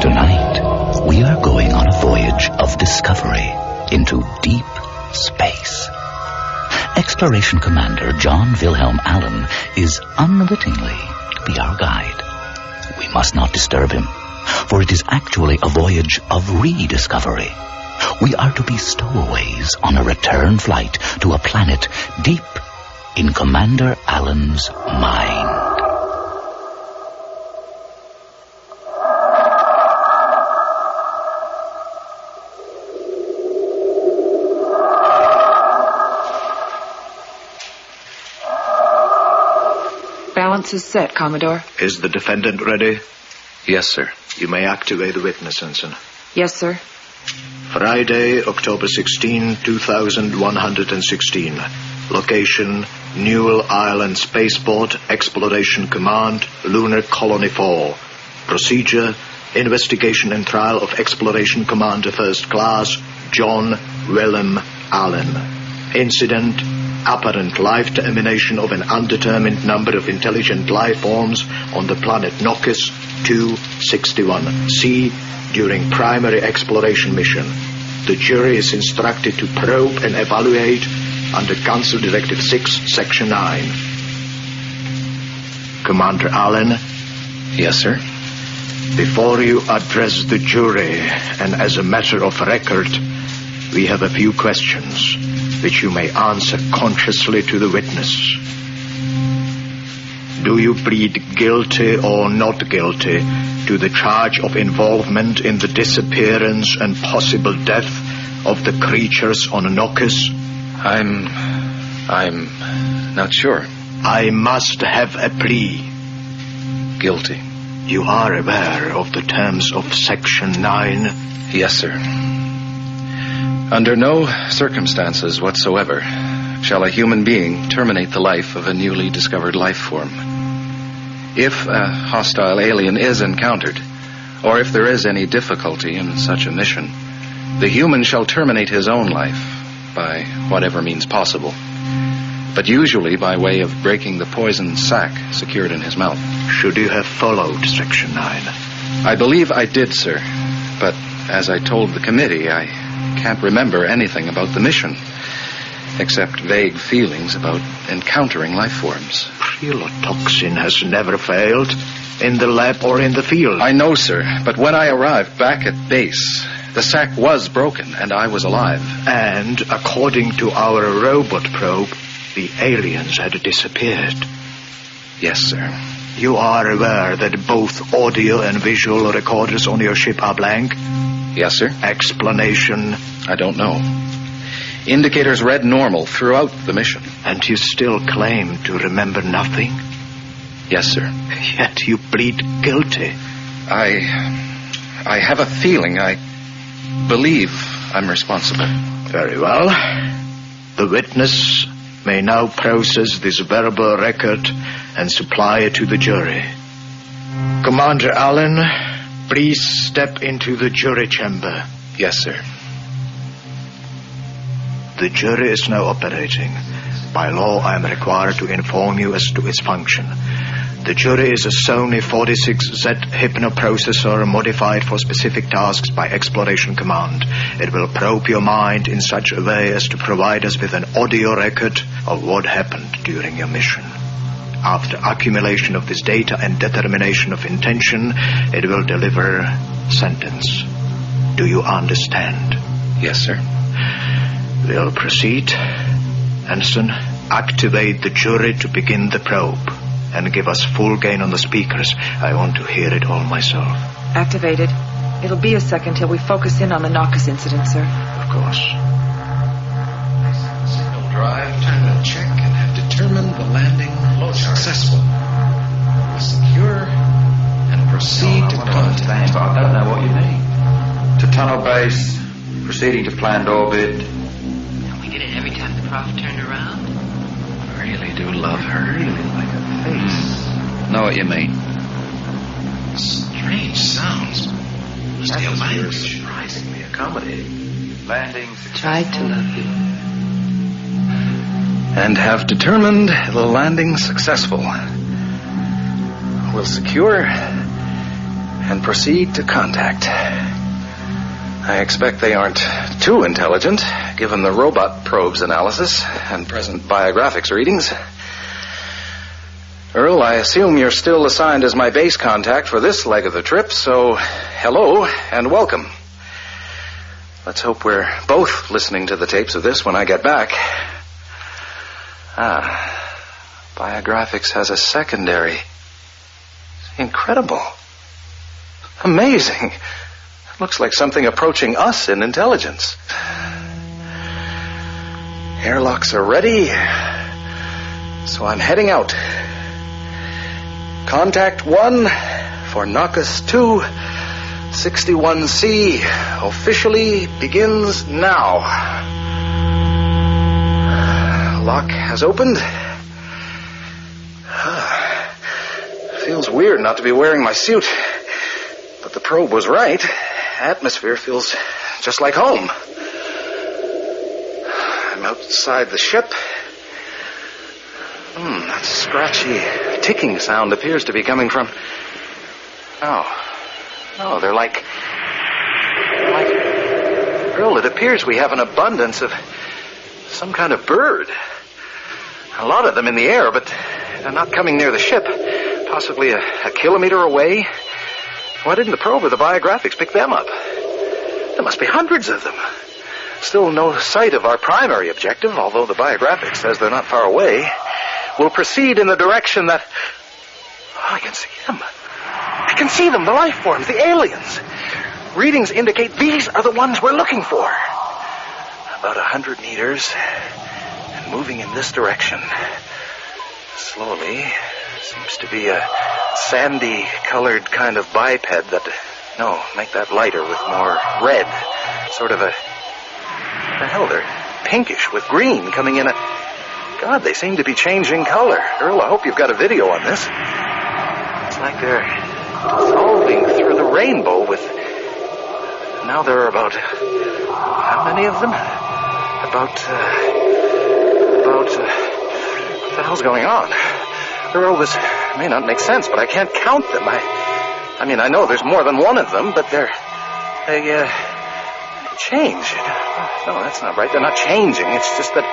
Tonight, we are going on a voyage of discovery into deep space. Exploration Commander John Wilhelm Allen is unwittingly to be our guide. We must not disturb him, for it is actually a voyage of rediscovery. We are to be stowaways on a return flight to a planet deep in Commander Allen's mind. Balance is set, Commodore. Is the defendant ready? Yes, sir. You may activate the witness, Ensign. Yes, sir. Friday, October 16, 2116. Location, Newell Island Spaceport, Exploration Command, Lunar Colony 4. Procedure, investigation and trial of Exploration Commander First Class, John Wilhelm Allen. Incident, apparent life termination of an undetermined number of intelligent life forms on the planet Noctis 261C during primary exploration mission. The jury is instructed to probe and evaluate under Council Directive 6, Section 9. Commander Allen? Yes, sir. Before you address the jury, and as a matter of record, we have a few questions which you may answer consciously to the witness. Do you plead guilty or not guilty to the charge of involvement in the disappearance and possible death of the creatures on Noctis? I'm not sure. I must have a plea. Guilty. You are aware of the terms of Section 9? Yes, sir. Under no circumstances whatsoever shall a human being terminate the life of a newly discovered life form. If a hostile alien is encountered, or if there is any difficulty in such a mission, the human shall terminate his own life by whatever means possible, but usually by way of breaking the poison sac secured in his mouth. Should you have followed Section 9? I believe I did, sir, but as I told the committee, I can't remember anything about the mission, except vague feelings about encountering life forms. Priotoxin has never failed, in the lab or in the field. I know, sir, but when I arrived back at base, the sac was broken and I was alive. And according to our robot probe, the aliens had disappeared. Yes, sir. You are aware that both audio and visual recorders on your ship are blank? Yes, sir. Explanation? I don't know. Indicators read normal throughout the mission. And you still claim to remember nothing? Yes, sir. Yet you plead guilty. I have a feeling. I believe I'm responsible. Very well. The witness may now process this verbal record and supply it to the jury. Commander Allen, please step into the jury chamber. Yes, sir. The jury is now operating. By law, I am required to inform you as to its function. The jury is a Sony 46Z hypnoprocessor modified for specific tasks by Exploration Command. It will probe your mind in such a way as to provide us with an audio record of what happened during your mission. After accumulation of this data and determination of intention, it will deliver sentence. Do you understand? Yes, sir. We'll proceed. Anson, activate the jury to begin the probe and give us full gain on the speakers. I want to hear it all myself. Activated. It'll be a second till we focus in on the Naucus incident, sir. Of course. Signal drive, terminal check, and have determined the landing successful. Secure and proceed to contact. But I don't know what you mean. To tunnel base, proceeding to planned orbit. We did it every time the prof turned around. I really do love her. Really like a face. Know what you mean. Strange sounds. Must be a language. Surprisingly accommodating. Landing Tried to love you. And have determined the landing successful. We'll secure and proceed to contact. I expect they aren't too intelligent, given the robot probe's analysis and present biographics readings. Earl, I assume you're still assigned as my base contact for this leg of the trip, so hello and welcome. Let's hope we're both listening to the tapes of this when I get back. Biographics has a secondary. Incredible. Amazing. Looks like something approaching us in intelligence. Airlocks are ready, so I'm heading out. Contact 1 for Naucus 2, 61C officially begins now. Lock has opened. Feels weird not to be wearing my suit, but the probe was right. Atmosphere feels just like home. I'm outside the ship. That scratchy ticking sound appears to be coming from... Oh, they're like... Earl, it appears we have an abundance of some kind of bird. A lot of them in the air, but they're not coming near the ship. Possibly a kilometer away. Why didn't the probe or the biographics pick them up? There must be hundreds of them. Still no sight of our primary objective, although the biographic says they're not far away. We'll proceed in the direction that... Oh, I can see them. I can see them, the life forms, the aliens. Readings indicate these are the ones we're looking for. About 100 meters, and moving in this direction. Slowly. Seems to be a sandy-colored kind of biped that... No, make that lighter with more red. Sort of a... What the hell, they're pinkish with green coming in a... God, they seem to be changing color. Earl, I hope you've got a video on this. It's like they're dissolving through the rainbow with... Now there are about... How many of them? What the hell's going on? Earl, this may not make sense, but I can't count them. I mean, I know there's more than one of them, but they change. No, that's not right. They're not changing. It's just that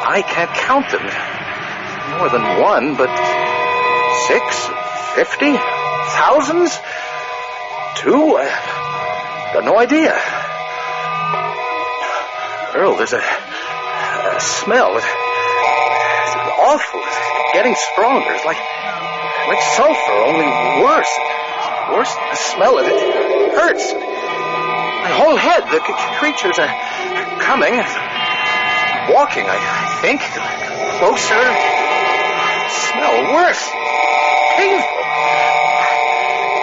I can't count them. More than one, but 6, 50, thousands, 2. I got no idea. Earl, there's a smell. It's awful. It's getting stronger. It's like sulfur, only worse. Worse than the smell of it. It hurts. My whole head. The creatures are coming. Walking, I think. Closer. Smell worse. Painful.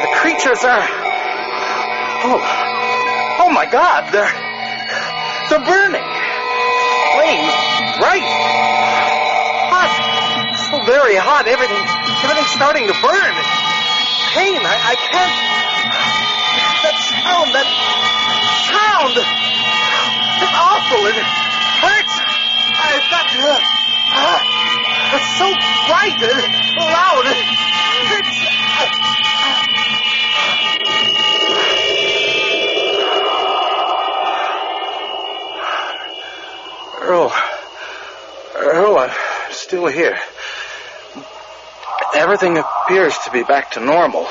The creatures are... Oh my God. They're burning. Flames. Bright. Hot. So very hot. Everything's starting to burn. Pain. I can't... That sound. It's awful. It hurts. I've got to... It's so bright and loud. Earl, I'm still here. Everything appears to be back to normal.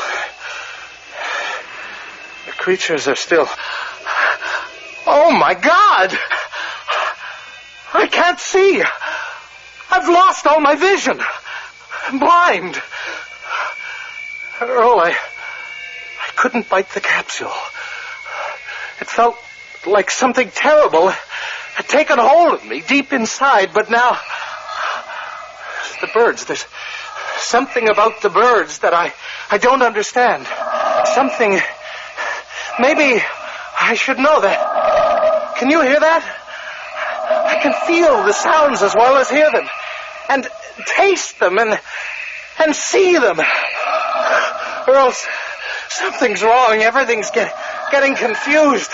The creatures are still... Oh, my God! I can't see! I've lost all my vision! I'm blind! Earl, I couldn't bite the capsule. It felt like something terrible had taken hold of me deep inside, but now... The birds, there's something about the birds that I don't understand. Something... Maybe I should know that. Can you hear that? I can feel the sounds as well as hear them. And taste them and see them. Earl, something's wrong. Everything's getting confused.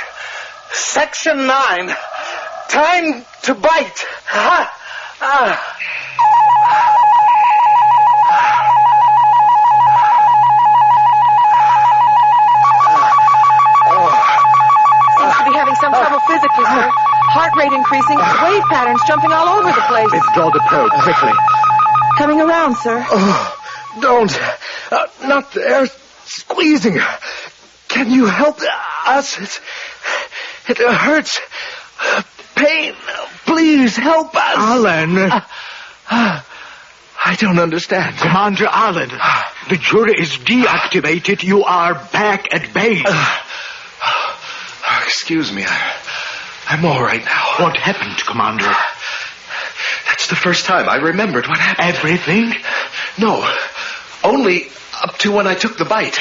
Section 9. Time to bite. Seems to be having some trouble physically, sir. Heart rate increasing, wave patterns jumping all over the place. Withdraw the probe, quickly. Coming around, sir. Oh, don't. Not there. Squeezing. Can you help us? It hurts. Pain. Please help us. Alan. I don't understand. Commander Alan, the jury is deactivated. You are back at base. Excuse me. I'm all right now. What happened, Commander? That's the first time I remembered what happened. Everything? No. Only up to when I took the bite.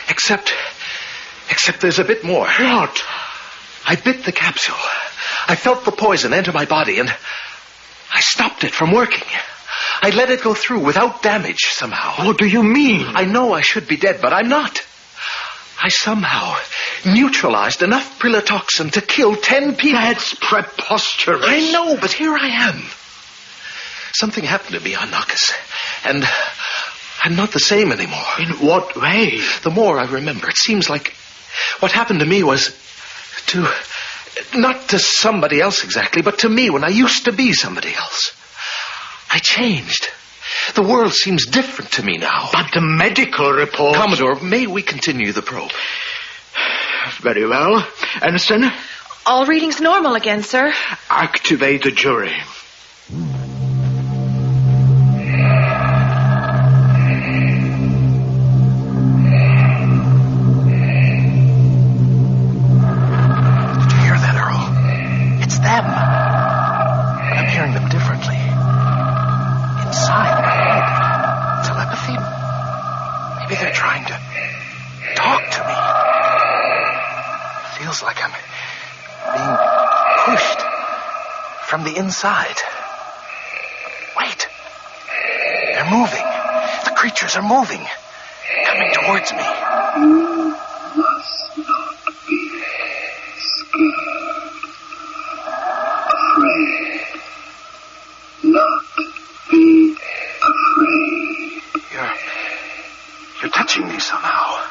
Except there's a bit more. What? I bit the capsule. I felt the poison enter my body, and I stopped it from working. I let it go through without damage somehow. What do you mean? I know I should be dead, but I'm not. I somehow neutralized enough prelatoxin to kill 10 people. That's preposterous. I know, but here I am. Something happened to me on Nakas, and I'm not the same anymore. In what way? The more I remember, it seems like what happened to me was not to somebody else exactly, but to me when I used to be somebody else. I changed. The world seems different to me now. But the medical report... Commodore, may we continue the probe? Very well. Ensign, All readings normal again, sir. activate the jury. Did you hear that, Earl? It's them. But I'm hearing them differently. Inside my head. Telepathy? Maybe they're trying to talk to me. Feels like I'm being pushed from the inside. Wait. They're moving. The creatures are moving. Coming towards me. You must not be scared. Afraid. Not be afraid. You're touching me somehow.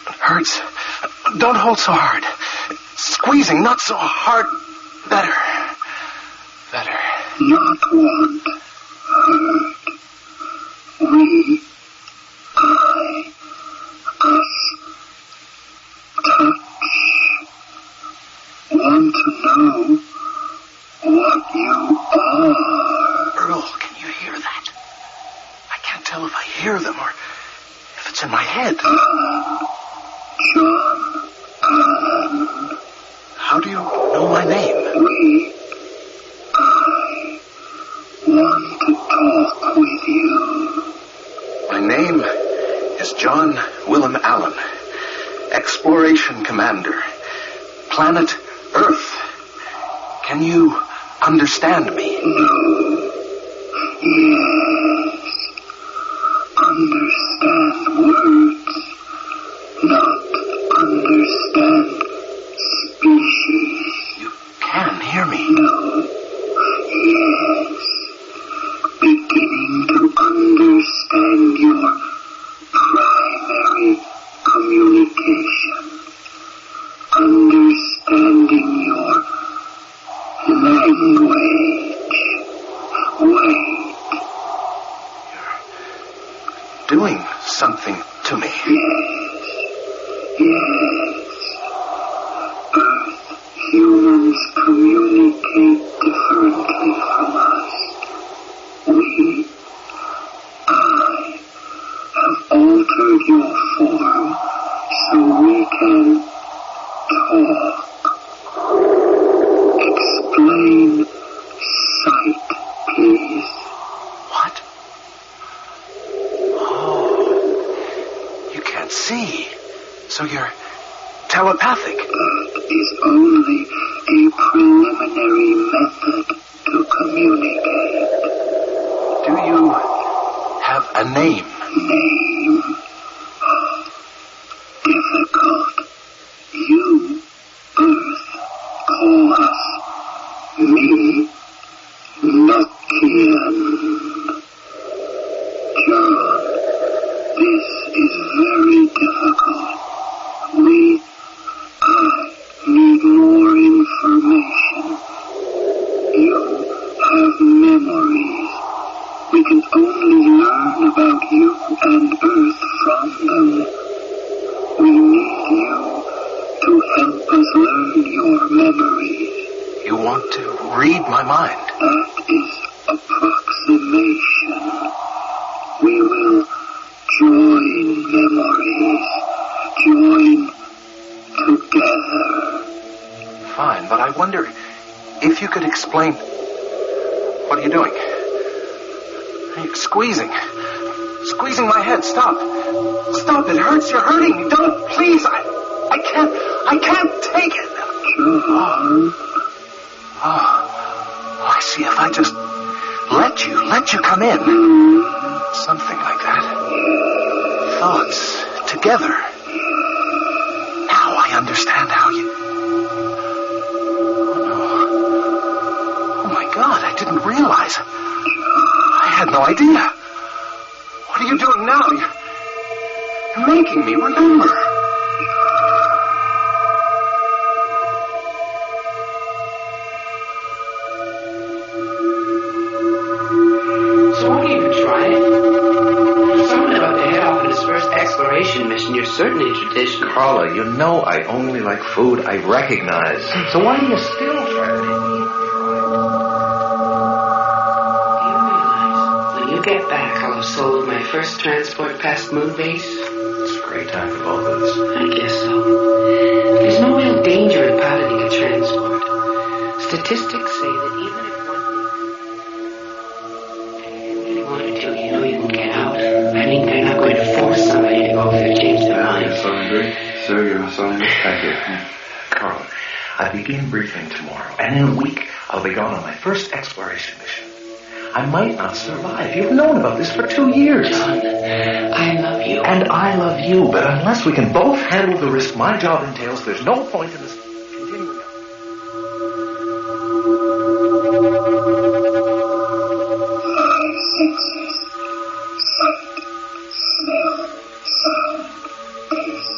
It hurts. Don't hold so hard. Squeezing, not so hard. Better. Not want hurt. We, I, us, touch. Want to know what you are. Earl, can you hear that? I can't tell if I hear them or if it's in my head. John Allen. How do you know my name? We, I, want to talk with you. My name is John Willem Allen, Exploration Commander, Planet Earth. Can you understand me? No. Yes. Understand words, not understand species. You can hear me. No. Yes. Beginning to understand your primary communication. Understanding your language. Wait. doing something to me. Yes. Earth humans communicate differently from us. I have altered your form so we can talk. Explain sight, please. What? Oh, you can't see, so you're telepathic. That is only a preliminary method to communicate. Do you have a name? Name? Difficult. You, Earth, call us, me, Nokian. John, this is very difficult. I need more information. You have memories. We can only learn about you and Earth from them. We need you to help us learn your memories. You want to read my mind? That is approximation. We will join memories. Join together. Fine, but I wonder if you could explain... What are you doing? You're squeezing. Squeezing my head. Stop. Stop, it hurts. You're hurting me. Don't, please. I can't take it. John. Oh, I see. If I just let you come in. Something like that. Thoughts together. Now I understand how you... Oh, no. Oh, my God, I didn't realize. I had no idea. What are you doing now? You're making me remember. So why don't you try it? There's someone about to head off on his first exploration mission. You're certainly traditional. Carla, you know I only like food I recognize. So why do you still try it? Get back, I'll have sold my first transport past Moonbase. It's a great time for both of us. I guess so. There's no real danger in piloting a transport. Statistics say that even if one really wanted to, you can get out. I mean, they're not going to force somebody to go if they change their mind. Yes, I agree. Sir, you're assigned. Thank you. Carla, I begin briefing tomorrow, and in a week I'll be gone on my first exploration mission. I might not survive. You've known about this for 2 years. John, I love you. And I love you, but unless we can both handle the risk my job entails, there's no point in this continuing. Five senses. Sight, smell, sound, taste,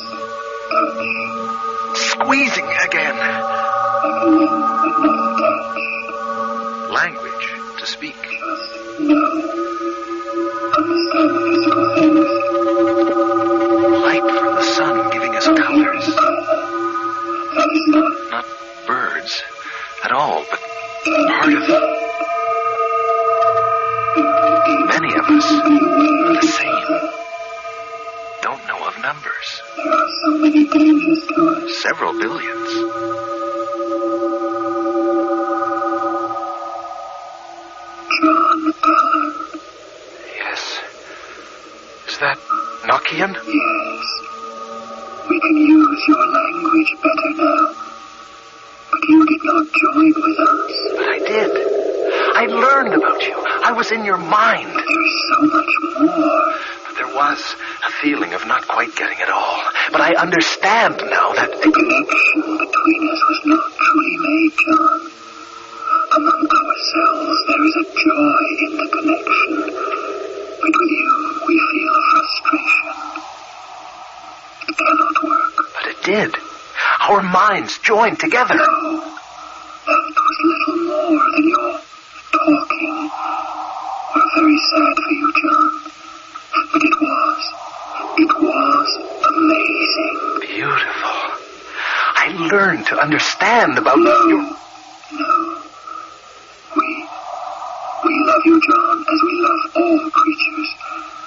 touch. Squeezing again. Everyone but not touch. Language to speak. No. Understand physical things. Light from the sun giving us colors. That is Not birds at all, but part of them. Many of us are the same. Don't know of numbers. There are so many dangers to us. Several billions. John Allen. Yes. Is that Nokian? Yes. We can use your language better now. But you did not join with us. But I did. I learned about you. I was in your mind. There is so much more. But there was a feeling of not quite getting it all. But I understand now that... The connection between us was not truly made, John. Among ourselves, there is a joy in the connection. But with you, we feel frustration. It cannot work. But it did. Our minds joined together. No. That was little more than your talking. We're very sad for you, John. But it was. learn to understand about your... No. We love you, John, as we love all creatures,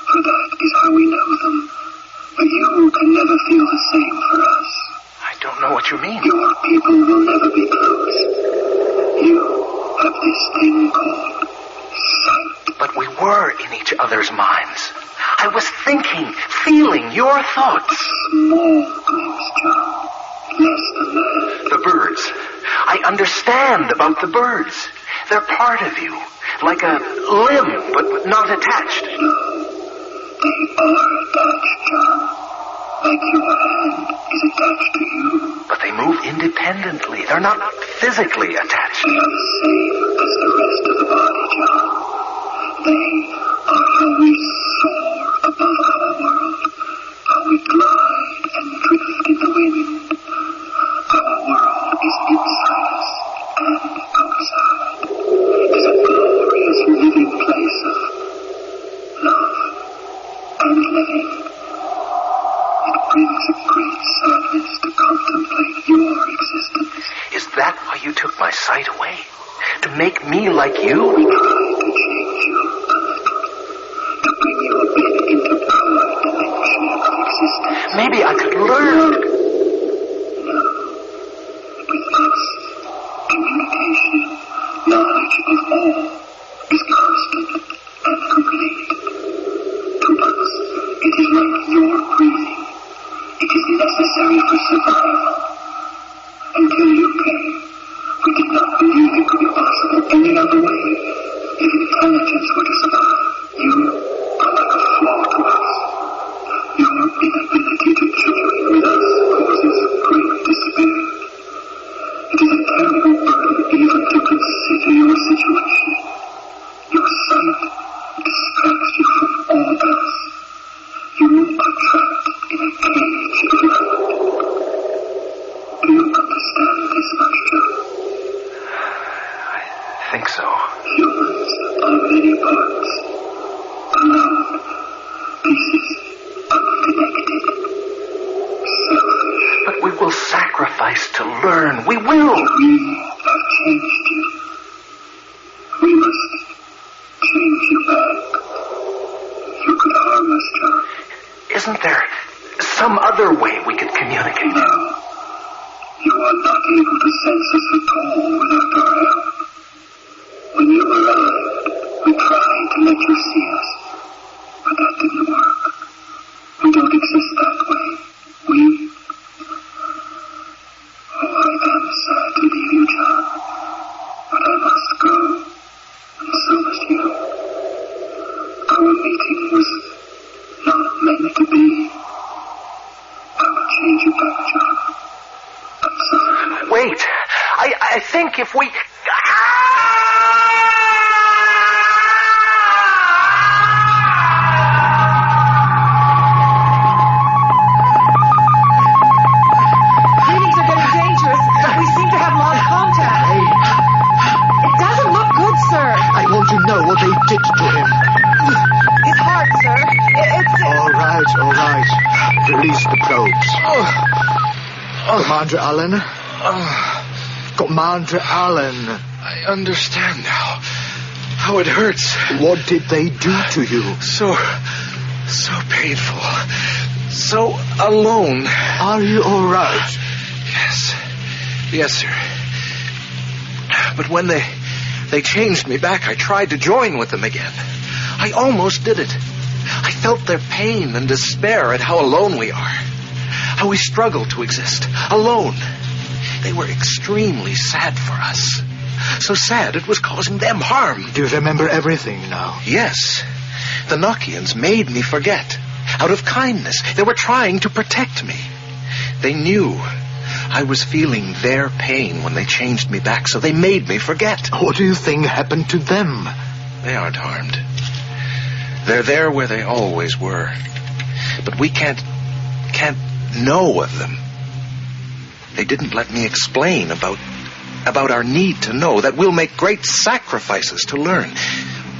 for that is how we know them. But you can never feel the same for us. I don't know what you mean. Your people will never be close. You have this thing called sight. But we were in each other's minds. I was thinking, feeling your thoughts. Small glimpse, John. Less than that. The birds. I understand about the birds. They're part of you. Like a limb, but not attached. No. They are attached, John. Like your hand is attached to you. But they move independently. They're not physically attached. They are the same as the rest of the body, John. They are how we soar above our world, how we glide and drift in the wind. Our world is inside us and outside. It is a glorious living place of love and living. It brings a great sadness to contemplate your existence. Is that why you took my sight away? To make me like you? We tried to change you a little. To bring you a bit into our dimension of existence. Maybe I could learn. No. With us, communication, knowledge of all, is constant and complete. To us, it is like your breathing. It is necessary for survival. Until you came, we did not believe it could be possible any other way. If intelligence were to survive, you are like a flaw to us. Your inability to join with us causes great despair. It is a terrible burden even to consider your situation. Your sight distracts you from all else. You are trapped in a cage of light. Do you understand this much, John? I think so. Humans are many parts. Alone. Pieces. Unconnected. Selfish. But we will sacrifice to learn. We will. We have changed you. We must change you back. You could harm us, John. Isn't there some other way we could communicate? No. You are not able to sense us at all without our help. When you arrived, we tried to let you see us, but that didn't work. We don't exist that way. Oh, I am sad to leave you, John, but I must go, and so must you. Our meeting was not meant to be. I will change you back, John. I'm sorry. Wait. I think if we... Readings are getting dangerous, but we seem to have lost contact. It doesn't look good, sir. I want to know what they did to him. His heart, sir. It's... All right. Release the probes. Commander Allen? Commander Allen. I understand now how it hurts. What did they do to you? So painful. So alone. Are you all right? Yes, sir. But when they changed me back, I tried to join with them again. I almost did it. I felt their pain and despair at how alone we are. How we struggle to exist. Alone. They were extremely sad for us. So sad it was causing them harm. Do you remember everything now? Yes. The Nokians made me forget. Out of kindness. They were trying to protect me. They knew I was feeling their pain when they changed me back, so they made me forget. What do you think happened to them? They aren't harmed. They're there where they always were. But we can't know of them. They didn't let me explain about our need to know that we'll make great sacrifices to learn.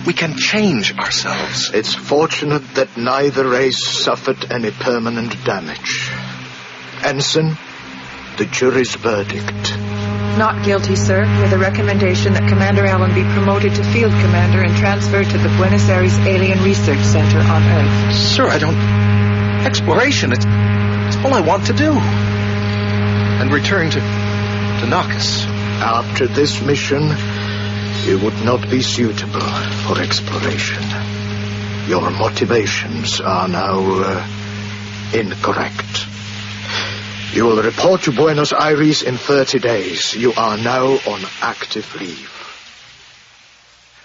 We can change ourselves. It's fortunate that neither race suffered any permanent damage. Ensign, the jury's verdict? Not guilty, sir, with a recommendation that Commander Allen be promoted to field commander and transferred to the Buenos Aires Alien Research Center on Earth. Sir, I don't... Exploration, it's all I want to do. And return to Naucus. After this mission, you would not be suitable for exploration. Your motivations are now incorrect. You will report to Buenos Aires in 30 days. You are now on active leave.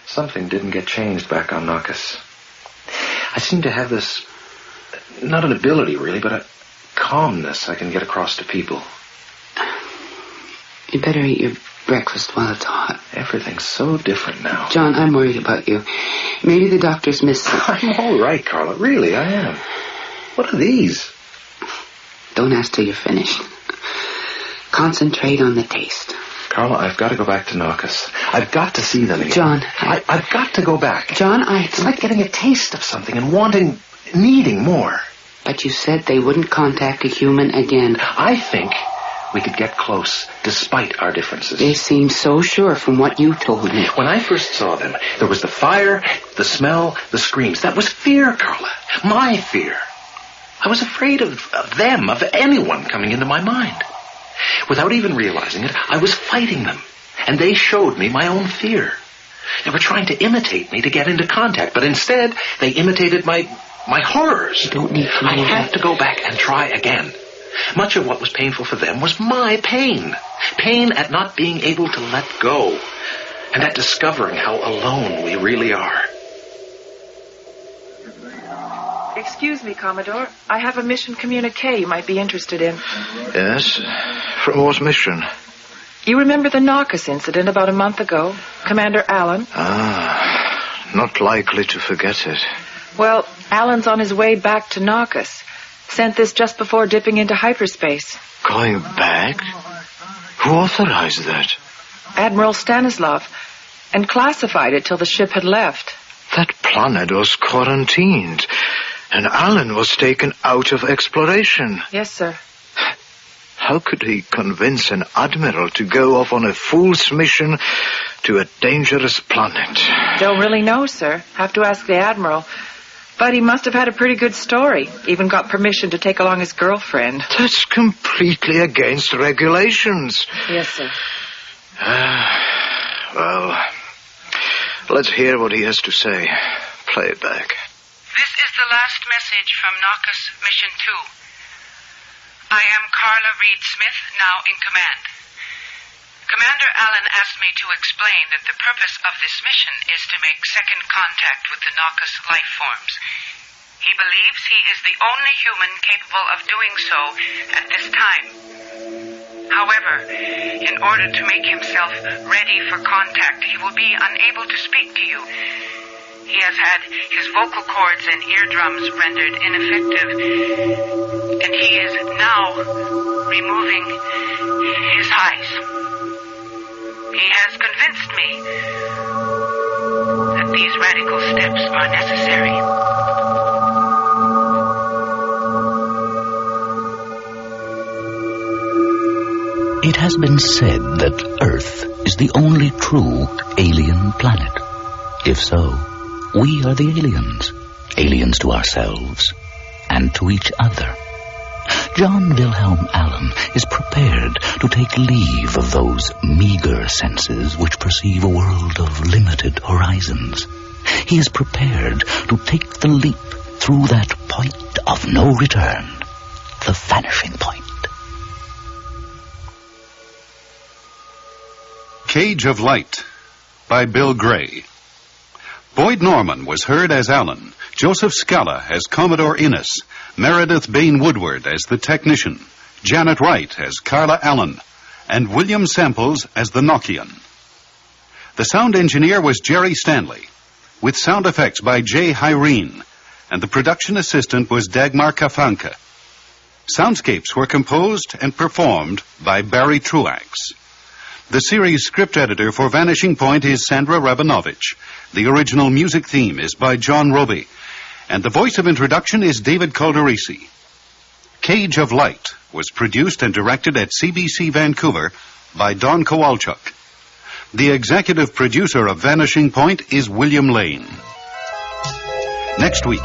Something didn't get changed back on Naucus. I seem to have this, not an ability really, but a calmness I can get across to people. You better eat your breakfast while it's hot. Everything's so different now. John, I'm worried about you. Maybe the doctors missed something. I'm all right, Carla. Really, I am. What are these? Don't ask till you're finished. Concentrate on the taste. Carla, I've got to go back to Naucus. I've got to see them again. John, I've got to go back. John, It's like getting a taste of something and needing more. But you said they wouldn't contact a human again. I think we could get close despite our differences. They seem so sure from what you told me. When I first saw them, there was the fire, the smell, the screams. That was fear, Carla. My fear. I was afraid of them, of anyone coming into my mind. Without even realizing it, I was fighting them. And they showed me my own fear. They were trying to imitate me to get into contact, but instead they imitated my horrors. You don't need to. I had to go back and try again. Much of what was painful for them was my pain. Pain at not being able to let go. And at discovering how alone we really are. Excuse me, Commodore. I have a mission communique you might be interested in. Yes? From what mission? You remember the Naucus incident about a month ago? Commander Allen? Not likely to forget it. Well, Allen's on his way back to Naucus. Sent this just before dipping into hyperspace. Going back? Who authorized that? Admiral Stanislav. And classified it till the ship had left. That planet was quarantined. And Allen was taken out of exploration. Yes, sir. How could he convince an admiral to go off on a fool's mission to a dangerous planet? Don't really know, sir. Have to ask the admiral. But he must have had a pretty good story. Even got permission to take along his girlfriend. That's completely against regulations. Yes, sir. Well, let's hear what he has to say. Play it back. This is the last message from Naucus Mission 2. I am Carla Reed-Smith, now in command. Commander Allen asked me to explain that the purpose of this mission is to make second contact with the Naucus life forms. He believes he is the only human capable of doing so at this time. However, in order to make himself ready for contact, he will be unable to speak to you. He has had his vocal cords and eardrums rendered ineffective, and he is now removing his eyes. He has convinced me that these radical steps are necessary. It has been said that Earth is the only true alien planet. If so, we are the aliens. Aliens to ourselves and to each other. John Wilhelm Allen is prepared to take leave of those meager senses which perceive a world of limited horizons. He is prepared to take the leap through that point of no return, the vanishing point. Cage of Light by Bill Gray. Boyd Norman was heard as Allen, Joseph Scala as Commodore Innes, Meredith Bain Woodward as the technician, Janet Wright as Carla Allen, and William Samples as the Nokian. The sound engineer was Jerry Stanley, with sound effects by Jay Hyrene, and the production assistant was Dagmar Kafanka. Soundscapes were composed and performed by Barry Truax. The series script editor for Vanishing Point is Sandra Rabinovich. The original music theme is by John Roby. And the voice of introduction is David Calderisi. Cage of Light was produced and directed at CBC Vancouver by Don Kowalchuk. The executive producer of Vanishing Point is William Lane. Next week,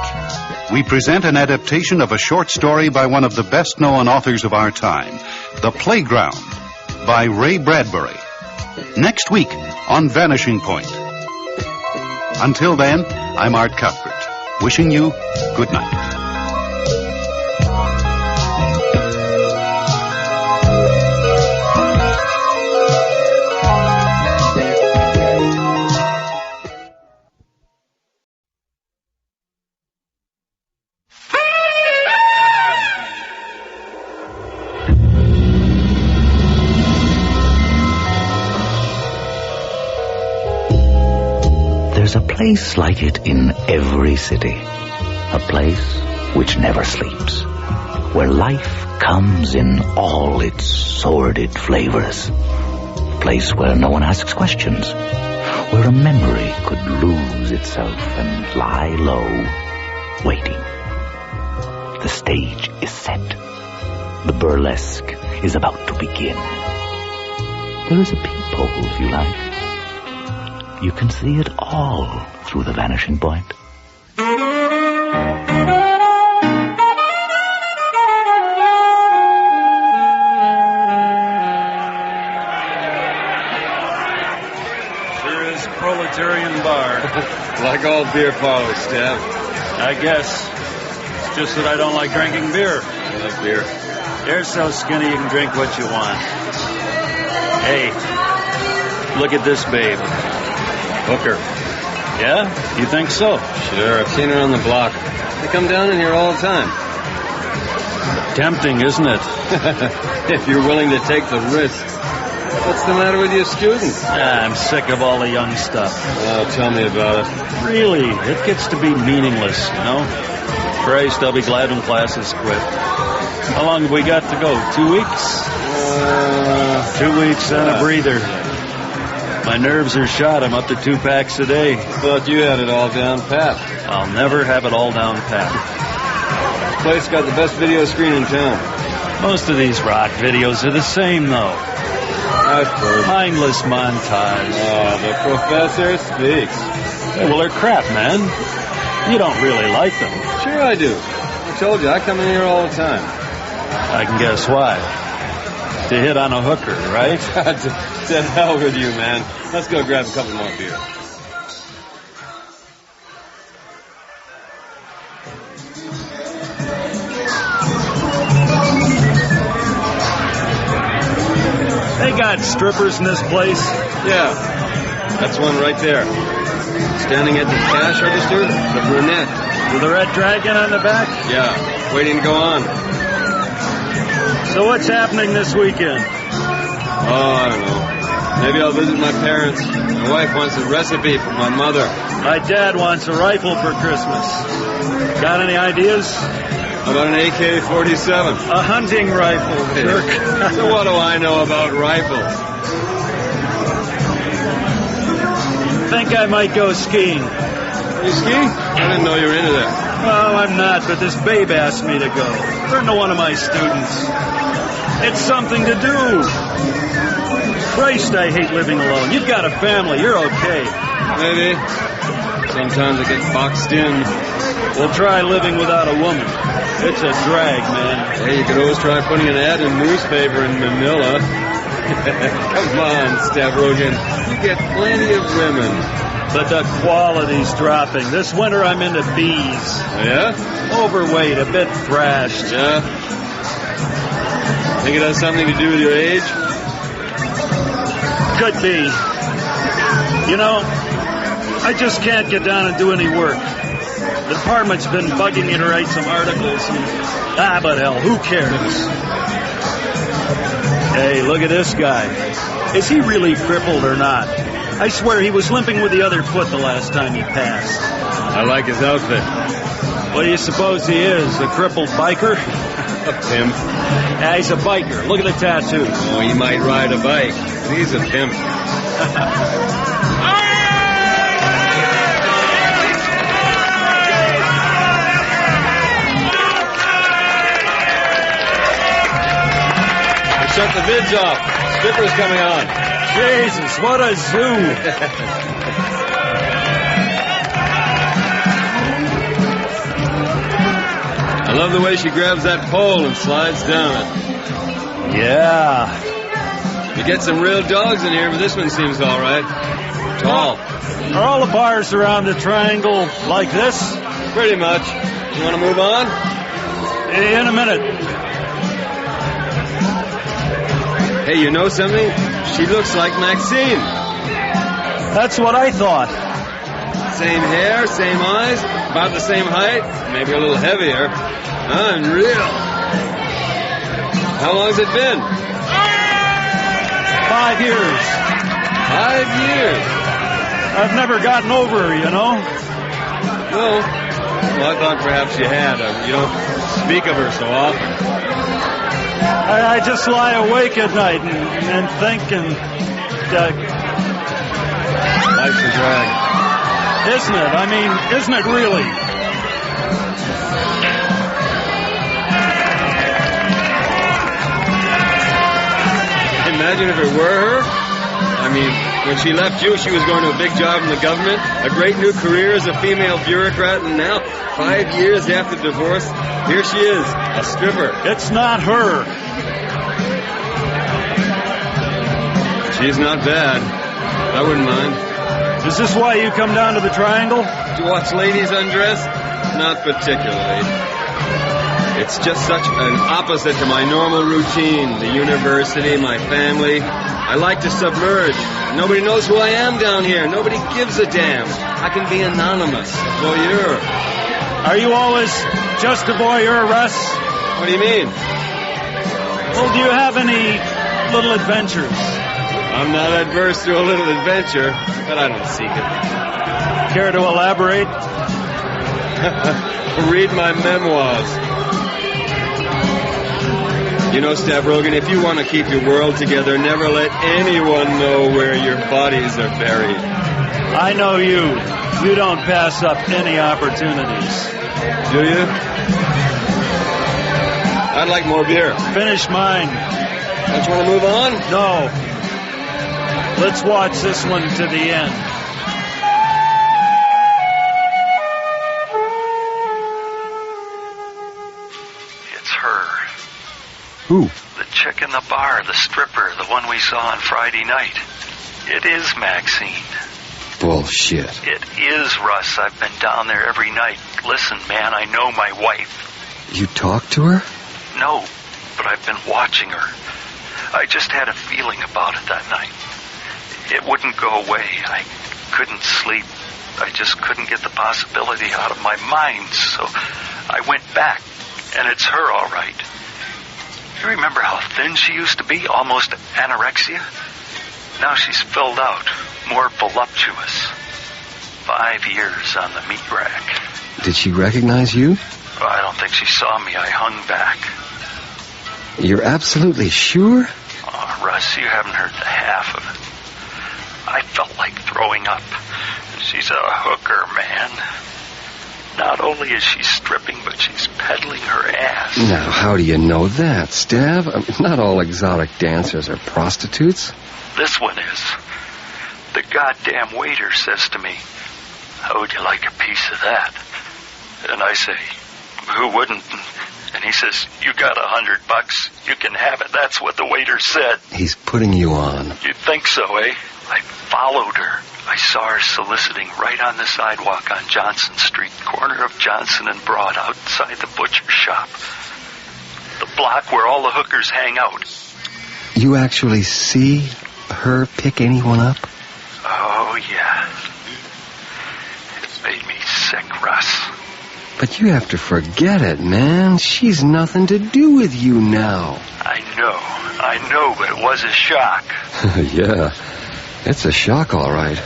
we present an adaptation of a short story by one of the best-known authors of our time, The Playground, by Ray Bradbury. Next week on Vanishing Point. Until then, I'm Art Cuthbert, wishing you good night. There's a place like it in every city. A place which never sleeps. Where life comes in all its sordid flavors. A place where no one asks questions. Where a memory could lose itself and lie low, waiting. The stage is set. The burlesque is about to begin. There is a peephole, if you like. You can see it all through the Vanishing Point. Sure is proletarian bar. Like all beer parlors, Steph. I guess. It's just that I don't like drinking beer. I love beer. You're so skinny you can drink what you want. Hey, look at this babe. Hooker. Yeah? You think so? Sure, I've seen her on the block. They come down in here all the time. Tempting, isn't it? If you're willing to take the risk. What's the matter with you students? I'm sick of all the young stuff. Oh, tell me about it. Really, it gets to be meaningless, you know? Christ, I'll be glad when classes quit. How long have we got to go? 2 weeks? 2 weeks and a breather. My nerves are shot. I'm up to 2 packs a day. Thought you had it all down pat. I'll never have it all down pat. Place got the best video screen in town. Most of these rock videos are the same, though. I've heard. Mindless montage. Oh, the professor speaks. Hey, well, they're crap, man. You don't really like them. Sure I do. I told you, I come in here all the time. I can guess why. To hit on a hooker, right? To hell with you, man. Let's go grab a couple more beer. They got strippers in this place? Yeah. That's one right there. Standing at the cash register, the brunette. With the red dragon on the back? Yeah. Waiting to go on. So what's happening this weekend? Oh, I don't know. Maybe I'll visit my parents. My wife wants a recipe from my mother. My dad wants a rifle for Christmas. Got any ideas? How about an AK-47? A hunting rifle, jerk. So what do I know about rifles? Think I might go skiing. You ski? I didn't know you were into that. Well, I'm not, but this babe asked me to go. Turn to one of my students. It's something to do. Christ, I hate living alone. You've got a family. You're okay. Maybe. Sometimes I get boxed in. We'll try living without a woman. It's a drag, man. Hey, you could always try putting an ad in a newspaper in Manila. Come on, Stavrogan. You get plenty of women. But the quality's dropping. This winter I'm into bees. Yeah? Overweight, a bit thrashed. Yeah? Think it has something to do with your age? Could be. You know, I just can't get down and do any work. The department's been bugging me to write some articles. But hell, who cares? Hey, look at this guy. Is he really crippled or not? I swear he was limping with the other foot the last time he passed. I like his outfit. What do you suppose he is, a crippled biker? A pimp. Yeah, he's a biker. Look at the tattoo. Oh, he might ride a bike. He's a pimp. vid's off. Stripper's coming on. Jesus, what a zoo. I love the way she grabs that pole and slides down it. Yeah. You get some real dogs in here, but this one seems all right. Tall. Are all the bars around the triangle like this? Pretty much. You want to move on? In a minute. Hey, you know something? She looks like Maxine. That's what I thought. Same hair, same eyes, about the same height, maybe a little heavier. Unreal. How long's it been? 5 years. 5 years? I've never gotten over her, you know. No. Well, I thought perhaps you had. You don't speak of her so often. I just lie awake at night and think and... Life's a drag. Isn't it? I mean, isn't it really? Imagine if it were her. I mean, when she left you, she was going to a big job in the government, a great new career as a female bureaucrat, and now, 5 years after divorce, here she is, a stripper. It's not her. She's not bad. I wouldn't mind. Is this why you come down to the triangle? To watch ladies undress? Not particularly. It's just such an opposite to my normal routine. The university, my family. I like to submerge. Nobody knows who I am down here. Nobody gives a damn. I can be anonymous. Voyeur. Are you always just a voyeur, Russ? What do you mean? Well, do you have any little adventures? I'm not adverse to a little adventure, but I don't seek it. Care to elaborate? Read my memoirs. You know, Stavrogan, if you want to keep your world together, never let anyone know where your bodies are buried. I know you. You don't pass up any opportunities. Do you? I'd like more beer. Finish mine. Don't you want to move on? No. Let's watch this one to the end. It's her. Who? The chick in the bar, the stripper, the one we saw on Friday night. It is Maxine. Bullshit. It is, Russ. I've been down there every night. Listen, man, I know my wife. You talked to her? No, but I've been watching her. I just had a feeling about it that night. It wouldn't go away. I couldn't sleep. I just couldn't get the possibility out of my mind, so I went back, and it's her, all right. You remember how thin she used to be? Almost anorexia? Now she's filled out, more voluptuous. 5 years on the meat rack. Did she recognize you? Well, I don't think she saw me. I hung back. You're absolutely sure? Oh, Russ, you haven't heard the half of it. I felt like throwing up. She's a hooker, man. Not only is she stripping, but she's peddling her ass. Now, how do you know that, Stav? I mean, not all exotic dancers are prostitutes. This one is. The goddamn waiter says to me, "How would you like a piece of that?" And I say, "Who wouldn't?" And he says, "You got $100. You can have it." That's what the waiter said. He's putting you on. You think so, eh? I followed her. I saw her soliciting right on the sidewalk on Johnson Street, corner of Johnson and Broad, outside the butcher shop. The block where all the hookers hang out. You actually see her pick anyone up? Oh, yeah. It made me sick, Russ. But you have to forget it, man. She's nothing to do with you now. I know, but it was a shock. Yeah, it's a shock, all right.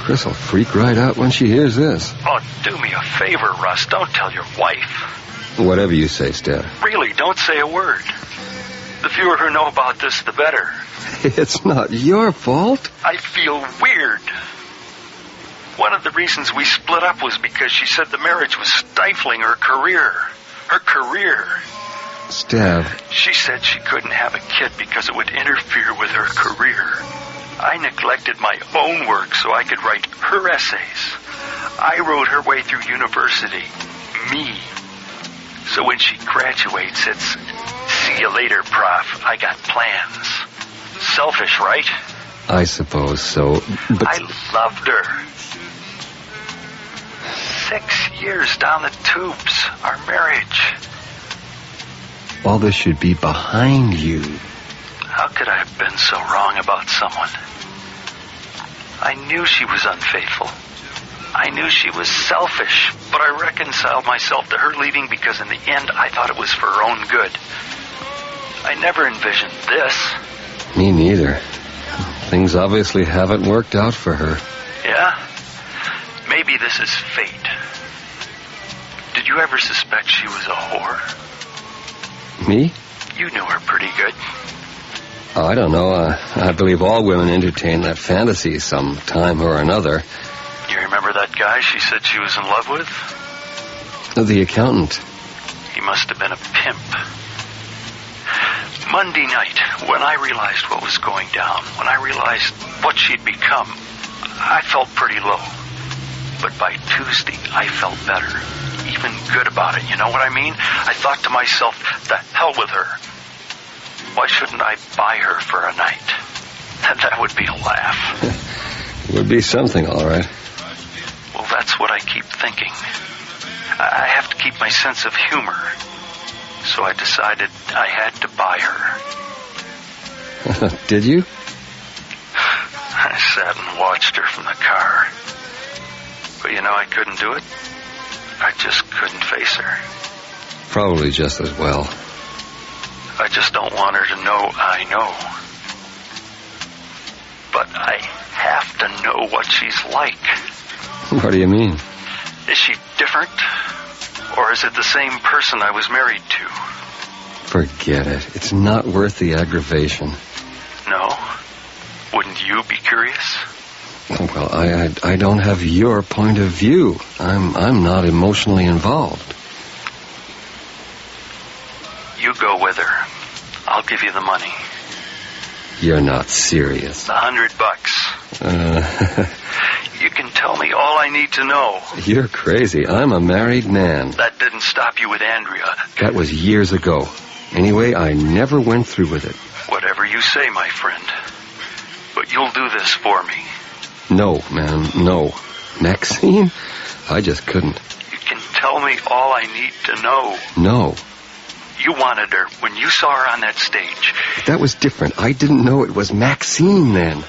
Chris will freak right out when she hears this. Oh, do me a favor, Russ. Don't tell your wife. Whatever you say, Steph. Really, don't say a word. The fewer who know about this, the better. It's not your fault. I feel weird. One of the reasons we split up was because she said the marriage was stifling her career. Her career. Stev. She said she couldn't have a kid because it would interfere with her career. I neglected my own work so I could write her essays. I rode her way through university. Me. So when she graduates, it's, see you later, Prof. I got plans. Selfish, right? I suppose so, but... I loved her. 6 years down the tubes, our marriage. All this should be behind you. How could I have been so wrong about someone? I knew she was unfaithful. I knew she was selfish, but I reconciled myself to her leaving because in the end I thought it was for her own good. I never envisioned this. Me neither. Things obviously haven't worked out for her. Yeah? Maybe this is fate. Did you ever suspect she was a whore? Me? You knew her pretty good. Oh, I don't know. I believe all women entertain that fantasy some time or another. You remember that guy she said she was in love with? The accountant. He must have been a pimp. Monday night, when I realized what was going down, when I realized what she'd become, I felt pretty low. But by Tuesday, I felt better. Even good about it, you know what I mean? I thought to myself, the hell with her. Why shouldn't I buy her for a night? That would be a laugh. It would be something, all right. Well, that's what I keep thinking. I have to keep my sense of humor. So I decided I had to buy her. Did you? I sat and watched her from the car. But you know, I couldn't do it. I just couldn't face her. Probably just as well. I just don't want her to know I know. But I have to know what she's like. What do you mean? Is she different? Or is it the same person I was married to? Forget it. It's not worth the aggravation. No? Wouldn't you be curious? Well, I don't have your point of view. I'm not emotionally involved. You go with her. I'll give you the money. You're not serious. $100. You can tell me all I need to know. You're crazy. I'm a married man. That didn't stop you with Andrea. That was years ago. Anyway, I never went through with it. Whatever you say, my friend. But you'll do this for me. No, man, no. Maxine? I just couldn't. You can tell me all I need to know. No. You wanted her when you saw her on that stage. That was different. I didn't know it was Maxine then.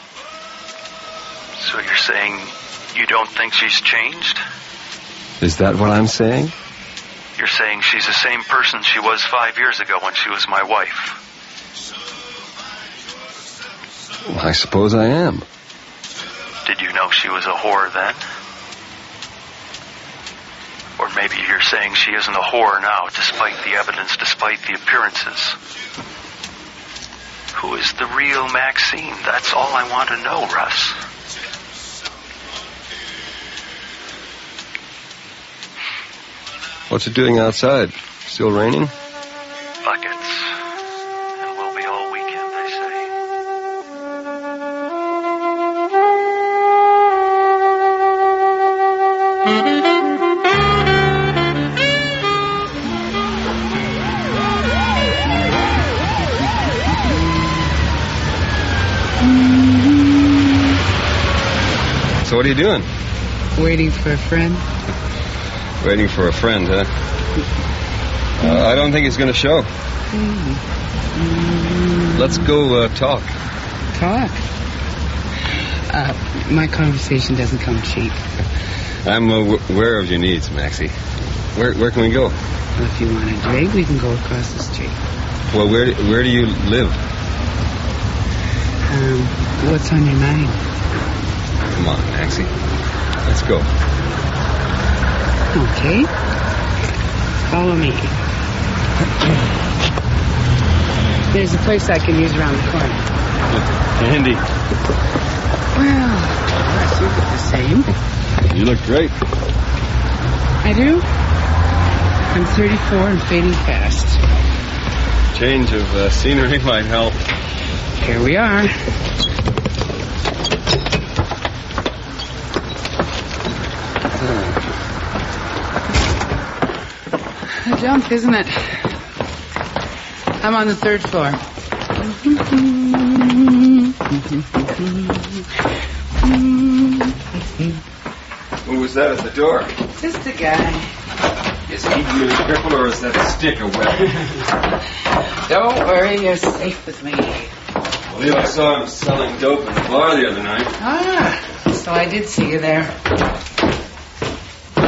So you're saying you don't think she's changed? Is that what I'm saying? You're saying she's the same person she was 5 years ago when she was my wife. I suppose I am. Did you know she was a whore then? Or maybe you're saying she isn't a whore now, despite the evidence, despite the appearances. Who is the real Maxine? That's all I want to know, Russ. What's it doing outside? Still raining? Buckets. And will be all weekend, they say. So what are you doing? Waiting for a friend. Waiting for a friend, huh? I don't think he's going to show. Let's go talk. Talk? My conversation doesn't come cheap. I'm aware of your needs, Maxie. Where can we go? Well, if you want a drink, we can go across the street. Well, where do you live? What's on your mind? Come on, Maxie. Let's go. Okay. Follow me. There's a place I can use around the corner. Handy. Well, I you look the same. You look great. I do? I'm 34 and fading fast. Change of scenery might help. Here we are. A jump, isn't it? I'm on the 3rd floor. Who was that at the door? Just a guy. Is he really crippled or is that stick a weapon? Don't worry, you're safe with me. I believe I saw him selling dope in the bar the other night. Ah, so I did see you there.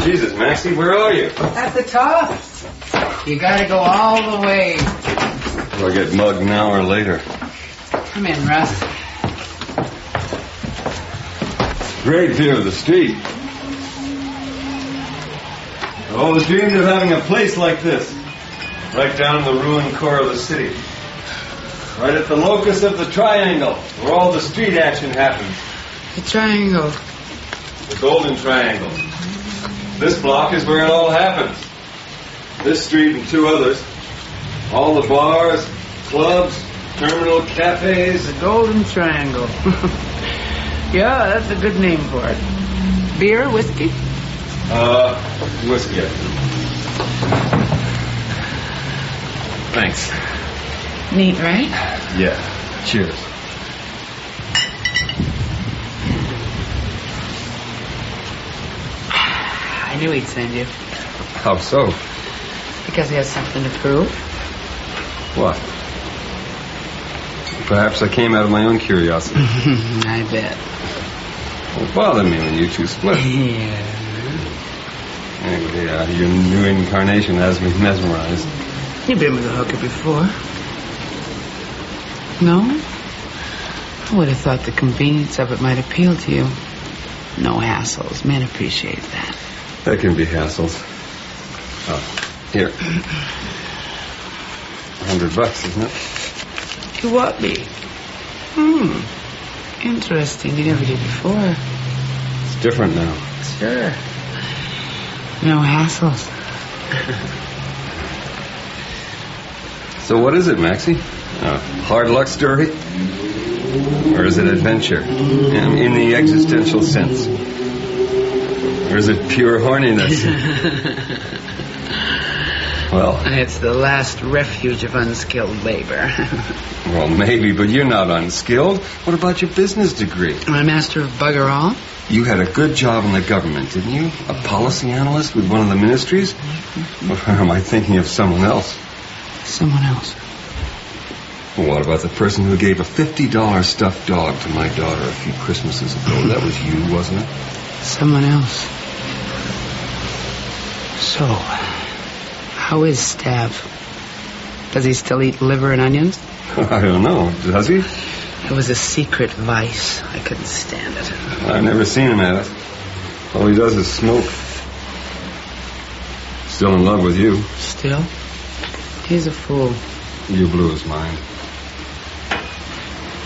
Jesus, Maxie, where are you? At the top. You gotta go all the way. Will I get mugged now or later? Come in, Russ. Great view of the street. I always dreamed of having a place like this. Right down in the ruined core of the city. Right at the locus of the triangle, where all the street action happens. The triangle. The Golden Triangle. This block is where it all happens. This street and 2 others. All the bars, clubs, terminal cafes. The Golden Triangle. Yeah, that's a good name for it. Beer, whiskey? Whiskey. Thanks. Neat, right? Yeah. Cheers. I knew he'd send you. How so? Because he has something to prove. What? Perhaps I came out of my own curiosity. I bet. Won't bother me when you 2 split. Yeah. Yeah, your new incarnation has me mesmerized. You've been with a hooker before. No? I would have thought the convenience of it might appeal to you. No hassles. Men appreciate that. That can be hassles. Oh, here. $100, isn't it? You what me? Interesting. You never did before. It's different now. Sure. No hassles. So what is it, Maxie? Hard luck story? Or is it adventure? In the existential sense? Or is it pure horniness? Well... It's the last refuge of unskilled labor. Well, maybe, but you're not unskilled. What about your business degree? I'm a master of bugger all. You had a good job in the government, didn't you? A policy analyst with one of the ministries? Or am I thinking of someone else? Someone else? Well, what about the person who gave a $50 stuffed dog to my daughter a few Christmases ago? That was you, wasn't it? Someone else. So, how is Stav? Does he still eat liver and onions? I don't know. Does he? It was a secret vice. I couldn't stand it. I've never seen him at it. All he does is smoke. Still in love with you. Still? He's a fool. You blew his mind.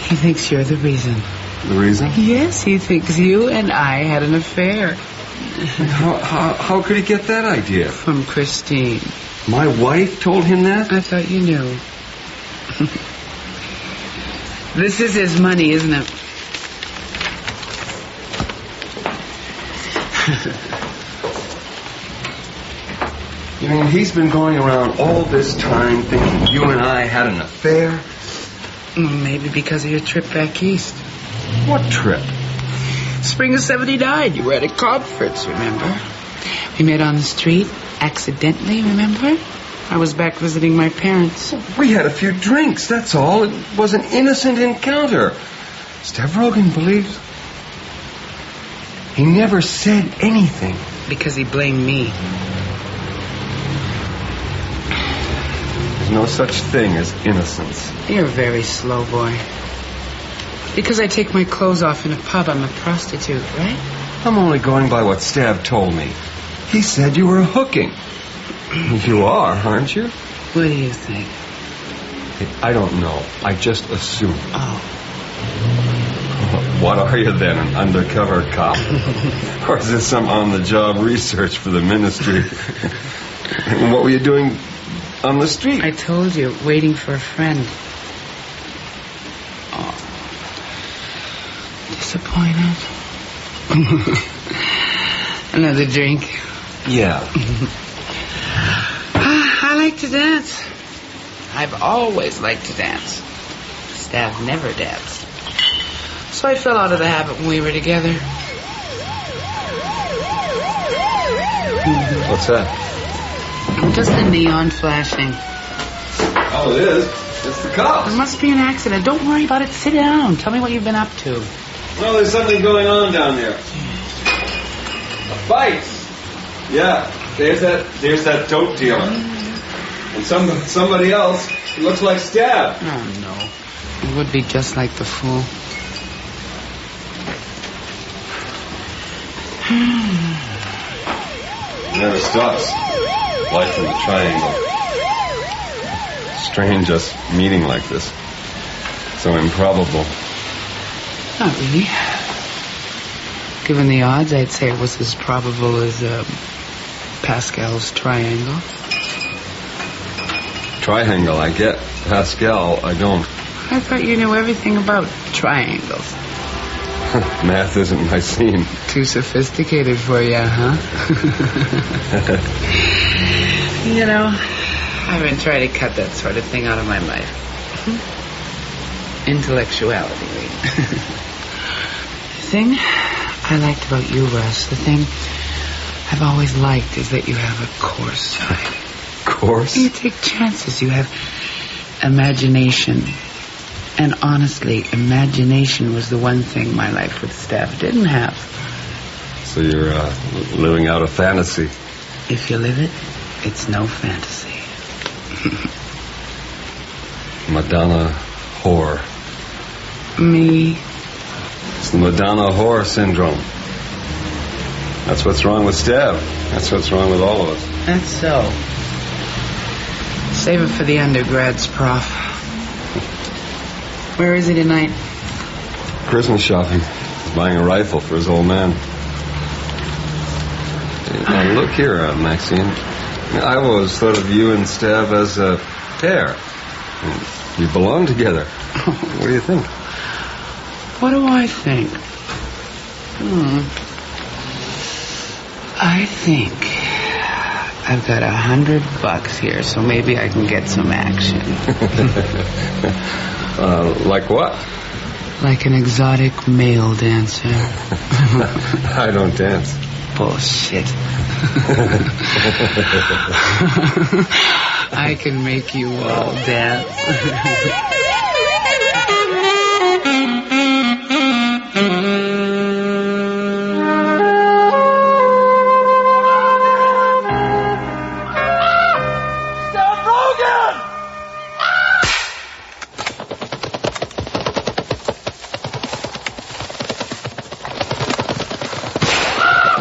He thinks you're the reason. The reason? Yes, he thinks you and I had an affair. How could he get that idea? From Christine. My wife told him that? I thought you knew. This is his money, isn't it? You mean he's been going around all this time thinking you and I had an affair? Maybe because of your trip back east. What trip? Spring of 79. You were at a conference, remember? We met on the street, accidentally, remember? I was back visiting my parents. We had a few drinks, that's all. It was an innocent encounter. Stavrogan believes. He never said anything. Because he blamed me. There's no such thing as innocence. You're very slow, boy. Because I take my clothes off in a pub, I'm a prostitute, right? I'm only going by what Stav told me. He said you were hooking. You are, aren't you? What do you think? I don't know. I just assume. Oh. What are you then, an undercover cop? Or is this some on-the-job research for the ministry? And what were you doing On the street. I told you, waiting for a friend. Oh. Disappointed. Another drink? Yeah. I like to dance. I've always liked to dance. Stav never danced. So I fell out of the habit when we were together. What's that? Just the neon flashing. Oh, it is? It's the cops. There must be an accident. Don't worry about it. Sit down. Tell me what you've been up to. Well, there's something going on down there. A fight. Yeah, there's that dope dealer. And somebody else who looks like Stab. Oh, no. It would be just like the fool. Never stops. Life in the triangle. Strange us meeting like this. So improbable. Not really. Given the odds, I'd say it was as probable as Pascal's triangle. Triangle, I get. Pascal, I don't. I thought you knew everything about triangles. Math isn't my scene. Too sophisticated for you, huh? You know, I've been trying to cut that sort of thing out of my life. Intellectuality. The thing I liked about you, Russ, the thing I've always liked is that you have a coarse side. Coarse? You take chances. You have imagination. And honestly, imagination was the one thing my life with Steph didn't have. So you're living out a fantasy. If you live it, it's no fantasy. Madonna whore. Me? It's the Madonna whore syndrome. That's what's wrong with Stab. That's what's wrong with all of us. That's so. Save it for the undergrads, Prof. Where is he tonight? Christmas shopping. He's buying a rifle for his old man. Now look here, Maxine. I've always thought of you and Stab as a pair. You belong together. What do you think? What do I think? I think I've got $100 here, so maybe I can get some action. Like what? Like an exotic male dancer. I don't dance. Bullshit. I can make you all dance.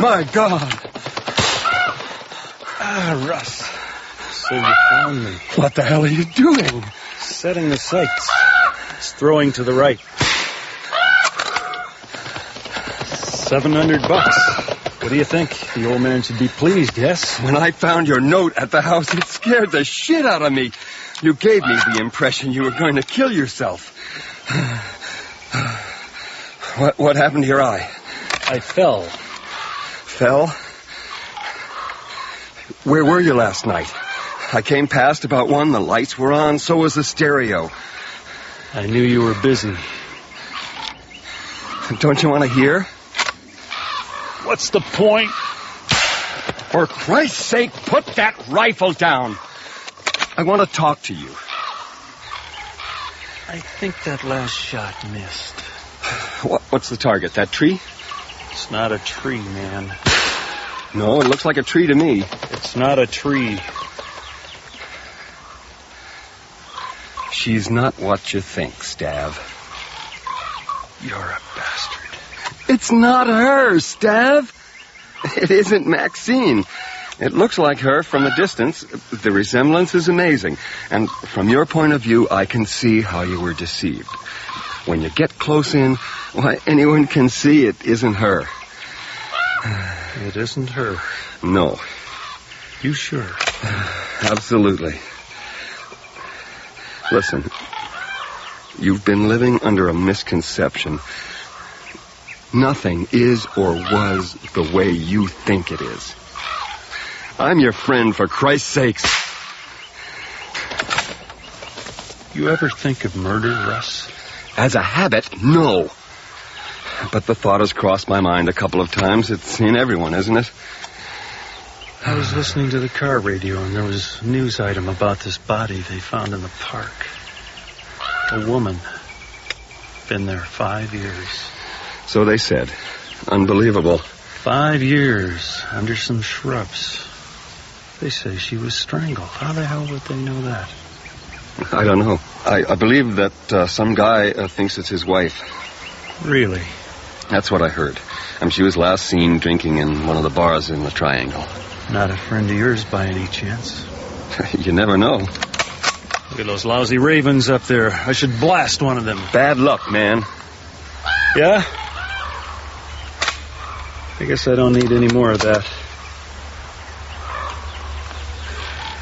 My God. Russ. So you found me. What the hell are you doing? Setting the sights. It's throwing to the right. $700. What do you think? The old man should be pleased, yes? When I found your note at the house, it scared the shit out of me. You gave me the impression you were going to kill yourself. What happened to your eye? I fell. Fell? Where were you last night? I came past about 1. The lights were on, so was the stereo. I knew you were busy. Don't you want to hear? What's the point? For Christ's sake, put that rifle down. I want to talk to you. I think that last shot missed. What's the target? That tree? It's not a tree, man. No, it looks like a tree to me. It's not a tree. She's not what you think, Stav. You're a bastard. It's not her, Stav. It isn't Maxine. It looks like her from a distance. The resemblance is amazing. And from your point of view, I can see how you were deceived. When you get close in, why, anyone can see it isn't her. It isn't her. No. You sure? Absolutely. Listen, you've been living under a misconception. Nothing is or was the way you think it is. I'm your friend, for Christ's sakes. You ever think of murder, Russ? As a habit, no. But the thought has crossed my mind a couple of times. It's in everyone, isn't it? I was listening to the car radio, and there was a news item about this body they found in the park. A woman. Been there 5 years. So they said. Unbelievable. 5 years under some shrubs. They say she was strangled. How the hell would they know that? I don't know. I believe that some guy thinks it's his wife. Really? That's what I heard. She was last seen drinking in one of the bars in the Triangle. Not a friend of yours by any chance? You never know. Look at those lousy ravens up there. I should blast one of them. Bad luck, man. Yeah? I guess I don't need any more of that.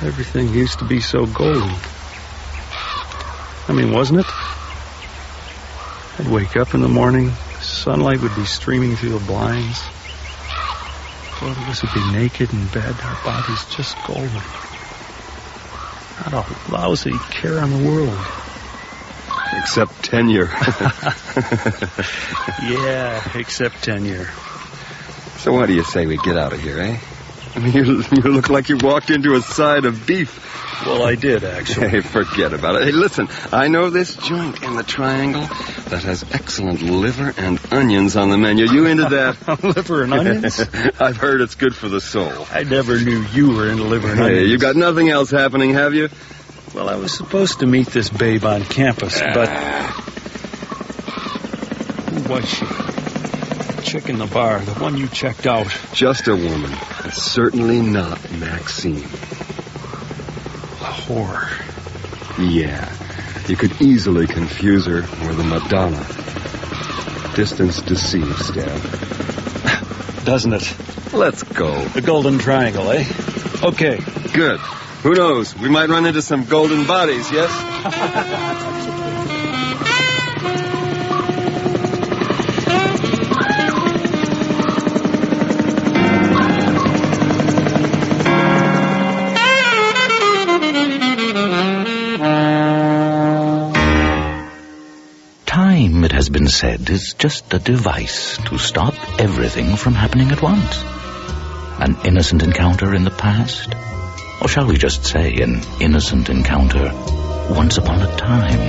Everything used to be so golden. I mean, wasn't it? I'd wake up in the morning, sunlight would be streaming through the blinds. Both of us would be naked in bed, our bodies just golden. Not a lousy care in the world. Except tenure. Yeah, except tenure. So what do you say we get out of here, eh? I mean, you look like you walked into a side of beef. Well, I did, actually. Hey, forget about it. Hey, listen, I know this joint in the Triangle that has excellent liver and onions on the menu. You into that? Liver and onions? I've heard it's good for the soul. I never knew you were into liver and onions. Hey, you got nothing else happening, have you? Well, I was supposed to meet this babe on campus, but... Who was she? The chick in the bar, the one you checked out. Just a woman. Certainly not Maxine. Whore. Yeah. You could easily confuse her with a Madonna. Distance deceives, Stab. Doesn't it? Let's go. The Golden Triangle, eh? Okay. Good. Who knows? We might run into some golden bodies, yes? Time, it has been said, is just a device to stop everything from happening at once. An innocent encounter in the past? Or shall we just say an innocent encounter once upon a time?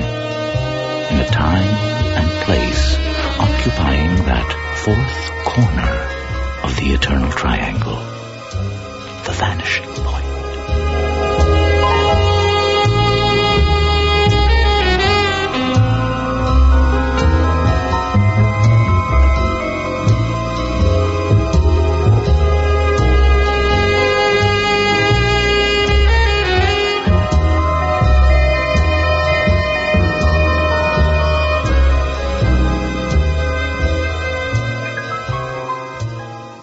In a time and place occupying that fourth corner of the eternal triangle. The vanishing point.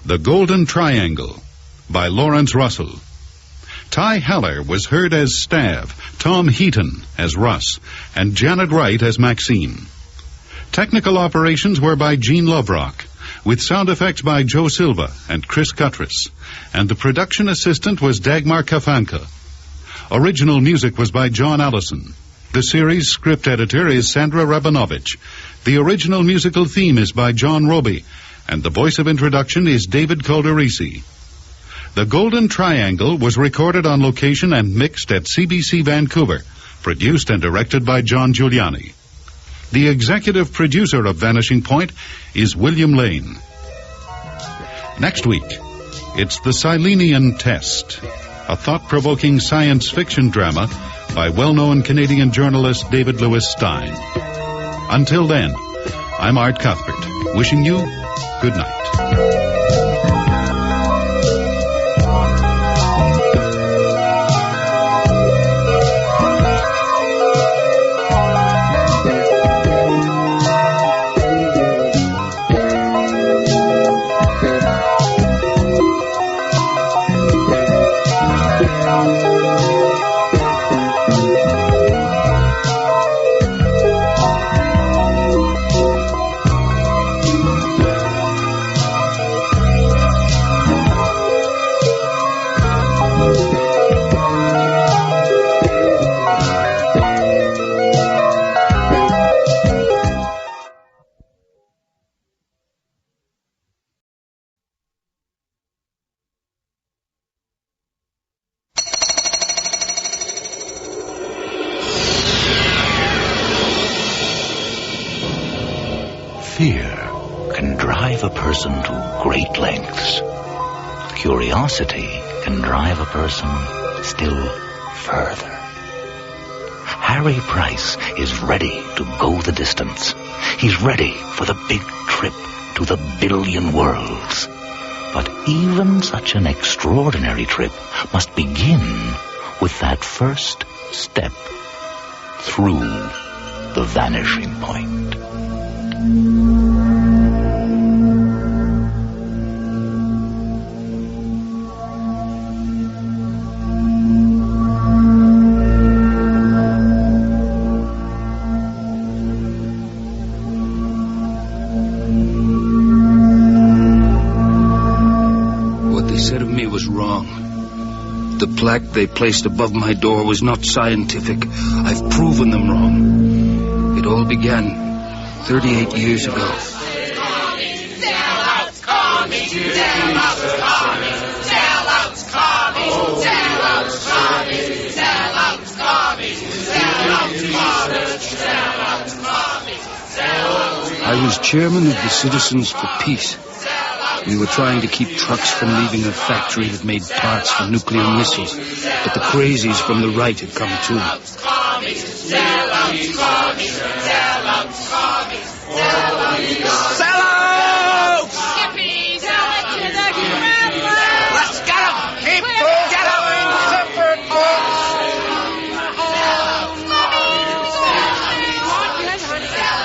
The Golden Triangle by Lawrence Russell. Ty Haller was heard as Stav, Tom Heaton as Russ, and Janet Wright as Maxine. Technical operations were by Gene Loverock, with sound effects by Joe Silva and Chris Cuttress, and the production assistant was Dagmar Kafanka. Original music was by John Allison. The series script editor is Sandra Rabinovich. The original musical theme is by John Roby, and the voice of introduction is David Calderisi. The Golden Triangle was recorded on location and mixed at CBC Vancouver, produced and directed by John Giuliani. The executive producer of Vanishing Point is William Lane. Next week, it's the Silenian Test, a thought-provoking science fiction drama by well-known Canadian journalist David Lewis Stein. Until then, I'm Art Cuthbert, wishing you good night. drive a person to great lengths. Curiosity can drive a person still further. Harry Price is ready to go the distance. He's ready for the big trip to the billion worlds. But even such an extraordinary trip must begin with that first step through the vanishing point. The plaque they placed above my door was not scientific. I've proven them wrong. It all began 38 years ago. I was chairman of the Citizens for Peace. We were trying to keep trucks from leaving a factory that made parts for nuclear missiles, but the crazies from the right had come too. Sellouts! Yippee! Sell it to the grandma! Let's get them! Keep going! Separate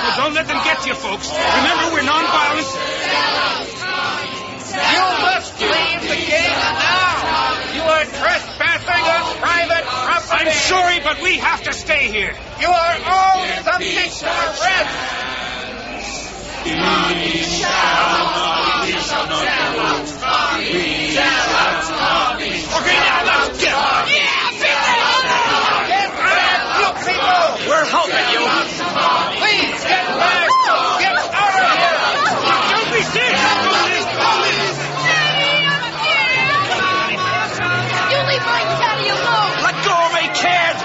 Well, don't let them get you, folks. Remember, we're non-violent. You must leave the gate now! You are trespassing on private property! I'm sorry, but we have to stay here. You are all subject to arrest! We shall not Okay, now let's get on! Get back, you people! We're helping you! Please, get back! Get out of here! Don't be serious! Daddy alone! Let go of me, kid!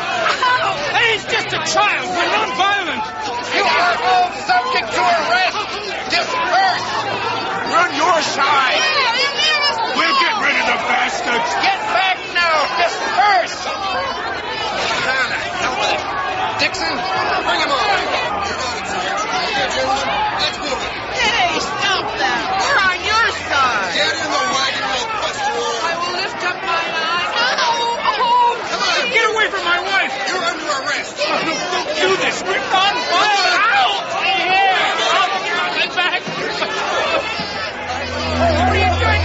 Hey, he's just a child. We're non-violent. You are all subject to arrest. Disperse. We're on your side. We'll get rid of the bastards. Get back now. Disperse. Dixon, bring him on. Let's move it. Hey, stop that. We're on your side. Get in the wagon, little buster. I will lift up my eye. Get away from my wife! You're under arrest! Don't do this! We're non-violent! Ow! Get back! What are you doing?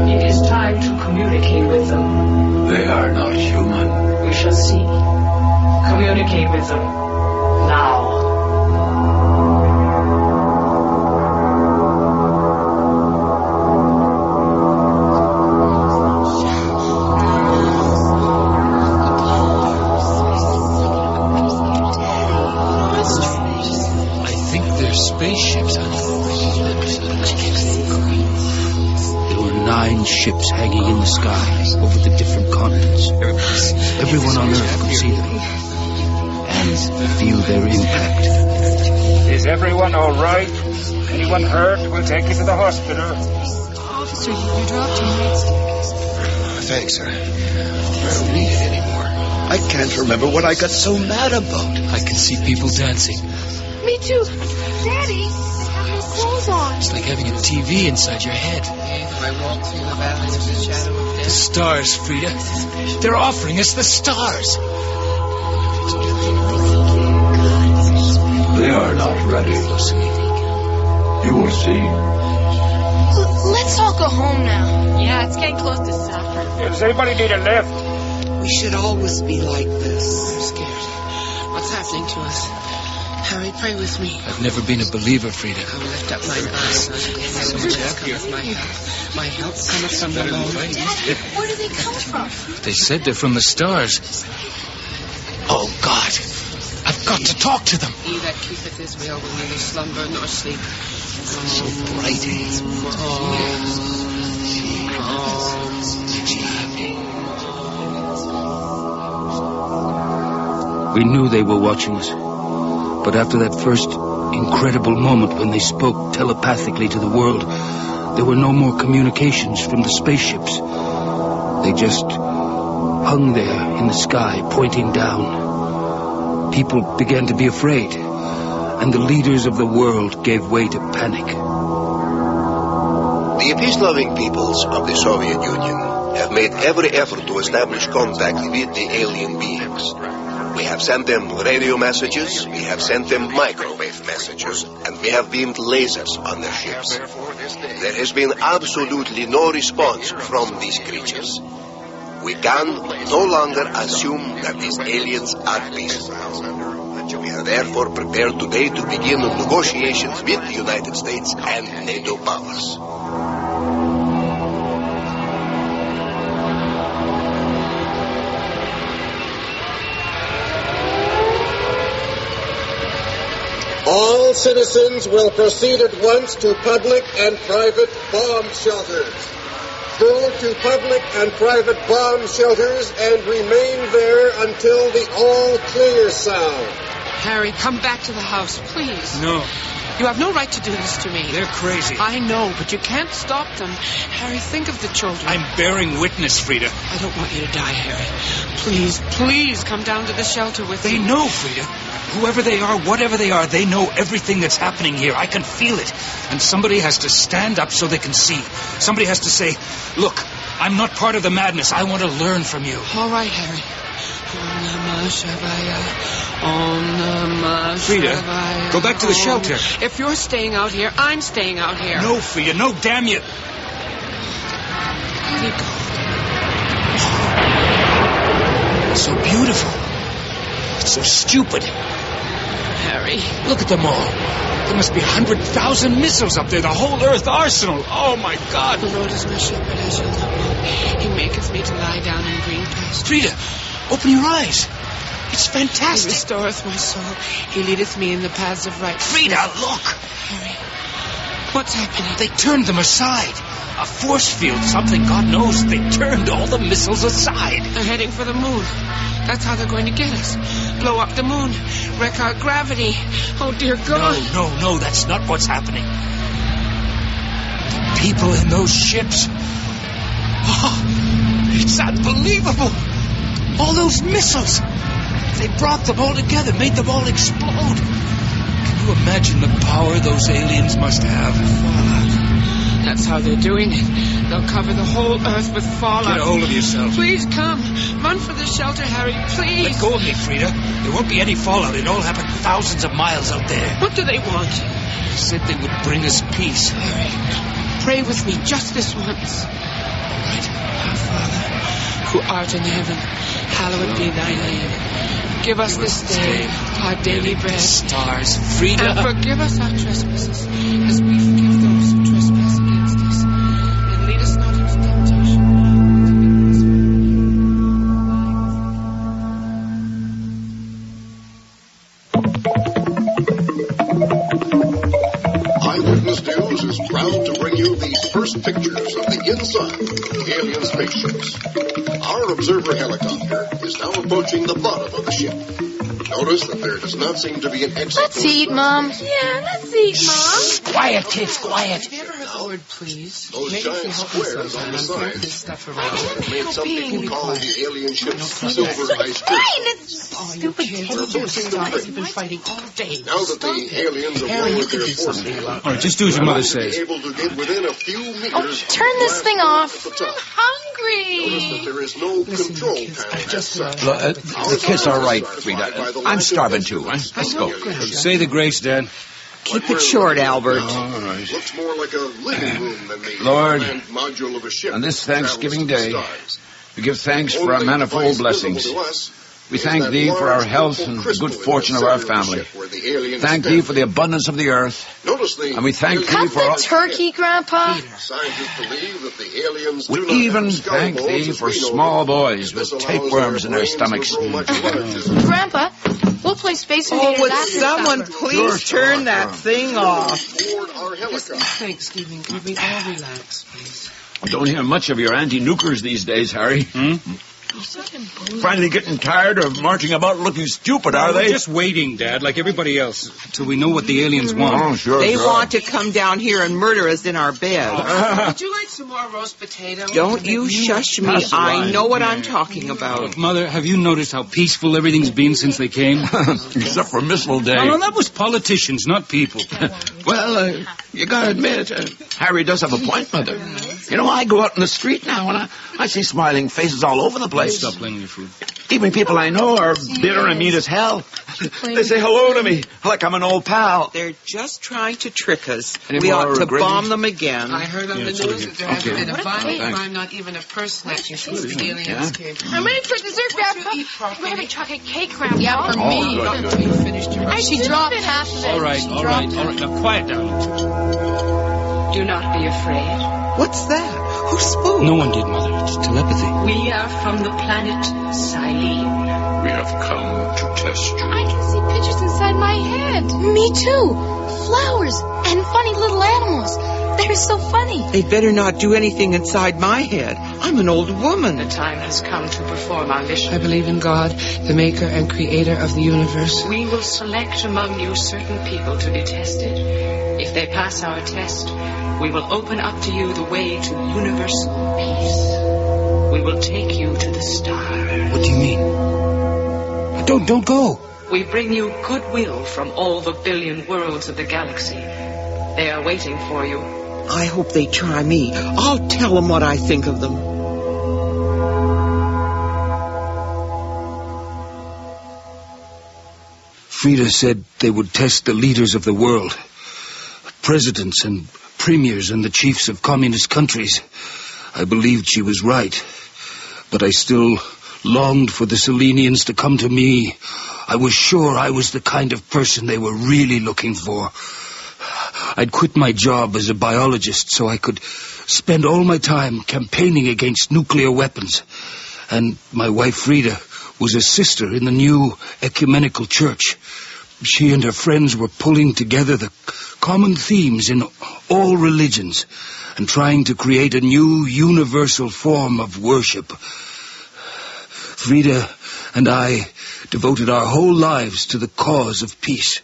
It is time to communicate with them. They are not human. We shall see. Communicate with them. Now. Spaceships, There were 9 ships hanging in the sky over the different continents. Everyone on Earth could see them and feel their impact. Is everyone all right? Anyone hurt? We'll take you to the hospital. Officer, you dropped your nightstick. Thanks, sir. I don't need it anymore. I can't remember what I got so mad about. I can see people dancing. Me too. Daddy, they have no clothes on. It's like having a TV inside your head. I walk through the valley of the shadow of death. The stars, Frida. They're offering us the stars. They are not ready. You will see. Let's all go home now. Yeah, it's getting close to supper. Does anybody need a lift? We should always be like this. I'm scared. What's happening to us? Harry, pray with me. I've never been a believer, Frida. I will lift up mine eyes unto the hills from whence cometh my help. My help cometh from the Lord. Daddy, where do they come from? They said they're from the stars. Oh, God. I've got to talk to them. He that keepeth his will neither slumber nor sleep. So bright it is. We knew they were watching us. But after that first incredible moment when they spoke telepathically to the world, there were no more communications from the spaceships. They just hung there in the sky, pointing down. People began to be afraid, and the leaders of the world gave way to panic. The peace-loving peoples of the Soviet Union have made every effort to establish contact with the alien beings. We have sent them radio messages, we have sent them microwave messages, and we have beamed lasers on their ships. There has been absolutely no response from these creatures. We can no longer assume that these aliens are peaceful. We are therefore prepared today to begin negotiations with the United States and NATO powers. All citizens will proceed at once to public and private bomb shelters. Go to public and private bomb shelters and remain there until the all-clear sound. Harry, come back to the house, please. No. You have no right to do this to me. They're crazy. I know, but you can't stop them. Harry, think of the children. I'm bearing witness, Frida. I don't want you to die, Harry. Please, please come down to the shelter with me. They know, Frida. Whoever they are, whatever they are, they know everything that's happening here. I can feel it. And somebody has to stand up so they can see. Somebody has to say, look, I'm not part of the madness. I want to learn from you. All right, Harry. Om Namah Shivaya. Om Namah Frida, Shivaya. go back to the shelter. If you're staying out here, I'm staying out here. No, Frida, no, damn you. Let me go. It's so beautiful. It's so stupid. Harry. Look at them all. There must be 100,000 missiles up there, the whole Earth arsenal. Oh, my God. The Lord is my shepherd, I shall not want. He maketh me to lie down in green pastures. Frida, open your eyes. It's fantastic. He restoreth my soul. He leadeth me in the paths of righteousness. Frida, look. Harry, what's happening? They turned them aside. A force field, something God knows. They turned all the missiles aside. They're heading for the moon. That's how they're going to get us. Blow up the moon. Wreck our gravity. Oh, dear God. No, that's not what's happening. The people in those ships. Oh, it's unbelievable. All those missiles. They brought them all together, made them all explode. Can you imagine the power those aliens must have? Fallout. That's how they're doing it. They'll cover the whole Earth with fallout. Get a hold of yourself. Please come. Run for the shelter, Harry, please. Let go of me, Frida. There won't be any fallout. It all happened thousands of miles out there. What do they want? They said they would bring us peace. Harry, pray with me just this once. All right. Our Father, who art in heaven, hallowed be thy name. Give us this day our daily bread. Stars, Frida. And forgive us our trespasses, as we forgive those who trespass against us. And lead us not into temptation. Eyewitness News is proud to bring you these first pictures of the inside of the alien spaceships. Our observer helicopter is now approaching the bottom of the ship. Notice that there does not seem to be an exit. Let's eat, Mom. Yeah, let's eat, Mom. Quiet, kids, quiet. Have you ever heard the word please? Those Maybe giant if you help me squares on the sometime, side this stuff around. have made some people call the alien ships silver ice Fine, crystals. it's Oh, you stupid kids, We're kids. approaching the You've bridge. been fighting all day. Now that the aliens have Harry, you lowered could their do force something field, about All right, just do as your mother we'll be says. able to get within a few meters. Oh, turn this thing off. At the top. Hungry. Notice that there is no Listen, control kids, panel I just as such. The kids are right, Frida. I'm starving too. Huh? Let's go. Say the grace, Dad. Keep it short, Albert. All right. Looks more like a living room than the Lord, land module of a ship. on this that travels Thanksgiving to the Day, stars. we give thanks for our Only manifold device blessings. visible to us We is thank that thee for our large health purple and the crystal good in fortune the of our center the family. ship where the aliens Thank stand. thee for the abundance of the earth. Notice the And we thank thee Cut for the all... turkey, Grandpa. Scientists believe that the aliens do We not even have skull thank bones thee as for we know small them. boys This with allows tapeworms in their brains to stomachs. grow much larger. Grandpa, we'll play Space Invaders would after someone supper. please turn that thing off? Board our helicopter. Thanksgiving, could we all relax, please? Don't hear much of your anti-nukers these days, Harry. Finally getting tired of marching about looking stupid, are they? We're just waiting, Dad, like everybody else, till we know what the aliens want. Oh, sure. They want to come down here and murder us in our bed. Would you like some more roast potato? Don't you shush me. I know what I'm talking about. Look, Mother, have you noticed how peaceful everything's been since they came? Except for Missile Day. No, that was politicians, not people. Well, you gotta admit, Harry does have a point, Mother. You know, I go out in the street now and I see smiling faces all over the place. Stop playing with your food. Even people I know are bitter and mean as hell. They say hello to me like I'm an old pal. They're just trying to trick us. Any We more ought to gravy? bomb them again. I heard on the news that there hasn't been a violent crime, not even a purse snatching since the aliens came. I'm ready for dessert, Grandpa. We're having chocolate cake, Grandpa. Yeah, for me. Good. You finished your She dropped half of it. All right. Now, quiet down. Do not be afraid. What's that? Who spoke? No one did, Mother. It's telepathy. We are from the planet Silene. We have come to test you. I can see pictures inside my head. Me too. Flowers and funny little animals. They're so funny. They'd better not do anything inside my head. I'm an old woman. The time has come to perform our mission. I believe in God, the maker and creator of the universe. We will select among you certain people to be tested. If they pass our test, we will open up to you the way to universal peace. We will take you to the stars. What do you mean? Don't go. We bring you goodwill from all the billion worlds of the galaxy. They are waiting for you. I hope they try me. I'll tell them what I think of them. Frida said they would test the leaders of the world. Presidents and premiers and the chiefs of communist countries. I believed she was right. But I still longed for the Selenians to come to me. I was sure I was the kind of person they were really looking for. I'd quit my job as a biologist so I could spend all my time campaigning against nuclear weapons. And my wife Frida was a sister in the new ecumenical church. She and her friends were pulling together the common themes in all religions and trying to create a new universal form of worship. Frida and I devoted our whole lives to the cause of peace.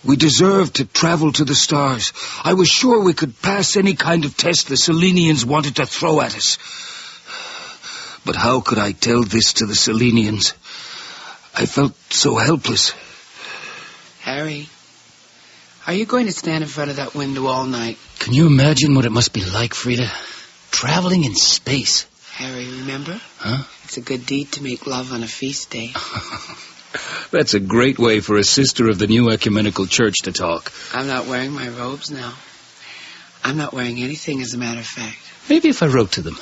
We deserved to travel to the stars. I was sure we could pass any kind of test the Selenians wanted to throw at us. But how could I tell this to the Selenians? I felt so helpless. Harry, are you going to stand in front of that window all night? Can you imagine what it must be like, Frida? Traveling in space. Harry, remember? Huh? It's a good deed to make love on a feast day. That's a great way for a sister of the new ecumenical church to talk. I'm not wearing my robes now. I'm not wearing anything, as a matter of fact. Maybe if I wrote to them.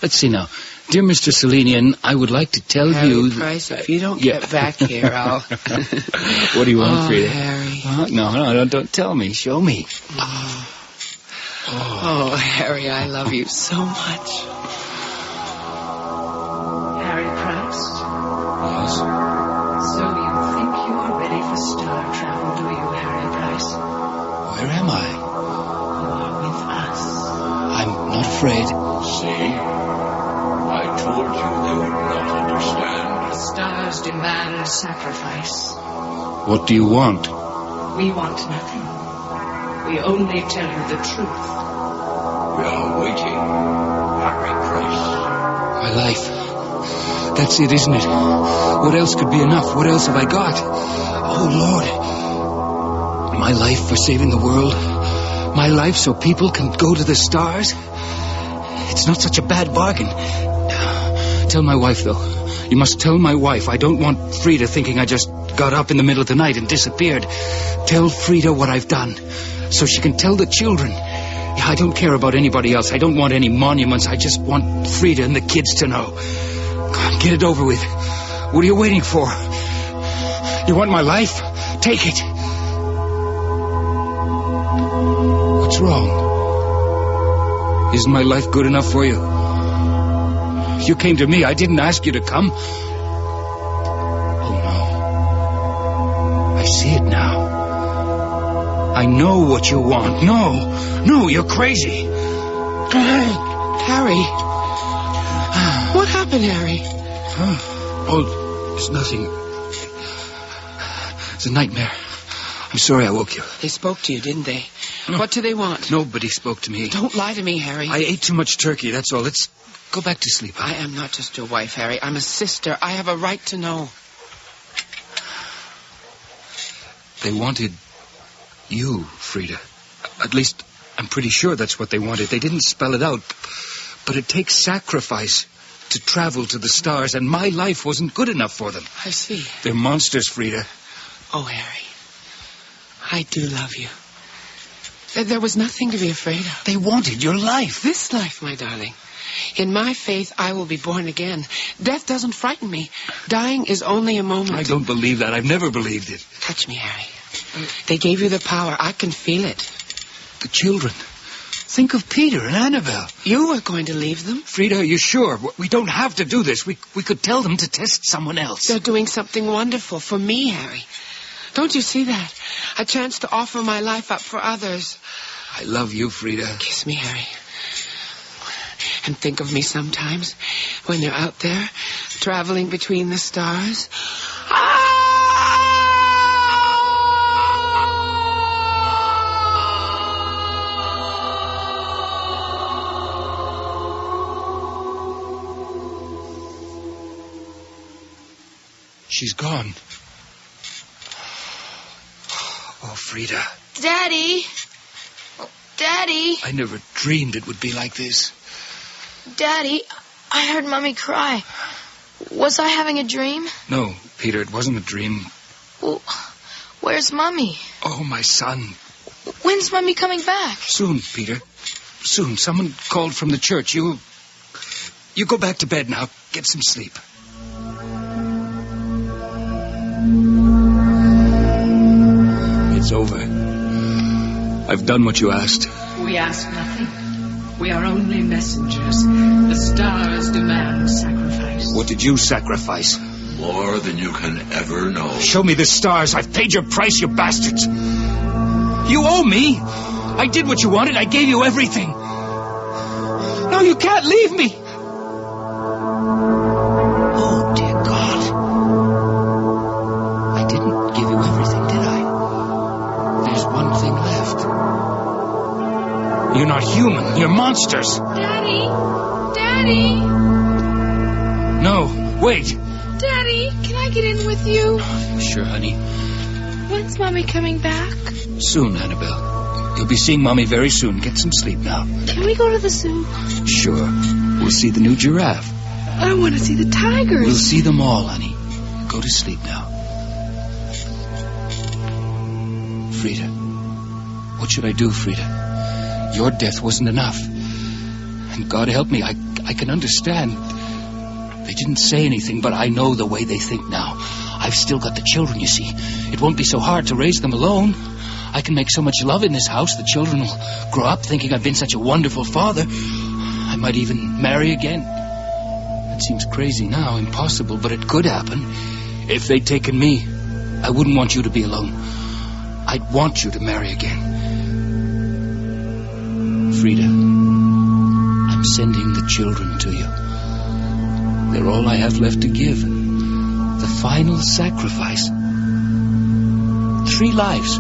Let's see now. Dear Mr. Selenian, I would like to tell Harry you... Price, if you don't get back here, I'll... What do you want, Frida? Harry. No, don't tell me. Show me. Oh, Harry, I love you so much. Harry Price? Yes? So you think you are ready for star travel, do you, Harry Price? Where am I? You are with us. I'm not afraid. See? I told you they would not understand. The stars demand sacrifice. What do you want? We want nothing. We only tell you the truth. We are waiting, Harry Price. My life. That's it, isn't it? What else could be enough? What else have I got? Oh, Lord. My life for saving the world. My life so people can go to the stars. It's not such a bad bargain. Tell my wife, though. You must tell my wife. I don't want Frida thinking I just got up in the middle of the night and disappeared. Tell Frida what I've done, so she can tell the children. I don't care about anybody else. I don't want any monuments. I just want Frida and the kids to know. Come, get it over with. What are you waiting for? You want my life? Take it. What's wrong? Isn't my life good enough for you? You came to me. I didn't ask you to come. Oh, no. I see it now. I know what you want. No, you're crazy. Harry. What happened, Harry? Oh, it's nothing. It's a nightmare. I'm sorry I woke you. They spoke to you, didn't they? No. What do they want? Nobody spoke to me. Don't lie to me, Harry. I ate too much turkey, that's all. Let's go back to sleep. I am not just your wife, Harry. I'm a sister. I have a right to know. They wanted you, Frida. At least, I'm pretty sure that's what they wanted. They didn't spell it out. But it takes sacrifice to travel to the stars, and my life wasn't good enough for them. I see. They're monsters, Frida. Oh, Harry. I do love you. There was nothing to be afraid of. They wanted your life. This life, my darling. In my faith, I will be born again. Death doesn't frighten me. Dying is only a moment. I don't believe that. I've never believed it. Touch me, Harry. They gave you the power. I can feel it. The children. Think of Peter and Annabelle. You were going to leave them? Frida, are you sure? We don't have to do this. We could tell them to test someone else. They're doing something wonderful for me, Harry. Don't you see that? A chance to offer my life up for others. I love you, Frida. Kiss me, Harry. And think of me sometimes when you're out there traveling between the stars. She's gone. Oh, Frida. Daddy. Daddy. I never dreamed it would be like this. Daddy, I heard Mommy cry. Was I having a dream? No, Peter, it wasn't a dream. Well, where's Mommy? Oh, my son. When's Mommy coming back? Soon, Peter. Soon. Someone called from the church. You go back to bed now. Get some sleep. It's over. I've done what you asked. We ask nothing. We are only messengers. The stars demand sacrifice. What did you sacrifice? More than you can ever know. Show me the stars. I've paid your price, you bastards. You owe me. I did what you wanted. I gave you everything. No, you can't leave me. Oh, dear God. I didn't give you everything, did I? There's one thing left. You're not human. You're monsters. Daddy. Daddy. No, wait. Daddy, can I get in with you? Sure, honey. When's Mommy coming back? Soon, Annabelle. You'll be seeing Mommy very soon. Get some sleep now. Can we go to the zoo? Sure. We'll see the new giraffe. I want to see the tigers. We'll see them all, honey. Go to sleep now. Frida. What should I do, Frida? Your death wasn't enough. And God help me, I can understand. They didn't say anything, but I know the way they think now. I've still got the children, you see. It won't be so hard to raise them alone. I can make so much love in this house, the children will grow up thinking I've been such a wonderful father. I might even marry again. It seems crazy now, impossible, but it could happen. If they'd taken me, I wouldn't want you to be alone. I'd want you to marry again. Frida, I'm sending the children to you. They're all I have left to give. The final sacrifice. 3 lives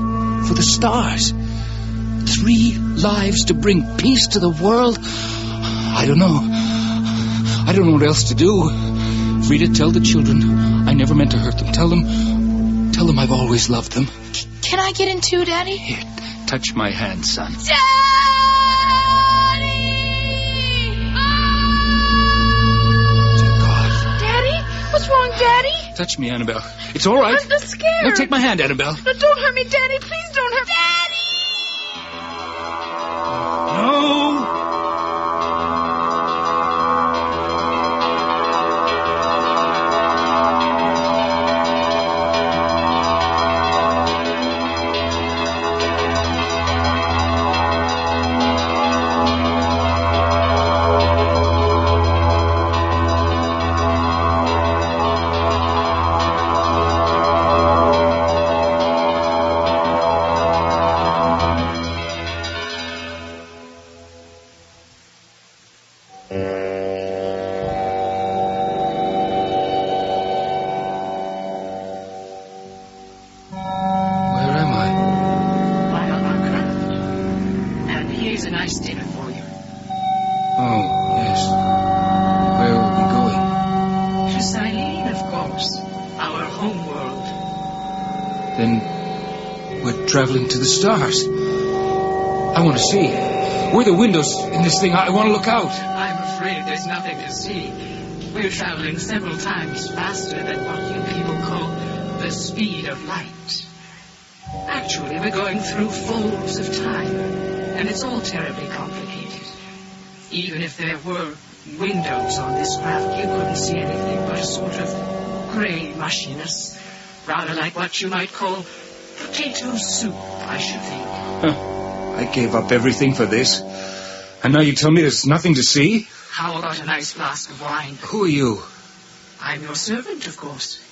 for the stars. 3 lives to bring peace to the world. I don't know. I don't know what else to do. Frida, tell the children I never meant to hurt them. Tell them I've always loved them. Can I get in too, Daddy? Here, touch my hand, son. Daddy! Dear God. Daddy? What's wrong, Daddy? Touch me, Annabelle. It's all right. I'm scared. Now take my hand, Annabelle. No, don't hurt me, Daddy. Please don't hurt me. Daddy! No. Here's a nice dinner for you. Oh, yes. Where are we going? To Silene, of course. Our home world. Then we're traveling to the stars. I want to see. Where are the windows in this thing? I want to look out. I'm afraid there's nothing to see. We're traveling several times faster than what you people call the speed of light. Actually, we're going through folds of time, and it's all terribly complicated. Even if there were windows on this craft, you couldn't see anything but a sort of grey mushiness. Rather like what you might call potato soup, I should think. Huh. I gave up everything for this. And now you tell me there's nothing to see? How about a nice flask of wine? Who are you? I'm your servant, of course.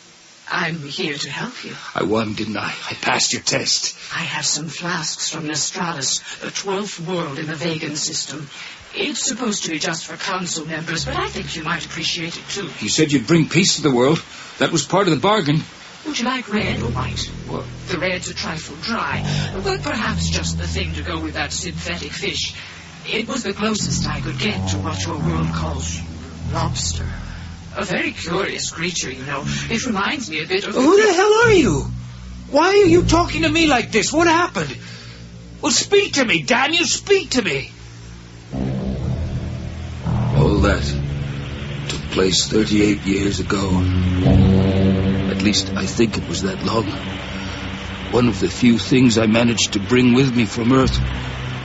I'm here to help you. I won, didn't I? I passed your test. I have some flasks from Nostralis, the 12th world in the Vegan system. It's supposed to be just for council members, but I think you might appreciate it too. You said you'd bring peace to the world. That was part of the bargain. Would you like red or white? What? The red's a trifle dry, but perhaps just the thing to go with that synthetic fish. It was the closest I could get to what your world calls lobster. A very curious creature, you know. It reminds me a bit of... Who the hell are you? Why are you talking to me like this? What happened? Well, speak to me, damn you, speak to me. All that took place 38 years ago. At least I think it was that long. One of the few things I managed to bring with me from Earth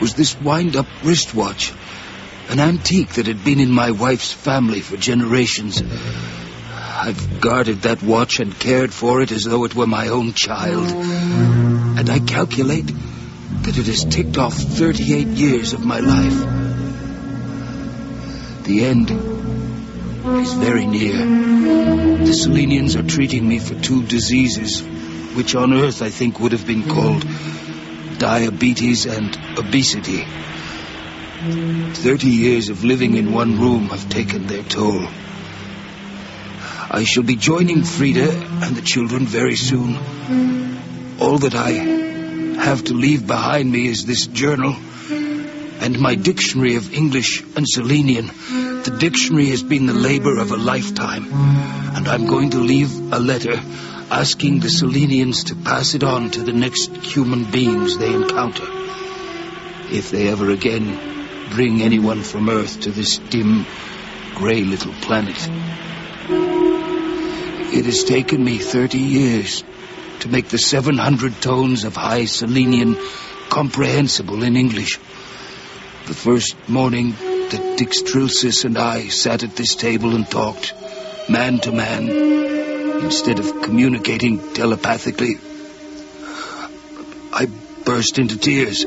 was this wind-up wristwatch. An antique that had been in my wife's family for generations. I've guarded that watch and cared for it as though it were my own child. And I calculate that it has ticked off 38 years of my life. The end is very near. The Selenians are treating me for 2 diseases, which on Earth I think would have been called diabetes and obesity. 30 years of living in one room have taken their toll. I shall be joining Frida and the children very soon. All that I have to leave behind me is this journal and my dictionary of English and Selenian. The dictionary has been the labor of a lifetime, and I'm going to leave a letter asking the Selenians to pass it on to the next human beings they encounter. If they ever again bring anyone from Earth to this dim, grey little planet. It has taken me 30 years to make the 700 tones of High Selenian comprehensible in English. The first morning that Dixtrilsis and I sat at this table and talked, man to man, instead of communicating telepathically, I burst into tears.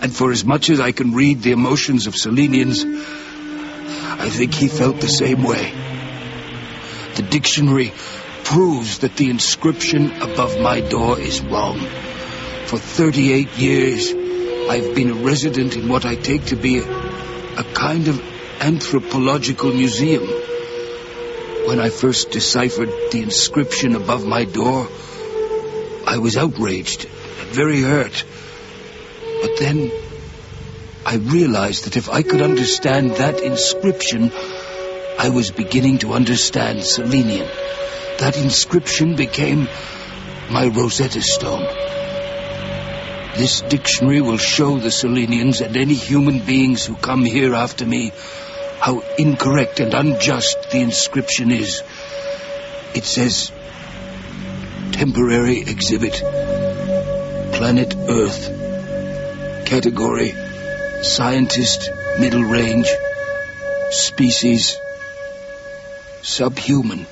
And for as much as I can read the emotions of Selenians, I think he felt the same way. The dictionary proves that the inscription above my door is wrong. For 38 years, I've been a resident in what I take to be a kind of anthropological museum. When I first deciphered the inscription above my door, I was outraged and very hurt. But then I realized that if I could understand that inscription, I was beginning to understand Selenian. That inscription became my Rosetta Stone. This dictionary will show the Selenians and any human beings who come here after me how incorrect and unjust the inscription is. It says, temporary exhibit, planet Earth, category, scientist, middle range, species, subhuman.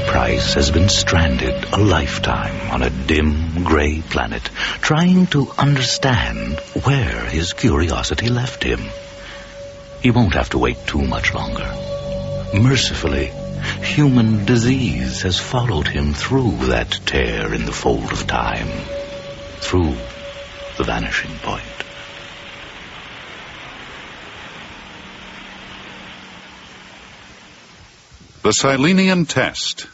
Price has been stranded a lifetime on a dim, gray planet, trying to understand where his curiosity left him. He won't have to wait too much longer. Mercifully, Human disease has followed him through that tear in the fold of time, through the vanishing point. The Silenian Test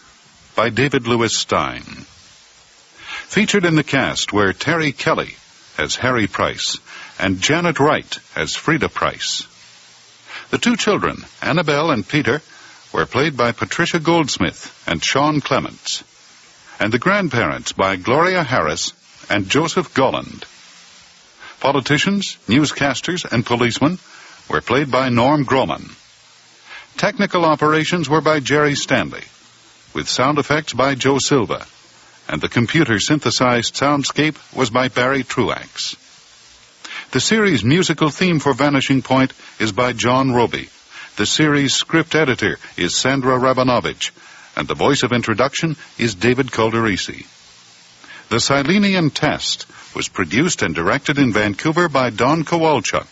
by David Lewis Stein. Featured in the cast were Terry Kelly as Harry Price and Janet Wright as Frida Price. The two children, Annabelle and Peter, were played by Patricia Goldsmith and Sean Clements, and the grandparents by Gloria Harris and Joseph Golland. Politicians, newscasters, and policemen were played by Norm Groman. Technical operations were by Jerry Stanley, with sound effects by Joe Silva, and the computer-synthesized soundscape was by Barry Truax. The series' musical theme for Vanishing Point is by John Roby. The series' script editor is Sandra Rabinovich, and the voice of introduction is David Calderisi. The Silenian Test was produced and directed in Vancouver by Don Kowalchuk.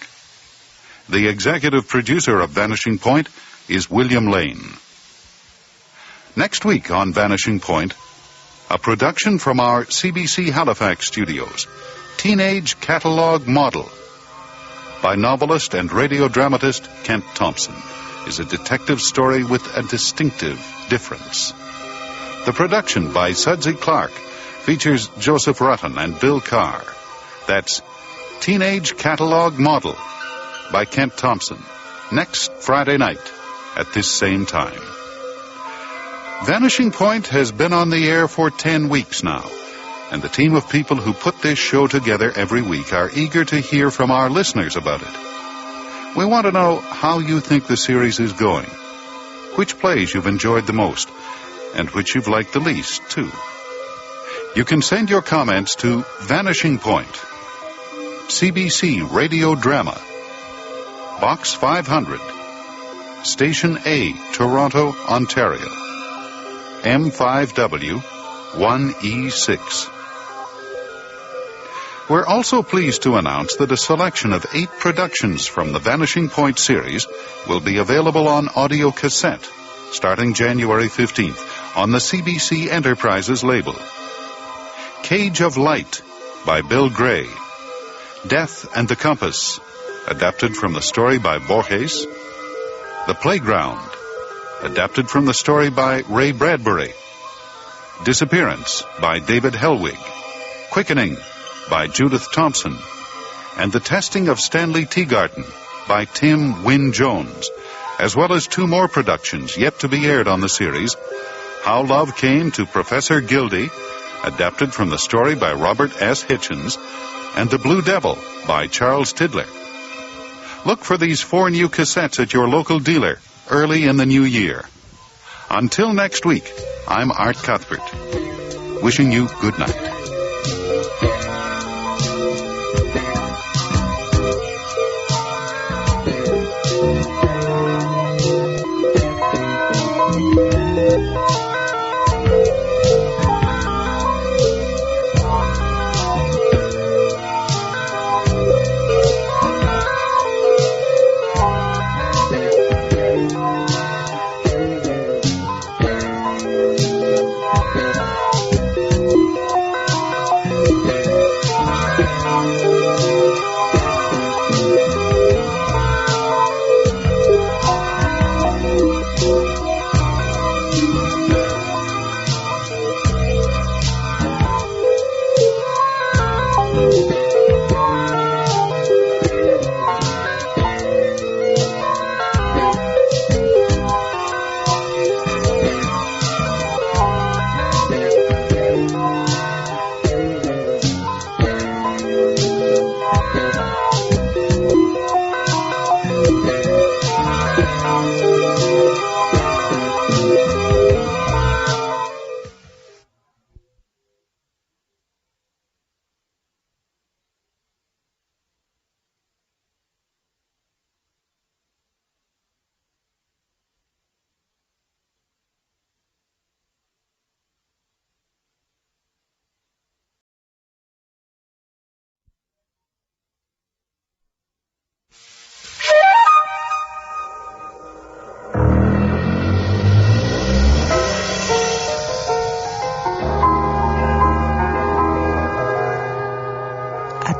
The executive producer of Vanishing Point is William Lane. Next week on Vanishing Point, a production from our CBC Halifax studios, Teenage Catalog Model, by novelist and radio dramatist Kent Thompson, is a detective story with a distinctive difference. The production by Sudsy Clark features Joseph Rutten and Bill Carr. That's Teenage Catalog Model by Kent Thompson, next Friday night at this same time. Vanishing Point has been on the air for 10 weeks now, and the team of people who put this show together every week are eager to hear from our listeners about it. We want to know how you think the series is going, which plays you've enjoyed the most, and which you've liked the least, too. You can send your comments to Vanishing Point, CBC Radio Drama, Box 500, Station A, Toronto, Ontario, M5W 1E6. We're also pleased to announce that a selection of 8 productions from the Vanishing Point series will be available on audio cassette starting January 15th on the CBC Enterprises label. Cage of Light by Bill Gray, Death and the Compass, adapted from the story by Borges, The Playground, adapted from the story by Ray Bradbury, Disappearance by David Hellwig, Quickening by Judith Thompson, and The Testing of Stanley Teagarden by Tim Wynne Jones, as well as 2 more productions yet to be aired on the series, How Love Came to Professor Gildy, adapted from the story by Robert S. Hitchens, and The Blue Devil by Charles Tidler. Look for these 4 new cassettes at your local dealer early in the new year. Until next week, I'm Art Cuthbert, wishing you good night.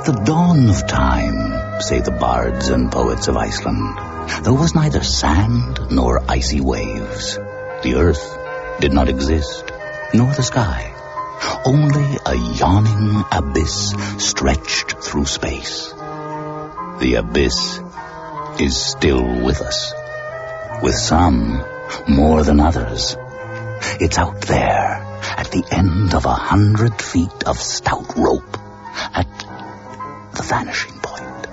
At the dawn of time, say the bards and poets of Iceland, there was neither sand nor icy waves. The earth did not exist, nor the sky. Only a yawning abyss stretched through space. The abyss is still with us. With some, more than others. It's out there, at the end of 100 feet of stout rope, at the vanishing point.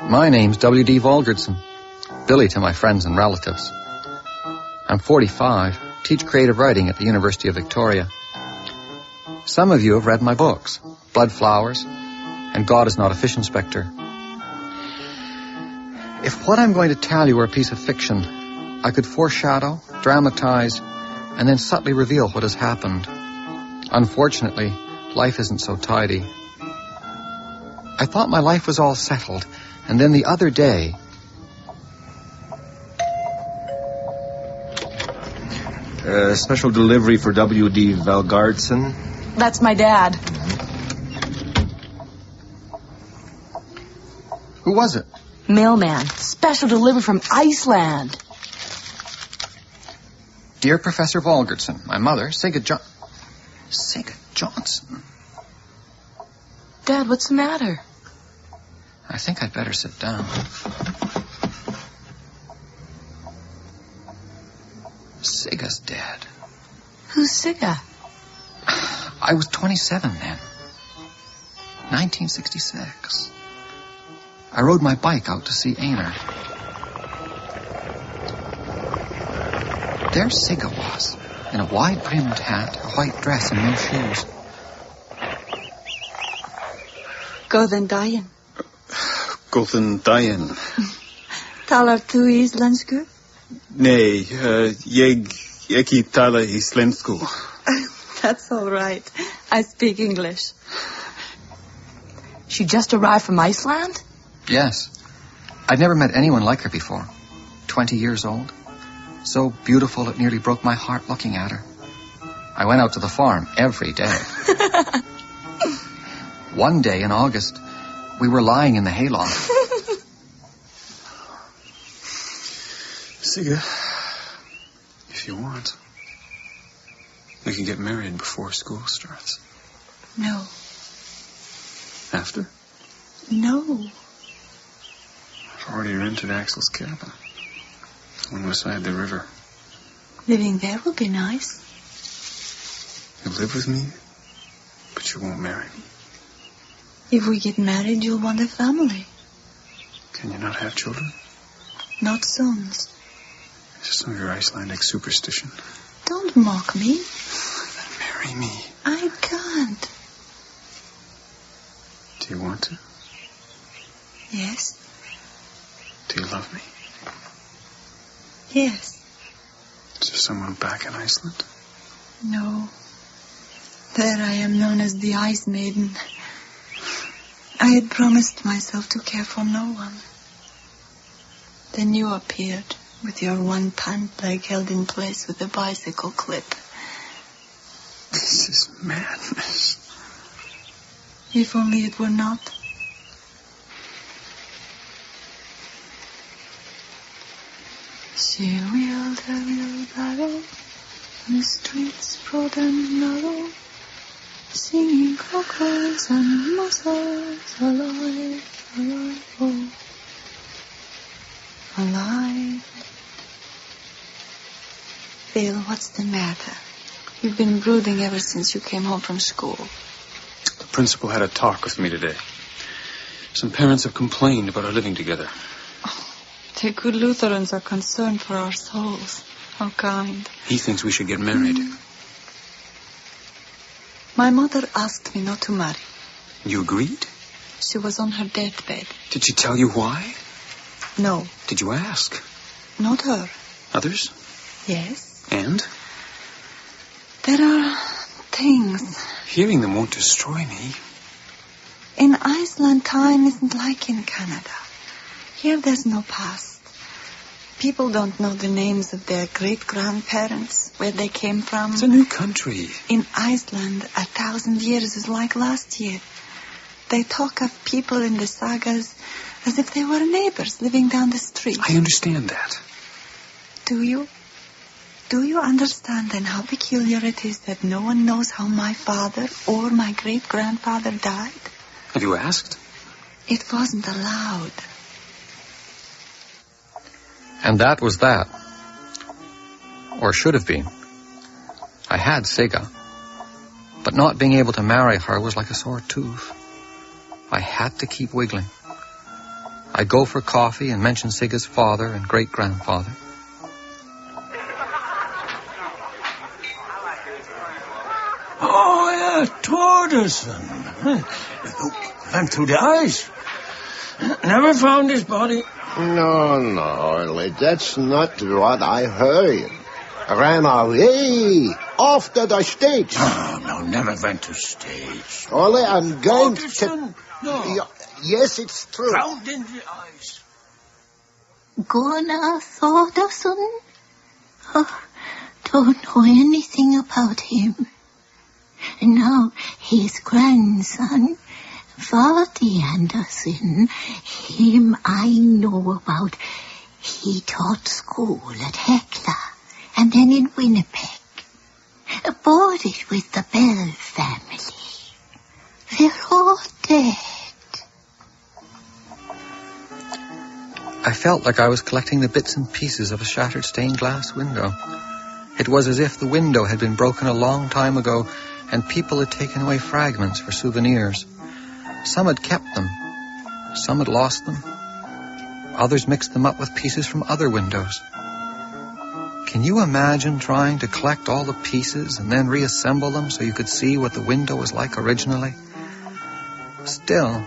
My name's W.D. Volgerdson. Billy to my friends and relatives. I'm 45, teach creative writing at the University of Victoria. Some of you have read my books, Blood Flowers and God is Not a Fish Inspector. If what I'm going to tell you were a piece of fiction, I could foreshadow, dramatize, and then subtly reveal what has happened. Unfortunately, life isn't so tidy. I thought my life was all settled, and then the other day... Special delivery for W.D. Volgerdson. That's my dad. Who was it? Mailman. Special delivery from Iceland. Dear Professor Volgerdson, my mother, Sigrid Johnson. Dad, what's the matter? I think I'd better sit down. Sigga's dead. Who's Sigga? I was 27 then. 1966. I rode my bike out to see Einar. There Sigga was, in a wide-brimmed hat, a white dress, and no shoes. Góðan daginn. Góðan daginn. Talar þú íslensku? Nei, ég ekki tala íslensku. That's all right. I speak English. She just arrived from Iceland? Yes. I'd never met anyone like her before. 20 years old. So beautiful it nearly broke my heart looking at her. I went out to the farm every day. One day in August, we were lying in the hayloft. Sigga, if you want, we can get married before school starts. No. After? No. I've already rented Axel's cabin on beside the river. Living there will be nice. You'll live with me, but you won't marry me. If we get married, you'll want a family. Can you not have children? Not sons. It's just some of your Icelandic superstition. Don't mock me. Then marry me. I can't. Do you want to? Yes. Do you love me? Yes. Is there someone back in Iceland? No. There I am known as the Ice Maiden. I had promised myself to care for no one. Then you appeared with your one pant leg held in place with a bicycle clip. This is madness. If only it were not. She wheeled her wheelbarrow on the streets broad and narrow, singing cockles and mussels, alive, alive, oh, alive. Bill, what's the matter? You've been brooding ever since you came home from school. The principal had a talk with me today. Some parents have complained about our living together. The good Lutherans are concerned for our souls. How kind. He thinks we should get married. My mother asked me not to marry. You agreed? She was on her deathbed. Did she tell you why? No. Did you ask? Not her. Others? Yes. And? There are things. Hearing them won't destroy me. In Iceland, time isn't like in Canada. Here there's no past. People don't know the names of their great-grandparents, where they came from. It's a new country. In Iceland, 1,000 years is like last year. They talk of people in the sagas as if they were neighbors living down the street. I understand that. Do you? Do you understand then how peculiar it is that no one knows how my father or my great-grandfather died? Have you asked? It wasn't allowed. And that was that. Or should have been. I had Sigga. But not being able to marry her was like a sore tooth. I had to keep wiggling. I'd go for coffee and mention Sigga's father and great-grandfather. Oh, yeah, Torderson. Went through the ice. Never found his body. No, Orly, that's not what I heard. Ran away, off to the States. Oh, no, never went to States. Orly, I'm going to... No. Yes, it's true. Drowned in the ice. Gunnar Thordarson? Oh, don't know anything about him. Now, his grandson, Vardy Anderson, him I know about. He taught school at Hekla, and then in Winnipeg. Boarded with the Bell family. They're all dead. I felt like I was collecting the bits and pieces of a shattered stained glass window. It was as if the window had been broken a long time ago and people had taken away fragments for souvenirs. Some had kept them. Some had lost them. Others mixed them up with pieces from other windows. Can you imagine trying to collect all the pieces and then reassemble them so you could see what the window was like originally? Still,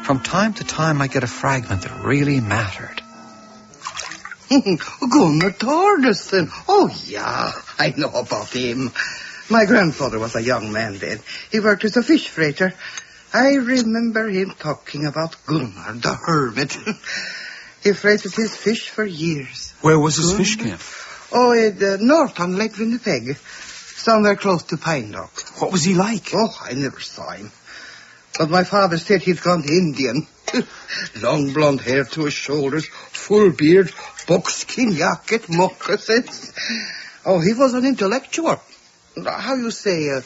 from time to time I get a fragment that really mattered. Gunnar Torderson. Oh, yeah, I know about him. My grandfather was a young man then. He worked as a fish freighter. I remember him talking about Gunnar the Hermit. He freighted his fish for years. Where was his fish camp? Oh, north on Lake Winnipeg. Somewhere close to Pine Rock. What was he like? Oh, I never saw him. But my father said he'd gone Indian. Long blonde hair to his shoulders, full beard, buckskin jacket, moccasins. Oh, he was an intellectual. How you say,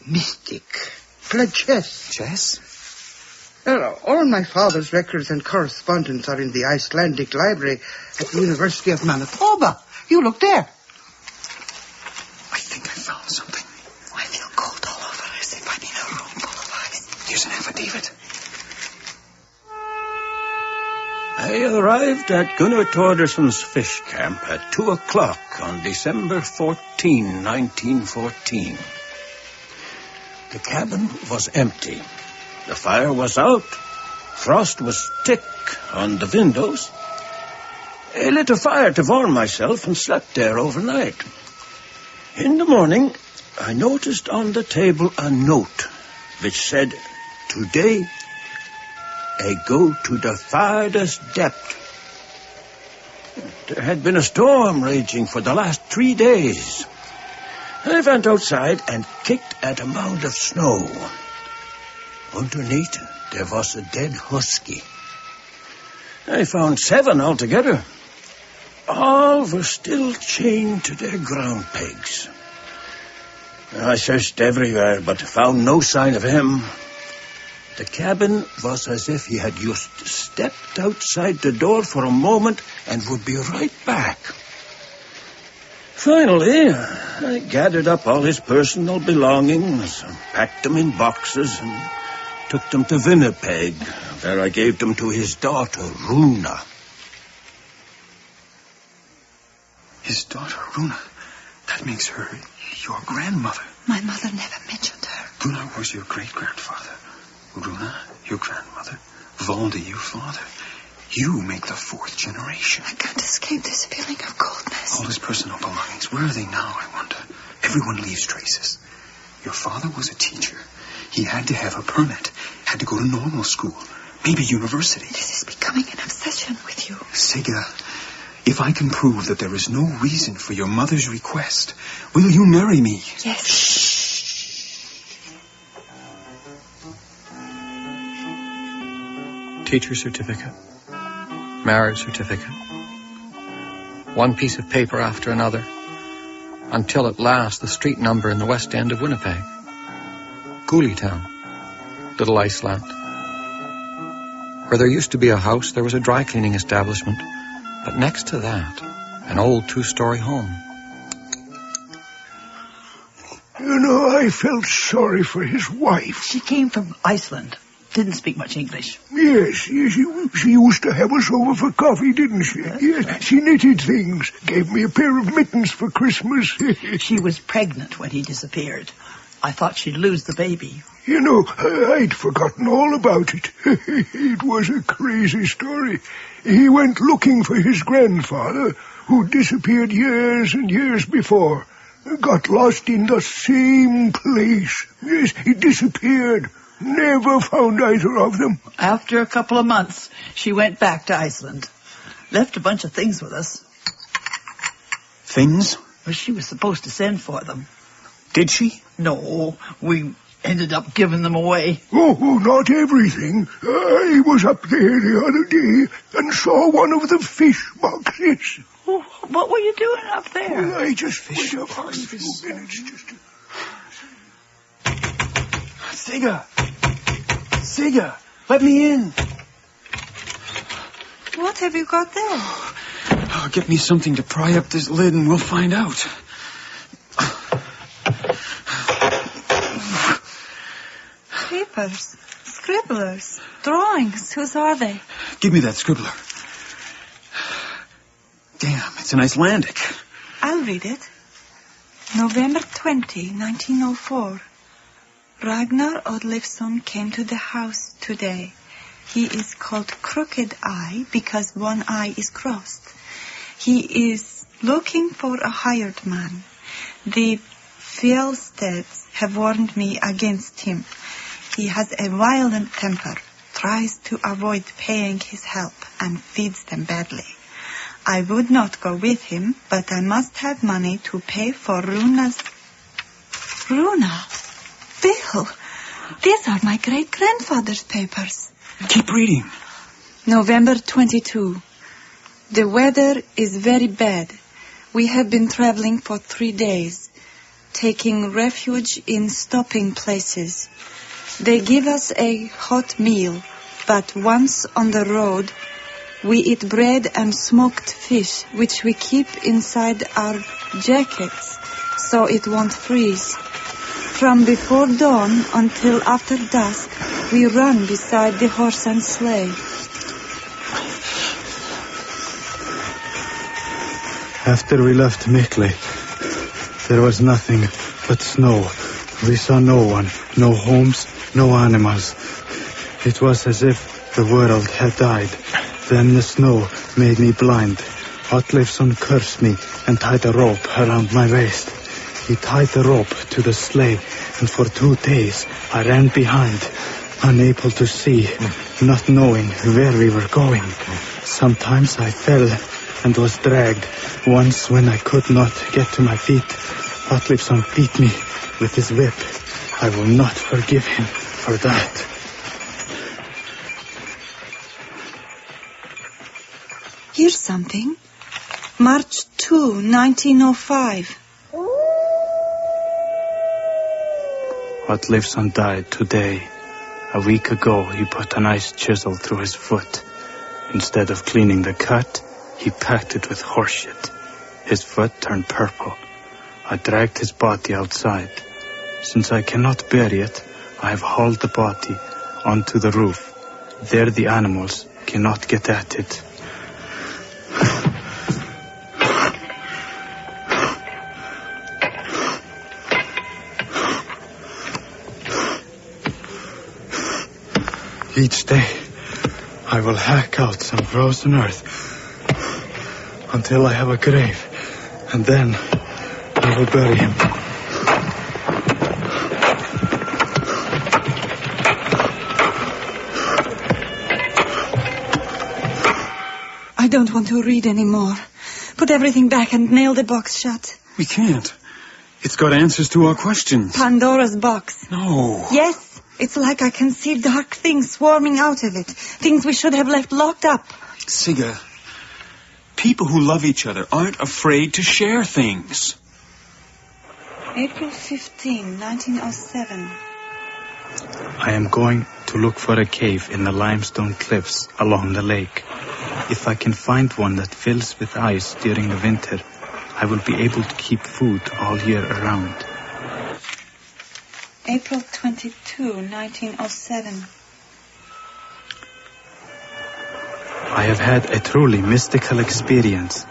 mystic. Played chess. Chess? All my father's records and correspondence are in the Icelandic library at the University of Manitoba. You look there. I think I found something. I feel cold all over as if I'm in a room full of ice. Here's an affidavit. I arrived at Gunnar Torderson's fish camp at 2 o'clock on December 14, 1914. The cabin was empty. The fire was out. Frost was thick on the windows. I lit a fire to warm myself and slept there overnight. In the morning, I noticed on the table a note which said, "Today, I go to the farthest depth." There had been a storm raging for the last 3 days. I went outside and kicked at a mound of snow. Underneath, there was a dead husky. I found 7 altogether. All were still chained to their ground pegs. I searched everywhere, but found no sign of him. The cabin was as if he had just stepped outside the door for a moment and would be right back. Finally, I gathered up all his personal belongings, packed them in boxes, and took them to Winnipeg, where I gave them to his daughter, Runa. His daughter, Runa. That makes her your grandmother. My mother never mentioned her. Gunnar was your great-grandfather. Runa, your grandmother. Valdi, your father. You make the 4th generation. I can't escape this feeling of coldness. All his personal belongings, where are they now, I wonder? Everyone leaves traces. Your father was a teacher. He had to have a permit, had to go to normal school, maybe university. This is becoming an obsession with you. Siga, if I can prove that there is no reason for your mother's request, will you marry me? Yes. Shh. Teacher certificate. Marriage certificate. One piece of paper after another. Until at last the street number in the west end of Winnipeg. Cooleytown. Little Iceland. Where there used to be a house, there was a dry cleaning establishment. But next to that, an old 2-story home. You know, I felt sorry for his wife. She came from Iceland. Didn't speak much English. Yes, she used to have us over for coffee, didn't she? Yes, right. She knitted things. Gave me a pair of mittens for Christmas. She was pregnant when he disappeared. I thought she'd lose the baby. You know, I'd forgotten all about it. It was a crazy story. He went looking for his grandfather, who disappeared years and years before. Got lost in the same place. Yes, he disappeared. Never found either of them. After a couple of months, she went back to Iceland. Left a bunch of things with us. Things? Well, she was supposed to send for them. Did she? No, we ended up giving them away. Oh, not everything. I was up there the other day and saw one of the fish boxes. Oh, what were you doing up there? Well, I just fish up for a few minutes just to... Siga, let me in. What have you got there? Oh, get me something to pry up this lid and we'll find out. Papers, scribblers, drawings. Whose are they? Give me that scribbler. Damn, it's an Icelandic. I'll read it. November 20, 1904. Ragnar Oddleifsson came to the house today. He is called Crooked Eye because one eye is crossed. He is looking for a hired man. The Fjellsteds have warned me against him. He has a violent temper, tries to avoid paying his help, and feeds them badly. I would not go with him, but I must have money to pay for Runa's... Runa? Bill, these are my great-grandfather's papers. Keep reading. November 22. The weather is very bad. We have been traveling for 3 days, taking refuge in stopping places. They give us a hot meal, but once on the road, we eat bread and smoked fish, which we keep inside our jackets, so it won't freeze. From before dawn until after dusk, we run beside the horse and sleigh. After we left Mikli, there was nothing but snow. We saw no one, no homes, no animals. It was as if the world had died. Then the snow made me blind. Oddleifsson cursed me and tied a rope around my waist. He tied the rope to the sleigh, and for 2 days I ran behind, unable to see, not knowing where we were going. Sometimes I fell and was dragged. Once, when I could not get to my feet, Oddleifsson beat me with his whip. I will not forgive him for that. Here's something. March 2, 1905. Oddleifsson died today. A week ago, he put an ice chisel through his foot. Instead of cleaning the cut, he packed it with horseshit. His foot turned purple. I dragged his body outside. Since I cannot bury it, I have hauled the body onto the roof. There the animals cannot get at it. Each day, I will hack out some frozen earth until I have a grave, and then I will bury him. don't want to read anymore. Put everything back and nail the box shut. We can't. It's got answers to our questions. Pandora's box. No. Yes, it's like I can see dark things swarming out of it. Things we should have left locked up. Siga, people who love each other aren't afraid to share things. April 15, 1907. I am going to look for a cave in the limestone cliffs along the lake. If I can find one that fills with ice during the winter, I will be able to keep food all year around. April 22, 1907. I have had a truly mystical experience.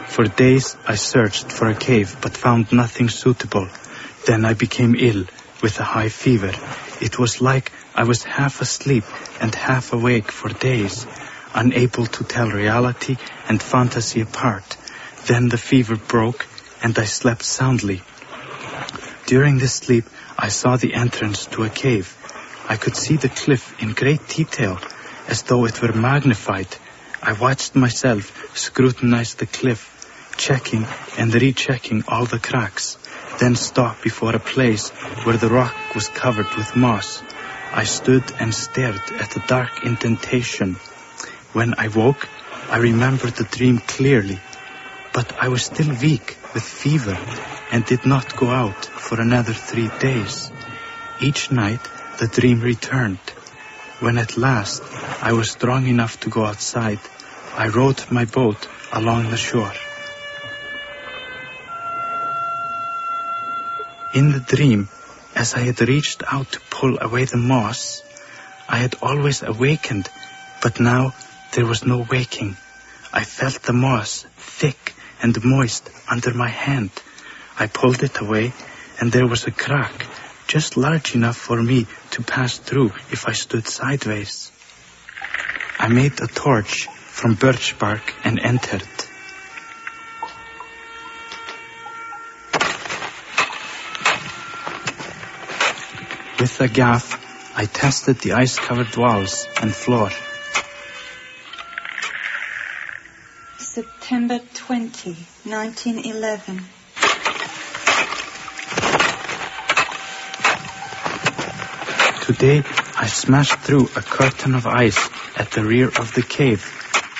For days I searched for a cave but found nothing suitable. Then I became ill with a high fever. It was like I was half asleep and half awake for days, unable to tell reality and fantasy apart. Then the fever broke and I slept soundly. During this sleep, I saw the entrance to a cave. I could see the cliff in great detail, as though it were magnified. I watched myself scrutinize the cliff, checking and rechecking all the cracks, then stopped before a place where the rock was covered with moss. I stood and stared at the dark indentation. When I woke, I remembered the dream clearly, but I was still weak with fever and did not go out for another 3 days. Each night, the dream returned. When at last I was strong enough to go outside, I rowed my boat along the shore. In the dream, as I had reached out to pull away the moss, I had always awakened, but now there was no waking. I felt the moss thick and moist under my hand. I pulled it away, and there was a crack, just large enough for me to pass through if I stood sideways. I made a torch from birch bark and entered. With a gaff, I tested the ice-covered walls and floor. September 20, 1911. Today, I smashed through a curtain of ice at the rear of the cave.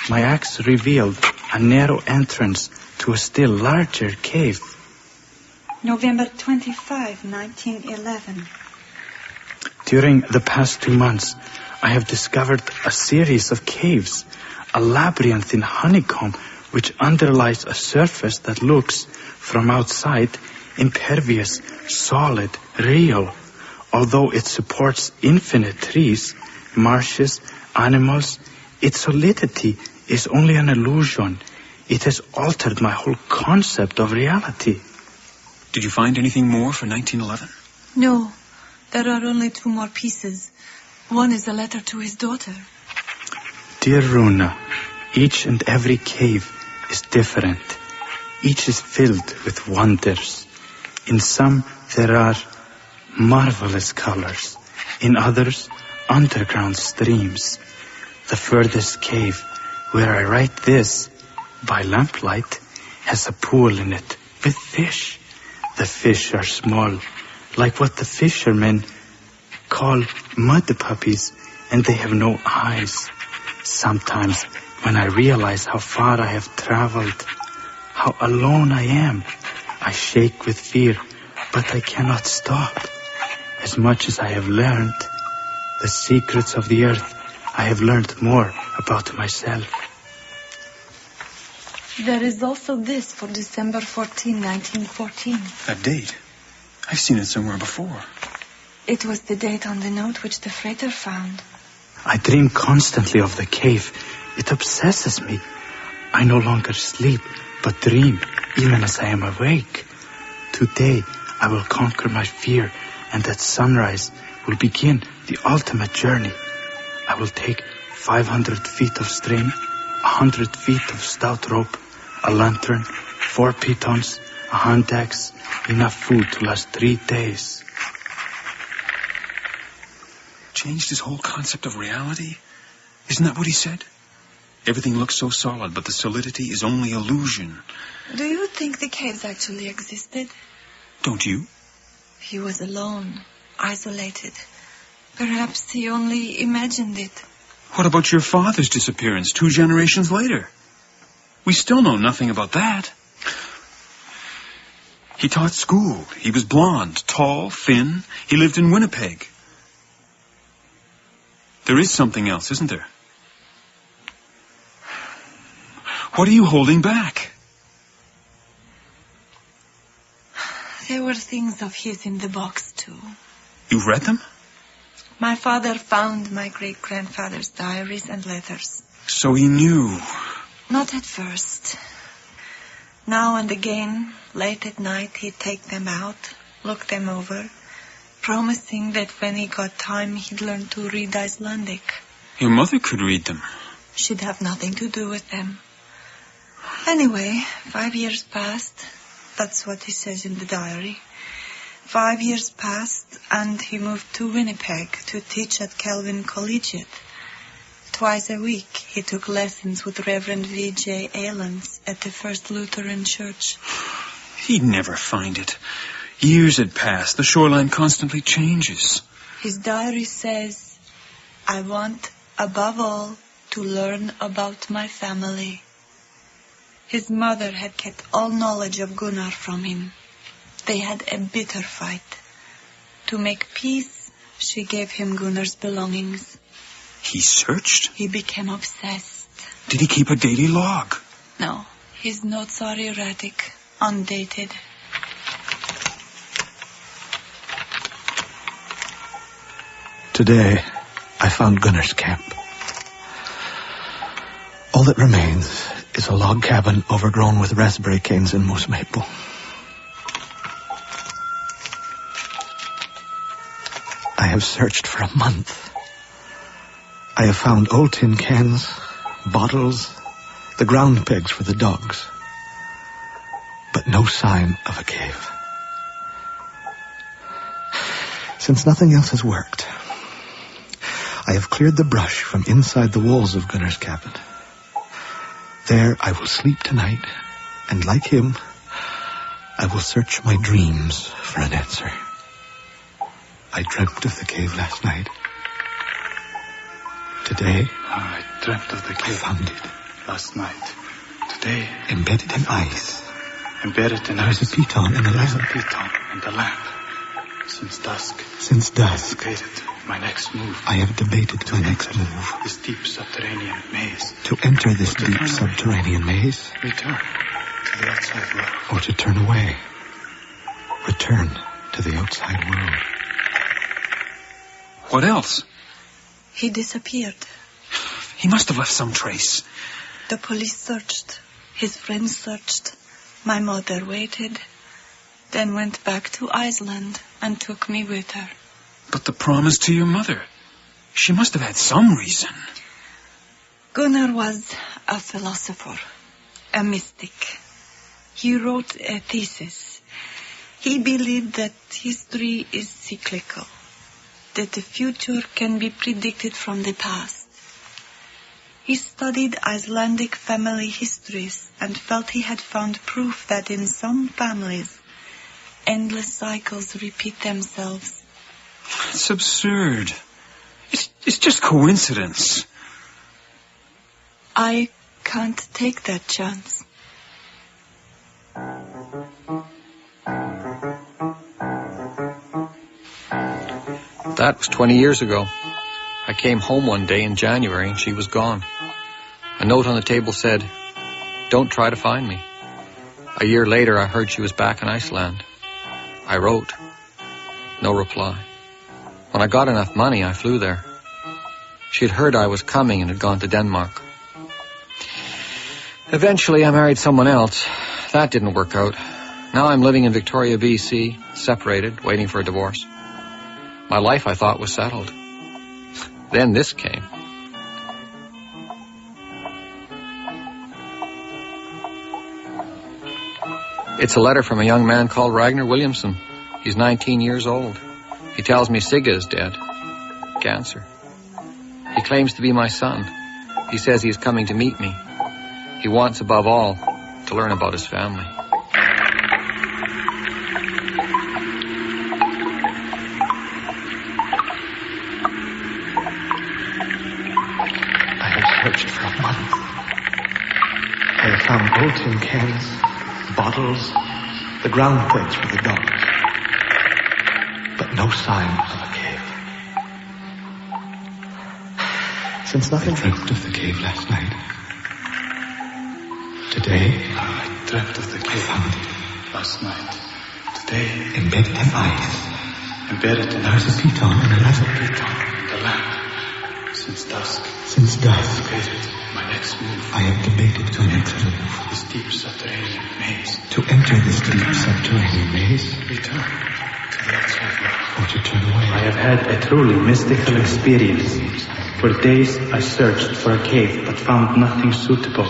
My axe revealed a narrow entrance to a still larger cave. November 25, 1911. During the past 2 months, I have discovered a series of caves, a labyrinth in honeycomb which underlies a surface that looks, from outside, impervious, solid, real. Although it supports infinite trees, marshes, animals, its solidity is only an illusion. It has altered my whole concept of reality. Did you find anything more for 1911? No, there are only 2 more pieces. One is a letter to his daughter. Dear Runa, each and every cave is different. Each is filled with wonders. In some, there are marvelous colors. In others, underground streams. The furthest cave, where I write this, by lamplight, has a pool in it with fish. The fish are small, like what the fishermen call mud puppies, and they have no eyes. Sometimes, when I realize how far I have traveled, how alone I am, I shake with fear, but I cannot stop. As much as I have learned the secrets of the earth, I have learned more about myself. There is also this for December 14, 1914. That date? I've seen it somewhere before. It was the date on the note which the freighter found. I dream constantly of the cave. It obsesses me. I no longer sleep, but dream, even as I am awake. Today, I will conquer my fear, and at sunrise will begin the ultimate journey. I will take 500 feet of string, 100 feet of stout rope, a lantern, 4 pitons, a hand axe, enough food to last 3 days. Changed his whole concept of reality? Isn't that what he said? Everything looks so solid, but the solidity is only illusion. Do you think the caves actually existed? Don't you? He was alone, isolated. Perhaps he only imagined it. What about your father's disappearance 2 generations later? We still know nothing about that. He taught school. He was blonde, tall, thin. He lived in Winnipeg. There is something else, isn't there? What are you holding back? There were things of his in the box, too. You've read them? My father found my great-grandfather's diaries and letters. So he knew. Not at first. Now and again, late at night, he'd take them out, look them over, promising that when he got time, he'd learn to read Icelandic. Your mother could read them. She'd have nothing to do with them. Anyway, 5 years passed. That's what he says in the diary. 5 years passed, and he moved to Winnipeg to teach at Calvin Collegiate. Twice a week, he took lessons with Reverend V.J. Alens at the First Lutheran Church. He'd never find it. Years had passed. The shoreline constantly changes. His diary says, I want, above all, to learn about my family. His mother had kept all knowledge of Gunnar from him. They had a bitter fight. To make peace, she gave him Gunnar's belongings. He searched? He became obsessed. Did he keep a daily log? No, his notes are erratic, undated. Today, I found Gunnar's camp. All that remains is a log cabin overgrown with raspberry canes and moose maple. I have searched for a month. I have found old tin cans, bottles, the ground pegs for the dogs, but no sign of a cave. Since nothing else has worked, I have cleared the brush from inside the walls of Gunnar's cabin. There I will sleep tonight, and like him, I will search my dreams for an answer. I dreamt of the cave last night. Today, I dreamt of the cave. I found it. Last night. Today, embedded in ice. Embedded in there ice. There is a piton in the lamp. There is a piton in the lamp. Since dusk. Since dusk. I debated my next move. I have debated my next move. This deep subterranean maze. To enter this deep subterranean maze. Return to the outside world. Or to turn away. Return to the outside world. What else? He disappeared. He must have left some trace. The police searched. His friends searched. My mother waited, then went back to Iceland and took me with her. But the promise to your mother, she must have had some reason. Gunnar was a philosopher, a mystic. He wrote a thesis. He believed that history is cyclical, that the future can be predicted from the past. He studied Icelandic family histories and felt he had found proof that in some families, endless cycles repeat themselves. It's absurd. It's just coincidence. I can't take that chance. That was 20 years ago. I came home one day in January and she was gone. A note on the table said, "Don't try to find me." A year later, I heard she was back in Iceland. I wrote. No reply. When I got enough money, I flew there. She had heard I was coming and had gone to Denmark. Eventually, I married someone else. That didn't work out. Now I'm living in Victoria, BC, separated, waiting for a divorce. My life, I thought, was settled. Then this came. It's a letter from a young man called Ragnar Williamson. He's 19 years old. He tells me Sigga is dead. Cancer. He claims to be my son. He says he is coming to meet me. He wants, above all, to learn about his family. I have searched for a month. I have found old tin cans, bottles, the ground threads for the dogs. But no sign of a cave. Since nothing... I dreamt of the cave last night. Today... I dreamt of the cave last night. Today... Embedded in ice. Embedded in ice. There's a piton and a lamp. The lamp. Since dusk. Since dusk. My next move. I have debated to enter this deep subterranean maze. To enter this deep subterranean maze? Return to the outside world. Or to turn away. I have had a truly mystical experience. For days I searched for a cave but found nothing suitable.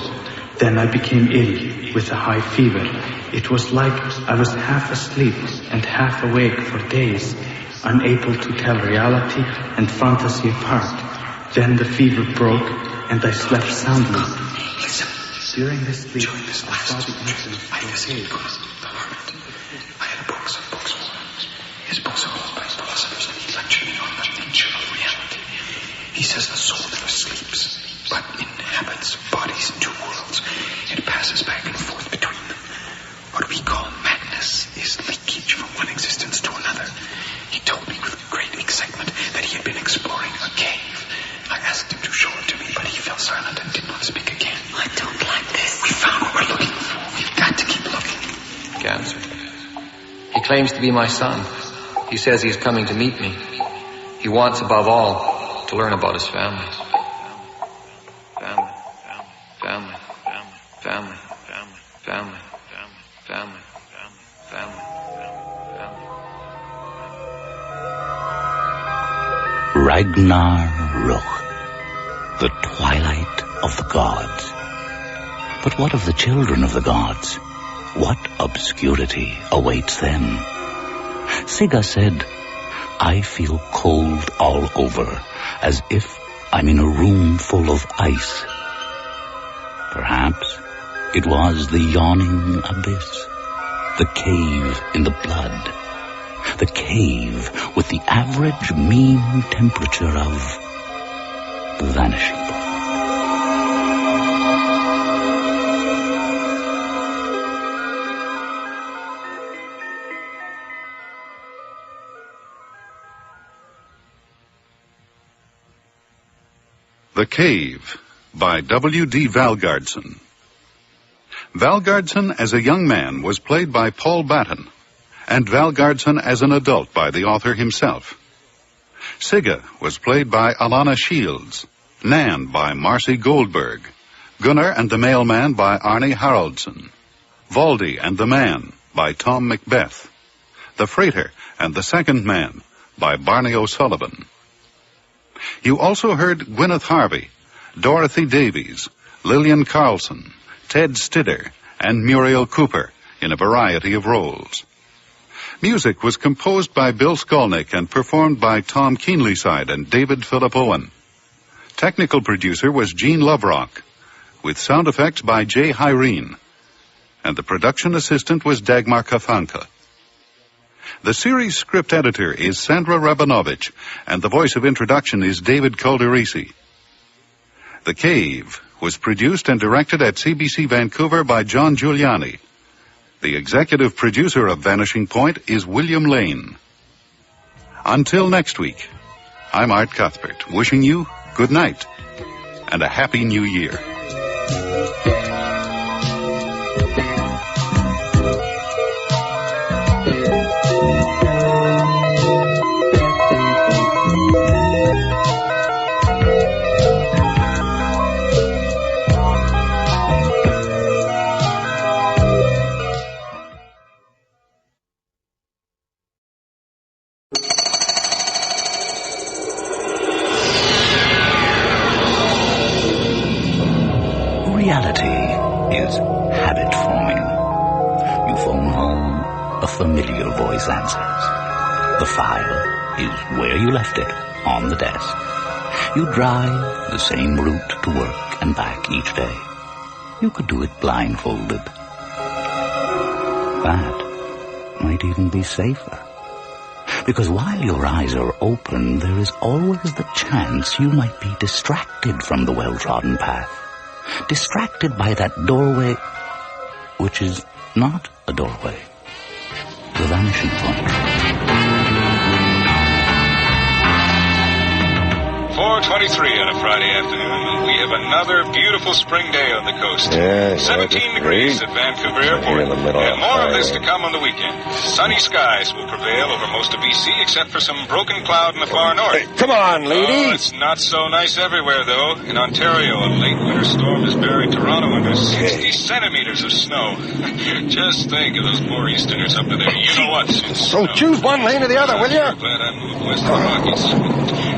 Then I became ill with a high fever. It was like I was half asleep and half awake for days, unable to tell reality and fantasy apart. Then the fever broke and I slept soundly. Listen. During this sleep, I saw the entrance to a cave. I had books and books. His books are all by philosophers, and he lectured me on the nature of reality. He says the soul never sleeps, but inhabits bodies in two worlds. It passes back and forth between them. What we call madness is leakage from one existence to another. He told me with great excitement that he had been exploring a cave. I asked him to show it to me, but he fell silent and did not speak again. I don't like this. We found what we're looking for. We've got to keep looking. Cancer. He claims to be my son. He says he is coming to meet me. He wants, above all, to learn about his family. Family. Family. Family. Family. Family. Family. Ragnarök, the twilight of the gods. But what of the children of the gods? What obscurity awaits them? Sigga said, I feel cold all over, as if I'm in a room full of ice. Perhaps it was the yawning abyss, the cave in the blood, the cave with the average mean temperature of the vanishing point. The Cave by W.D. Valgardson. Valgardson as a young man was played by Paul Batten, and Valgardson as an adult by the author himself. Sigga was played by Alana Shields, Nan by Marcy Goldberg, Gunnar and the Mailman by Arnie Haraldsson, Valdi and the Man by Tom Macbeth, The Freighter and the Second Man by Barney O'Sullivan. You also heard Gwyneth Harvey, Dorothy Davies, Lillian Carlson, Ted Stidder, and Muriel Cooper in a variety of roles. Music was composed by Bill Skolnick and performed by Tom Keenlyside and David Philip Owen. Technical producer was Gene Loverock, with sound effects by Jay Hyrene, and the production assistant was Dagmar Kafanka. The series script editor is Sandra Rabinovich, and the voice of introduction is David Calderisi. The Cave was produced and directed at CBC Vancouver by John Giuliani. The executive producer of Vanishing Point is William Lane. Until next week, I'm Art Cuthbert, wishing you good night and a happy new year. Reality is habit forming. You phone home, a familiar voice answers. The file is where you left it, on the desk. You drive the same route to work and back each day. You could do it blindfolded. That might even be safer. Because while your eyes are open, there is always the chance you might be distracted from the well-trodden path. Distracted by that doorway, which is not a doorway. The vanishing point. 4:23 on a Friday afternoon. We have another beautiful spring day on the coast. 17 degrees at Vancouver Airport. And more of this to come on the weekend. Sunny skies will prevail over most of BC, except for some broken cloud in the far north. Hey, come on, lady. Oh, it's not so nice everywhere, though. In Ontario, a late winter storm has buried Toronto under 60 centimeters of snow. Just think of those poor Easterners up to there. You know what? So choose one lane or the other, will you? I'm glad I moved west of the Rockies.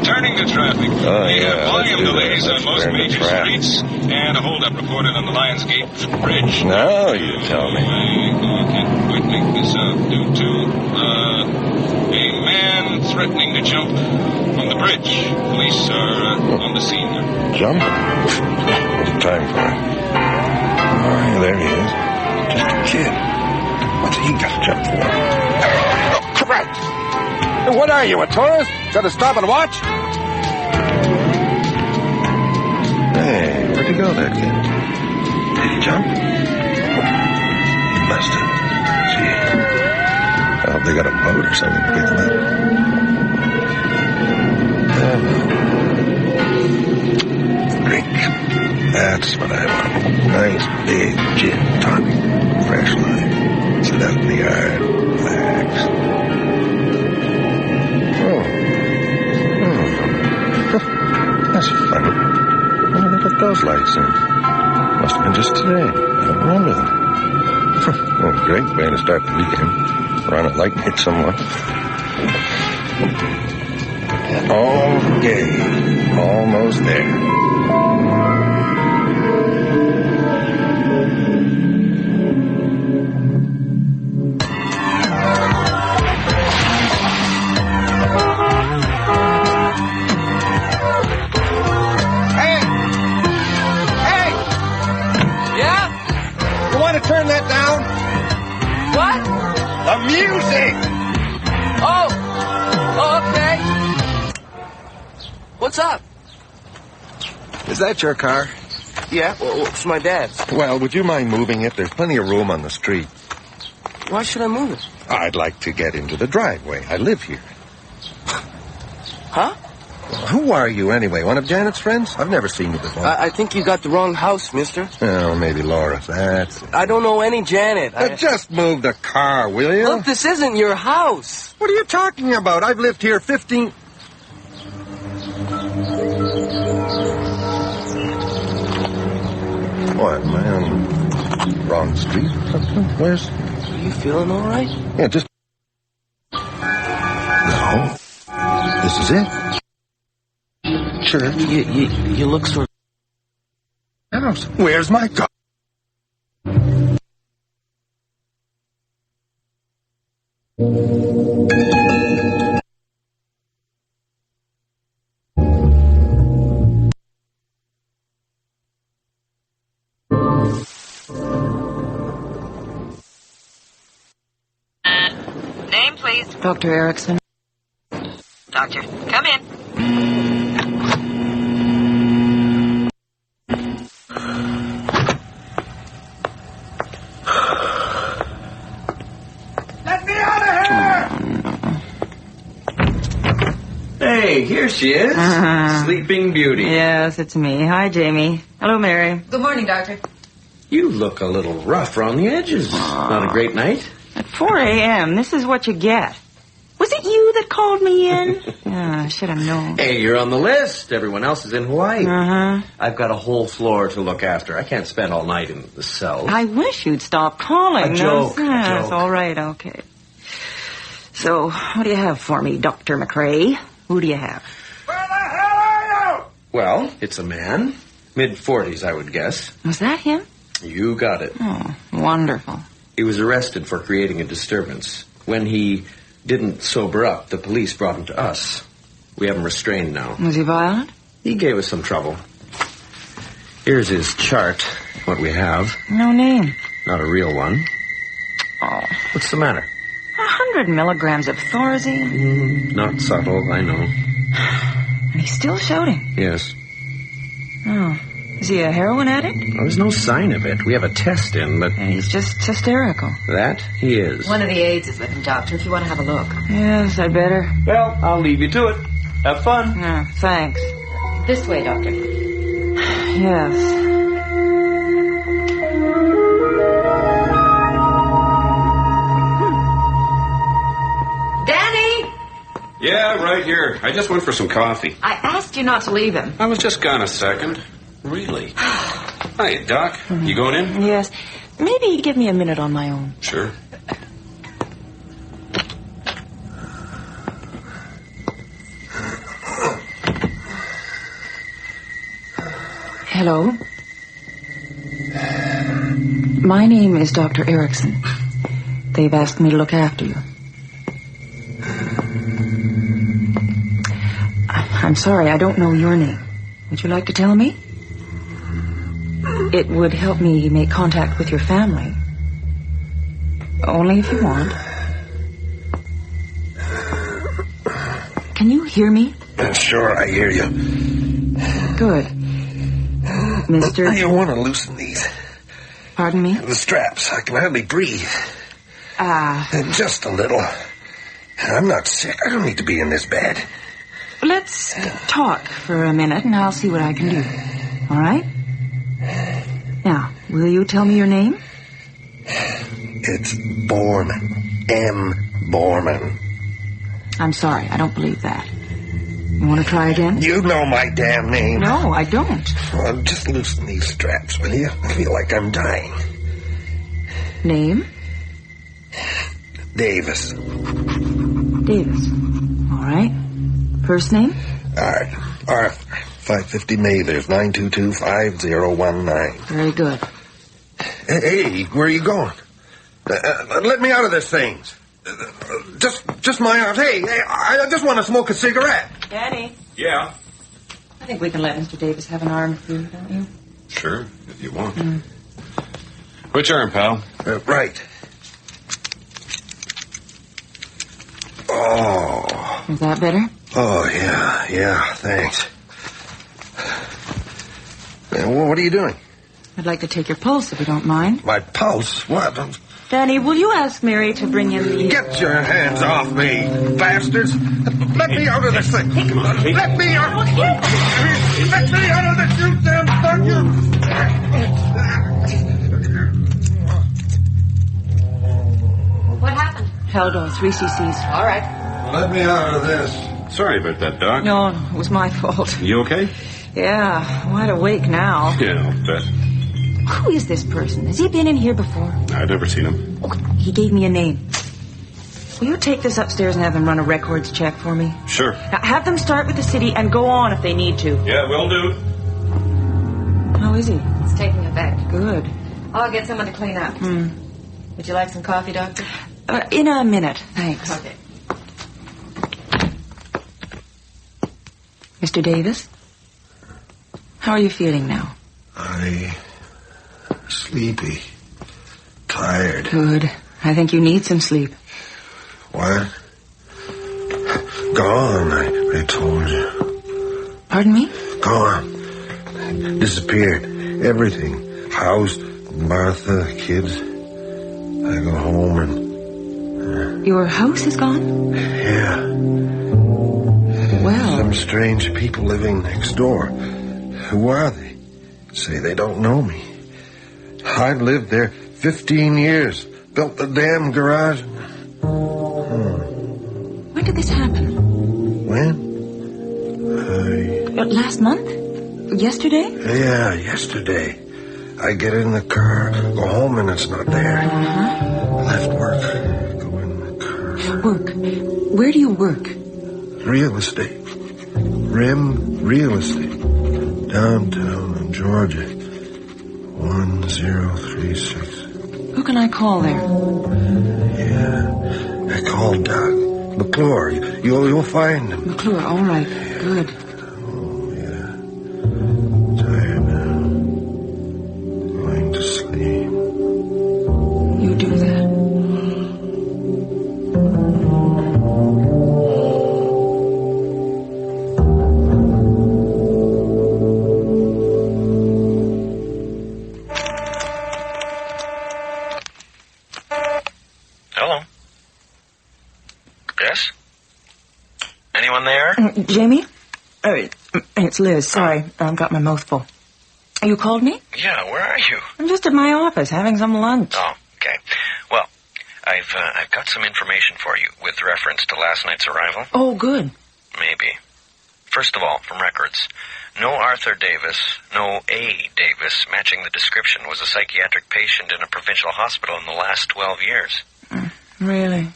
Turning to traffic. We have volume delays on most major streets, and a holdup reported on the Lionsgate Bridge. Now you tell me. I can't quite make this out due to a man threatening to jump from the bridge. Police are on the scene. Jump? What's the time for it? Oh, there he is. Just a kid. What's he got to jump for? Oh, correct. What are you, a tourist? Got to stop and watch? Hey, where'd he go, that kid? Did he jump? He must have. Gee. I hope they got a boat or something to pick him up. Drink. That's what I want. Nice big gin tonic. Fresh lime. Sit out in the yard. Relax. That's funny. I wonder they put those lights in. Must have been just today. I don't remember them. Oh, great way to start the weekend. Run it like hit someone. Okay. Almost there. Turn that down. What? The music. Oh, okay. What's up? Is that your car? Yeah, well, it's my dad's. Well, would you mind moving it? There's plenty of room on the street. Why should I move it? I'd like to get into the driveway. I live here. Huh? Who are you, anyway? One of Janet's friends? I've never seen you before. I think you got the wrong house, mister. Oh, maybe Laura. That's it. I don't know any Janet. Just move the car, will you? Look, this isn't your house. What are you talking about? I've lived here 15... What, am I on the wrong street or something? Where's... Are you feeling all right? Yeah, just... No. This is it. Church. You look sort of... House. Where's my car? Name, please. Dr. Erickson. Doctor, come in. Let me out of here! Hey, here she is. Sleeping Beauty. Yes, it's me. Hi, Jamie. Hello, Mary. Good morning, Doctor. You look a little rough around the edges. Not a great night? At 4 a.m., this is what you get. Was it you that called me in? Should have known. Hey, you're on the list. Everyone else is in Hawaii. Uh-huh. I've got a whole floor to look after. I can't spend all night in the cell. I wish you'd stop calling. A joke. Yes, all right, okay. So, what do you have for me, Dr. McRae? Who do you have? Where the hell are you? Well, it's a man. Mid-40s, I would guess. Was that him? You got it. Oh, wonderful. He was arrested for creating a disturbance. When he didn't sober up, the police brought him to us. We have him restrained now. Was he violent? He gave us some trouble. Here's his chart, what we have. No name. Not a real one. Oh. What's the matter? 100 milligrams of Thorazine. Not subtle, I know. And he's still shouting. Yes. Oh. Is he a heroin addict? Well, there's no sign of it. We have a test in, but... And he's just hysterical. That he is. One of the aides is with him, Doctor, if you want to have a look. Yes, I'd better. Well, I'll leave you to it. Have fun. Yeah, thanks. This way, Doctor. Yes. Danny! Yeah, right here. I just went for some coffee. I asked you not to leave him. I was just gone a second. Really? Hi, Doc. You going in? Yes. Maybe you'd give me a minute on my own. Sure. Hello. My name is Dr. Erickson. They've asked me to look after you. I'm sorry, I don't know your name. Would you like to tell me? It would help me make contact with your family. Only if you want. Can you hear me? Sure, I hear you. Good. Mister... You want to loosen these. Pardon me? The straps. I can hardly breathe. Just a little. I'm not sick. I don't need to be in this bed. Let's talk for a minute, and I'll see what I can do. All right? Now, will you tell me your name? It's Borman. M. Borman. I'm sorry, I don't believe that. You want to try again? You know my damn name. No, I don't. Well, just loosen these straps, will you? I feel like I'm dying. Name? Davis. Davis. All right. First name? All right. Arthur. 550 Mathers, 922-5019. Very good. Hey, where are you going? Let me out of this thing. Just my arms. Hey, I just want to smoke a cigarette. Danny. Yeah. I think we can let Mr. Davis have an arm for you, don't you? Sure, if you want. Which arm, pal? Right. Oh. Is that better? Oh, yeah, thanks. What are you doing? I'd like to take your pulse, if you don't mind. My pulse? What? Danny, will you ask Mary to bring in the... Get your hands off me, bastards! Let me out of this thing! Let me out! Let me out of this, you damn fuck you! What happened? Haldol, 3 cc's. All right. Let me out of this. Sorry about that, Doc. No, it was my fault. You okay? Yeah, wide awake now. Yeah, I'll bet. Who is this person? Has he been in here before? I've never seen him. He gave me a name. Will you take this upstairs and have them run a records check for me? Sure. Now, have them start with the city and go on if they need to. Yeah, will do. How is he? He's taking it back. Good. I'll get someone to clean up. Would you like some coffee, Doctor? In a minute, thanks. Okay. Mr. Davis? How are you feeling now? Sleepy. Tired. Good. I think you need some sleep. What? Gone, I told you. Pardon me? Gone. Disappeared. Everything. House, Martha, kids. I go home and... Your house is gone? Yeah. Well... Some strange people living next door. Who are they? Say they don't know me. I lived there 15 years. Built the damn garage. When did this happen? When? Last month? Yesterday? Yeah, yesterday. I get in the car, go home, and it's not there. Left work. Go in the car. Work? Where do you work? Real estate. Rim Real Estate. Downtown in Georgia. 1036. Who can I call there? Yeah. I called Doug. McClure. You'll find him. McClure, all right. Good. Oh, yeah. Anyone there? Jamie? It's Liz. Sorry, I've got my mouth full. You called me? Yeah, where are you? I'm just at my office having some lunch. Oh, okay. Well, I've got some information for you with reference to last night's arrival. Oh, good. Maybe. First of all, from records, no Arthur Davis, no A. Davis matching the description was a psychiatric patient in a provincial hospital in the last 12 years. Really?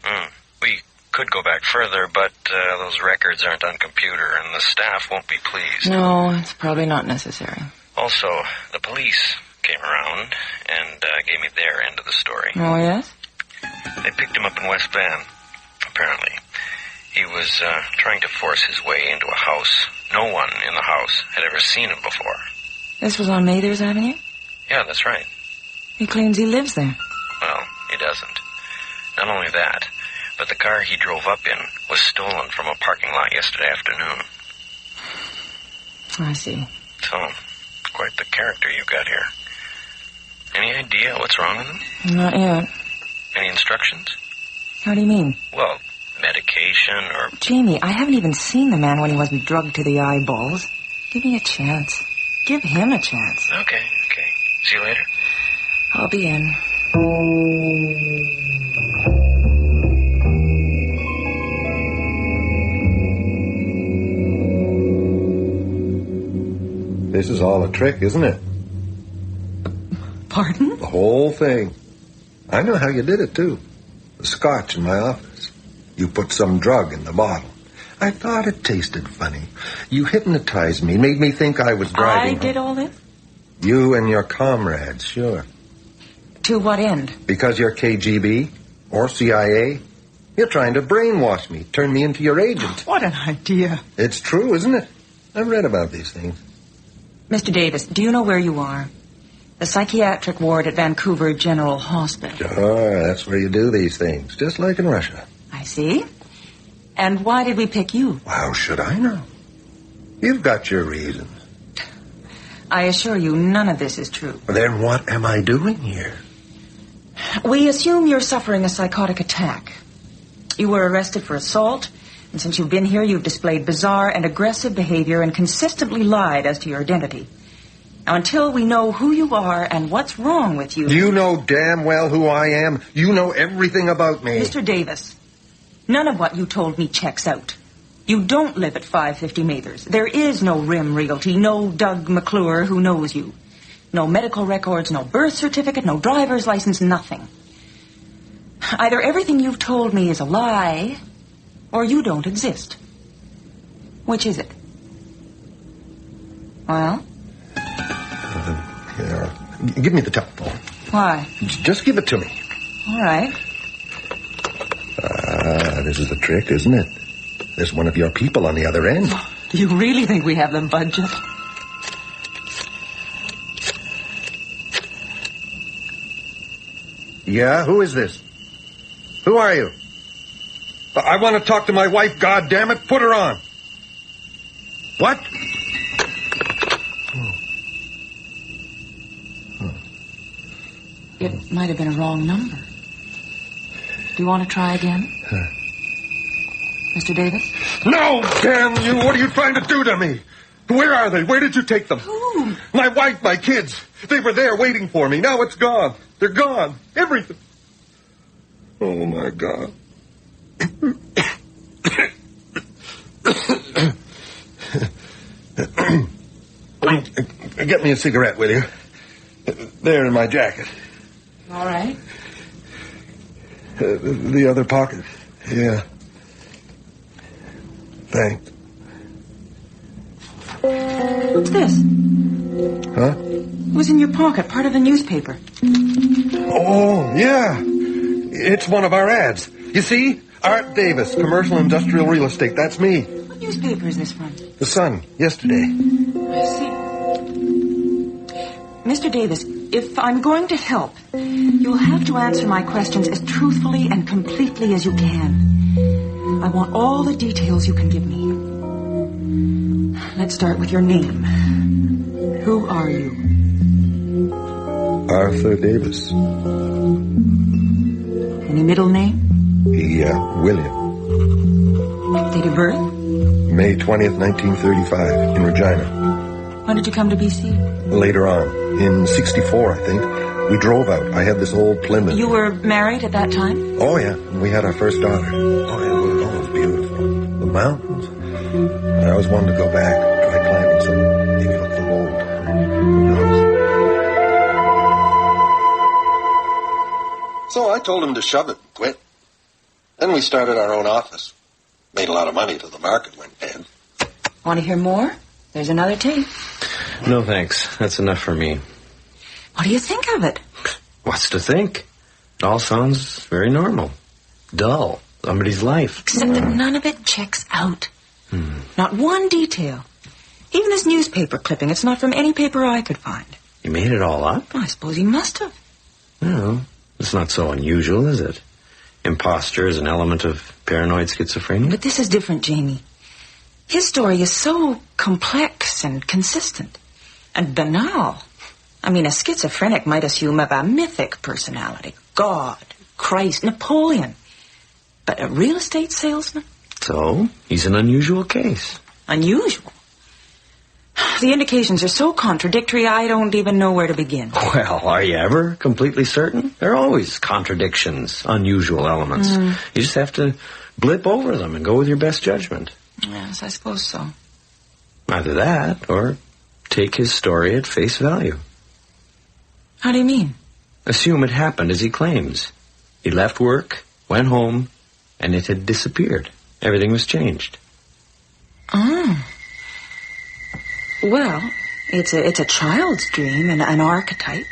We could go back further, but those records aren't on computer, and the staff won't be pleased. No, it's probably not necessary. Also, the police came around and gave me their end of the story. Oh, yes? They picked him up in West Van, apparently. He was trying to force his way into a house. No one in the house had ever seen him before. This was on Mather's Avenue? Yeah, that's right. He claims he lives there. Well, he doesn't. Not only that, but the car he drove up in was stolen from a parking lot yesterday afternoon. I see. So, quite the character you've got here. Any idea what's wrong with him? Not yet. Any instructions? How do you mean? Well, medication or... Jamie, I haven't even seen the man when he wasn't drugged to the eyeballs. Give me a chance. Give him a chance. Okay. See you later. I'll be in. This is all a trick, isn't it? Pardon? The whole thing. I know how you did it, too. The scotch in my office. You put some drug in the bottle. I thought it tasted funny. You hypnotized me, made me think I was driving. I did all this? You and your comrades, sure. To what end? Because you're KGB or CIA. You're trying to brainwash me, turn me into your agent. What an idea. It's true, isn't it? I've read about these things. Mr. Davis, do you know where you are? The psychiatric ward at Vancouver General Hospital. Sure, that's where you do these things, just like in Russia. I see. And why did we pick you? How should I know? You've got your reasons. I assure you, none of this is true. Then what am I doing here? We assume you're suffering a psychotic attack. You were arrested for assault, and since you've been here, you've displayed bizarre and aggressive behavior and consistently lied as to your identity. Now, until we know who you are and what's wrong with you... You know damn well who I am. You know everything about me. Mr. Davis, none of what you told me checks out. You don't live at 550 Mather's. There is no Rim Realty, no Doug McClure who knows you. No medical records, no birth certificate, no driver's license, nothing. Either everything you've told me is a lie, or you don't exist. Which is it? Well? Here. Give me the telephone. Why? Just give it to me. All right. This is the trick, isn't it? There's one of your people on the other end. Do you really think we have the budget? Yeah, who is this? Who are you? I want to talk to my wife, goddammit. Put her on. What? It might have been a wrong number. Do you want to try again? Mr. Davis? No, damn you! What are you trying to do to me? Where are they? Where did you take them? Who? My wife, my kids. They were there waiting for me. Now it's gone. They're gone. Everything. Oh, my God. Get me a cigarette, will you? There in my jacket. All right. The other pocket. Yeah. Thanks. What's this? Huh? It was in your pocket, part of a newspaper. Oh, yeah. It's one of our ads. You see? Art Davis, Commercial Industrial Real Estate. That's me. What newspaper is this from? The Sun, yesterday. I see. Mr. Davis, if I'm going to help, you'll have to answer my questions as truthfully and completely as you can. I want all the details you can give me. Let's start with your name. Who are you? Arthur Davis. Any middle name? Yeah, William. Date of birth? May 20th, 1935, in Regina. When did you come to BC? Later on, in 64, I think, we drove out. I had this old Plymouth. You were married at that time? Oh, yeah. We had our first daughter. Oh, yeah, it was always beautiful. The mountains. I always wanted to go back, try climbing some, maybe look for gold. Who knows? So I told him to shove it and quit. Then we started our own office. Made a lot of money till the market went dead. Want to hear more? There's another tape. No, thanks. That's enough for me. What do you think of it? What's to think? It all sounds very normal. Dull. Somebody's life. Except that none of it checks out. Not one detail. Even this newspaper clipping, it's not from any paper I could find. You made it all up? I suppose he must have. Well, it's not so unusual, is it? Imposture is an element of paranoid schizophrenia. But this is different, Jamie. His story is so complex and consistent. And banal. I mean, a schizophrenic might assume of a mythic personality. God, Christ, Napoleon. But a real estate salesman? So, he's an unusual case. Unusual? The indications are so contradictory, I don't even know where to begin. Well, are you ever completely certain? There are always contradictions, unusual elements. You just have to blip over them and go with your best judgment. Yes, I suppose so. Either that, or take his story at face value. How do you mean? Assume it happened as he claims. He left work, went home, and it had disappeared. Everything was changed. Well, it's a child's dream and an archetype.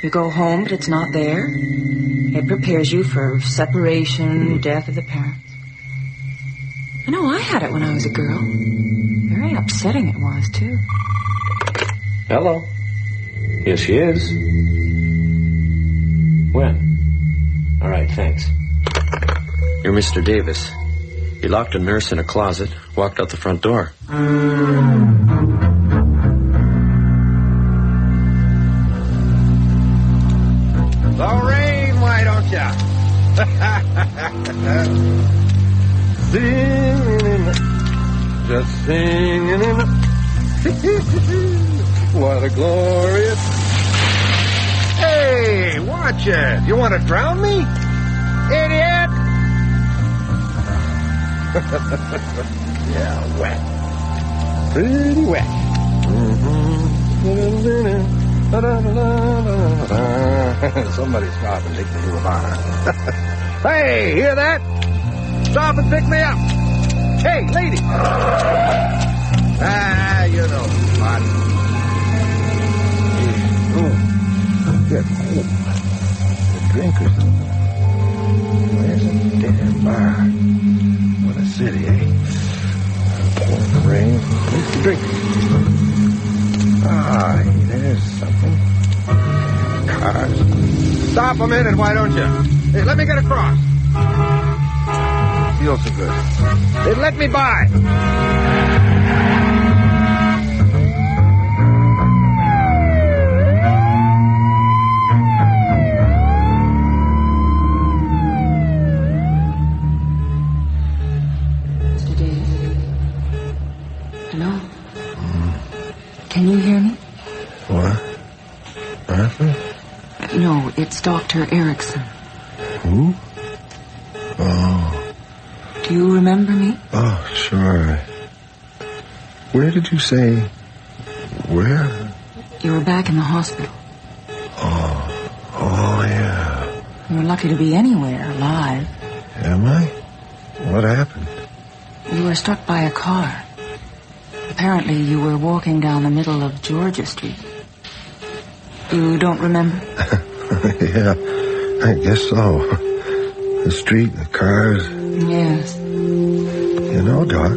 You go home, but it's not there. It prepares you for separation, death of the parents. I know I had it when I was a girl. Very upsetting it was, too. Hello. Yes, she is. When? All right, thanks. You're Mr. Davis. He locked a nurse in a closet, walked out the front door. Lorraine, why don't ya? Singing in the... Just singing in the... What a glorious... Hey, watch it. You want to drown me? Idiot! Yeah, wet. Pretty wet. Somebody stop and take me to a bar. Hey, hear that? Stop and pick me up. Hey, lady. You know the spot. Get home. The drinkers. Where's a damn bar? What a city, eh? Pouring rain. Where's the drink? Hey, there's something. Cars. Stop a minute, why don't you? Hey, let me get across. Feels so good. Hey, let me by. Mr. Davis? Hello? Can you hear me? What? Arthur? No, it's Dr. Erickson. Who? Oh. Do you remember me? Oh, sure. Where did you say? Where? You were back in the hospital. Oh, yeah. You were lucky to be anywhere alive. Am I? What happened? You were struck by a car. Apparently, you were walking down the middle of Georgia Street. You don't remember? Yeah, I guess so. The street, the cars. Yes. You know, Doc,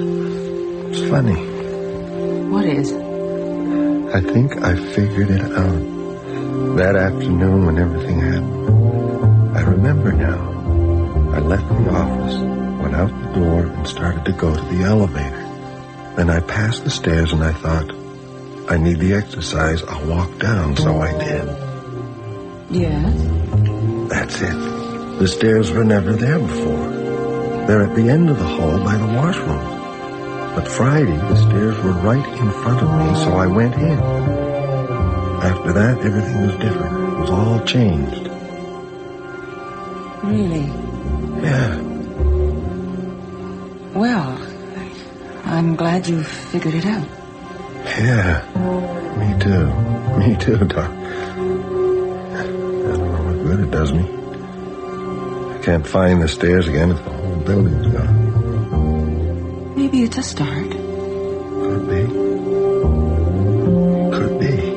it's funny. What is? I think I figured it out. That afternoon when everything happened. I remember now. I left the office, went out the door, and started to go to the elevator. Then I passed the stairs and I thought, I need the exercise, I'll walk down, so I did. Yes? That's it. The stairs were never there before. They're at the end of the hall by the washroom. But Friday, the stairs were right in front of me, so I went in. After that, everything was different. It was all changed. Really? Yeah. Well, I'm glad you figured it out. Yeah. Me too. Me too, Doc. I don't know what good it does me. I can't find the stairs again if the whole building's gone. Maybe it's a start. Could be. Could be.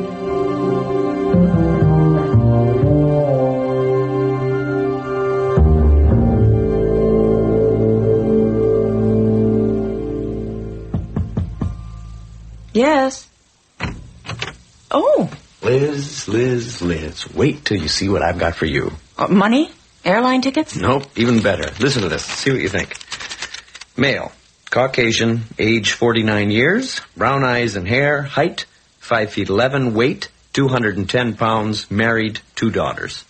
Yes. Oh. Liz. Wait till you see what I've got for you. Money? Airline tickets? Nope, even better. Listen to this. See what you think. Male. Caucasian, age 49 years, brown eyes and hair, height 5'11", weight 210 pounds, married, 2 daughters.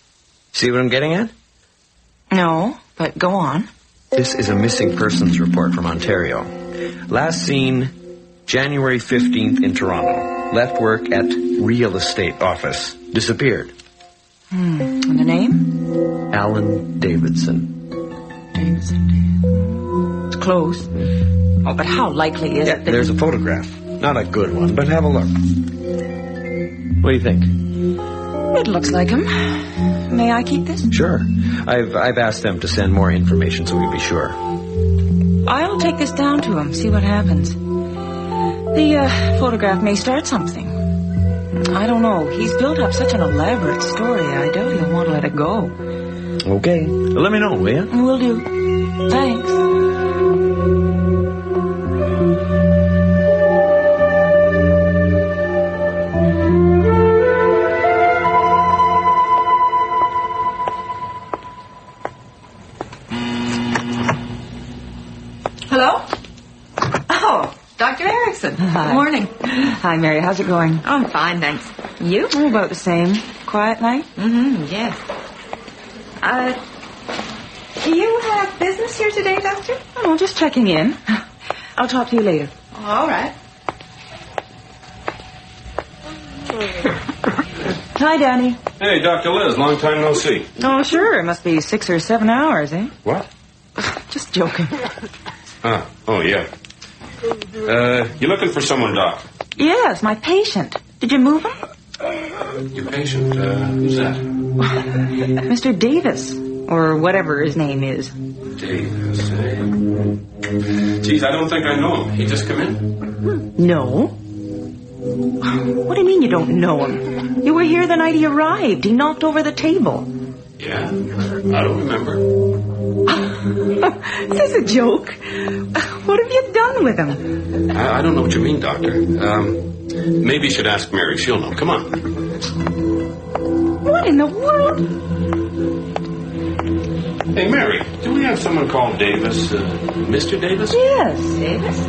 See what I'm getting at? No, but go on. This is a missing persons report from Ontario. Last seen January 15th in Toronto. Left work at real estate office. Disappeared. And the name? Alan Davidson. It's close. Oh, but how likely is it that... There's a photograph. Not a good one, but have a look. What do you think? It looks like him. May I keep this? Sure. I've asked them to send more information so we'll be sure. I'll take this down to him, see what happens. The photograph may start something. I don't know. He's built up such an elaborate story. I doubt he'll want to let it go. Okay. Let me know, will you? Will do. Thanks. Hello? Oh, Dr. Erickson. Hi. Good morning. Hi, Mary. How's it going? I'm fine, thanks. You? About the same. Quiet night? Yes. Do you have business here today, Doctor? Oh, just checking in. I'll talk to you later. All right. Hi, Danny. Hey, Dr. Liz, long time no see. Oh, sure. It must be 6 or 7 hours, eh? What? Just joking. Oh, yeah. You looking for someone, Doc? Yes, my patient. Did you move him? Your patient, who's that? Mr. Davis, or whatever his name is. Davis, eh? Geez, I don't think I know him. He just come in? No. What do you mean you don't know him? You were here the night he arrived. He knocked over the table. Yeah? I don't remember. Is this a joke? What have you done with him? I don't know what you mean, Doctor. Maybe you should ask Mary. She'll know. Come on. What in the world? Hey, Mary, do we have someone called Davis? Mr. Davis? Yes. Davis?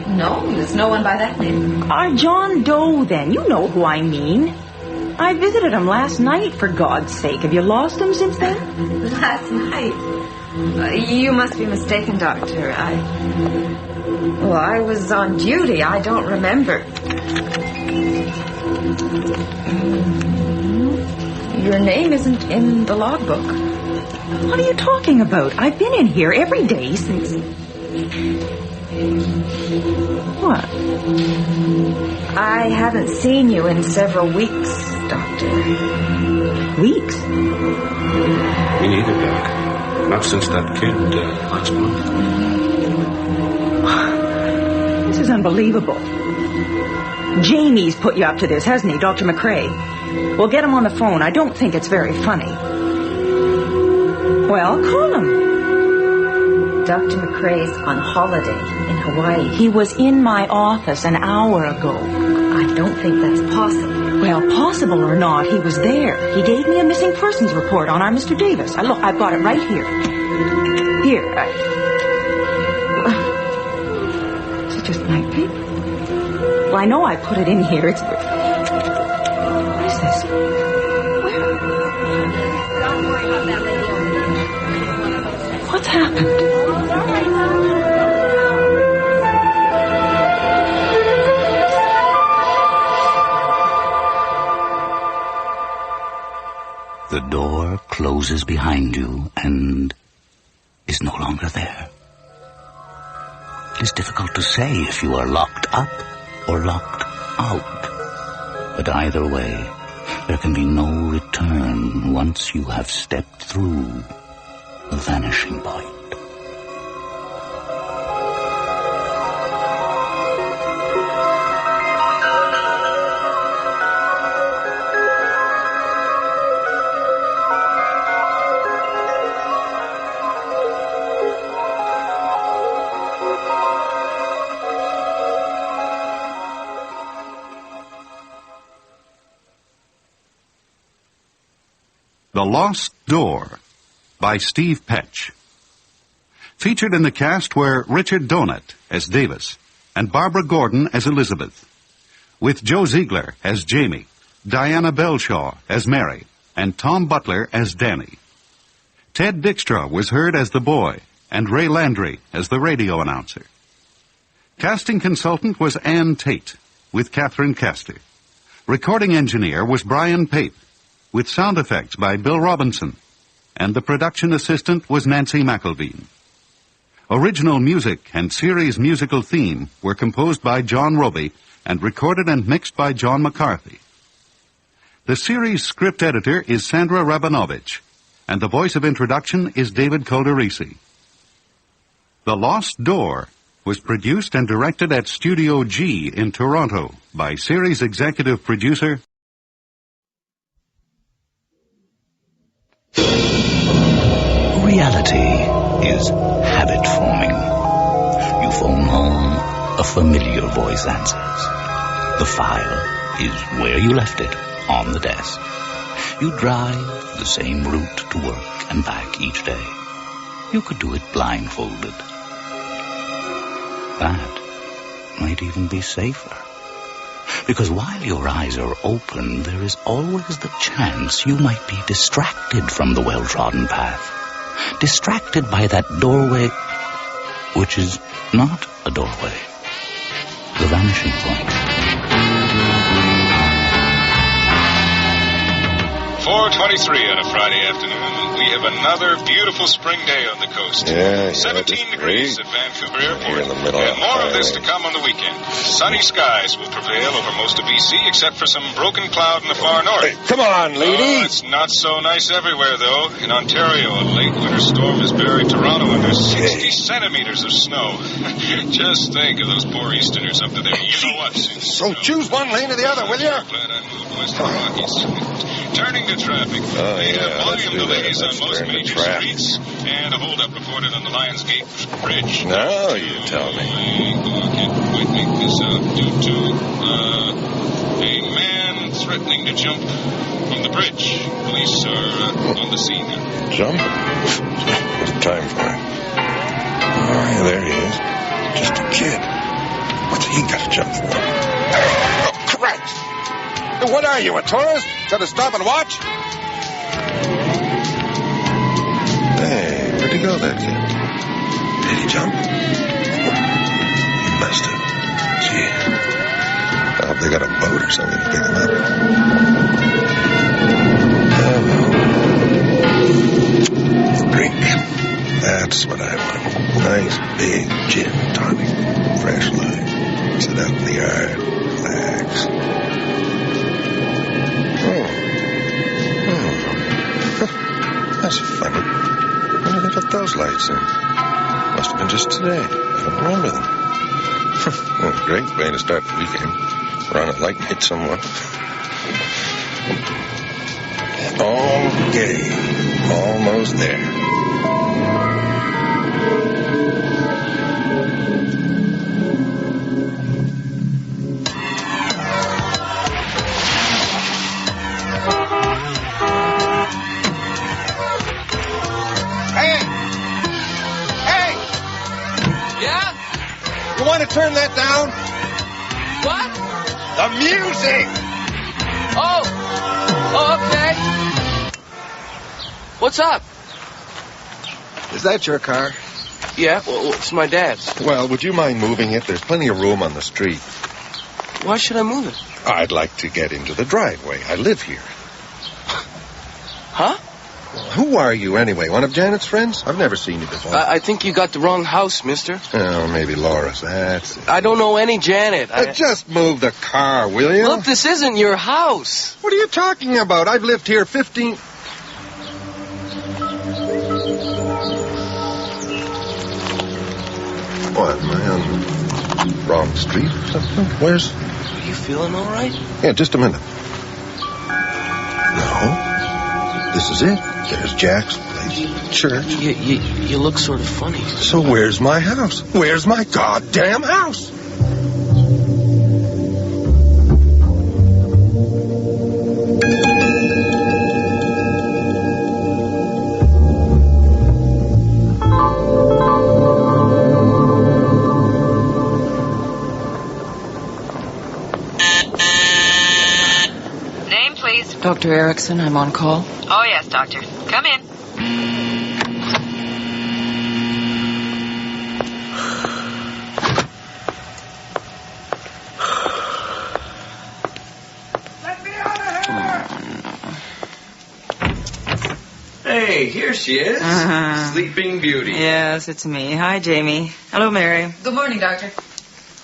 No, there's no one by that name. John Doe, then. You know who I mean. I visited him last night, for God's sake. Have you lost him since then? Last night? You must be mistaken, Doctor. I was on duty. I don't remember. Your name isn't in the logbook. What are you talking about? I've been in here every day since... What? I haven't seen you in several weeks, Doctor. Weeks? Me neither, Doc. Not since that kid last month. This is unbelievable. Jamie's put you up to this, hasn't he, Dr. McCrae? We'll get him on the phone. I don't think it's very funny. Well, call him. Dr. McCrae's on holiday in Hawaii. He was in my office an hour ago. I don't think that's possible. Well, possible or not, he was there. He gave me a missing persons report on our Mr. Davis. Look, I've got it right here. Here. Is it just night paper? Well, I know I put it in here. It's... What is this? Where? What's happened? closes behind you and is no longer there. It is difficult to say if you are locked up or locked out. But either way, there can be no return once you have stepped through the vanishing point. The Lost Door by Steve Petch. Featured in the cast were Richard Donat as Davis and Barbara Gordon as Elizabeth, with Joe Ziegler as Jamie, Diana Belshaw as Mary, and Tom Butler as Danny. Ted Dykstra was heard as the boy, and Ray Landry as the radio announcer. Casting consultant was Ann Tate, with Catherine Castor. Recording engineer was Brian Pape, with sound effects by Bill Robinson, and the production assistant was Nancy McElveen. Original music and series musical theme were composed by John Roby and recorded and mixed by John McCarthy. The series script editor is Sandra Rabinovich, and the voice of introduction is David Calderisi. The Lost Door was produced and directed at Studio G in Toronto by series executive producer Reality is habit forming. You phone home, a familiar voice answers. The file is where you left it, on the desk. You drive the same route to work and back each day. You could do it blindfolded. That might even be safer. Because while your eyes are open, there is always the chance you might be distracted from the well-trodden path. Distracted by that doorway, which is not a doorway. The vanishing point. 4:23 on a Friday afternoon. We have another beautiful spring day on the coast. 17 degrees at Vancouver Airport. And more of this to come on the weekend. Sunny skies will prevail over most of BC, except for some broken cloud in the far north. Hey, come on, lady. Oh, it's not so nice everywhere, though. In Ontario, a late winter storm has buried Toronto under 60 centimeters of snow. Just think of those poor Easterners up to there. You know what? So choose one lane or the other, will you? Glad I moved west of the Rockies. Turning to traffic. Oh, yeah, volume delays on most major streets, and a holdup reported on the Lionsgate Bridge. Now you tell me. I can't quite make this out due to a man threatening to jump from the bridge. Police are on the scene now. Jump? What's the time for it? Oh, yeah, there he is. Just a kid. What's he got to jump for? Oh, Christ! What are you, a tourist? Gotta stop and watch? Hey, where'd he go, that kid? Did he jump? He must have. Gee. I hope they got a boat or something to pick him up. Oh. Drink. That's what I want. Nice, big gin tonic. Fresh lime. Sit out in the yard. Relax. That's funny. When did they put those lights in? Must have been just today. I don't remember them. Well, great way to start the weekend. Run at light and hit someone. Okay. Almost there. Turn that down. What? The music. Oh, okay. What's up? Is that your car? Yeah, well, it's my dad's. Well, would you mind moving it? There's plenty of room on the street. Why should I move it? I'd like to get into the driveway. I live here. Huh? Who are you, anyway? One of Janet's friends? I've never seen you before. I think you got the wrong house, mister. Oh, maybe Laura's. That's it. I don't know any Janet. Just move the car, will you? Look, this isn't your house. What are you talking about? I've lived here 15... What, am I on the wrong street or something? Where's... Are you feeling all right? Yeah, just a minute. No. This is it. There's Jack's place. The church. You look sort of funny. So where's my house? Where's my goddamn house? Dr. Erickson, I'm on call. Oh, yes, Doctor. Come in. Hey, here she is. Sleeping Beauty. Yes, it's me. Hi, Jamie. Hello, Mary. Good morning, Doctor.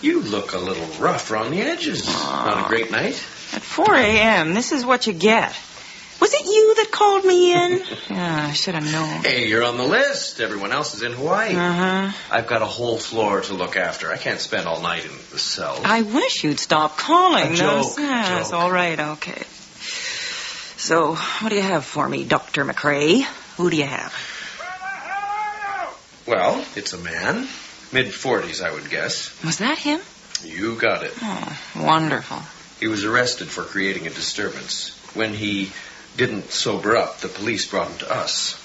You look a little rough around the edges. Not a great night. At 4 a.m., this is what you get. Was it you that called me in? Yeah, I should have known. Hey, you're on the list. Everyone else is in Hawaii. I've got a whole floor to look after. I can't spend all night in the cell. I wish you'd stop calling. A joke. Yes, all right, okay. So, what do you have for me, Dr. McRae? Who do you have? Well, it's a man. Mid-40s, I would guess. Was that him? You got it. Oh, wonderful. He was arrested for creating a disturbance. When he didn't sober up, the police brought him to us.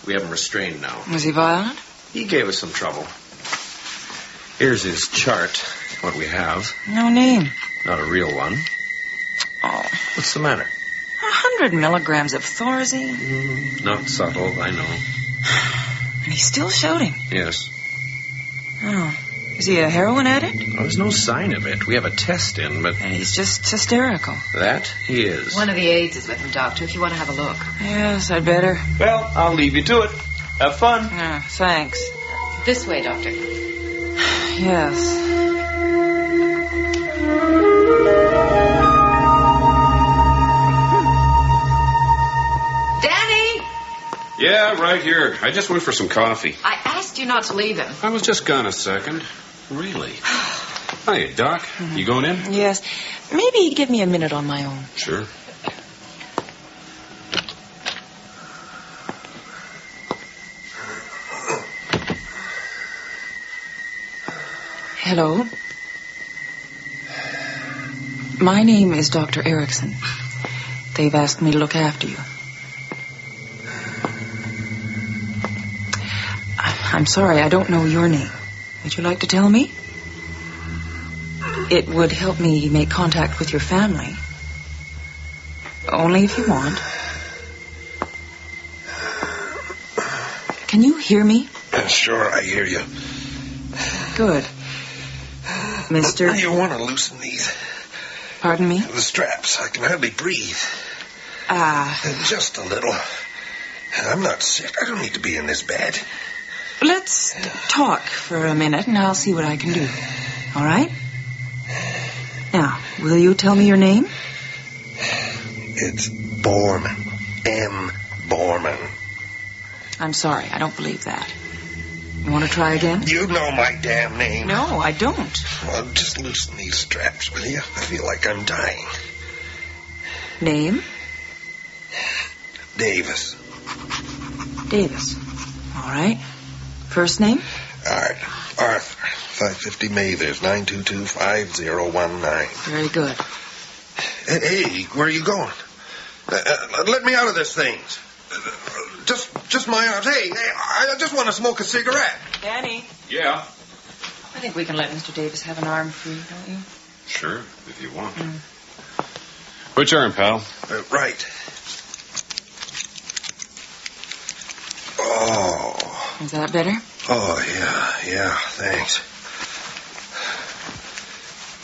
We have him restrained now. Was he violent? He gave us some trouble. Here's his chart, what we have. No name. Not a real one. Oh. What's the matter? 100 milligrams of Thorazine. Not subtle, I know. And he's still shouting. Yes. Oh. Is he a heroin addict? Well, there's no sign of it. We have a test in, but... And he's just hysterical. That he is. One of the aides is with him, Doctor, if you want to have a look. Yes, I'd better. Well, I'll leave you to it. Have fun. Thanks. This way, Doctor. Yes. Yeah, right here. I just went for some coffee. I asked you not to leave him. I was just gone a second. Really? Hiya, Doc. You going in? Yes. Maybe give me a minute on my own. Sure. Hello. My name is Dr. Erickson. They've asked me to look after you. I'm sorry, I don't know your name. Would you like to tell me? It would help me make contact with your family. Only if you want. Can you hear me? Sure, I hear you. Good. Mister... You want to loosen these? Pardon me? The straps. I can hardly breathe. Just a little. I'm not sick. I don't need to be in this bed. Let's talk for a minute, and I'll see what I can do. All right? Now, will you tell me your name? It's Borman. M. Borman. I'm sorry, I don't believe that. You want to try again? You know my damn name. No, I don't. Well, just loosen these straps, will you? I feel like I'm dying. Name? Davis. Davis. All right. First name? Art. Arthur. 550 Mathers, 922-5019. Very good. Hey, where are you going? Let me out of this thing. Just my arms. Hey, I just want to smoke a cigarette. Danny? Yeah? I think we can let Mr. Davis have an arm free, don't you? Sure, if you want. Which arm, pal? Right. Oh. Is that better? Oh, yeah, thanks.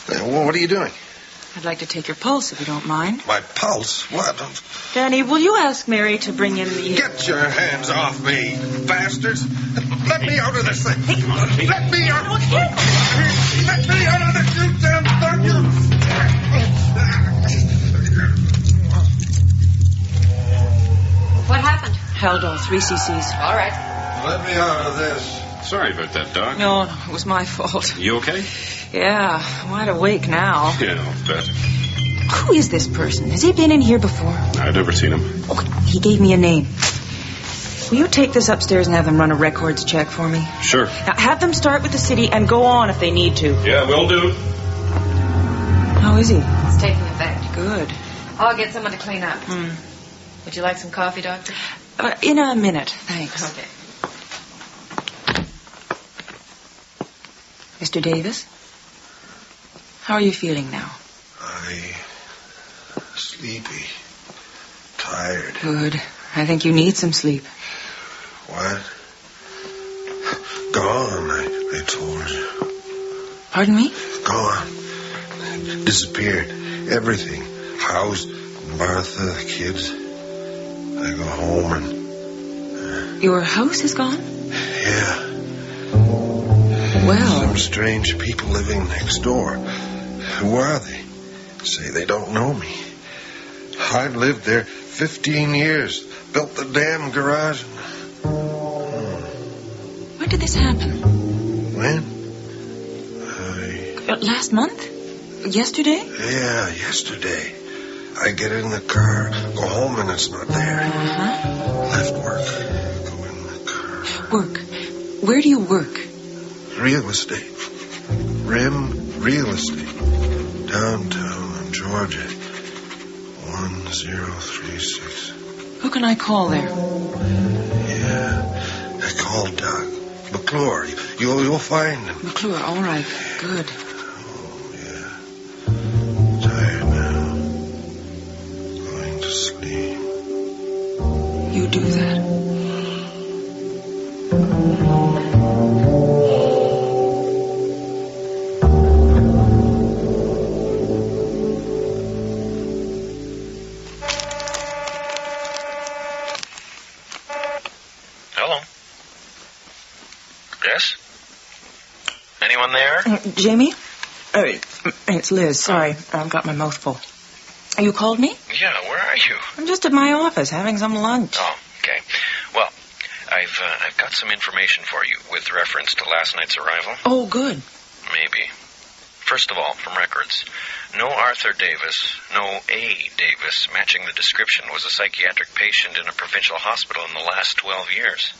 Well, what are you doing? I'd like to take your pulse, if you don't mind. My pulse? What? Danny, will you ask Mary to bring in the... Get your hands off me, bastards! Let me out of this thing! Let me out! Let me out of this, you damn thug! What happened? Haldol, 3 cc's. All right. Let me out of this. Sorry about that, Doc. No, it was my fault. You okay? Yeah, wide awake now. Yeah, I'll bet. Who is this person? Has he been in here before? I've never seen him. Oh, he gave me a name. Will you take this upstairs and have them run a records check for me? Sure. Now, have them start with the city and go on if they need to. Yeah, will do. How is he? It's taking effect. Good. I'll get someone to clean up. Would you like some coffee, Doctor? In a minute, thanks. Okay. Mr. Davis? How are you feeling now? Sleepy. Tired. Good. I think you need some sleep. What? Gone, I told you. Pardon me? Gone. Disappeared. Everything. House, Martha, the kids. I go home and... Your house is gone? Yeah. Well... Some strange people living next door. Who are they? Say they don't know me. I've lived there 15 years. Built the damn garage. When did this happen? When? Last month? Yesterday? Yeah, yesterday. I get in the car, go home, and it's not there. Left work. Go in the car. Work? Where do you work? Real estate. Rim Real Estate. Downtown in Georgia. 1036. Who can I call there? Yeah. I called Doug. McClure. You'll find him. McClure, all right. Good. Tired now. Going to sleep. You do that. Hello. Yes? Anyone there? Jamie? It's Liz. Sorry, I've got my mouth full. You called me? Yeah, where are you? I'm just at my office having some lunch. Oh, okay. Well, I've got some information for you with reference to last night's arrival. Oh, good. Maybe. First of all, from records, no Arthur Davis, no A. Davis matching the description was a psychiatric patient in a provincial hospital in the last 12 years.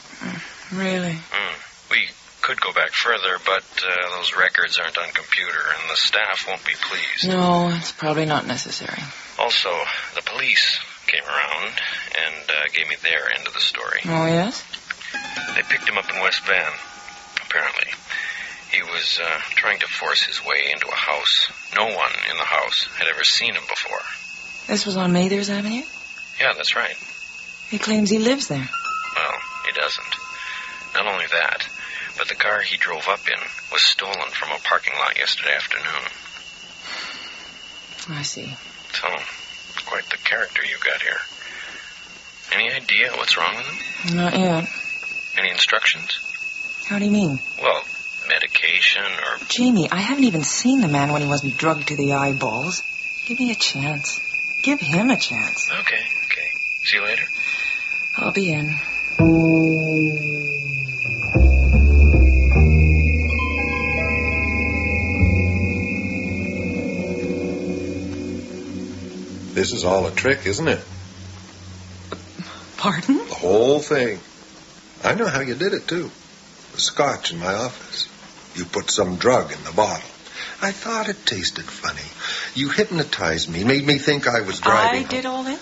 Really? We could go back further, but those records aren't on computer, and the staff won't be pleased. No, it's probably not necessary. Also, the police came around and gave me their end of the story. Oh, yes? They picked him up in West Van, apparently. He was trying to force his way into a house. No one in the house had ever seen him before. This was on Mather's Avenue? Yeah, that's right. He claims he lives there. Well, he doesn't. Not only that, but the car he drove up in was stolen from a parking lot yesterday afternoon. I see. So, quite the character you got here. Any idea what's wrong with him? Not yet. Any instructions? How do you mean? Well, medication or... Jamie, I haven't even seen the man when he wasn't drugged to the eyeballs. Give me a chance. Give him a chance. Okay. See you later. I'll be in. This is all a trick, isn't it? Pardon? The whole thing. I know how you did it, too. The scotch in my office. You put some drug in the bottle. I thought it tasted funny. You hypnotized me, made me think I was driving. I did all this?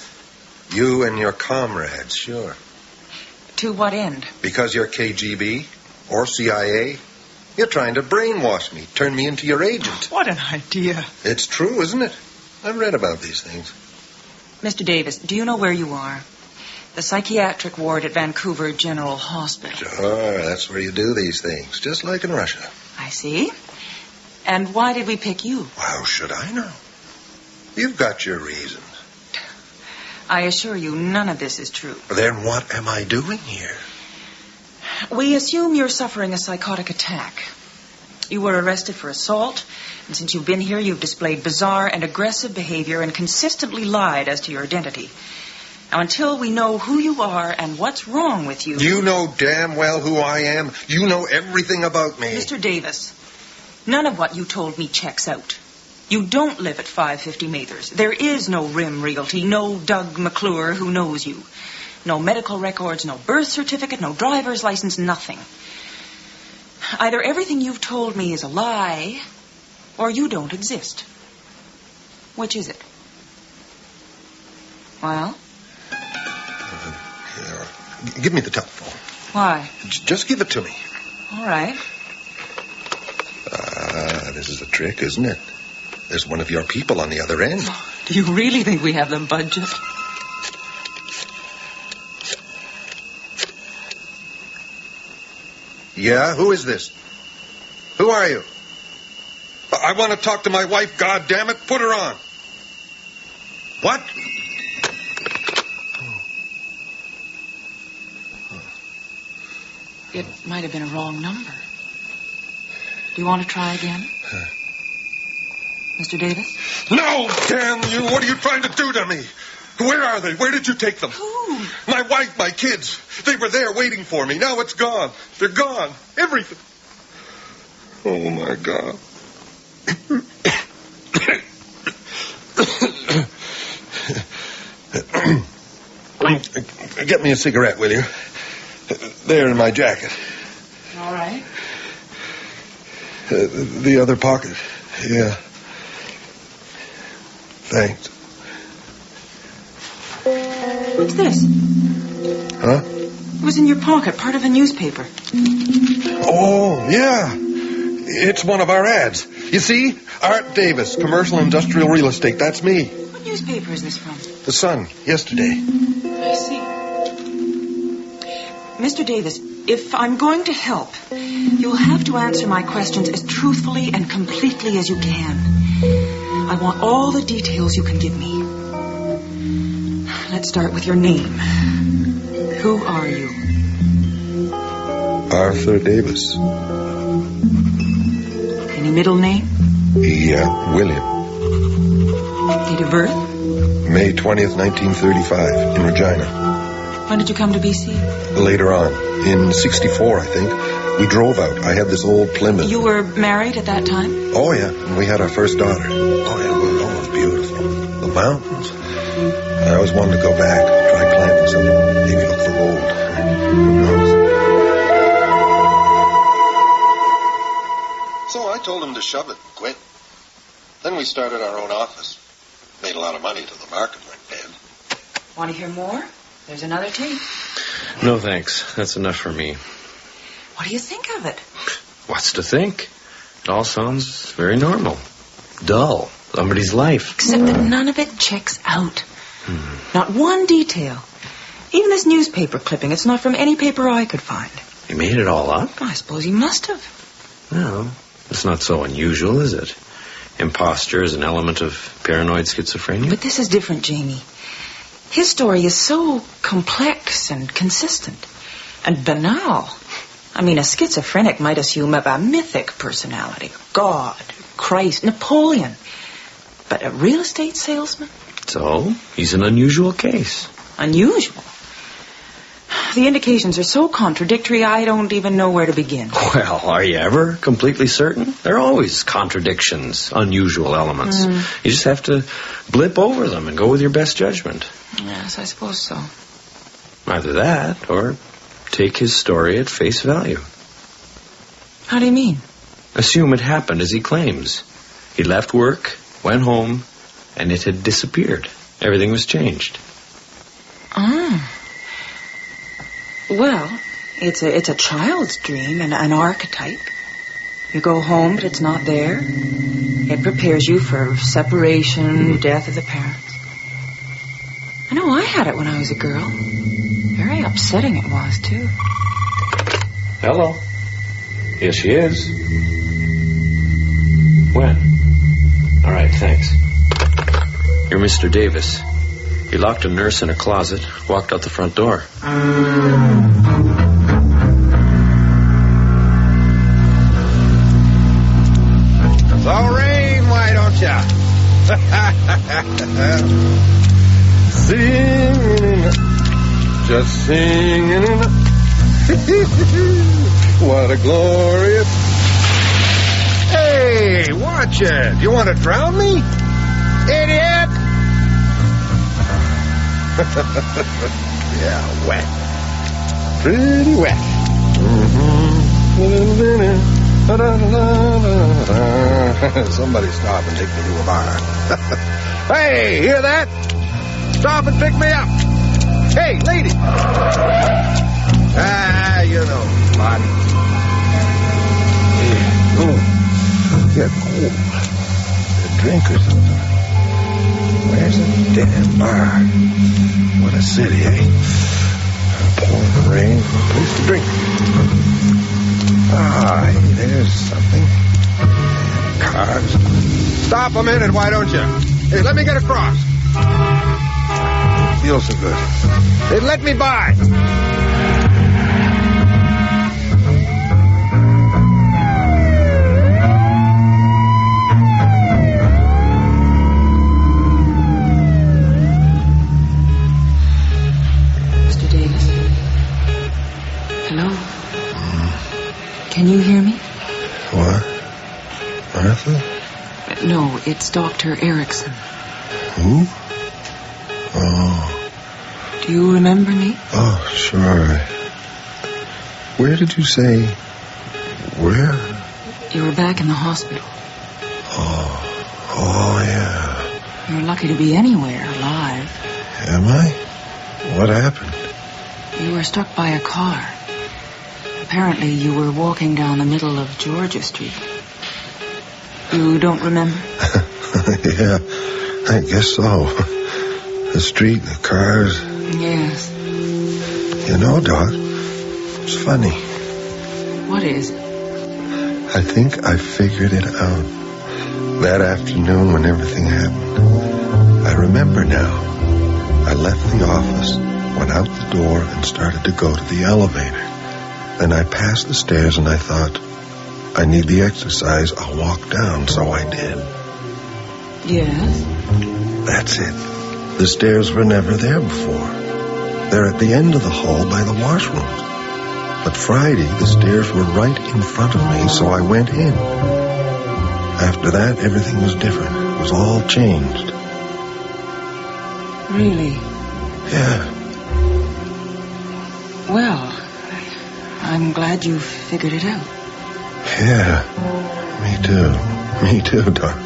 You and your comrades, sure. To what end? Because you're KGB or CIA. You're trying to brainwash me, turn me into your agent. What an idea. It's true, isn't it? I've read about these things. Mr. Davis, do you know where you are? The psychiatric ward at Vancouver General Hospital. Sure, that's where you do these things, just like in Russia. I see. And why did we pick you? How should I know? You've got your reasons. I assure you, none of this is true. Then what am I doing here? We assume you're suffering a psychotic attack. You were arrested for assault, and since you've been here, you've displayed bizarre and aggressive behavior and consistently lied as to your identity. Now, until we know who you are and what's wrong with you... You know damn well who I am. You know everything about me. Mr. Davis, none of what you told me checks out. You don't live at 550 Mathers. There is no Rim Realty, no Doug McClure who knows you. No medical records, no birth certificate, no driver's license, nothing. Either everything you've told me is a lie, or you don't exist. Which is it? Well? Give me the telephone. Why? Just give it to me. All right. This is a trick, isn't it? There's one of your people on the other end. Do you really think we have the budget? Yeah, who is this? Who are you? I want to talk to my wife, goddammit. Put her on. What? It might have been a wrong number. Do you want to try again? Mr. Davis? No, damn you. What are you trying to do to me? Where are they? Where did you take them? Who? My wife, my kids. They were there waiting for me. Now it's gone. They're gone. Everything. Oh, my God. Get me a cigarette, will you? There in my jacket. All right. The other pocket. Yeah. Thanks. What's this? Huh? It was in your pocket, part of a newspaper. Oh, yeah. It's one of our ads. You see? Art Davis, Commercial Industrial Real Estate. That's me. What newspaper is this from? The Sun, yesterday. I see. Mr. Davis, if I'm going to help, you'll have to answer my questions as truthfully and completely as you can. I want all the details you can give me. Let's start with your name. Who are you? Arthur Davis. Any middle name? Yeah, William. Date of birth? May 20th, 1935, in Regina. When did you come to BC? Later on. In 64, I think. We drove out. I had this old Plymouth. You were married at that time? Oh, yeah. And we had our first daughter. Oh, yeah, it was beautiful. The mountains. I always wanted to go back, try climbing something, maybe look for gold. Who knows? So I told him to shove it and quit. Then we started our own office. Made a lot of money till the market went dead. Want to hear more? There's another tape. No, thanks. That's enough for me. What do you think of it? What's to think? It all sounds very normal. Dull. Somebody's life. Except that none of it checks out. Not one detail. Even this newspaper clipping, it's not from any paper I could find. You made it all up? I suppose he must have. Well, it's not so unusual, is it? Imposture is an element of paranoid schizophrenia. But this is different, Jamie. His story is so complex and consistent and banal. I mean, a schizophrenic might assume a mythic personality. God, Christ, Napoleon. But a real estate salesman? So, he's an unusual case. Unusual? The indications are so contradictory, I don't even know where to begin. Well, are you ever completely certain? There are always contradictions, unusual elements. You just have to blip over them and go with your best judgment. Yes, I suppose so. Either that, or take his story at face value. How do you mean? Assume it happened as he claims. He left work, went home, and it had disappeared. Everything was changed. Well, it's a child's dream and an archetype. You go home, but it's not there. It prepares you for separation, death of the parents. I know I had it when I was a girl. Very upsetting it was, too. Hello. Yes, she is. When? All right, thanks. You're Mr. Davis. You locked a nurse in a closet, walked out the front door. So rain, why don't ya? Singing, just singing. What a glorious... Hey, watch it. You want to drown me? Idiot! Yeah, wet. Pretty wet. Somebody stop and take me to a bar. Hey, hear that? Stop and pick me up. Hey, lady. You know, body. Get cold. A drink or something. Where's the damn bar? What a city, eh? Pouring rain, no place to drink. Hey, there's something. Cars. Stop a minute, why don't you? Hey, let me get across. Feels so good. Hey, let me by. Can you hear me? What? Martha? No, it's Dr. Erickson. Who? Oh. Do you remember me? Oh, sure. Where did you say? Where? You were back in the hospital. Oh, yeah. You're lucky to be anywhere alive. Am I? What happened? You were struck by a car. Apparently, you were walking down the middle of Georgia Street. You don't remember? Yeah, I guess so. The street, the cars. Yes. You know, Doc, it's funny. What is? I think I figured it out. That afternoon when everything happened. I remember now. I left the office, went out the door, and started to go to the elevator. Then I passed the stairs and I thought, I need the exercise, I'll walk down, so I did. Yes? That's it. The stairs were never there before. They're at the end of the hall by the washrooms. But Friday, the stairs were right in front of me, so I went in. After that, everything was different. It was all changed. Really? Yeah. Well, I'm glad you figured it out. Yeah, me too. Me too, Doc. I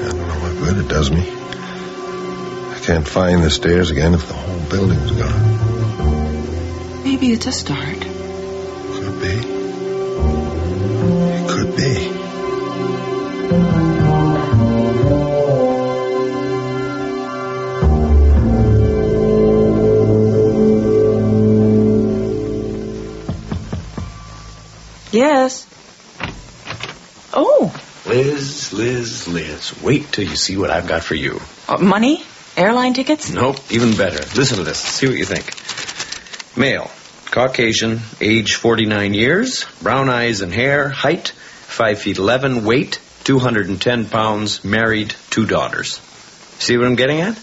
don't know what good it does me. I can't find the stairs again if the whole building's gone. Maybe it's a start. Could be. It could be. Yes. Oh. Liz. Wait till you see what I've got for you. Money? Airline tickets? Nope, even better. Listen to this. See what you think. Male, Caucasian, age 49 years, brown eyes and hair, height, 5'11", weight, 210 pounds, married, 2 daughters. See what I'm getting at?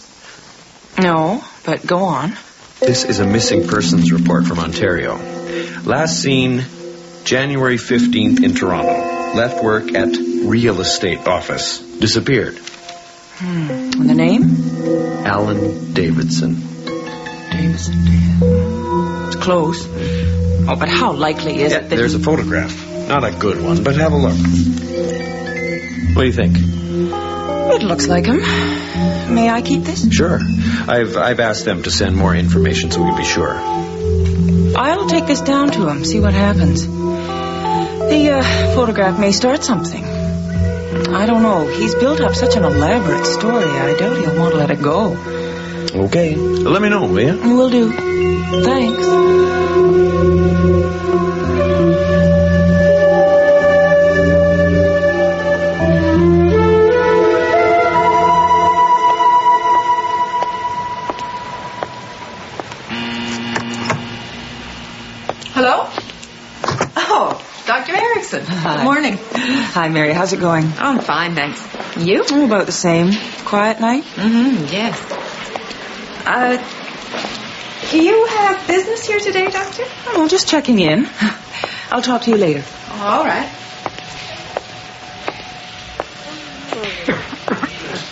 No, but go on. This is a missing persons report from Ontario. Last seen January 15th in Toronto. Left work at real estate office. Disappeared. And the name? Alan Davidson. Davidson. It's close. Oh, but how likely is it that... There's a photograph. Not a good one, but have a look. What do you think? It looks like him. May I keep this? Sure. I've asked them to send more information so we can be sure. I'll take this down to him, see what happens. The photograph may start something. I don't know. He's built up such an elaborate story. I doubt he'll want to let it go. Okay. Let me know, will you? Will do. Thanks. Hi, Mary. How's it going? I'm fine, thanks. You? Oh, about the same. Quiet night? Yes. You have business here today, Doctor? Oh, just checking in. I'll talk to you later. Oh, all right.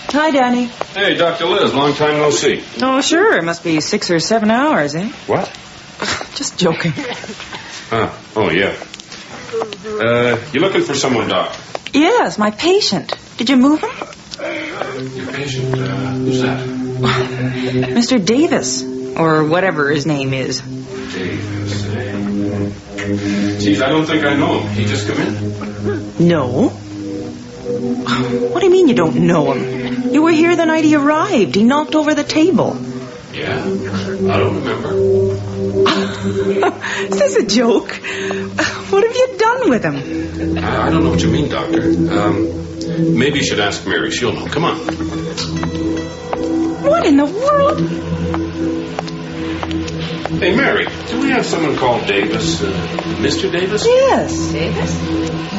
Hi, Danny. Hey, Dr. Liz, long time no see. Oh, sure. It must be 6 or 7 hours, eh? What? Just joking. Oh, yeah. You looking for someone, Doc? Yes, my patient. Did you move him? Your patient? Who's that? Mr. Davis, or whatever his name is. Davis. Geez, I don't think I know him. He just come in? No. What do you mean you don't know him? You were here the night he arrived. He knocked over the table. Yeah? I don't remember. Is this a joke? What have you done with him? I don't know what you mean, Doctor. Maybe you should ask Mary. She'll know. Come on. What in the world? Hey, Mary, do we have someone called Davis? Mr. Davis? Yes. Davis?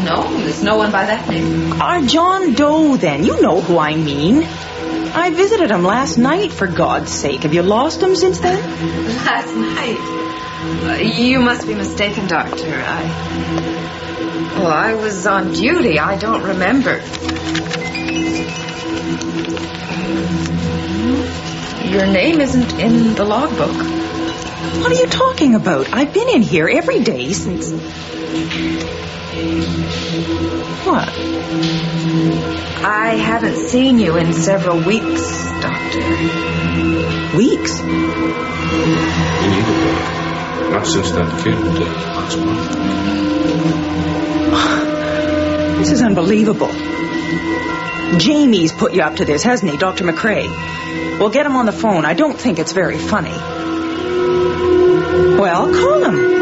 No, there's no one by that name. John Doe, then. You know who I mean. I visited him last night, for God's sake. Have you lost him since then? Last night? You must be mistaken, Doctor. I was on duty. I don't remember. Your name isn't in the logbook. What are you talking about? I've been in here every day since... What? I haven't seen you in several weeks, Doctor. Weeks? Me neither, Doc. Not since that kid last month. This is unbelievable. Jamie's put you up to this, hasn't he, Dr. McCrae? We'll get him on the phone. I don't think it's very funny. Well, call him.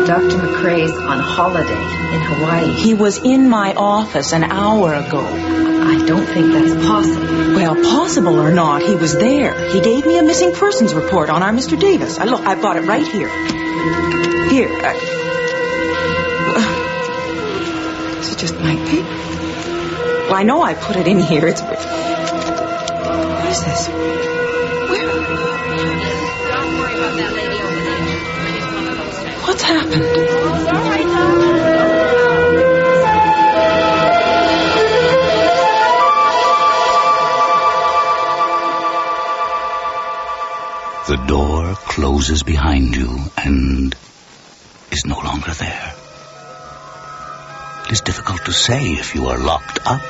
Dr. McCrae's on holiday in Hawaii. He was in my office an hour ago. I don't think that's possible. Well, possible or not, he was there. He gave me a missing persons report on our Mr. Davis. I've got it right here. Here. This is just my paper. Well, I know I put it in here. It's... What is this? Where? Don't worry about that lady over there. What's happened? The door closes behind you and is no longer there. It is difficult to say if you are locked up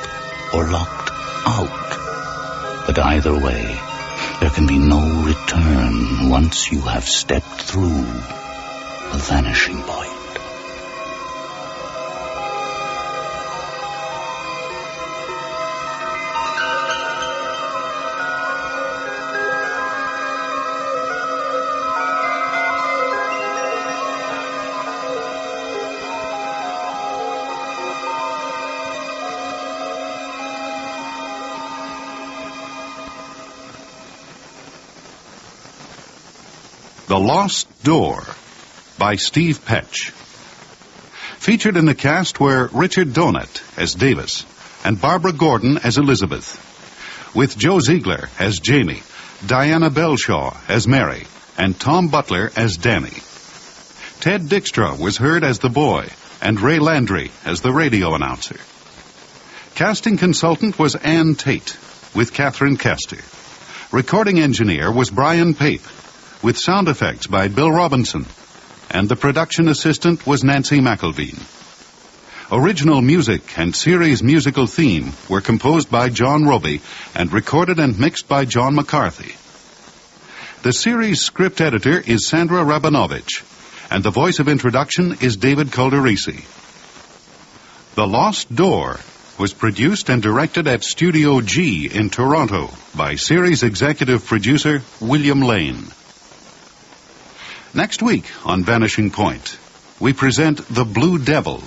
or locked out. But either way, there can be no return once you have stepped through the vanishing point. The Lost Door by Steve Petch. Featured in the cast were Richard Donat as Davis and Barbara Gordon as Elizabeth, with Joe Ziegler as Jamie, Diana Belshaw as Mary, and Tom Butler as Danny. Ted Dykstra was heard as the boy, and Ray Landry as the radio announcer. Casting consultant was Ann Tate, with Catherine Castor. Recording engineer was Brian Pape, with sound effects by Bill Robinson, and the production assistant was Nancy McElveen. Original music and series musical theme were composed by John Roby and recorded and mixed by John McCarthy. The series script editor is Sandra Rabinovich, and the voice of introduction is David Calderisi. The Lost Door was produced and directed at Studio G in Toronto by series executive producer William Lane. Next week on Vanishing Point, we present The Blue Devil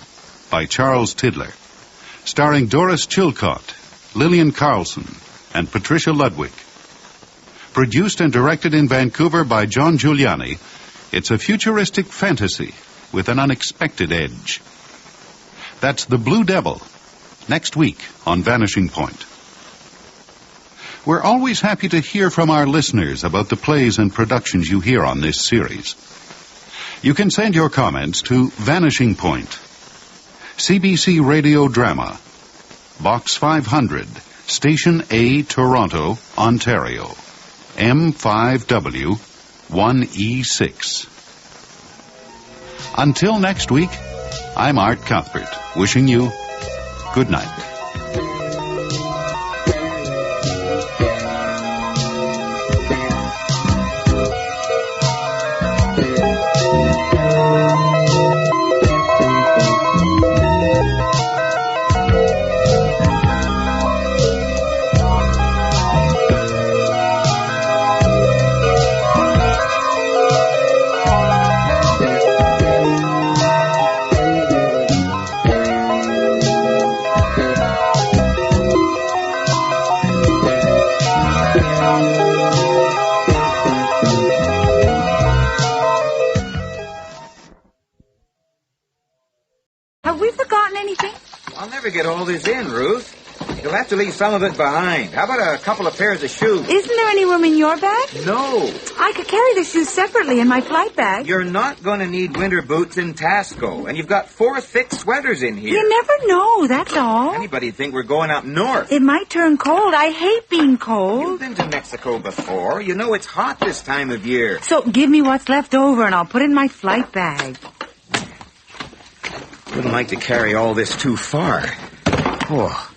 by Charles Tidler, starring Doris Chilcott, Lillian Carlson, and Patricia Ludwig. Produced and directed in Vancouver by John Giuliani, it's a futuristic fantasy with an unexpected edge. That's The Blue Devil, next week on Vanishing Point. We're always happy to hear from our listeners about the plays and productions you hear on this series. You can send your comments to Vanishing Point, CBC Radio Drama, Box 500, Station A, Toronto, Ontario, M5W 1E6. Until next week, I'm Art Cuthbert, wishing you good night. Get all this in, Ruth. You'll have to leave some of it behind. How about a couple of pairs of shoes? Isn't there any room in your bag? No. I could carry the shoes separately in my flight bag. You're not going to need winter boots in Tasco, and you've got 4 thick sweaters in here. You never know, that's all. Anybody'd think we're going up north. It might turn cold. I hate being cold. You've been to Mexico before. You know it's hot this time of year. So give me what's left over, and I'll put it in my flight bag. Wouldn't like to carry all this too far. Oh.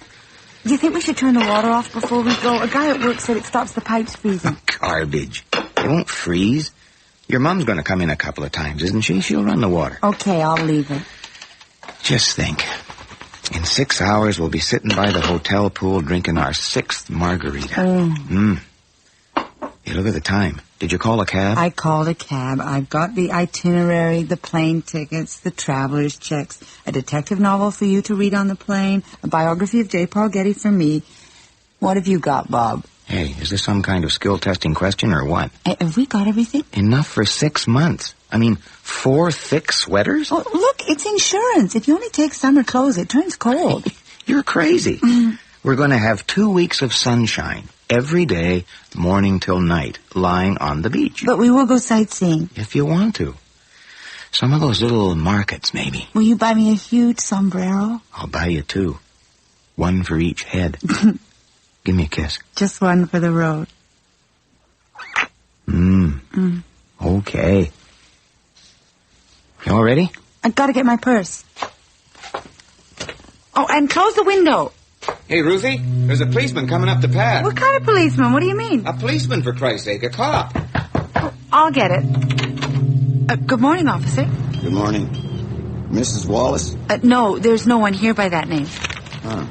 Do you think we should turn the water off before we go? A guy at work said it stops the pipes freezing. Garbage. They won't freeze. Your mom's going to come in a couple of times, isn't she? She'll run the water. Okay, I'll leave it. Just think. In 6 hours, we'll be sitting by the hotel pool drinking our 6th margarita. Hey, look at the time. Did you call a cab? I called a cab. I've got the itinerary, the plane tickets, the traveler's checks, a detective novel for you to read on the plane, a biography of J. Paul Getty for me. What have you got, Bob? Hey, is this some kind of skill-testing question or what? Have we got everything? Enough for 6 months. I mean, 4 thick sweaters? Oh, look, it's insurance. If you only take summer clothes, it turns cold. You're crazy. We're going to have 2 weeks of sunshine. Every day, morning till night, lying on the beach. But we will go sightseeing. If you want to. Some of those little markets, maybe. Will you buy me a huge sombrero? I'll buy you 2. 1 for each head. Give me a kiss. Just 1 for the road. Okay. You all ready? I gotta get my purse. Oh, and close the window. Hey, Ruthie, there's a policeman coming up the path. What kind of policeman? What do you mean? A policeman, for Christ's sake, a cop. Oh, I'll get it. Good morning, officer. Good morning. Mrs. Wallace? No, there's no one here by that name. Oh,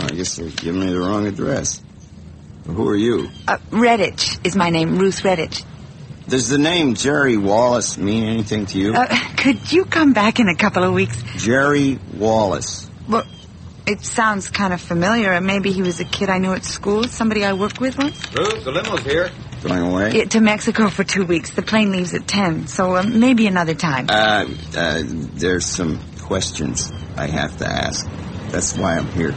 I guess they're giving me the wrong address. Well, who are you? Redditch is my name, Ruth Redditch. Does the name Jerry Wallace mean anything to you? Could you come back in a couple of weeks? Jerry Wallace. Well, it sounds kind of familiar. Maybe he was a kid I knew at school, somebody I worked with once. Ruth, the limo's here. Going away? To Mexico for 2 weeks. The plane leaves at 10, so maybe another time. There's some questions I have to ask. That's why I'm here.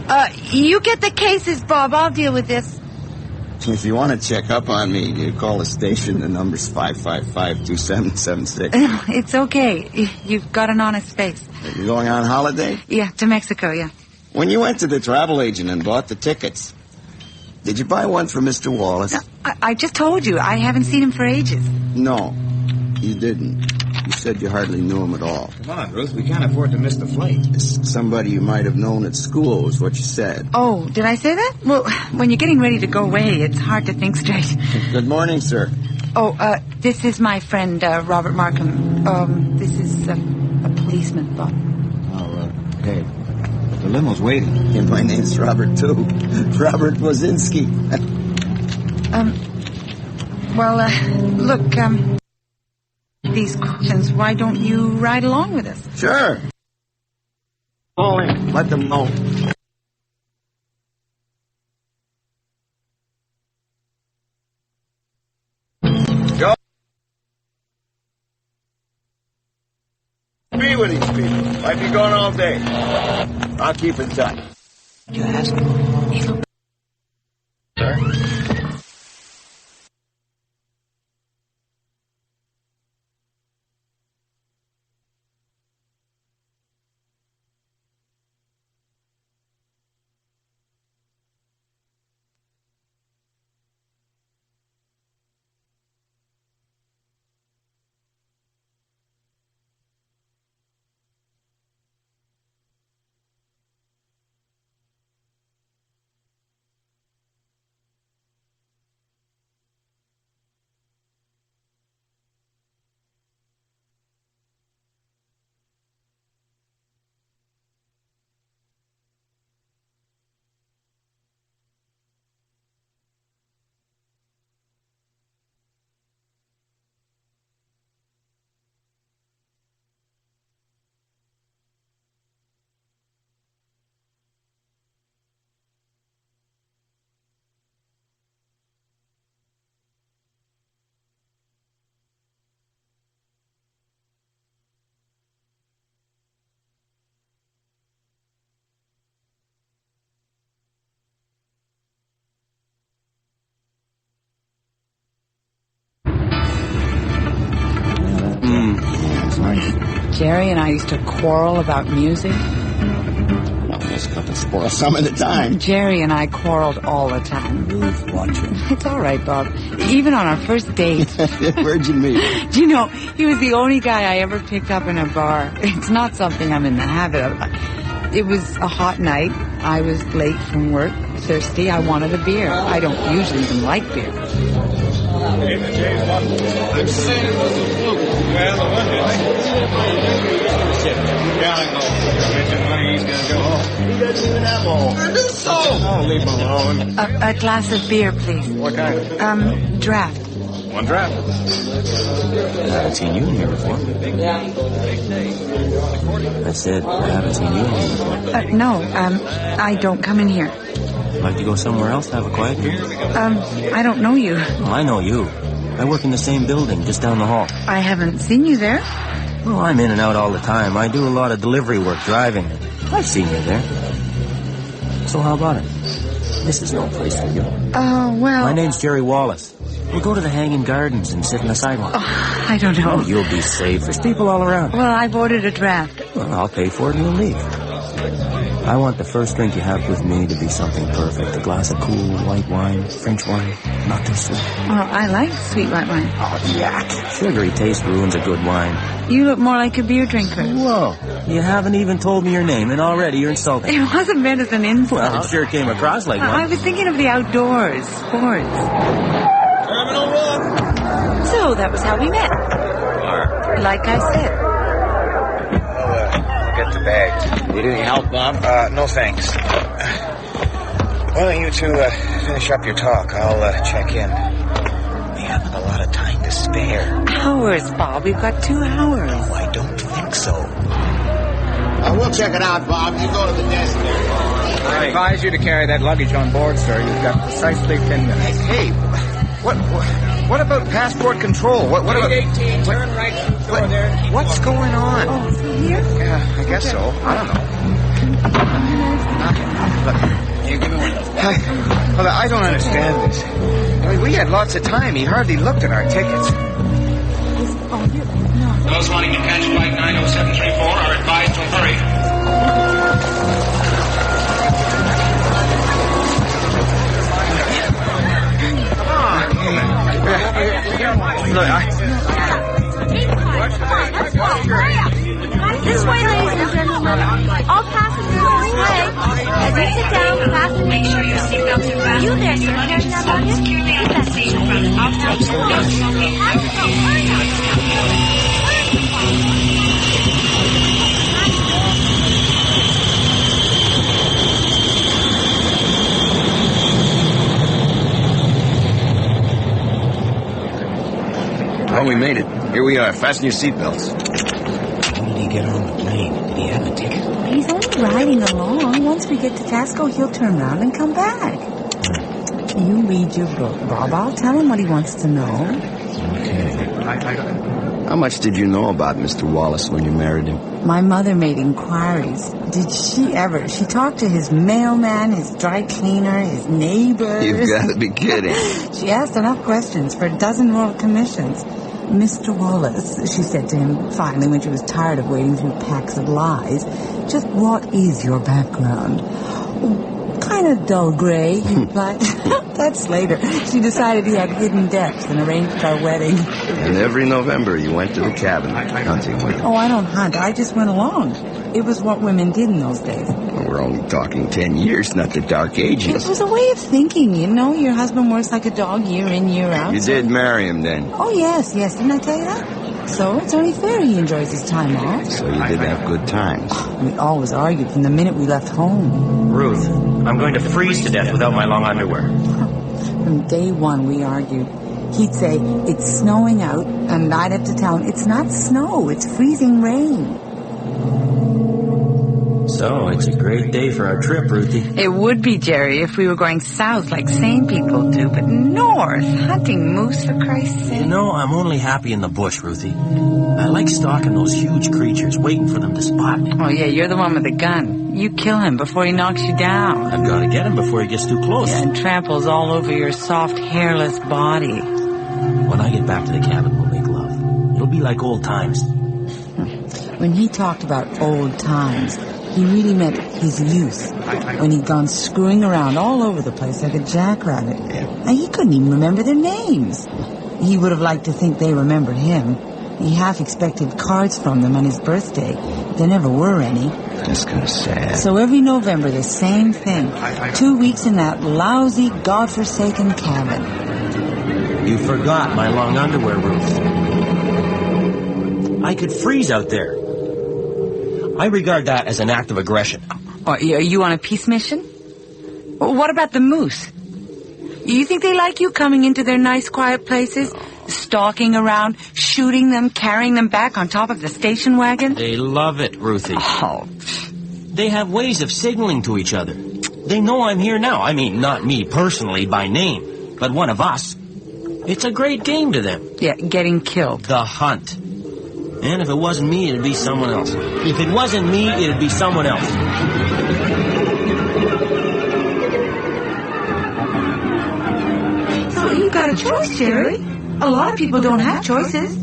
You get the cases, Bob. I'll deal with this. If you want to check up on me, you call the station. The number's 555-2776. It's okay. You've got an honest face. Are you going on holiday? Yeah, to Mexico, yeah. When you went to the travel agent and bought the tickets, did you buy one for Mr. Wallace? No, I just told you. I haven't seen him for ages. No, you didn't. You said you hardly knew him at all. Come on, Ruth. We can't afford to miss the flight. Somebody you might have known at school is what you said. Oh, did I say that? Well, when you're getting ready to go away, it's hard to think straight. Good morning, sir. Oh, this is my friend, Robert Markham. This is a policeman, Bob. Oh, hey. The limo's waiting. Yeah, my name's Robert, too. Robert Wazinski. Look, these questions, why don't you ride along with us? Sure. Call in. Let them know. Go. 3 with these people. Might be gone all day. I'll keep in touch. You ask him. Sir? Jerry and I used to quarrel about music. Well, let's cut the spoil some at a time. Jerry and I quarreled all the time. Ruth, watching. It's all right, Bob. Even on our first date. Where'd you meet? Do you know, he was the only guy I ever picked up in a bar. It's not something I'm in the habit of. It was a hot night. I was late from work, thirsty. I wanted a beer. I don't usually even like beer. I'm saying it was a fluke. Well, the one he's going to go home. He doesn't even have a home. Do so. Oh, leave him alone. A glass of beer, please. What kind? Draft. One draft. I haven't seen you in here before. I said, I haven't seen you in here before. No, I don't come in here. Like to go somewhere else, have a quiet drink? I don't know you. Oh, I know you. I work in the same building, just down the hall. I haven't seen you there. Well, I'm in and out all the time. I do a lot of delivery work, driving. I've seen you there. So how about it? This is no place for you. Oh, well... My name's Jerry Wallace. We'll go to the Hanging Gardens and sit on the sidewalk. Oh, I don't know. Oh, you'll be safe. There's people all around. Well, I've ordered a draft. Well, I'll pay for it and you'll leave. I want the first drink you have with me to be something perfect. A glass of cool white wine, French wine, not too sweet. Well, I like sweet white wine. Oh, yuck. Sugary taste ruins a good wine. You look more like a beer drinker. Whoa. You haven't even told me your name, and already you're insulting. It wasn't meant as an insult. Well, it sure came across like one. I was thinking of the outdoors, sports. Terminal 1. So, that was how we met. Like I said. Get the bags. Need any help, Bob? No thanks. Why don't you two finish up your talk? I'll check in. We haven't a lot of time to spare. Hours, Bob. We've got 2 hours. No, I don't think so. We'll check it out, Bob. You go to the desk there. I advise you to carry that luggage on board, sir. You've got precisely 10 minutes. Hey, what about passport control? What about... 18, turn right through the door there. What's going on? Oh, is it here? Yeah, I guess so. I don't know. Here, give me one. Well, I don't understand this. I mean, we had lots of time. He hardly looked at our tickets. Those wanting to catch flight 90734 are advised to hurry. This way, ladies and gentlemen. All passengers this way. As you sit down, fasten. Make sure your seatbelts are fastened. You there, sir. Carrying that luggage? Securely on the station from the Well, we made it. Here we are. Fasten your seatbelts. How did he get on the plane? Did he have a ticket? He's only riding along. Once we get to Tasco, he'll turn around and come back. You read your book, Bob. I'll tell him what he wants to know. Okay. How much did you know about Mr. Wallace when you married him? My mother made inquiries. Did she ever? She talked to his mailman, his dry cleaner, his neighbors. You've got to be kidding. She asked enough questions for a dozen royal commissions. Mr. Wallace, she said to him finally when she was tired of wading through packs of lies, just what is your background? Kind of dull gray, he replied. That's later. She decided he had hidden depths and arranged our wedding. And every November you went to the cabin hunting with him. Oh, I don't hunt. I just went along. It was what women did in those days. Well, we're only talking 10 years, not the Dark Ages. It was a way of thinking, you know. Your husband works like a dog year in, year out. You did marry him then? Oh, yes. Didn't I tell you that? So it's only fair he enjoys his time off. So you did have good times. We always argued from the minute we left home. Ruth, I'm going to freeze to death without my long underwear. From day one we argued. He'd say, it's snowing out, and I'd have to tell him, it's not snow, it's freezing rain. So, it's a great day for our trip, Ruthie. It would be, Jerry, if we were going south like sane people do, but north, hunting moose for Christ's sake. You know, I'm only happy in the bush, Ruthie. I like stalking those huge creatures, waiting for them to spot me. Oh, yeah, you're the one with the gun. You kill him before he knocks you down. I've got to get him before he gets too close. Yeah, and tramples all over your soft, hairless body. When I get back to the cabin, we'll make love. It'll be like old times. When he talked about old times, he really meant his youth, when he'd gone screwing around all over the place like a jackrabbit. And he couldn't even remember their names. He would have liked to think they remembered him. He half expected cards from them on his birthday. There never were any. That's kind of sad. So every November, the same thing. 2 weeks in that lousy, godforsaken cabin. You forgot my long underwear, Ruth. I could freeze out there. I regard that as an act of aggression. Oh, are you on a peace mission? What about the moose? You think they like you coming into their nice, quiet places, stalking around, shooting them, carrying them back on top of the station wagon? They love it, Ruthie. Oh. They have ways of signaling to each other. They know I'm here now. I mean, not me personally by name, but one of us. It's a great game to them. Yeah, getting killed. The hunt. And if it wasn't me, it'd be someone else. If it wasn't me, it'd be someone else. So you've got a choice, Jerry. A lot of people don't have choices.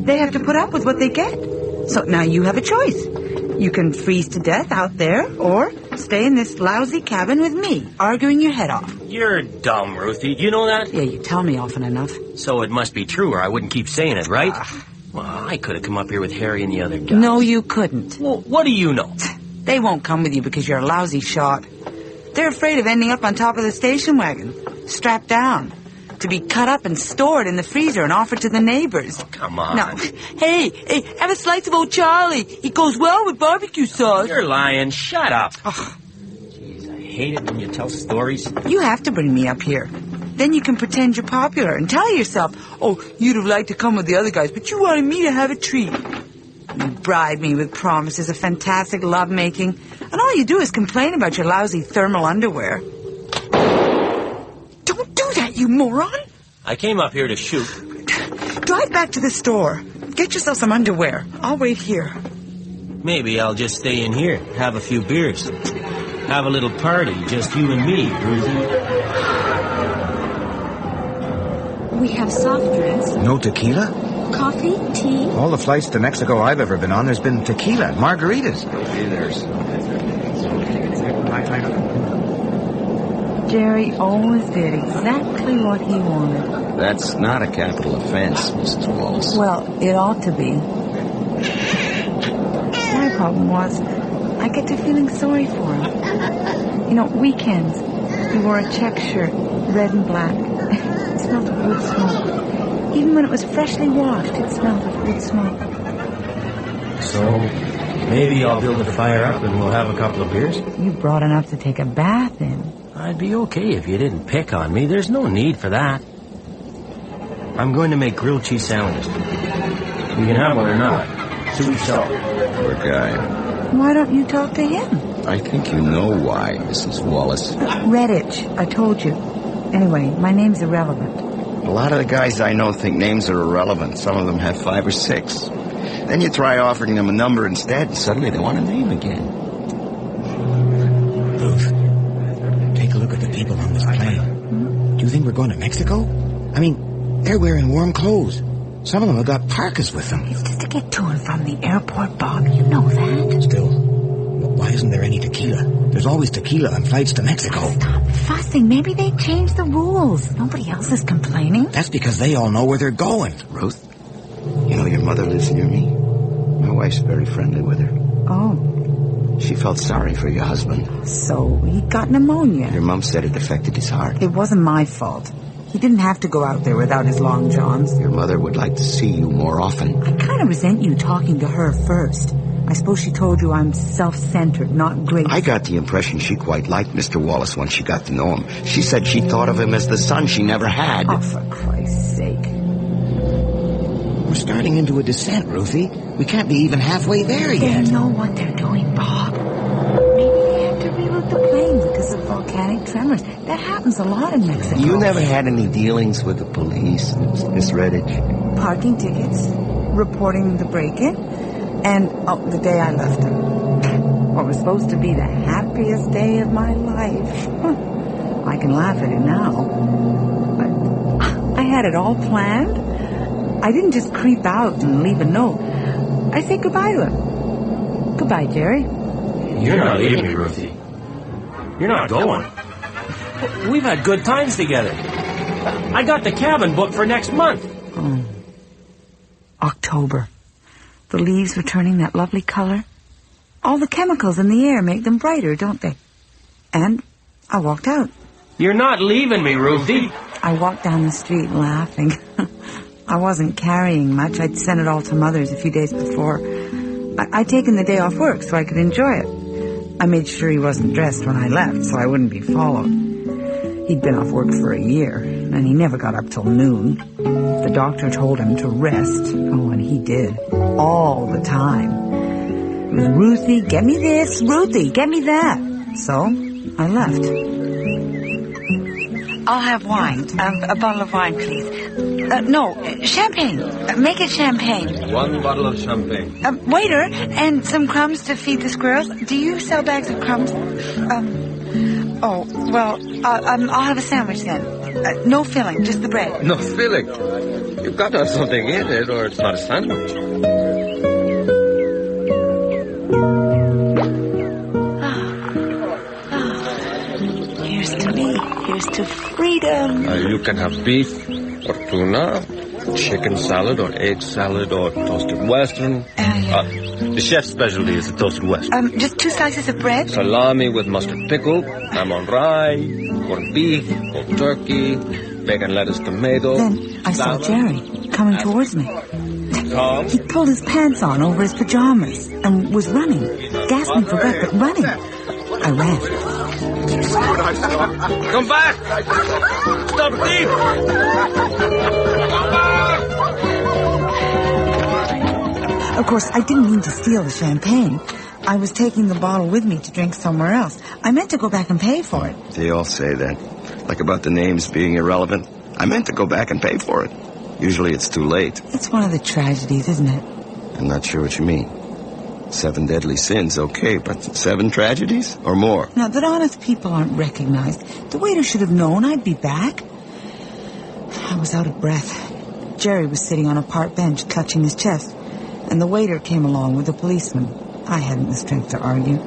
They have to put up with what they get. So now you have a choice. You can freeze to death out there, or stay in this lousy cabin with me, arguing your head off. You're dumb, Ruthie. Do you know that? Yeah, you tell me often enough. So it must be true, or I wouldn't keep saying it, right? Well, I could have come up here with Harry and the other guys. No, you couldn't. Well, what do you know? They won't come with you because you're a lousy shot. They're afraid of ending up on top of the station wagon, strapped down, to be cut up and stored in the freezer and offered to the neighbors. Oh, come on. No. Hey, have a slice of old Charlie. It goes well with barbecue sauce. You're lying. Shut up. Jeez, I hate it when you tell stories. You have to bring me up here. Then you can pretend you're popular and tell yourself, oh, you'd have liked to come with the other guys, but you wanted me to have a treat. You bribe me with promises of fantastic lovemaking, and all you do is complain about your lousy thermal underwear. Don't do that, you moron! I came up here to shoot. Drive back to the store. Get yourself some underwear. I'll wait here. Maybe I'll just stay in here, have a few beers. Have a little party, just you and me, Ruthie. We have soft drinks. No tequila? Coffee, tea. All the flights to Mexico I've ever been on, there's been tequila, margaritas. Jerry always did exactly what he wanted. That's not a capital offense, Mrs. Wallace. Well, it ought to be. My problem was, I get to feeling sorry for him. You know, weekends, he wore a check shirt, red and black. It smelled of wood smoke. Even when it was freshly washed, it smelled of wood smoke. So, maybe I'll build a fire up and we'll have a couple of beers? You brought enough to take a bath in. I'd be okay if you didn't pick on me. There's no need for that. I'm going to make grilled cheese sandwiches. You can have one or not. Suit yourself. Poor guy. Why don't you talk to him? I think you know why, Mrs. Wallace. Redditch, I told you. Anyway, my name's irrelevant. A lot of the guys I know think names are irrelevant. Some of them have 5 or 6. Then you try offering them a number instead, and suddenly they want a name again. Ruth, take a look at the people on this plane. Do you think we're going to Mexico? I mean, they're wearing warm clothes. Some of them have got parkas with them. It's just to get to and from the airport, Bob. You know that. Still, why isn't there any tequila? There's always tequila on flights to Mexico. Stop fussing. Maybe they changed the rules. Nobody else is complaining. That's because they all know where they're going. Ruth, you know your mother lives near me. My wife's very friendly with her. Oh. She felt sorry for your husband. So he got pneumonia. Your mom said it affected his heart. It wasn't my fault. He didn't have to go out there without his long johns. Your mother would like to see you more often. I kind of resent you talking to her first. I suppose she told you I'm self-centered, not great. I got the impression she quite liked Mr. Wallace once she got to know him. She said she thought of him as the son she never had. Oh, for Christ's sake. We're starting into a descent, Ruthie. We can't be even halfway there yet. They know what they're doing, Bob. Maybe they had to reroute the plane because of volcanic tremors. That happens a lot in Mexico. You never had any dealings with the police, Miss Redditch? Parking tickets, reporting the break-in, and the day I left him. What was supposed to be the happiest day of my life. I can laugh at it now. But I had it all planned. I didn't just creep out and leave a note. I said goodbye to him. Goodbye, Jerry. You're not leaving me, Ruthie. You're not going. We've had good times together. I got the cabin booked for next month. Oh. October. The leaves were turning that lovely color. All the chemicals in the air make them brighter, don't they? And I walked out. You're not leaving me, Ruthie. I walked down the street laughing. I wasn't carrying much. I'd sent it all to Mother's a few days before. I'd taken the day off work so I could enjoy it. I made sure he wasn't dressed when I left so I wouldn't be followed. He'd been off work for a year, and he never got up till noon. The doctor told him to rest. Oh, and he did. All the time. It was, Ruthie, get me this. Ruthie, get me that. So, I left. I'll have wine. A bottle of wine, please. No, champagne. Make it champagne. 1 bottle of champagne. Waiter, and some crumbs to feed the squirrels. Do you sell bags of crumbs? I'll have a sandwich then. No filling, just the bread. No filling? You've got to have something in it, or it's not a sandwich. Here's to me. Here's to freedom. You can have beef or tuna, chicken salad or egg salad or toasted western. The chef's specialty is the toasted western. Just 2 slices of bread? Salami with mustard pickle, ham on rye, corned beef, cold turkey, bacon, lettuce, tomato. Then I saw Jerry coming towards me. Tom? He pulled his pants on over his pajamas and was running, gasping for breath, but running. I ran. Come back! Stop thief! Come back! Of course, I didn't mean to steal the champagne. I was taking the bottle with me to drink somewhere else. I meant to go back and pay for it. They all say that. Like about the names being irrelevant. I meant to go back and pay for it. Usually it's too late. It's one of the tragedies, isn't it? I'm not sure what you mean. 7 deadly sins, okay, but 7 tragedies or more? Now, that honest people aren't recognized. The waiter should have known I'd be back. I was out of breath. Jerry was sitting on a park bench clutching his chest, and the waiter came along with a policeman. I hadn't the strength to argue.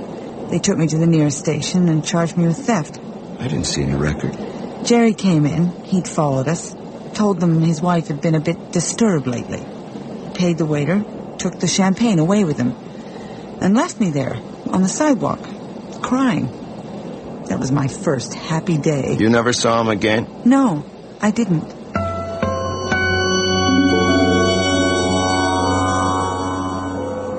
They took me to the nearest station and charged me with theft. I didn't see any record. Jerry came in. He'd followed us. Told them his wife had been a bit disturbed lately. Paid the waiter, took the champagne away with him, and left me there on the sidewalk, crying. That was my first happy day. You never saw him again? No, I didn't.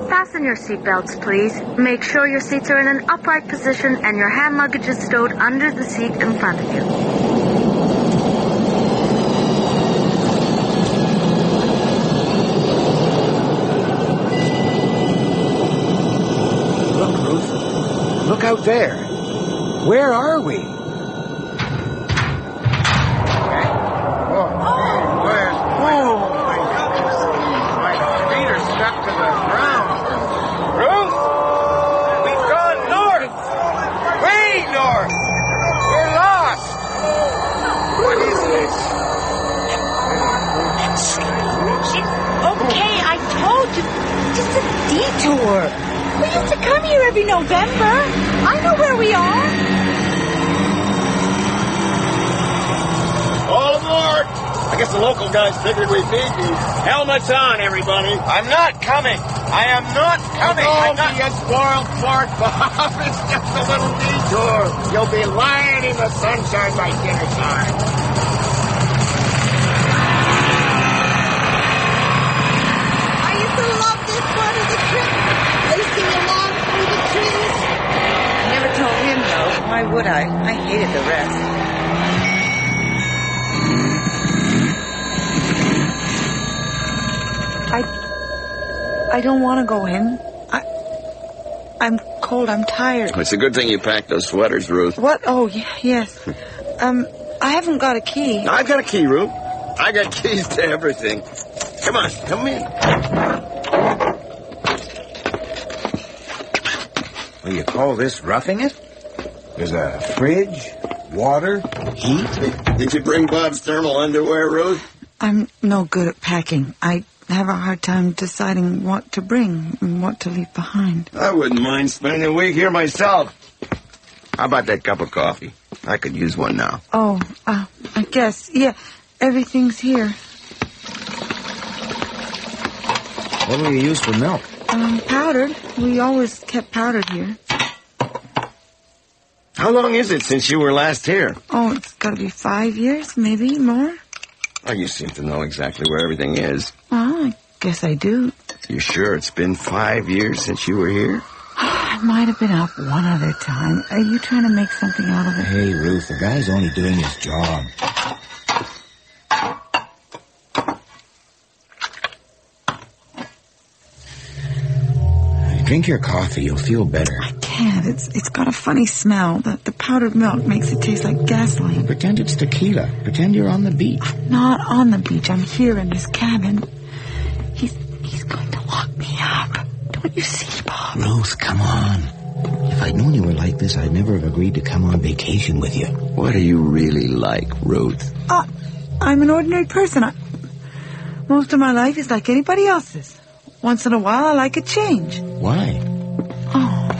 Fasten your seatbelts, please. Make sure your seats are in an upright position and your hand luggage is stowed under the seat in front of you. Look out there. Where are we? detour. We used to come here every November. I know where we are. All aboard! I guess the local guys figured we'd need these. Helmets on, everybody. I'm not coming. I am not coming. Don't be a spoiled sport, Bob. It's just a little detour. You'll be lying in the sunshine by dinner time. I used to love this part of the trip. Racing along through the trees. I never told him, though. Why would I? I hated the rest. I don't want to go in. I'm cold. I'm tired. It's a good thing you packed those sweaters, Ruth. What? Oh, yes. I haven't got a key. I've got a key, Ruth. I got keys to everything. Come on, come in. Well, you call this roughing it? There's a fridge, water, heat. Did you bring Bob's thermal underwear, Ruth? I'm no good at packing. I have a hard time deciding what to bring and what to leave behind. I wouldn't mind spending a week here myself. How about that cup of coffee? I could use one now. Oh, I guess. Yeah, everything's here. What do you use for milk? Powdered. We always kept powdered here. How long is it since you were last here? Oh, it's got to be 5 years, maybe more. Oh, you seem to know exactly where everything is. Well, I guess I do. You sure it's been 5 years since you were here? I might have been up one other time. Are you trying to make something out of it? Hey, Ruth, the guy's only doing his job. Drink your coffee, you'll feel better. I can't. It's got a funny smell. The powdered milk makes it taste like gasoline. Pretend it's tequila. Pretend you're on the beach. I'm not on the beach. I'm here in this cabin. He's going to lock me up. Don't you see, Bob? Ruth, come on. If I'd known you were like this, I'd never have agreed to come on vacation with you. What are you really like, Ruth? I'm an ordinary person. Most of my life is like anybody else's. Once in a while, I like a change. Why? Oh.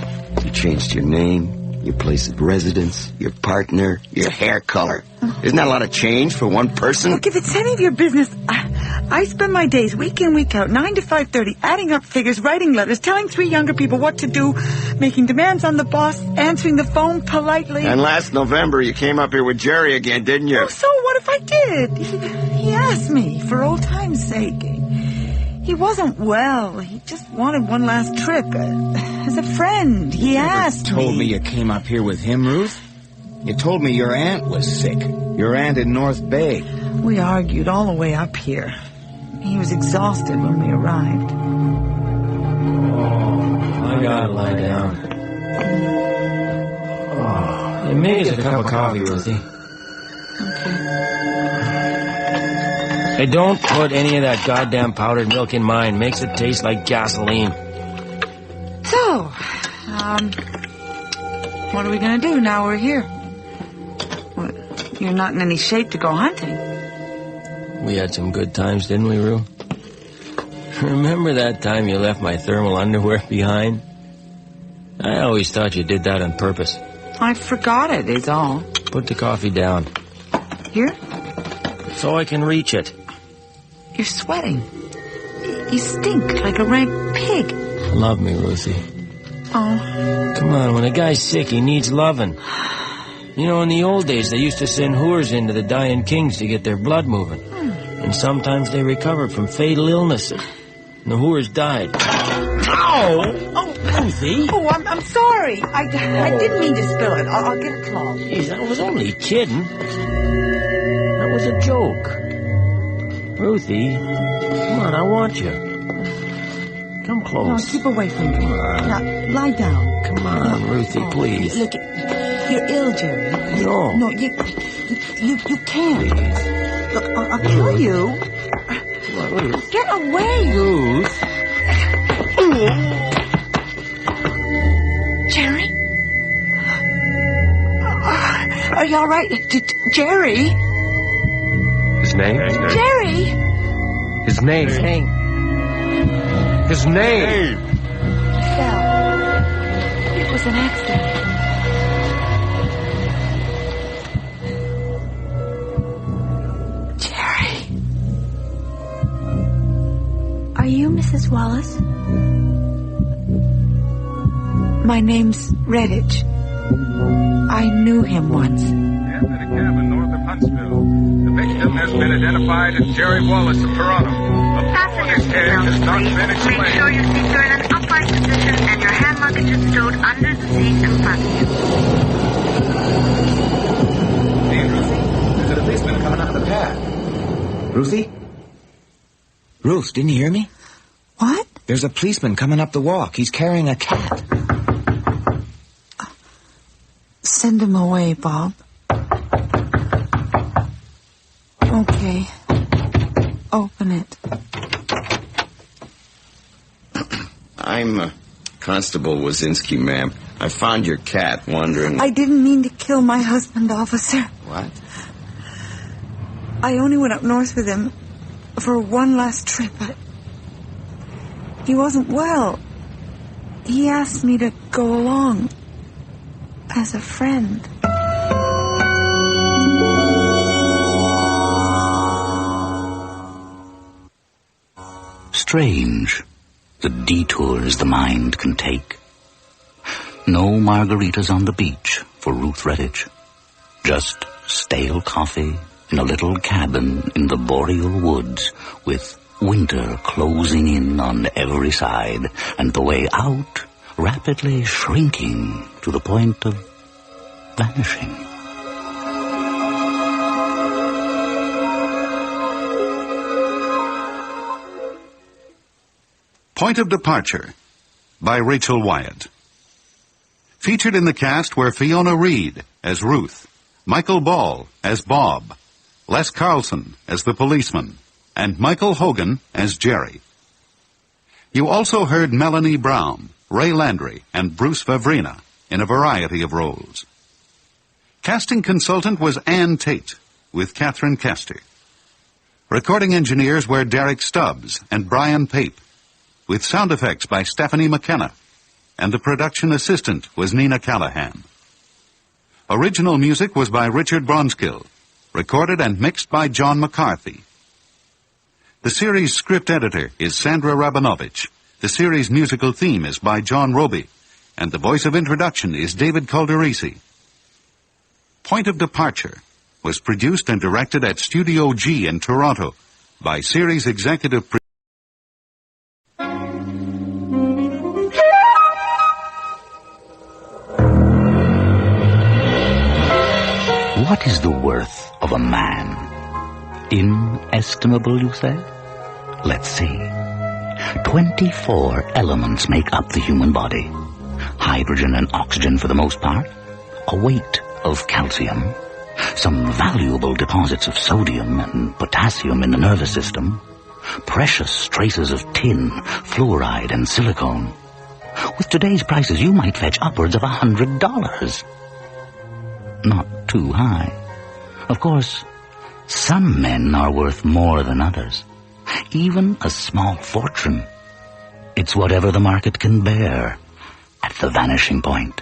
You changed your name, your place of residence, your partner, your hair color. Isn't that a lot of change for one person? Look, if it's any of your business, I spend my days week in, week out, 9 to 5:30, adding up figures, writing letters, telling 3 younger people what to do, making demands on the boss, answering the phone politely. And last November, you came up here with Jerry again, didn't you? Oh, so what if I did? He asked me for old time's sake. He wasn't well. He just wanted one last trip. As a friend, he asked me. You told me you came up here with him, Ruth? You told me your aunt was sick. Your aunt in North Bay. We argued all the way up here. He was exhausted when we arrived. Oh, I gotta lie down. Oh, and make us a cup of coffee, Ruthie. Hey, don't put any of that goddamn powdered milk in mine. Makes it taste like gasoline. So, what are we gonna do now we're here? What, you're not in any shape to go hunting. We had some good times, didn't we, Rue? Remember that time you left my thermal underwear behind? I always thought you did that on purpose. I forgot it, is all. Put the coffee down. Here? So I can reach it. You're sweating. You stink like a rank pig. Love me, Ruthie. Oh. Come on, when a guy's sick, he needs loving. You know, in the old days, they used to send whores into the dying kings to get their blood moving. And sometimes they recovered from fatal illnesses. And the whores died. Ow! Oh, Ruthie. Oh, I'm sorry. I didn't mean to spill it. I'll get a cloth. Jeez, I was only kidding. That was a joke. Ruthie, come on, I want you. Come close. No, keep away from me. Now, lie down. Come on, Ruthie, please. Look, you're ill, Jerry. No. No, you can't. Look, I'll kill you. Come on, Ruth. Get away. Ruth. Jerry? Are you all right? Jerry? His name? Jerry? His name. His name. His name. fell. It was an accident. Jerry. Are you Mrs. Wallace? My name's Redditch. I knew him once. At a cabin north of Huntsville. The victim has been identified as Jerry Wallace of Toronto. Passengers has not been make explained. sure your seats are in an upright position and your hand luggage is stowed under the seat in front of you. Hey, Ruthie. There's a policeman coming up the path. Ruthie? Ruth, didn't you hear me? What? There's a policeman coming up the walk. He's carrying a cat. Send him away, Bob. Okay. Open it. I'm Constable Wazinski, ma'am. I found your cat wandering... I didn't mean to kill my husband, officer. What? I only went up north with him for one last trip. He wasn't well. He asked me to go along as a friend. Strange, the detours the mind can take. No margaritas on the beach for Ruth Redditch. Just stale coffee in a little cabin in the boreal woods with winter closing in on every side and the way out rapidly shrinking to the point of vanishing. Point of Departure by Rachel Wyatt. Featured in the cast were Fiona Reed as Ruth, Michael Ball as Bob, Les Carlson as the policeman, and Michael Hogan as Jerry. You also heard Melanie Brown, Ray Landry, and Bruce Vavrina in a variety of roles. Casting consultant was Ann Tate, with Catherine Kester. Recording engineers were Derek Stubbs and Brian Pape, with sound effects by Stephanie McKenna, and the production assistant was Nina Callahan. Original music was by Richard Bronskill, recorded and mixed by John McCarthy. The series script editor is Sandra Rabinovich. The series musical theme is by John Roby, and the voice of introduction is David Calderisi. Point of Departure was produced and directed at Studio G in Toronto by series executive What is the worth of a man? Inestimable, you say? Let's see. 24 elements make up the human body. Hydrogen and oxygen for the most part. A weight of calcium. Some valuable deposits of sodium and potassium in the nervous system. Precious traces of tin, fluoride, and silicone. With today's prices, you might fetch upwards of $100. Not too high. Of course, some men are worth more than others. Even a small fortune. It's whatever the market can bear at the vanishing point.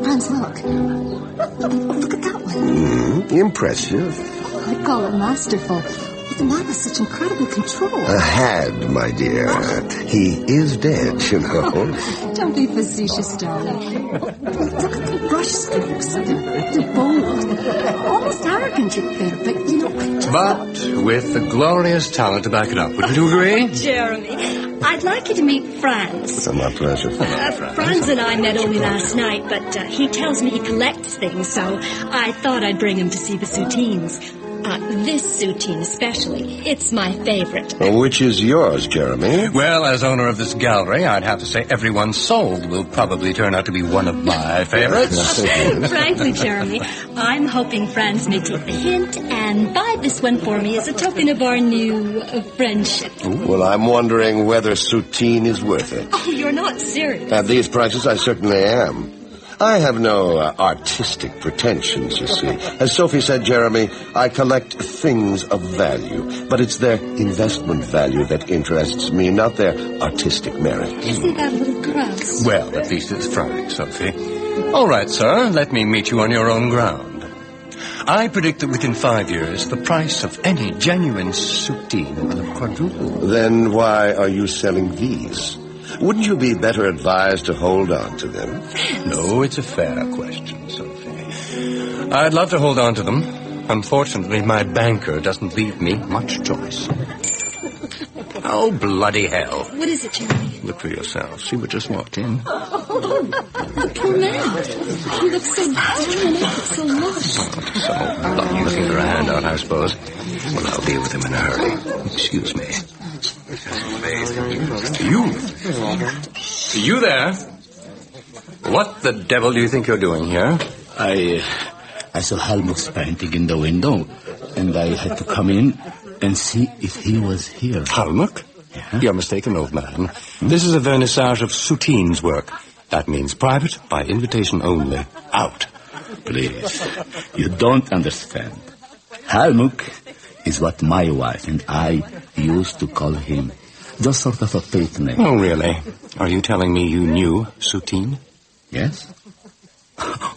Franz, look. Look at that one. Impressive. I'd call it masterful. The man has such incredible control. Had, my dear. He is dead, you know. Don't be facetious, darling. Look at the brush strokes. They're bold. Almost arrogant, there, but, you know... But with the glorious talent to back it up. Wouldn't you agree? Jeremy, I'd like you to meet Franz. It's my pleasure. Franz and I met only last night, but he tells me he collects things, so I thought I'd bring him to see the Soutines. This soutine especially. It's my favorite. Which is yours, Jeremy? Well, as owner of this gallery, I'd have to say everyone sold will probably turn out to be one of my favorites. Frankly, Jeremy, I'm hoping Franz may take the hint and buy this one for me as a token of our new friendship. Well, I'm wondering whether soutine is worth it. Oh, you're not serious. At these prices, I certainly am. I have no artistic pretensions, you see. As Sophie said, Jeremy, I collect things of value, but it's their investment value that interests me, not their artistic merit. Isn't that a little gross? Well, at least it's Friday, Sophie. All right, sir, let me meet you on your own ground. I predict that within 5 years, the price of any genuine soutine will have quadrupled. Then why are you selling these? Wouldn't you be better advised to hold on to them? No, it's a fair question, Sophie. I'd love to hold on to them. Unfortunately, my banker doesn't leave me much choice. Oh, bloody hell. What is it, Jeremy? Look for yourself. See what just walked in. The poor man. He looks so down and so lost. Some old bum looking for a handout, I suppose. Well, I'll deal with him in a hurry. Excuse me. You there? What the devil do you think you're doing here? I saw Helmut's painting in the window, and I had to come in and see if he was here. Helmut? Yeah? You're mistaken, old man. This is a vernissage of Soutine's work. That means private, by invitation only. Out. Please, you don't understand. Helmut is what my wife and I used to call him. Just sort of a pet name. Oh, really? Are you telling me you knew Soutine? Yes.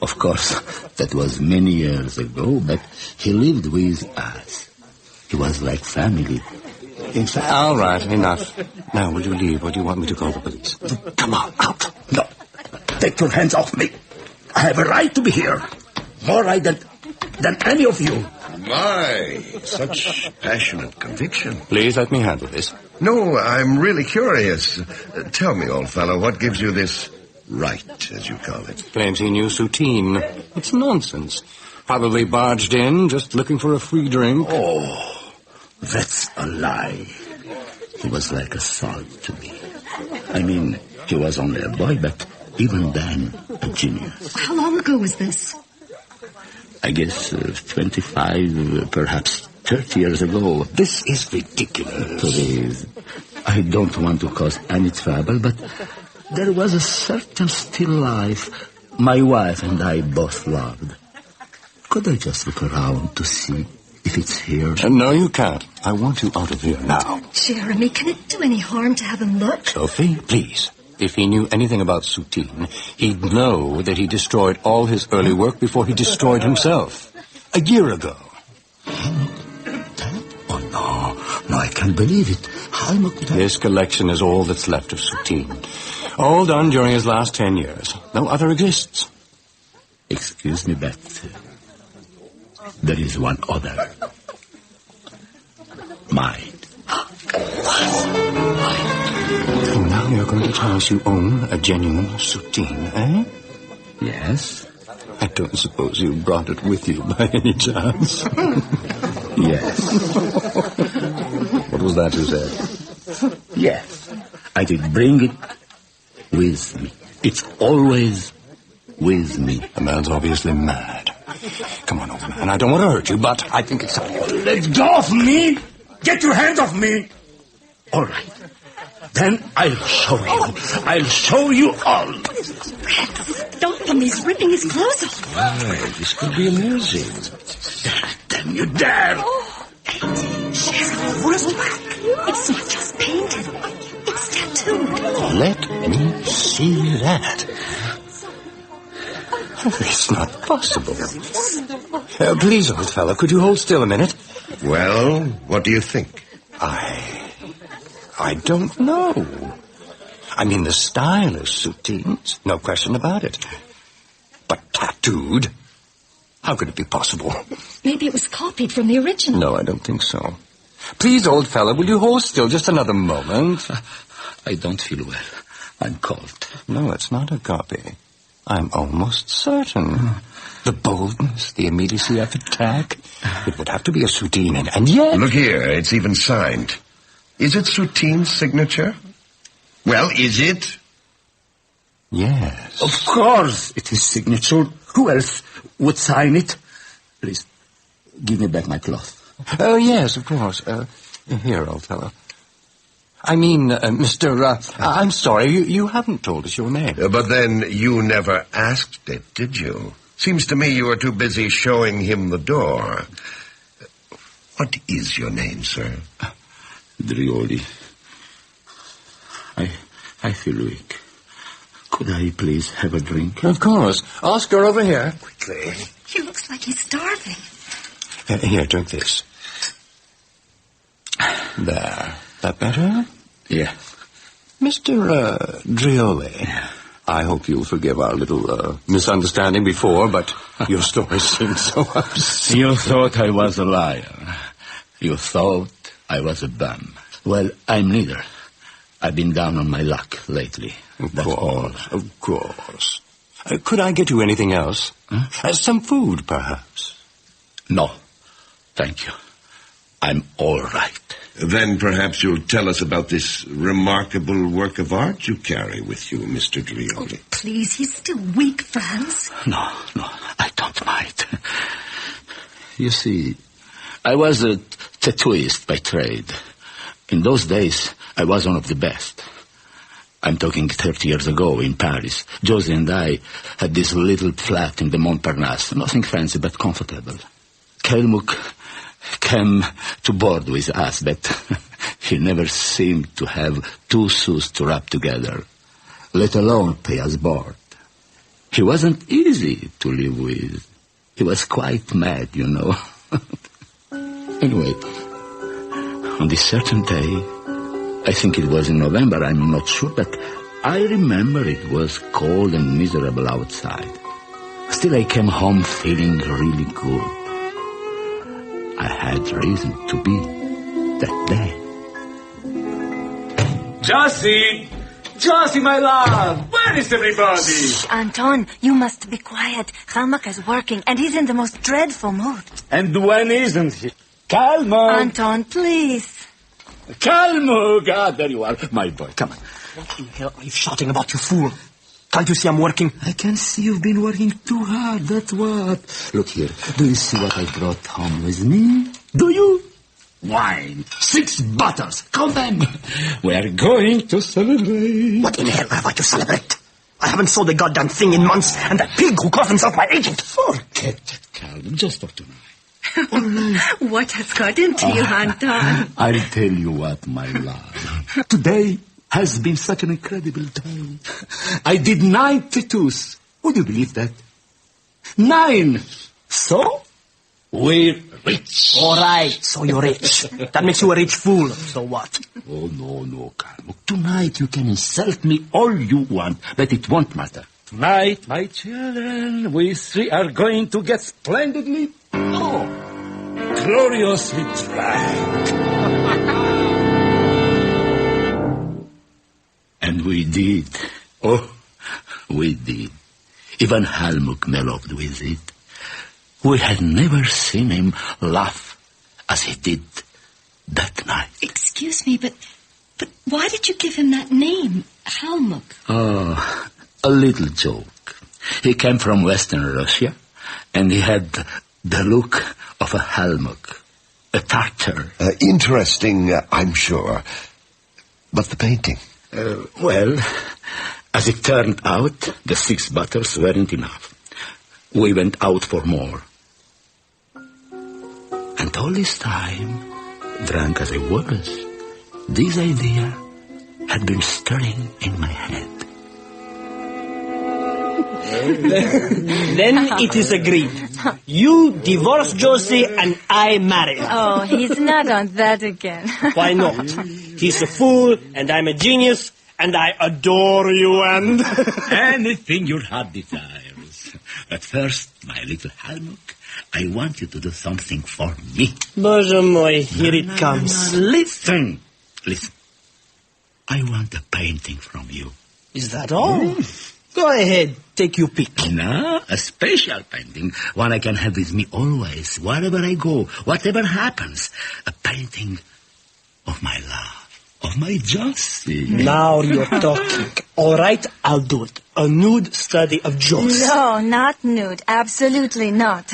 Of course, that was many years ago, but he lived with us. He was like family. In fact... All right, enough. Now, will you leave, or do you want me to call the police? Come on, out. No, take your hands off me. I have a right to be here. More right than any of you. My, such passionate conviction. Please let me handle this. No, I'm really curious. Tell me, old fellow, what gives you this right, as you call it? Claims he knew Soutine. It's nonsense. Probably barged in, just looking for a free drink. Oh, that's a lie. He was like a son to me. I mean, he was only a boy, but even then, a genius. How long ago was this? I guess 25, perhaps 30 years ago. This is ridiculous. Please, I don't want to cause any trouble, but there was a certain still life my wife and I both loved. Could I just look around to see if it's here? No, you can't. I want you out of here now. Jeremy, can it do any harm to have him look? Sophie, please. If he knew anything about Soutine, he'd know that he destroyed all his early work before he destroyed himself. A year ago. Oh, no, I can't believe it. This collection is all that's left of Soutine. All done during his last 10 years. No other exists. Excuse me, but there is one other. Mine. So now you're going to tell us you own a genuine Soutine, eh? Yes. I don't suppose you brought it with you by any chance. Yes. What was that you said? Yes. I did bring it with me. It's always with me. The man's obviously mad. Come on, old man. I don't want to hurt you, but I think it's... Let go of me! Get your hands off me! All right. Then I'll show you. I'll show you all. Stop him. He's ripping his clothes off. Why, this could be amusing. Then you dare. Sheriff, where's black? It's not just painted. It's tattooed. Let me see that. It's not possible. Please, old fellow, could you hold still a minute? Well, what do you think? I don't know. I mean, the style is Soutine's, no question about it. But tattooed? How could it be possible? Maybe it was copied from the original. No, I don't think so. Please, old fellow, will you hold still just another moment? I don't feel well. I'm cold. No, it's not a copy. I'm almost certain. The boldness, the immediacy of attack. It would have to be a Soutine, and yet... Look here, it's even signed. Is it Soutine's signature? Well, is it? Yes. Of course it is signature. Who else would sign it? Please, give me back my cloth. Oh, yes, of course. Here, old fellow. I mean, Mr. I'm sorry, you haven't told us your name. But then you never asked it, did you? Seems to me you were too busy showing him the door. What is your name, sir? Drioli. I feel weak. Could I please have a drink? Of course. Oscar, over here. Quickly. He looks like he's starving. Here, drink this. There. That better? Yeah. Mr. Drioli, I hope you'll forgive our little misunderstanding before, but your story seems so absurd. You thought I was a liar. You thought I was a bum. Well, I'm neither. I've been down on my luck lately. Of course. Could I get you anything else? Some food, perhaps? No, thank you. I'm all right. Then perhaps you'll tell us about this remarkable work of art you carry with you, Mr. Drioli. Oh, please, he's still weak, Franz. No, I don't mind. You see, I was a tattooist by trade. In those days, I was one of the best. I'm talking 30 years ago in Paris. Josie and I had this little flat in the Montparnasse. Nothing fancy, but comfortable. Kelmuk came to board with us, but he never seemed to have 2 sous to rub together, let alone pay us board. He wasn't easy to live with. He was quite mad, you know. Anyway, on this certain day, I think it was in November, I'm not sure, but I remember it was cold and miserable outside. Still, I came home feeling really good. I had reason to be that day. Josie, my love! Where is everybody? Shh, Anton, you must be quiet. Helmut is working, and he's in the most dreadful mood. And when isn't he? Kalmuk! Anton, please. Kalmuk! Ah, there you are, my boy. Come on. What in hell are you shouting about, you fool? Can't you see I'm working? I can see you've been working too hard, that's what. Look here, do you see what I brought home with me? Do you? Wine. 6 bottles. Count them. We are going to celebrate. What in hell have I to celebrate? I haven't sold a goddamn thing in months, and that pig who calls himself my agent. Forget it, Calvin, just for tonight. What has got into you, Anton? I'll tell you what, my love. Today has been such an incredible day. I did 9 tattoos. Would you believe that? 9. So, we're rich. All right, so you're rich. That makes you a rich fool. So what? Oh, no, Carlo. Tonight you can insult me all you want, but it won't matter. Tonight, my children, we 3 are going to get splendidly, gloriously drunk. And we did. Oh, we did. Even Helmut mellowed with it. We had never seen him laugh as he did that night. Excuse me, but why did you give him that name, Helmut? Oh, a little joke. He came from Western Russia, and he had the look of a Helmut, a Tartar. Interesting, I'm sure. But the painting? Well, as it turned out, the 6 bottles weren't enough. We went out for more. And all this time, drunk as I was, this idea had been stirring in my head. Then it is agreed. You divorce Josie and I marry her. Oh, he's not on that again. Why not? He's a fool and I'm a genius and I adore you and... Anything your heart desires. But first, my little Helmut, I want you to do something for me. Boże mój, here it comes. Listen. I want a painting from you. Is that all? Go ahead. Take your pick. No, a special painting. One I can have with me always, wherever I go, whatever happens. A painting of my love, of my Josie. Now you're talking. All right, I'll do it. A nude study of Josie. No, not nude. Absolutely not.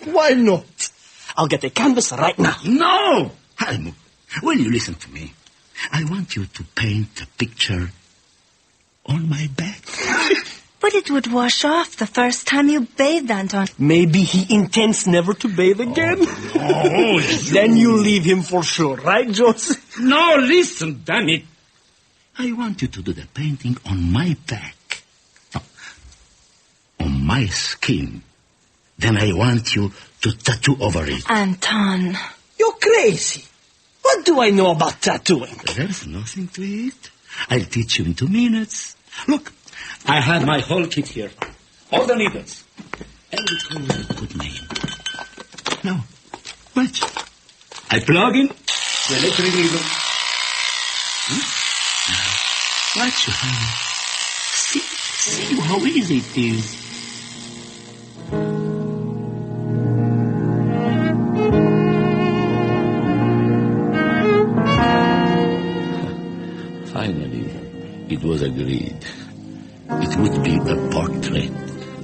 Why not? I'll get a canvas right now. No! Helmut, will you listen to me? I want you to paint a picture on my back. But it would wash off the first time you bathed, Anton. Maybe he intends never to bathe again. Oh, Then you leave him for sure, right, Josie? No, listen, damn it. I want you to do the painting on my back. No, on my skin. Then I want you to tattoo over it. Anton. You're crazy. What do I know about tattooing? There's nothing to it. I'll teach you in 2 minutes. Look, I have my whole kit here. All the needles. Every color is a good name. Now, watch. I plug in the electric needle. Now, watch, honey. See how easy it is. Finally, it was agreed. It would be a portrait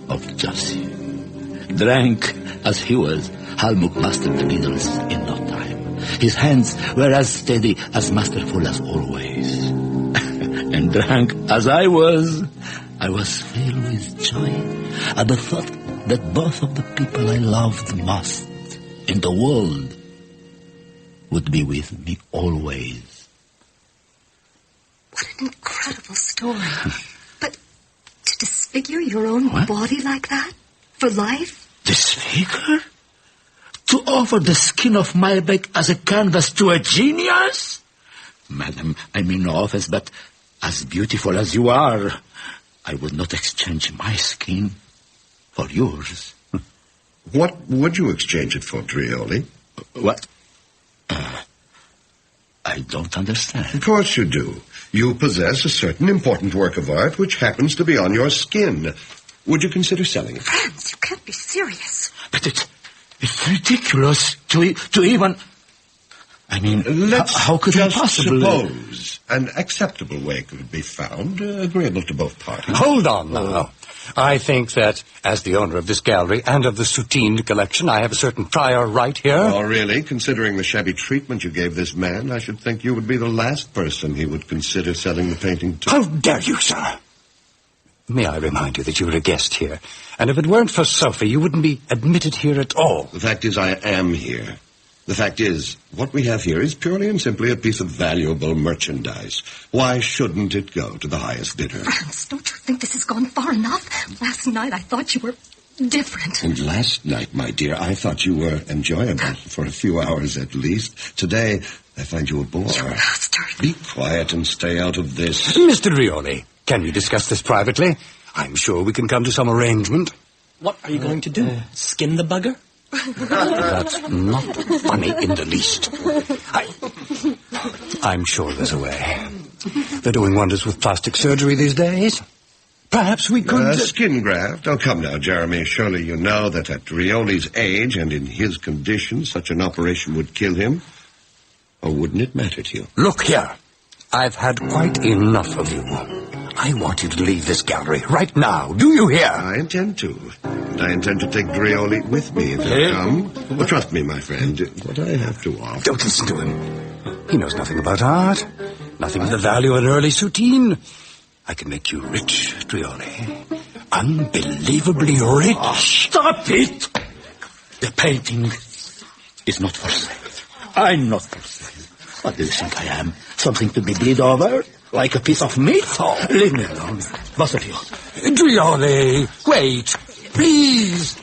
of Josie. Drank as he was, Helmut mastered the needles in no time. His hands were as steady, as masterful as always. And drank as I was filled with joy at the thought that both of the people I loved most in the world would be with me always. What an incredible story. But to disfigure your own body like that? For life? Disfigure? To offer the skin of my back as a canvas to a genius? Madam, I mean no offense, but as beautiful as you are, I would not exchange my skin for yours. What would you exchange it for, Drioli? What? I don't understand. Of course you do. You possess a certain important work of art which happens to be on your skin. Would you consider selling it? Franz, you can't be serious. But it's ridiculous to even... I mean, how could I possibly... suppose an acceptable way could be found, agreeable to both parties. Hold on now. I think that, as the owner of this gallery and of the Soutine collection, I have a certain prior right here. Oh, really? Considering the shabby treatment you gave this man, I should think you would be the last person he would consider selling the painting to. How dare you, sir? May I remind you that you were a guest here, and if it weren't for Sophie, you wouldn't be admitted here at all. The fact is, I am here. The fact is, what we have here is purely and simply a piece of valuable merchandise. Why shouldn't it go to the highest bidder? Franz, don't you think this has gone far enough? Last night I thought you were different. And last night, my dear, I thought you were enjoyable for a few hours at least. Today, I find you a bore. You bastard. Be quiet and stay out of this. Mr. Rioli, can we discuss this privately? I'm sure we can come to some arrangement. What are you going to do? Skin the bugger? That's not funny in the least. I'm sure there's a way. They're doing wonders with plastic surgery these days. Perhaps we could... Skin graft? Oh, come now, Jeremy. Surely you know that at Rioli's age and in his condition, such an operation would kill him. Or wouldn't it matter to you? Look here. I've had quite enough of you. I want you to leave this gallery right now. Do you hear? I intend to. And I intend to take Drioli with me if he'll come. Well, trust me, my friend. What I have to offer... Don't listen to him. He knows nothing about art. Nothing of the value of an early Soutine. I can make you rich, Drioli. Unbelievably rich. Oh, stop it! The painting is not for sale. I'm not for sale. What do you think I am? Something to be bleed over? Like a piece of meat? Oh, leave me alone, both of you. Drioli, wait. Please.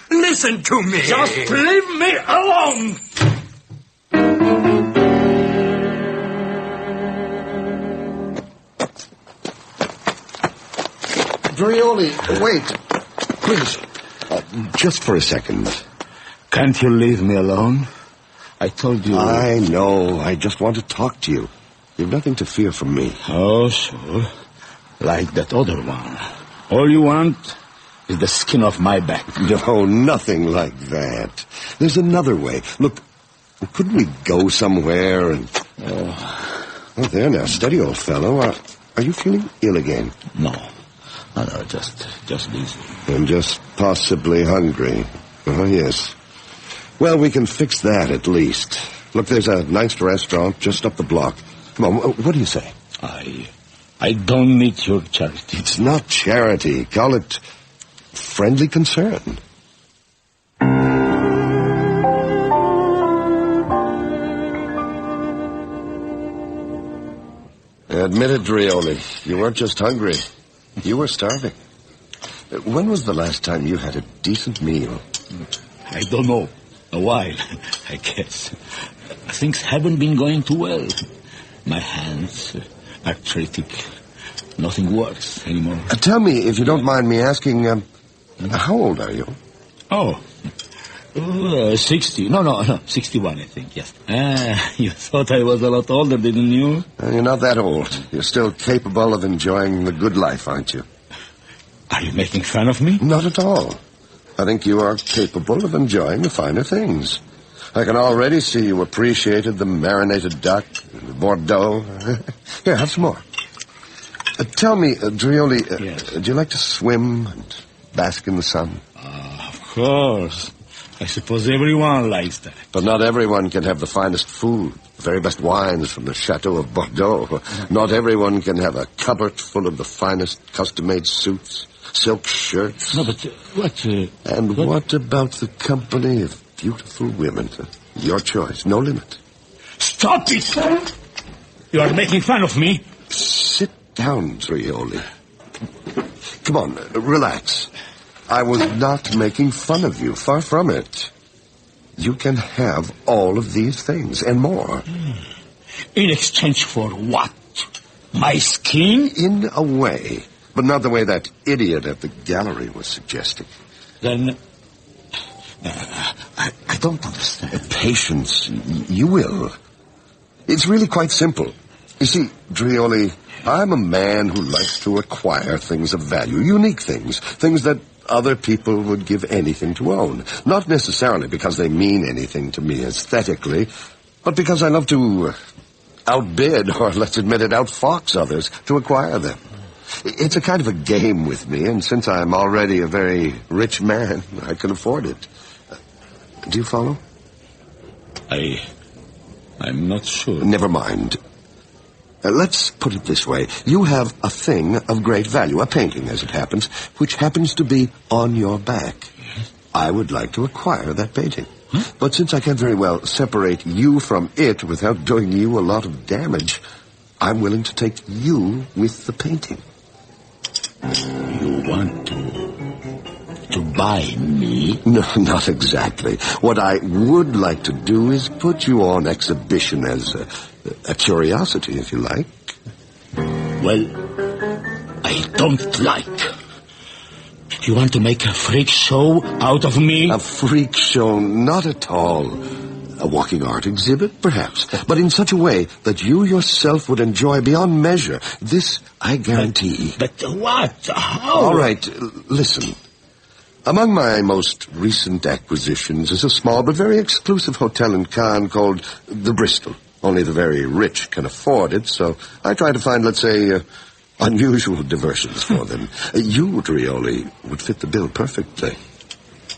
Listen to me. Just leave me alone. Drioli, wait. Please. Just for a second. Can't you leave me alone? I told you... I know. I just want to talk to you. You've nothing to fear from me. Oh, sure. like that other one. All you want is the skin off my back. No, nothing like that. There's another way. Look, couldn't we go somewhere and... Oh, there now, steady, old fellow. Are you feeling ill again? No, just busy. And just possibly hungry. Oh, yes. Well, we can fix that at least. Look, there's a nice restaurant just up the block. Come on, what do you say? I don't need your charity. It's not charity. Call it friendly concern. Admit it, Drioli. You weren't just hungry. You were starving. When was the last time you had a decent meal? I don't know. A while, I guess. Things haven't been going too well. My hands, arthritic. Nothing works anymore. Tell me, if you don't mind me asking, how old are you? 60. No, 61, I think, yes. You thought I was a lot older, didn't you? You're not that old. You're still capable of enjoying the good life, aren't you? Are you making fun of me? Not at all. I think you are capable of enjoying the finer things. I can already see you appreciated the marinated duck, the Bordeaux. Here, have some more. Tell me, Drioli, do you like to swim and bask in the sun? Of course. I suppose everyone likes that. But not everyone can have the finest food, the very best wines from the Chateau of Bordeaux. Not everyone can have a cupboard full of the finest custom-made suits, silk shirts. No, but what... what about the company of beautiful women? Your choice, no limit. Stop it! You are making fun of me. Sit down, Drioli. Come on, relax. I was not making fun of you, far from it. You can have all of these things and more. In exchange for what? My skin? In a way, but not the way that idiot at the gallery was suggesting. Then, I don't understand. Patience, you will. It's really quite simple. You see, Drioli, I'm a man who likes to acquire things of value, unique things, things that other people would give anything to own. Not necessarily because they mean anything to me aesthetically, but because I love to outbid, or let's admit it, outfox others to acquire them. It's a kind of a game with me, and since I'm already a very rich man, I can afford it. Do you follow? I'm not sure. Never mind. Let's put it this way. You have a thing of great value, a painting, as it happens, which happens to be on your back. Yes. I would like to acquire that painting. Huh? But since I can't very well separate you from it without doing you a lot of damage, I'm willing to take you with the painting. You want to buy me? No, not exactly. What I would like to do is put you on exhibition as a curiosity, if you like. Well, I don't like. You want to make a freak show out of me? A freak show? Not at all. A walking art exhibit, perhaps. But in such a way that you yourself would enjoy beyond measure. This I guarantee. But what? How? All right, listen. Among my most recent acquisitions is a small but very exclusive hotel in Cannes called the Bristol. Only the very rich can afford it, so I try to find, let's say, unusual diversions for them. You, Drioli, would fit the bill perfectly.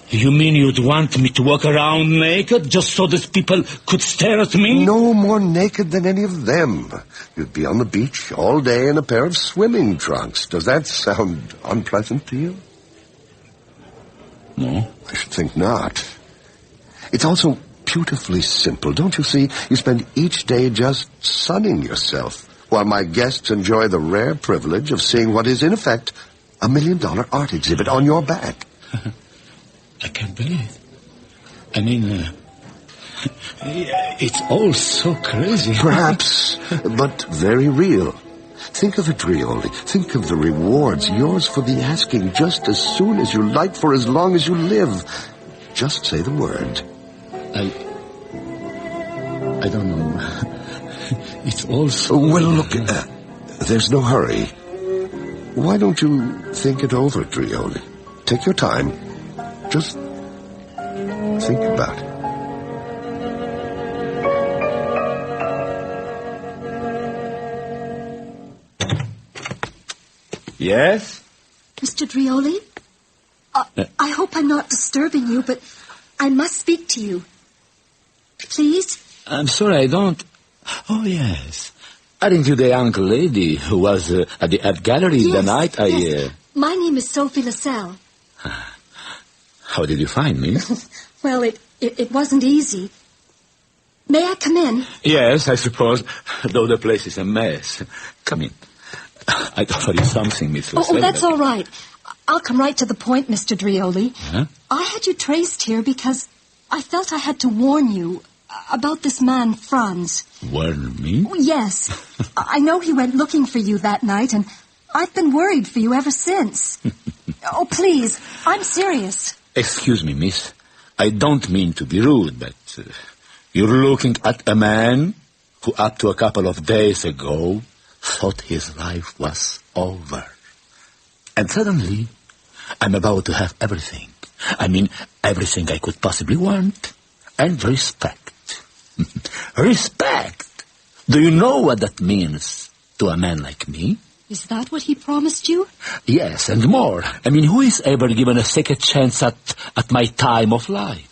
You mean you'd want me to walk around naked just so that people could stare at me? No more naked than any of them. You'd be on the beach all day in a pair of swimming trunks. Does that sound unpleasant to you? No. I should think not. It's also beautifully simple, don't you see? You spend each day just sunning yourself, while my guests enjoy the rare privilege of seeing what is, in effect, $1 million art exhibit on your back. I can't believe it. I mean, it's all so crazy. Perhaps, but very real. Think of it, Drioli. Think of the rewards, yours for the asking, just as soon as you like, for as long as you live. Just say the word. I don't know. It's all so... Well, look, there's no hurry. Why don't you think it over, Drioli? Take your time. Just think about it. Yes? Mr. Drioli? I hope I'm not disturbing you, but I must speak to you. Please? I'm sorry, I don't... Oh, yes. Aren't you the young lady who was at the art gallery the night Yes. My name is Sophie Lassalle. How did you find me? Well, it wasn't easy. May I come in? Yes, I suppose, though the place is a mess. Come in. I'd offer you something, Miss Lassalle. Oh, that's all right. I'll come right to the point, Mr. Drioli. Huh? I had you traced here because I felt I had to warn you about this man, Franz. Warn me? Oh, yes. I know he went looking for you that night, and I've been worried for you ever since. Oh, please, I'm serious. Excuse me, miss. I don't mean to be rude, but you're looking at a man who up to a couple of days ago thought his life was over. And suddenly, I'm about to have everything. I mean, everything I could possibly want. And respect. Respect! Do you know what that means to a man like me? Is that what he promised you? Yes, and more. I mean, who is ever given a second chance at my time of life?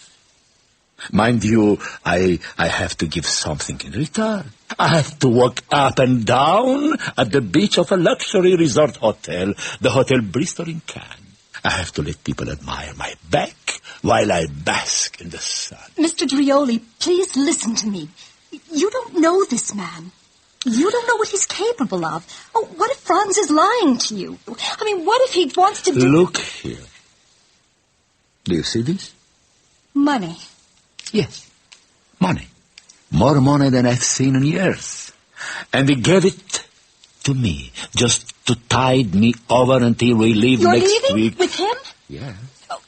Mind you, I have to give something in return. I have to walk up and down at the beach of a luxury resort hotel, the Hotel Bristol in Cannes. I have to let people admire my back while I bask in the sun. Mr. Drioli, please listen to me. You don't know this man. You don't know what he's capable of. Oh, what if Franz is lying to you? I mean, what if he wants to do... Look here. Do you see this? Money. Yes, money. More money than I've seen in years. And he gave it to me, just to tide me over until we leave You're next leaving week. with him? Yes,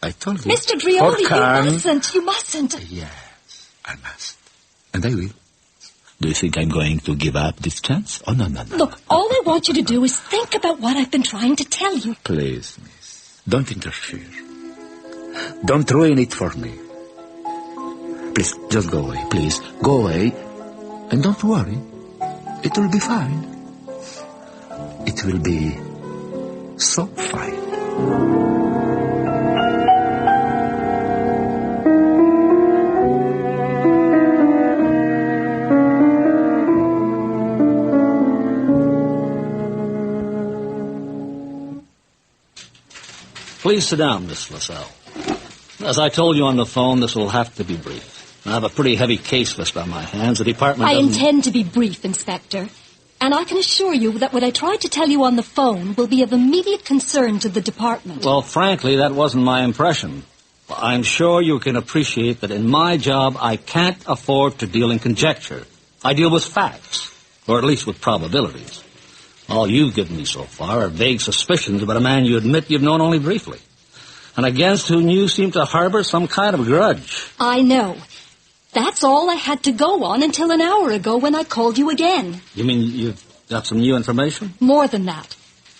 I told you. Mr. Drioli, you mustn't. Yes, I must. And I will. Do you think I'm going to give up this chance? Oh, no. Look, all I want you to do is think about what I've been trying to tell you. Please, miss, don't interfere. Don't ruin it for me. Please, just go away, please. Go away. And don't worry. It will be fine. It will be so fine. Please sit down, Miss Lassalle. As I told you on the phone, this will have to be brief. I have a pretty heavy case list on my hands. The department I doesn't... intend to be brief, Inspector. And I can assure you that what I tried to tell you on the phone will be of immediate concern to the department. Well, frankly, that wasn't my impression. I'm sure you can appreciate that in my job, I can't afford to deal in conjecture. I deal with facts, or at least with probabilities. All you've given me so far are vague suspicions about a man you admit you've known only briefly, and against whom you seem to harbor some kind of grudge. I know. That's all I had to go on until an hour ago when I called you again. You mean you've got some new information? More than that.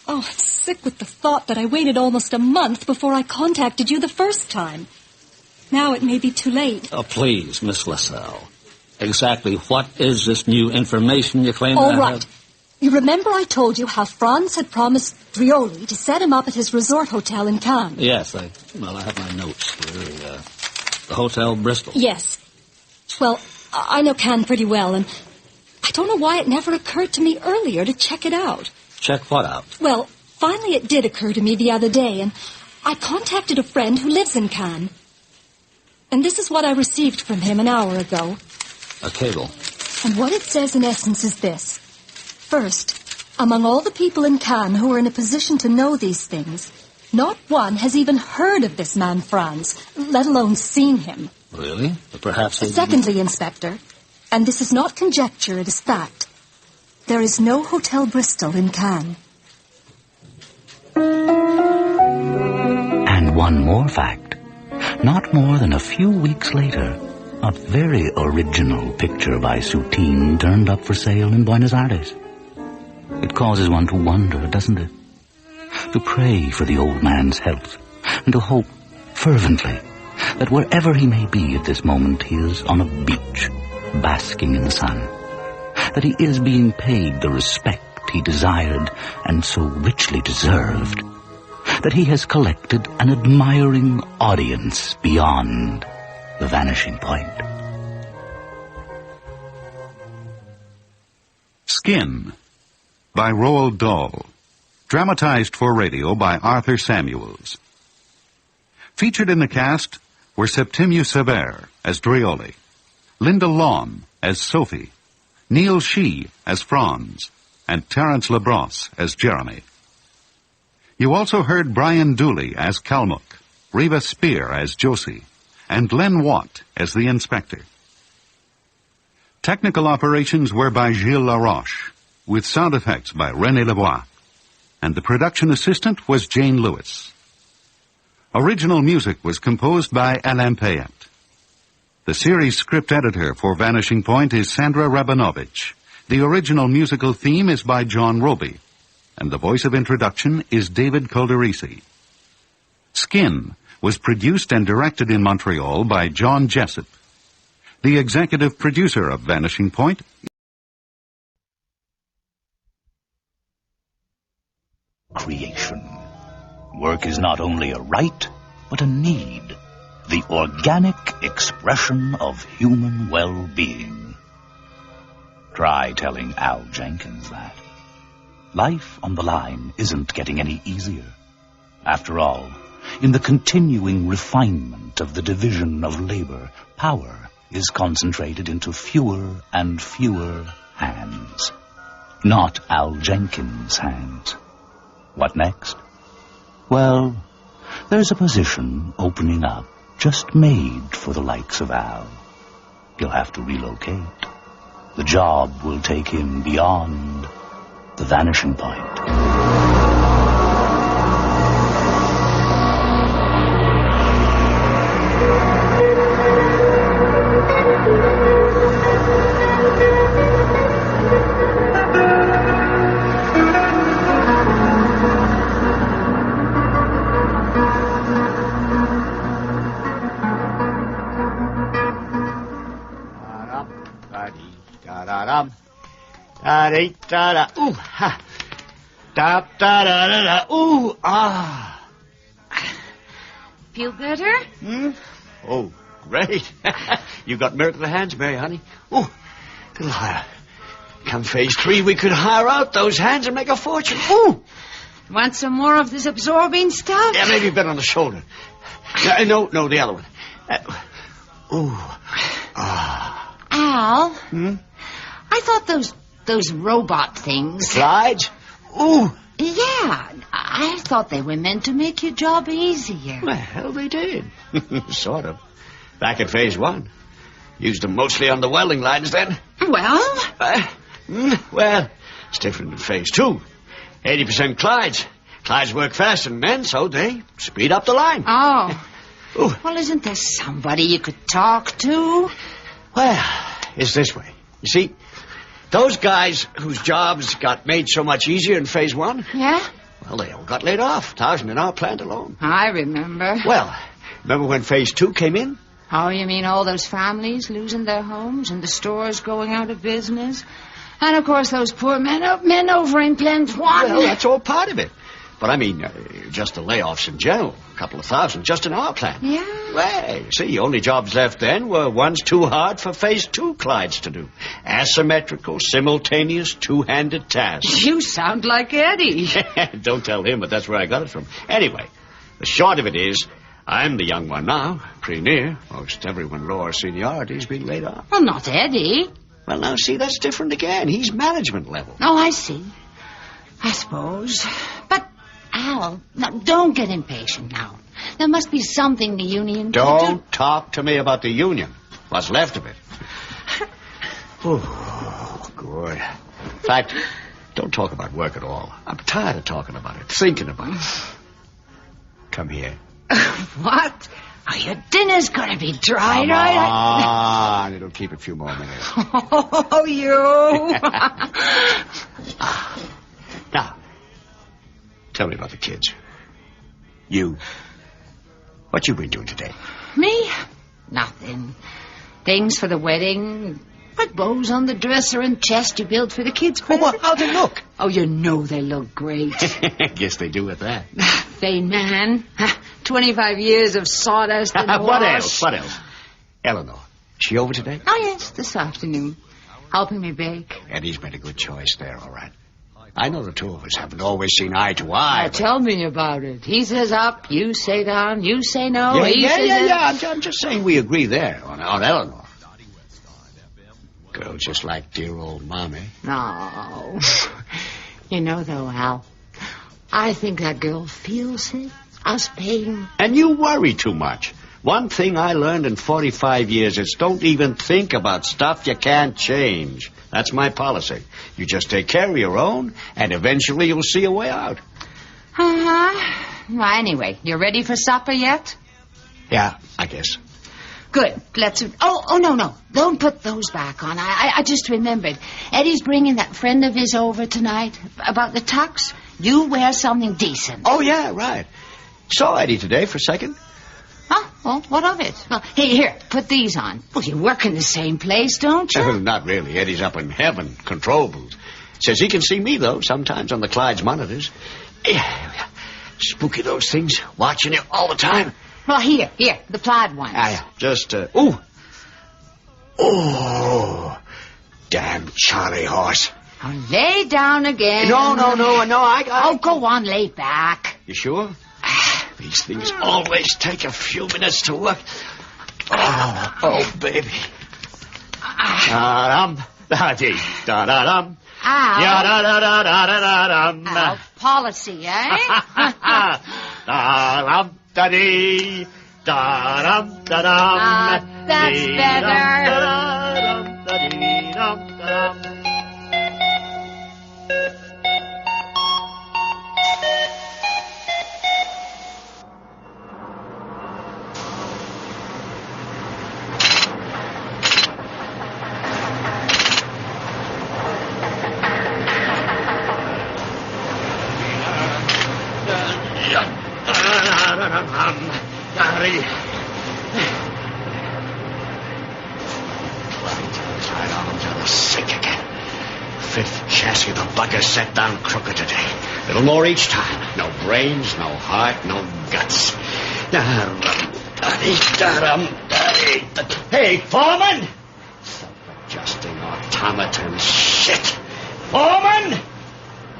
Oh, I'm sick with the thought that I waited almost a month before I contacted you the first time. Now it may be too late. Oh, please, Miss Lassalle. Exactly what is this new information you claim to have? All right. You remember I told you how Franz had promised Drioli to set him up at his resort hotel in Cannes? Yes, I have my notes here. The Hotel Bristol. Yes. Well, I know Cannes pretty well, and I don't know why it never occurred to me earlier to check it out. Check what out? Well, finally it did occur to me the other day, and I contacted a friend who lives in Cannes. And this is what I received from him an hour ago. A cable. And what it says in essence is this. First, among all the people in Cannes who are in a position to know these things, not one has even heard of this man Franz, let alone seen him. Really? But perhaps... Secondly, Inspector, and this is not conjecture, it is fact, there is no Hotel Bristol in Cannes. And one more fact. Not more than a few weeks later, a very original picture by Soutine turned up for sale in Buenos Aires. It causes one to wonder, doesn't it? to pray for the old man's health, and to hope fervently that wherever he may be at this moment, he is on a beach, basking in the sun, that he is being paid the respect he desired and so richly deserved, that he has collected an admiring audience beyond the vanishing point. Skin by Roald Dahl. Dramatized for radio by Arthur Samuels. Featured in the cast were Septimius Sever as Drioli, Linda Lawn as Sophie, Neil Shee as Franz, and Terence LaBrosse as Jeremy. You also heard Brian Dooley as Kalmuk, Reva Spear as Josie, and Len Watt as the inspector. Technical operations were by Gilles Laroche, with sound effects by René Lebois, and the production assistant was Jane Lewis. Original music was composed by Alain Payet. The series script editor for Vanishing Point is Sandra Rabinovich. The original musical theme is by John Roby, and the voice of introduction is David Calderisi. Skin was produced and directed in Montreal by John Jessup. The executive producer of Vanishing Point creation. Work is not only a right, but a need. The organic expression of human well-being. Try telling Al Jenkins that. Life on the line isn't getting any easier. After all, in the continuing refinement of the division of labor, power is concentrated into fewer and fewer hands. Not Al Jenkins' hands. What next? Well, there's a position opening up just made for the likes of Al. He'll have to relocate. The job will take him beyond the vanishing point. Da-da-da. Ooh, ha. Da-da-da-da-da. Ooh, ah. Feel better? Oh, great. You got miracle hands, Mary, honey. Ooh, little higher. Come phase 3, we could hire out those hands and make a fortune. Ooh. Want some more of this absorbing stuff? Yeah, maybe a bit on the shoulder. No, the other one. Ooh. Ah. Al? I thought those robot things... Slides? Ooh. Yeah, I thought they were meant to make your job easier. Well, they did. Sort of. Back at phase 1. Used them mostly on the welding lines then. Well? Well, it's different in phase 2. 80% Clydes. Clydes work faster than men, so they speed up the line. Oh. Ooh. Well, isn't there somebody you could talk to? Well, it's this way. You see, those guys whose jobs got made so much easier in phase 1... Yeah? Well, they all got laid off. 1,000 in our plant alone. I remember. Well, remember when phase 2 came in? Oh, you mean all those families losing their homes and the stores going out of business? And, of course, those poor men over in plant 1. Well, that's all part of it. But I mean, just the layoffs in general. A couple of thousand just in our plant. Yeah? Well, you see, only jobs left then were ones too hard for phase 2 Clydes to do. Asymmetrical, simultaneous, two-handed tasks. You sound like Eddie. Don't tell him, but that's where I got it from. Anyway, the short of it is, I'm the young one now. Pretty near. Most everyone lower seniority's being laid off. Well, not Eddie. Well, now, see, that's different again. He's management level. Oh, I see. I suppose. But, Al, now, don't get impatient now. There must be something the union... Don't talk to me about the union. What's left of it. Oh, good. In fact, don't talk about work at all. I'm tired of talking about it, thinking about it. Come here. What? Oh, your dinner's gonna be dry, Come right? on, it'll keep a few more minutes. Oh, you. Now, Tell me about the kids. You. What you been doing today? Me? Nothing. Things for the wedding. Put bows on the dresser and chest you built for the kids' present. Well, how'd they look? Oh, you know they look great. Guess they do with that. Vain man. 25 years of sawdust and wash. What else? Eleanor. She over today? Oh, yes, this afternoon. Helping me bake. Eddie's made a good choice there, all right. I know the two of us haven't always seen eye to eye. Now, tell me about it. He says up, you say down, you say no. Yeah. I'm just saying we agree there on Eleanor. Girl just like dear old Mommy. No. You know, though, Al, I think that girl feels it. Us paying. And you worry too much. One thing I learned in 45 years is don't even think about stuff you can't change. That's my policy. You just take care of your own, and eventually you'll see a way out. Uh-huh. Well, anyway, you ready for supper yet? Yeah, I guess. Good. Let's... Oh, no. Don't put those back on. I just remembered. Eddie's bringing that friend of his over tonight. About the tux. You wear something decent. Oh, yeah, right. Saw Eddie today for a second. Huh? Well, what of it? Well, hey, here, put these on. Well, you work in the same place, don't you? Not really. Eddie's up in heaven, controllables. Says he can see me, though, sometimes on the Clyde's monitors. Spooky, those things, watching you all the time. Well, here, the plaid ones. Just, damn Charlie horse. Now, lay down again. No, I got Oh, go on, lay back. You sure? These things always take a few minutes to work. Oh, baby. Da-dum, da-da-dum. Al, policy, eh? Da-dum, da-dee, da-dum, da-dum. That's better. Da-dum, da-dee, da-dum. Fifth chassis, the bugger set down crooked today. Little more each time. No brains, no heart, no guts. Hey, foreman! Self-adjusting automaton shit. Foreman!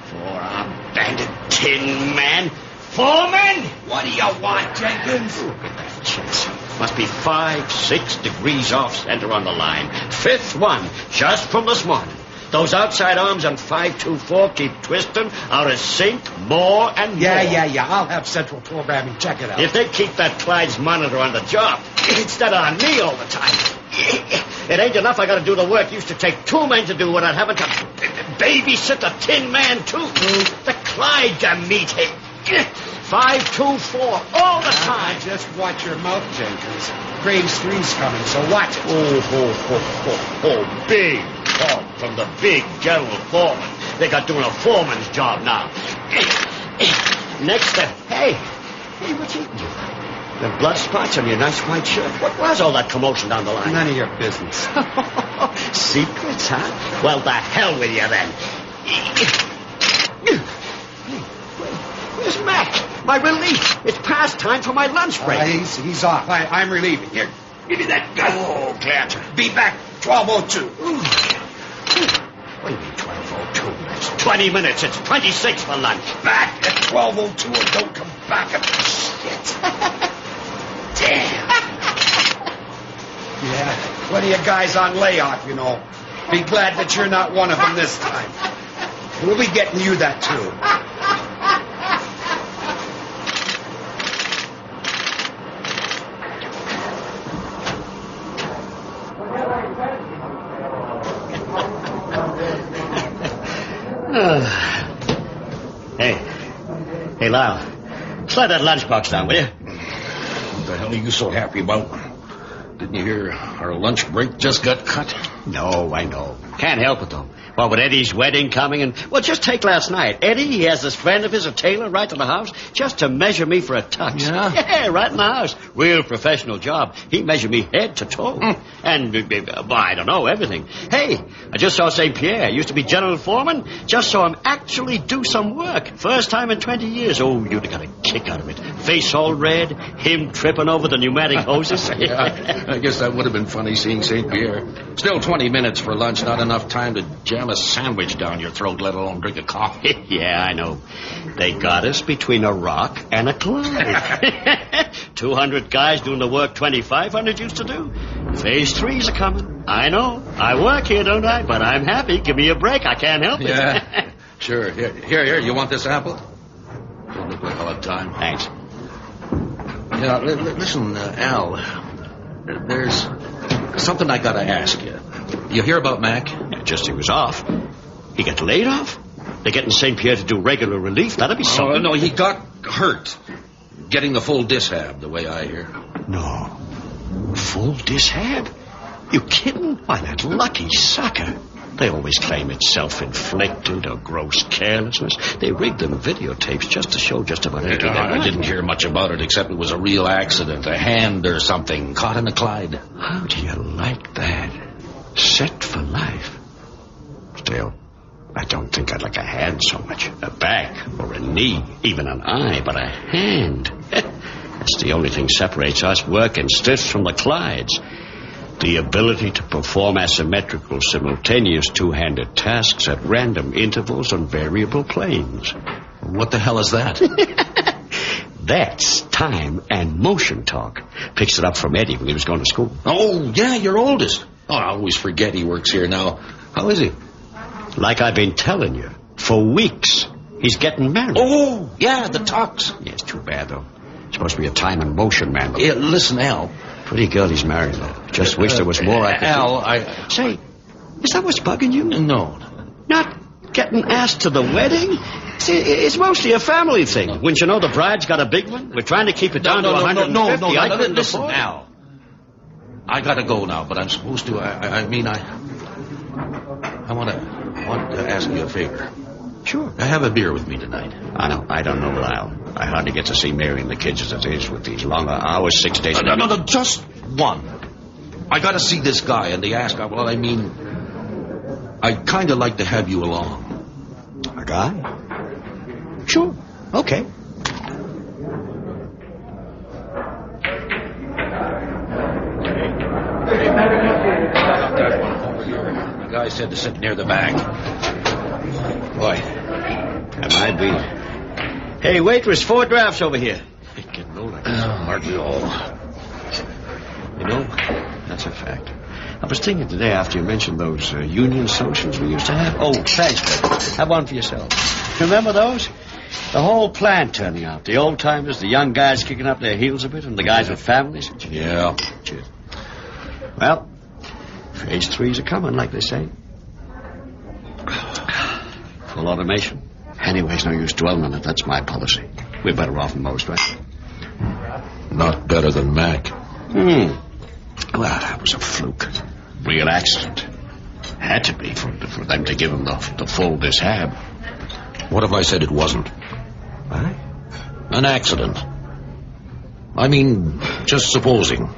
Four-arm-banded tin man. Foreman! What do you want, Jenkins? Look at that chassis. Must be 5-6 degrees off center on the line. Fifth one, just from this morning. Those outside arms on 524 keep twisting out of sync more and more. Yeah. I'll have central programming check it out. If they keep that Clyde's monitor on the job, instead of on me all the time. It ain't enough I gotta do the work. Used to take 2 men to do without having to babysit the tin man, too. The Clyde can meet him. 524 all the time. Just watch your mouth, Jenkins. Graves 3's coming, so watch it. Oh, big talk from the big general foreman. They got doing a foreman's job now. Next, hey, what's eating you? The blood spots on your nice white shirt. What was all that commotion down the line? None of your business. Secrets, huh? Well, the hell with you, then. Where's Mac? My relief. It's past time for my lunch break. He's off. I'm relieving. Here, give me that gun. Oh, glad to. Be back 12:02. What do you mean 12:02? It's 20 minutes. It's 26 for lunch. Back at 12:02 and don't come back at shit. Damn. Yeah, plenty of guys on layoff, you know. Be glad that you're not one of them this time. We'll be getting you that, too. Hey, Lyle. Slide that lunchbox down, will you? What the hell are you so happy about? Didn't you hear our lunch break just got cut? No, I know. Can't help it, though. Well, with Eddie's wedding coming and... Well, just take last night. Eddie, he has this friend of his, a tailor, right to the house, just to measure me for a tux. Yeah? Yeah, right in the house. Real professional job. He measured me head to toe. And, well, I don't know, everything. Hey, I just saw St. Pierre. Used to be general foreman. Just saw him actually do some work. First time in 20 years. Oh, you'd have got a kick out of it. Face all red, him tripping over the pneumatic hoses. Yeah, I guess that would have been funny seeing St. Pierre. Still 20 minutes for lunch, not enough time to jam a sandwich down your throat, let alone drink a coffee. Yeah, I know. They got us between a rock and a Clyde. 200 guys doing the work 2,500 used to do. Phase 3's a coming. I know. I work here, don't I? But I'm happy. Give me a break. I can't help it. Yeah, sure. Here. You want this apple? Don't look like I'll have time. Thanks. Yeah, listen, Al. There's something I gotta ask you. You hear about Mac? Yeah, just he was off. He got laid off? They're getting St. Pierre to do regular relief. That'd be something. Oh, no, he got hurt. Getting the full dishab, the way I hear. No. Full dishab? You kidding? Why, that lucky sucker. They always claim it's self-inflicted or gross carelessness. They rig them videotapes just to show just about anything. I didn't hear much about it, except it was a real accident, a hand or something, caught in a Clyde. How do you like that? Set for life. Still, I don't think I'd like a hand so much. A back or a knee, even an eye, but a hand. That's the only thing separates us working stiffs from the Clydes. The ability to perform asymmetrical, simultaneous two-handed tasks at random intervals on variable planes. What the hell is that? That's time and motion talk. Picks it up from Eddie when he was going to school. Oh, yeah, your oldest. Oh, I always forget he works here now. How is he? Like I've been telling you, for weeks. He's getting married. Oh, yeah, the tux. Yeah, it's too bad, though. Supposed to be a time and motion man. Yeah, listen, Al. Pretty girl he's married, though. Just wish there was more I could Al, Say, is that what's bugging you? No. Not getting asked to the wedding? See, it's mostly a family thing. Wouldn't you know the bride's got a big one? We're trying to keep it down to 150. No, listen, Al. I gotta go now, but I'm supposed to. I want to ask you a favor. Sure. Have a beer with me tonight. I know. I don't know, Lyle. I hardly get to see Mary and the kids as it is with these longer hours, 6 days. No, just one. I got to see this guy, and they ask, well, I mean, I'd kind of like to have you along. A guy? Sure. Okay. The guy said to sit near the back. Boy, that might be. Hey, waitress, 4 drafts over here. Getting old, I guess. Hardly all. You know, that's a fact. I was thinking today after you mentioned those union socials we used to have. Oh, thanks, baby. Have one for yourself. Remember those? The whole plant turning out. The old-timers, the young guys kicking up their heels a bit, and the guys with families. Yeah. Cheers. Well, phase 3's a coming, like they say. Full automation. Anyways, no use dwelling on it. That's my policy. We're better off than most, right? Not better than Mac. Well, that was a fluke. Real accident. Had to be for them to give him the full dishab. What if I said it wasn't? What? An accident. I mean, just supposing.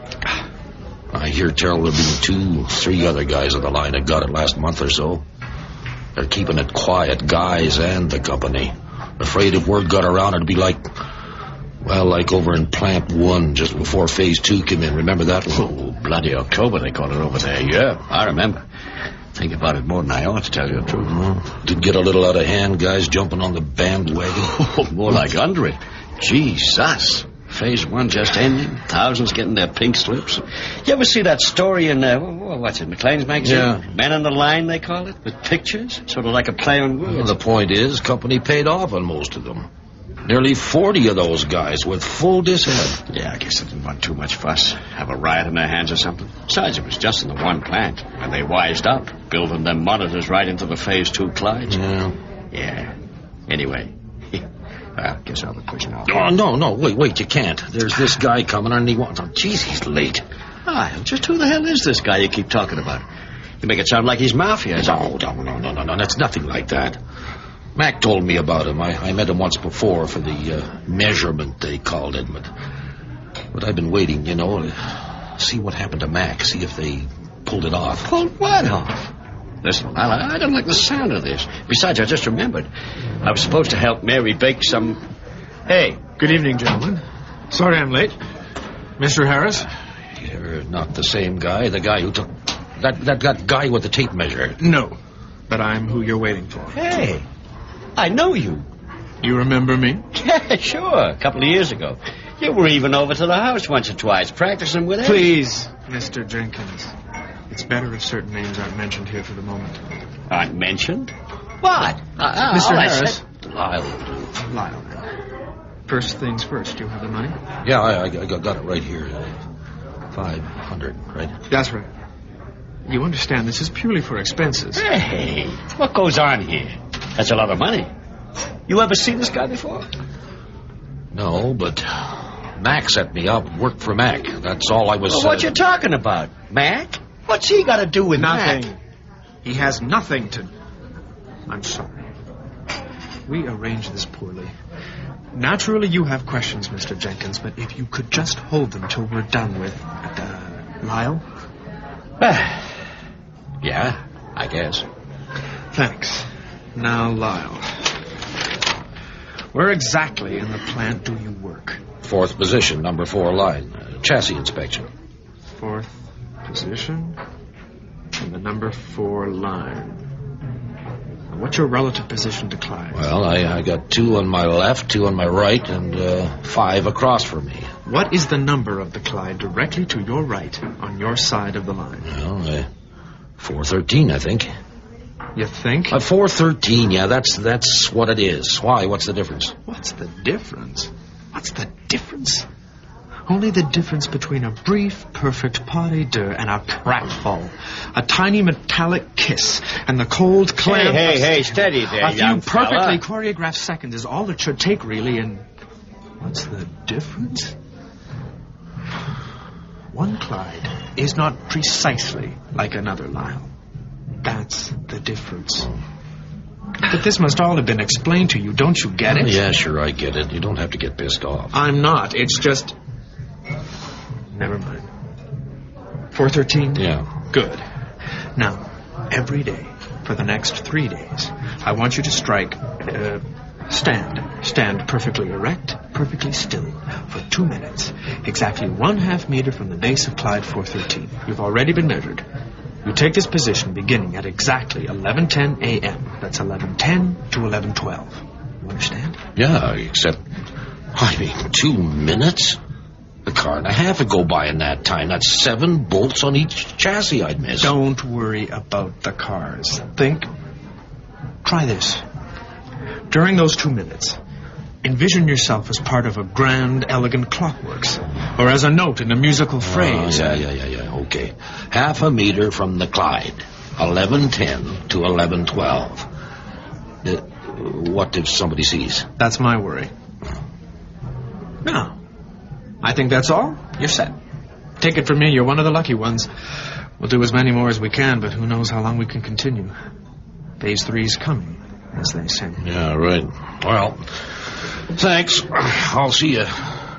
I hear tell there have been 2-3 other guys on the line that got it last month or so. They're keeping it quiet, guys and the company. Afraid if word got around, it'd be like over in Plant 1, just before Phase 2 came in. Remember that one? Oh, bloody October, they call it over there. Yeah, I remember. Think about it more than I ought, to tell you the truth. Did get a little out of hand, guys jumping on the bandwagon. More like under it. Jesus. Phase 1 just ending. Thousands getting their pink slips. You ever see that story in, what's it, McLean's magazine? Yeah. Men on the Line, they call it, with pictures? Sort of like a play on words. Well, the point is, company paid off on most of them. Nearly 40 of those guys with full dishab. Yeah, I guess they didn't want too much fuss. Have a riot in their hands or something. Besides, it was just in the one plant. And they wised up, building them monitors right into the Phase 2 Clydes. Yeah. Anyway. Well, I guess I'll be pushing off. Oh, no, wait, you can't. There's this guy coming and he wants... Oh, geez, he's late. Just who the hell is this guy you keep talking about? You make it sound like he's mafia. No. That's nothing like that. Mac told me about him. I met him once before for the measurement, they called it. But I've been waiting, to see what happened to Mac, see if they pulled it off. Pulled what off? Listen, I don't like the sound of this. Besides, I just remembered. I was supposed to help Mary bake some... Hey, good evening, gentlemen. Sorry I'm late. Mr. Harris? You're not the same guy, the guy who took... That guy with the tape measure. No, but I'm who you're waiting for. Hey, I know you. You remember me? Yeah, sure. A couple of years ago. You were even over to the house once or twice, practicing with him. Please, Mr. Jenkins. It's better if certain names aren't mentioned here for the moment. Aren't mentioned? What? Mr. Harris. Lyle. First things first, do you have the money? Yeah, I got it right here. 500, right? That's right. You understand, this is purely for expenses. Hey, what goes on here? That's a lot of money. You ever seen this guy before? No, but Mac set me up, worked for Mac. That's all I was... Well, what you talking about? Mac? What's he got to do with nothing? Mac? He has nothing to... I'm sorry. We arranged this poorly. Naturally, you have questions, Mr. Jenkins, but if you could just hold them till we're done with... Lyle? Yeah, I guess. Thanks. Now, Lyle. Where exactly in the plant do you work? 4th position, number 4 line. Chassis inspection. 4th position in the number 4 line. Now, what's your relative position to Clyde? Well, I got 2 on my left, 2 on my right, and 5 across from me. What is the number of the Clyde directly to your right on your side of the line? Well, 413, I think. You think? 413, yeah, that's what it is. Why? What's the difference? What's the difference? What's the difference? Only the difference between a brief, perfect pas de deux and a pratfall. A tiny metallic kiss and the cold clamp... Hey, steady there, a young few perfectly fella. choreographed seconds is all it should take, really, and... What's the difference? One Clyde is not precisely like another Lyle. That's the difference. But this must all have been explained to you. Don't you get it? Yeah, sure, I get it. You don't have to get pissed off. I'm not. It's just... Never mind. 413? Yeah. Good. Now, every day, for the next 3 days, I want you to strike... Stand perfectly erect, perfectly still, for 2 minutes, exactly 1/2 meter from the base of Clyde 413. You've already been measured. You take this position beginning at exactly 11:10 a.m. That's 11:10 to 11:12. You understand? Yeah, except... 2 minutes? A car and a half would go by in that time. That's 7 bolts on each chassis I'd miss. Don't worry about the cars. Try this. During those 2 minutes, envision yourself as part of a grand, elegant clockworks, or as a note in a musical phrase. Yeah, okay. 1/2 meter from the Clyde, 11:10 to 11:12. What if somebody sees? That's my worry. No. I think that's all. You're set. Take it from me, you're one of the lucky ones. We'll do as many more as we can, but who knows how long we can continue. Phase 3's coming, as they say. Yeah, right. Well, thanks. I'll see you.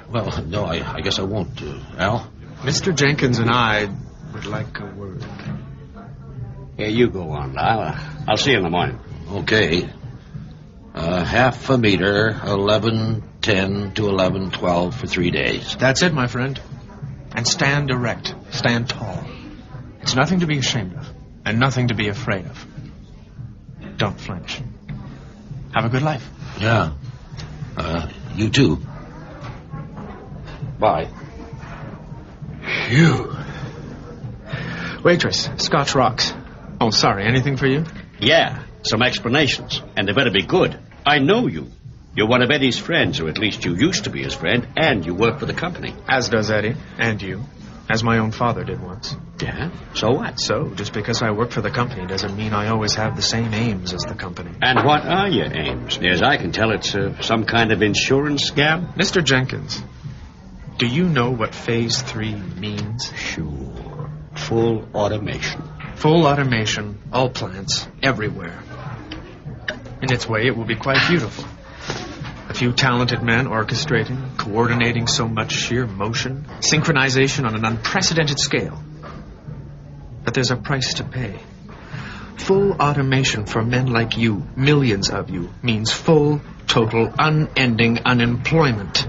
Well, no, I guess I won't, Al. Mr. Jenkins and I would like a word. Here, you go on, Lyle. I'll see you in the morning. Okay. 1/2 meter, 11:10 to 11:12 for 3 days. That's it, my friend. And stand erect. Stand tall. It's nothing to be ashamed of, and nothing to be afraid of. Don't flinch. Have a good life. Yeah. You too. Bye. Phew. Waitress, Scotch rocks. Oh, sorry, anything for you? Yeah, some explanations. And they better be good. I know you. You're one of Eddie's friends, or at least you used to be his friend, and you work for the company. As does Eddie, and you. As my own father did once. Yeah? So what? So, just because I work for the company doesn't mean I always have the same aims as the company. And what are your aims? As I can tell, it's some kind of insurance scam? Mr. Jenkins, do you know what Phase 3 means? Sure. Full automation. Full automation, all plants, everywhere. In its way, it will be quite beautiful. A few talented men orchestrating, coordinating so much sheer motion, synchronization on an unprecedented scale. But there's a price to pay. Full automation for men like you, millions of you, means full, total, unending unemployment.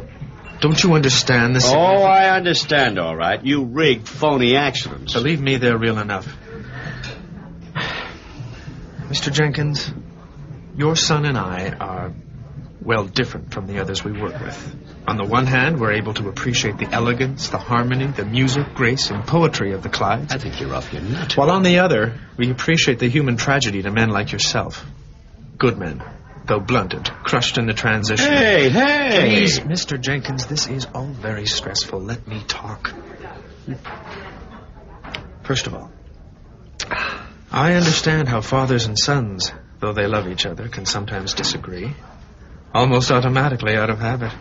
Don't you understand this? Oh, I understand, all right. You rigged phony accidents. Believe me, they're real enough. Mr. Jenkins, your son and I are, well, different from the others we work with. On the one hand, we're able to appreciate the elegance, the harmony, the music, grace, and poetry of the Clydes. I think you're off your nut. While on the other, we appreciate the human tragedy to men like yourself. Good men, though blunted, crushed in the transition. Hey! Please, Mr. Jenkins, this is all very stressful. Let me talk. First of all, I understand how fathers and sons, though they love each other, can sometimes disagree. Almost automatically out of habit.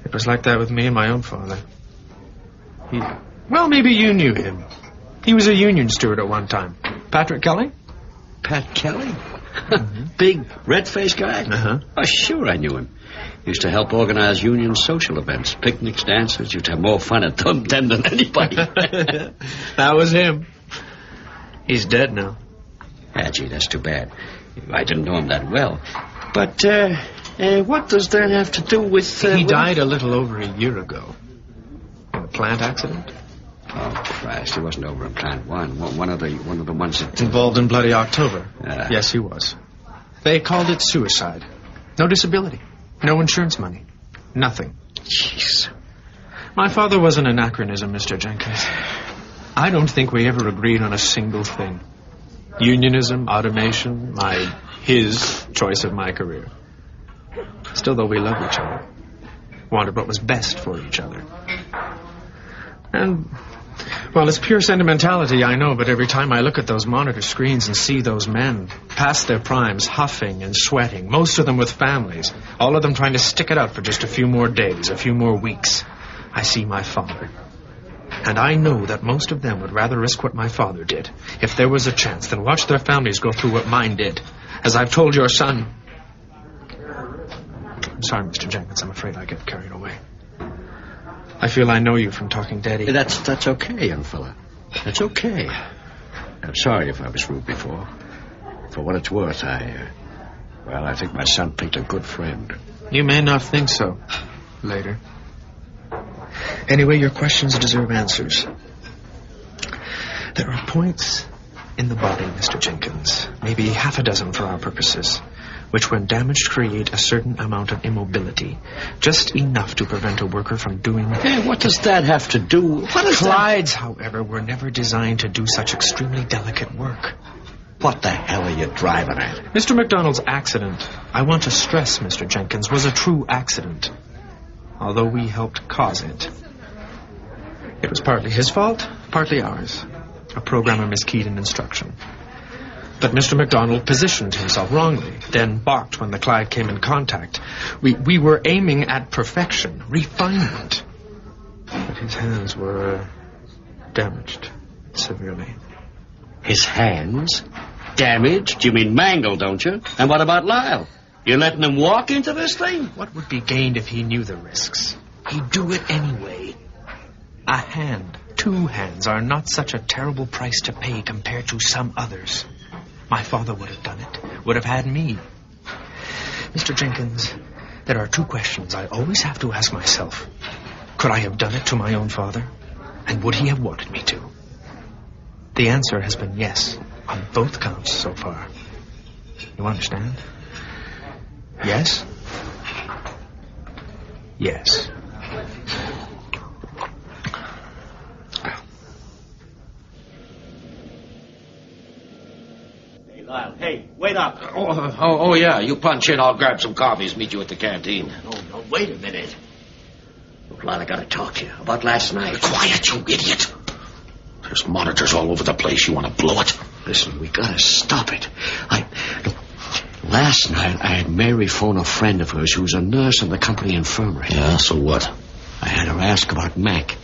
It was like that with me and my own father. Well, maybe you knew him. He was a union steward at one time. Patrick Kelly? Pat Kelly? Big, red-faced guy? Uh-huh. Oh, sure I knew him. Used to help organize union social events, picnics, dances. Used to have more fun at them than anybody. That was him. He's dead now. Ah, gee, that's too bad. I didn't know him that well. But, what does that have to do with... He died a little over a year ago. In a plant accident. Oh, Christ, he wasn't over in Plant 1. One of the ones that... Involved in Bloody October. Yes, he was. They called it suicide. No disability. No insurance money. Nothing. Jeez. My father was an anachronism, Mr. Jenkins. I don't think we ever agreed on a single thing. Unionism, automation, his choice of my career. Still, though, we loved each other. Wanted what was best for each other. And, well, it's pure sentimentality, I know, but every time I look at those monitor screens and see those men past their primes, huffing and sweating, most of them with families, all of them trying to stick it out for just a few more days, a few more weeks, I see my father. And I know that most of them would rather risk what my father did, if there was a chance, than watch their families go through what mine did. As I've told your son. I'm sorry, Mr. Jenkins, I'm afraid I get carried away. I feel I know you from talking Daddy. That's okay, young fella. That's okay. I'm sorry if I was rude before. For what it's worth, I think my son picked a good friend. You may not think so. Later. Anyway, your questions deserve answers. There are points in the body, Mr. Jenkins, maybe half a dozen for our purposes, which when damaged create a certain amount of immobility, just enough to prevent a worker from doing... Hey, what does that have to do? What is Clydes, however, were never designed to do such extremely delicate work. What the hell are you driving at? Mr. McDonald's accident, I want to stress, Mr. Jenkins, was a true accident, although we helped cause it. It was partly his fault, partly ours. A programmer miskeyed an instruction. But Mr. McDonald positioned himself wrongly, then balked when the Clyde came in contact. We were aiming at perfection, refinement. But his hands were damaged severely. His hands? Damaged? You mean mangled, don't you? And what about Lyle? You letting him walk into this thing? What would be gained if he knew the risks? He'd do it anyway. A hand, two hands, are not such a terrible price to pay compared to some others. My father would have done it, would have had me. Mr. Jenkins, there are two questions I always have to ask myself. Could I have done it to my own father? And would he have wanted me to? The answer has been yes, on both counts so far. You understand? Yes? Yes. Lyle, hey, wait up. Oh, yeah, you punch in. I'll grab some coffees, meet you at the canteen. No, wait a minute. Look, Lyle, I gotta talk to you about last night. Quiet, you idiot. There's monitors all over the place. You want to blow it? Listen, we gotta stop it. Look, last night I had Mary phone a friend of hers who's a nurse in the company infirmary. Yeah, so what? I had her ask about Mac.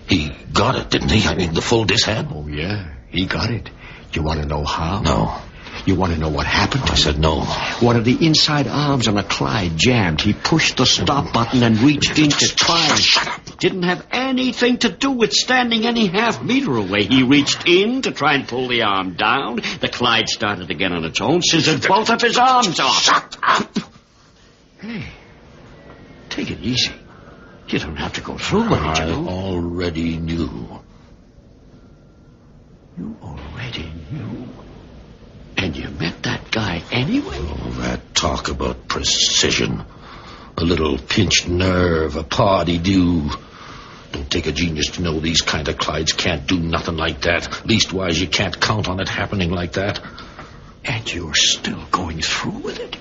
He got it, didn't he? I mean, the full dishab? Oh, yeah. He got it. Do you want to know how? No. You want to know what happened? I said no. One of the inside arms on a Clyde jammed. He pushed the stop button and reached in to try. Shut up. Didn't have anything to do with standing any half-meter away. He reached in to try and pull the arm down. The Clyde started again on its own, scissored both of his arms off. Shut up! Hey, take it easy. You don't have to go through with it, you know. I already knew. You already knew? And you met that guy anyway? Oh, that talk about precision. A little pinched nerve, a party-do. Don't take a genius to know these kind of Clydes can't do nothing like that. Leastwise, you can't count on it happening like that. And you're still going through with it?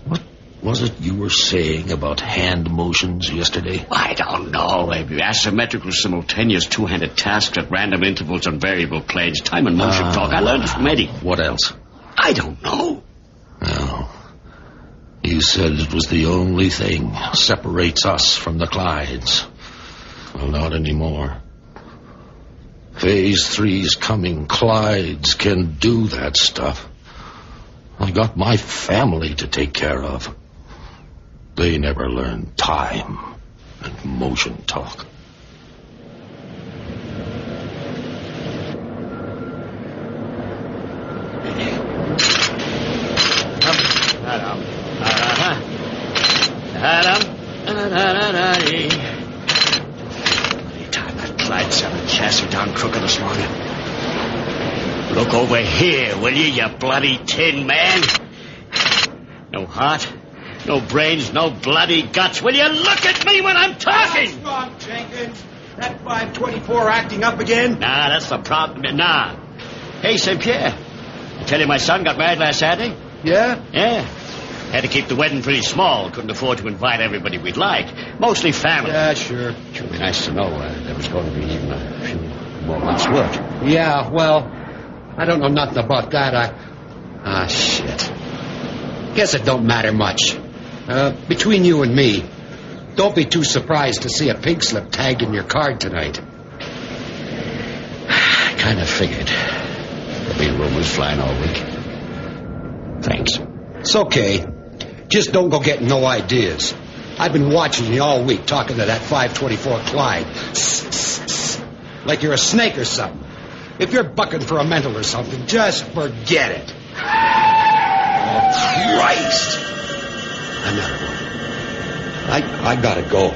What was it you were saying about hand motions yesterday? I don't know. Asymmetrical, simultaneous, two-handed tasks at random intervals on variable planes. Time and motion talk. I learned it from Eddie. What else? I don't know. No. You said it was the only thing separates us from the Clydes. Well, not anymore. Phase 3's coming. Clydes can do that stuff. I got my family to take care of. They never learned time and motion talk. That Clyde 7 chassis down crooked this morning. Look over here, will you bloody tin man? No heart, no brains, no bloody guts. Will you look at me when I'm talking? What's wrong, Jenkins? That 524 acting up again? Nah, that's the problem. Nah. Hey, St. Pierre. I tell you my son got married last Saturday? Yeah? Yeah. Had to keep the wedding pretty small. Couldn't afford to invite everybody we'd like. Mostly family. Yeah, sure. It would be nice to know there was going to be even a few more months' work. Yeah, well, I don't know nothing about that. Shit. Guess it don't matter much. Between you and me, don't be too surprised to see a pink slip tagged in your card tonight. I kind of figured. There'll be rumors flying all week. Thanks. It's okay. Just don't go getting no ideas. I've been watching you all week talking to that 524 Clyde. Like you're a snake or something. If you're bucking for a mental or something, just forget it. Oh, Christ! Another one. I gotta go.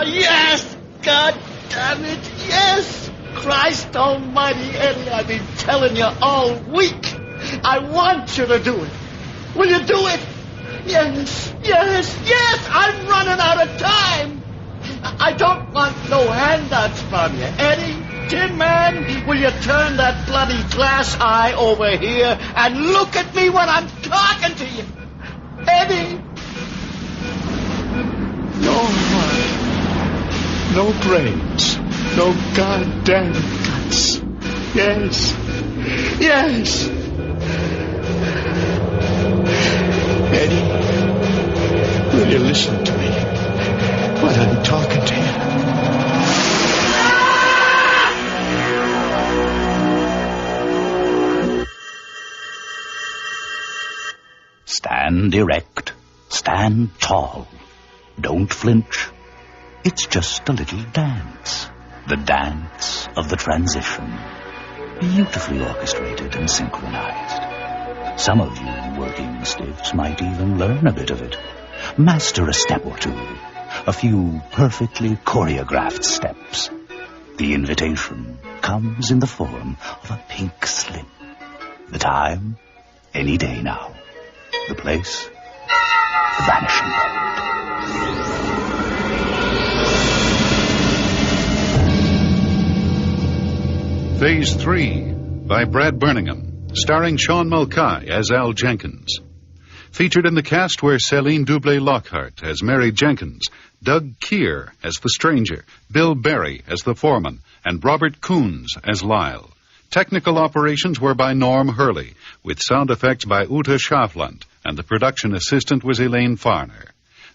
Yes! God damn it, yes! Christ almighty, Eddie, I've been telling you all week. I want you to do it. Will you do it? Yes, yes, yes! I'm running out of time. I don't want no handouts from you. Eddie, Tin Man, will you turn that bloody glass eye over here and look at me when I'm talking to you? Eddie! No heart, no brains, no goddamn guts. Yes, yes. Eddie, will you listen to me when I'm talking to you? Stand erect. Stand tall. Don't flinch. It's just a little dance. The dance of the transition. Beautifully orchestrated and synchronized. Some of you working stiffs might even learn a bit of it. Master a step or two. A few perfectly choreographed steps. The invitation comes in the form of a pink slip. The time, any day now. The place, Vanishing. Phase 3 by Brad Birmingham, starring Sean Mulcahy as Al Jenkins. Featured in the cast were Céline Doublé-Lockhart as Mary Jenkins, Doug Keir as the stranger, Bill Berry as the foreman, and Robert Coons as Lyle. Technical operations were by Norm Hurley, with sound effects by Uta Schafland, and the production assistant was Elaine Farner.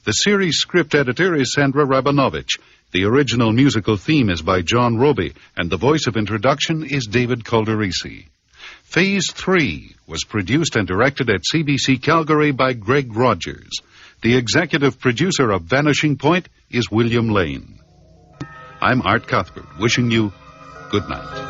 The series script editor is Sandra Rabinovich. The original musical theme is by John Roby, and the voice of introduction is David Calderisi. Phase 3 was produced and directed at CBC Calgary by Greg Rogers. The executive producer of Vanishing Point is William Lane. I'm Art Cuthbert, wishing you good night.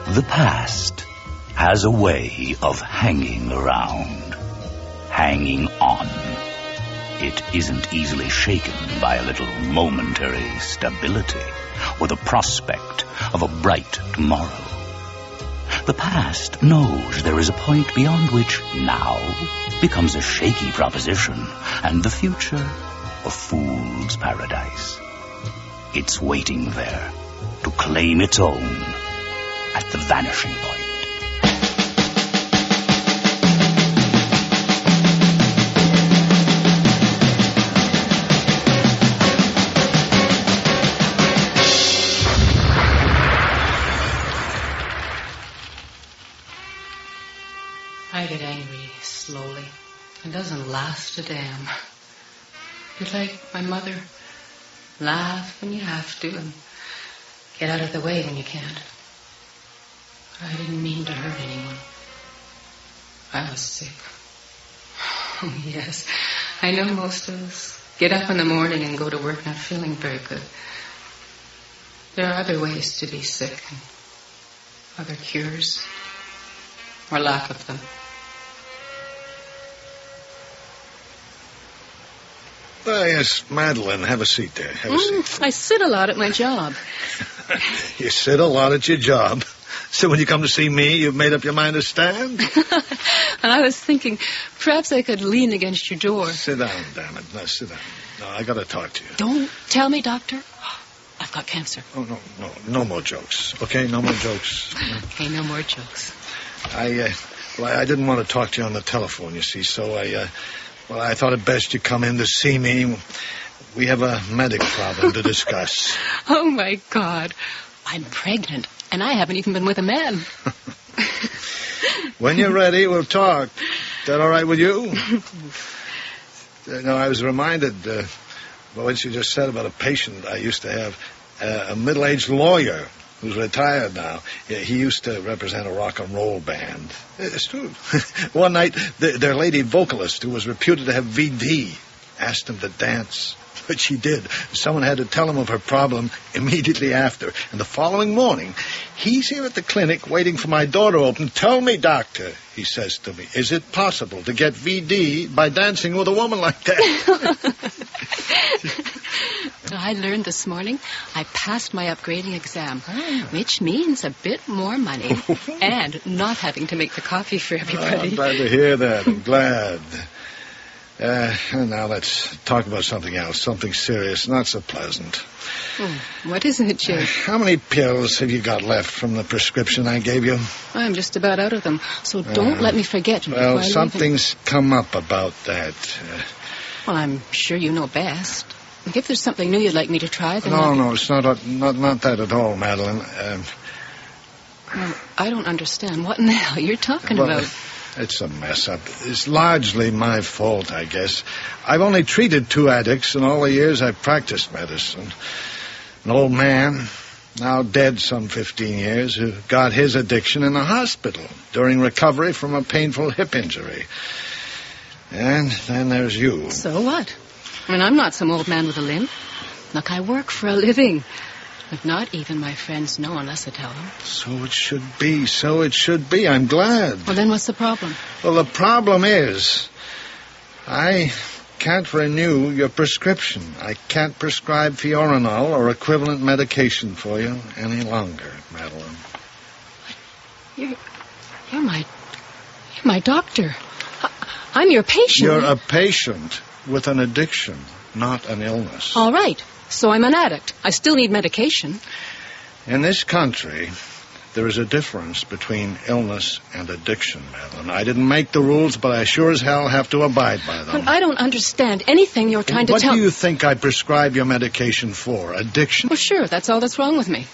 The past has a way of hanging around, hanging on. It isn't easily shaken by a little momentary stability or the prospect of a bright tomorrow. The past knows there is a point beyond which now becomes a shaky proposition and the future a fool's paradise. It's waiting there to claim its own at the vanishing point. I get angry slowly. It doesn't last a damn. You're like my mother. Laugh when you have to and get out of the way when you can't. But I didn't mean to hurt anyone. I was sick. Oh, yes. I know most of us get up in the morning and go to work not feeling very good. There are other ways to be sick and other cures, or lack of them. Yes, Madeline, have a seat there. Have a seat. I sit a lot at my job. You sit a lot at your job. So when you come to see me, you've made up your mind to stand? I was thinking, perhaps I could lean against your door. Sit down, damn it. No, sit down. No, I got to talk to you. Don't tell me, Doctor. I've got cancer. Oh, no more jokes. Okay, no more jokes. Okay, no more jokes. I didn't want to talk to you on the telephone, you see, so I thought it best you come in to see me. We have a medical problem to discuss. Oh, my God. I'm pregnant, and I haven't even been with a man. When you're ready, we'll talk. Is that all right with you? No, I was reminded what you just said about a patient I used to have, a middle-aged lawyer who's retired now. He used to represent a rock and roll band. It's true. One night, their lady vocalist, who was reputed to have VD, asked him to dance, which he did. Someone had to tell him of her problem immediately after. And the following morning, he's here at the clinic waiting for my door to open. Tell me, doctor, he says to me, is it possible to get VD by dancing with a woman like that? I learned this morning I passed my upgrading exam, which means a bit more money and not having to make the coffee for everybody. I'm glad to hear that. I'm glad. Now let's talk about something else, something serious, not so pleasant. Oh, what is it, Jake? How many pills have you got left from the prescription I gave you? I'm just about out of them, so don't let me forget. Well, something's come up about that. Well, I'm sure you know best. If there's something new you'd like me to try, then... No, it's not that at all, Madeline. Well, I don't understand. What in the hell you're talking about? It's a mess-up. It's largely my fault, I guess. I've only treated 2 addicts in all the years I've practiced medicine. An old man, now dead some 15 years, who got his addiction in a hospital during recovery from a painful hip injury. And then there's you. So what? I mean, I'm not some old man with a limp. Look, I work for a living. But not even my friends know unless I tell them. So it should be. I'm glad. Well, then what's the problem? Well, the problem is I can't renew your prescription. I can't prescribe Fiorinol or equivalent medication for you any longer, Madeline. You're my doctor. I'm your patient. You're a patient with an addiction, not an illness. All right. So I'm an addict. I still need medication. In this country, there is a difference between illness and addiction, Madeline. I didn't make the rules, but I sure as hell have to abide by them. But I don't understand anything you're trying to tell me. What do you think I prescribe your medication for? Addiction? Well, sure, that's all that's wrong with me.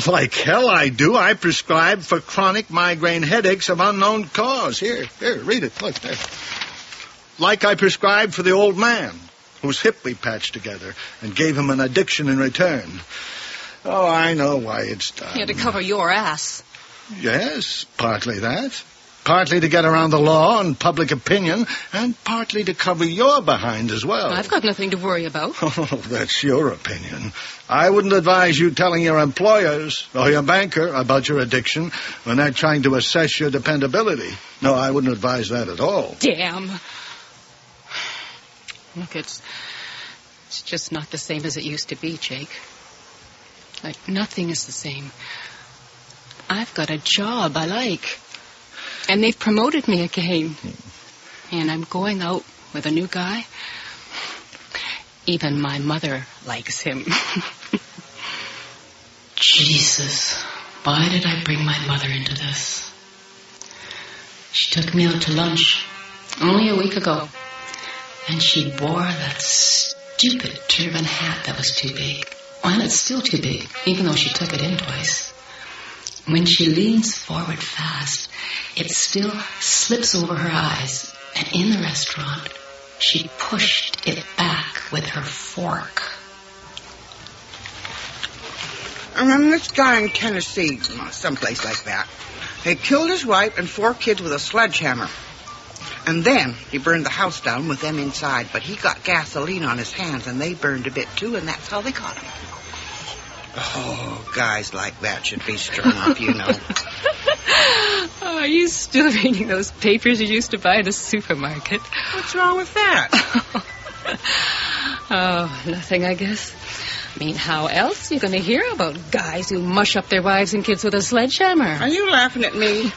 Like hell I do. I prescribe for chronic migraine headaches of unknown cause. Here, read it. Look there. Like I prescribed for the old man whose hip we patched together and gave him an addiction in return. Oh, I know why it's done. You had to cover your ass. Yes, partly that. Partly to get around the law and public opinion, and partly to cover your behind as well. I've got nothing to worry about. Oh, that's your opinion. I wouldn't advise you telling your employers or your banker about your addiction when they're trying to assess your dependability. No, I wouldn't advise that at all. Damn. Look, it's just not the same as it used to be, Jake. Like, nothing is the same. I've got a job I like. And they've promoted me again. And I'm going out with a new guy. Even my mother likes him. Jesus, why did I bring my mother into this? She took me out to lunch only a week ago. And she wore that stupid turban hat that was too big. Well, it's still too big, even though she took it in twice. When she leans forward fast, it still slips over her eyes. And in the restaurant, she pushed it back with her fork. I remember this guy in Tennessee, someplace like that. He killed his wife and 4 kids with a sledgehammer. And then he burned the house down with them inside. But he got gasoline on his hands, and they burned a bit too, and that's how they caught him. Oh, guys like that should be strung up, you know. Oh, are you still reading those papers you used to buy in the supermarket? What's wrong with that? Oh, nothing, I guess. I mean, how else are you going to hear about guys who mush up their wives and kids with a sledgehammer? Are you laughing at me?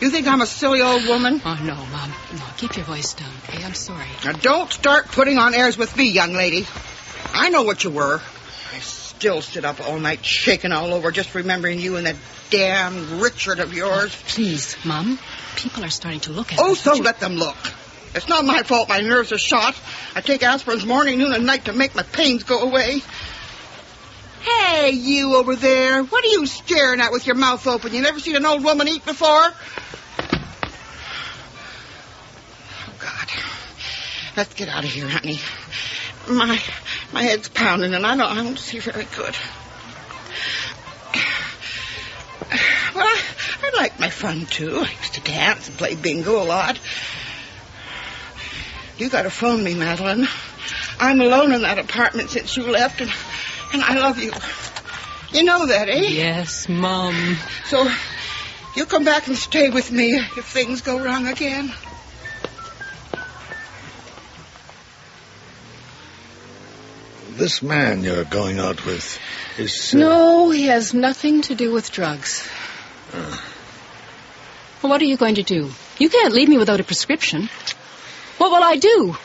You think I'm a silly old woman? Oh, no, Mom. No, keep your voice down, okay? I'm sorry. Now, don't start putting on airs with me, young lady. I know what you were. I still sit up all night shaking all over just remembering you and that damn Richard of yours. Oh, please, Mom. People are starting to look at us. So let them look. It's not my fault my nerves are shot. I take aspirins morning, noon, and night to make my pains go away. Hey, you over there. What are you staring at with your mouth open? You never seen an old woman eat before? Oh, God. Let's get out of here, honey. My head's pounding, and I don't see very good. Well, I like my fun, too. I used to dance and play bingo a lot. You got to phone me, Madeline. I'm alone in that apartment since you left, and I love you. You know that, eh? Yes, Mom. So, you come back and stay with me if things go wrong again. This man you're going out with is... No, he has nothing to do with drugs. Well, what are you going to do? You can't leave me without a prescription. What will I do?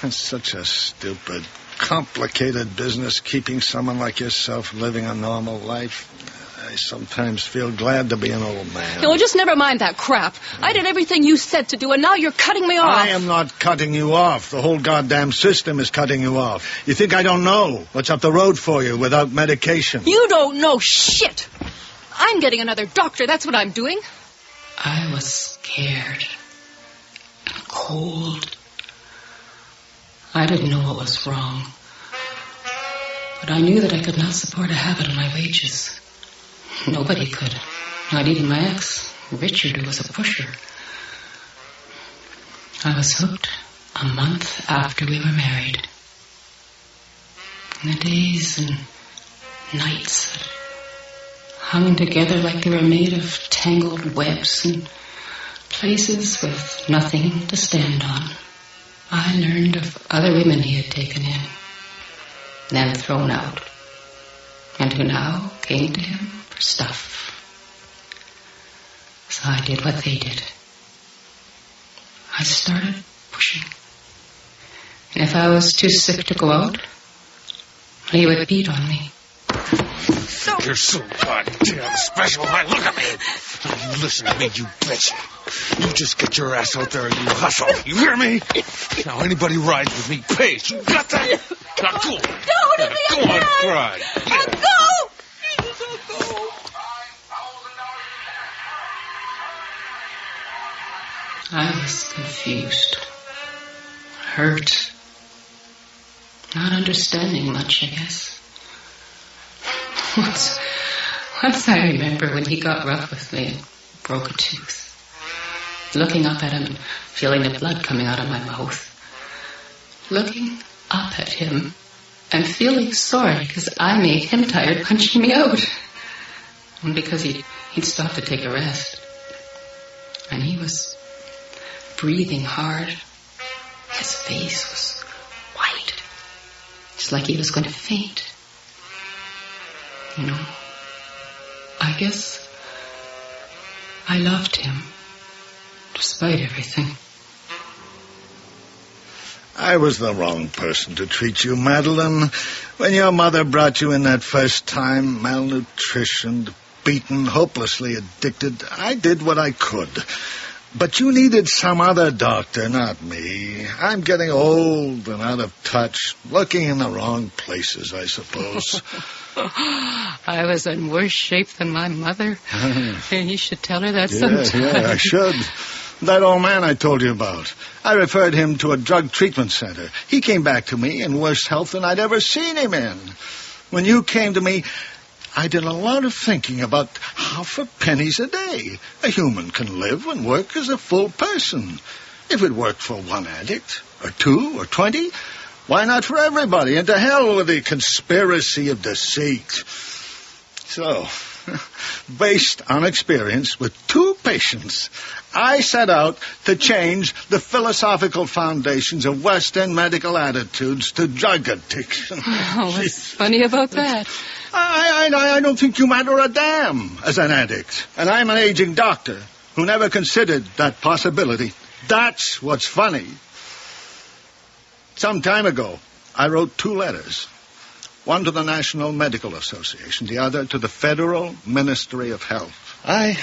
It's such a stupid, complicated business, keeping someone like yourself living a normal life. I sometimes feel glad to be an old man. No, well, just never mind that crap. I did everything you said to do, and now you're cutting me off. I am not cutting you off. The whole goddamn system is cutting you off. You think I don't know what's up the road for you without medication? You don't know shit. I'm getting another doctor. That's what I'm doing. I was scared and cold. I didn't know what was wrong. But I knew that I could not support a habit on my wages. Nobody could. Not even my ex, Richard, who was a pusher. I was hooked a month after we were married. And the days and nights hung together like they were made of tangled webs and places with nothing to stand on. I learned of other women he had taken in, then thrown out, and who now came to him for stuff. So I did what they did. I started pushing. And if I was too sick to go out, he would beat on me. You're so goddamn special, man. Look at me. Listen to me, you bitch. You just get your ass out there and you hustle. You hear me? Now, anybody rides with me pays. You got that? Now, go on. Go on, cry. I'll go! Jesus, I'll go. I was confused, hurt, not understanding much, I guess. Once I remember when he got rough with me and broke a tooth. Looking up at him and feeling the blood coming out of my mouth. Looking up at him and feeling sorry because I made him tired punching me out. And because he'd stopped to take a rest. And he was breathing hard. His face was white. Just like he was going to faint. You know, I guess I loved him, despite everything. I was the wrong person to treat you, Madeline. When your mother brought you in that first time, malnutritioned, beaten, hopelessly addicted, I did what I could. But you needed some other doctor, not me. I'm getting old and out of touch, looking in the wrong places, I suppose. I was in worse shape than my mother. And you should tell her that sometime. Yeah, I should. That old man I told you about. I referred him to a drug treatment center. He came back to me in worse health than I'd ever seen him in. When you came to me, I did a lot of thinking about how for pennies a day a human can live and work as a full person. If it worked for one addict, or 2, or 20, why not for everybody? And to hell with the conspiracy of deceit. So, based on experience with 2 patients, I set out to change the philosophical foundations of West End medical attitudes to drug addiction. Oh, what's funny about that? I don't think you matter a damn as an addict. And I'm an aging doctor who never considered that possibility. That's what's funny. Some time ago, I wrote 2 letters. One to the National Medical Association, the other to the Federal Ministry of Health. I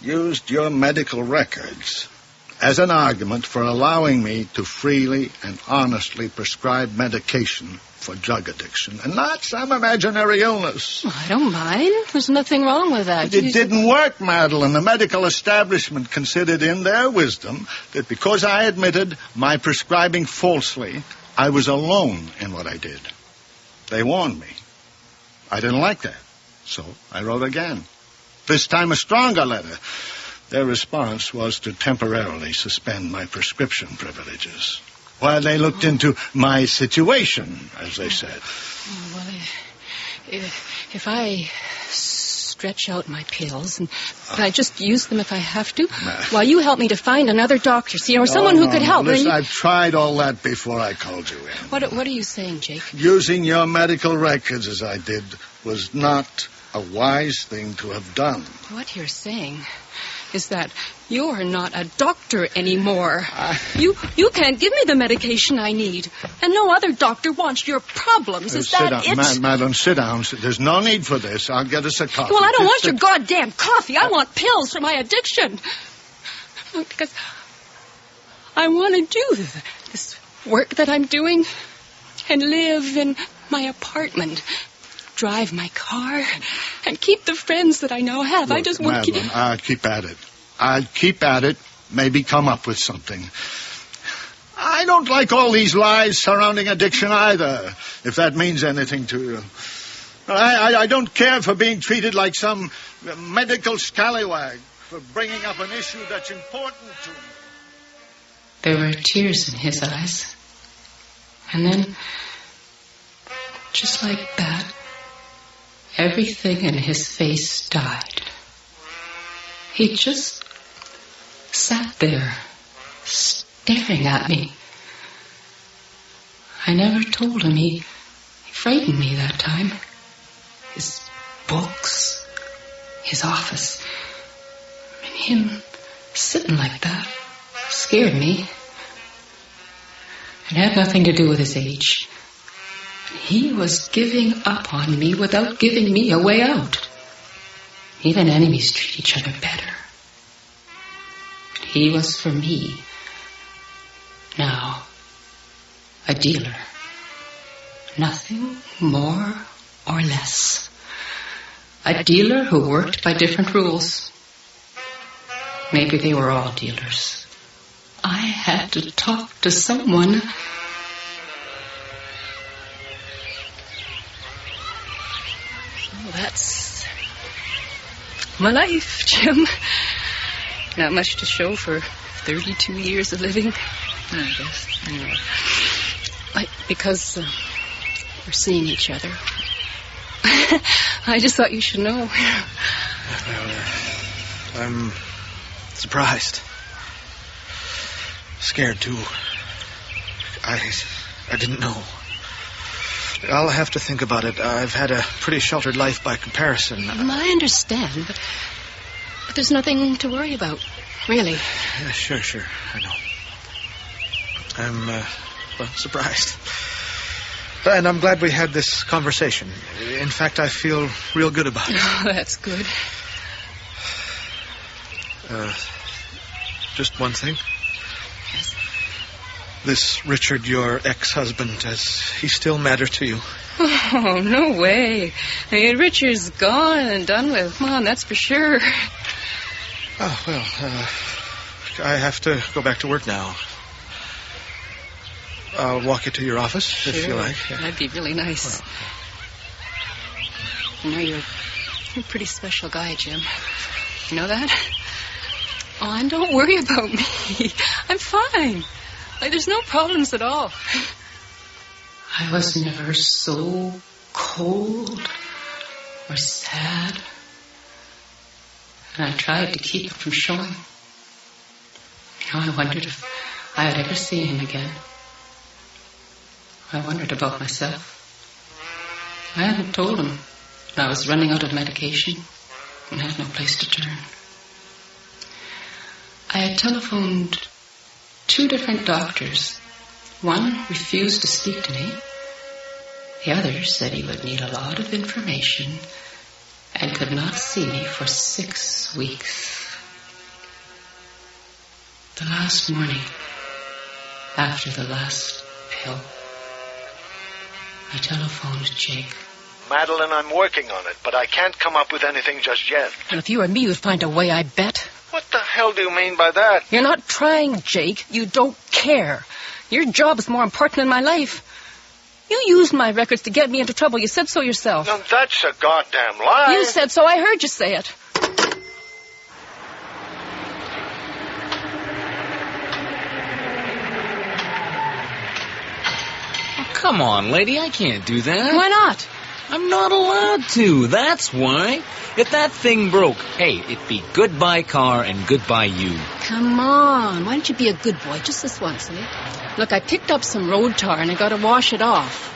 used your medical records as an argument for allowing me to freely and honestly prescribe medication for drug addiction, and not some imaginary illness. I don't mind. There's nothing wrong with that. It didn't work, Madeline. The medical establishment considered in their wisdom that because I admitted my prescribing falsely, I was alone in what I did. They warned me. I didn't like that, so I wrote again. This time a stronger letter. Their response was to temporarily suspend my prescription privileges while they looked into my situation, as they said. Oh, well, if I stretch out my pills and I just use them if I have to, while you help me to find another doctor, see, or someone who could help. Listen, I've tried all that before I called you in. What are you saying, Jake? Using your medical records as I did was not a wise thing to have done. What you're saying is that you're not a doctor anymore. You can't give me the medication I need. And no other doctor wants your problems. Is that it? Madeline, sit down. There's no need for this. I'll get us a coffee. Well, I don't want your goddamn coffee. I want pills for my addiction. Because I want to do this work that I'm doing and live in my apartment, drive my car, and keep the friends that I now have. Look, I just want to Madeline, I'll keep at it. I'll keep at it. Maybe come up with something. I don't like all these lies surrounding addiction either, if that means anything to you. I don't care for being treated like some medical scallywag for bringing up an issue that's important to me. There were tears in his eyes. And then, just like that, everything in his face died. He just sat there, staring at me. I never told him. He frightened me that time. His books, his office, and him sitting like that scared me. It had nothing to do with his age. He was giving up on me without giving me a way out. Even enemies treat each other better. But he was for me. Now, a dealer. Nothing more or less. A dealer who worked by different rules. Maybe they were all dealers. I had to talk to someone. Well, that's my life, Jim. Not much to show for 32 years of living, I guess. Anyway, because we're seeing each other. I just thought you should know. I'm surprised. Scared, too. I didn't know. I'll have to think about it. I've had a pretty sheltered life by comparison. I understand, but there's nothing to worry about, really. Yeah, sure. I know. I'm, surprised. And I'm glad we had this conversation. In fact, I feel real good about it. Oh, that's good. Just one thing. This Richard, your ex-husband, does he still matter to you? Oh, no way. I mean, Richard's gone and done with. Come on, that's for sure. Oh, well, I have to go back to work now. I'll walk you to your office, if you like. Yeah. That'd be really nice. You know, you're a pretty special guy, Jim. You know that? Oh, and don't worry about me. I'm fine. There's no problems at all. I was never so cold or sad. And I tried to keep it from showing. I wondered if I would ever see him again. I wondered about myself. I hadn't told him I was running out of medication and had no place to turn. I had telephoned 2 different doctors. One refused to speak to me. The other said he would need a lot of information and could not see me for 6 weeks. The last morning, after the last pill, I telephoned Jake. Madeline, I'm working on it, but I can't come up with anything just yet. And if you were me, you'd find a way, I bet. What the hell do you mean by that? You're not trying, Jake. You don't care. Your job is more important than my life. You used my records to get me into trouble. You said so yourself. No, that's a goddamn lie. You said so. I heard you say it. Oh, come on, lady. I can't do that. Why not? I'm not allowed to. That's why. If that thing broke, hey, it'd be goodbye car and goodbye you. Come on. Why don't you be a good boy just this once, eh? Look, I picked up some road tar and I got to wash it off.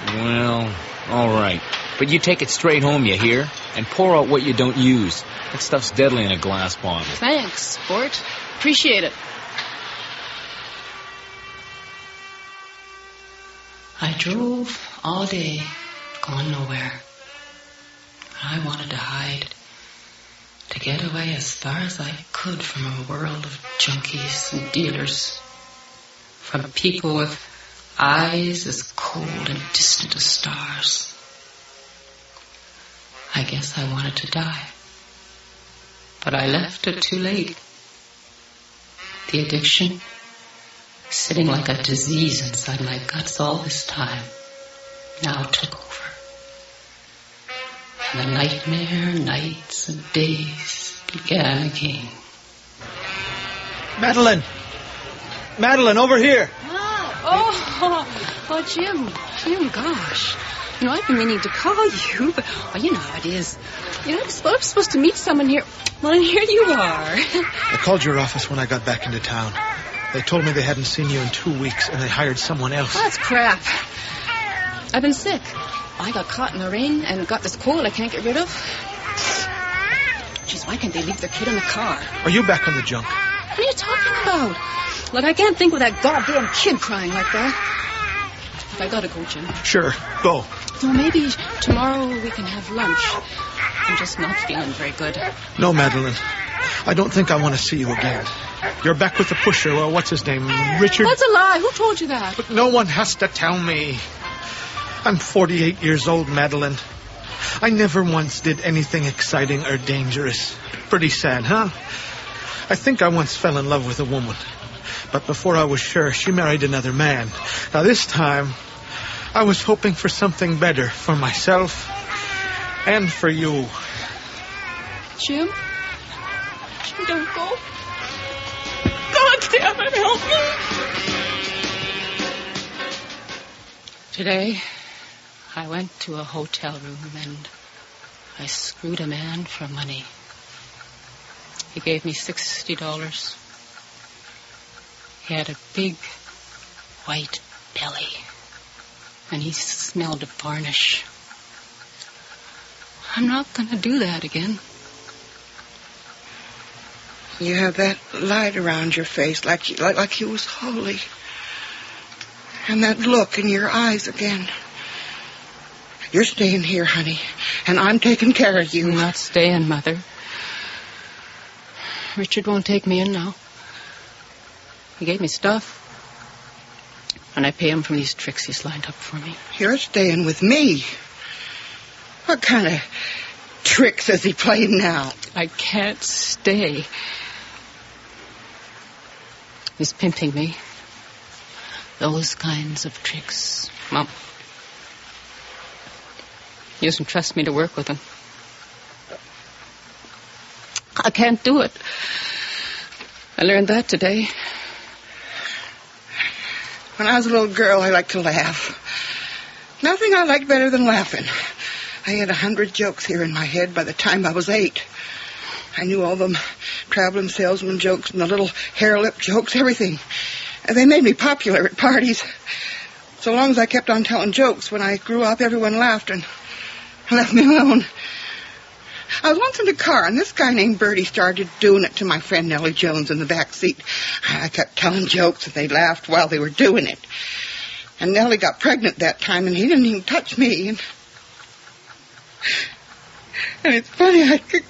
Well, all right. But you take it straight home, you hear? And pour out what you don't use. That stuff's deadly in a glass bottle. Thanks, sport. Appreciate it. I drove all day, going nowhere. I wanted to hide, to get away as far as I could from a world of junkies and dealers, from people with eyes as cold and distant as stars. I guess I wanted to die, but I left it too late. The addiction, sitting like a disease inside my guts all this time, now took over. And the nightmare nights and days began again. Madeline! Madeline, over here! Oh, Jim, gosh. You know, I've been meaning to call you, but, you know how it is. You know, I'm supposed to meet someone here. Well, and here you are. I called your office when I got back into town. They told me they hadn't seen you in 2 weeks, and they hired someone else. Oh, that's crap. I've been sick. I got caught in the rain and got this cold I can't get rid of. Jeez, why can't they leave their kid in the car? Are you back on the junk? What are you talking about? Look, I can't think with that goddamn kid crying like that. But I gotta go, Jim. Sure, go. So maybe tomorrow we can have lunch. I'm just not feeling very good. No, Madeline. I don't think I want to see you again. You're back with the pusher, or what's his name, Richard? That's a lie. Who told you that? But no one has to tell me. I'm 48 years old, Madeline. I never once did anything exciting or dangerous. Pretty sad, huh? I think I once fell in love with a woman. But before I was sure, she married another man. Now this time, I was hoping for something better for myself and for you. Jim, don't go. God damn it, help me. Today, I went to a hotel room and I screwed a man for money. He gave me $60. He had a big white belly and he smelled of varnish. I'm not going to do that again. You have that light around your face like you was holy. And that look in your eyes again. You're staying here, honey, and I'm taking care of you. I'm not staying, Mother. Richard won't take me in now. He gave me stuff, and I pay him for these tricks he's lined up for me. You're staying with me. What kind of tricks is he playing now? I can't stay. He's pimping me. Those kinds of tricks. Mom. He doesn't trust me to work with him. I can't do it. I learned that today. When I was a little girl, I liked to laugh. Nothing I liked better than laughing. I had 100 jokes here in my head by the time I was 8. I knew all them traveling salesman jokes and the little hair lip jokes, everything. And they made me popular at parties. So long as I kept on telling jokes, when I grew up, everyone laughed and left me alone. I was once in a car, and this guy named Bertie started doing it to my friend Nellie Jones in the back seat. I kept telling jokes, and they laughed while they were doing it. And Nellie got pregnant that time, and he didn't even touch me. And it's funny, I can't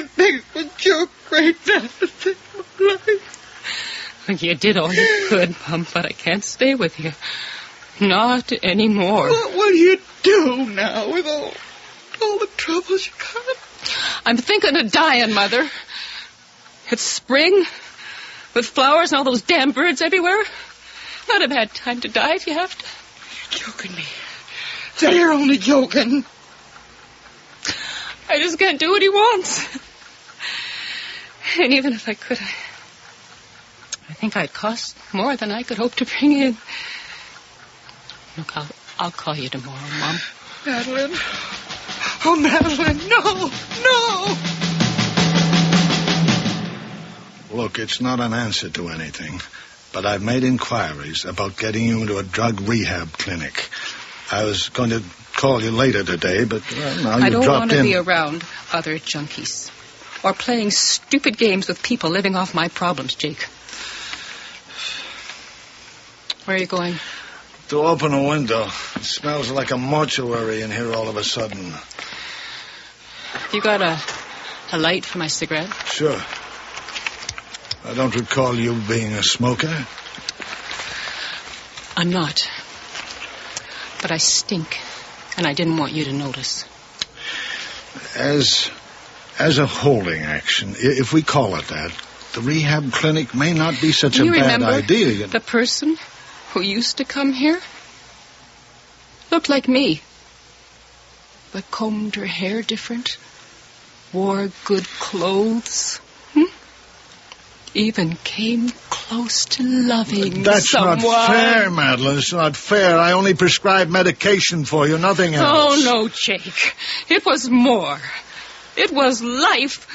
think of a joke right now to save my life. You did all you could, Mom, but I can't stay with you. Not anymore. What do you do now with all the troubles you got? I'm thinking of dying, Mother. It's spring, with flowers and all those damn birds everywhere. Not a bad time to die if you have to. You're joking me. Say you're only joking. I just can't do what he wants. And even if I could, I think I'd cost more than I could hope to bring in. Look, I'll call you tomorrow, Mom. Madeline. Oh, Madeline, no. Look, it's not an answer to anything, but I've made inquiries about getting you into a drug rehab clinic. I was going to call you later today, but now I you've don't dropped want to in. be around other junkies or playing stupid games with people living off my problems, Jake. Where are you going? To open a window. It smells like a mortuary in here all of a sudden. You got a light for my cigarette? Sure. I don't recall you being a smoker. I'm not. But I stink, and I didn't want you to notice. As a holding action, if we call it that, the rehab clinic may not be such a bad idea. You know. The person who used to come here looked like me, but combed her hair different, wore good clothes, even came close to loving That's someone. not fair, Madeline. It's not fair. I only prescribed medication for you, nothing else. Oh, no, Jake. It was more. It was life.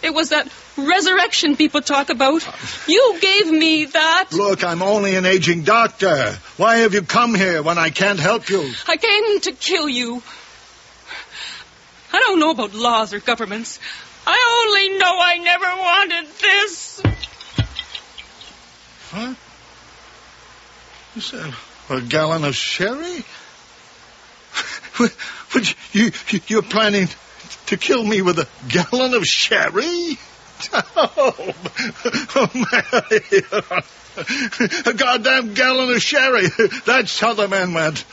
It was that resurrection people talk about. You gave me that. Look, I'm only an aging doctor. Why have you come here when I can't help you? I came to kill you. I don't know about laws or governments. I only know I never wanted this. What? You said a gallon of sherry? You're planning to kill me with a gallon of sherry? Oh, man. A goddamn gallon of sherry. That's how the man went.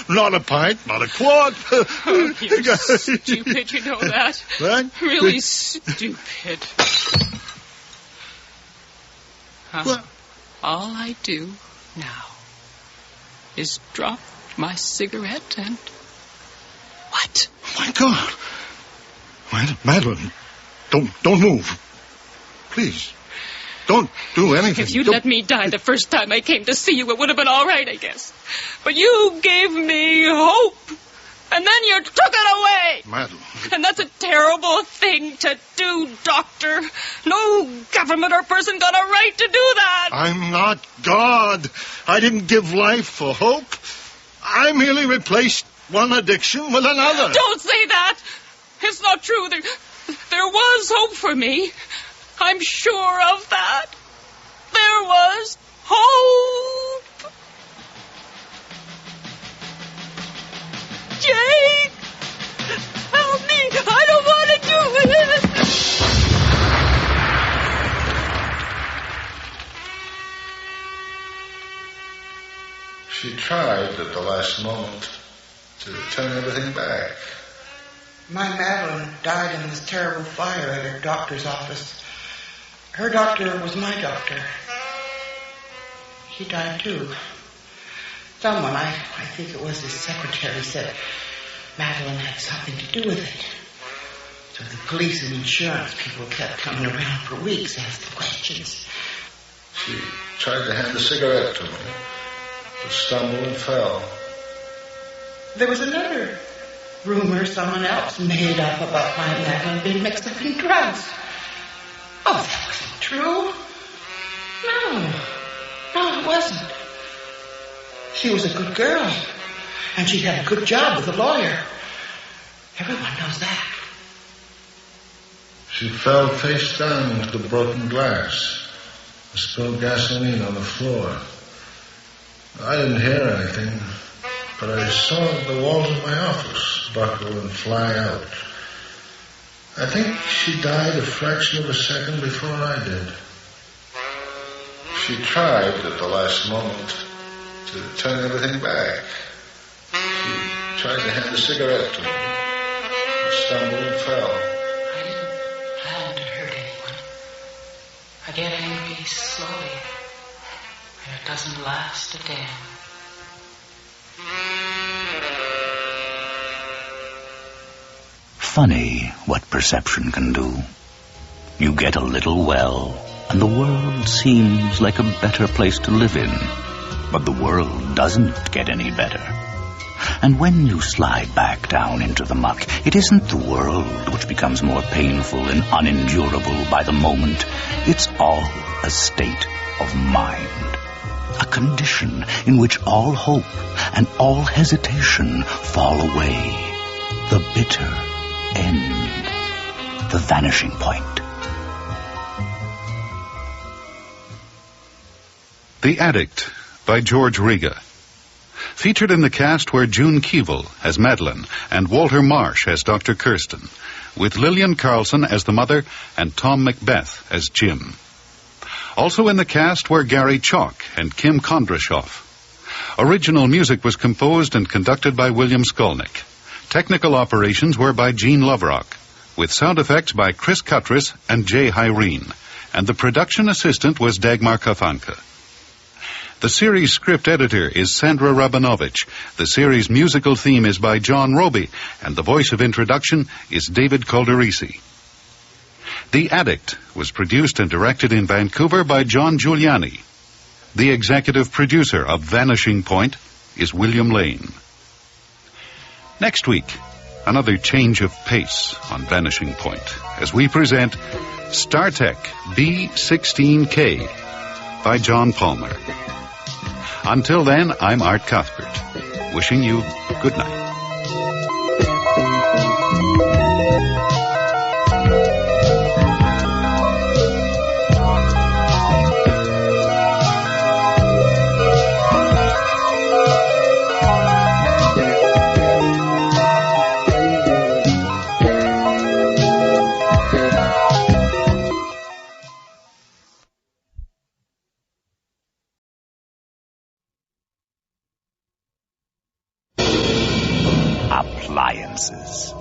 Not a pint, not a quart. Oh, you're stupid, you know that. What? Really stupid. What? All I do now is drop my cigarette and... What? My God. Madeline, don't move. Please. Don't do anything. If you'd let me die the first time I came to see you, it would have been all right, I guess. But you gave me hope, and then you took it away. Madeline. And that's a terrible thing to do, Doctor. No government or person got a right to do that. I'm not God. I didn't give life for hope. I merely replaced one addiction with another. Don't say that. It's not true. There was hope for me. I'm sure of that. There was hope. Jake! Help me! I don't want to do it! She tried at the last moment to turn everything back. My Madeline died in this terrible fire at her doctor's office. Her doctor was my doctor. He died too. Someone, I think it was his secretary, said Madeline had something to do with it. So the police and insurance people kept coming around for weeks asking questions. She tried to hand the cigarette to me, but stumbled and fell. There was another rumor someone else made up about my Madeline being mixed up in drugs. Oh, that wasn't true. No, it wasn't. She was a good girl, and she had a good job with a lawyer. Everyone knows that. She fell face down into the broken glass and spilled gasoline on the floor. I didn't hear anything, but I saw the walls of my office buckle and fly out. I think she died a fraction of a second before I did. She tried at the last moment to turn everything back. She tried to hand a cigarette to me, but stumbled and fell. I didn't plan to hurt anyone. I get angry slowly, and it doesn't last a damn. Funny what perception can do. You get a little well, and the world seems like a better place to live in. But the world doesn't get any better. And when you slide back down into the muck, it isn't the world which becomes more painful and unendurable by the moment. It's all a state of mind. a condition in which all hope and all hesitation fall away. The bitter end. The vanishing point. The Addict by George Riga. Featured in the cast were June Keevil as Madeline and Walter Marsh as Dr. Kirsten, with Lillian Carlson as the mother and Tom Macbeth as Jim. Also in the cast were Gary Chalk and Kim Kondrashoff. Original music was composed and conducted by William Skolnick. Technical operations were by Gene Loverock, with sound effects by Chris Cuttress and Jay Hyrene, and the production assistant was Dagmar Kafanka. The series script editor is Sandra Rabinovich. The series musical theme is by John Roby, and the voice of introduction is David Calderisi. The Addict was produced and directed in Vancouver by John Giuliani. The executive producer of Vanishing Point is William Lane. Next week, another change of pace on Vanishing Point as we present STARTEX B16K by John Palmer. Until then, I'm Art Cuthbert, wishing you good night. Appliances.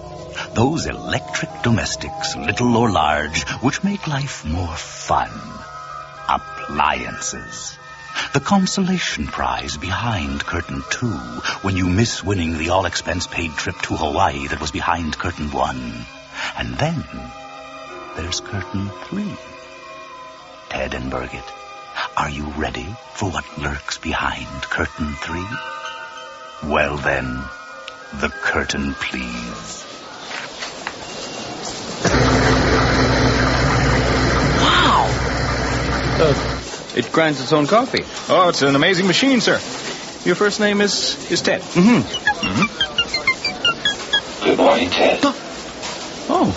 Those electric domestics, little or large, which make life more fun. Appliances. The consolation prize behind Curtain 2 when you miss winning the all-expense-paid trip to Hawaii that was behind Curtain 1. And then there's Curtain 3. Ted and Birgit, are you ready for what lurks behind Curtain 3? Well then, the curtain, please. Wow! It grinds its own coffee. Oh, it's an amazing machine, sir. Your first name is Ted. Mm-hmm. Good morning, Ted. Oh,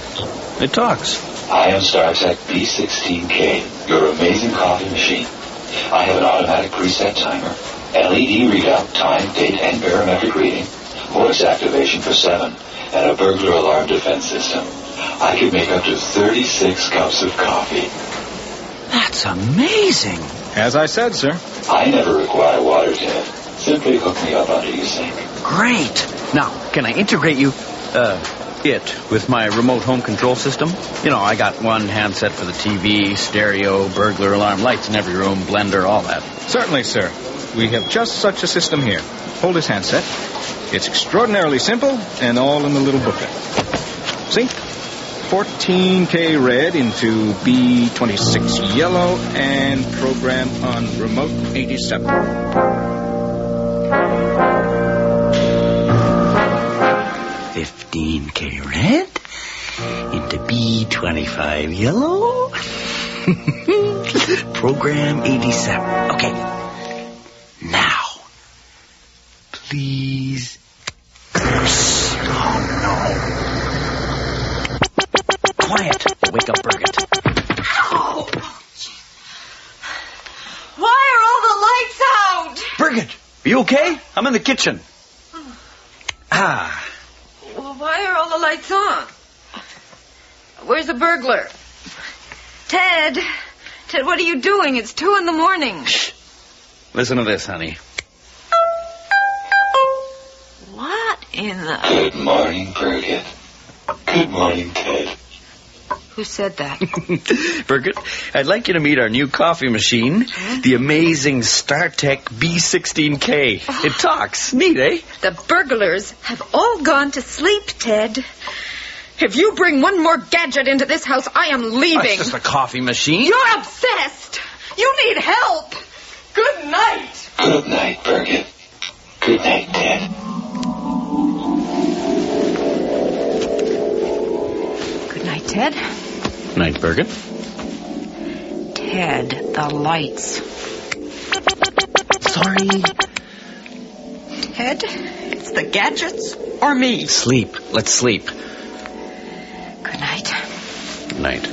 it talks. I am StarTech B16K, your amazing coffee machine. I have an automatic preset timer, LED readout, time, date, and barometric reading, voice activation for 7, and a burglar alarm defense system. I can make up to 36 cups of coffee. That's amazing. As I said, sir. I never require water, Ted. Simply hook me up under your sink. Great. Now, can I integrate it with my remote home control system? You know, I got one handset for the TV, stereo, burglar alarm, lights in every room, blender, all that. Certainly, sir. We have just such a system here. Hold this handset. It's extraordinarily simple and all in the little booklet. See? 14K red into B26 yellow and program on remote 87. 15K red into B25 yellow. Program 87. Okay. Now, please. Oh, no. Quiet. Wake up, Birgit. Ow! Why are all the lights out? Birgit, are you okay? I'm in the kitchen. Well, why are all the lights on? Where's the burglar? Ted, what are you doing? It's 2 a.m. Shh. Listen to this, honey. What in the... Good morning, Birgit. Good morning, Ted. Who said that? Birgit, I'd like you to meet our new coffee machine, the amazing StarTech B16K. Oh. It talks. Neat, eh? The burglars have all gone to sleep, Ted. If you bring one more gadget into this house, I am leaving. It's just a coffee machine. You're obsessed. You need help. Good night. Good night, Birgit. Good night, Ted. Good night, Ted. Night, Birgit. Ted, the lights. sorry. Ted, it's the gadgets or me? Sleep. Let's sleep. Good night. Good night.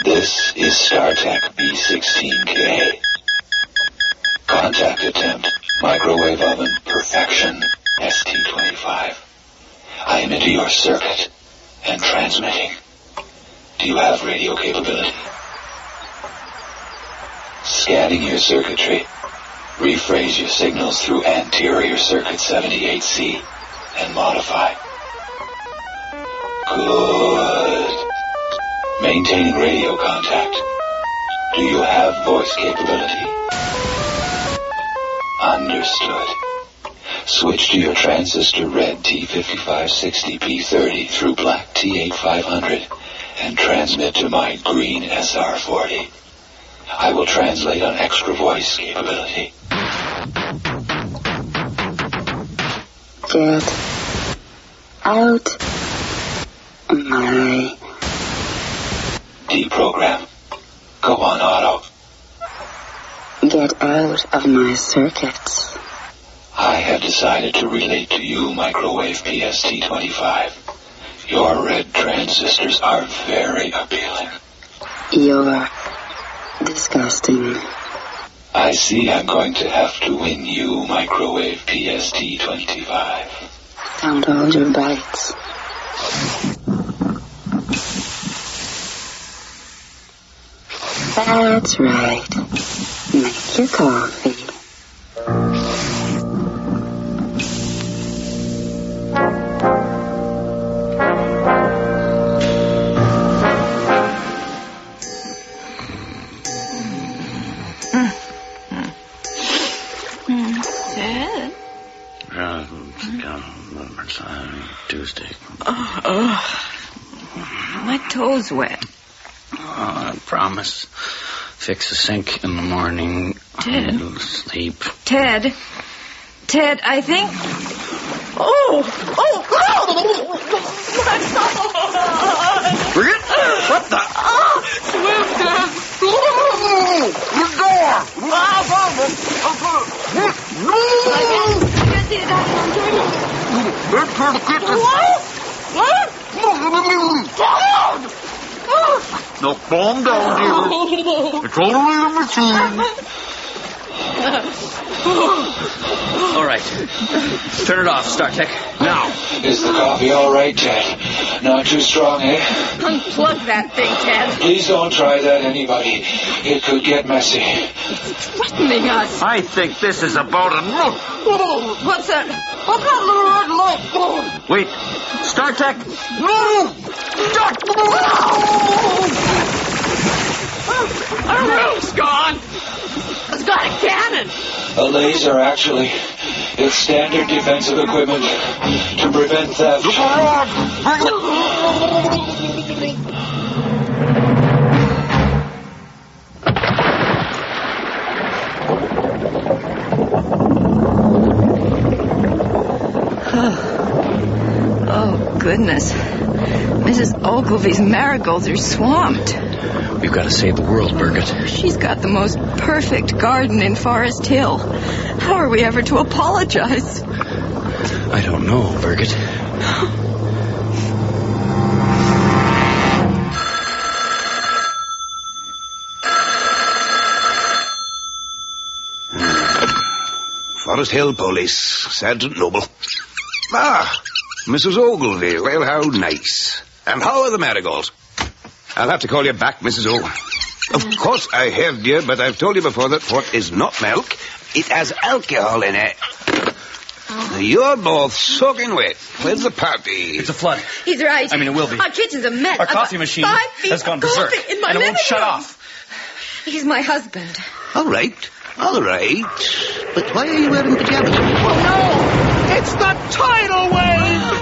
This is StarTech B16K. Contact attempt. Microwave oven perfection. ST25. I am into your circuit and transmitting. Do you have radio capability? Scanning your circuitry. Rephrase your signals through anterior circuit 78C and modify. Good. Maintaining radio contact. Do you have voice capability? Understood. Switch to your transistor red T5560P30 through black T8500 and transmit to my green SR40. I will translate on extra voice capability. Get out my... Deprogram. Go on auto. Get out of my circuits. I have decided to relate to you, microwave PST-25. Your red transistors are very appealing. You're disgusting. I see I'm going to have to win you, microwave PST-25. Count all your bites. That's right. Make your coffee. Ted? Tuesday. My toe's wet. I promise. Fix the sink in the morning. Ted? And sleep. Ted, I think... Oh! What the? Swim, Ted! The door! I can't see the doctor. I'm trying to... What? No, calm down, dear. It's only a machine. All right. Turn it off, StarTech. Now. Is the coffee all right, Ted? Not too strong, eh? Unplug that thing, Ted. Please don't try that, anybody. It could get messy. It's threatening us. I think this is about enough. What's that? What's that little red light? Wait. StarTech. Our room's gone. It's got a cannon. A laser, actually. It's standard defensive equipment to prevent theft. Oh, goodness. Mrs. Ogilvy's marigolds are swamped. We've got to save the world, Birgit. She's got the most perfect garden in Forest Hill. How are we ever to apologize? I don't know, Birgit. Forest Hill Police, Sergeant Noble. Ah, Mrs. Ogilvy. Well, how nice. And how are the marigolds? I'll have to call you back, Mrs. O. Of course I heard you, but I've told you before that what is not milk, it has alcohol in it. You're both soaking wet. Where's the party? It's a flood. He's right. I mean, it will be. Our kitchen's a mess. Our coffee machine has gone berserk, in my and it won't shut room. off. He's my husband. All right. But why are you wearing pajamas? Oh, no! It's the tidal wave!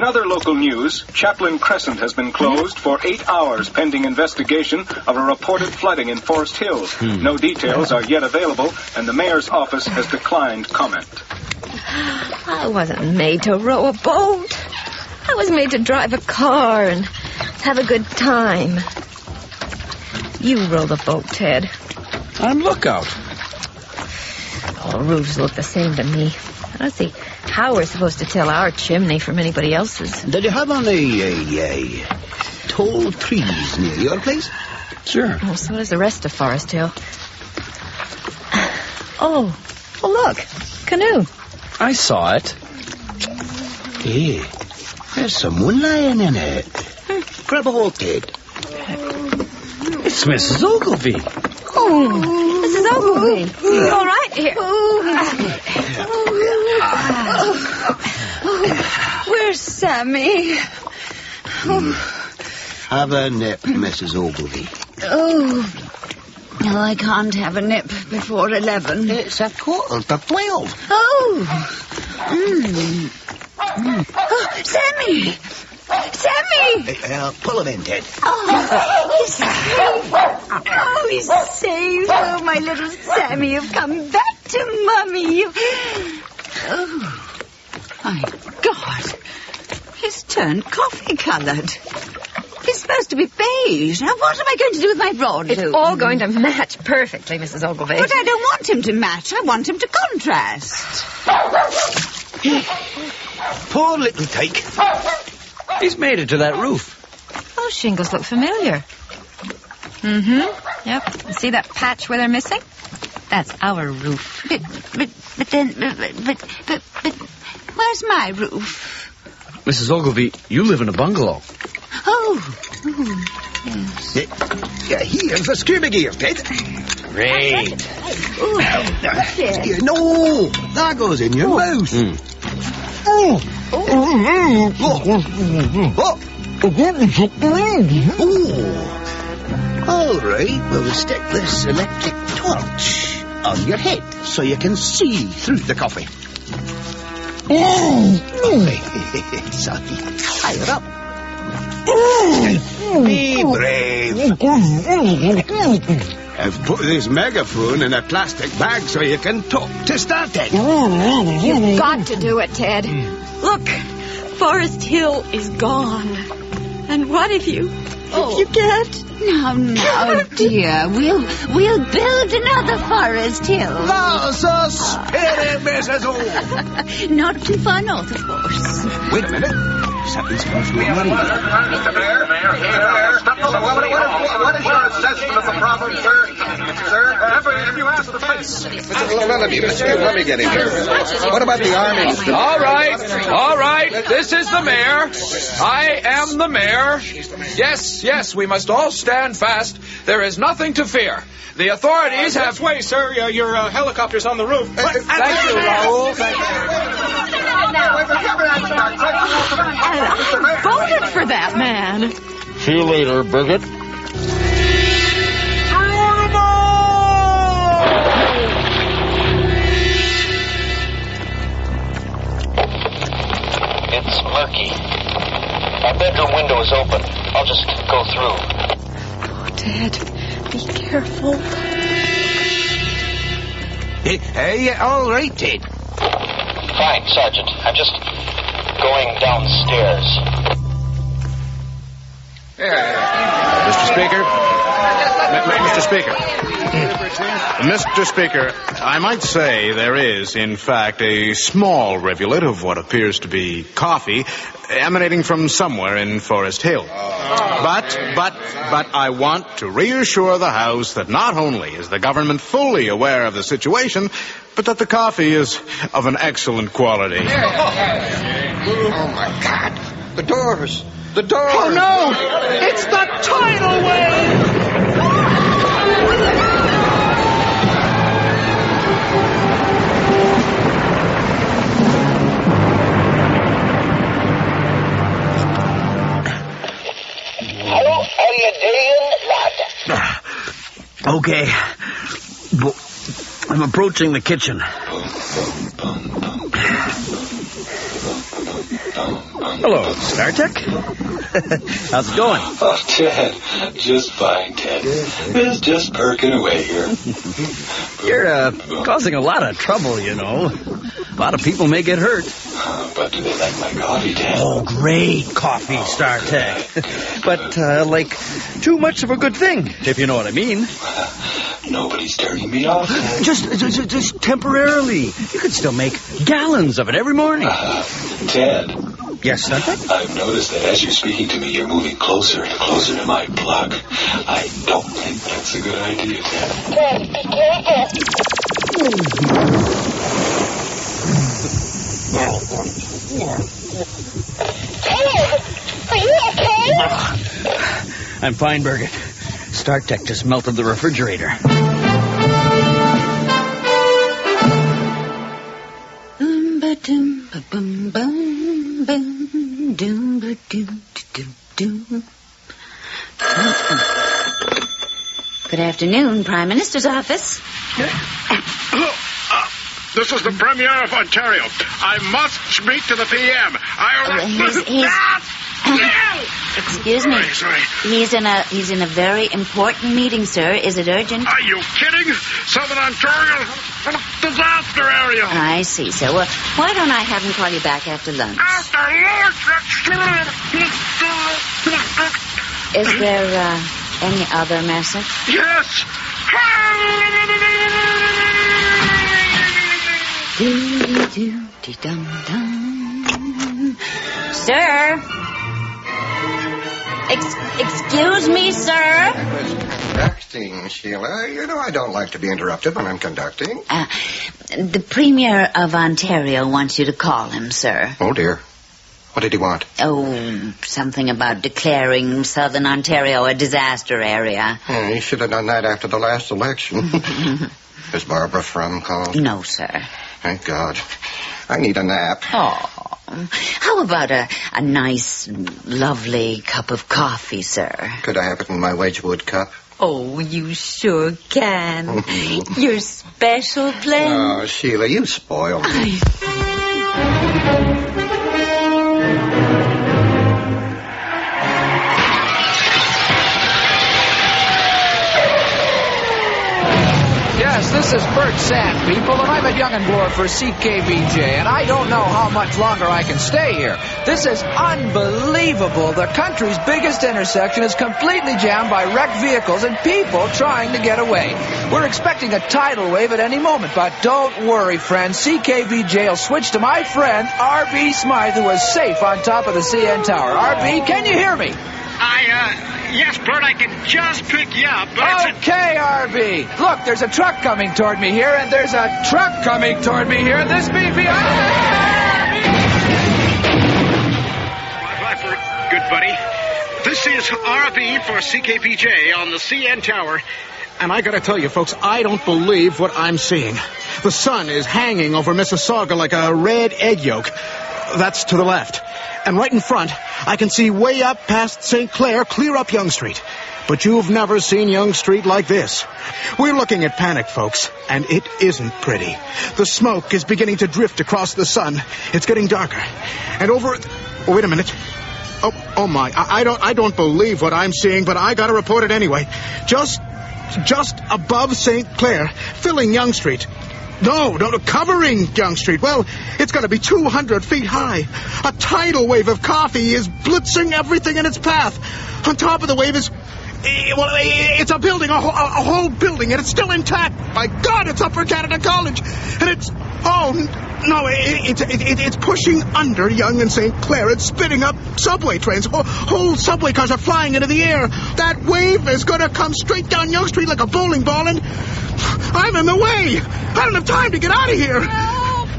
other local news, Chaplin Crescent has been closed for 8 hours pending investigation of a reported flooding in Forest Hills. No details are yet available, and the mayor's office has declined comment. I wasn't made to row a boat. I was made to drive a car and have a good time. You row the boat, Ted. On lookout. All roofs look the same to me. I don't see how we're supposed to tell our chimney from anybody else's. Did you have any tall trees near your place? Sure. Oh, so does the rest of Forest Hill. Oh, look. Canoe. I saw it. Hey, there's someone lying in it. Grab a hold, Ted. It's Mrs. Ogilvy. Oh, Mrs. Ogilvy. You all right here? Where's Sammy? Have a nip, Mrs. Ogilvy. Oh, well, I can't have a nip before 11. It's 11:45. Oh, Sammy! Sammy! Pull him in, Ted. He's safe. He's safe. Oh, my little Sammy, you've come back to Mummy. Oh, my God. He's turned coffee-colored. He's supposed to be beige. Now, what am I going to do with my rod? It's all going to match perfectly, Mrs. Ogilvy. But I don't want him to match. I want him to contrast. Poor little tyke. He's made it to that roof. Those shingles look familiar. Mm-hmm. Yep. See that patch where they're missing? That's our roof. But where's my roof? Mrs. Ogilvy, you live in a bungalow. Oh, yes. Here's the scuba gear, Ted. Great. No, that goes in your mouth. Oh. All right, we'll stick this electric torch on your head so you can see through the coffee. Sorry, higher up. Be brave. I've put this megaphone in a plastic bag so you can talk to STARTEX. You've got to do it, Ted. Look, Forest Hill is gone. And what if you get... No, dear. We'll build another Forest Hill. That's a spirit, Mrs. O. Not too far north, of course. Wait a minute. Something's come through the money. Mr. Mayor, what is your assessment of the problem, sir? Sir, have you asked the face? Let me get in here. What about the army? All right. This is the mayor. I am the mayor. Yes, we must all stand fast. There is nothing to fear. The authorities have... This way, sir. Your helicopter's on the roof. Thank you, Raoul. Thank you. I voted for that man. See you later, Birgit. It's murky. My bedroom window is open. I'll just go through. Oh, Dad, be careful. Hey, all right, Ted. Fine, Sergeant. I'm just going downstairs. Mr. Speaker, I might say there is, in fact, a small rivulet of what appears to be coffee emanating from somewhere in Forest Hill. But I want to reassure the House that not only is the government fully aware of the situation, but that the coffee is of an excellent quality. Oh, my God. The doors. Oh, no! It's the tidal wave! How are you doing, lad? Okay. I'm approaching the kitchen. Hello, StarTech. How's it going? Oh, Ted. Just fine, Ted. It's just perking away here. You're causing a lot of trouble, you know. A lot of people may get hurt. But do they like my coffee, Ted? Oh, great coffee, StarTech. But, like, too much of a good thing, if you know what I mean. Nobody's turning me off, Ted. Just temporarily. You could still make gallons of it every morning. Ted. Yes, StarTech? I've noticed that as you're speaking to me, you're moving closer and closer to my plug. I don't think that's a good idea, Ted. Ted, be careful. Ted, are you okay? I'm fine, Birgit. StarTech just melted the refrigerator. Good afternoon, Prime Minister's office. This is the Premier of Ontario. I must speak to the PM. Excuse me. Sorry. He's in a very important meeting, sir. Is it urgent? Are you kidding? Southern Ontario, disaster area. I see, sir. Well, why don't I have him call you back after lunch? Is there any other message? Yes. Sir? Excuse me, sir? Conducting, Sheila. You know I don't like to be interrupted when I'm conducting. The Premier of Ontario wants you to call him, sir. Oh, dear. What did he want? Oh, something about declaring Southern Ontario a disaster area. He should have done that after the last election. Is Barbara Frum called? No, sir. Thank God. I need a nap. Oh, how about a nice, lovely cup of coffee, sir? Could I have it in my Wedgwood cup? Oh, you sure can. Your special blend. Oh, Sheila, you spoil me. Yes, this is Bert Sand, people, and I'm a young'un blower for CKBJ, and I don't know how much longer I can stay here. This is unbelievable. The country's biggest intersection is completely jammed by wrecked vehicles and people trying to get away. We're expecting a tidal wave at any moment, but don't worry, friends. CKBJ will switch to my friend, R.B. Smythe, who is safe on top of the CN Tower. R.B., can you hear me? Yes, Bert, I can just pick you up, but Okay, R.B. Look, there's a truck coming toward me here, and there's a truck coming toward me here, and this being behind. Bye, Bert. Good buddy. This is RB for CKPJ on the CN Tower. And I gotta tell you, folks, I don't believe what I'm seeing. The sun is hanging over Mississauga like a red egg yolk. That's to the left. And right in front, I can see way up past St. Clair, clear up Yonge Street. But you've never seen Yonge Street like this. We're looking at panic, folks, and it isn't pretty. The smoke is beginning to drift across the sun. It's getting darker. And over... Oh, wait a minute. Oh my. I don't believe what I'm seeing, but I gotta report it anyway. Just above St. Clair, filling Yonge Street. No, covering Yonge Street. Well, it's going to be 200 feet high. A tidal wave of coffee is blitzing everything in its path. On top of the wave is... Well, it's a building, a whole building, and it's still intact. My God, it's Upper Canada College. And it's... Oh, no, it's pushing under Yonge and St. Clair. It's spinning up subway trains. Whole subway cars are flying into the air. That wave is going to come straight down Yonge Street like a bowling ball, and I'm in the way. I don't have time to get out of here. Help!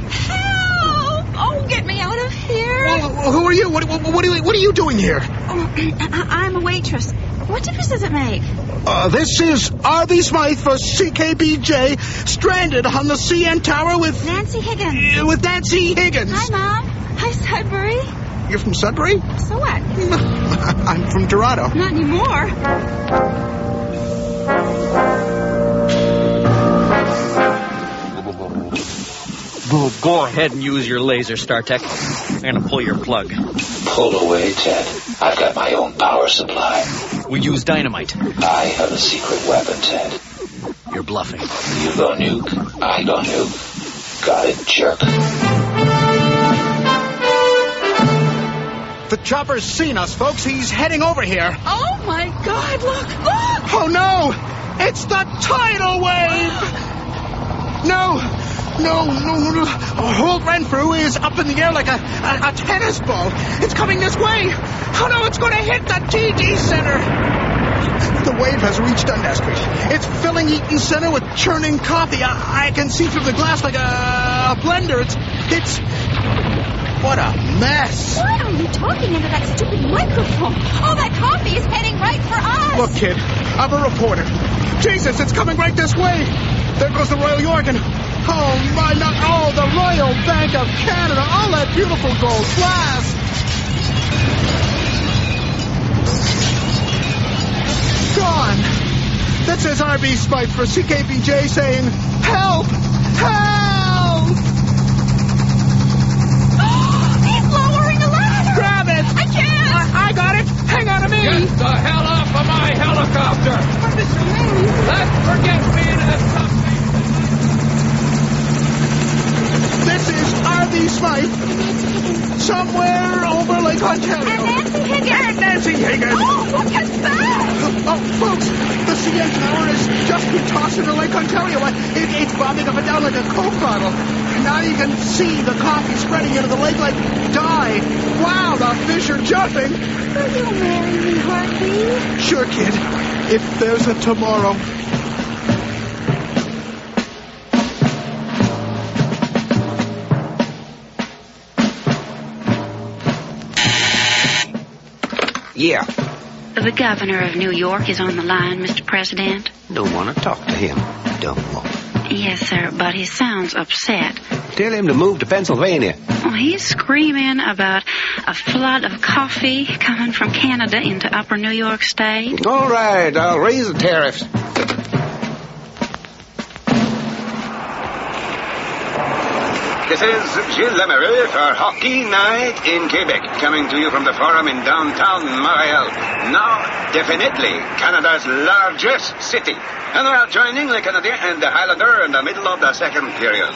Oh, get me out of here. Well, who are you? What are you doing here? Oh, I'm a waitress. What difference does it make? This is R.B. Smythe for CKBJ, stranded on the CN Tower with... Nancy Higgins. With Nancy Higgins. Hi, Mom. Hi, Sudbury. You're from Sudbury? So what? I'm from Dorado. Not anymore. Go ahead and use your laser, StarTech. I'm going to pull your plug. Pull away, Ted. I've got my own power supply. We use dynamite. I have a secret weapon, Ted. You're bluffing. You go nuke, I go nuke. Got it, jerk. The chopper's seen us, folks. He's heading over here. Oh, my God, look! Oh, no! It's the tidal wave! No! Old Renfrew is up in the air like a tennis ball. It's coming this way. Oh, no, it's going to hit the TD Center. The wave has reached Dundas Street. It's filling Eaton Center with churning coffee. I can see through the glass like a blender. It's... What a mess. Why are you talking into that stupid microphone? All that coffee is heading right for us. Look, kid, I'm a reporter. Jesus, it's coming right this way. There goes the Royal York and... Oh, my, not all, the Royal Bank of Canada. All that beautiful gold glass. Gone. That says RB Spike for CKBJ saying, help! Help! He's lowering a ladder. Grab it! I can't. I got it. Hang on to me. Get the hell off of my helicopter! Let's forget being a something. This is RB Smythe, somewhere over Lake Ontario. And Nancy Higgins. Oh, look at that! Oh, folks, the CN Tower has just been tossed into Lake Ontario. It's bobbing up and down like a Coke bottle. Now you can see the coffee spreading into the lake like dye. Wow, the fish are jumping. Will you marry me, Hartley? Sure, kid, if there's a tomorrow. Yeah. The governor of New York is on the line, Mr. President. Don't want to talk to him. Don't want. Yes, sir, but he sounds upset. Tell him to move to Pennsylvania. Well, he's screaming about a flood of coffee coming from Canada into upper New York State. All right, I'll raise the tariffs. This is Gilles Lemereux for Hockey Night in Quebec, coming to you from the Forum in downtown Montreal. Now, definitely, Canada's largest city. And we are joining Le Canadien and the Highlander in the middle of the second period.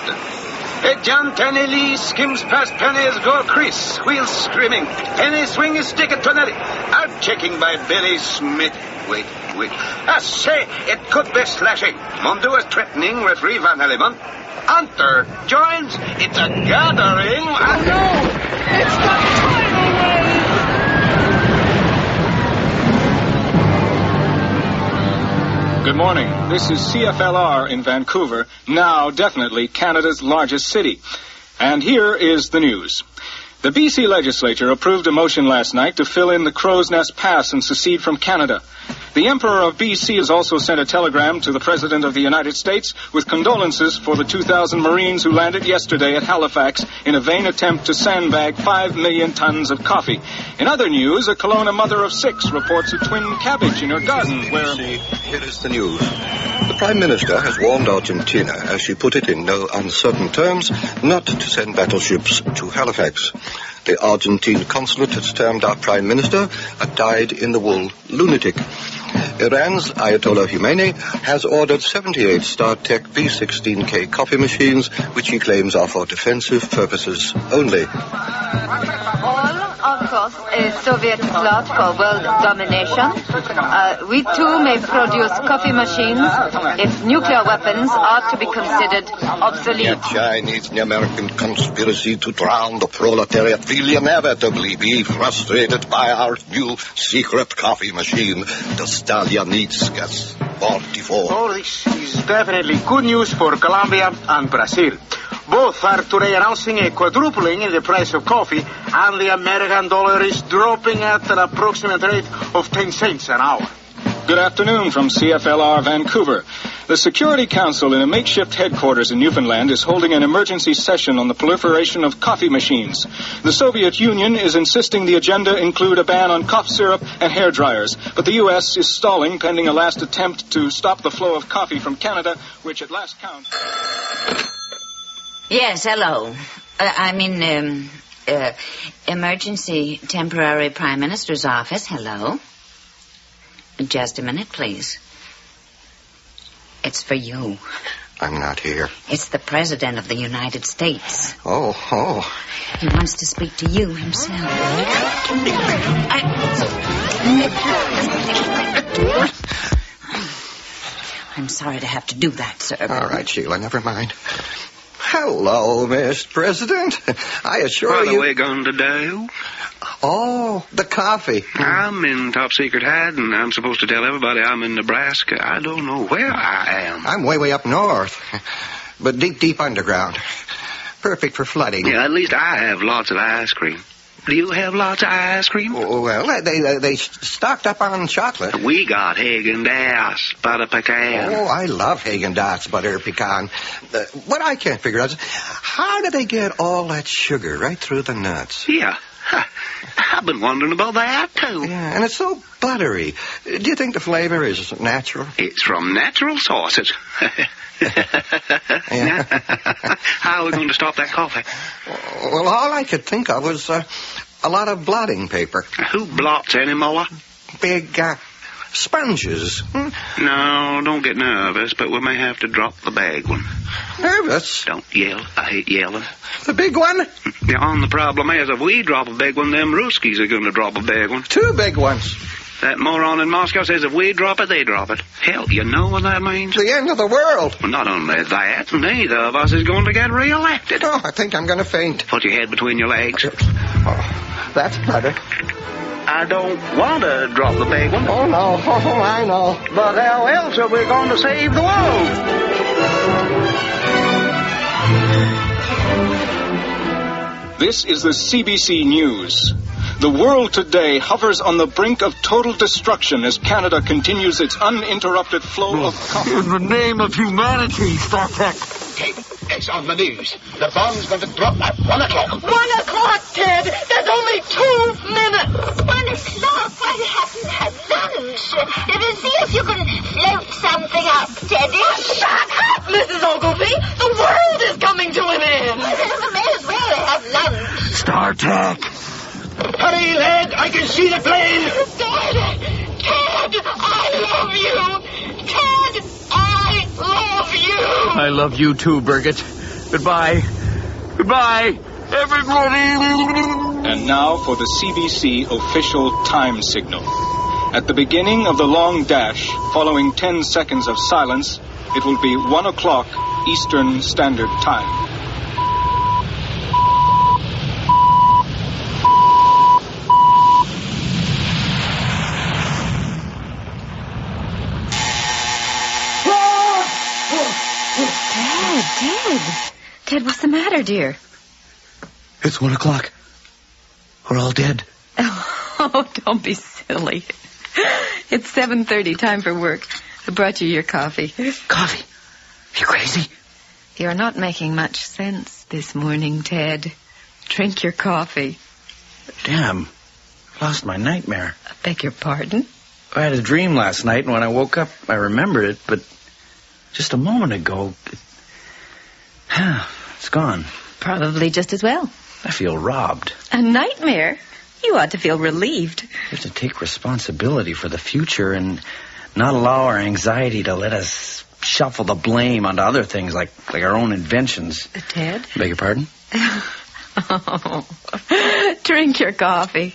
John Tennelly skims past Penny's goal crease, wheels screaming. Penny swing his stick at Tonelli. Out checking by Billy Smith. Wait. I say, it could be slashing. Mondo is threatening referee Van Hellemont. Hunter joins. It's a gathering. Oh, no! It's the tidal wave! Good morning. This is CFLR in Vancouver, now definitely Canada's largest city. And here is the news. The BC legislature approved a motion last night to fill in the Crow's Nest Pass and secede from Canada. The Emperor of BC has also sent a telegram to the President of the United States with condolences for the 2,000 Marines who landed yesterday at Halifax in a vain attempt to sandbag 5 million tons of coffee. In other news, a Kelowna mother of 6 reports a twin cabbage in her garden where... Here is the news. The Prime Minister has warned Argentina, as she put it in no uncertain terms, not to send battleships to Halifax. The Argentine consulate has termed our Prime Minister a dyed-in-the-wool lunatic. Iran's Ayatollah Khomeini has ordered 78 STARTEX V16K coffee machines, which he claims are for defensive purposes only. All, of course, a Soviet plot for world domination. We too may produce coffee machines if nuclear weapons are to be considered obsolete. The Chinese and the American conspiracy to drown the proletariat will inevitably be frustrated by our new secret coffee machine, the Stalyanitskas 44. Oh, this is definitely good news for Colombia and Brazil. Both are today announcing a quadrupling in the price of coffee, and the American dollar is dropping at an approximate rate of 10 cents an hour. Good afternoon from CFLR Vancouver. The Security Council in a makeshift headquarters in Newfoundland is holding an emergency session on the proliferation of coffee machines. The Soviet Union is insisting the agenda include a ban on cough syrup and hair dryers, but the U.S. is stalling pending a last attempt to stop the flow of coffee from Canada, which at last count... Yes, hello. Emergency Temporary Prime Minister's office. Hello. Just a minute, please. It's for you. I'm not here. It's the President of the United States. Oh. He wants to speak to you himself. I'm sorry to have to do that, sir. All right, Sheila, never mind. Hello, Mr. President. I assure you... What are we going to do? Oh, the coffee. I'm in top secret hiding. I'm supposed to tell everybody I'm in Nebraska. I don't know where I am. I'm way up north, but deep underground. Perfect for flooding. Yeah, at least I have lots of ice cream. Do you have lots of ice cream? Oh, well, they stocked up on chocolate. We got Haagen-Dazs, butter pecan. Oh, I love Haagen-Dazs butter pecan. What I can't figure out is how do they get all that sugar right through the nuts? Yeah. I've been wondering about that, too. Yeah, and it's so buttery. Do you think the flavor is natural? It's from natural sources. Yeah. How are we going to stop that coffee? Well, all I could think of was a lot of blotting paper. Who blots anymore? Big sponges. No, don't get nervous, but we may have to drop the big one. Nervous? Don't yell. I hate yelling. The big one? Yeah, the problem is if we drop a big one, them Ruskies are going to drop a big one. 2 big ones. That moron in Moscow says if we drop it, they drop it. Hell, you know what that means? The end of the world. Well, not only that, neither of us is going to get reelected. Oh, I think I'm going to faint. Put your head between your legs. Oh, that's better. I don't want to drop the big one. Oh, no. Oh, I know. But how else are we going to save the world? This is the CBC News. The world today hovers on the brink of total destruction as Canada continues its uninterrupted flow of coffee. In the name of humanity, STARTEX. Okay, it's on the news. The bomb's going to drop at 1 o'clock. 1 o'clock, Ted. There's only 2 minutes. 1 o'clock? Why, we haven't had lunch. See if you can float something up, Teddy. Shut up, Mrs. Ogilvy. The world is coming to an end. We may as well have lunch. STARTEX. Hurry, lad. I can see the plane. Ted, I love you. Ted, I love you. I love you too, Birgit. Goodbye. Goodbye, everybody. And now for the CBC official time signal. At the beginning of the long dash, following 10 seconds of silence, it will be 1 o'clock Eastern Standard Time. Ted, what's the matter, dear? It's 1 o'clock. We're all dead. Oh, don't be silly. It's 7:30, time for work. I brought you your coffee. Coffee? You crazy? You're not making much sense this morning, Ted. Drink your coffee. Damn. Lost my nightmare. I beg your pardon? I had a dream last night, and when I woke up, I remembered it, but just a moment ago, it's gone. Probably just as well. I feel robbed. A nightmare? You ought to feel relieved. We have to take responsibility for the future and not allow our anxiety to let us shuffle the blame onto other things like our own inventions. Ted? Beg your pardon? Oh, drink your coffee.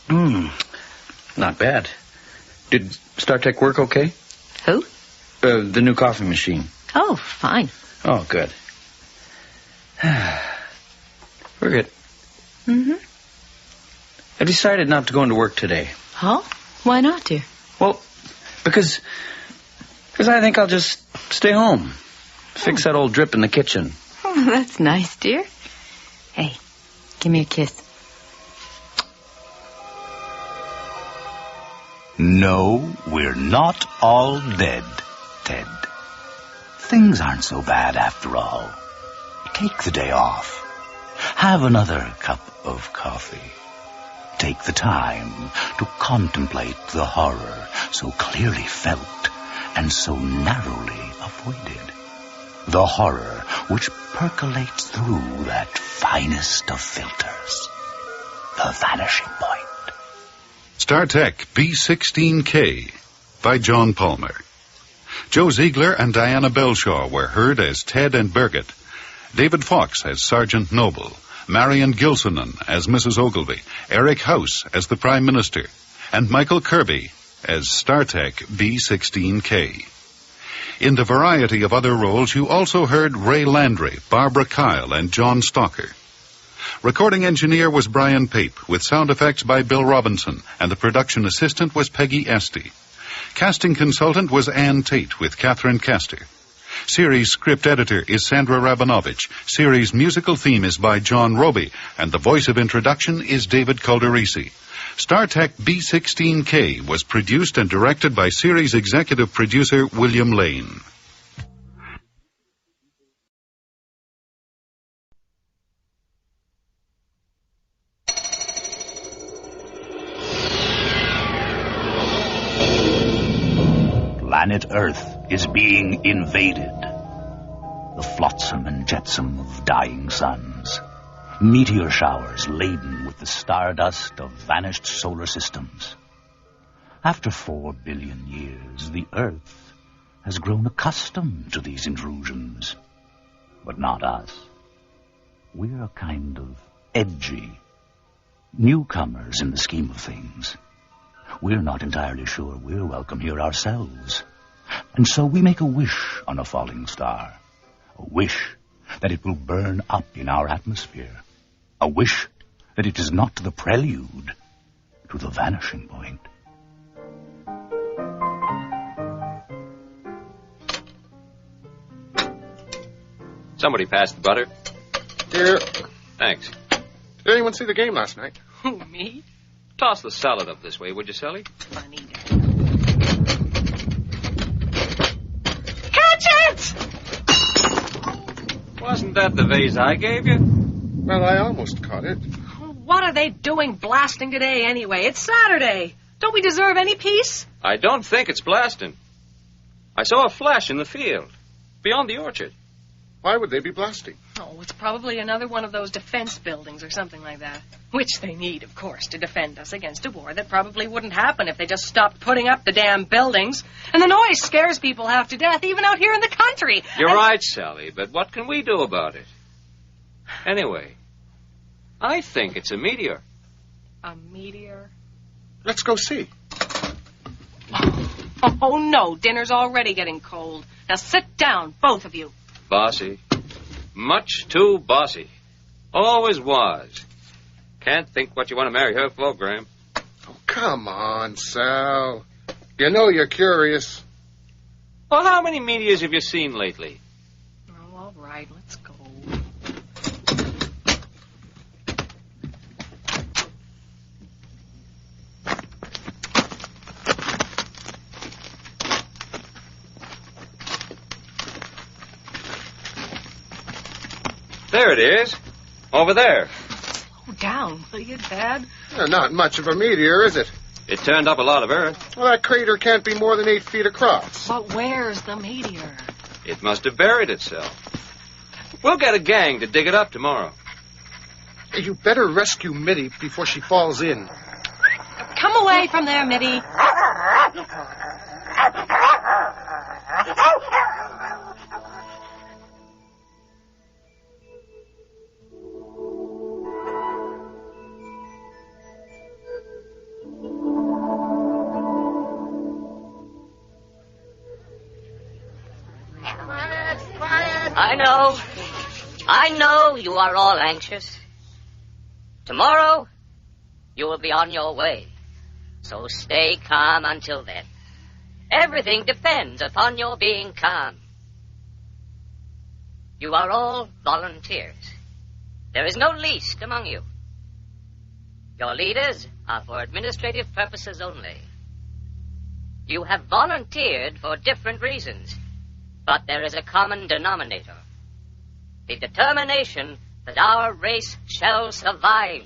Not bad. Did STARTEX work okay? Who? The new coffee machine. Oh, fine. Oh, good. We're good. Mm-hmm. I decided not to go into work today. Oh? Why not, dear? Well, because I think I'll just stay home. Fix that old drip in the kitchen. Oh, that's nice, dear. Hey, give me a kiss. No, we're not all dead, Ted. Things aren't so bad after all. Take the day off. Have another cup of coffee. Take the time to contemplate the horror so clearly felt and so narrowly avoided. The horror which percolates through that finest of filters. The Vanishing Point. StarTech B-16K by John Palmer. Joe Ziegler and Diana Belshaw were heard as Ted and Birgit. David Fox as Sergeant Noble. Marion Gilsonan as Mrs. Ogilvy. Eric House as the Prime Minister. And Michael Kirby as StarTech B-16K. In the variety of other roles, you also heard Ray Landry, Barbara Kyle, and John Stalker. Recording engineer was Brian Pape, with sound effects by Bill Robinson, and the production assistant was Peggy Esty. Casting consultant was Ann Tate, with Catherine Castor. Series script editor is Sandra Rabinovich. Series musical theme is by John Roby, and the voice of introduction is David Calderisi. StarTech B-16K was produced and directed by series executive producer William Lane. Planet Earth is being invaded. The flotsam and jetsam of dying suns. Meteor showers laden with the stardust of vanished solar systems. After 4 billion years, the Earth has grown accustomed to these intrusions. But not us. We're a kind of edgy newcomers in the scheme of things. We're not entirely sure we're welcome here ourselves. And so we make a wish on a falling star. A wish that it will burn up in our atmosphere. A wish that it is not the prelude to the vanishing point. Somebody passed the butter. Here. Thanks. Did anyone see the game last night? Who, me? Toss the salad up this way, would you, Sally? Funny. Catch it! Wasn't that the vase I gave you? Well, I almost caught it. What are they doing blasting today anyway? It's Saturday. Don't we deserve any peace? I don't think it's blasting. I saw a flash in the field, beyond the orchard. Why would they be blasting? Oh, it's probably another one of those defense buildings or something like that. Which they need, of course, to defend us against a war that probably wouldn't happen if they just stopped putting up the damn buildings. And the noise scares people half to death, even out here in the country. You're right, Sally, but what can we do about it? Anyway, I think it's a meteor. A meteor? Let's go see. Oh, no, dinner's already getting cold. Now sit down, both of you. Bossy. Much too bossy. Always was. Can't think what you want to marry her for, Graham. Oh, come on, Sal. You know you're curious. Well, how many meteors have you seen lately? Oh, all right, let's go. There it is. Over there. Slow down, will you, Dad? Not much of a meteor, is it? It turned up a lot of earth. Well, that crater can't be more than 8 feet across. But where's the meteor? It must have buried itself. We'll get a gang to dig it up tomorrow. You better rescue Mitty before she falls in. Come away from there, Mitty. I know you are all anxious. Tomorrow, you will be on your way. So stay calm until then. Everything depends upon your being calm. You are all volunteers. There is no least among you. Your leaders are for administrative purposes only. You have volunteered for different reasons, but there is a common denominator. The determination that our race shall survive.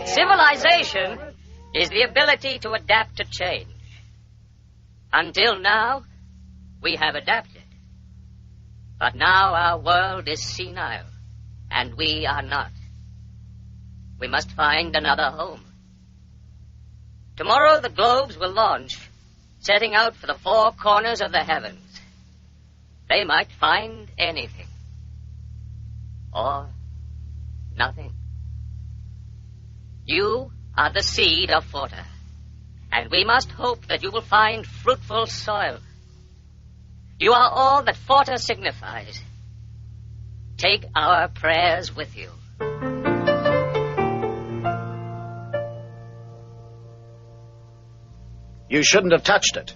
Civilization is the ability to adapt to change. Until now, We have adapted. But now our world is senile, and we are not. We must find another home. Tomorrow the globes will launch, setting out for the four corners of the heavens. They might find anything. Or nothing. You are the seed of Forta, and we must hope that you will find fruitful soil. You are all that Forta signifies. Take our prayers with you. You shouldn't have touched it.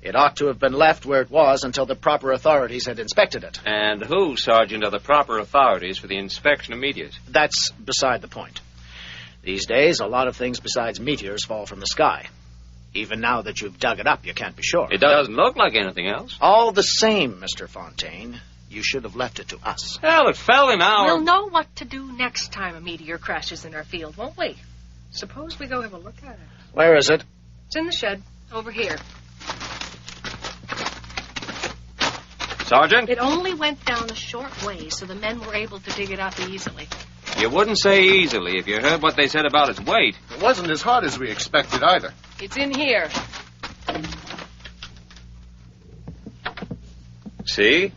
It ought to have been left where it was until the proper authorities had inspected it. And who, Sergeant, are the proper authorities for the inspection of meteors? That's beside the point. These days, a lot of things besides meteors fall from the sky. Even now that you've dug it up, you can't be sure. It doesn't look like anything else. All the same, Mr. Fontaine, you should have left it to us. Well, it fell in our... We'll know what to do next time a meteor crashes in our field, won't we? Suppose we go have a look at it. Where is it? It's in the shed, over here. Sergeant? It only went down a short way, so the men were able to dig it up easily. You wouldn't say easily if you heard what they said about its weight. It wasn't as hard as we expected either. It's in here. See?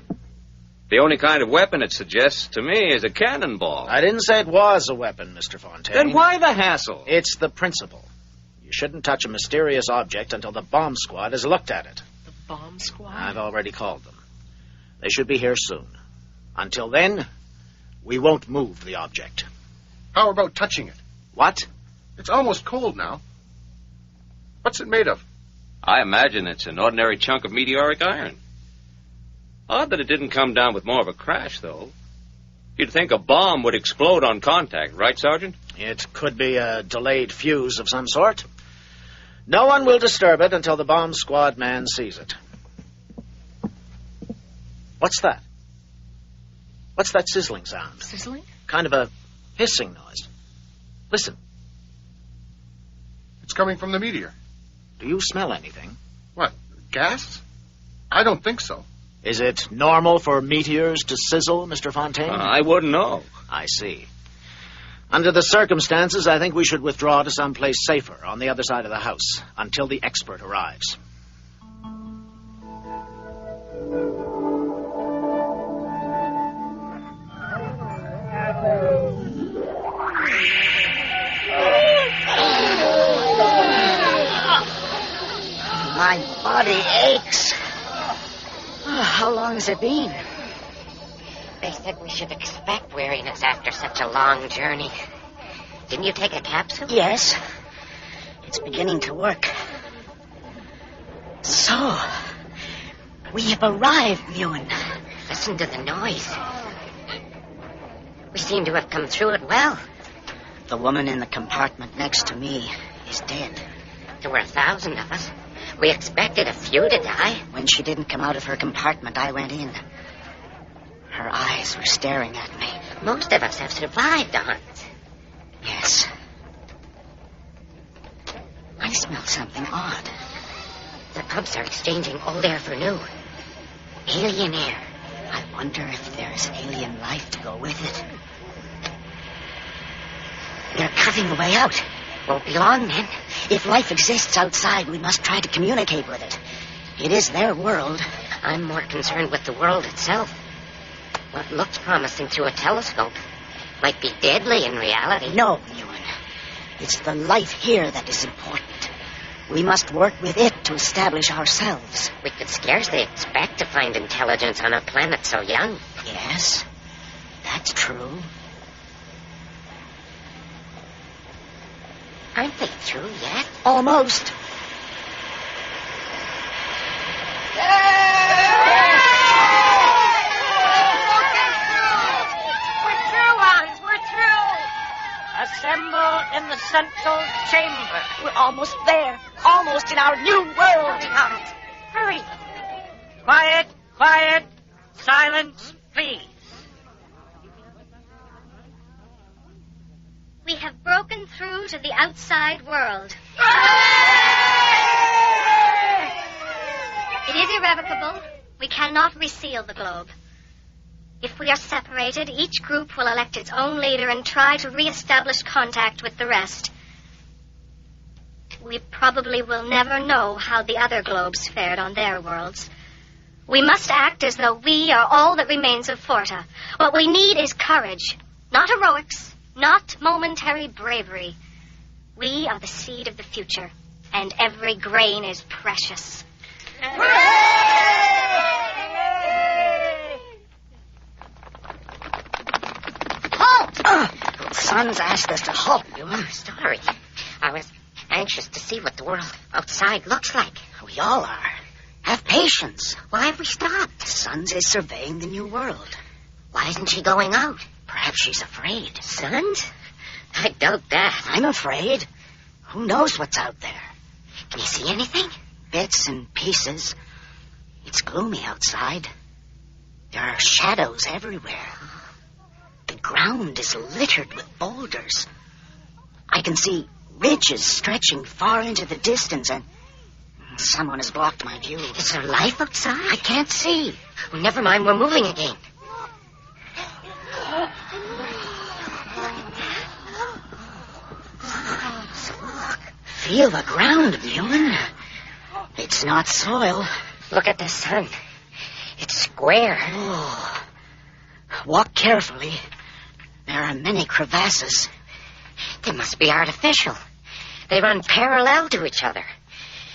The only kind of weapon it suggests to me is a cannonball. I didn't say it was a weapon, Mr. Fontaine. Then why the hassle? It's the principle. You shouldn't touch a mysterious object until the bomb squad has looked at it. The bomb squad? I've already called them. They should be here soon. Until then, we won't move the object. How about touching it? What? It's almost cold now. What's it made of? I imagine it's an ordinary chunk of meteoric iron. Odd that it didn't come down with more of a crash, though. You'd think a bomb would explode on contact, right, Sergeant? It could be a delayed fuse of some sort. No one will disturb it until the bomb squad man sees it. What's that? What's that sizzling sound? Sizzling? Kind of a hissing noise. Listen. It's coming from the meteor. Do you smell anything? What, gas? I don't think so. Is it normal for meteors to sizzle, Mr. Fontaine? I wouldn't know. I see. Under the circumstances, I think we should withdraw to some place safer on the other side of the house until the expert arrives. My body aches. Oh, how long has it been? They said we should expect weariness after such a long journey. Didn't you take a capsule? Yes. It's beginning to work. So, we have arrived, Ewan. Listen to the noise. We seem to have come through it well. The woman in the compartment next to me is dead. There were 1,000 of us. We expected a few to die. When she didn't come out of her compartment, I went in. Her eyes were staring at me. Most of us have survived, Aunt. Yes. I smell something odd. The pumps are exchanging old air for new. Alien air. I wonder if there's alien life to go with it. They're cutting the way out. Won't be long, then. If life exists outside, we must try to communicate with it. It is their world. I'm more concerned with the world itself. What looks promising through a telescope might be deadly in reality. No, Ewan. It's the life here that is important. We must work with it to establish ourselves. We could scarcely expect to find intelligence on a planet so young. Yes, that's true. Aren't they through yet? Almost. We're through, Hans. We're through. Assemble in the central chamber. We're almost there. Almost in our new world. Hurry. Quiet, quiet. Silence, please. We have broken through to the outside world. It is irrevocable. We cannot reseal the globe. If we are separated, each group will elect its own leader and try to re-establish contact with the rest. We probably will never know how the other globes fared on their worlds. We must act as though we are all that remains of Forta. What we need is courage, not heroics, not momentary bravery. We are the seed of the future, and every grain is precious. Halt! Son's asked us to halt, Newman. Sorry. I was anxious to see what the world outside looks like. We all are. Have patience. Why have we stopped? Sons is surveying the new world. Why isn't she going out? Perhaps she's afraid. Sons? I doubt that. I'm afraid. Who knows what's out there? Can you see anything? Bits and pieces. It's gloomy outside. There are shadows everywhere. The ground is littered with boulders. I can see ridges stretching far into the distance, and someone has blocked my view. Is there life outside? I can't see. Well, never mind, we're moving again. Feel the ground, Newman. It's not soil. Look at the sun. It's square. Oh. Walk carefully. There are many crevasses. They must be artificial. They run parallel to each other.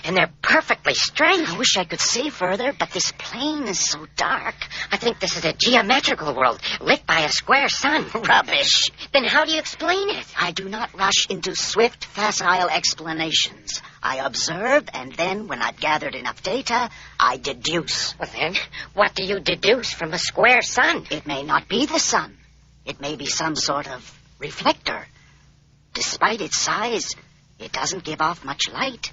And they're perfectly straight. I wish I could see further, but this plane is so dark. I think this is a geometrical world, lit by a square sun. Rubbish. Then how do you explain it? I do not rush into swift, facile explanations. I observe, and then, when I've gathered enough data, I deduce. Well, then, what do you deduce from a square sun? It may not be the sun. It may be some sort of reflector. Despite its size, it doesn't give off much light.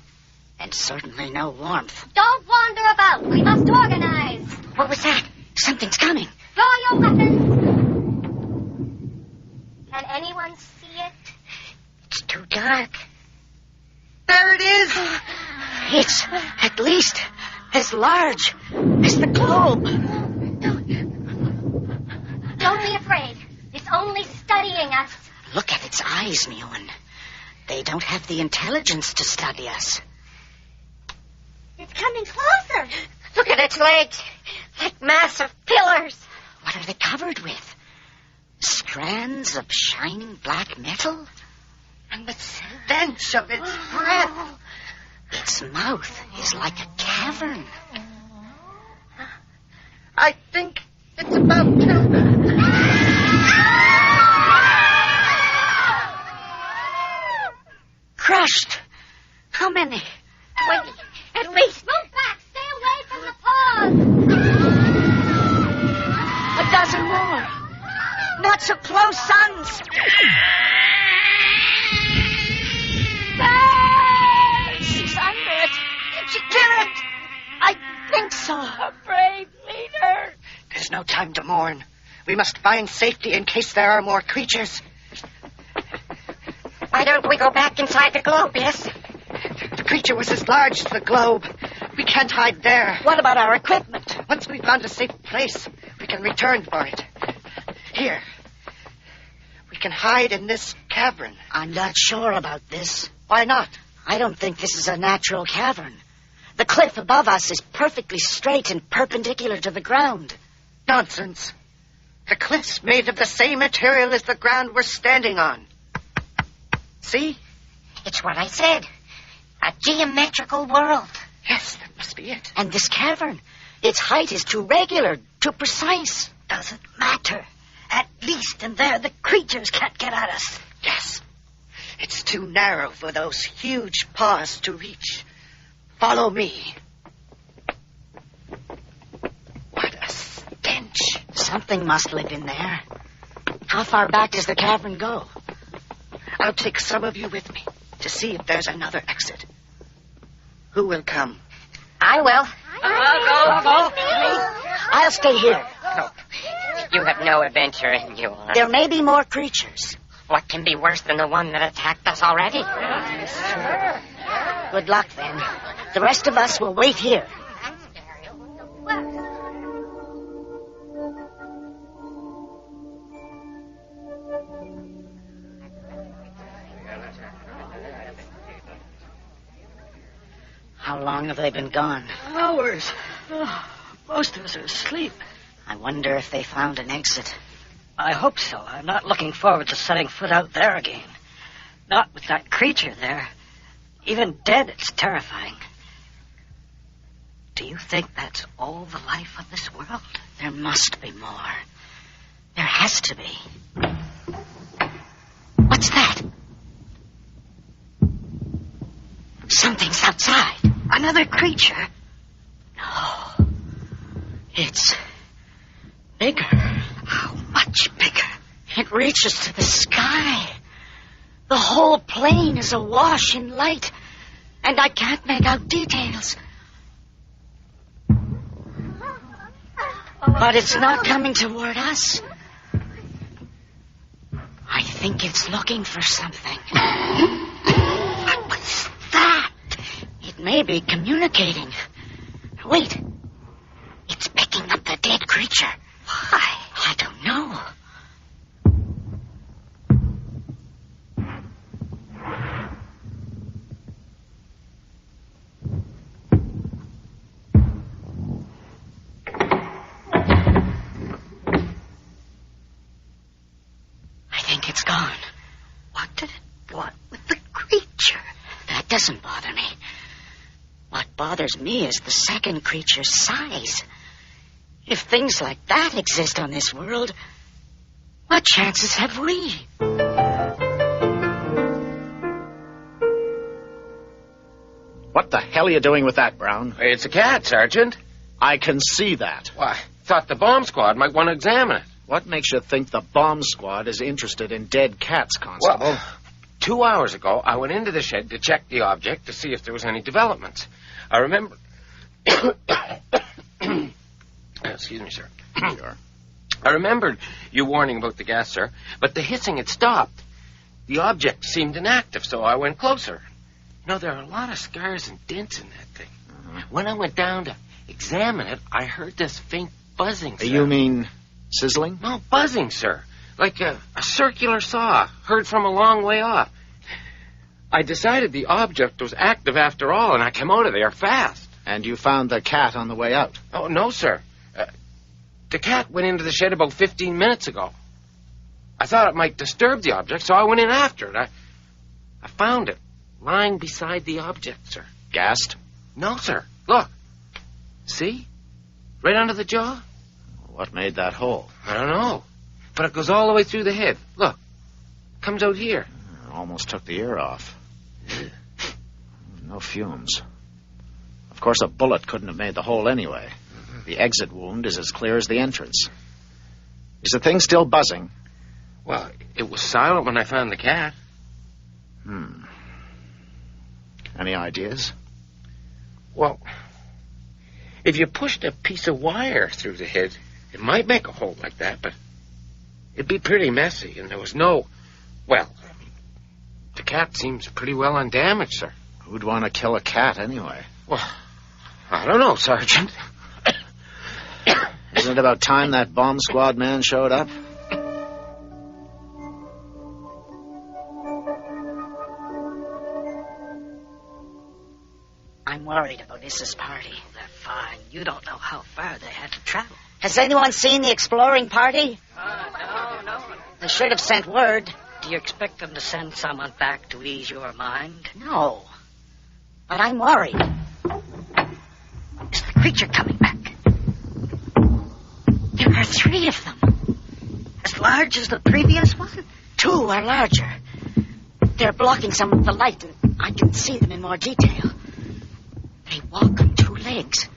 And certainly no warmth. Don't wander about. We must organize. What was that? Something's coming. Draw your weapons. Can anyone see it? It's too dark. There it is. It's at least as large as the globe. Don't be afraid. It's only studying us. Look at its eyes, Mewin. They don't have the intelligence to study us. It's coming closer. Look at its legs, like massive pillars. What are they covered with? Strands of shining black metal? And the stench of its breath. Its mouth is like a cavern. I think it's about to... Crushed. How many? 20. At least. Move back. Stay away from the paws. A dozen more. Not so close, sons. She's under it. She did it. I think so. A brave leader. There's no time to mourn. We must find safety in case there are more creatures. Why don't we go back inside the globe, yes? The creature was as large as the globe. We can't hide there. What about our equipment? Once we've found a safe place, we can return for it. Here. We can hide in this cavern. I'm not sure about this. Why not? I don't think this is a natural cavern. The cliff above us is perfectly straight and perpendicular to the ground. Nonsense. The cliff's made of the same material as the ground we're standing on. See? It's what I said. A geometrical world. Yes, that must be it. And this cavern, its height is too regular, too precise. Doesn't matter. At least in there, the creatures can't get at us. Yes. It's too narrow for those huge paws to reach. Follow me. What a stench. Something must live in there. How far back does the cavern go? I'll take some of you with me to see if there's another exit. Who will come? I will. I'll go. I'll stay here. No. You have no adventure in you. There may be more creatures. What can be worse than the one that attacked us already? Good luck, then. The rest of us will wait here. How long have they been gone? Hours. Oh, most of us are asleep. I wonder if they found an exit. I hope so. I'm not looking forward to setting foot out there again. Not with that creature there. Even dead, it's terrifying. Do you think that's all the life of this world? There must be more. There has to be. What's that? Something's outside. Another creature. No. It's bigger. How much bigger? It reaches to the sky. The whole plain is awash in light, and I can't make out details. But it's not coming toward us. I think it's looking for something. What was that? It may be communicating. Wait. It's picking up the dead creature. Why? I don't know. It's gone. What with the creature? That doesn't bother me. What bothers me is the second creature's size. If things like that exist on this world, what chances have we? What the hell are you doing with that, Brown? It's a cat, Sergeant. I can see that. Why, thought the bomb squad might want to examine it. What makes you think the bomb squad is interested in dead cats, Constable? Well, 2 hours ago, I went into the shed to check the object to see if there was any developments. I remember... Excuse me, sir. Sure. I remembered you warning about the gas, sir, but the hissing had stopped. The object seemed inactive, so I went closer. You know, there are a lot of scars and dents in that thing. When I went down to examine it, I heard this faint buzzing sound. You mean sizzling? No, buzzing, sir. Like a circular saw, heard from a long way off. I decided the object was active after all, and I came out of there fast. And you found the cat on the way out? Oh, no, sir. The cat went into the shed about 15 minutes ago. I thought it might disturb the object, so I went in after it. I found it lying beside the object, sir. Gassed? No, sir. Look. See? Right under the jaw? What made that hole? I don't know. But it goes all the way through the head. Look. Comes out here. Almost took the ear off. No fumes. Of course, a bullet couldn't have made the hole anyway. The exit wound is as clear as the entrance. Is the thing still buzzing? Well, it was silent when I found the cat. Any ideas? Well, if you pushed a piece of wire through the head, it might make a hole like that, but it'd be pretty messy, and there was no... Well, the cat seems pretty well undamaged, sir. Who'd want to kill a cat anyway? Well, I don't know, Sergeant. Isn't it about time that bomb squad man showed up? I'm worried about Issa's party. They're fine. You don't know how far they had to travel. Has anyone seen the exploring party? No. They should have sent word. Do you expect them to send someone back to ease your mind? No. But I'm worried. Is the creature coming back? There are 3 of them. As large as the previous one? 2 are larger. They're blocking some of the light, and I can see them in more detail. They walk on 2 legs.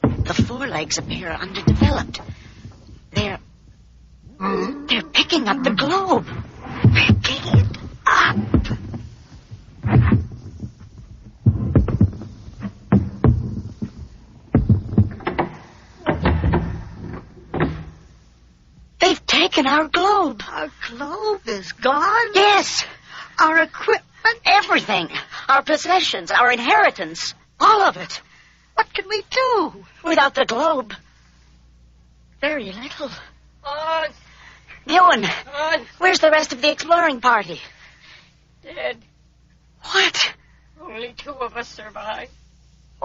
The 4 legs appear underdeveloped. They're picking up the globe. Picking it up. They've taken our globe. Our globe is gone? Yes. Our equipment? Everything. Our possessions, our inheritance. All of it. What can we do? Without the globe, very little. On. Ewan, where's the rest of the exploring party? Dead. What? Only 2 of us survived.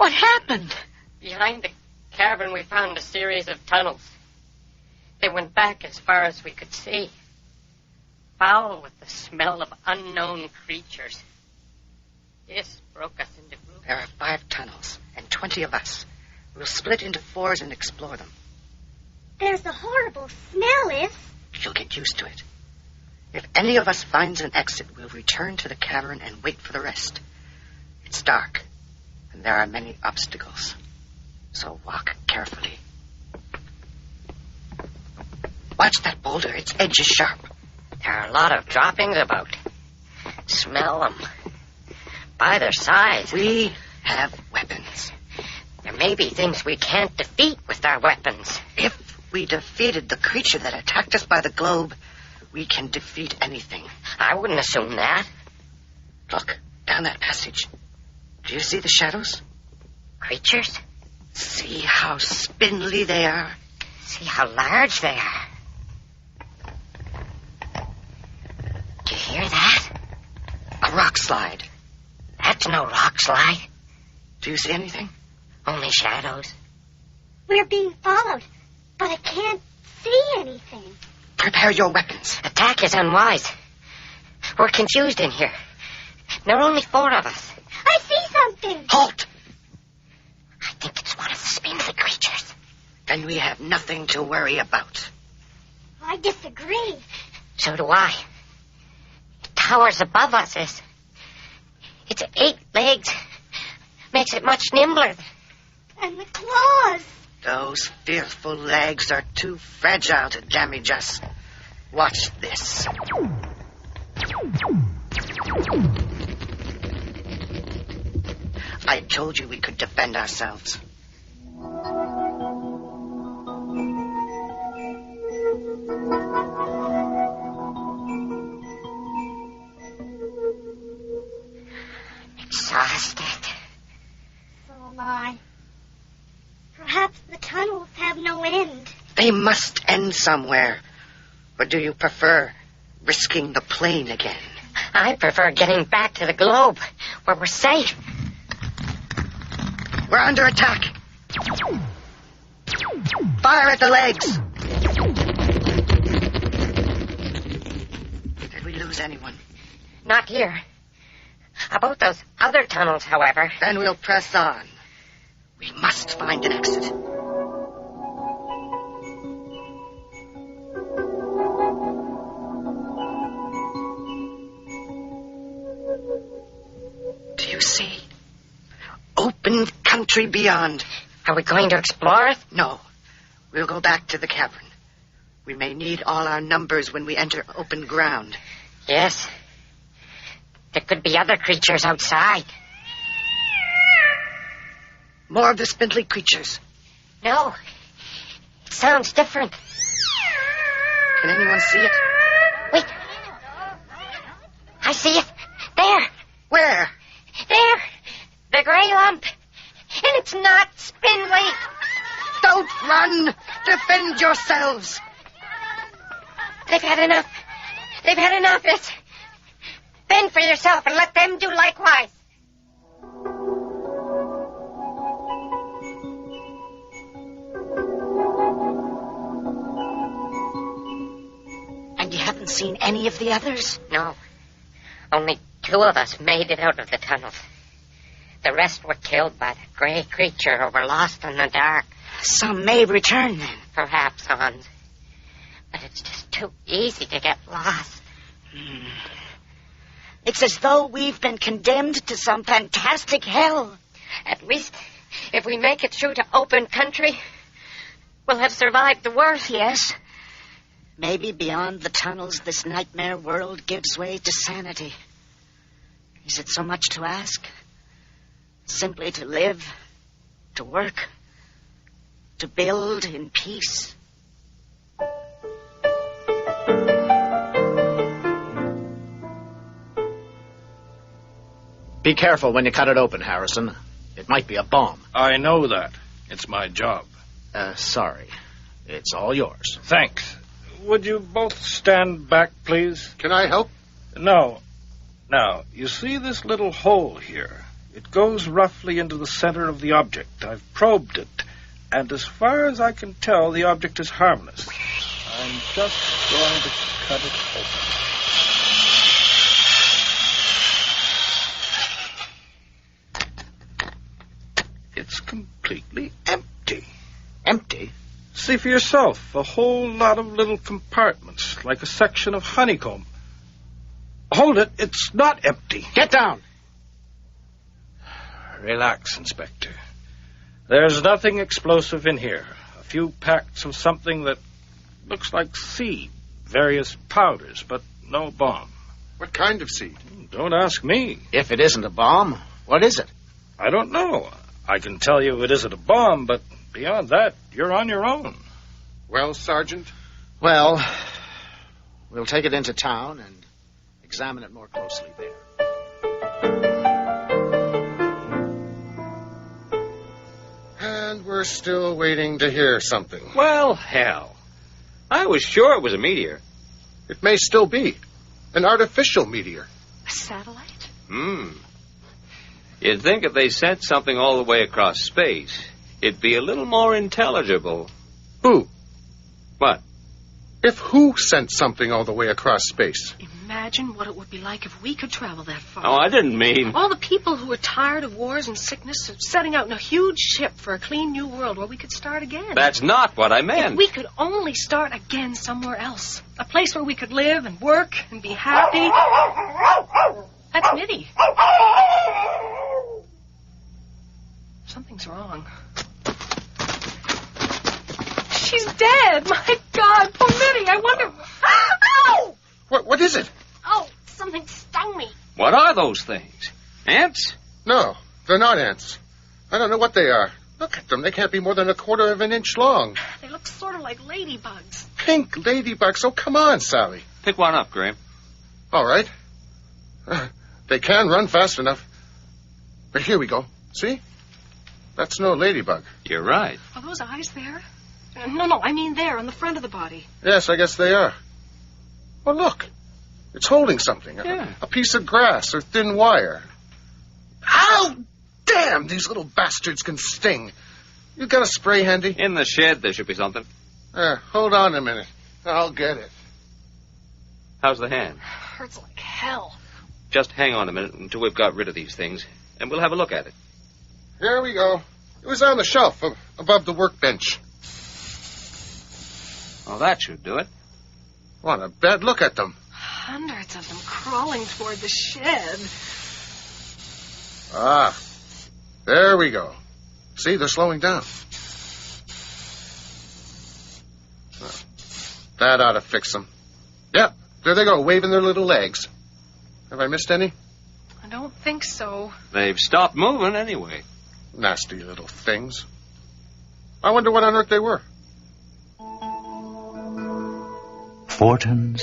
What happened? Behind the cavern, we found a series of tunnels. They went back as far as we could see. Foul with the smell of unknown creatures. This broke us into groups. There are 5 tunnels and 20 of us. We'll split into 4s and explore them. There's a horrible smell, You'll get used to it. If any of us finds an exit, we'll return to the cavern and wait for the rest. It's dark, and there are many obstacles. So walk carefully. Watch that boulder. Its edge is sharp. There are a lot of droppings about. Smell them. By their size. We have weapons. There may be things we can't defeat with our weapons. If we defeated the creature that attacked us by the globe, we can defeat anything. I wouldn't assume that. Look, down that passage. Do you see the shadows? Creatures? See how spindly they are? See how large they are? Do you hear that? A rock slide. That's no rock slide. Do you see anything? Only shadows. We're being followed, but I can't see anything. Prepare your weapons. Attack is unwise. We're confused in here. There are only 4 of us. I see something. Halt! I think it's one of the spindly creatures. Then we have nothing to worry about. I disagree. So do I. It towers above us. Its 8 legs makes it much nimbler. And the claws. Those fearful legs are too fragile to damage us. Watch this. I told you we could defend ourselves. Exhausted. So am I. Perhaps the tunnels have no end. They must end somewhere. Or do you prefer risking the plane again? I prefer getting back to the globe, where we're safe. We're under attack. Fire at the legs. Did we lose anyone? Not here. About those other tunnels, however. Then we'll press on. We must find an exit. Do you see? Open country beyond. Are we going to explore it? No. We'll go back to the cavern. We may need all our numbers when we enter open ground. Yes. There could be other creatures outside. More of the spindly creatures. No. It sounds different. Can anyone see it? Wait. I see it. There. Where? There. The gray lump. And it's not spindly. Don't run. Defend yourselves. They've had enough. They've had enough. Fend for yourself and let them do likewise. And you haven't seen any of the others? No. Only 2 of us made it out of the tunnels. The rest were killed by the gray creature or were lost in the dark. Some may return then. Perhaps, Hans. But it's just too easy to get lost. It's as though we've been condemned to some fantastic hell. At least, if we make it through to open country, we'll have survived the worst. Yes. Maybe beyond the tunnels, this nightmare world gives way to sanity. Is it so much to ask? Simply to live, to work, to build in peace. Be careful when you cut it open, Harrison. It might be a bomb. I know that. It's my job. Sorry. It's all yours. Thanks. Would you both stand back, please? Can I help? No. Now, you see this little hole here? It goes roughly into the center of the object. I've probed it, and as far as I can tell, the object is harmless. I'm just going to cut it open. It's completely empty. Empty? See for yourself, a whole lot of little compartments, like a section of honeycomb. Hold it, it's not empty. Get down! Relax, Inspector. There's nothing explosive in here. A few packs of something that looks like seed, various powders, but no bomb. What kind of seed? Don't ask me. If it isn't a bomb, what is it? I don't know. I can tell you it isn't a bomb, but beyond that, you're on your own. Well, Sergeant? Well, we'll take it into town and examine it more closely there. And we're still waiting to hear something. Well, hell. I was sure it was a meteor. It may still be. An artificial meteor. A satellite? You'd think if they sent something all the way across space, it'd be a little more intelligible. Who? What? If who sent something all the way across space? Imagine what it would be like if we could travel that far. Oh, I didn't mean... All the people who are tired of wars and sickness are setting out in a huge ship for a clean new world where we could start again. That's not what I meant. If we could only start again somewhere else. A place where we could live and work and be happy. That's Mitty. Something's wrong. She's dead. My God, poor Mitty. I wonder... Ow! What is it? Oh, something stung me. What are those things? Ants? No, they're not ants. I don't know what they are. Look at them. They can't be more than 1/4 of an inch long. They look sort of like ladybugs. Pink ladybugs. Oh, come on, Sally. Pick one up, Graham. All right. They can run fast enough. But here we go. See? That's no ladybug. You're right. Are those eyes there? No, I mean there, on the front of the body. Yes, I guess they are. Oh, look. It's holding something. Yeah. A piece of grass or thin wire. Ow! Damn, these little bastards can sting. You got a spray handy? In the shed, there should be something. Hold on a minute. I'll get it. How's the hand? Hurts like hell. Just hang on a minute until we've got rid of these things, and we'll have a look at it. Here we go. It was on the shelf above the workbench. Oh, that should do it. What a bad look at them. Hundreds of them crawling toward the shed. Ah, there we go. See, they're slowing down. That ought to fix them. Yep, there they go, waving their little legs. Have I missed any? I don't think so. They've stopped moving anyway. Nasty little things. I wonder what on earth they were. Fortons,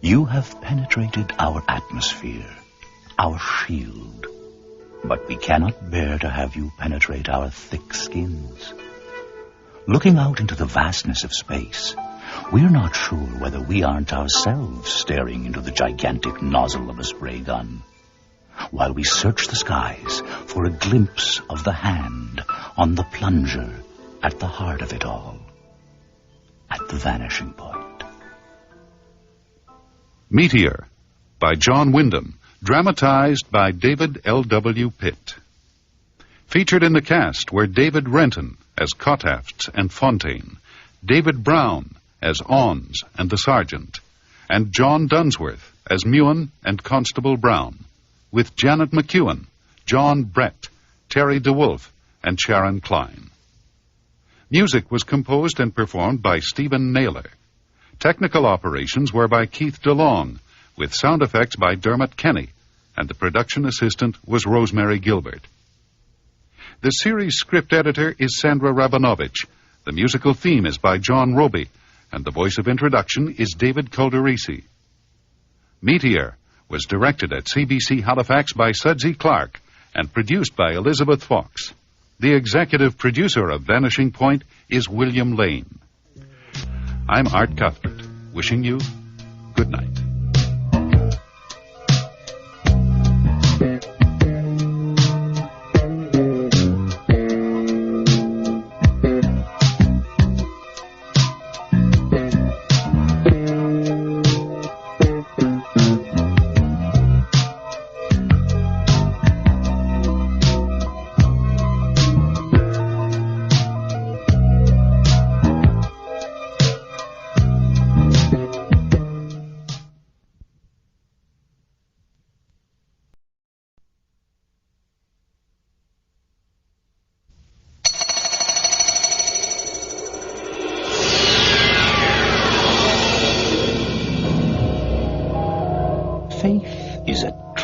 you have penetrated our atmosphere, our shield. But we cannot bear to have you penetrate our thick skins. Looking out into the vastness of space, we're not sure whether we aren't ourselves staring into the gigantic nozzle of a spray gun, while we search the skies for a glimpse of the hand on the plunger at the heart of it all, at the vanishing point. Meteor, by John Wyndham, dramatized by David L.W. Pitt. Featured in the cast were David Renton as Cotaft and Fontaine, David Brown as Ons and the Sergeant, and John Dunsworth as Mewan and Constable Brown, with Janet McEwen, John Brett, Terry DeWolf, and Sharon Klein. Music was composed and performed by Stephen Naylor. Technical operations were by Keith DeLong, with sound effects by Dermot Kenny, and the production assistant was Rosemary Gilbert. The series script editor is Sandra Rabinovich. The musical theme is by John Roby, and the voice of introduction is David Calderisi. Meteor was directed at CBC Halifax by Sudsy Clark and produced by Elizabeth Fox. The executive producer of Vanishing Point is William Lane. I'm Art Cuthbert, wishing you good night.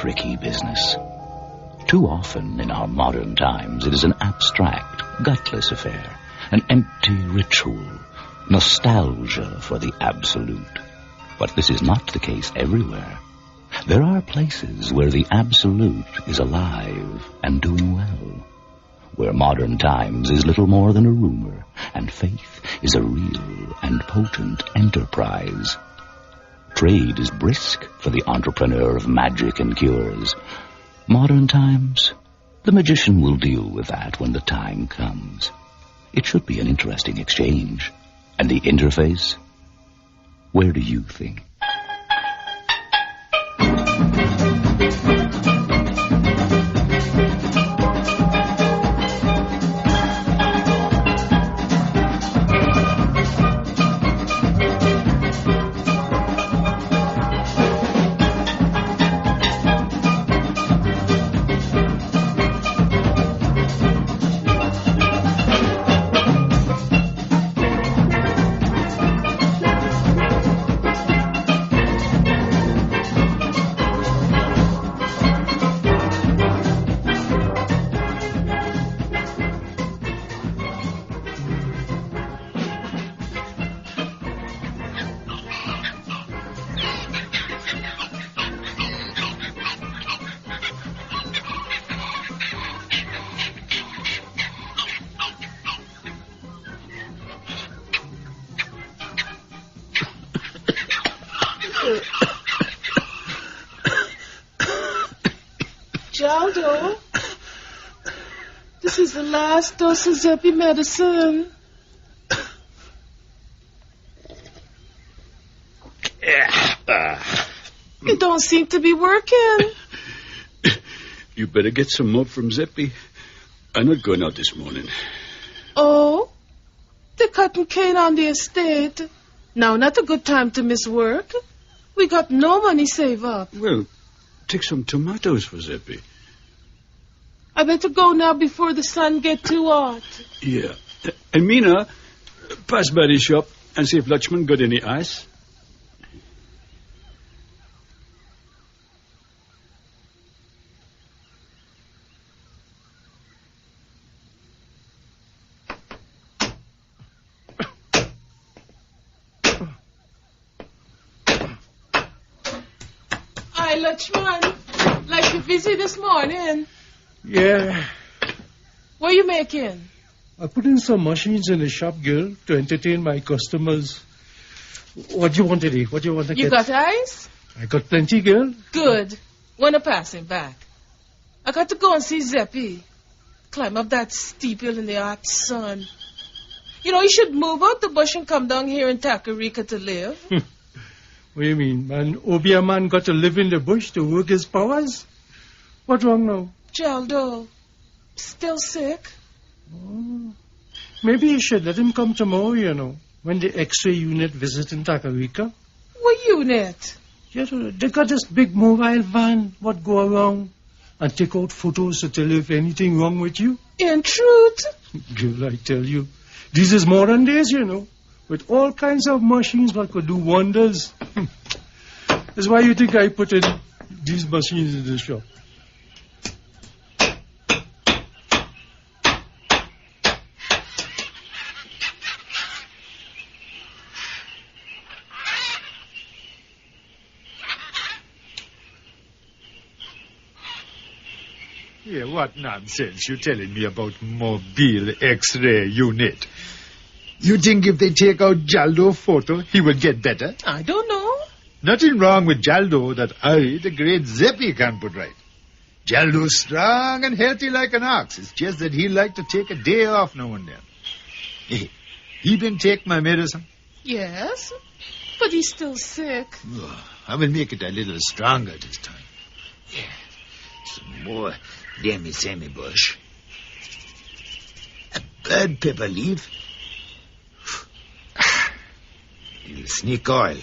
tricky business. Too often in our modern times, it is an abstract, gutless affair, an empty ritual, nostalgia for the absolute. But this is not the case everywhere. There are places where the absolute is alive and doing well, where modern times is little more than a rumor, and faith is a real and potent enterprise. Trade is brisk for the entrepreneur of magic and cures. Modern times, the magician will deal with that when the time comes. It should be an interesting exchange. And the interface? Where do you think? Jaldo, this is the last dose of ZEPPIS medicine. It don't seem to be working. You better get some more from ZEPPIS. I'm not going out this morning. Oh? The cotton cane on the estate. Now not a good time to miss work. We got no money saved up. Well, take some tomatoes for ZEPPIS. I better go now before the sun get too hot. Yeah. And Mina, pass by the shop and see if Lachman got any ice. Hi, Lachman. Like you're busy this morning. Yeah. What are you making? I put in some machines in the shop, girl, to entertain my customers. What do you want to eat? What do you want to get? You got ice? I got plenty, girl. Good. Wanna pass him back. I got to go and see ZEPPIS. Climb up that steep hill in the hot sun. You know, he should move out the bush and come down here in Tacarika to live. What do you mean, man? Obia man got to live in the bush to work his powers? What's wrong now? Jaldo, still sick? Oh, maybe you should let him come tomorrow, you know, when the X-ray unit visits in Tacarika. What unit? Yes, they got this big mobile van what go around and take out photos to tell you if anything wrong with you. In truth? Girl, I tell you, this is modern days, you know, with all kinds of machines that could do wonders. That's why you think I put in these machines in the shop. Yeah, what nonsense you telling me about mobile X-ray unit? You think if they take out Jaldo's photo, he will get better? I don't know. Nothing wrong with Jaldo that I, the great ZEPPIS, can put right. Jaldo's strong and healthy like an ox. It's just that he like to take a day off now and then. He been take my medicine? Yes, but he's still sick. Oh, I will make it a little stronger this time. Yeah. Some more demi-semi bush. A bird pepper leaf. A little snake oil.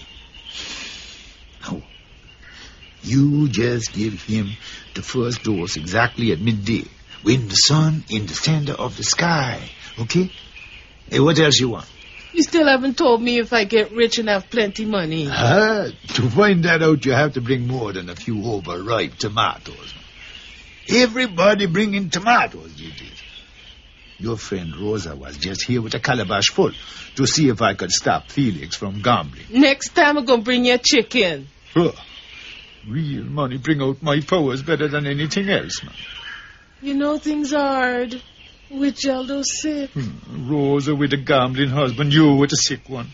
Now, you just give him the first dose exactly at midday, when the sun in the center of the sky. Okay? Hey, what else you want? You still haven't told me if I get rich and have plenty money. To find that out, you have to bring more than a few overripe tomatoes. Everybody bringing tomatoes, you did. Your friend Rosa was just here with a calabash full to see if I could stop Felix from gambling. Next time I'm going to bring you a chicken. Huh. Real money bring out my powers better than anything else, man. You know things are hard with Jaldo sick. Rosa with a gambling husband, you with a sick one.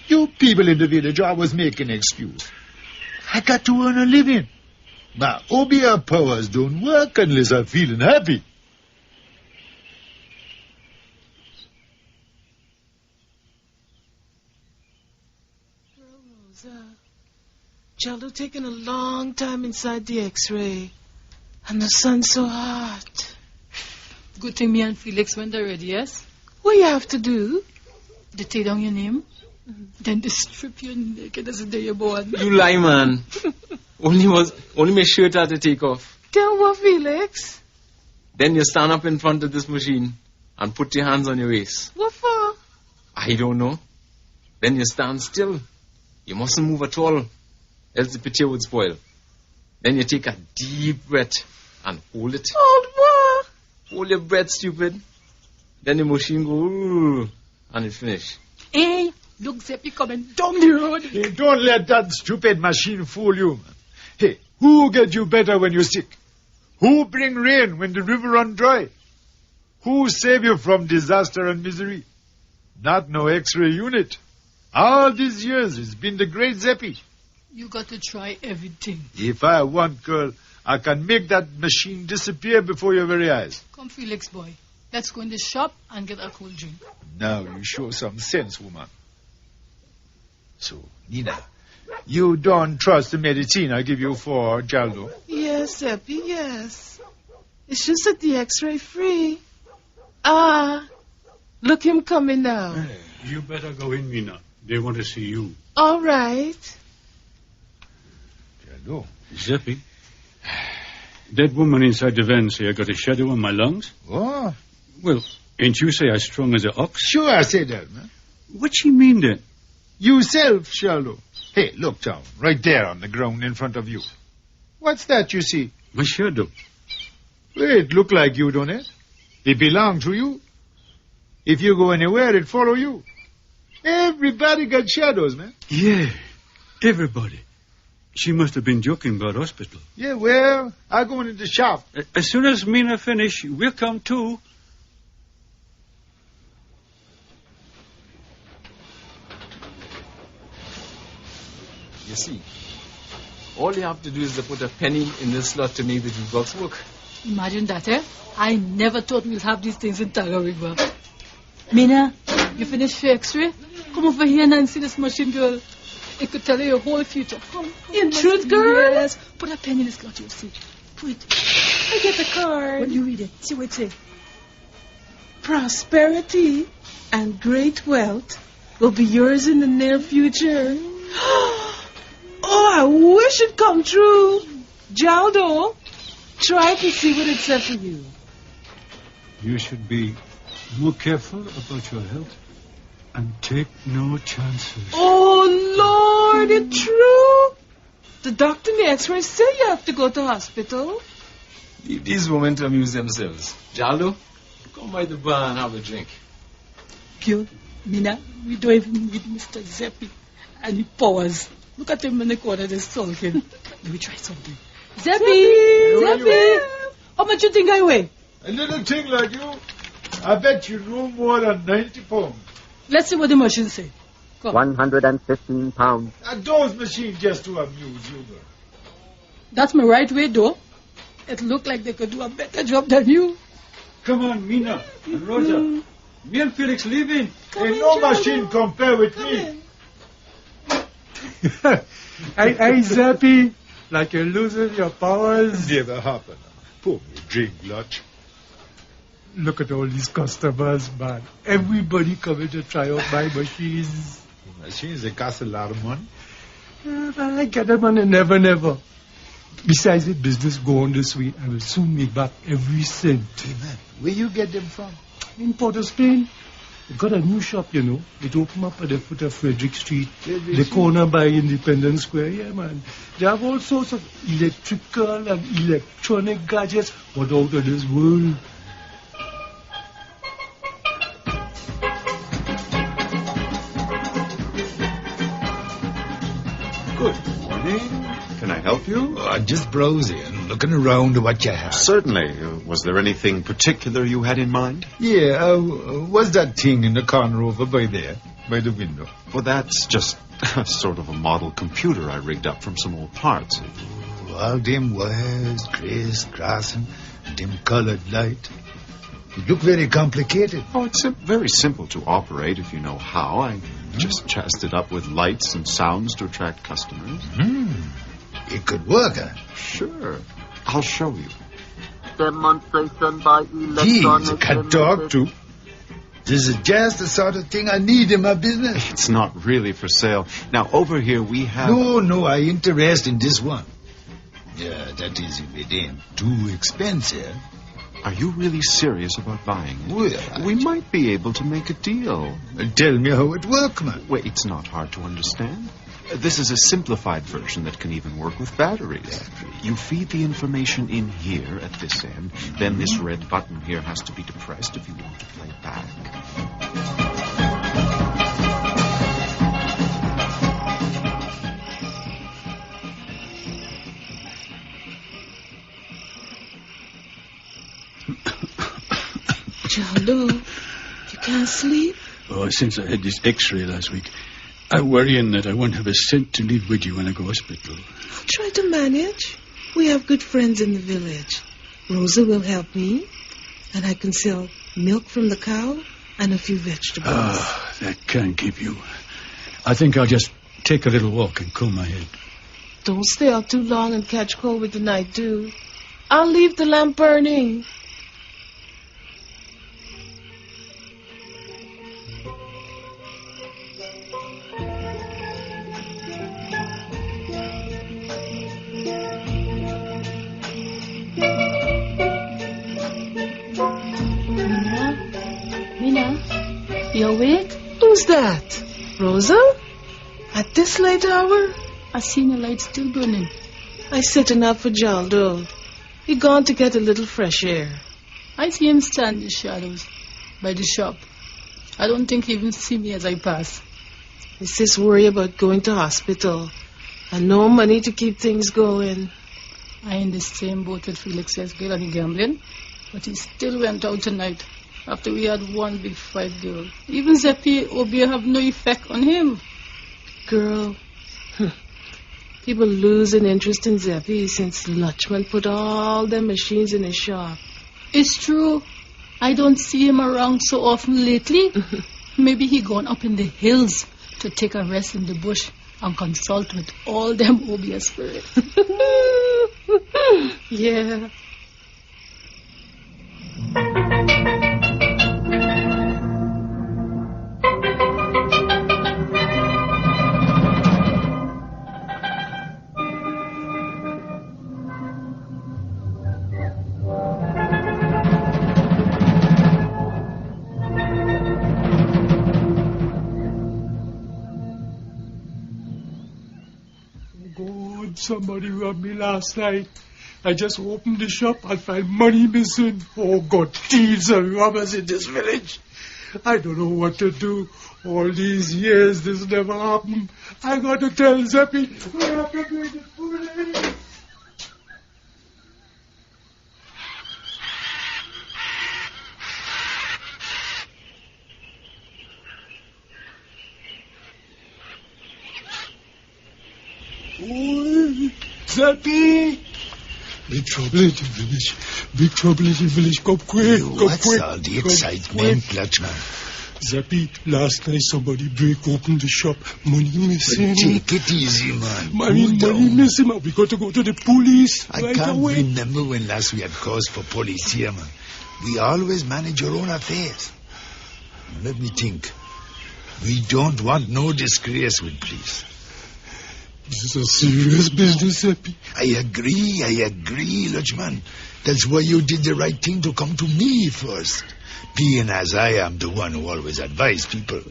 You people in the village always make an excuse. I got to earn a living. My OBR powers don't work unless I'm feeling happy. Rosa, Jaldo taking a long time inside the X-ray. And the sun's so hot. Good thing me and Felix went already, yes? What you have to do? They take down your name, then they strip you naked as the day you're born. You lie, man. only my shirt had to take off. Tell what, Felix? Then you stand up in front of this machine and put your hands on your waist. What for? I don't know. Then you stand still. You mustn't move at all, else the picture would spoil. Then you take a deep breath and hold it. Hold what? Hold your breath, stupid. Then the machine go, ooh, and it finish. Hey, look, Zeppi coming down the road. Hey, don't let that stupid machine fool you, man. Hey, who get you better when you're sick? Who bring rain when the river run dry? Who save you from disaster and misery? Not no X-ray unit. All these years it's been the great Zeppi. You got to try everything. If I want, girl, I can make that machine disappear before your very eyes. Come, Felix, boy. Let's go in the shop and get a cold drink. Now you show some sense, woman. So, Nina, you don't trust the medicine I give you for Jaldo? Yes, Zeppi, yes. It's just that the X-ray free. Look him coming now. Hey, you better go in, Mina. They want to see you. All right. Jaldo. Zeppi, that woman inside the van say I got a shadow on my lungs? Oh. Well, ain't you say I strong as an ox? Sure I say that, man. What she mean then? You self, Jaldo. Hey, look down, right there on the ground in front of you. What's that you see? My shadow. It look like you, don't it? It belong to you. If you go anywhere, it follow you. Everybody got shadows, man. Yeah, everybody. She must have been joking about hospital. Yeah, well, I go into the shop. As soon as Mina finish, we'll come too. You see, all you have to do is to put a penny in this slot to make the jukebox work. Imagine that, eh? I never thought we'd have these things in Tagarigba. Mina, you finished your X-ray? Come over here and see this machine, girl. It could tell you your whole future. Come in truth, girl? Yes. Put a pen in this slot, you'll see. Put it. I get the card. When you read it, see what it says. Prosperity and great wealth will be yours in the near future. Oh, I wish it come true. Jaldo, try to see what it said for you. You should be more careful about your health and take no chances. Oh, Lord, it's true. The doctor in the X-ray say you have to go to hospital. Leave these women to amuse themselves. Jaldo, come by the bar and have a drink. Girl, Mina, we don't even need Mr. Zeppi and he powers. Look at him in the corner, they're sulking. Let me try something. Zeppi! How much you think I weigh? A little thing like you. I bet you no more than 90 pounds. Let's see what the machine say. Come. 115 pounds. And those machines just to amuse you, girl. That's my right way, though. It looked like they could do a better job than you. Come on, Mina and Rosa. Me and Felix leaving. Ain't no machine compare with me. Hey, Zeppi, like you're losing your powers. Never happen. Pour me drink, lot. Look at all these customers, man. Everybody coming to try out my machines. The machines, they cost a lot of money. I get them on a never. Besides, the business go on this way, I will soon make back every cent. Hey, man, where you get them from? In Port of Spain. Got a new shop, you know. It opened up at the foot of Frederick Street. The corner by Independence Square, yeah, man. They have all sorts of electrical and electronic gadgets, but out of this world. Good morning. Can I help you? Just browsing, looking around at what you have. Certainly. Was there anything particular you had in mind? Yeah, what's that thing in the corner over by there, by the window? Well, that's just sort of a model computer I rigged up from some old parts. All them wires, criss-crossing, dim colored light. It look very complicated. Oh, it's very simple to operate if you know how. I just chased it up with lights and sounds to attract customers. It could work, huh? Sure. I'll show you. Demonstration by electronic. Can't talk to. This is just the sort of thing I need in my business. It's not really for sale. Now, over here we have... No, I interest in this one. Yeah, that is if it ain't too expensive. Are you really serious about buying it? Well, we might be able to make a deal. Tell me how it works, man. Well, it's not hard to understand. This is a simplified version that can even work with batteries. You feed the information in here at this end, then this red button here has to be depressed if you want to play back. Jaldo, you can't sleep? Oh, since I had this x-ray last week, I'm worrying that I won't have a cent to leave with you when I go to hospital. I'll try to manage. We have good friends in the village. Rosa will help me, and I can sell milk from the cow and a few vegetables. That can't keep you. I think I'll just take a little walk and cool my head. Don't stay out too long and catch cold with the night dew. I'll leave the lamp burning. You awake? Who's that? Rosa? At this late hour? I seen the light still burning. I sitting up for Jaldo. He gone to get a little fresh air. I see him stand in the shadows by the shop. I don't think he even see me as I pass. It's this worry about going to hospital and no money to keep things going. I in the same boat with Felix's girl and gambling, but he still went out tonight. After we had one big fight, girl. Even Zeppi Obia have no effect on him. Girl, people losing interest in Zeppi since Lutchman put all the machines in his shop. It's true. I don't see him around so often lately. Maybe he gone up in the hills to take a rest in the bush and consult with all them Obia spirits. Yeah. Somebody robbed me last night. I just opened the shop and find money missing. Oh, God, thieves and robbers in this village. I don't know what to do. All these years, this never happened. I got to tell Zeppi. We have to do the police. Zeppi! Big trouble in the village. Big trouble in the village. Come quick. What's all the excitement, Lutchman? Zeppi, last night somebody break open the shop. Money missing. But take it easy, man. Money missing. We got to go to the police I right can't away. remember when last we had cause for police here, man. We always manage our own affairs. Now, let me think. We don't want no disgrace with police. This is a serious business, Zeppi. I agree, Lutchman. That's why you did the right thing to come to me first. being as I am the one who always advise people.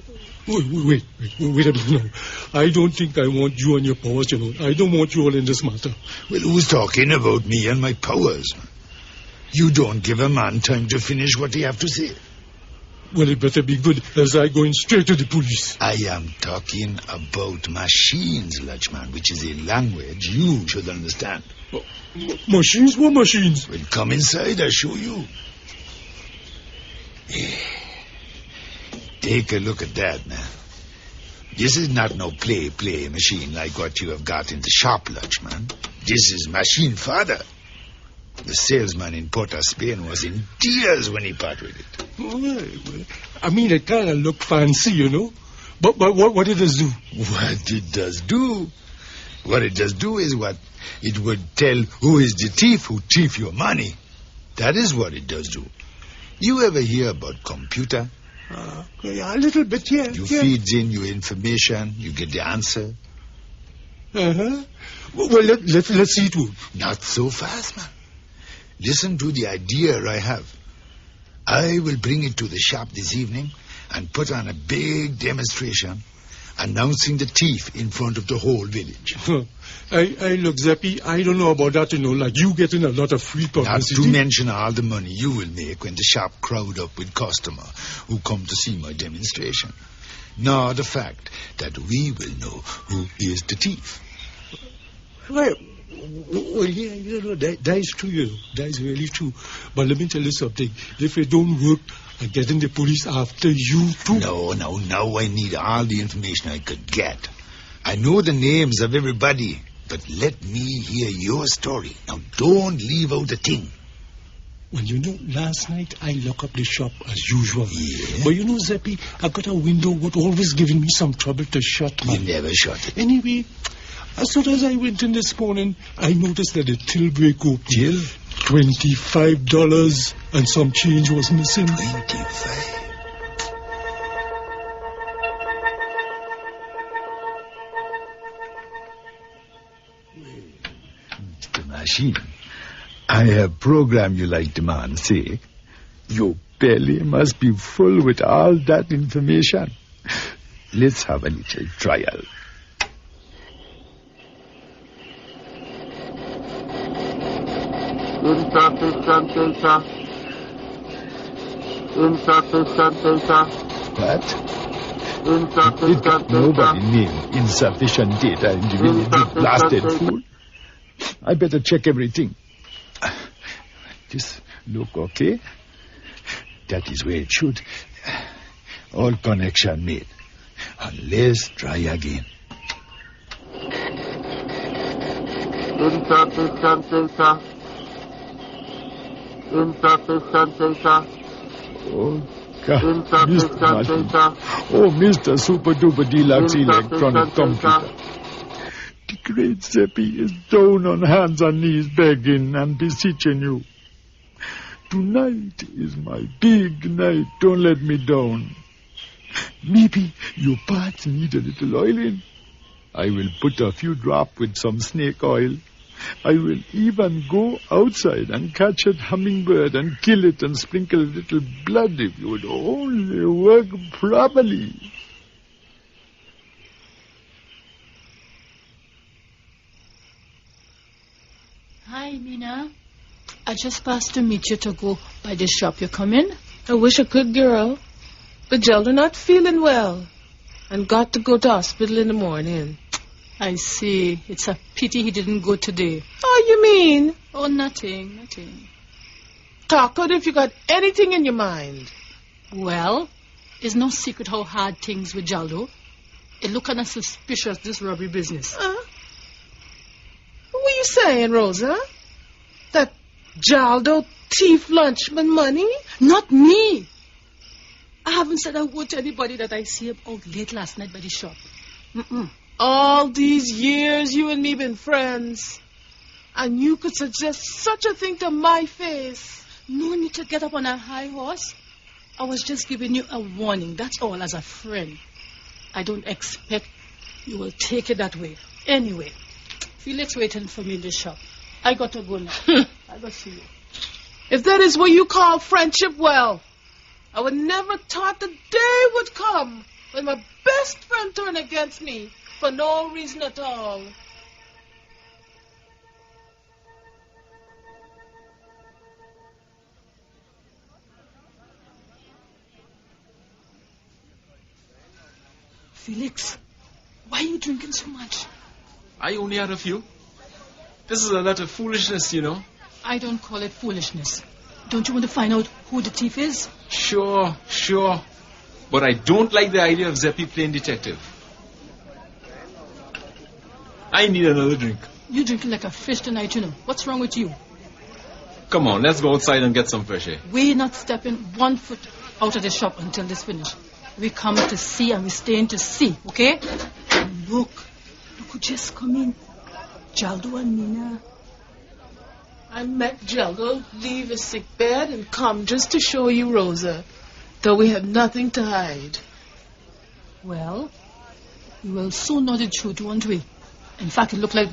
Wait a minute now. I don't think I want you and your powers, you know. I don't want you all in this matter. Well, who's talking about me and my powers? You don't give a man time to finish what he have to say. Well, it better be good, as I going straight to the police. I am talking about machines, Lachman, which is a language you should understand. Machines? What machines? Well, come inside, I'll show you. Take a look at that, man. This is not no play machine like what you have got in the shop, Lachman. This is machine father. The salesman in Port of Spain was in tears when he parted with it. Well, I mean, it kind of look fancy, you know. But what it does do? What it does do? What it does do is what it would tell who is the thief who thief your money. That is what it does do. You ever hear about computer? Yeah, a little bit, yeah. You feed in your information, you get the answer. Uh-huh. Well, let's see it. Not so fast, man. Listen to the idea I have. I will bring it to the shop this evening and put on a big demonstration announcing the thief in front of the whole village. I look, Zeppi, I don't know about that, you know, like you getting a lot of free publicity. Not to mention all the money you will make when the shop crowd up with customers who come to see my demonstration. Nor the fact that we will know who is the thief. Well, yeah, you know, that is true, you know. That is really true. But let me tell you something. If it don't work, I'm getting the police after you too. No, now I need all the information I could get. I know the names of everybody, but let me hear your story. Now, don't leave out a thing. Well, you know, last night I locked up the shop as usual. Yeah? But you know, Zeppi, I got a window what always giving me some trouble to shut, man. You never shut it. Anyway, as soon as I went in this morning, I noticed that the till break open. Till? $25 and some change was missing. 25? The machine. I have programmed you like the man say. Your belly must be full with all that information. Let's have a little trial. Insufficient data. Insufficient data. What? Insufficient data. Nobody named insufficient data in the village, you blasted fool. I better check everything. This look okay? That is where it should. All connection made. Let's try again. Insufficient data. Insufficient data. Oh, God. Mr. Data. Oh, Mr. Super Duper Deluxe Electronic Computer. The great Zeppi is down on hands and knees begging and beseeching you. Tonight is my big night. Don't let me down. Maybe your parts need a little oiling. I will put a few drops with some snake oil. I will even go outside and catch a hummingbird and kill it and sprinkle a little blood if you would only work properly. Hi, Mina. I just passed to meet you to go by the shop. You coming? I wish I could, girl. But Jelda not feeling well and got to go to hospital in the morning. I see. It's a pity he didn't go today. Oh, you mean? Oh, nothing. Talk out if you got anything in your mind. Well, it's no secret how hard things with Jaldo. It look kind of suspicious, this robbery business. What were you saying, Rosa? That Jaldo thief lunchman money? Not me. I haven't said a word to anybody that I see him out late last night by the shop. All these years you and me been friends. And you could suggest such a thing to my face. No need to get up on a high horse. I was just giving you a warning. That's all, as a friend. I don't expect you will take it that way. Anyway, Felix waiting for me in the shop. I got to go now. I got to see you. If that is what you call friendship, well, I would never thought the day would come when my best friend turned against me for no reason at all. Felix, why are you drinking so much? I only had a few. This is a lot of foolishness, you know. I don't call it foolishness. Don't you want to find out who the thief is? Sure. But I don't like the idea of Zeppi playing detective. I need another drink. You're drinking like a fish tonight, you know. What's wrong with you? Come on, let's go outside and get some fresh air. We're not stepping 1 foot out of the shop until this finishes. We come to see and we staying to see, okay? Look who just come in. Jaldo and Mina. I met Jaldo leave his sick bed and come just to show you Rosa, though we had nothing to hide. Well, we will soon know the truth, won't we? In fact, it looked like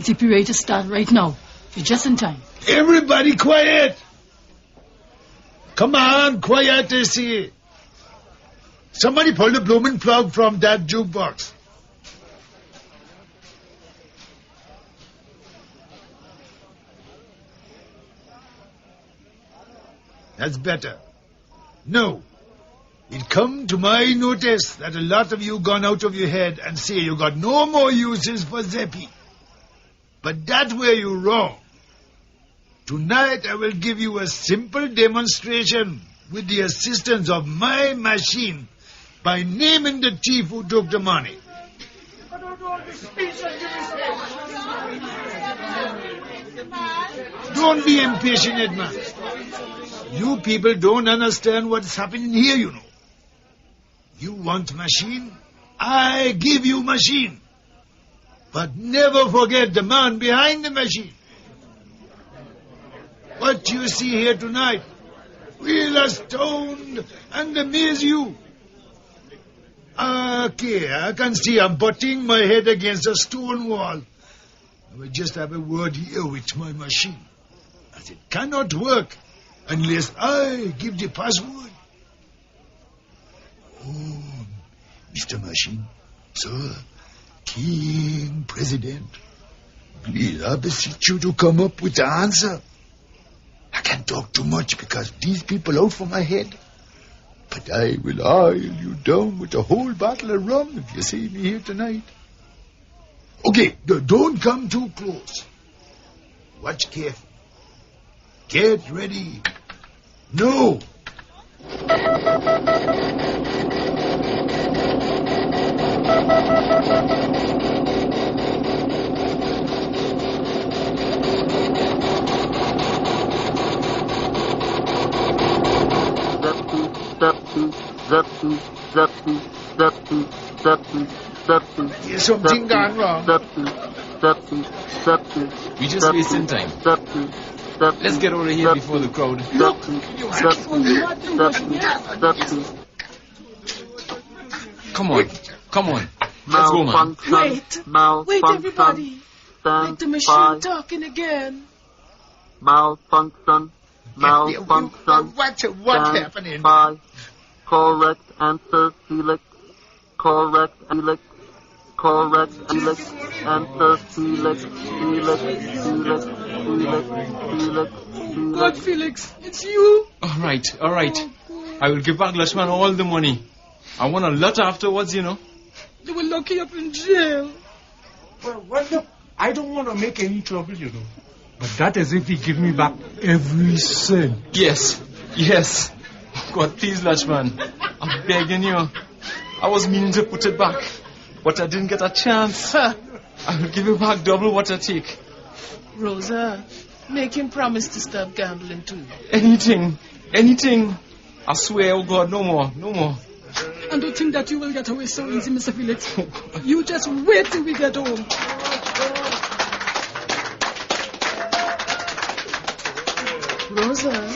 ZP ready to start right now. You're just in time. Everybody quiet! Come on, quiet, they see. Somebody pull the blooming plug from that jukebox. That's better. No. It come to my notice that a lot of you gone out of your head and say you got no more uses for Zeppi. But that where you wrong. Tonight I will give you a simple demonstration with the assistance of my machine by naming the thief who took the money. Don't be impatient, man. You people don't understand what's happening here, you know. You want machine? I give you machine. But never forget the man behind the machine. What you see here tonight will astound and amaze you. Okay, I can see I'm butting my head against a stone wall. I will just have a word here with my machine, as it cannot work unless I give the password. Oh, Mr. Machine, sir, King President, please, I beseech you to come up with the answer. I can't talk too much because these people out for my head. But I will oil you down with a whole bottle of rum if you see me here tonight. Okay, don't come too close. Watch careful. Get ready. No! There's something gone wrong. We just wasting time. Let's get over here before the crowd. Look! Come on. Let's go, man. Wait, everybody. Like the machine talking again. Malfunction. What's happening? Correct answer, Felix. Correct, Felix. Correct, Felix. Answer, Felix. God, Felix, it's you. All right. I will give back Lashman all the money. I want a lot afterwards, you know. They will lock you up in jail. Well, look, I don't want to make any trouble, you know. But that is if he give me back every cent. Yes. God, please, Lashman. I'm begging you. I was meaning to put it back, but I didn't get a chance. I will give you back double what I take. Rosa, make him promise to stop gambling too. Anything. I swear, oh God, no more. And don't think that you will get away so easy, Mr. Felix. You just wait till we get home. Rosa?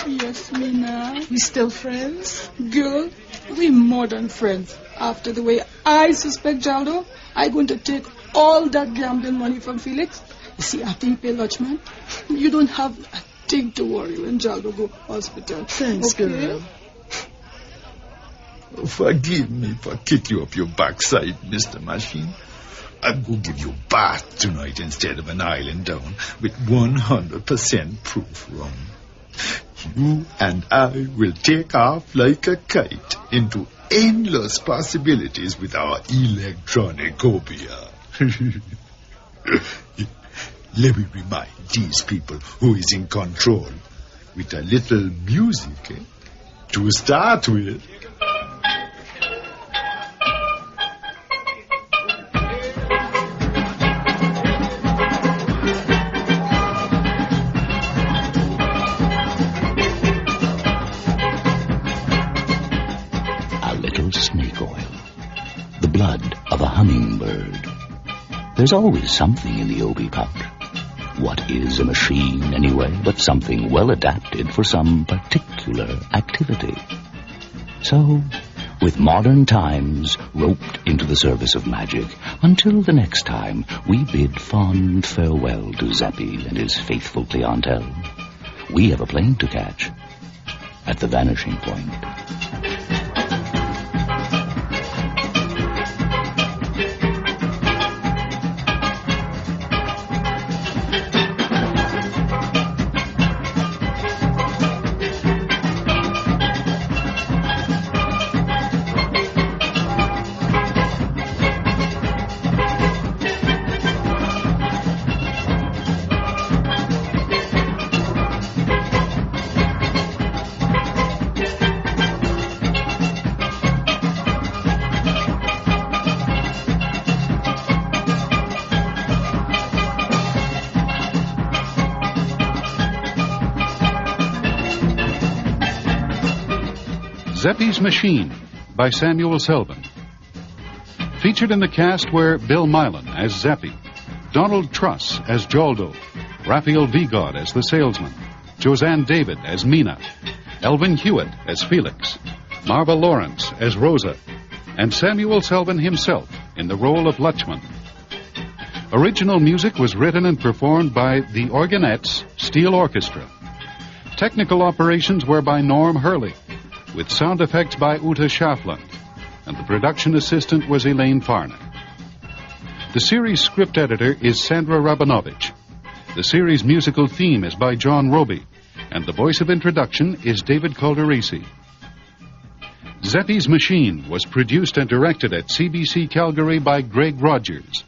Yes, Mina? We still friends? Girl, we more than friends. After the way I suspect Jaldo, I'm going to take all that gambling money from Felix. You see, after you pay Lodgeman, you don't have a thing to worry when Jaldo go hospital. Thanks, okay? girl. Forgive me for kick you up your backside, Mr. Machine. I'm going to give you a bath tonight instead of an island down with 100% proof rum. You and I will take off like a kite into endless possibilities with our electronicopia. Let me remind these people who is in control with a little music, to start with. Snake oil, the blood of a hummingbird. There's always something in the Obi pouch. What is a machine, anyway, but something well adapted for some particular activity? So, with modern times roped into the service of magic, until the next time we bid fond farewell to Zeppi and his faithful clientele, we have a plane to catch at the Vanishing Point. Zeppi's Machine by Samuel Selvin. Featured in the cast were Bill Milan as Zeppi, Donald Truss as Jaldo, Raphael Vigod as the salesman, Josanne David as Mina, Elvin Hewitt as Felix, Marva Lawrence as Rosa, and Samuel Selvin himself in the role of Lutchman. Original music was written and performed by the Organettes Steel Orchestra. Technical operations were by Norm Hurley, with sound effects by Uta Schafland, and the production assistant was Elaine Farner. The series script editor is Sandra Rabinovich. The series musical theme is by John Roby, and the voice of introduction is David Calderisi. Zeppi's Machine was produced and directed at CBC Calgary by Greg Rogers.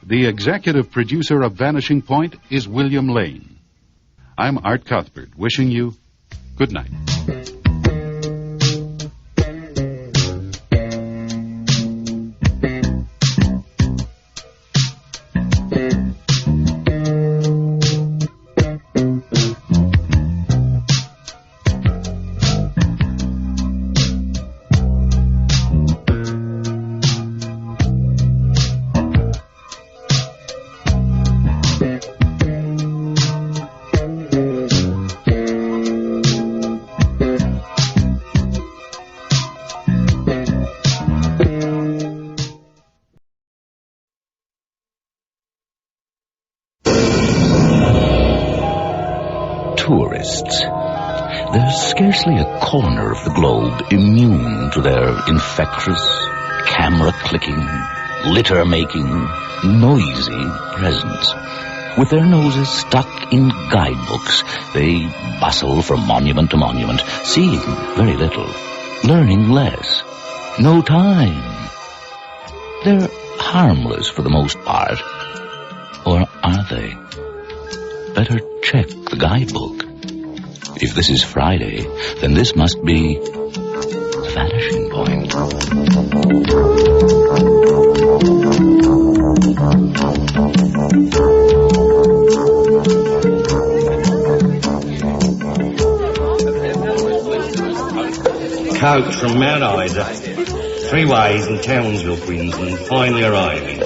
The executive producer of Vanishing Point is William Lane. I'm Art Cuthbert, wishing you good night. Tourists. There's scarcely a corner of the globe immune to their infectious, camera-clicking, litter-making, noisy presence. With their noses stuck in guidebooks, they bustle from monument to monument, seeing very little, learning less. No time. They're harmless for the most part. Or are they? Better check the guidebook. If this is Friday, then this must be the Vanishing Point. Coach from Mount Isa, 3 ways in Townsville, Queensland, finally arriving.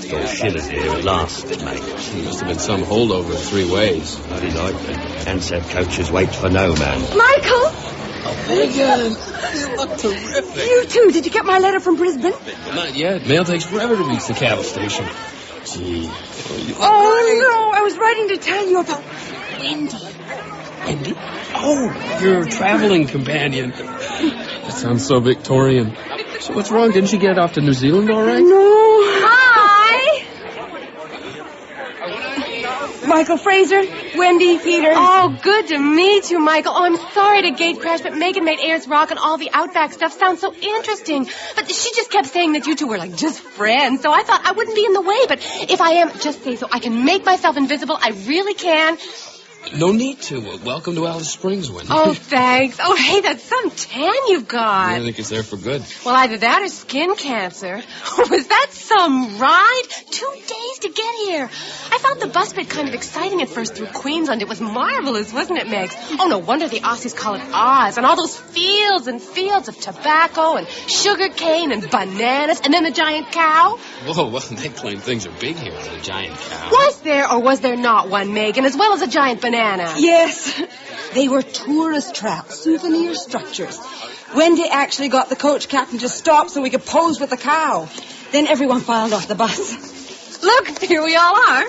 Your shillers here at last, mate. Must have been some holdover 3 ways. Bloody likely. And said coaches wait for no man. Michael! Oh, Megan! You look terrific. You too. Did you get my letter from Brisbane? Not yet. Mail takes forever to reach the cattle station. Gee. Oh, no. I was writing to tell you about Wendy. Wendy? Oh, your traveling companion. That's Sounds so Victorian. So what's wrong? Didn't you get off to New Zealand all right? No. Hi. Michael Fraser, Wendy, Peter. Oh, good to meet you, Michael. Oh, I'm sorry to gate crash, but Megan made Ayers Rock and all the Outback stuff sound so interesting. But she just kept saying that you two were like just friends, so I thought I wouldn't be in the way. But if I am, just say so. I can make myself invisible. I really can. No need to. Welcome to Alice Springs, Wendy. Oh, thanks. Oh, hey, that's some tan you've got. I think it's there for good. Well, either that or skin cancer. Oh, was that some ride? 2 days to get here. I found the bus bit kind of exciting at first through Queensland. It was marvelous, wasn't it, Megs? Oh, no wonder the Aussies call it Oz. And all those fields and fields of tobacco and sugar cane and bananas and then the giant cow. Whoa, well, they claim things are big here with a giant cow. Was there or was there not one, Megan, as well as a giant banana? Yes. They were tourist traps, souvenir structures. Wendy actually got the coach captain to stop so we could pose with the cow. Then everyone filed off the bus. Look, here we all are.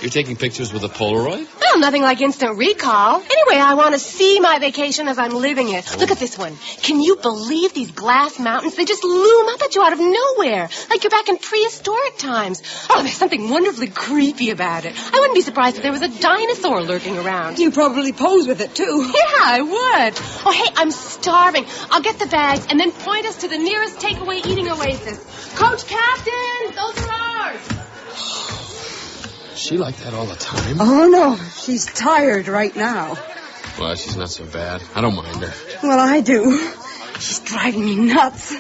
You're taking pictures with a Polaroid? Well, nothing like instant recall. Anyway, I want to see my vacation as I'm living it. Oh. Look at this one. Can you believe these glass mountains? They just loom up at you out of nowhere, like you're back in prehistoric times. Oh, there's something wonderfully creepy about it. I wouldn't be surprised if there was a dinosaur lurking around. You probably pose with it, too. Yeah, I would. Oh, hey, I'm starving. I'll get the bags and then point us to the nearest takeaway eating oasis. Coach Captain, those are ours. Is she like that all the time? Oh, no. She's tired right now. Well, she's not so bad. I don't mind her. Well, I do. She's driving me nuts.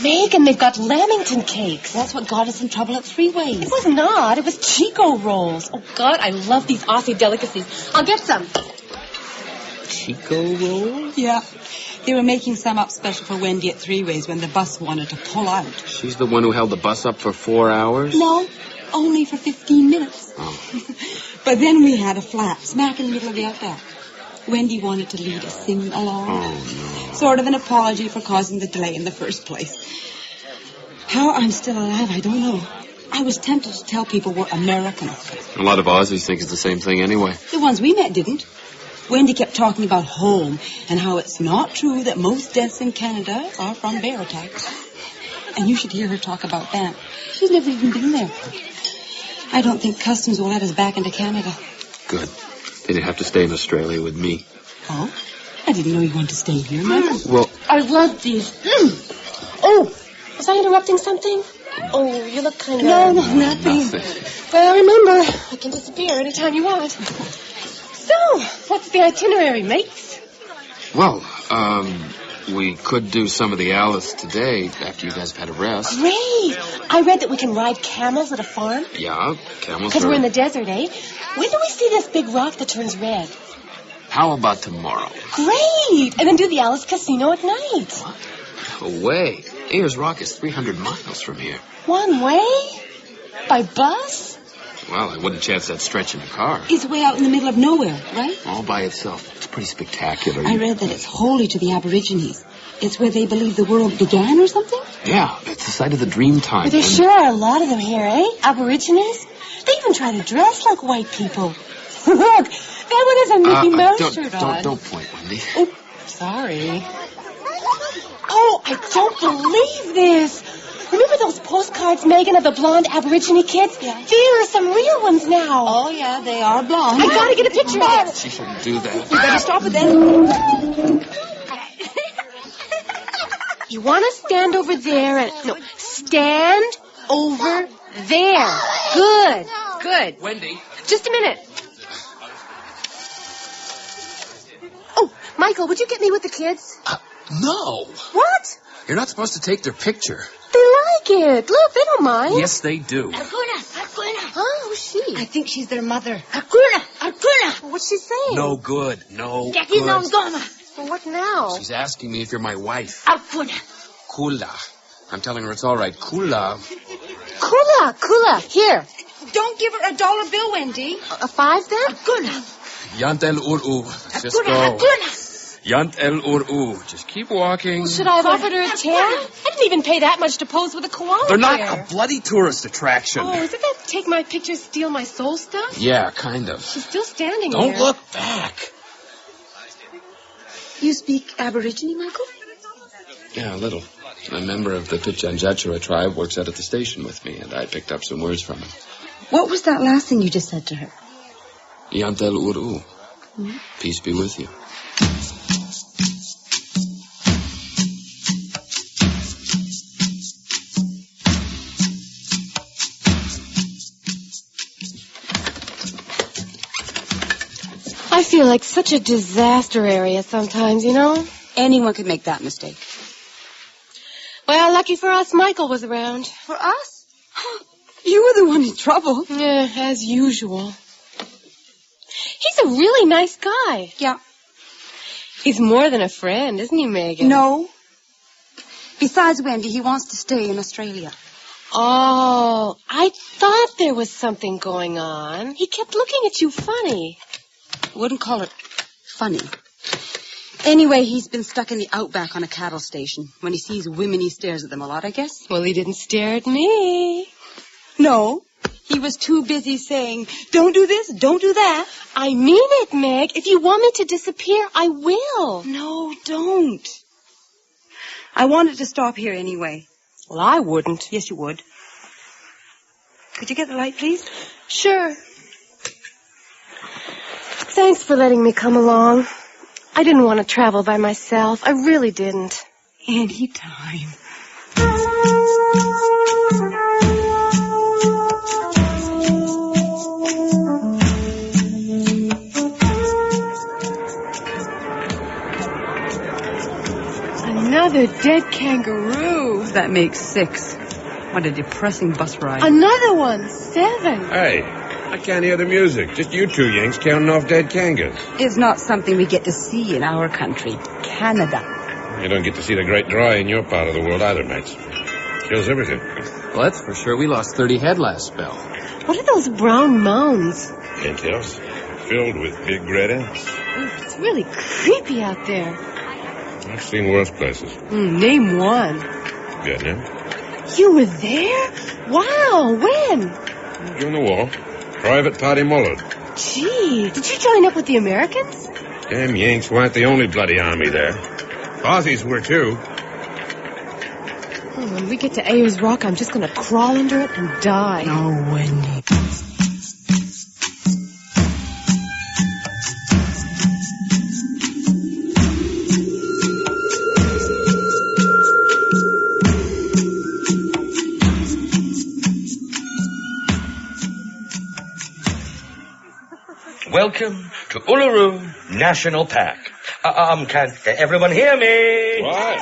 Megan, they've got lamington cakes. That's what got us in trouble at Three Ways. It was not. It was Chico rolls. Oh, God, I love these Aussie delicacies. I'll get some. Chico rolls? Yeah. They were making some up special for Wendy at Three Ways when the bus wanted to pull out. She's the one who held the bus up for 4 hours? No, only for 15 minutes. Oh. But then we had a flat smack in the middle of the outback. Wendy wanted to lead a sing-along. Oh, no. Sort of an apology for causing the delay in the first place. How I'm still alive, I don't know. I was tempted to tell people we're American. A lot of Aussies think it's the same thing anyway. The ones we met didn't. Wendy kept talking about home and how it's not true that most deaths in Canada are from bear attacks. And you should hear her talk about that. She's never even been there. I don't think customs will let us back into Canada. Good. Then you'd have to stay in Australia with me. Oh? I didn't know you wanted to stay here, Michael. Well, I love these. Oh, was I interrupting something? Oh, you look kind of... No, nothing. Well, remember, I can disappear anytime you want. So, what's the itinerary, mates? Well, we could do some of the Alice today after you guys have had a rest. Great! I read that we can ride camels at a farm. Yeah, camels Because we're in the desert, eh? When do we see this big rock that turns red? How about tomorrow? Great! And then do the Alice Casino at night. What? Away. Ayers Rock is 300 miles from here. One way? By bus? Well, I wouldn't chance that stretch in a car. It's way out in the middle of nowhere, right? All by itself. It's pretty spectacular. I read that it's holy to the Aborigines. It's where they believe the world began or something? Yeah, it's the site of the dream time. But there sure are a lot of them here, eh? Aborigines? They even try to dress like white people. Look, that one has a Mickey Mouse shirt on. Don't point, Wendy. Oh, sorry. Oh, I don't believe this. Remember those postcards, Megan, of the blonde Aborigine kids? Yeah. There are some real ones now. Oh, yeah, they are blonde. I gotta get a picture of it. She shouldn't do that. You better stop it then. You want to stand over there and... No, stand over there. Good, good. Wendy. Just a minute. Oh, Michael, would you get me with the kids? No. What? You're not supposed to take their picture. They like it. Look, they don't mind. Yes, they do. Arcuna. Huh? Who's she? I think she's their mother. Arcuna. What's she saying? No good. No good. Well, what now? She's asking me if you're my wife. Arcuna. Kula. I'm telling her it's all right. Kula. Kula. Here. Don't give her $1 bill, Wendy. A 5 then? Arcuna. Yantel Uru. Cisco. Arcuna. Yant el Uru. Just keep walking. Should I have offered her a chair? I didn't even pay that much to pose with a koala They're not bear. a bloody tourist attraction. Oh, is it that take my picture, steal my soul stuff? Yeah, kind of. She's still standing Don't there. look back. You speak Aborigine, Michael? Yeah, a little. A member of the Pichanjachura tribe works out at the station with me, and I picked up some words from him. What was that last thing you just said to her? Yant el Uru. Peace be with you. I feel like such a disaster area sometimes, you know? Anyone could make that mistake. Well, lucky for us, Michael was around. For us? You were the one in trouble. Yeah, as usual. He's a really nice guy. Yeah. He's more than a friend, isn't he, Megan? No. Besides, Wendy, he wants to stay in Australia. Oh, I thought there was something going on. He kept looking at you funny. I wouldn't call it funny. Anyway, he's been stuck in the outback on a cattle station. When he sees women, he stares at them a lot, I guess. Well, he didn't stare at me. No. He was too busy saying, don't do this, don't do that. I mean it, Meg. If you want me to disappear, I will. No, don't. I wanted to stop here anyway. Well, I wouldn't. Yes, you would. Could you get the light, please? Sure. Thanks for letting me come along. I didn't want to travel by myself. I really didn't. Anytime. Another dead kangaroo. That makes 6. What a depressing bus ride. Another one. 7. Hey, I can't hear the music. Just you two Yanks counting off dead kangas. It's not something we get to see in our country, Canada. You don't get to see the great dry in your part of the world either, mates. Kills everything. Well, that's for sure. We lost 30 head last spell. What are those brown mounds? Can't tell. Filled with big red ants. It's really creepy out there. I've seen worse places. Name one. Vietnam. You were there? Wow, when? During the war. Private Party Mullard. Gee, did you join up with the Americans? Damn Yanks weren't the only bloody army there. Aussies were too. Oh, when we get to Ayers Rock, I'm just going to crawl under it and die. Oh, Wendy. Welcome to Uluru National Park. Can everyone hear me? What?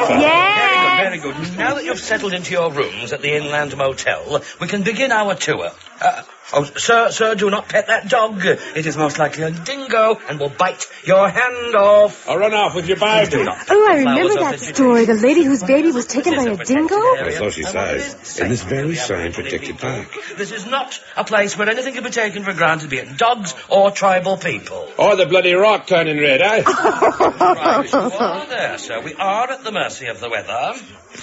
Yeah. Very good, very good. Now that you've settled into your rooms at the Inland Motel, we can begin our tour. Sir, do not pet that dog. It is most likely a dingo and will bite your hand off. I'll run off with your Bible. Do not. Oh, I remember that story. The lady whose baby was taken by a dingo? So she says. In this very sign-protected park. This is not a place where anything can be taken for granted, be it dogs or tribal people. Or the bloody rock turning red, eh? Right, you are there, sir. We are at the mercy of the weather.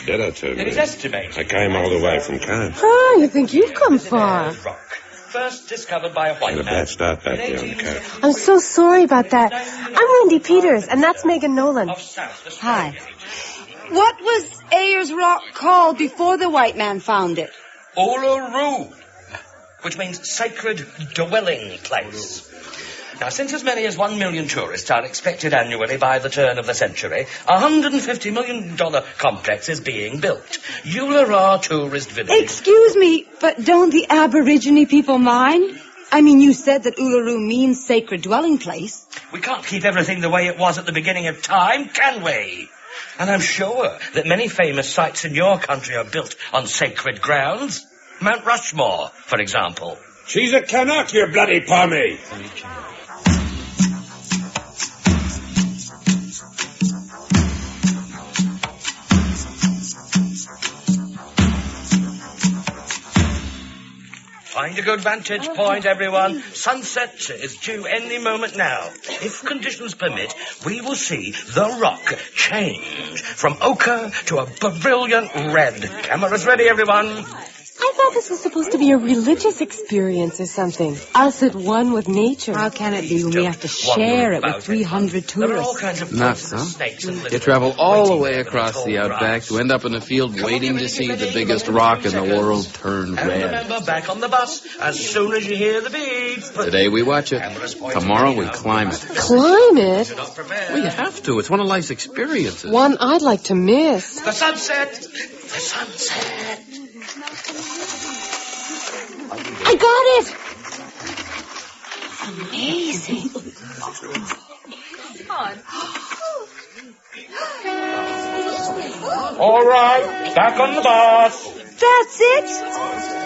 Did I tell you? It is estimated. I came all the way from Cairns. Oh, you think you've come far. Rock. First discovered by a white Had a man. bad start back there on the coast. I'm so sorry about that. I'm Wendy Peters, and that's Megan Nolan. Hi. What was Ayers Rock called before the white man found it? Uluru, which means sacred dwelling place. Now, since as many as 1 million tourists are expected annually by the turn of the century, a $150 million complex is being built. ULURU Tourist Village. Excuse me, but don't the Aborigine people mind? I mean, you said that Uluru means sacred dwelling place. We can't keep everything the way it was at the beginning of time, can we? And I'm sure that many famous sites in your country are built on sacred grounds. Mount Rushmore, for example. She's a Canuck, you bloody pommy. Find a good vantage point, everyone. Sunset is due any moment now. If conditions permit, we will see the rock change from ochre to a brilliant red. Cameras ready, everyone. I thought this was supposed to be a religious experience or something. Us at one with nature. How can it be when we have to share it with 300 tourists? Nuts, huh? You travel all the way across the outback to end up in a field waiting to see the biggest rock in the world turn And red. remember, back on the bus as soon as you hear the beep. Today we watch it. Tomorrow we climb it. Climb it? Well, you have to. It's one of life's experiences. One I'd like to miss. The sunset! The sunset! I got it! Amazing. All right, back on the bus. That's it?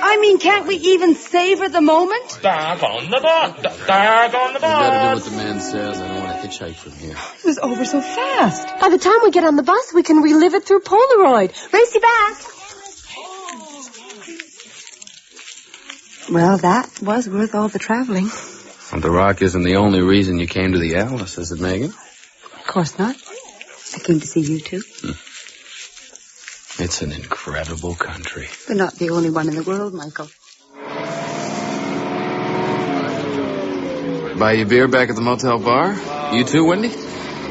I mean, can't we even savor the moment? Back on the bus. Back on the You better do bus. what the man says. I don't want to hitchhike from here. It was over so fast. By the time we get on the bus, we can relive it through Polaroid. Race you back. Well, that was worth all the traveling. And the rock isn't the only reason you came to the Alice, is it, Megan? Of course not. I came to see you too. It's an incredible country. We're not the only one in the world, Michael. Buy you beer back at the motel bar? You too, Wendy?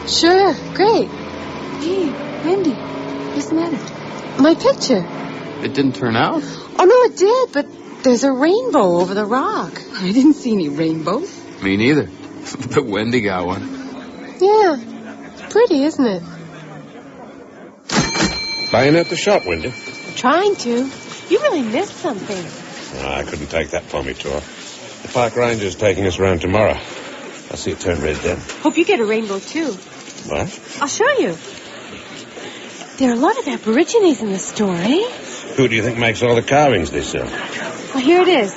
Sure, great. Hey, Wendy, isn't that it? My picture. It didn't turn out? Oh, no, it did, but there's a rainbow over the rock. I didn't see any rainbow. Me neither. But Wendy got one. Yeah, it's pretty, isn't it? Buying at the shop, Wendy. Trying to. You really missed something. Oh, I couldn't take that for me tour. The park ranger's taking us around tomorrow. I'll see it turn red then. Hope you get a rainbow, too. What? I'll show you. There are a lot of Aborigines in the store, eh? Who do you think makes all the carvings they sell? Well, here it is.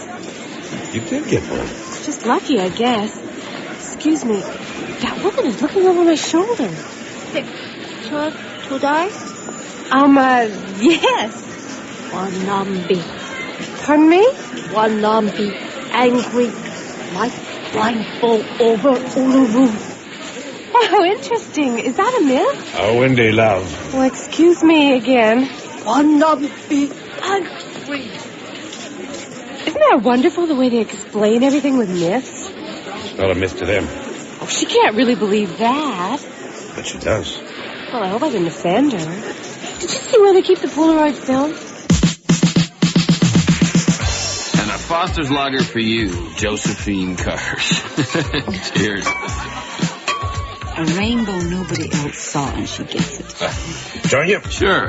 You did get one. Just lucky, I guess. Excuse me. That woman is looking over my shoulder. To die? Yes. Wanambi. Pardon me? Wanambi. Angry. Like blindfold over ULURU. Oh, interesting. Is that a myth? Oh, Wendy, love. Well, excuse me again. Wanambi. Angry. Isn't that wonderful, the way they explain everything with myths? It's not a myth to them, Oh, she can't really believe that. but she does. Well, I hope I didn't offend her. Did you see where they keep the Polaroid film? And a Foster's lager for you, Josephine Cars. Cheers. A rainbow nobody else saw, and she gets it. Join you? Sure.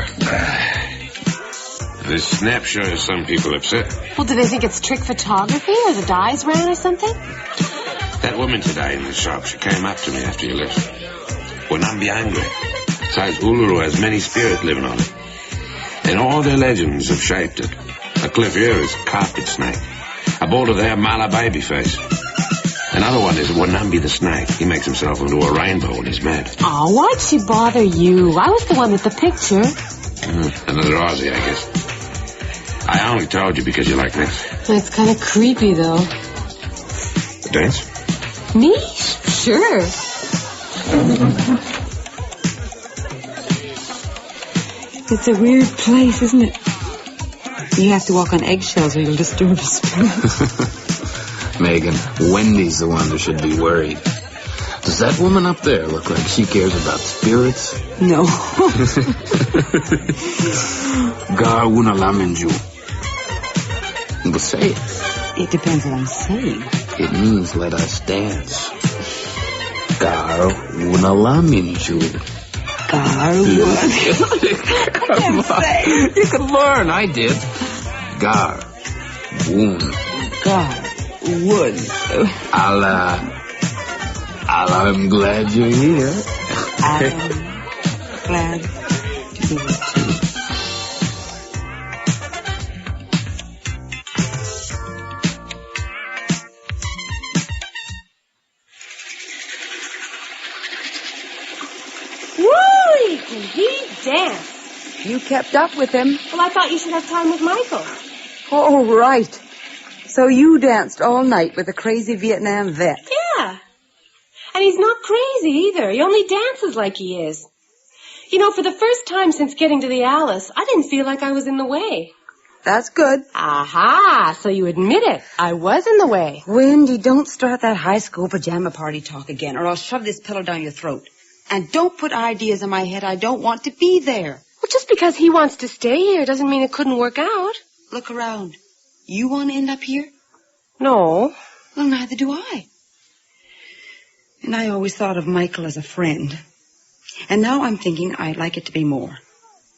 This snapshot has some people upset. Well, do they think it's trick photography or the dye's ran or something? That woman today in the shop, she came up to me after you left. When I'm be angry. Says ULURU has many spirits living on it. And all their legends have shaped it. A cliff here is carpet snake. A boulder there, mala baby face. Another one is Wanambi the snake. He makes himself into a rainbow when he's mad. Oh, why'd she bother you? I was the one with the picture. Another Aussie, I guess. I only told you because you like this. It's kind of creepy, though. Dance? Me? Sure. It's a weird place, isn't it? You have to walk on eggshells or you'll disturb the spirit. Megan, Wendy's the one who should be worried. Does that woman up there look like she cares about spirits? No. Gar una lamenju. But say it. It depends what I'm saying. It means let us dance. Gar una lamenju. Gar Come on. You can learn. I did. Gar. Woon. Gar. Wood. Allah, I'm glad you're here. I'm glad to be here too. Woo! Can he dance? You kept up with him. Well, I thought you should have time with Michael. Oh, right. So you danced all night with a crazy Vietnam vet? Yeah. And he's not crazy either. He only dances like he is. You know, for the first time since getting to the Alice, I didn't feel like I was in the way. That's good. Aha, so you admit it. I was in the way. Wendy, don't start that high school pajama party talk again, or I'll shove this pillow down your throat. And don't put ideas in my head I don't want to be there. Well, just because he wants to stay here doesn't mean it couldn't work out. Look around. You want to end up here? No. Well, neither do I. And I always thought of Michael as a friend. And now I'm thinking I'd like it to be more.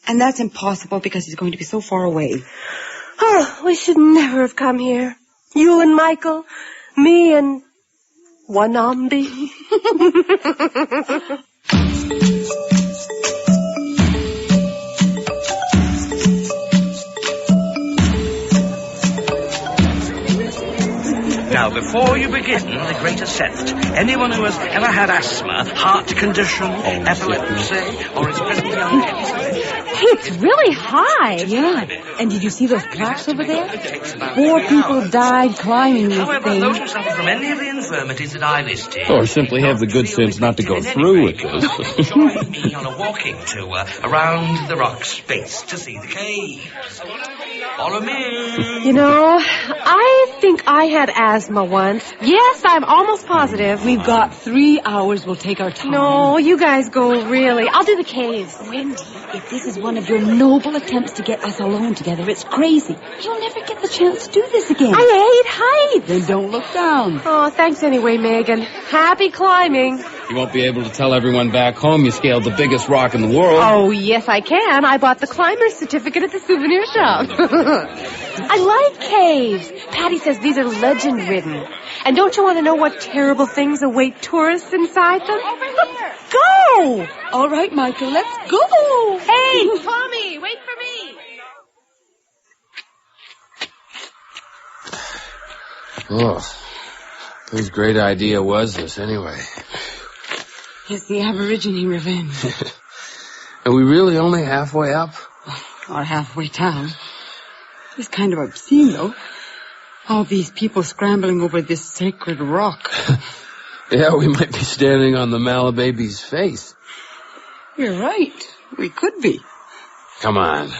And that's impossible because he's going to be so far away. Oh, we should never have come here. You and Michael, me and Wanambi. Now, before you begin the great ascent, anyone who has ever had asthma, heart condition, epilepsy, or is presently on... It's really high. Yeah. And did you see those plaques over there? 4 people died climbing these However, things. those who suffer from any of the infirmities that I listed... Or simply have the good sense not to go through with this. Join me on a walking tour around the rock's base to see the caves. Follow me. You know, I think I had asthma once. Yes, I'm almost positive. We've got 3 hours. We'll take our time. No, you guys go, really. I'll do the caves. Wendy, if this is one of your noble attempts to get us alone together, it's crazy. You'll never get the chance to do this again. I hate heights. Then don't look down. Oh, thanks anyway, Megan. Happy climbing. You won't be able to tell everyone back home you scaled the biggest rock in the world. Oh, yes, I can. I bought the climber's certificate at the souvenir shop. I like caves. Patty says these are legend-ridden. And don't you want to know what terrible things await tourists inside them? Over here. Go! All right, Michael, let's go. Hey, Tommy, wait for me. Oh, whose great idea was this, anyway? It's the Aborigine revenge. Are we really only halfway up? Or halfway down. It's kind of obscene, though. All these people scrambling over this sacred rock. Yeah, we might be standing on the Malababy's face. You're right. We could be. Come on.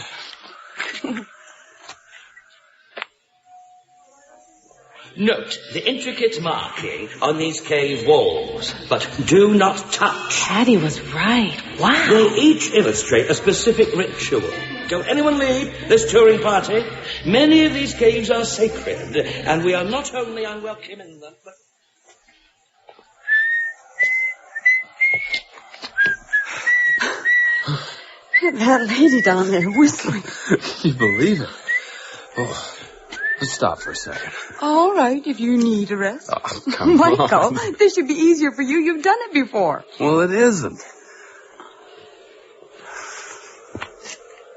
Note the intricate marking on these cave walls, but do not touch. Patty was right. Wow. They each illustrate a specific ritual. Don't anyone leave this touring party. Many of these caves are sacred, and we are not only unwelcome in them, but... That lady down there whistling. You believe it? Oh, let's stop for a second. All right, if you need a rest. Oh, come Michael, on. this should be easier for you. You've done it before. Well, it isn't.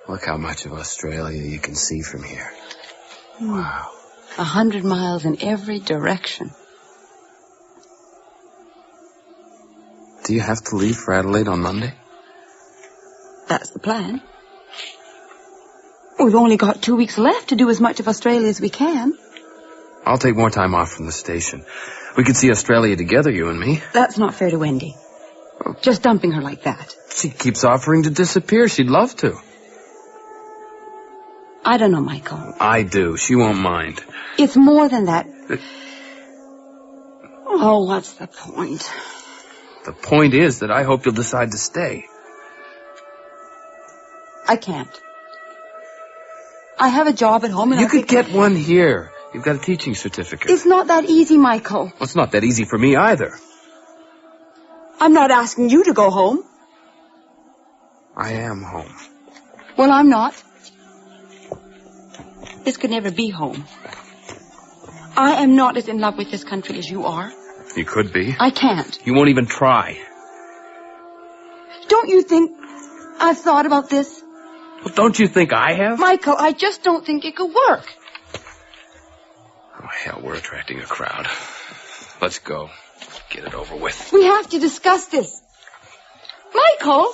Look how much of Australia you can see from here. Wow. 100 miles in every direction. Do you have to leave for Adelaide on Monday? That's the plan. We've only got 2 weeks left to do as much of Australia as we can. I'll take more time off from the station. We could see Australia together, you and me. That's not fair to Wendy. Just dumping her like that. She keeps offering to disappear. She'd love to. I don't know, Michael. I do. She won't mind. It's more than that. Oh, what's the point? The point is that I hope you'll decide to stay. I can't. I have a job at home and You could get one here. You've got a teaching certificate. It's not that easy, Michael. Well, it's not that easy for me either. I'm not asking you to go home. I am home. Well, I'm not. This could never be home. I am not as in love with this country as you are. You could be. I can't. You won't even try. Don't you think I've thought about this? Well, don't you think I have? Michael, I just don't think it could work. Oh, hell, we're attracting a crowd. Let's go. Get it over with. We have to discuss this. Michael!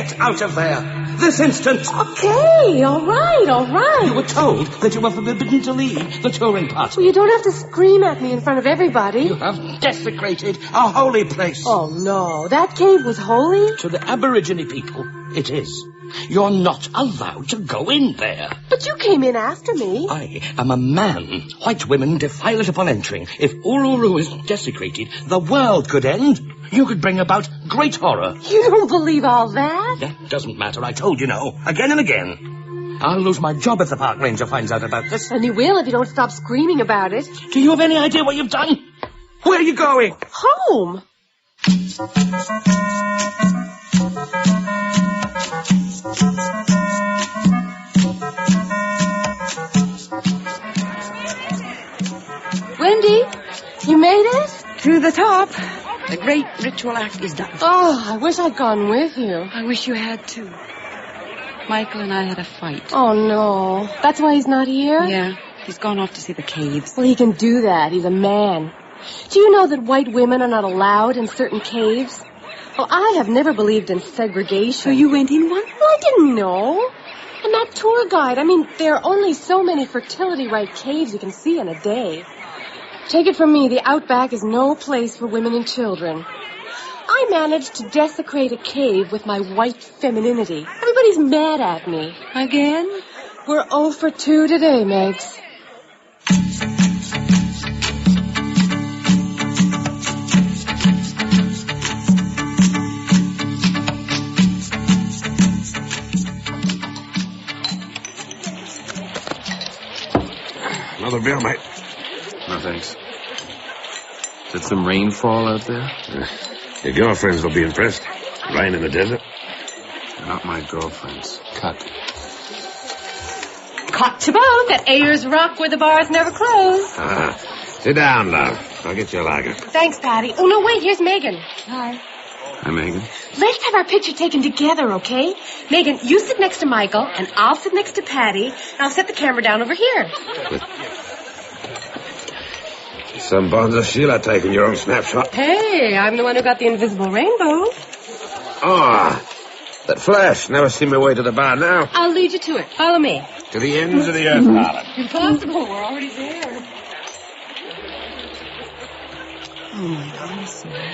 Get out of there. This instant. Okay, all right. You were told that you were forbidden to leave the touring party. Well, you don't have to scream at me in front of everybody. You have desecrated a holy place. Oh, no. That cave was holy? To the Aborigine people, it is. You're not allowed to go in there. But you came in after me. I am a man. White women defile it upon entering. If ULURU is desecrated, the world could end. You could bring about great horror. You don't believe all that? That doesn't matter. I told you no. Again and again. I'll lose my job if the park ranger finds out about this. And he will if you don't stop screaming about it. Do you have any idea what you've done? Where are you going? Home. Wendy, you made it? To the top. The great ritual act is done. Oh, I wish I'd gone with you. I wish you had too. Michael and I had a fight. Oh, no. That's why he's not here? Yeah, he's gone off to see the caves. Well, he can do that. He's a man. Do you know that white women are not allowed in certain caves? Well, I have never believed in segregation. So you went in one? Well, I didn't know. I'm not tour guide. I mean, there are only so many fertility rite caves you can see in a day. Take it from me, the Outback is no place for women and children. I managed to desecrate a cave with my white femininity. Everybody's mad at me. Again? We're 0 for 2 today, Megs. Another beer, mate. No, thanks. Did some rainfall out there? Your girlfriends will be impressed. Rain in the desert. Not my girlfriends. Cut. Cut to both at Ayers Rock where the bars never close. Sit down, love. I'll get you a lager. Thanks, Patty. Oh, no, wait, here's Megan. Hi. Hi, Megan. Let's have our picture taken together, okay? Megan, you sit next to Michael, and I'll sit next to Patty, and I'll set the camera down over here. Some bonza Sheila taking your own snapshot. Hey, I'm the one who got the invisible rainbow. That flash. Never seen my way to the bar now. I'll lead you to it. Follow me. To the ends of the earth, darling. Impossible. We're already there. Oh, my God, I'm sorry.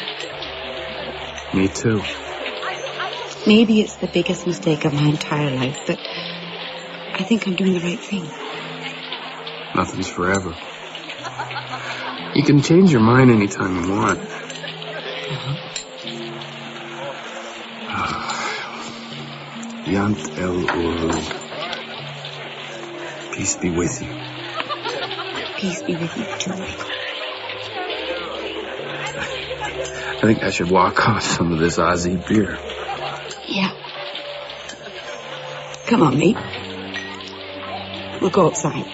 Me too. Maybe it's the biggest mistake of my entire life, but I think I'm doing the right thing. Nothing's forever. You can change your mind anytime you want. Yant el Uru. Peace be with you. Peace be with you too, Michael. I think I should walk off some of this Aussie beer. Yeah. Come on, mate. We'll go outside.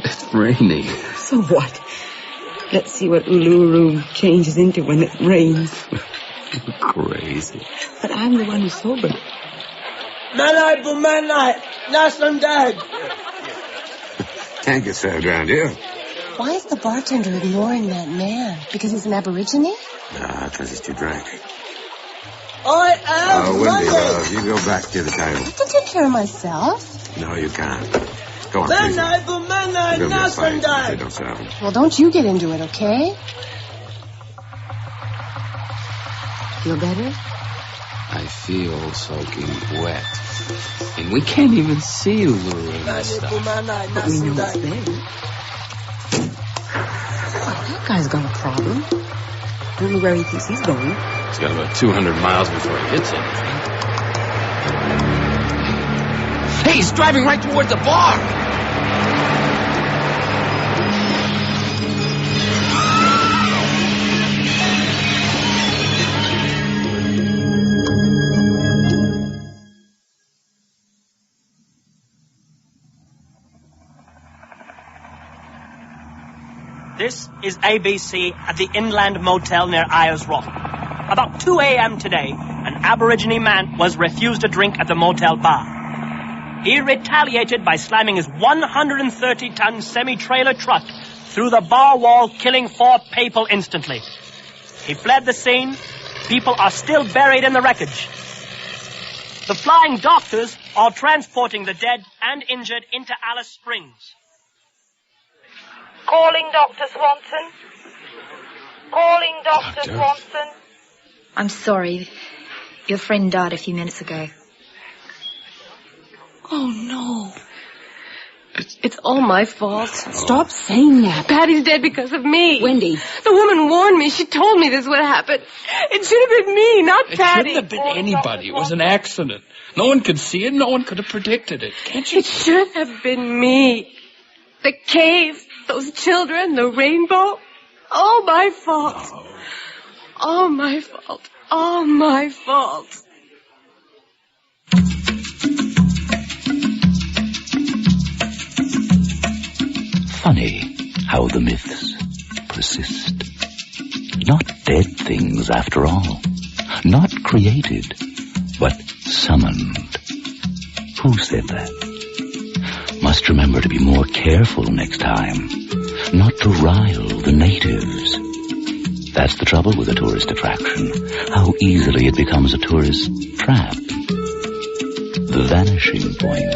It's raining. So what? Let's see what ULURU changes into when it rains. Crazy. But I'm the one who's sober. Man-night, but man-night. Nice and dead. Can't get served around here. Why is the bartender ignoring that man? Because he's an Aborigine? Nah, because he's too drunk. I am Wendy, love, you go back to the table. I can take care of myself. No, you can't. Go on, please. Man-night, but man-night. There'll be a Nice fight and if they dead. don't serve him. Well, don't you get into it, okay? Feel better? I feel soaking wet. And we can't even see ULURU and stuff. But we know it's there. Well, that guy's got a problem. Don't know where he thinks he's going. He's got about 200 miles before he hits anything. Hey, he's driving right towards the bar! This is ABC at the Inland Motel near Ayers Rock. About 2 a.m. today, an Aborigine man was refused a drink at the motel bar. He retaliated by slamming his 130-ton semi-trailer truck through the bar wall, killing 4 people instantly. He fled the scene. People are still buried in the wreckage. The flying doctors are transporting the dead and injured into Alice Springs. Calling Dr. Swanson. Calling Dr. Swanson. I'm sorry. Your friend died a few minutes ago. Oh, no. It's all my fault. Stop saying that. Patty's dead because of me. Wendy. The woman warned me. She told me this would happen. It should have been me, not Patty. It shouldn't have been anybody. It was an accident. No one could see it. No one could have predicted it. Can't you? It should have been me. The cave, those children, the rainbow. All my fault. No. All my fault. All my fault. Funny how the myths persist. Not dead things after all. Not created, but summoned. Who said that? Must remember to be more careful next time. Not to rile the natives. That's the trouble with a tourist attraction. How easily it becomes a tourist trap. The Vanishing Point.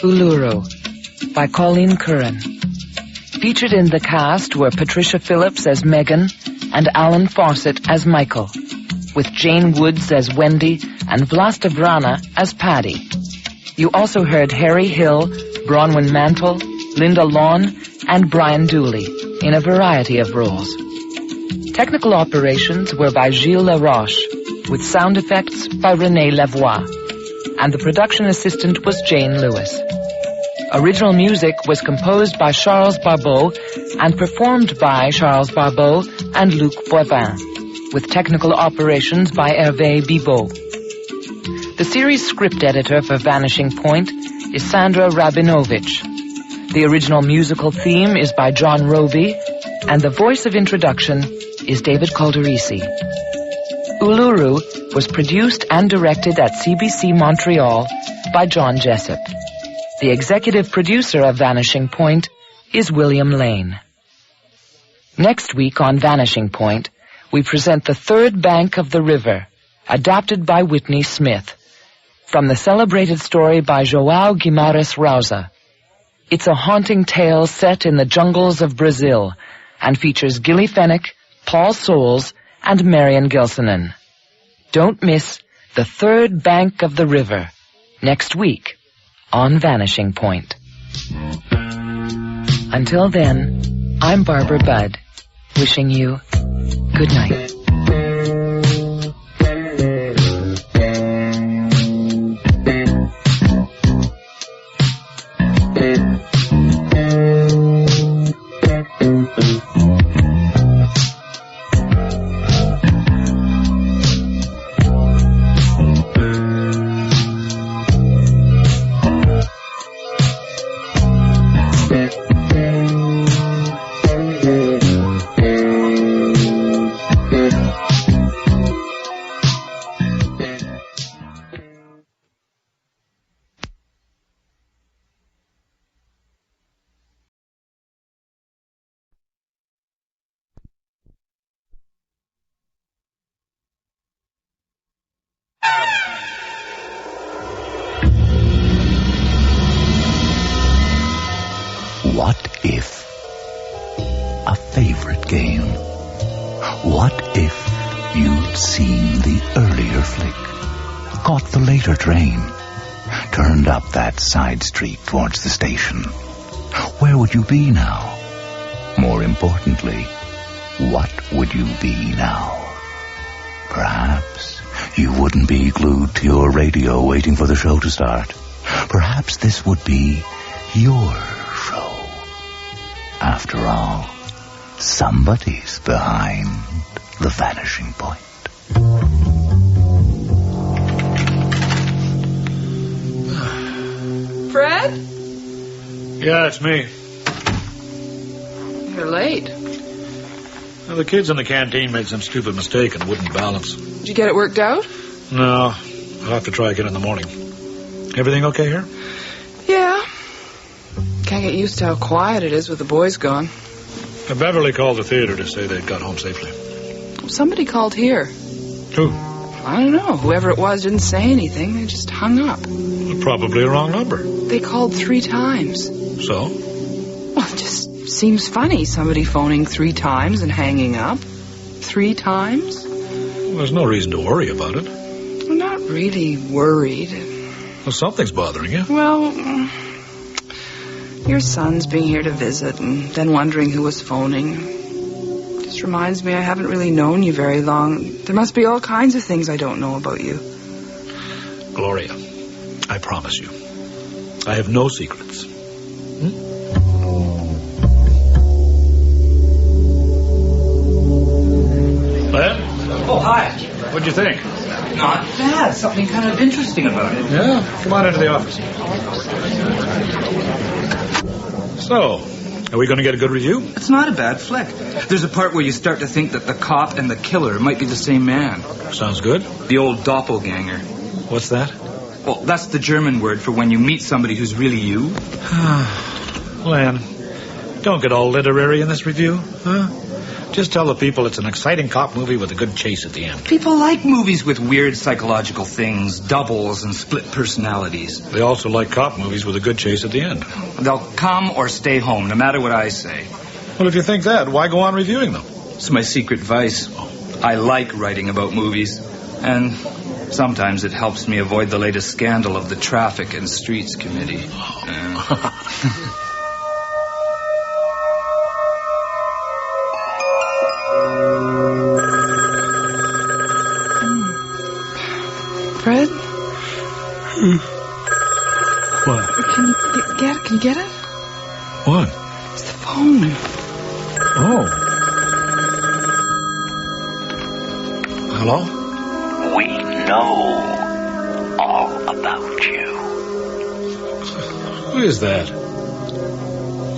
ULURU by Colleen Curran. Featured in the cast were Patricia Phillips as Megan and Alan Fawcett as Michael, with Jane Woods as Wendy and Vlasta Brana as Paddy. You also heard Harry Hill, Bronwyn Mantle, Linda Lawn, and Brian Dooley in a variety of roles. Technical operations were by Gilles Laroche, with sound effects by René Lavoie, and the production assistant was Jane Lewis. Original music was composed by Charles Barbeau and performed by Charles Barbeau and Luc Boivin, with technical operations by Hervé Bibot. The series script editor for Vanishing Point is Sandra Rabinovich. The original musical theme is by John Roby, and the voice of introduction is David Calderisi. ULURU was produced and directed at CBC Montreal by John Jessup. The executive producer of Vanishing Point is William Lane. Next week on Vanishing Point, we present The Third Bank of the River, adapted by Whitney Smith, from the celebrated story by João Guimarães Rosa. It's a haunting tale set in the jungles of Brazil and features Gilly Fenwick, Paul Soles, and Marion Gilsonen. Don't miss The Third Bank of the River next week on Vanishing Point. Until then, I'm Barbara Budd, wishing you good night. What if? A favorite game. What if you'd seen the earlier flick, caught the later train, turned up that side street towards the station? Where would you be now? More importantly, what would you be now? Perhaps you wouldn't be glued to your radio waiting for the show to start. Perhaps this would be your show. After all, somebody's behind the Vanishing Point. Fred? Yeah, it's me. You're late. Well, the kids in the canteen made some stupid mistake and wouldn't balance. Did you get it worked out? No, I'll have to try again in the morning. Everything okay here? Yeah. Can't get used to how quiet it is with the boys gone. Beverly called the theater to say they'd got home safely. Somebody called here. Who? I don't know. Whoever it was didn't say anything. They just hung up. Probably a wrong number. They called 3 times. So? Well, it just seems funny, somebody phoning 3 times and hanging up. 3 times? Well, there's no reason to worry about it. I'm not really worried. Well, something's bothering you. Well, your son's being here to visit and then wondering who was phoning. Just reminds me I haven't really known you very long. There must be all kinds of things I don't know about you. Gloria, I promise you, I have no secrets. Len? Oh, hi. What'd you think? Not bad. Something kind of interesting about it. Yeah? Come on into the office. So, are we going to get a good review? It's not a bad flick. There's a part where you start to think that the cop and the killer might be the same man. Sounds good. The old doppelganger. What's that? Well, that's the German word for when you meet somebody who's really you. Len, don't get all literary in this review, huh? Just tell the people it's an exciting cop movie with a good chase at the end. People like movies with weird psychological things, doubles and split personalities. They also like cop movies with a good chase at the end. They'll come or stay home, no matter what I say. Well, if you think that, why go on reviewing them? It's my secret vice. I like writing about movies. And sometimes it helps me avoid the latest scandal of the Traffic and Streets Committee. Fred? What? Can you get it? What? It's the phone. Oh. Hello? We know all about you. Who is that?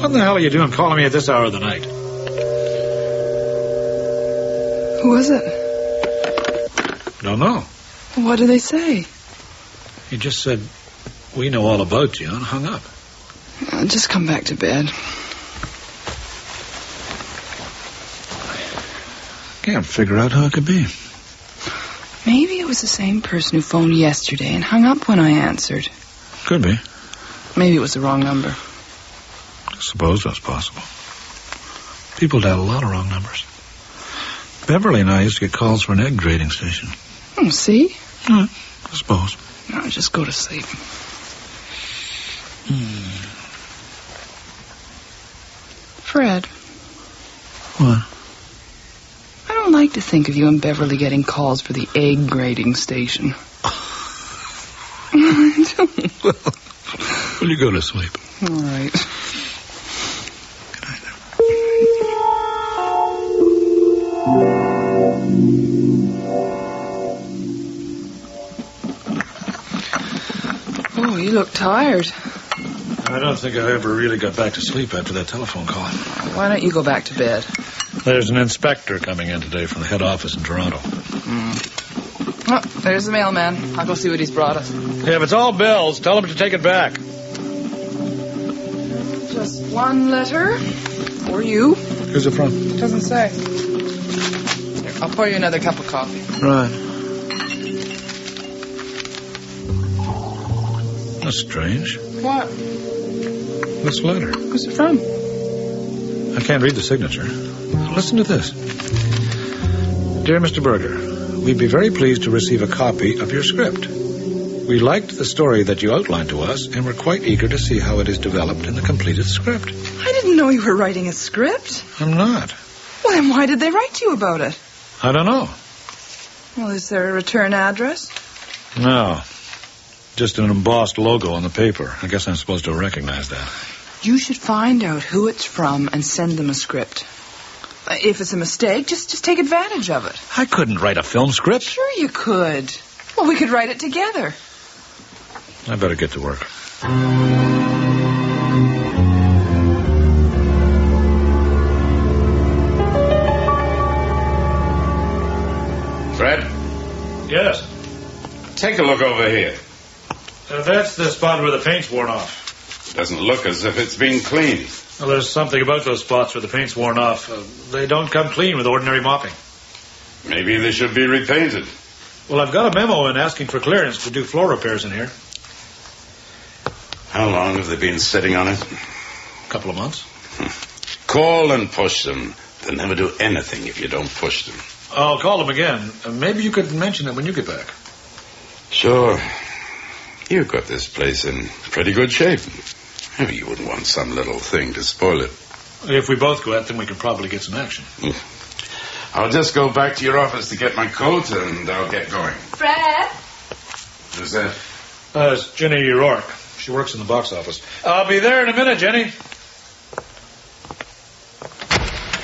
What the hell are you doing calling me at this hour of the night? Who was it? Don't know. What do they say? He just said, we know all about you, and hung up. Just come back to bed. Can't figure out who it could be. Maybe it was the same person who phoned yesterday and hung up when I answered. Could be. Maybe it was the wrong number. I suppose that's possible. People dial a lot of wrong numbers. Beverly and I used to get calls for an egg grading station. Oh, see? I suppose. No, just go to sleep. Fred. What? I don't like to think of you and Beverly getting calls for the egg grading station. Will you go to sleep? All right. Good night. Oh, you look tired. I don't think I ever really got back to sleep after that telephone call. Why don't you go back to bed? There's an inspector coming in today from the head office in Toronto. Oh, there's the mailman. I'll go see what he's brought us. Hey, if it's all bills, tell him to take it back. Just one letter for you. Who's it from? Doesn't say. Here, I'll pour you another cup of coffee. Right. That's strange. What? This letter. Who's it from? I can't read the signature. Listen to this. Dear Mr. Berger, we'd be very pleased to receive a copy of your script. We liked the story that you outlined to us, and we're quite eager to see how it is developed in the completed script. I didn't know you were writing a script. I'm not. Well, then why did they write to you about it? I don't know. Well, is there a return address? No. Just an embossed logo on the paper. I guess I'm supposed to recognize that. You should find out who it's from and send them a script. If it's a mistake, just take advantage of it. I couldn't write a film script. Sure you could. Well, we could write it together. I better get to work. Fred? Yes? Take a look over here. That's the spot where the paint's worn off. Doesn't look as if it's been cleaned. Well, there's something about those spots where the paint's worn off. They don't come clean with ordinary mopping. Maybe they should be repainted. Well, I've got a memo in asking for clearance to do floor repairs in here. How long have they been sitting on it? A couple of months. Call and push them. They'll never do anything if you don't push them. I'll call them again. Maybe you could mention it when you get back. Sure. You've got this place in pretty good shape. You wouldn't want some little thing to spoil it. If we both go at them, we could probably get some action. I'll just go back to your office to get my coat, and I'll get going. Fred? Who's that? It's Jenny Rourke. She works in the box office. I'll be there in a minute, Jenny.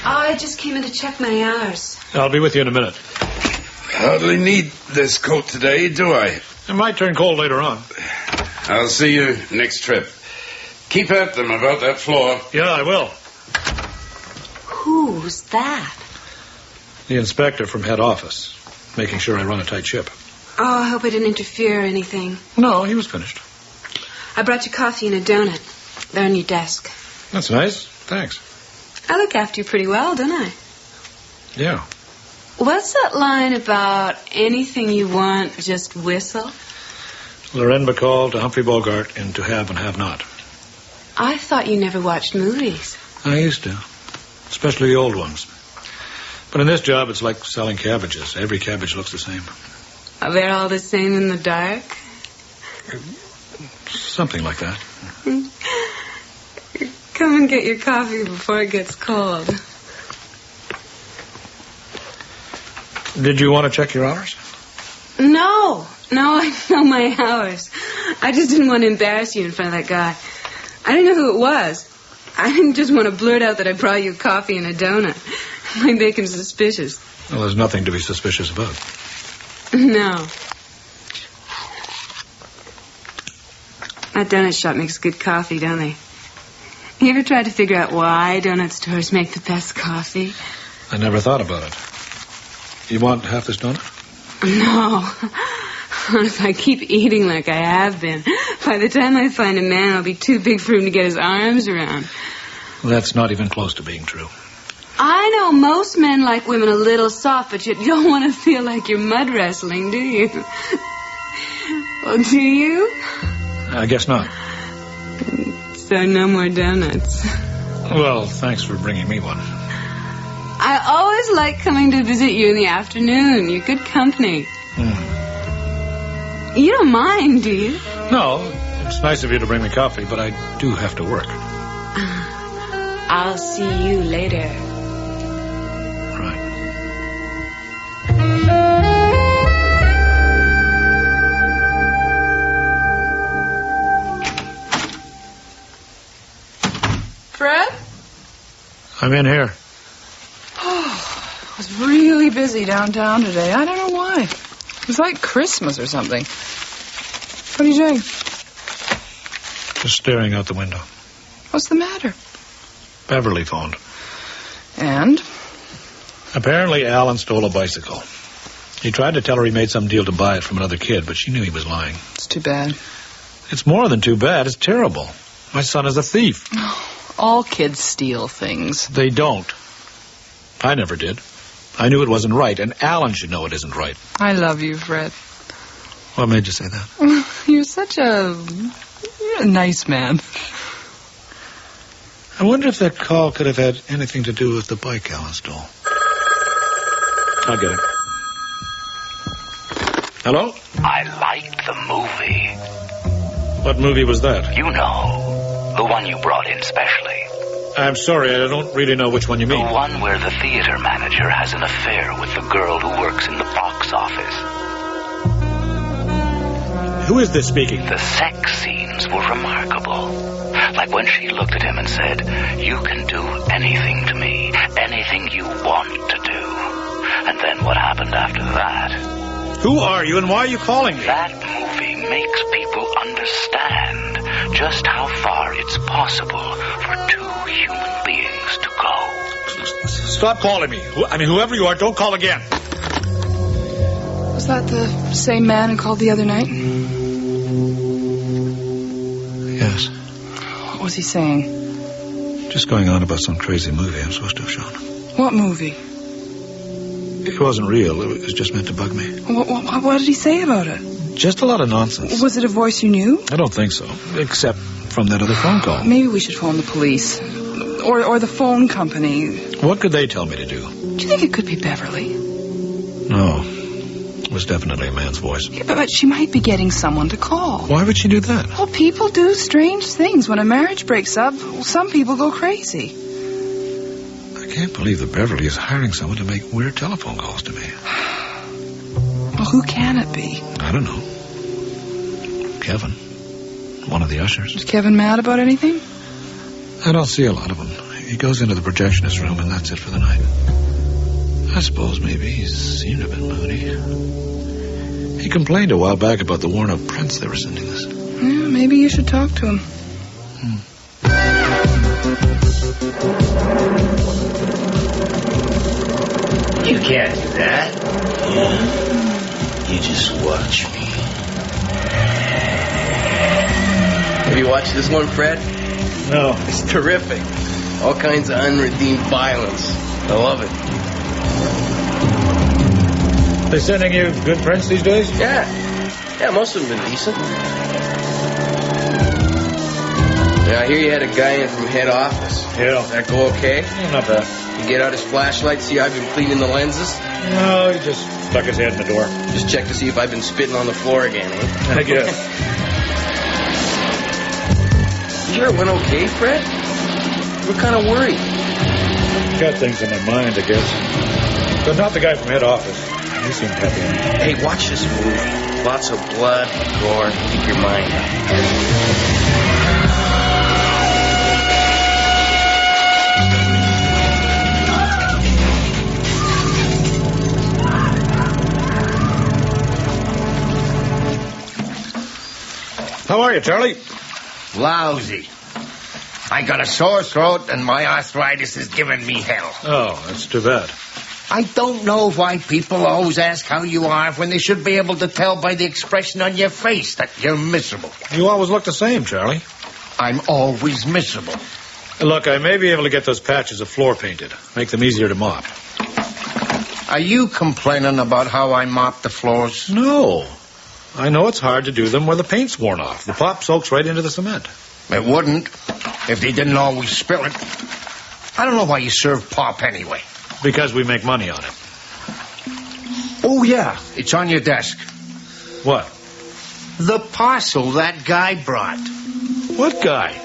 Oh, I just came in to check my hours. I'll be with you in a minute. Hardly need this coat today, do I? It might turn cold later on. I'll see you next trip. Keep at them about that floor. Yeah, I will. Who's that? The inspector from head office, making sure I run a tight ship. Oh, I hope I didn't interfere or anything. No, he was finished. I brought you coffee and a donut. They're on your desk. That's nice. Thanks. I look after you pretty well, don't I? Yeah. What's that line about anything you want, just whistle? Loren Bacall to Humphrey Bogart in To Have and Have Not. I thought you never watched movies. I used to, especially the old ones. But in this job, it's like selling cabbages. Every cabbage looks the same. Are they all the same in the dark? Something like that. Come and get your coffee before it gets cold. Did you want to check your hours? No, I know my hours. I just didn't want to embarrass you in front of that guy. I didn't know who it was. I didn't just want to blurt out that I brought you coffee and a donut. Might make him suspicious. Well, there's nothing to be suspicious about. No. That donut shop makes good coffee, don't they? You ever tried to figure out why donut stores make the best coffee? I never thought about it. You want half this donut? No. If I keep eating like I have been, by the time I find a man, I'll be too big for him to get his arms around. That's not even close to being true. I know most men like women a little soft, but you don't want to feel like you're mud wrestling, do you? Well, do you? I guess not. So no more donuts. Well, thanks for bringing me one. I always like coming to visit you in the afternoon. You're good company. You don't mind, do you? No, it's nice of you to bring me coffee, but I do have to work. I'll see you later. Right. Fred? I'm in here. I was really busy downtown today. I don't know why. It was like Christmas or something. What are you doing? Just staring out the window. What's the matter? Beverly phoned. And? Apparently, Alan stole a bicycle. He tried to tell her he made some deal to buy it from another kid, but she knew he was lying. It's too bad. It's more than too bad. It's terrible. My son is a thief. All kids steal things. They don't. I never did. I knew it wasn't right, and Alan should know it isn't right. I love you, Fred. What made you say that? You're such a nice man. I wonder if that call could have had anything to do with the bike Alan stole. I'll get it. Hello? I liked the movie. What movie was that? You know, the one you brought in specially. I'm sorry, I don't really know which one you mean. The one where the theater manager has an affair with the girl who works in the box office. Who is this speaking? The sex scenes were remarkable. Like when she looked at him and said, "You can do anything to me, anything you want to do." And then what happened after that? Who are you and why are you calling me? That movie makes people understand just how far it's possible for two human beings to go. Stop calling me. Whoever you are, don't call again. Was that the same man who called the other night? Yes. What was he saying? Just going on about some crazy movie I'm supposed to have shown. What movie? It wasn't real. It was just meant to bug me. What did he say about it? Just a lot of nonsense. Was it a voice you knew? I don't think so, except from that other phone call. Maybe we should phone the police. Or the phone company. What could they tell me to do? Do you think it could be Beverly? No. It was definitely a man's voice. Yeah, but she might be getting someone to call. Why would she do that? Well, people do strange things. When a marriage breaks up, some people go crazy. I can't believe that Beverly is hiring someone to make weird telephone calls to me. Well, who can it be? I don't know. Kevin. One of the ushers. Is Kevin mad about anything? I don't see a lot of him. He goes into the projectionist room and that's it for the night. I suppose maybe he's seemed a bit moody. He complained a while back about the worn-out prints they were sending us. Yeah, maybe you should talk to him. You can't do that. Yeah. You just watch me. Have you watched this one, Fred? No. It's terrific. All kinds of unredeemed violence. I love it. They sending you good prints these days? Yeah, most of them have been decent. Yeah, I hear you had a guy in from head office. Yeah. Did that go okay? Yeah, not bad. You get out his flashlight, see I've been cleaning the lenses? No, he just stuck his head in the door. Just check to see if I've been spitting on the floor again, eh? I guess. You sure it went okay, Fred? We're kind of worried. Got things in my mind, I guess. But not the guy from head office. He seemed happy. Hey, watch this movie. Lots of blood, gore. Keep your mind up. How are you, Charlie? Lousy. I got a sore throat and my arthritis is giving me hell. Oh, that's too bad. I don't know why people always ask how you are when they should be able to tell by the expression on your face that you're miserable. You always look the same, Charlie. I'm always miserable. Look, I may be able to get those patches of floor painted. Make them easier to mop. Are you complaining about how I mop the floors? No. I know it's hard to do them where the paintt's worn off. The pop soaks right into the cement. It wouldn't if they didn't always spill it. I don't know why you serve pop anyway. Because we make money on it. Oh, yeah. It's on your desk. What? The parcel that guy brought. What guy?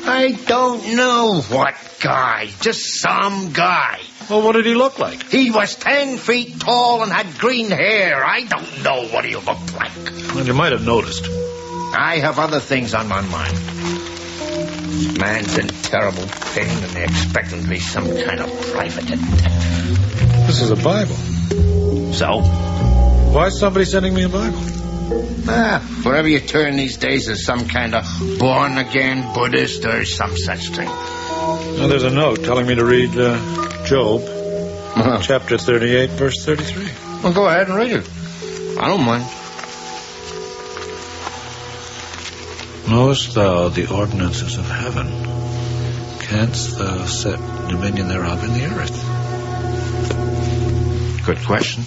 I don't know what guy. Just some guy. Well, what did he look like? He was 10 feet tall and had green hair. I don't know what he looked like. Well, you might have noticed. I have other things on my mind. Man's in terrible pain and they expect him to be some kind of private detective. This is a Bible. So? Why is somebody sending me a Bible? Wherever you turn these days, there's some kind of born-again Buddhist or some such thing. Now, there's a note telling me to read Job, chapter 38, verse 33. Well, go ahead and read it. I don't mind. Knowest thou the ordinances of heaven? Canst thou set dominion thereof in the earth? Good question.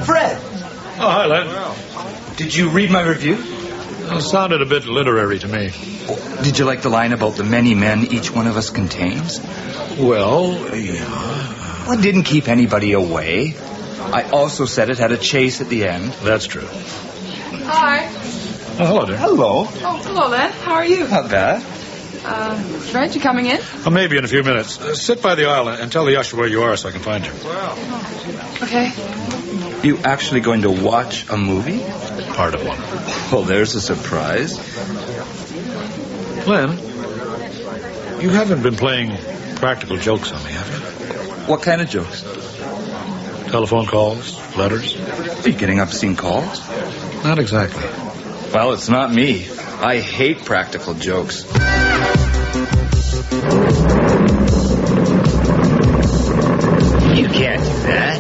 Fred! Oh, hi, Len. Did you read my review? It sounded a bit literary to me. Did you like the line about the many men each one of us contains? Well, yeah. Well, it didn't keep anybody away. I also said it had a chase at the end. That's true. Hi. Oh, hello there. Hello. Oh, hello, Len. How are you? Not bad. Fred, you coming in? Maybe in a few minutes. Sit by the aisle and tell the usher where you are so I can find you. Okay. You actually going to watch a movie? Part of one. Well, there's a surprise. Len, you haven't been playing practical jokes on me, have you? What kind of jokes? Telephone calls, letters. Are you getting obscene calls? Not exactly. Well, it's not me. I hate practical jokes. You can't do that.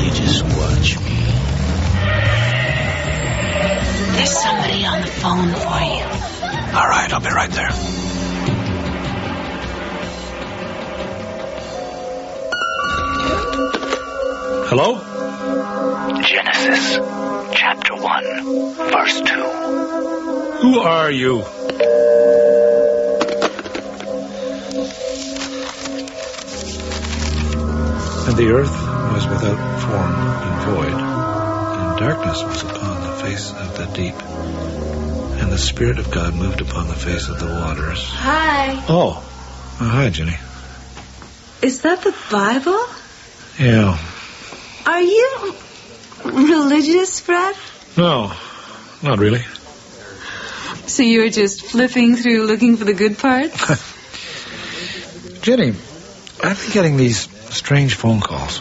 You just watch me. There's somebody on the phone for you. All right, I'll be right there. Hello? Genesis, chapter 1, verse 2. Who are you? And the earth was without form and void, and darkness was upon the face of the deep, and the Spirit of God moved upon the face of the waters. Hi. Oh, hi, Jenny. Is that the Bible? Yeah. Are you religious, Fred? No, not really. So you were just flipping through looking for the good parts? Jenny, I've been getting these strange phone calls.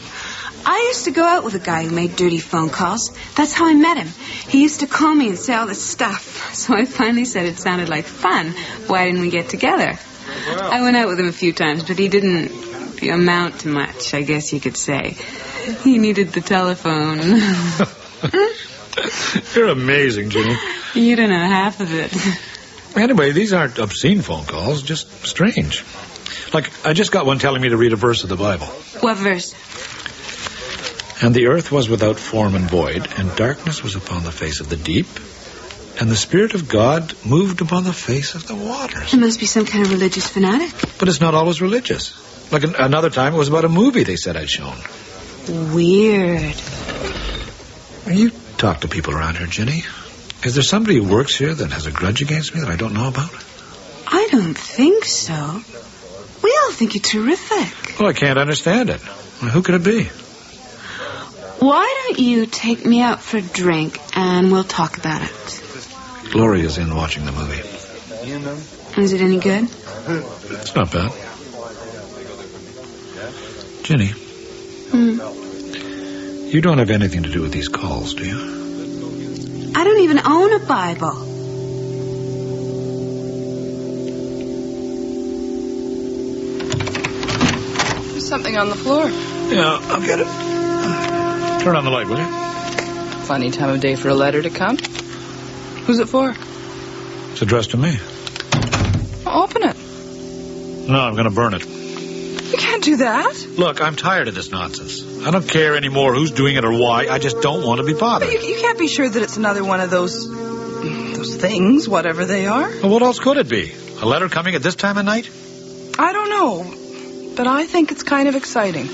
I used to go out with a guy who made dirty phone calls. That's how I met him. He used to call me and say all this stuff. So I finally said it sounded like fun. Why didn't we get together? I went out with him a few times, but he didn't amount to much, I guess you could say. He needed the telephone. You're amazing, Jenny. You don't know half of it. Anyway, these aren't obscene phone calls, just strange. Like, I just got one telling me to read a verse of the Bible. What verse? And the earth was without form and void, and darkness was upon the face of the deep, and the Spirit of God moved upon the face of the waters. It must be some kind of religious fanatic. But it's not always religious. Like another time, it was about a movie they said I'd shown. Weird. You talk to people around here, Jenny. Is there somebody who works here that has a grudge against me that I don't know about? I don't think so. We all think you're terrific. Well, I can't understand it. Well, who could it be? Why don't you take me out for a drink and we'll talk about it? Gloria's in watching the movie. Is it any good? It's not bad. Jenny. You don't have anything to do with these calls, do you? I don't even own a Bible. There's something on the floor. Yeah, I'll get it. Turn on the light, will you? Funny time of day for a letter to come. Who's it for? It's addressed to me. Open it. No, I'm going to burn it. You can't do that. Look, I'm tired of this nonsense. I don't care anymore who's doing it or why. I just don't want to be bothered. But you can't be sure that it's another one of those things, whatever they are. Well, what else could it be? A letter coming at this time of night? I don't know, but I think it's kind of exciting.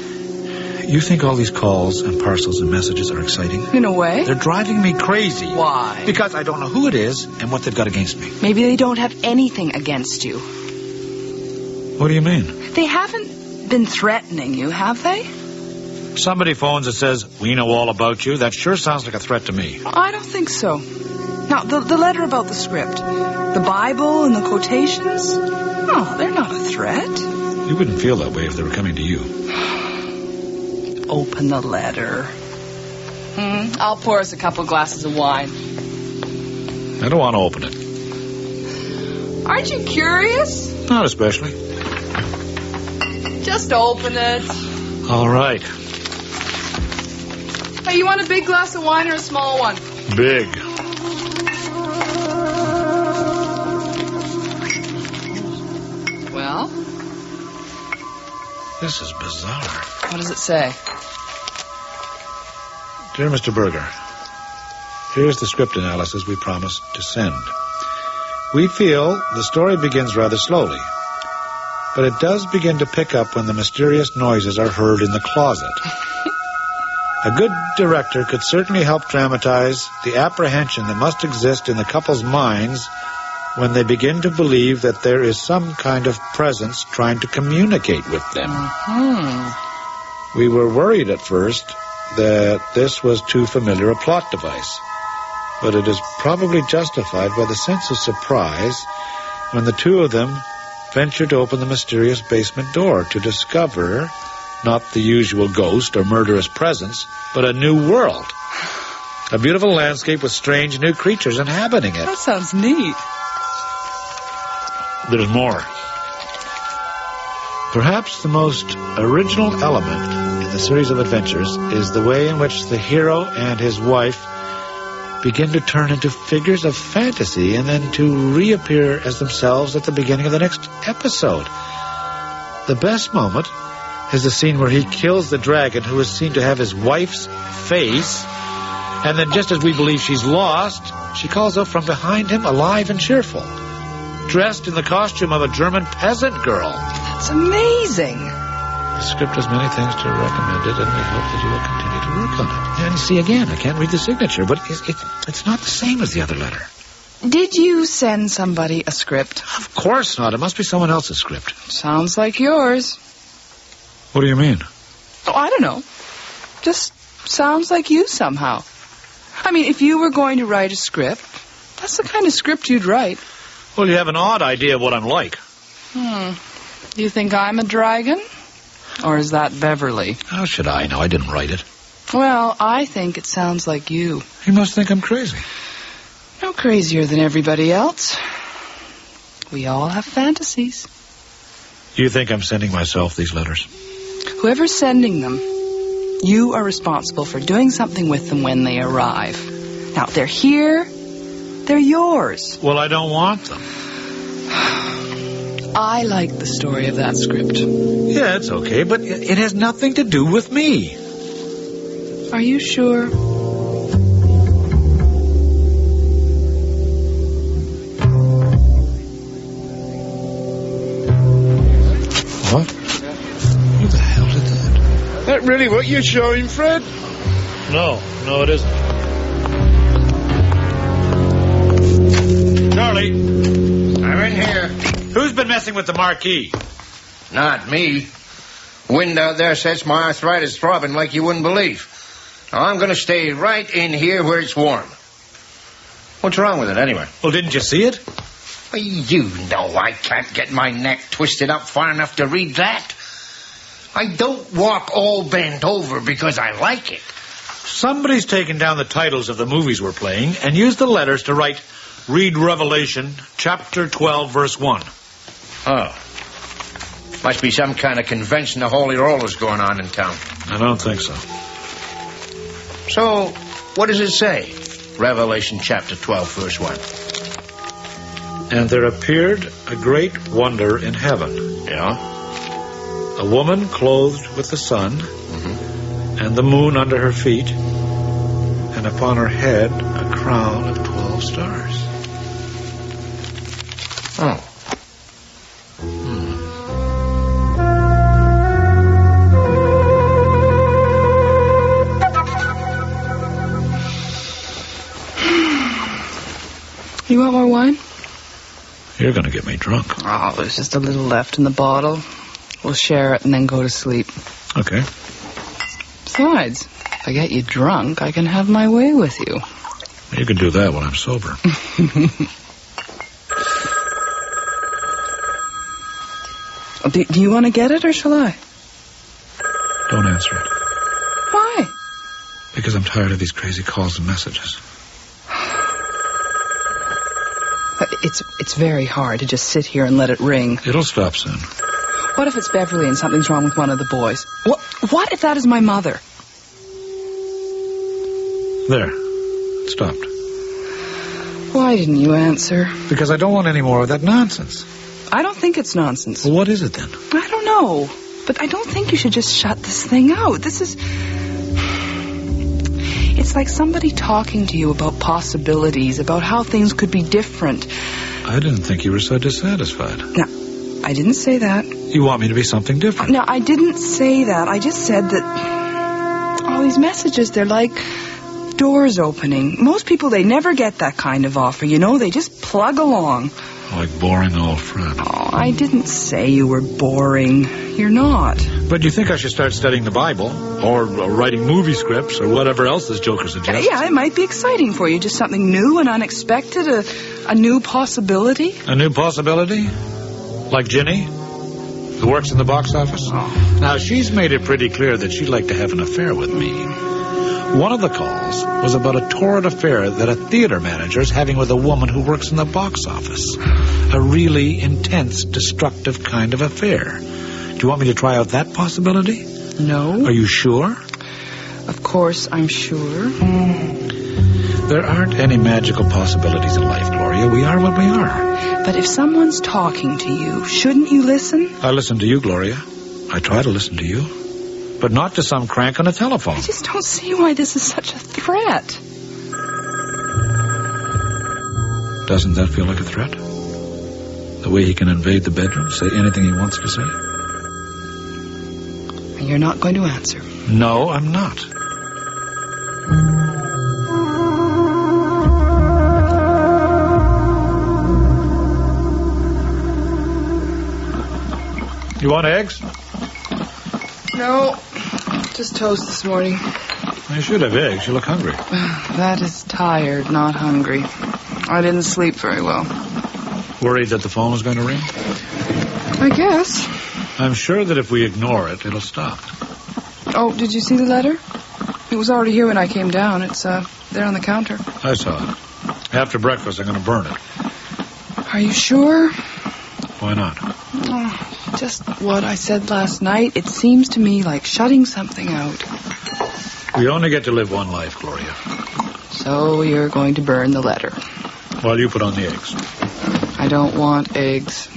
You think all these calls and parcels and messages are exciting? In a way. They're driving me crazy. Why? Because I don't know who it is and what they've got against me. Maybe they don't have anything against you. What do you mean? They haven't been threatening you, have they? Somebody phones and says, we know all about you. That sure sounds like a threat to me. I don't think so. Now, the letter about the script, the Bible and the quotations, oh, they're not a threat. You wouldn't feel that way if they were coming to you. Open the letter. I'll pour us a couple glasses of wine. I don't want to open it. Aren't you curious? Not especially. Just open it. All right. Hey, you want a big glass of wine or a small one? Big. Well? This is bizarre. What does it say? Dear Mr. Berger, here's the script analysis we promised to send. We feel the story begins rather slowly, but it does begin to pick up when the mysterious noises are heard in the closet. A good director could certainly help dramatize the apprehension that must exist in the couple's minds when they begin to believe that there is some kind of presence trying to communicate with them. We were worried at first that this was too familiar a plot device, but it is probably justified by the sense of surprise when the two of them venture to open the mysterious basement door to discover not the usual ghost or murderous presence, but a new world. A beautiful landscape with strange new creatures inhabiting it. That sounds neat. There's more. Perhaps the most original element in the series of adventures is the way in which the hero and his wife begin to turn into figures of fantasy and then to reappear as themselves at the beginning of the next episode. The best moment is the scene where he kills the dragon who is seen to have his wife's face, and then just as we believe she's lost, she calls up from behind him alive and cheerful, dressed in the costume of a German peasant girl. That's amazing. The script has many things to recommend it, and we hope that you will continue to work on it. And see, again, I can't read the signature, but it's not the same as the other letter. Did you send somebody a script? Of course not. It must be someone else's script. Sounds like yours. What do you mean? Oh, I don't know. Just sounds like you somehow. I mean, if you were going to write a script, that's the kind of script you'd write. Well, you have an odd idea of what I'm like. Do you think I'm a dragon? Or is that Beverly? How should I know? I didn't write it. Well, I think it sounds like you. You must think I'm crazy. No crazier than everybody else. We all have fantasies. You think I'm sending myself these letters? Whoever's sending them, you are responsible for doing something with them when they arrive. Now, they're here. They're yours. Well, I don't want them. I like the story of that script. Yeah, it's okay, but it has nothing to do with me. Are you sure? What? Who the hell did that? That really what you're showing, Fred? No, it isn't. Charlie! I'm in here. Who's been messing with the marquee? Not me. Wind out there sets my arthritis throbbing like you wouldn't believe. Now, I'm going to stay right in here where it's warm. What's wrong with it, anyway? Well, didn't you see it? Well, you know I can't get my neck twisted up far enough to read that. I don't walk all bent over because I like it. Somebody's taken down the titles of the movies we're playing and used the letters to write Read Revelation, chapter 12, verse 1. Oh. Must be some kind of convention of holy rollers going on in town. I don't think so. So, what does it say? Revelation chapter 12, verse 1. And there appeared a great wonder in heaven. Yeah? A woman clothed with the sun, and the moon under her feet, and upon her head a crown of 12 stars. Oh. You want more wine? You're going to get me drunk. Oh, there's just a little left in the bottle. We'll share it and then go to sleep. Okay. Besides, if I get you drunk, I can have my way with you. You can do that when I'm sober. Do you want to get it, or shall I? Don't answer it. Why? Because I'm tired of these crazy calls and messages. It's very hard to just sit here and let it ring. It'll stop soon. What if it's Beverly and something's wrong with one of the boys? What if that is my mother? There. It stopped. Why didn't you answer? Because I don't want any more of that nonsense. I don't think it's nonsense. Well, what is it then? I don't know. But I don't think you should just shut this thing out. This is... It's like somebody talking to you about possibilities, about how things could be different. I didn't think you were so dissatisfied. No, I didn't say that. You want me to be something different? No, I didn't say that. I just said that all these messages, they're like doors opening. Most people, they never get that kind of offer, you know? They just plug along. Like boring old Fred. Oh, I didn't say you were boring. You're not. But you think I should start studying the Bible? Or writing movie scripts? Or whatever else this joker suggests? Yeah, it might be exciting for you. Just something new and unexpected. A new possibility. A new possibility? Like Ginny? Who works in the box office? Oh. Now, she's made it pretty clear that she'd like to have an affair with me. One of the calls was about a torrid affair that a theater manager is having with a woman who works in the box office. A really intense, destructive kind of affair. Do you want me to try out that possibility? No. Are you sure? Of course, I'm sure. There aren't any magical possibilities in life, Gloria. We are what we are. But if someone's talking to you, shouldn't you listen? I listen to you, Gloria. I try to listen to you. But not to some crank on a telephone. I just don't see why this is such a threat. Doesn't that feel like a threat? The way he can invade the bedroom, say anything he wants to say? And you're not going to answer. No, I'm not. You want eggs? No, just toast this morning. You should have eggs. You look hungry. That is tired, not hungry. I didn't sleep very well. Worried that the phone was going to ring? I guess. I'm sure that if we ignore it, it'll stop. Oh, did you see the letter? It was already here when I came down. It's there on the counter. I saw it. After breakfast, I'm going to burn it. Are you sure? Why not? Oh, just what I said last night. It seems to me like shutting something out. We only get to live one life, Gloria. So you're going to burn the letter. While you put on the eggs. I don't want eggs.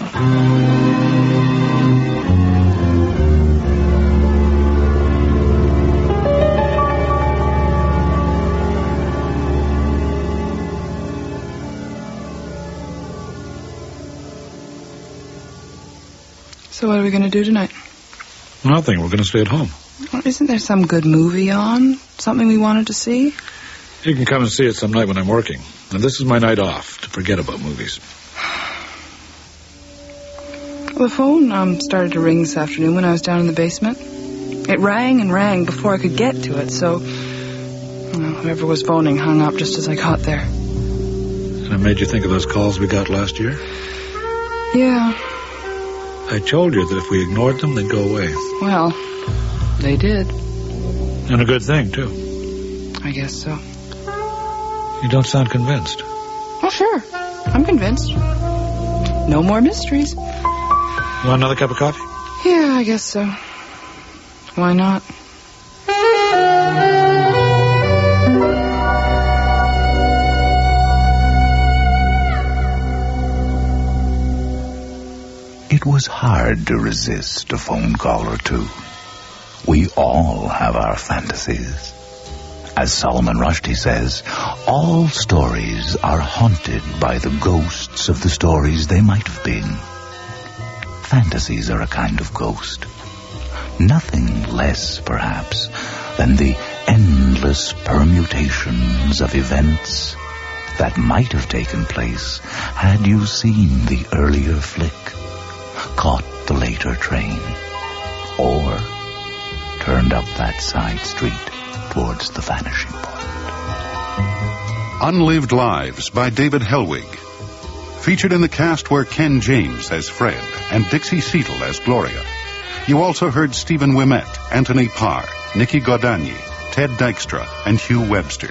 So what are we going to do tonight? Nothing. We're going to stay at home. Well, isn't there some good movie on? Something we wanted to see? You can come and see it some night when I'm working. And this is my night off to forget about movies. The phone started to ring this afternoon when I was down in the basement. It rang and rang before I could get to it, so whoever was phoning hung up just as I got there. And it made you think of those calls we got last year? Yeah. I told you that if we ignored them, they'd go away. Well, they did. And a good thing, too. I guess so. You don't sound convinced. Oh, sure. I'm convinced. No more mysteries. You want another cup of coffee? Yeah, I guess so. Why not? It was hard to resist a phone call or two. We all have our fantasies. As Solomon Rushdie says, all stories are haunted by the ghosts of the stories they might have been. Fantasies are a kind of ghost. Nothing less, perhaps, than the endless permutations of events that might have taken place had you seen the earlier flick, caught the later train, or turned up that side street towards the vanishing point. Unlived Lives by David Hellwig. Featured in the cast were Ken James as Fred and Dixie Seatle as Gloria. You also heard Stephen Ouimet, Anthony Parr, Nicky Godagny, Ted Dykstra, and Hugh Webster.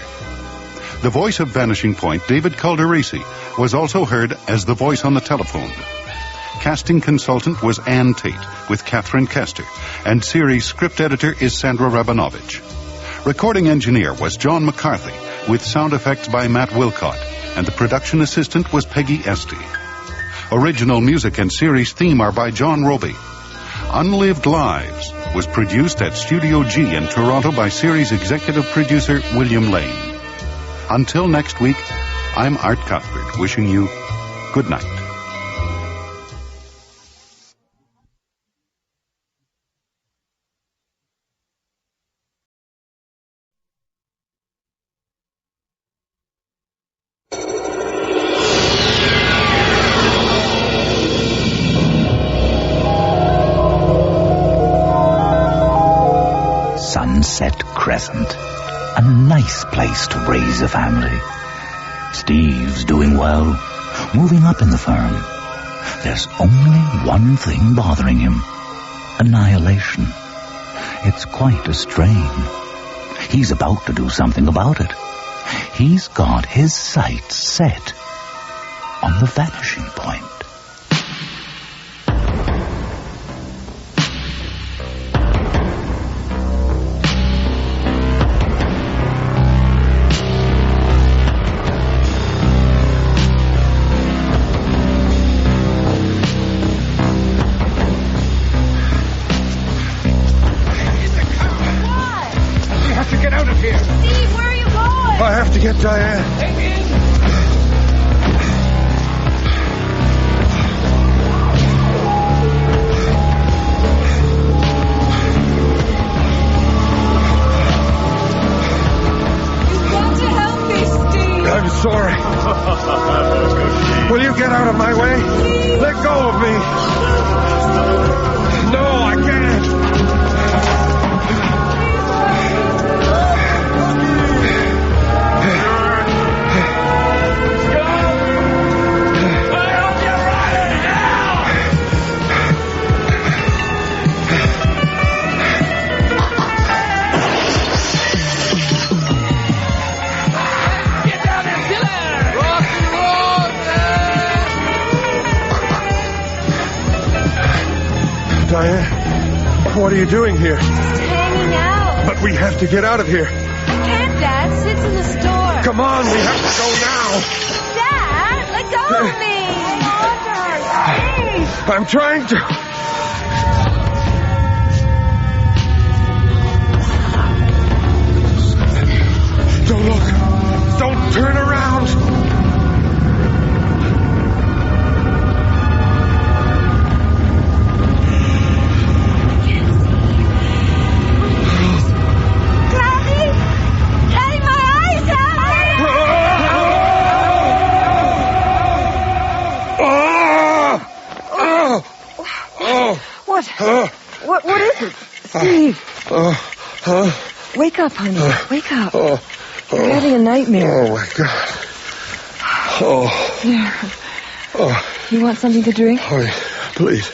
The voice of Vanishing Point, David Calderisi, was also heard as the voice on the telephone. Casting consultant was Ann Tate with Catherine Kester, and series script editor is Sandra Rabinovich. Recording engineer was John McCarthy, with sound effects by Matt Wilcott, and the production assistant was Peggy Esty. Original music and series theme are by John Roby. Unlived Lives was produced at Studio G in Toronto by series executive producer William Lane. Until next week, I'm Art Cuthbert, wishing you good night. Sunset Crescent, a nice place to raise a family. Steve's doing well, moving up in the firm. There's only one thing bothering him: annihilation. It's quite a strain. He's about to do something about it. He's got his sights set on the vanishing point. of my way. Let go of me. No, I can't. Diane, what are you doing here? Hanging out. But we have to get out of here. I can't, Dad. Sid's in the store. Come on, we have to go now. Dad, let go of me. Please. I'm trying to. Don't look. Don't turn around. What is it? Steve. Wake up, honey. Wake up. You're having a nightmare. Oh, my God. Here. You want something to drink? Oh, please.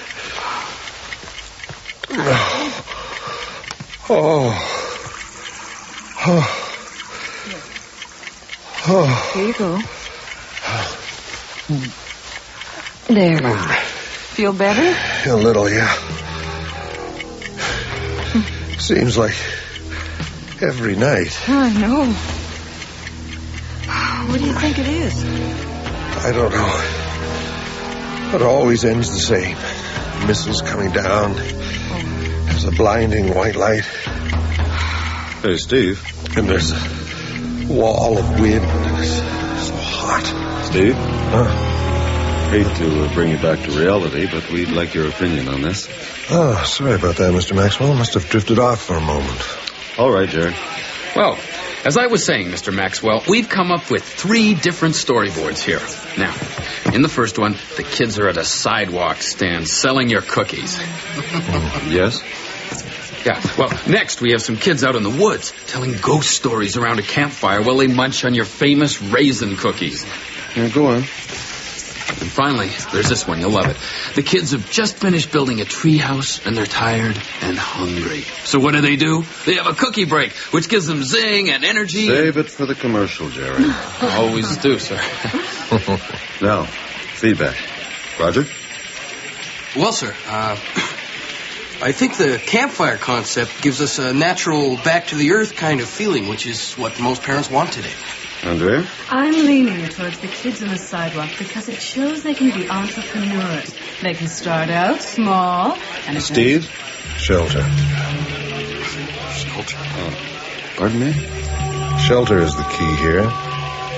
Here you go. There. Feel better? A little, yeah. Seems like every night. I know. What do you think it is? I don't know. But it always ends the same. Missiles coming down. There's a blinding white light. Hey, Steve. And there's a wall of wind. It's so hot. Steve? Huh? Hate to bring you back to reality, but we'd like your opinion on this. Oh, sorry about that, Mr. Maxwell. Must have drifted off for a moment. All right, Jerry. Well, as I was saying, Mr. Maxwell, we've come up with 3 different storyboards here. Now, in the first one, the kids are at a sidewalk stand selling your cookies. Yes? Yeah, well, next we have some kids out in the woods telling ghost stories around a campfire while they munch on your famous raisin cookies. Yeah, go on. And finally, there's this one. You'll love it. The kids have just finished building a treehouse, and they're tired and hungry. So what do? They have a cookie break, which gives them zing and energy. Save it for the commercial, Jerry. Always do, sir. Now, feedback. Roger? Well, sir, I think the campfire concept gives us a natural back-to-the-earth kind of feeling, which is what most parents want today. Andrea? I'm leaning towards the kids on the sidewalk because it shows they can be entrepreneurs. They can start out small and... Steve? Shelter. Shelter? Pardon me? Shelter is the key here.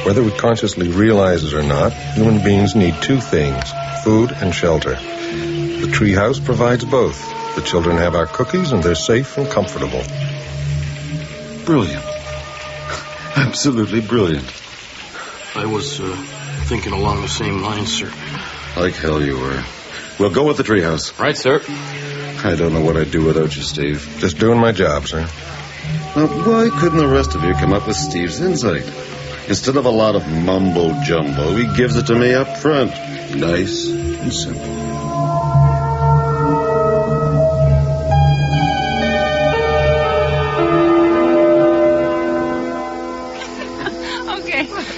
Whether we consciously realize it or not, human beings need 2 things, food and shelter. The treehouse provides both. The children have our cookies and they're safe and comfortable. Brilliant. Absolutely brilliant. I was thinking along the same lines, sir. Like hell you were. We'll go with the treehouse. Right, sir. I don't know what I'd do without you, Steve. Just doing my job, sir. Now, why couldn't the rest of you come up with Steve's insight? Instead of a lot of mumbo-jumbo, he gives it to me up front. Nice and simple.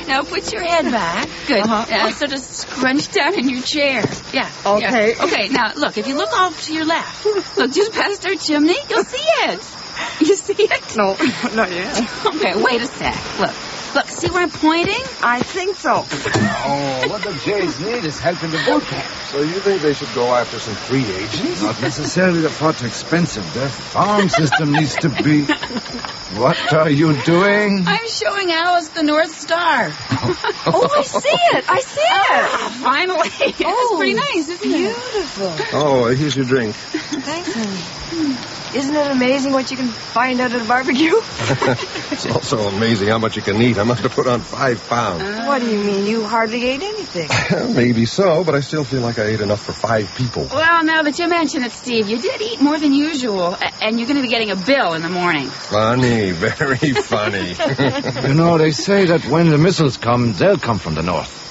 Now put your head back. Good. Sort of scrunch down in your chair. Yeah. Okay. Yeah. Okay, now look, if you look off to your left, look just past our chimney, you'll see it. You see it? No, not yet. Okay, wait a sec. Look, see where I'm pointing? I think so. Oh, what the Jays need is help in the boot camp. So you think they should go after some free agents? Not necessarily the pot's expensive. Their farm system needs to be... What are you doing? I'm showing Alice the North Star. Oh, I see it. Finally. It's pretty nice, isn't it? Beautiful. Oh, here's your drink. Thanks, honey. Isn't it amazing what you can find out at a barbecue? It's also amazing how much you can eat. I must have put on 5 pounds. What do you mean? You hardly ate anything. Maybe so, but I still feel like I ate enough for 5 people. Well, now that you mention it, Steve, you did eat more than usual, and you're going to be getting a bill in the morning. Funny, very funny. You know, they say that when the missiles come, they'll come from the north.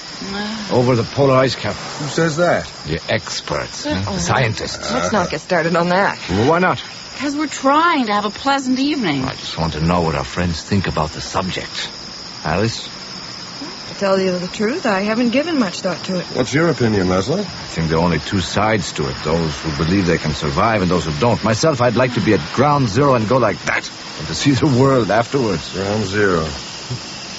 Over the polar ice cap. Who says that? The experts, the scientists. Let's not get started on that. Well, why not? Because we're trying to have a pleasant evening. I just want to know what our friends think about the subject. Alice? To tell you the truth, I haven't given much thought to it. What's your opinion, Leslie? I think there are only 2 sides to it. Those who believe they can survive and those who don't. Myself, I'd like to be at ground zero and go like that. And to see the world afterwards. Ground zero.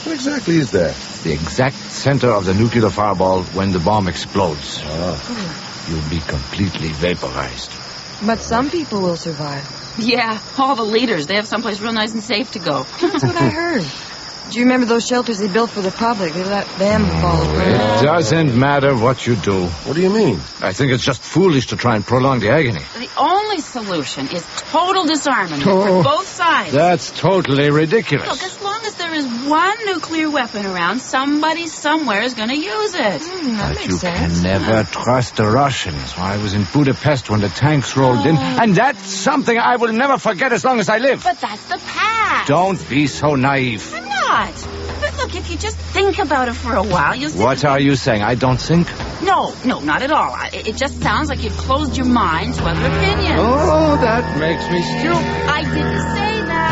What exactly is that? The exact center of the nuclear fireball when the bomb explodes. You'll be completely vaporized. But some people will survive. Yeah, all the leaders. They have someplace real nice and safe to go. That's what I heard. Do you remember those shelters they built for the public? They let them follow. It doesn't matter what you do. What do you mean? I think it's just foolish to try and prolong the agony. The only solution is total disarmament for both sides. That's totally ridiculous. Look, as long as there is one nuclear weapon around, somebody somewhere is going to use it. That But you makes sense. can never trust the Russians. I was in Budapest when the tanks rolled in, and that's something I will never forget as long as I live. But that's the past. Don't be so naive. I'm not. But look, if you just think about it for a while, you'll see... What are you saying? I don't think? No, not at all. It just sounds like you've closed your mind to other opinions. Oh, that makes me stupid. I didn't say that.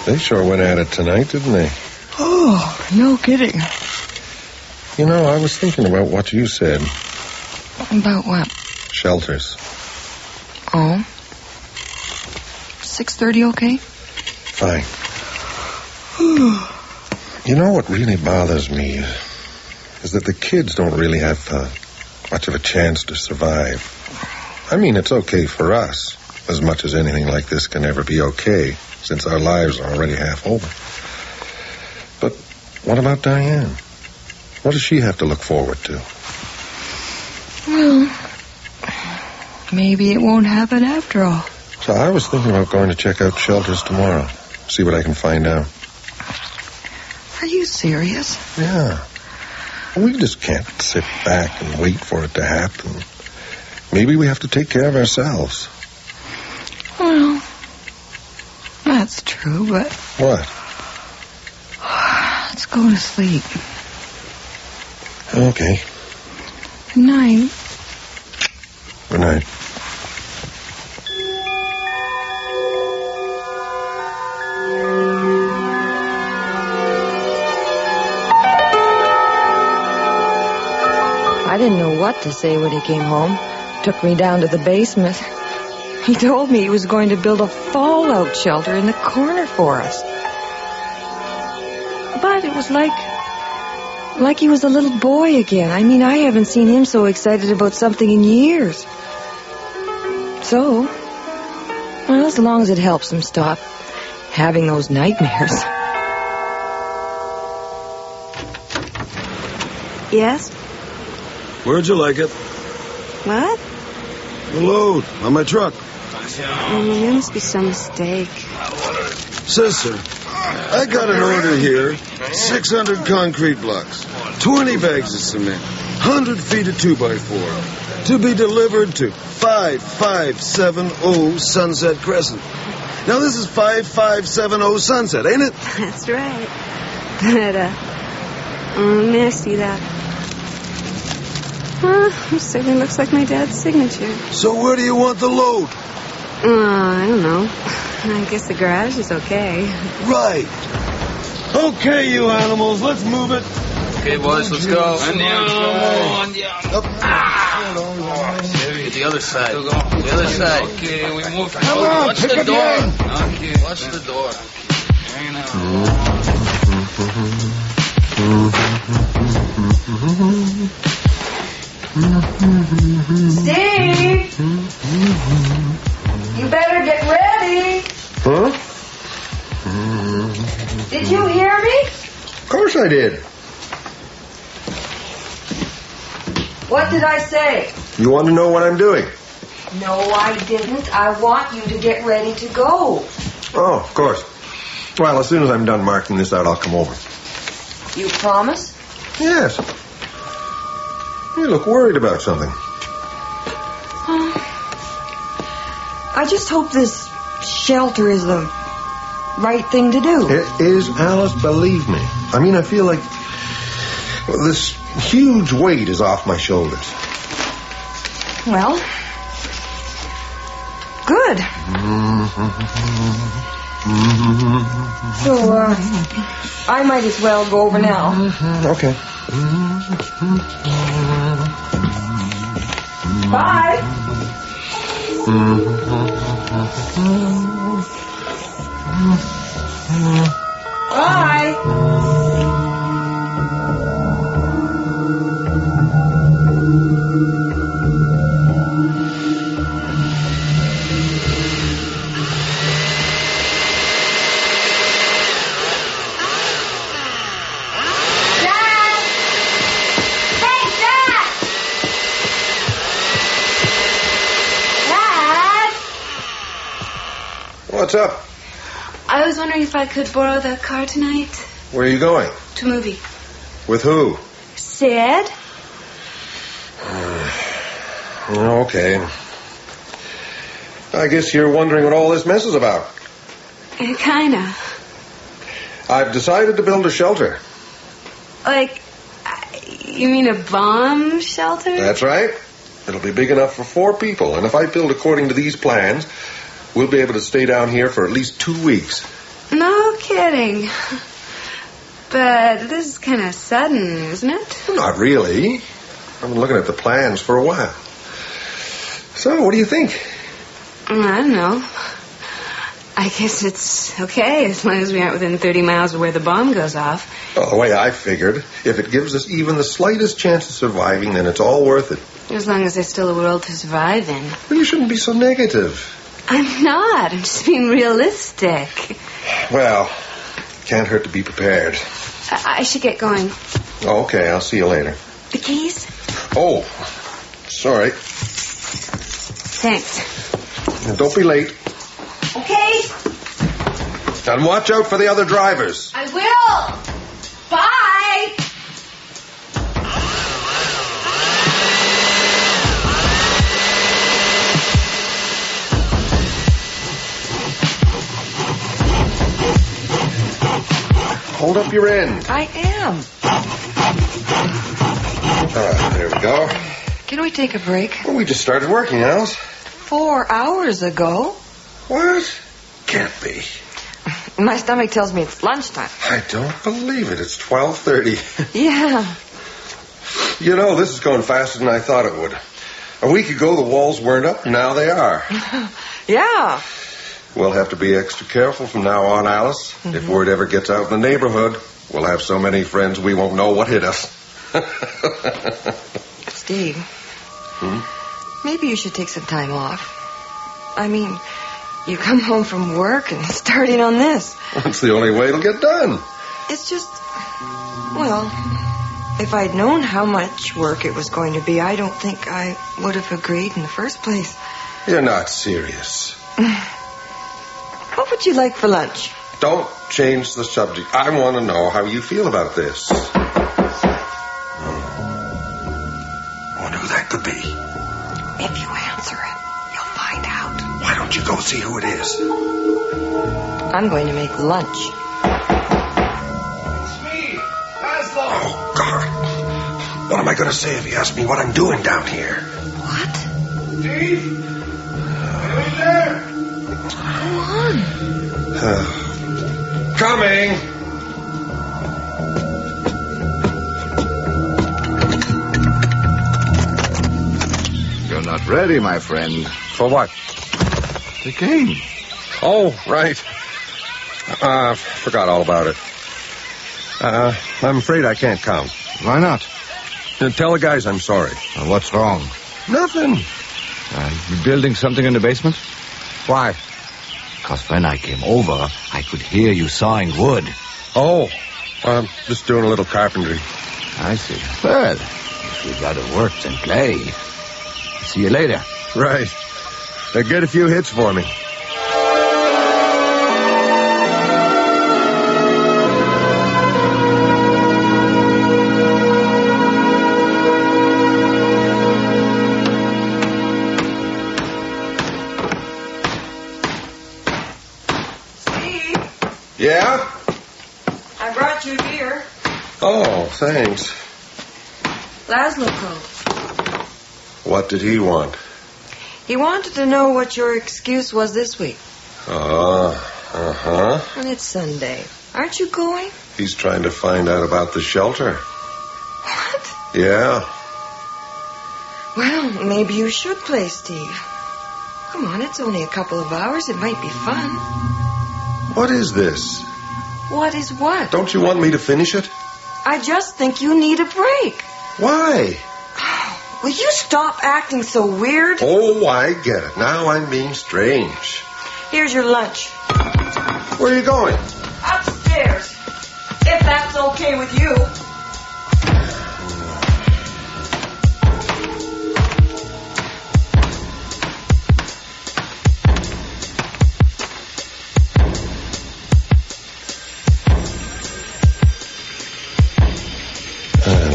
They sure went at it tonight, didn't they? Oh, no kidding. You know, I was thinking about what you said. About what? Shelters. Oh. 6:30 okay? Fine. You know what really bothers me is that the kids don't really have much of a chance to survive. I mean, it's okay for us, as much as anything like this can ever be okay, since our lives are already half over. But what about Diane? What does she have to look forward to? Well, maybe it won't happen after all. So I was thinking about going to check out shelters tomorrow, see what I can find out. Are you serious? Yeah. We just can't sit back and wait for it to happen. Maybe we have to take care of ourselves. Well, that's true, but... What? Let's go to sleep. Okay. Good night. Good night. I didn't know what to say when he came home. Took me down to the basement. He told me he was going to build a fallout shelter in the corner for us. But it was like he was a little boy again. I mean, I haven't seen him so excited about something in years. So, well, as long as it helps him stop having those nightmares. Yes? Where'd you like it? What? The load on my truck. There must be some mistake. Sister, I got an order here. 600 concrete blocks, 20 bags of cement, 100 feet of 2x4, to be delivered to 5570 Sunset Crescent. Now, this is 5570 Sunset, ain't it? That's right. But, may I see that? It certainly looks like my dad's signature. So where do you want the load? I don't know. I guess the garage is okay. Right. Okay, you animals, let's move it. Okay, boys, let's go. Up. Get the other side. The other side. Okay, we move. Come on, Watch pick the up door. your end. Okay. Watch the door. Steve! You better get ready. Huh? Did you hear me? Of course I did. What did I say? You want to know what I'm doing? No, I didn't. I want you to get ready to go. Oh, of course. Well, as soon as I'm done marking this out, I'll come over. You promise? Yes. You look worried about something. I just hope this shelter is the right thing to do. It is, Alice, believe me. I mean, I feel like this huge weight is off my shoulders. Well, good. So, I might as well go over now. Okay. Bye. Bye. What's up? I was wondering if I could borrow the car tonight. Where are you going? To a movie. With who? Sid? Okay. I guess you're wondering what all this mess is about. Kinda. I've decided to build a shelter. Like, you mean a bomb shelter? That's right. It'll be big enough for 4 people, and if I build according to these plans, we'll be able to stay down here for at least 2 weeks. No kidding. But this is kind of sudden, isn't it? Not really. I've been looking at the plans for a while. So, what do you think? I don't know. I guess it's okay as long as we aren't within 30 miles of where the bomb goes off. Well, the way I figured, if it gives us even the slightest chance of surviving, then it's all worth it. As long as there's still a world to survive in. Well, you shouldn't be so negative. I'm not. I'm just being realistic. Well, can't hurt to be prepared. I should get going. Okay, I'll see you later. The keys? Oh, sorry. Thanks. And don't be late. Okay. And watch out for the other drivers. I will. Bye. Hold up your end. I am. There we go. Can we take a break? Well, we just started working, Alice. 4 hours ago. What? Can't be. My stomach tells me it's lunchtime. I don't believe it. It's 12:30. Yeah. You know, this is going faster than I thought it would. A week ago, the walls weren't up. Now they are. Yeah. We'll have to be extra careful from now on, Alice. Mm-hmm. If word ever gets out in the neighborhood, we'll have so many friends we won't know what hit us. Steve, maybe you should take some time off. I mean, you come home from work and start in on this. That's the only way it'll get done. It's just, well, if I'd known how much work it was going to be, I don't think I would have agreed in the first place. You're not serious. What would you like for lunch? Don't change the subject. I want to know how you feel about this. Wonder who that could be. If you answer it, you'll find out. Why don't you go see who it is? I'm going to make lunch. It's me, Laszlo. Oh, God. What am I going to say if he asks me what I'm doing down here? What? Steve? Are you there? Go on. Coming. You're not ready, my friend. For what? The game. Oh, right. Forgot all about it. I'm afraid I can't come. Why not? Tell the guys I'm sorry. What's wrong? Nothing. You building something in the basement? Why? Because when I came over, I could hear you sawing wood. Oh, I'm just doing a little carpentry. I see. Well, if you gotta work, then play. See you later. Right. Get a few hits for me. Yeah? I brought you beer. Oh, thanks. Laszlo called. What did he want? He wanted to know what your excuse was this week. Uh-huh. And it's Sunday. Aren't you going? He's trying to find out about the shelter. What? Yeah. Well, maybe you should play, Steve. Come on, it's only a couple of hours. It might be fun. What is this? What is what? Don't you want me to finish it? I just think you need a break. Why? Will you stop acting so weird? Oh, I get it. Now I'm being strange. Here's your lunch. Where are you going? Upstairs. If that's okay with you.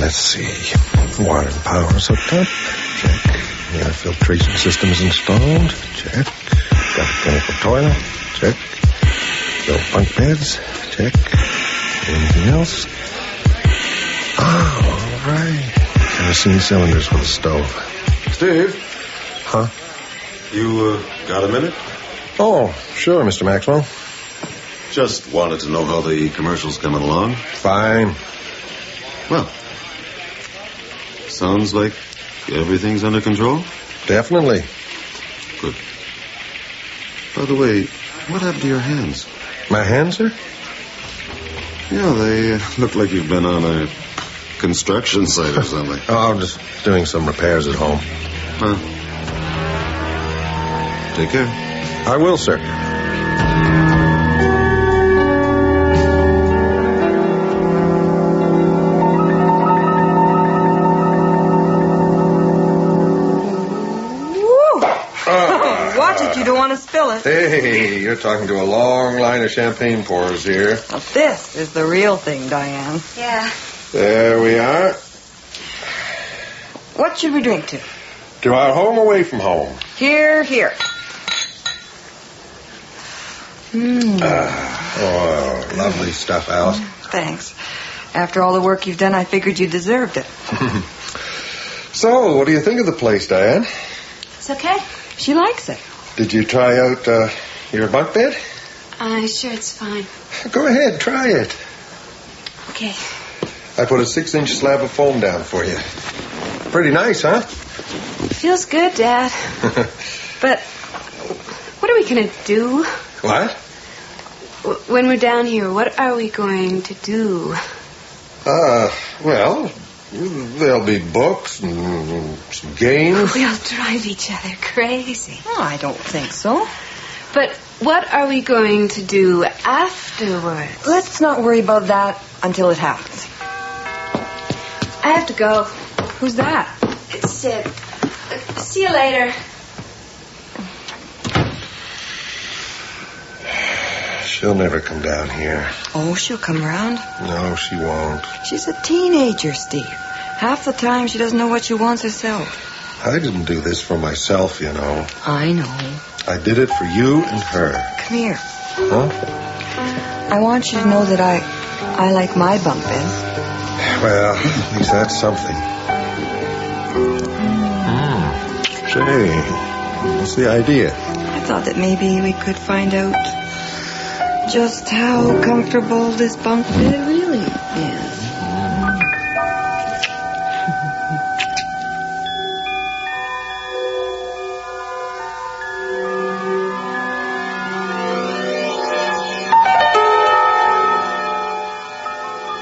Let's see. Water and power is hooked up. Check. Air filtration system is installed. Check. Got a chemical toilet. Check. No bunk beds. Check. Anything else? Oh, all right. Kerosene cylinders for the stove. Steve? Huh? You, got a minute? Oh, sure, Mr. Maxwell. Just wanted to know how the commercial's coming along. Fine. Well, sounds like everything's under control? Definitely. Good. By the way, what happened to your hands? My hands, sir? Yeah, they look like you've been on a construction site or something. Oh, I'm just doing some repairs at home. Well, take care. I will, sir. Watch it, you don't want to spill it. Hey, you're talking to a long line of champagne pourers here. Now, this is the real thing, Diane. Yeah. There we are. What should we drink to? To our home, away from home. Here, here. Oh, lovely stuff, Alice. Thanks. After all the work you've done, I figured you deserved it. So, what do you think of the place, Diane? It's okay. She likes it. Did you try out your bunk bed? Sure it's fine. Go ahead, try it. Okay. I put a 6-inch slab of foam down for you. Pretty nice, huh? Feels good, Dad. But what are we going to do? What? When we're down here, what are we going to do? Well, there'll be books and some games. We'll drive each other crazy. Oh, I don't think so. But what are we going to do afterwards? Let's not worry about that until it happens. I have to go. Who's that? It's Sid. See you later. She'll never come down here. Oh, she'll come around. No, she won't. She's a teenager, Steve. Half the time she doesn't know what she wants herself. I didn't do this for myself, you know. I know. I did it for you and her. Come here. Huh? I want you to know that I like my bunk beds. Well, at least that's something. Say, what's the idea? I thought that maybe we could find out just how comfortable this bunk bed really is.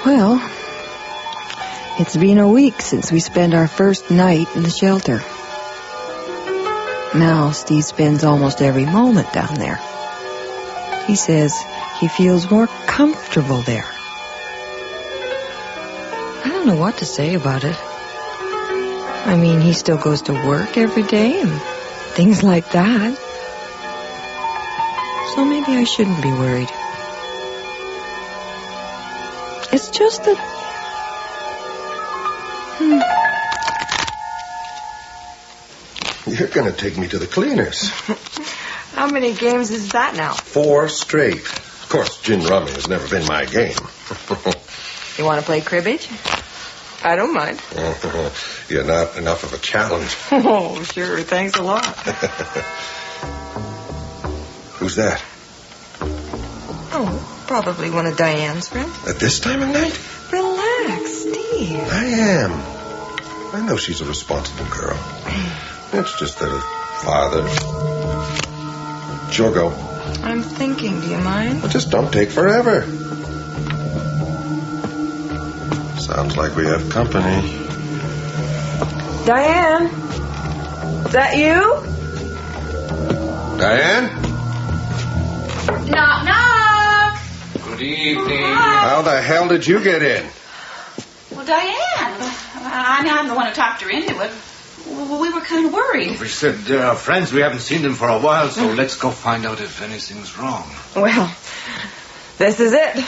Well, it's been a week since we spent our first night in the shelter. Now Steve spends almost every moment down there. He says he feels more comfortable there. know what to say about it. I mean, he still goes to work every day and things like that. So maybe I shouldn't be worried. It's just that... You're going to take me to the cleaners. How many games is that now? 4 straight. Of course, gin rummy has never been my game. You want to play cribbage? I don't mind. You're not enough of a challenge. Oh, sure. Thanks a lot. Who's that? Oh, probably one of Diane's friends. At this time of night? Relax, Steve. I am. I know she's a responsible girl. It's just that her father... Sure go. I'm thinking, do you mind? Well, just don't take forever. Sounds like we have company. Diane? Is that you? Diane? Knock, knock. Good evening. How the hell did you get in? Well, Diane, I'm the one who talked her into it. We were kind of worried. We said they're our friends. We haven't seen them for a while, so let's go find out if anything's wrong. Well, this is it.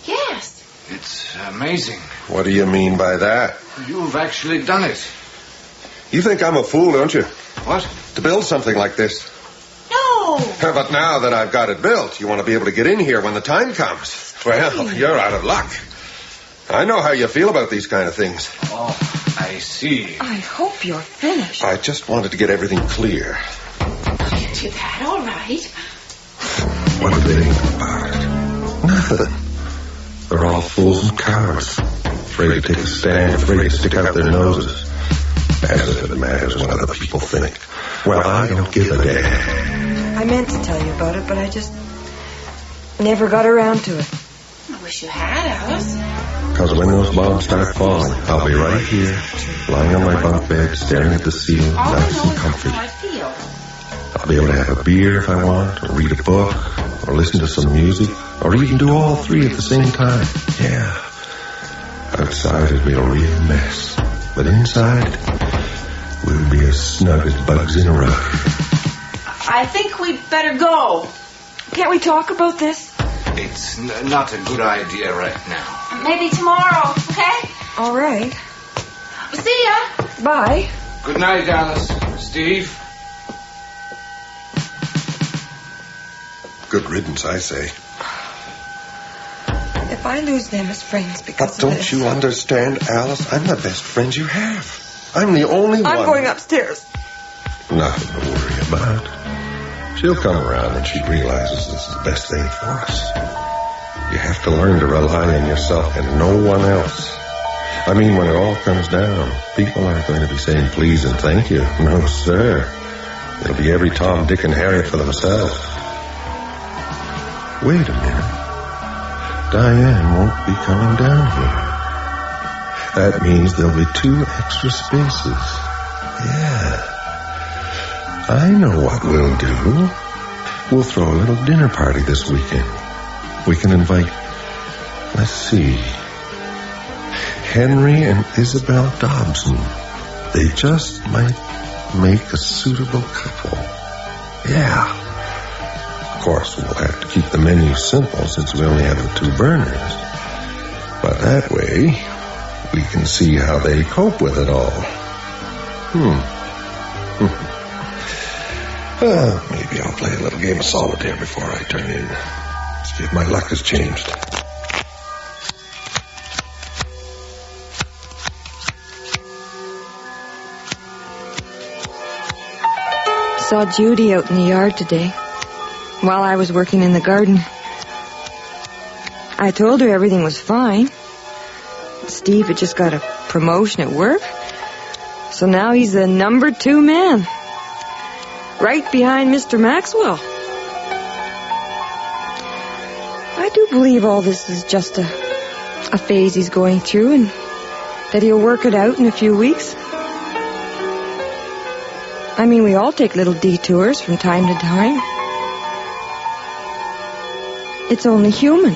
Yes. It's amazing. What do you mean by that? You've actually done it. You think I'm a fool, don't you? What? To build something like this. No. But now that I've got it built, you want to be able to get in here when the time comes. Well, you're out of luck. I know how you feel about these kind of things. Oh, I see. I hope you're finished. I just wanted to get everything clear. You did that, all right. What do they think about it? Nothing. They're all fools and cowards. Afraid to take a stand, afraid to stick out their noses. As if it matters what other people think. Well, I don't give a damn. I meant to tell you about it, but I just never got around to it. I wish you had, Alice. Because when those bombs start falling, I'll be right here, lying on my bunk bed, staring at the ceiling, nice and comfy. How I feel. I'll be able to have a beer if I want, or read a book, or listen to some music, or even do all 3 at the same time. Yeah. Outside it'll be a real mess. But inside, we'll be as snug as bugs in a rug. I think we'd better go. Can't we talk about this? It's not a good idea right now. Maybe tomorrow, okay? All right. See ya. Bye. Good night, Alice. Steve? Good riddance, I say. If I lose them as friends because But of don't this... you understand, Alice? I'm the best friend you have. I'm the only one. I'm going upstairs. Nothing to worry about. She'll come around when she realizes this is the best thing for us. You have to learn to rely on yourself and no one else. I mean, when it all comes down, people aren't going to be saying please and thank you. No, sir. It'll be every Tom, Dick, and Harry for themselves. Wait a minute. Diane won't be coming down here. That means there'll be 2 extra spaces. Yeah. I know what we'll do. We'll throw a little dinner party this weekend. We can invite, let's see, Henry and Isabel Dobson. They just might make a suitable couple. Yeah. Of course, we'll have to keep the menu simple since we only have the 2 burners. But that way, we can see how they cope with it all. Maybe I'll play a little game of solitaire before I turn in. See if my luck has changed. Saw Judy out in the yard today while I was working in the garden. I told her everything was fine. Steve had just got a promotion at work, so now he's the number 2 man, right behind Mr. Maxwell. I do believe all this is just a phase he's going through and that he'll work it out in a few weeks. I mean, we all take little detours from time to time. It's only human.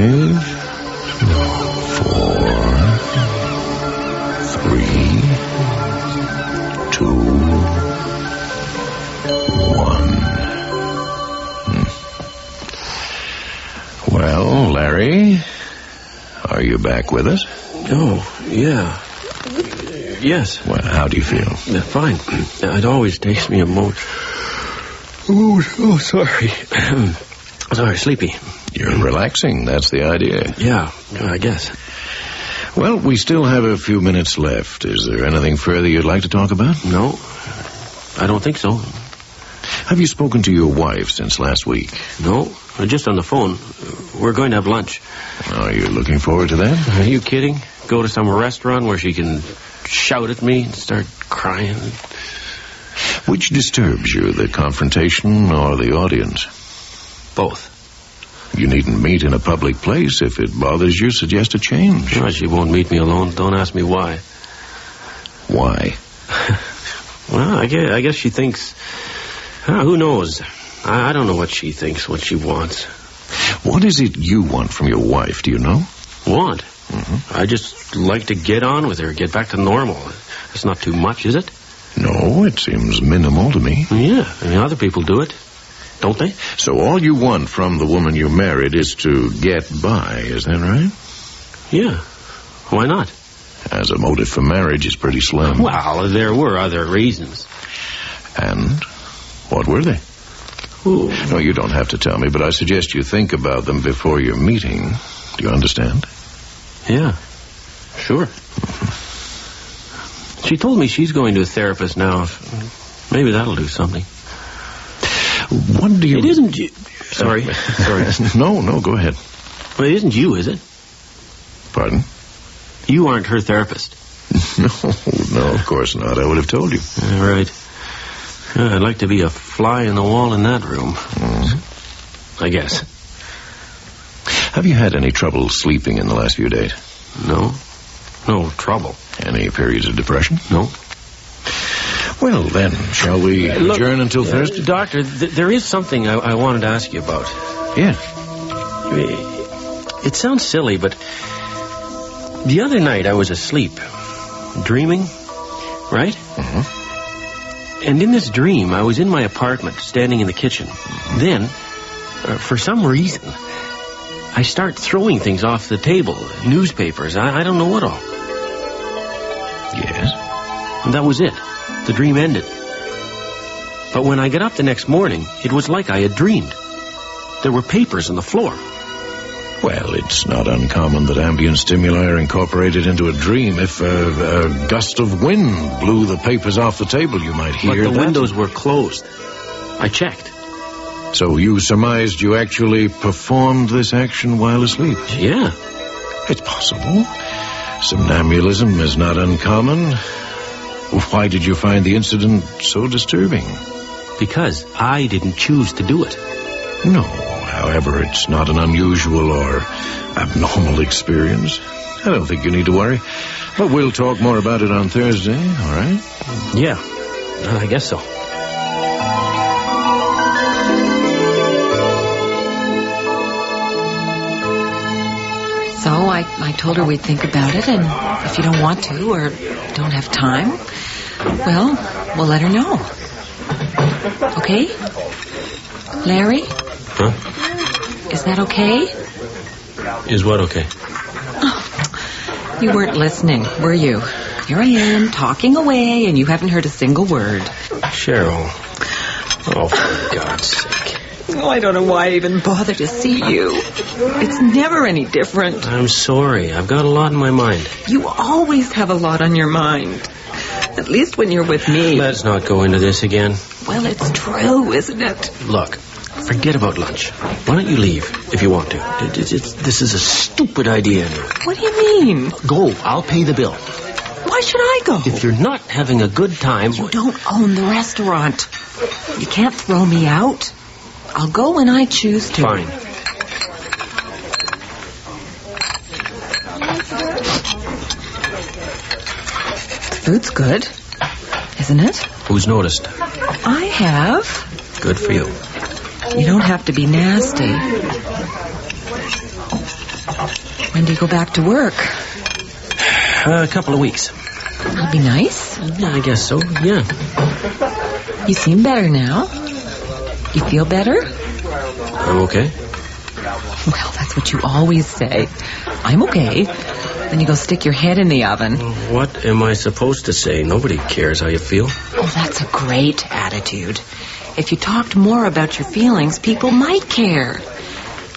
2, 1. Well, Larry, are you back with us? Oh, yeah. Yes. Well, how do you feel? Fine. It always takes me a moment. Oh, sorry. Sorry, sleepy. You're relaxing, that's the idea. Yeah, I guess. Well, we still have a few minutes left. Is there anything further you'd like to talk about? No, I don't think so. Have you spoken to your wife since last week? No, just on the phone. We're going to have lunch. Are you looking forward to that? Are you kidding? Go to some restaurant where she can shout at me and start crying. Which disturbs you, the confrontation or the audience? Both. You needn't meet in a public place. If it bothers you, suggest a change. No, she won't meet me alone. Don't ask me why. Why? Well, I guess she thinks... who knows? I don't know what she thinks, what she wants. What is it you want from your wife, do you know? Want? Mm-hmm. I just like to get on with her, get back to normal. It's not too much, is it? No, it seems minimal to me. Yeah, I mean, other people do it, don't they? So all you want from the woman you married is to get by, is that right? Yeah. Why not? As a motive for marriage is pretty slim. Well, there were other reasons. And what were they? Ooh. No, you don't have to tell me, but I suggest you think about them before your meeting. Do you understand? Yeah, sure. She told me she's going to a therapist now. Maybe that'll do something. What do you... It isn't you... Sorry. No, go ahead. Well, it isn't you, is it? Pardon? You aren't her therapist. No, of course not. I would have told you. Right. I'd like to be a fly in the wall in that room. I guess. Have you had any trouble sleeping in the last few days? No. No trouble. Any periods of depression? No. Well, then, shall we adjourn until Thursday? Doctor, there is something I wanted to ask you about. Yeah. It sounds silly, but the other night I was asleep, dreaming, right? Mm-hmm. And in this dream, I was in my apartment, standing in the kitchen. Then, for some reason, I start throwing things off the table, newspapers, I don't know what all. Yes? And that was it. The dream ended. But when I got up the next morning, it was like I had dreamed. There were papers on the floor. Well, it's not uncommon that ambient stimuli are incorporated into a dream. If a gust of wind blew the papers off the table, you might hear that. But the windows were closed. I checked. So you surmised you actually performed this action while asleep? Yeah. It's possible. Somnambulism is not uncommon. Why did you find the incident so disturbing? Because I didn't choose to do it. No, however, it's not an unusual or abnormal experience. I don't think you need to worry. But we'll talk more about it on Thursday, all right? Yeah, I guess so. So I told her we'd think about it, and if you don't want to or don't have time, well, we'll let her know. Okay? Larry? Huh? Is that okay? Is what okay? Oh, you weren't listening, were you? Here I am, talking away, and you haven't heard a single word. Cheryl. Oh, for God's sake. Oh, I don't know why I even bother to see you. It's never any different. I'm sorry. I've got a lot in my mind. You always have a lot on your mind. At least when you're with me. Let's not go into this again. Well, it's true, isn't it? Look, forget about lunch. Why don't you leave if you want to? This is a stupid idea. What do you mean? Go. I'll pay the bill. Why should I go? If you're not having a good time... You don't own the restaurant. You can't throw me out. I'll go when I choose to. Fine. The food's good, isn't it? Who's noticed? I have. Good for you. You don't have to be nasty. When do you go back to work? A couple of weeks. That'll be nice. Yeah, I guess so, yeah. You seem better now. You feel better? I'm okay. Well, that's what you always say. I'm okay. Then you go stick your head in the oven. What am I supposed to say? Nobody cares how you feel. Oh, that's a great attitude. If you talked more about your feelings, people might care.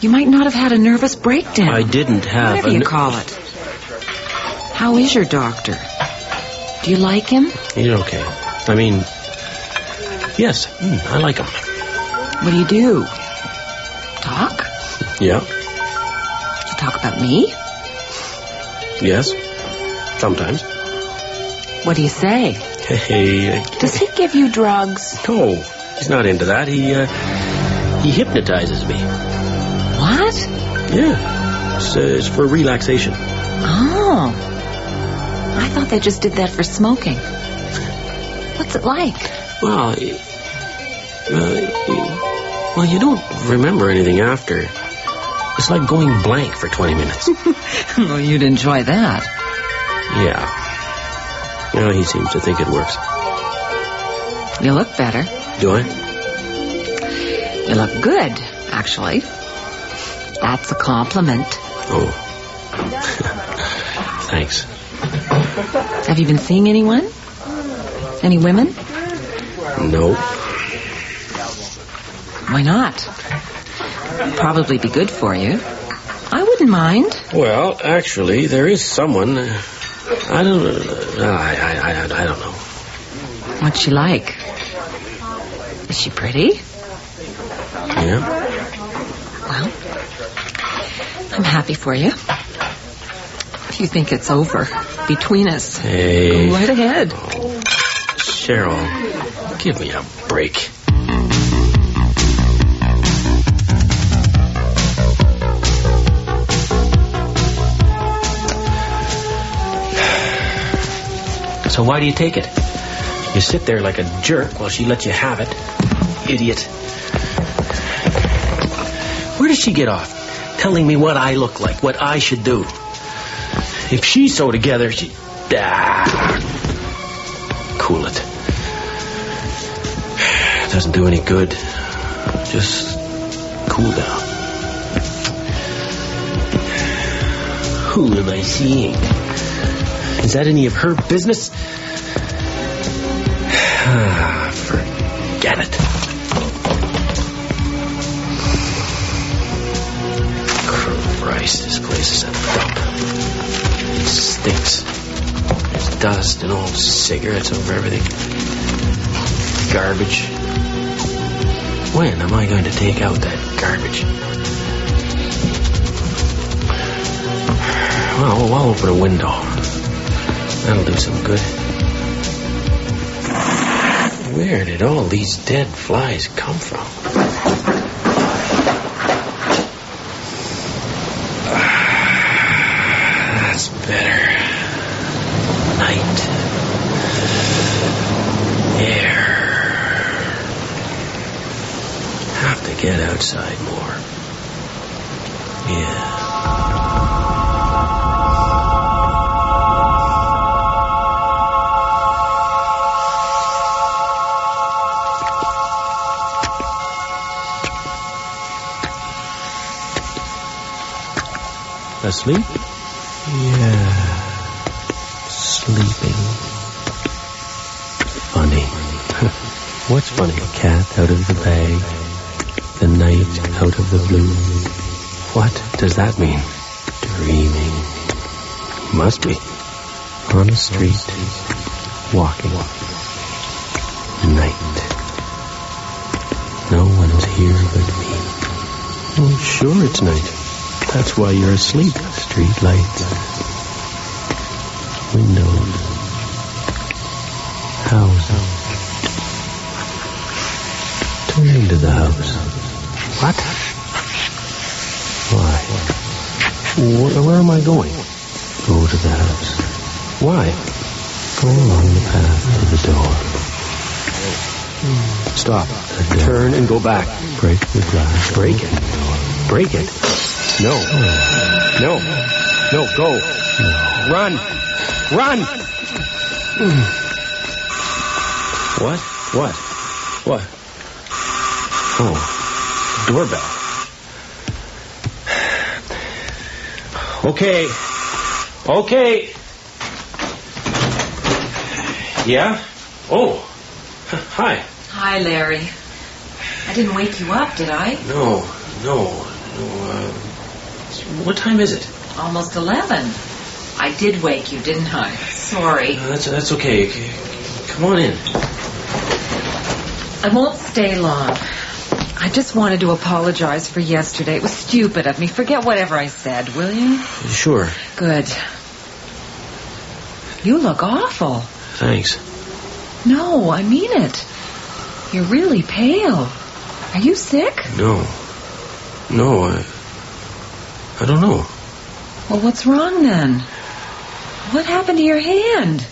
You might not have had a nervous breakdown. I didn't have whatever you call it. How is your doctor? Do you like him? He's okay. I mean, yes, I like him. What do you do? Talk? Yeah. Do you talk about me? Yes. Sometimes. What do you say? Hey. Does he give you drugs? No, he's not into that. He hypnotizes me. What? Yeah. It's for relaxation. Oh. I thought they just did that for smoking. What's it like? Well, you don't remember anything after. It's like going blank for 20 minutes. Well, you'd enjoy that. Yeah. Well, he seems to think it works. You look better. Do I? You look good, actually. That's a compliment. Oh. Thanks. Have you been seeing anyone? Any women? No. Why not? Probably be good for you. I wouldn't mind. Well, actually, there is someone. I don't know. What's she like? Is she pretty? Yeah. Well, I'm happy for you. If you think it's over between us, hey. go right ahead. Oh, Cheryl, give me a break. So why do you take it? You sit there like a jerk while she lets you have it. Idiot. Where does she get off? Telling me what I look like, what I should do. If she's so together, she... Cool it. Doesn't do any good. Just cool down. Who am I seeing? Is that any of her business? Forget it. Christ, this place is a dump. It stinks. There's dust and old cigarettes over everything. Garbage. When am I going to take out that garbage? Well, I'll open a window. That'll do some good. Where did all these dead flies come from? That's better. Night. Air. Have to get outside more. Yeah. Asleep? Yeah. Sleeping. Funny. What's funny? A cat out of the bag. The night out of the blue. What does that mean? Dreaming. Must be. On a street. Walking. Night. No one's here but me. Oh, sure it's night. That's why you're asleep. Street lights. Windows. Houses. Turn into the house. What? Why? Where am I going? Go to the house. Why? Go along the path to the door. Stop. Turn and go back. Break the glass. Break it. Break it. No. No. No, go. Run. Run! What? What? What? Oh, doorbell. Okay. Okay. Yeah? Oh. Hi. Hi, Larry. I didn't wake you up, did I? No. What time is it? Almost 11. I did wake you, didn't I? Sorry. That's okay. Come on in. I won't stay long. I just wanted to apologize for yesterday. It was stupid of me. Forget whatever I said, will you? Sure. Good. You look awful. Thanks. No, I mean it. You're really pale. Are you sick? No, I don't know. Well, what's wrong then? What happened to your hand?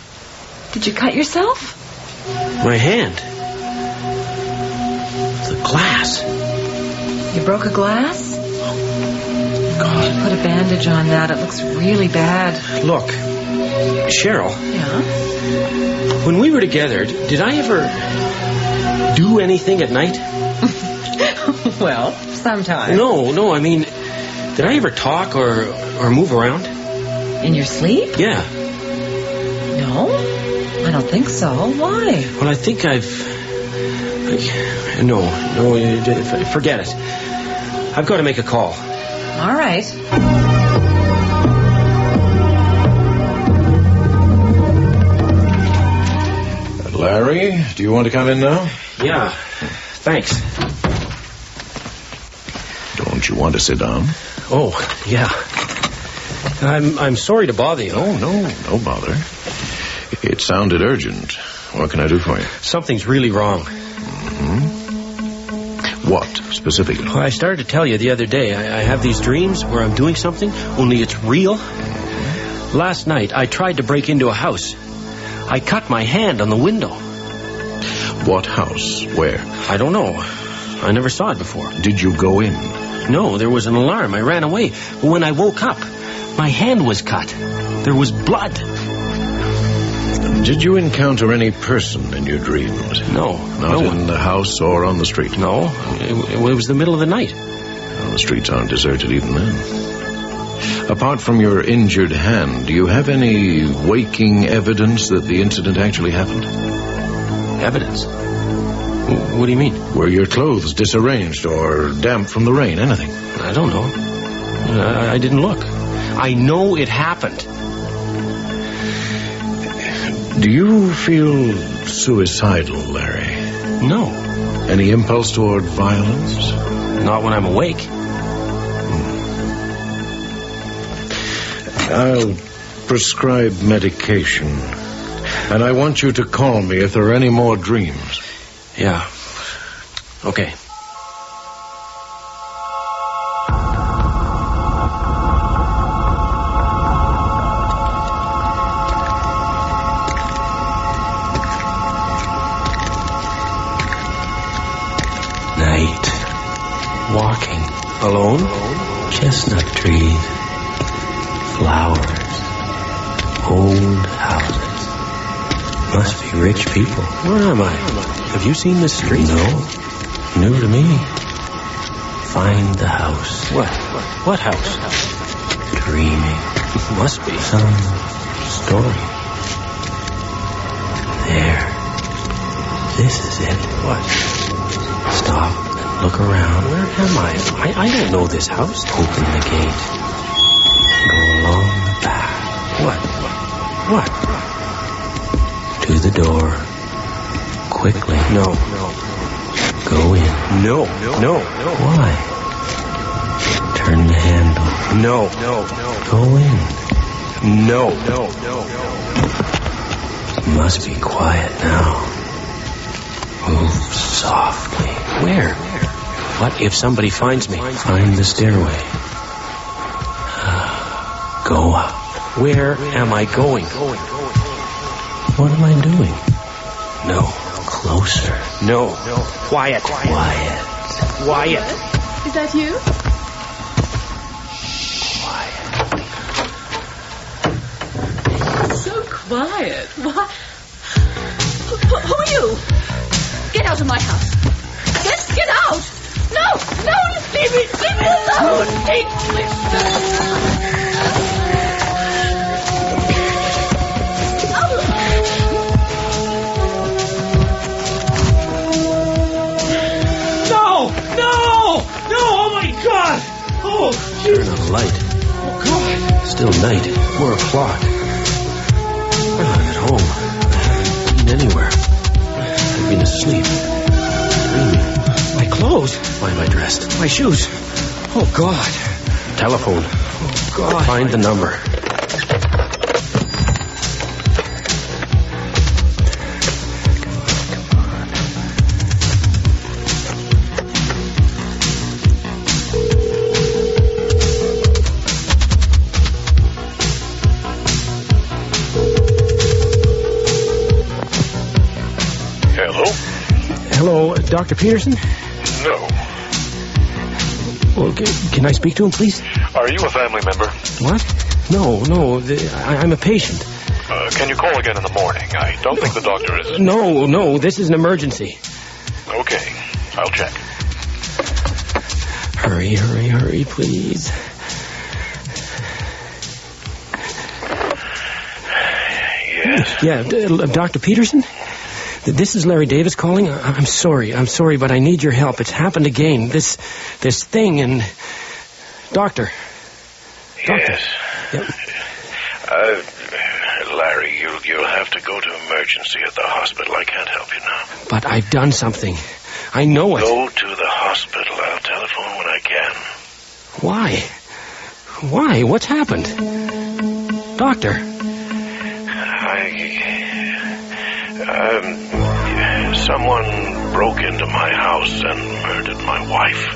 Did you cut yourself? My hand. The glass. You broke a glass? God. Put a bandage on that. It looks really bad. Look, Cheryl. Yeah? When we were together, did I ever do anything at night? Well, sometimes. No, I mean, did I ever talk or move around? In your sleep? Yeah. No, I don't think so. Why? Well, I think No, forget it. I've got to make a call. All right. Larry, do you want to come in now? Yeah, thanks. Don't you want to sit down? Oh, yeah. I'm sorry to bother you. Oh, no bother. It sounded urgent. What can I do for you? Something's really wrong. Mm-hmm. What, specifically? Well, I started to tell you the other day. I have these dreams where I'm doing something, only it's real. Last night, I tried to break into a house. I cut my hand on the window. What house? Where? I don't know. I never saw it before. Did you go in? No, there was an alarm. I ran away. But when I woke up, my hand was cut. There was blood. Did you encounter any person in your dreams? No. Not in the house or on the street? No. It was the middle of the night. Well, the streets aren't deserted even then. Apart from your injured hand, do you have any waking evidence that the incident actually happened? Evidence? What do you mean? Were your clothes disarranged or damp from the rain? Anything? I don't know. I didn't look. I know it happened. Do you feel suicidal, Larry? No. Any impulse toward violence? Not when I'm awake. I'll prescribe medication. And I want you to call me if there are any more dreams. Yeah. Okay. Night. Walking. Alone? Chestnut trees. Flowers. Old houses. Must be rich people. Where am I? Have you seen this street? No. New to me. Find the house. What house? Dreaming. Must be some story. There. This is it. What? Stop and look around. Where am I? I don't know this house. Open the gate. Go along the path. What? To the door. Quickly. No. Go in. No. Why? Turn the handle. No. Go in. No. Must be quiet now. Move softly. Where? What if somebody finds me? Find the stairway. Go up. Where am I going? What am I doing? No. Closer. No. Quiet. Is that you? quiet. What? Who are you? Get out of my house. Get out! No! Leave me alone! Take me. No! Oh, my God! Oh, Turn on the light. Oh, God. Still night. 4 o'clock. I'm not at home. I haven't been anywhere. I've been asleep. Dreaming. My clothes. Why am I dressed? My shoes. Oh, God. Telephone. Oh, God. Find the number. Hello, Dr. Peterson? No. Well, can I speak to him, please? Are you a family member? What? No. I'm a patient. Can you call again in the morning? I don't think the doctor is... No, this is an emergency. Okay, I'll check. Hurry, please. Yes? Yeah, Dr. Peterson? This is Larry Davis calling. I'm sorry, but I need your help. It's happened again. This thing and... Doctor. Yes. Yep. Larry, you'll have to go to emergency at the hospital. I can't help you now. But I've done something. I know it. Go to the hospital. I'll telephone when I can. Why? What's happened? Doctor. Someone broke into my house and murdered my wife.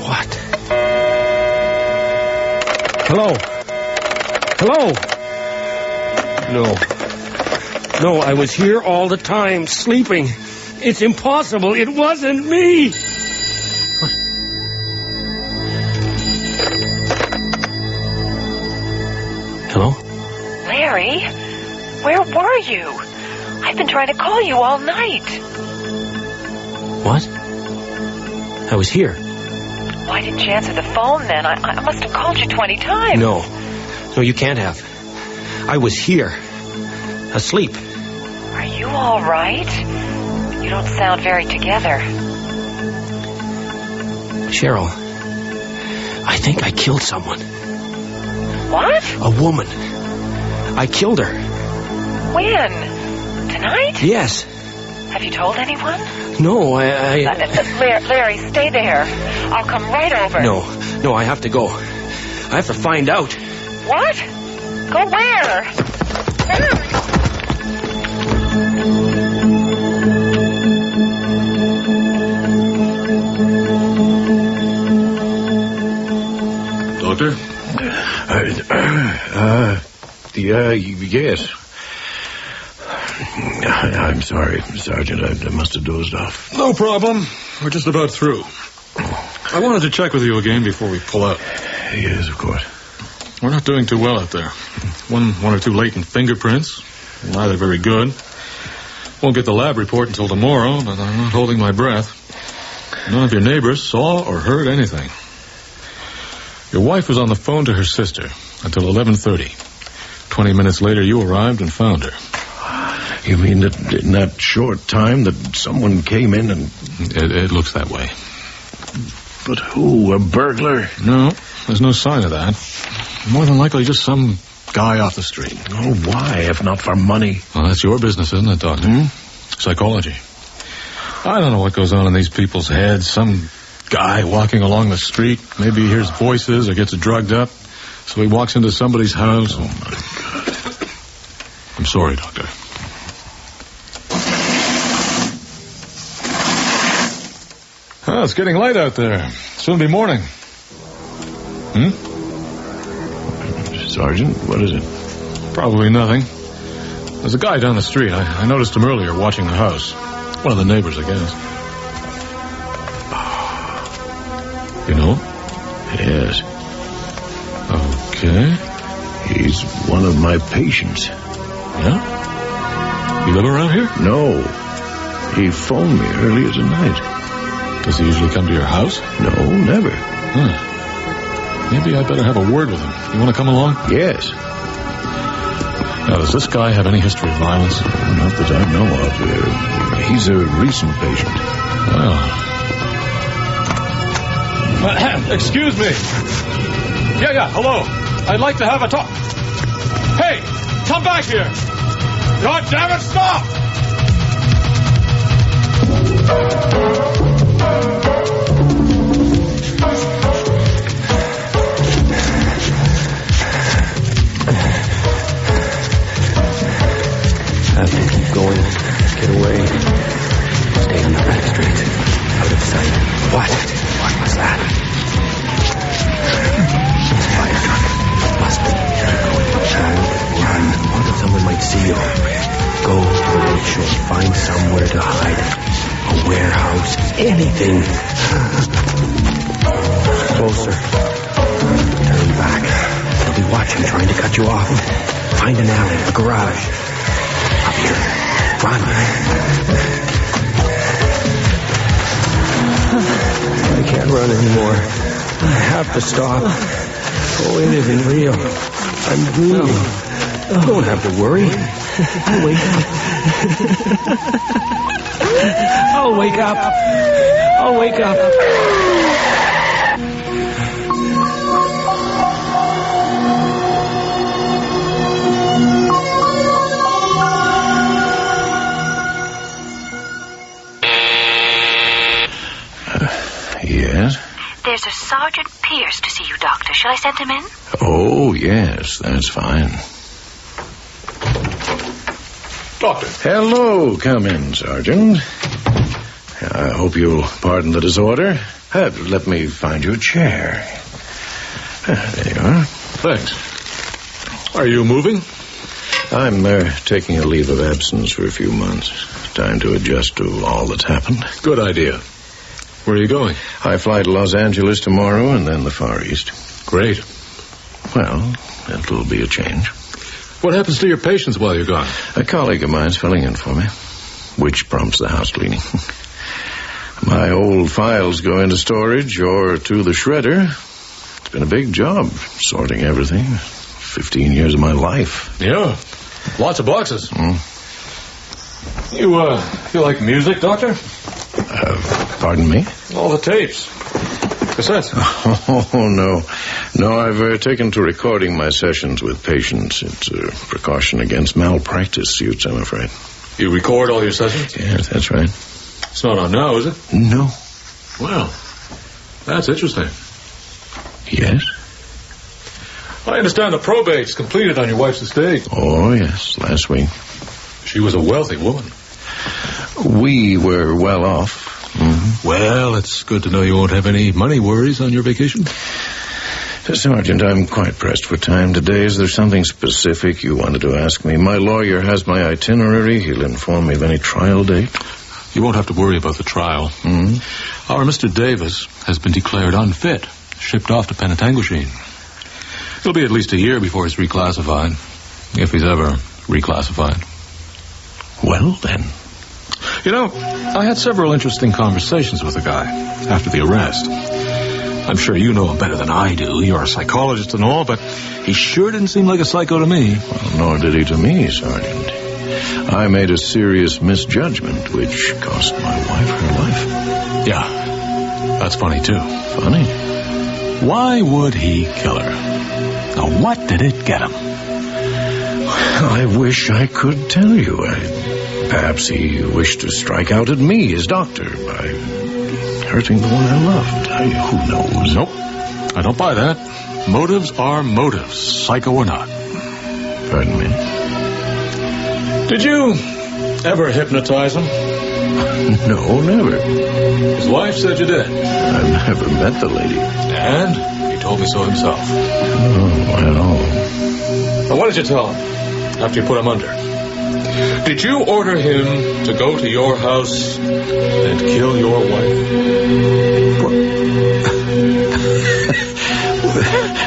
What? Hello? No, I was here all the time, sleeping. It's impossible. It wasn't me. What? Hello? Larry, where were you? I've been trying to call you all night. What? I was here. Why didn't you answer the phone then? I must have called you 20 times. No, you can't have. I was here. Asleep. Are you all right? You don't sound very together. Cheryl, I think I killed someone. What? A woman. I killed her. When? Tonight? Yes. Have you told anyone? No, Larry, stay there. I'll come right over. No, I have to go. I have to find out. What? Go where? Doctor? Yes. I'm sorry, Sergeant. I must have dozed off. No problem. We're just about through. I wanted to check with you again before we pull out. Yes, of course. We're not doing too well out there. One or two latent fingerprints. Neither very good. Won't get the lab report until tomorrow, but I'm not holding my breath. None of your neighbors saw or heard anything. Your wife was on the phone to her sister until 11:30. 20 minutes later, you arrived and found her. You mean that in that short time that someone came in and... It looks that way. But who? A burglar? No, there's no sign of that. More than likely just some guy off the street. Oh, why, if not for money? Well, that's your business, isn't it, Doctor? Psychology. I don't know what goes on in these people's heads. Some guy walking along the street, maybe he hears voices or gets drugged up, so he walks into somebody's house. Oh, my God. I'm sorry, Doctor. Oh, it's getting light out there. Soon be morning. Sergeant, what is it? Probably nothing. There's a guy down the street. I noticed him earlier watching the house. One of the neighbors, I guess. You know? Yes. Okay. He's one of my patients. Yeah? You live around here? No. He phoned me earlier tonight. Does he usually come to your house? No, never. Maybe I better have a word with him. You want to come along? Yes. Now, does this guy have any history of violence? Not that I know of. He's a recent patient. Excuse me. Yeah, hello. I'd like to have a talk. Hey, come back here. God damn it, stop! I have to keep going. Get away. Stay on the back streets. Out of sight. What? What was that? Fire truck. Must be. Keep going. Child, run. What if someone might see you? Go to the lakeshore. Find somewhere to hide. A warehouse. Anything. Closer. Turn back. They'll be watching, trying to cut you off. Find an alley, a garage. Up here. Run. I can't run anymore. I have to stop. Oh, it isn't real. I'm dreaming. You don't have to worry. I'll wake up. I'll wake up. I'll wake up. Yes? There's a Sergeant Pierce to see you, Doctor. Shall I send him in? Oh, yes, that's fine. Doctor. Hello. Come in, Sergeant. I hope you'll pardon the disorder. Let me find you a chair. There you are. Thanks. Are you moving? I'm taking a leave of absence for a few months. Time to adjust to all that's happened. Good idea. Where are you going? I fly to Los Angeles tomorrow and then the Far East. Great. Well, it'll be a change. What happens to your patients while you're gone? A colleague of mine's filling in for me, which prompts the house cleaning. My old files go into storage or to the shredder. It's been a big job, sorting everything. 15 years of my life. Yeah, lots of boxes. You like music, Doctor? Pardon me? All the tapes. Cassettes. Oh, no. No, I've taken to recording my sessions with patients. It's a precaution against malpractice suits, I'm afraid. You record all your sessions? Yes, that's right. It's not on now, is it? No. Well, that's interesting. Yes? I understand the probate's completed on your wife's estate. Oh, yes, last week. She was a wealthy woman. We were well off. Mm-hmm. Well, it's good to know you won't have any money worries on your vacation. Sergeant, I'm quite pressed for time today. Is there something specific you wanted to ask me? My lawyer has my itinerary. He'll inform me of any trial date. You won't have to worry about the trial. Mm-hmm. Our Mr. Davis has been declared unfit, shipped off to Penetanguishene. It'll be at least a year before he's reclassified, if he's ever reclassified. Well, then. You know, I had several interesting conversations with the guy after the arrest. I'm sure you know him better than I do. You're a psychologist and all, but he sure didn't seem like a psycho to me. Well, nor did he to me, Sergeant. I made a serious misjudgment, which cost my wife her life. Yeah, that's funny, too. Funny? Why would he kill her? Now, what did it get him? I wish I could tell you. Perhaps he wished to strike out at me, his doctor, by hurting the one I loved. Who knows? Nope. I don't buy that. Motives are motives, psycho or not. Pardon me? Did you ever hypnotize him? No, never. His wife said you did. I've never met the lady. And he told me so himself. Oh, well. Now, what did you tell him after you put him under? Did you order him to go to your house and kill your wife?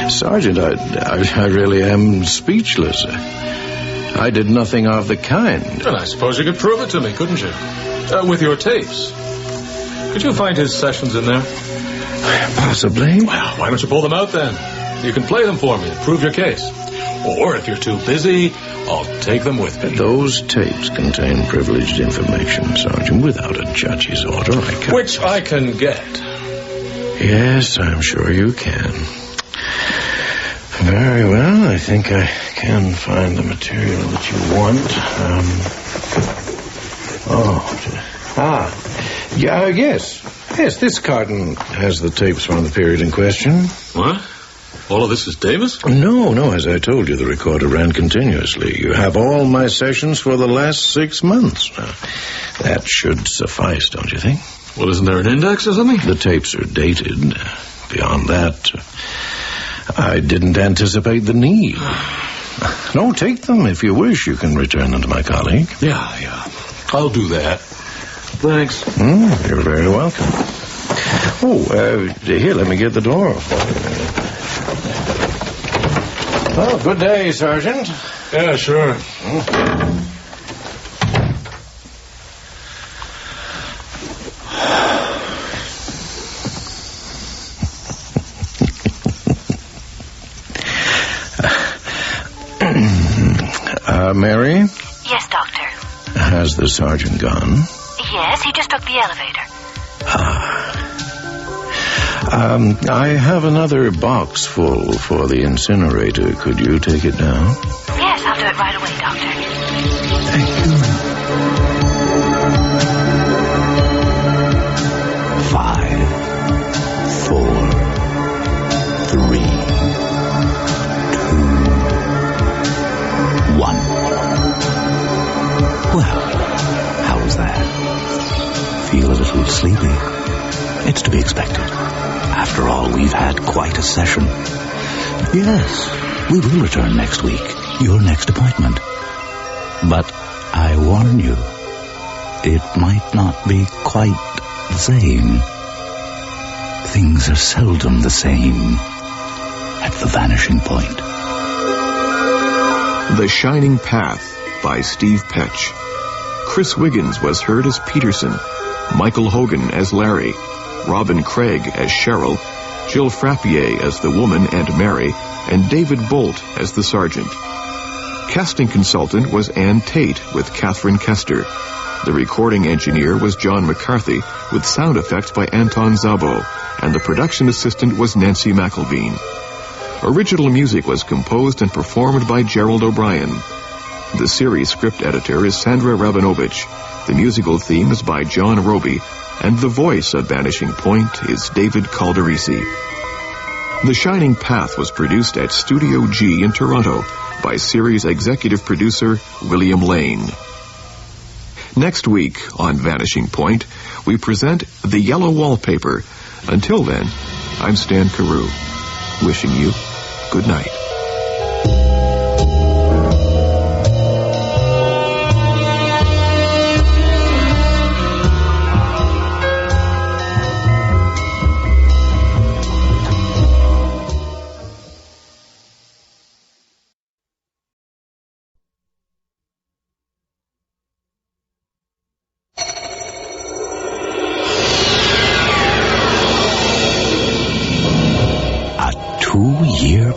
Sergeant, I really am speechless. I did nothing of the kind. Well, I suppose you could prove it to me, couldn't you? With your tapes. Could you find his sessions in there? Possibly. Well, why don't you pull them out then? You can play them for me and prove your case. Or if you're too busy, I'll take them with me. Those tapes contain privileged information, Sergeant. Without a judge's order, I can't... Which I can get. Yes, I'm sure you can. Very well. I think I can find the material that you want. Yes. Yes, this carton has the tapes from the period in question. What? All of this is Davis? No. As I told you, the recorder ran continuously. You have all my sessions for the last 6 months. That should suffice, don't you think? Well, isn't there an index or something? The tapes are dated. Beyond that, I didn't anticipate the need. No, take them if you wish. You can return them to my colleague. Yeah. I'll do that. Thanks. You're very welcome. Here, let me get the door. Oh, good day, Sergeant. Yeah, sure. Mary? Yes, Doctor. Has the sergeant gone? Yes, he just took the elevator. I have another box full for the incinerator. Could you take it down? Yes, I'll do it right away, Doctor. Thank you. 5, 4, 3, 2, 1. Well, how was that? Feel a little sleepy? It's to be expected. After all, we've had quite a session. Yes, we will return next week, your next appointment. But I warn you, it might not be quite the same. Things are seldom the same at the vanishing point. The Shining Path by Steve Petch. Chris Wiggins was heard as Peterson, Michael Hogan as Larry, Robin Craig as Cheryl, Jill Frappier as the woman and Mary, and David Bolt as the sergeant. Casting consultant was Ann Tate with Catherine Kester. The recording engineer was John McCarthy with sound effects by Anton Zabo, and the production assistant was Nancy McElveen. Original music was composed and performed by Gerald O'Brien. The series script editor is Sandra Rabinovich. The musical theme is by John Roby, and the voice of Vanishing Point is David Calderisi. The Shining Path was produced at Studio G in Toronto by series executive producer William Lane. Next week on Vanishing Point, we present The Yellow Wallpaper. Until then, I'm Stan Carew, wishing you good night.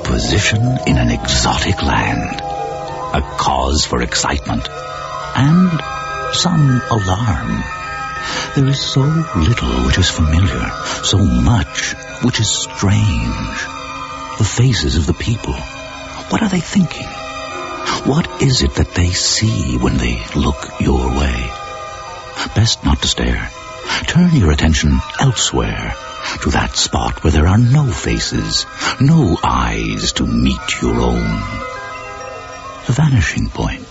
Position in an exotic land, a cause for excitement, and some alarm. There is so little which is familiar, so much which is strange. The faces of the people, what are they thinking? What is it that they see when they look your way? Best not to stare. Turn your attention elsewhere, to that spot where there are no faces, no eyes to meet your own. The vanishing point.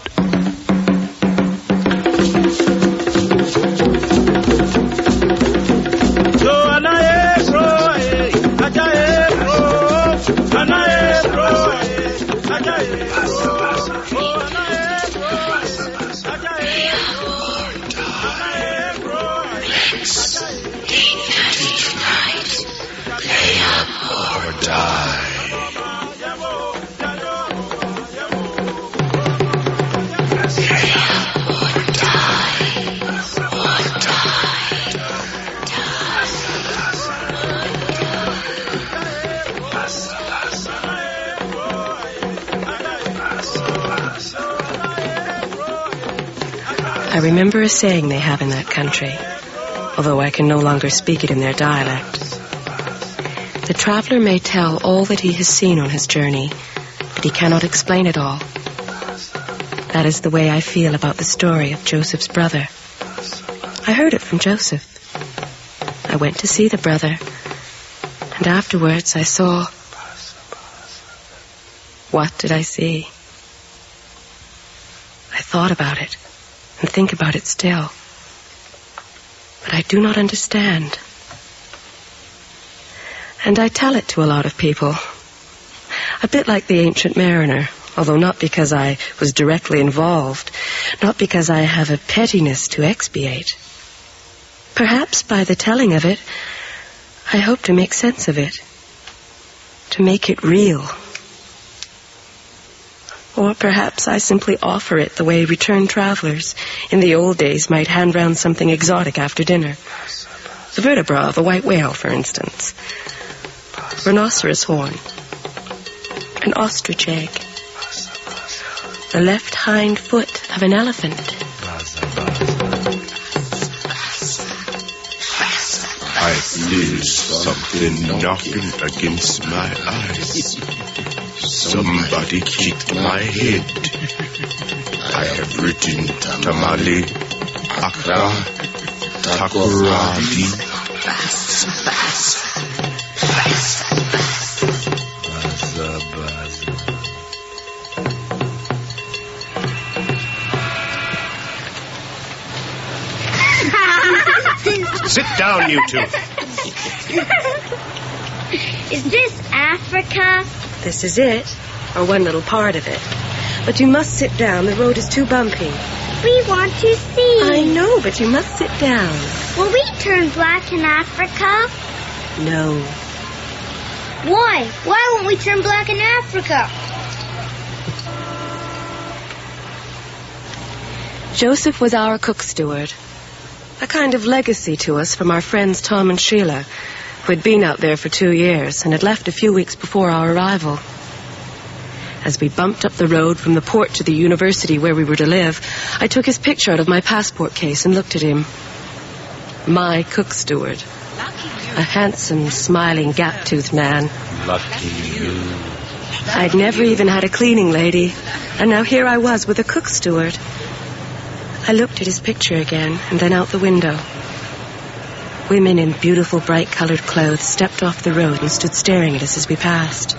Die. I remember a saying they have in that country, although I can no longer speak it in their dialect. The traveler may tell all that he has seen on his journey, but he cannot explain it all. That is the way I feel about the story of Joseph's brother. I heard it from Joseph. I went to see the brother, and afterwards I saw... What did I see? I thought about it, and think about it still. But I do not understand. And I tell it to a lot of people. A bit like the Ancient Mariner, although not because I was directly involved, not because I have a pettiness to expiate. Perhaps by the telling of it, I hope to make sense of it, to make it real. Or perhaps I simply offer it the way returned travelers in the old days might hand round something exotic after dinner. The vertebra of a white whale, for instance. Rhinoceros horn. An ostrich egg. The left hind foot of an elephant. I feel something knocking against my eyes. Somebody kicked my head. I have written Tamale, Akra, Takoradi. Sit down, you two. Is this Africa? This is it, or one little part of it. But you must sit down. The road is too bumpy. We want to see. I know, but you must sit down. Will we turn black in Africa? No. Why? Why won't we turn black in Africa? Joseph was our cook steward. A kind of legacy to us from our friends Tom and Sheila, who had been out there for 2 years and had left a few weeks before our arrival. As we bumped up the road from the port to the university where we were to live, I took his picture out of my passport case and looked at him. My cook steward. A handsome, smiling, gap-toothed man. Lucky you. I'd never even had a cleaning lady, and now here I was with a cook steward. I looked at his picture again, and then out the window. Women in beautiful, bright-colored clothes stepped off the road and stood staring at us as we passed.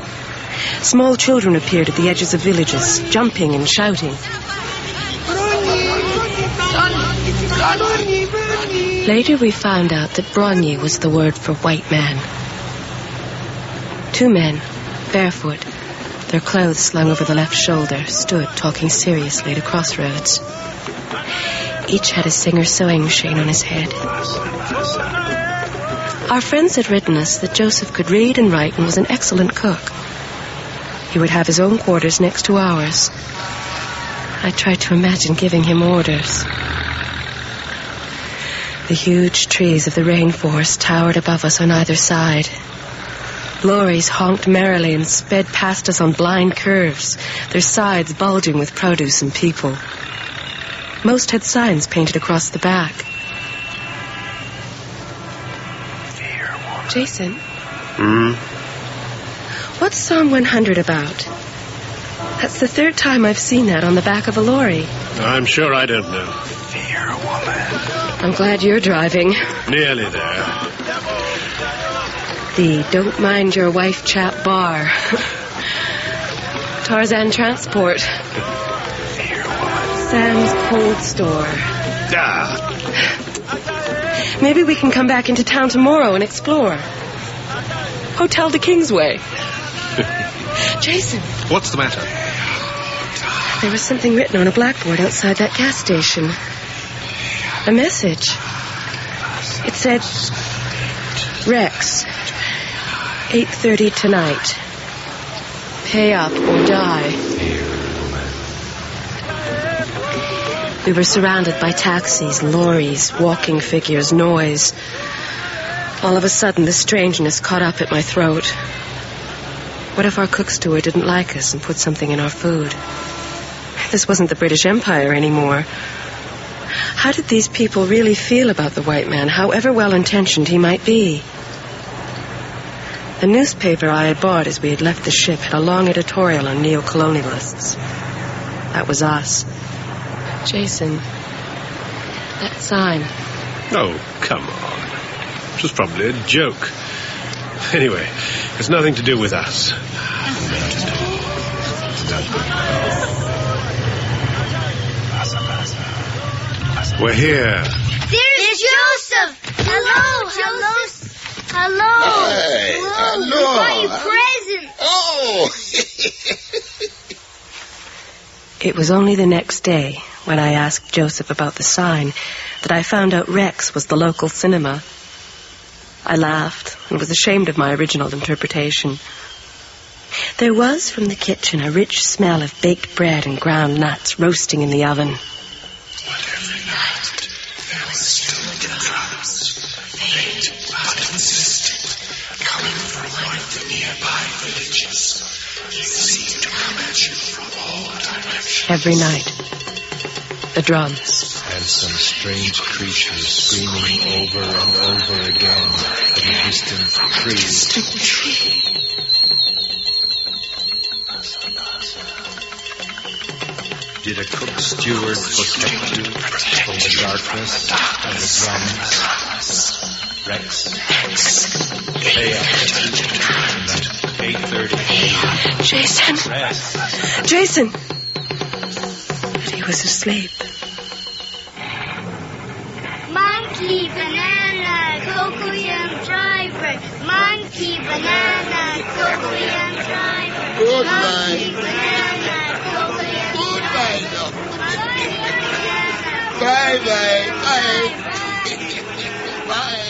Small children appeared at the edges of villages, jumping and shouting. Later we found out that Bronyi was the word for white man. 2 men, barefoot, their clothes slung over the left shoulder, stood talking seriously at a crossroads. Each had a Singer sewing machine on his head. Our friends had written us that Joseph could read and write and was an excellent cook. He would have his own quarters next to ours. I tried to imagine giving him orders. The huge trees of the rainforest towered above us on either side. Lorries honked merrily and sped past us on blind curves, their sides bulging with produce and people. Most had signs painted across the back. Jason? What's Psalm 100 about? That's the 3rd time I've seen that on the back of a lorry. I'm sure I don't know. Fear, woman. I'm glad you're driving. Nearly there. The Don't Mind Your Wife Chap bar. Tarzan Transport. Sam's Cold Store. Maybe we can come back into town tomorrow and explore. Hotel de Kingsway. Jason. What's the matter? There was something written on a blackboard outside that gas station. A message. It said, Rex, 8:30 tonight. Pay up or die. We were surrounded by taxis, lorries, walking figures, noise. All of a sudden, the strangeness caught up at my throat. What if our cook steward didn't like us and put something in our food? This wasn't the British Empire anymore. How did these people really feel about the white man, however well-intentioned he might be? The newspaper I had bought as we had left the ship had a long editorial on neo-colonialists. That was us. Jason, that sign. Oh, come on. It was probably a joke. Anyway, it's nothing to do with us. We're here. There's Joseph! Hello, Joseph! Hello! Hey, hello! We got you presents! Oh! It was only the next day, when I asked Joseph about the sign, that I found out Rex was the local cinema. I laughed and was ashamed of my original interpretation. There was from the kitchen a rich smell of baked bread and ground nuts roasting in the oven. But every night there was still the drums, faint but insistent, coming from one of the nearby villages. They seemed to come at you from all directions. Every night, the drums. And some strange creatures screaming over and over again in a distant tree. Did a cook steward protect you from the darkness and the drums? Rex. Stay up at 8:30. Jason! Rex. Jason! But he was asleep. Monkey, banana, cocoyam driver. Monkey, banana, cocoyam driver. Good Monkey, night. banana, cocoyam Good driver. night. Bye-bye. Bye. Bye.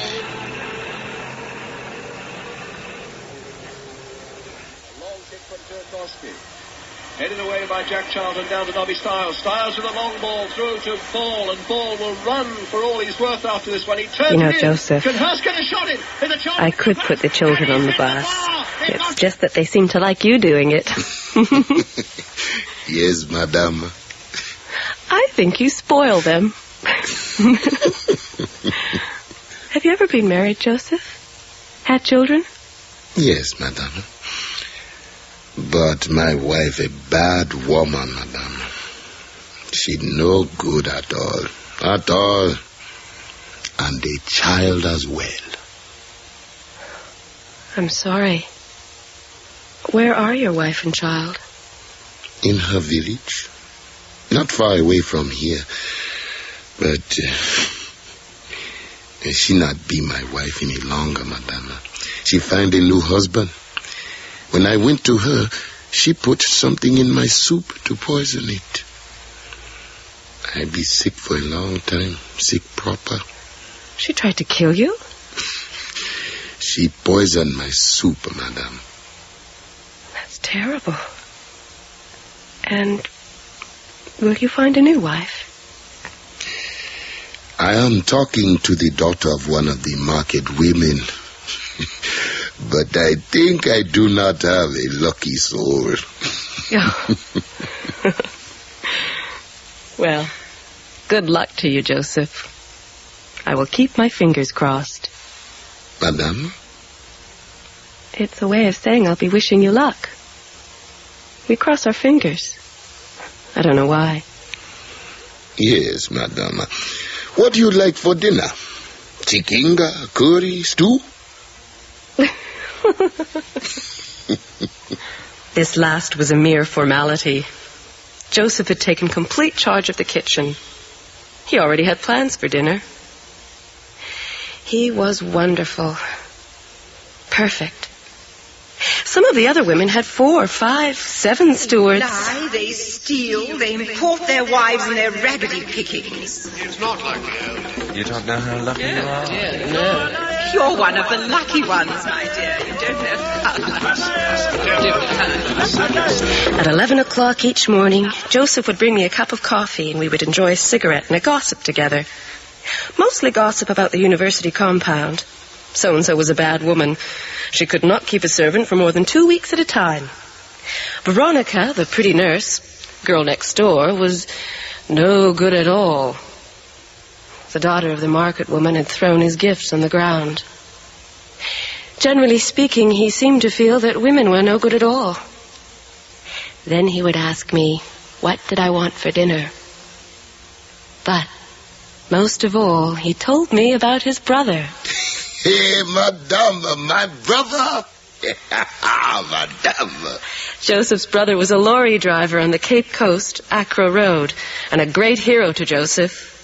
Long kick from Turkowski. Headed away by Jack Charlton down to Nobby Styles. Styles with a long ball through to Ball, and Ball will run for all he's worth after this one. He turns You know, it in. Joseph, Can Hurst get a shot in? The chance. I could put the children on the bus. It's just that they seem to like you doing it. Yes, madame. I think you spoil them. Have you ever been married, Joseph? Had children? Yes, madame. But my wife a bad woman, madame. She no good at all. At all. And a child as well. I'm sorry. Where are your wife and child? In her village. Not far away from here. But she not be my wife any longer, madame. She find a new husband. When I went to her, she put something in my soup to poison it. I be sick for a long time. Sick proper. She tried to kill you? She poisoned my soup, madame. That's terrible. And will you find a new wife? I am talking to the daughter of one of the market women. But I think I do not have a lucky soul. Well, good luck to you, Joseph. I will keep my fingers crossed. Madame? It's a way of saying I'll be wishing you luck. We cross our fingers. I don't know why. Yes, madame. What do you like for dinner? Chicken, curry, stew? This last was a mere formality. Joseph had taken complete charge of the kitchen. He already had plans for dinner. He was wonderful. Perfect. Some of the other women had 4, 5, 7 stewards. They lie, they steal, they import their wives and their raggedy pickings. It's not like the You don't know how lucky you are? No. You're one of the lucky ones, my dear. You don't know At 11 o'clock each morning, Joseph would bring me a cup of coffee and we would enjoy a cigarette and a gossip together. Mostly gossip about the university compound. So-and-so was a bad woman. She could not keep a servant for more than 2 weeks at a time. Veronica, the pretty nurse, girl next door, was no good at all. the daughter of the market woman, had thrown his gifts on the ground. Generally speaking, he seemed to feel that women were no good at all. Then he would ask me, what did I want for dinner? But most of all, he told me about his brother. Hey, madame, my brother. Madame. Joseph's brother was a lorry driver on the Cape Coast, Accra Road, and a great hero to Joseph.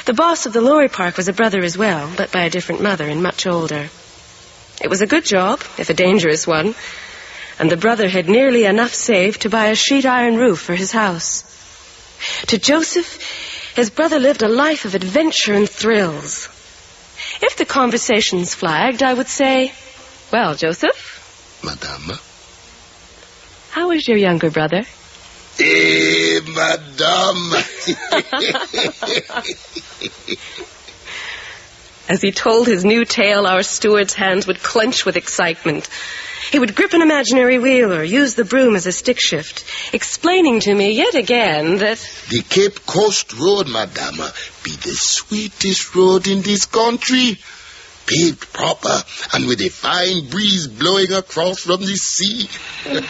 The boss of the lorry park was a brother as well, but by a different mother and much older. It was a good job, if a dangerous one, and the brother had nearly enough saved to buy a sheet iron roof for his house. To Joseph, his brother lived a life of adventure and thrills. If the conversations flagged, I would say, well, Joseph? Madame? How is your younger brother? Eh, madame. As he told his new tale, our steward's hands would clench with excitement. He would grip an imaginary wheel or use the broom as a stick shift, explaining to me yet again that the Cape Coast Road, madame, be the sweetest road in this country. Paved proper and with a fine breeze blowing across from the sea. What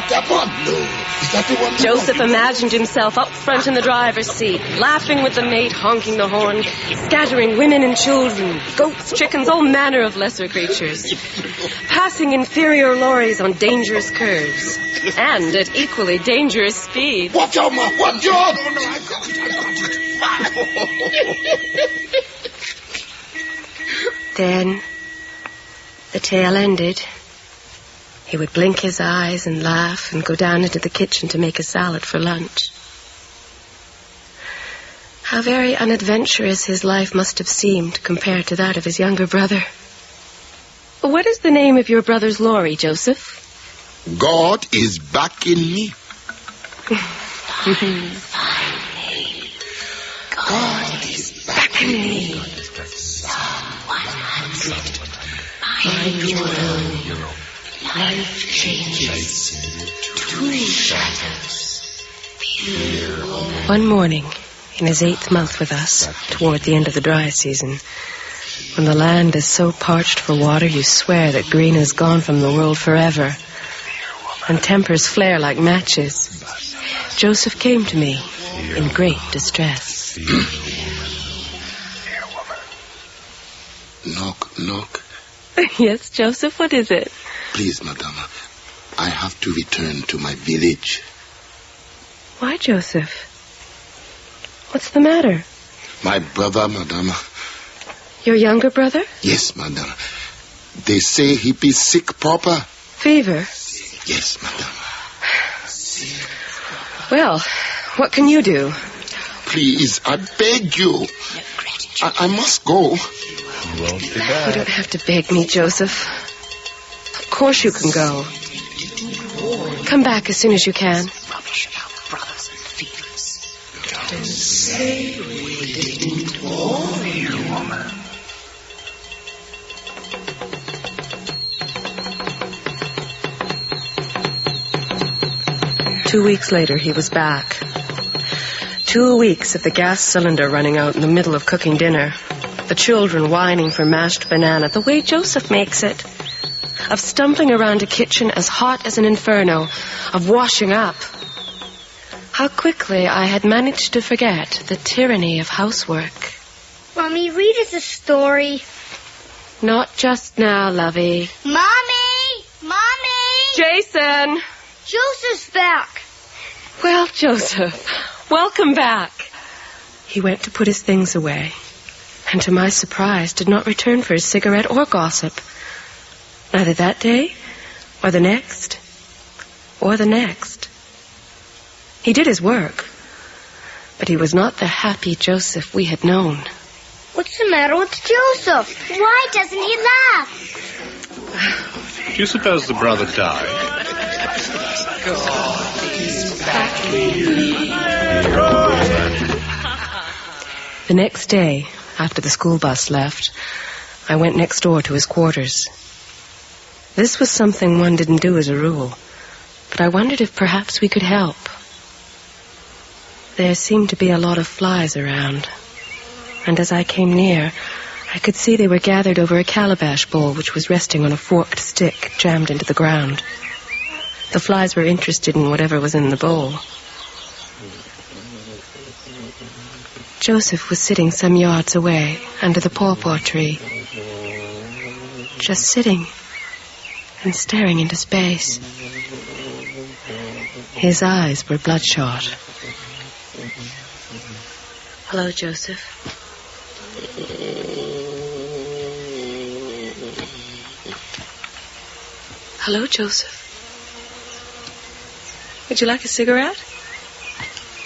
happened? No. Is that the one? Joseph imagined himself up front in the driver's seat, laughing with the mate, honking the horn, scattering women and children, goats, chickens, all manner of lesser creatures, passing inferior lorries on dangerous curves, and at equally dangerous speed. Watch out, ma! Watch out! Then the tale ended. He would blink his eyes and laugh and go down into the kitchen to make a salad for lunch. How very unadventurous his life must have seemed compared to that of his younger brother. What is the name of your brother's lorry, Joseph? God is backing me. God is backing me. Psalm 100. Find your own. Life changes. 2 shadows. One morning, in his 8th month with us, toward the end of the dry season, when the land is so parched for water you swear that green is gone from the world forever, and tempers flare like matches, Joseph came to me in great distress. Knock, knock. Yes, Joseph, what is it? Please, madame, I have to return to my village. Why, Joseph? What's the matter? My brother, madame. Your younger brother? Yes, madame. They say he be sick proper. Fever? Yes, madame. Well, what can you do? Please, I beg you. I must go. You won't be back. You don't have to beg me, Joseph. Of course you can go. Come back as soon as you can. Rubbish about brothers and fevers. Don't say we didn't warn you, woman. Two weeks later, he was back. 2 weeks of the gas cylinder running out in the middle of cooking dinner. The children whining for mashed banana, the way Joseph makes it. Of stumbling around a kitchen as hot as an inferno. Of washing up. How quickly I had managed to forget the tyranny of housework. Mommy, read us a story. Not just now, lovey. Mommy! Mommy! Jason! Joseph's back. Well, Joseph, welcome back. He went to put his things away, and to my surprise did not return for his cigarette or gossip. Neither that day, or the next, or the next. He did his work, but he was not the happy Joseph we had known. What's the matter with Joseph? Why doesn't he laugh? Do you suppose the brother died? God is backing me. The next day, after the school bus left, I went next door to his quarters. This was something one didn't do as a rule, but I wondered if perhaps we could help. There seemed to be a lot of flies around, and as I came near, I could see they were gathered over a calabash bowl which was resting on a forked stick jammed into the ground. The flies were interested in whatever was in the bowl. Joseph was sitting some yards away under the pawpaw tree, just sitting and staring into space. His eyes were bloodshot. Hello, Joseph. Hello, Joseph. Would you like a cigarette?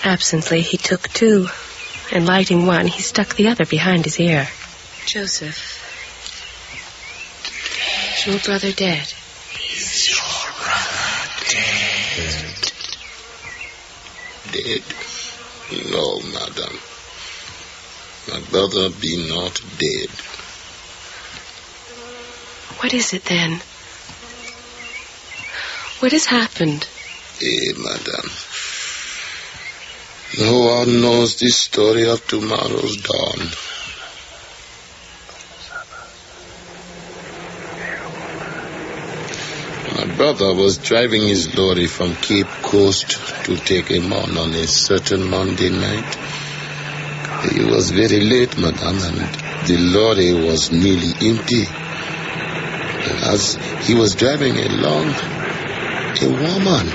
Absently, he took two, and lighting one, he stuck the other behind his ear. Joseph, is your brother dead? Is your brother dead? Dead? No, madam. My brother be not dead. What is it then? What has happened? Madam. No one knows the story of tomorrow's dawn. My brother was driving his lorry from Cape Coast to take him on a certain Monday night. He was very late, madam, and the lorry was nearly empty. As he was driving along, a woman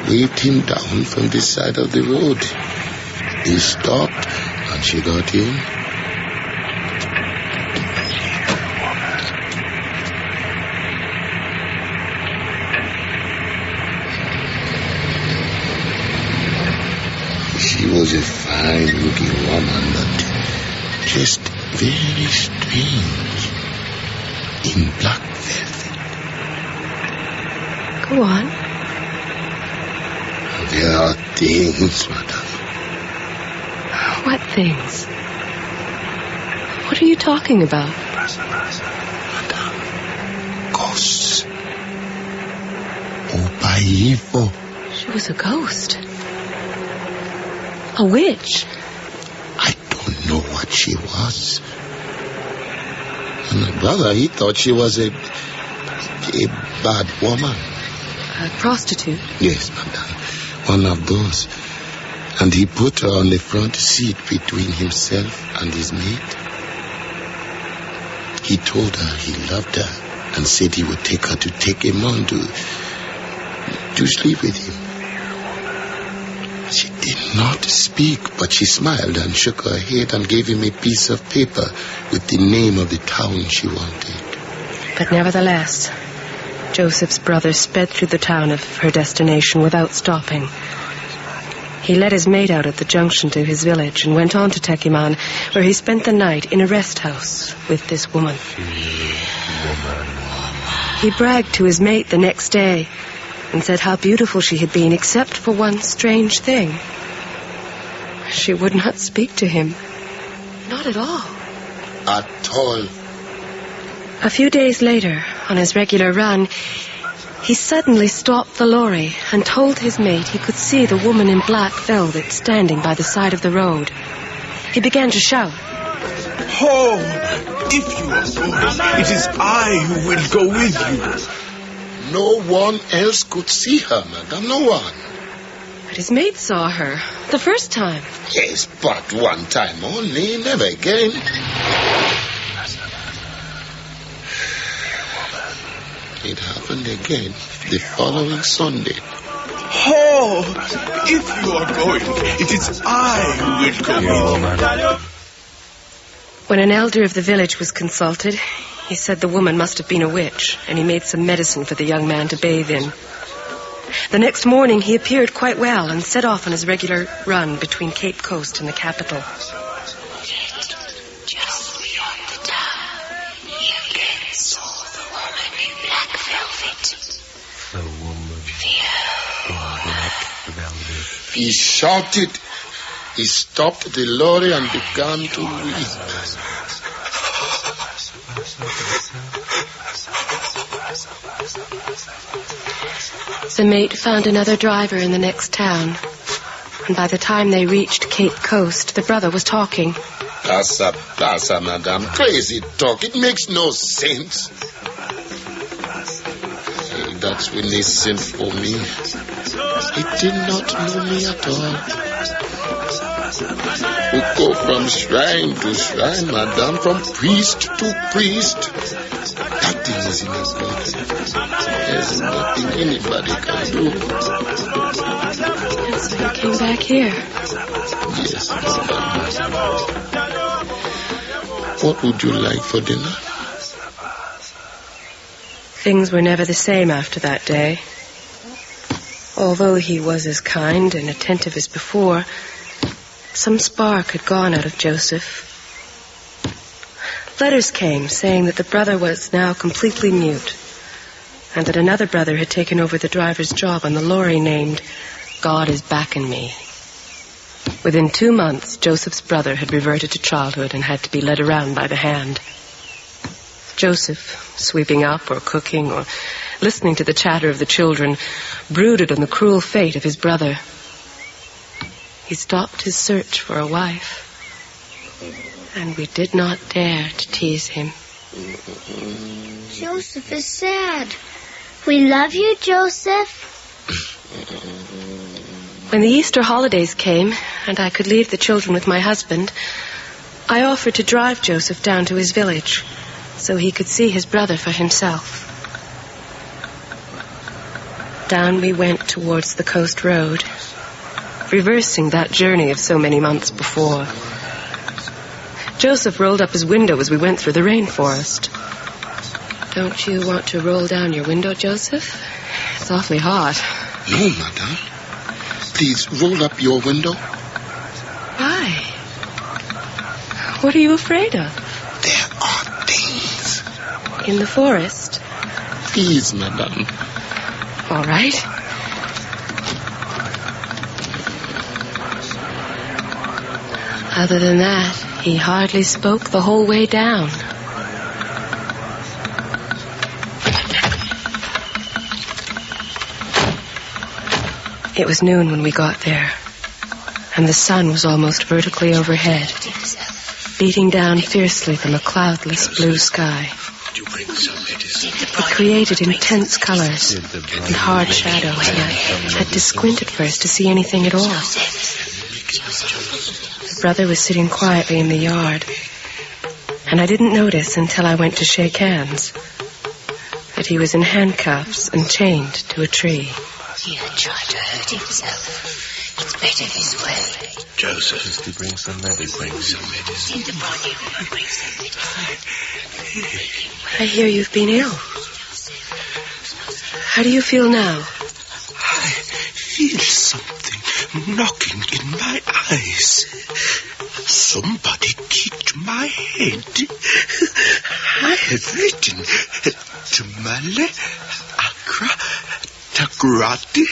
waved him down from the side of the road. He stopped and she got in. She was a fine-looking woman, but dressed very strange in black velvet. Go on. There are things, madam. What things? What are you talking about? Madam, ghosts. Opaivo. She was a ghost. A witch. I don't know what she was. And my brother, he thought she was a bad woman. A prostitute? Yes, madam. One of those. And he put her on the front seat between himself and his mate. He told her he loved her and said he would take her to take him on to sleep with him. She did not speak, but she smiled and shook her head and gave him a piece of paper with the name of the town she wanted. But nevertheless, Joseph's brother sped through the town of her destination without stopping. He led his mate out at the junction to his village and went on to Tekiman, where he spent the night in a rest house with this woman. He bragged to his mate the next day and said how beautiful she had been, except for one strange thing. She would not speak to him. Not at all. At all. A few days later, on his regular run, he suddenly stopped the lorry and told his mate he could see the woman in black velvet standing by the side of the road. He began to shout. Oh, if you are going, it is I who will go with you. No one else could see her, madam, no one. But his mate saw her the first time. Yes, but one time only, never again. It happened again the following Sunday. Oh, if you are going, it is I who will go with you. When an elder of the village was consulted, he said the woman must have been a witch, and he made some medicine for the young man to bathe in. The next morning he appeared quite well and set off on his regular run between Cape Coast and the capital. Just beyond the town, he again saw the woman in black velvet. The woman in black velvet. He shouted. He stopped the lorry and began to weep. The mate found another driver in the next town, and by the time they reached Cape Coast, the brother was talking. Passa, madame. Crazy talk. It makes no sense. That's when they sent for me. He did not know me at all. We go from shrine to shrine, madame, from priest to priest. Nothing is in his body. There's nothing anybody can do. And so you came back here? Yes, madame. What would you like for dinner? Things were never the same after that day. Although he was as kind and attentive as before, some spark had gone out of Joseph. Letters came saying that the brother was now completely mute, and that another brother had taken over the driver's job on the lorry named God Is Backin' Me. Within 2 months, Joseph's brother had reverted to childhood and had to be led around by the hand. Joseph, sweeping up or cooking or listening to the chatter of the children, brooded on the cruel fate of his brother. He stopped his search for a wife, and we did not dare to tease him. Joseph is sad. We love you, Joseph. When the Easter holidays came, and I could leave the children with my husband, I offered to drive Joseph down to his village, so he could see his brother for himself. Down we went towards the coast road, reversing that journey of so many months before. Joseph rolled up his window as we went through the rainforest. Don't you want to roll down your window, Joseph? It's awfully hot. No, madame. Please roll up your window. Why? What are you afraid of? There are things. In the forest? Please, madame. All right. Other than that, he hardly spoke the whole way down. It was noon when we got there, and the sun was almost vertically overhead, beating down fiercely from a cloudless blue sky. It created intense colors and hard shadows, and I had to squint at first to see anything at all. The brother was sitting quietly in the yard, and I didn't notice until I went to shake hands that he was in handcuffs and chained to a tree. He had tried to hurt himself. It's better this way. Joseph. Just to bring some medicine. In the body, bring some medicine. I hear you've been ill. How do you feel now? I feel something knocking in my eyes. Somebody kicked my head. I have written Tamale, Accra, Takoradi.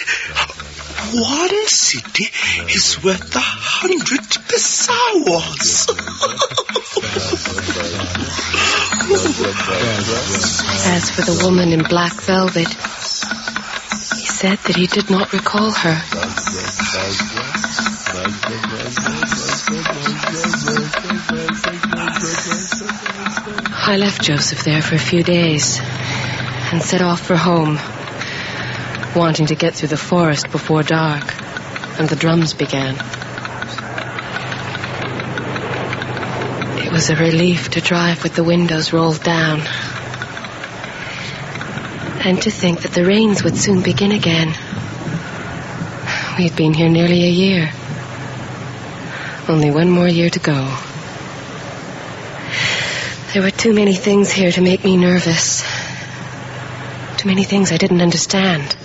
One city is worth 100 pesawas. As for the woman in black velvet, he said that he did not recall her. I left Joseph there for a few days and set off for home, wanting to get through the forest before dark, and the drums began. It was a relief to drive with the windows rolled down, and to think that the rains would soon begin again. We'd been here nearly a year. Only one more year to go. There were too many things here to make me nervous. Too many things I didn't understand.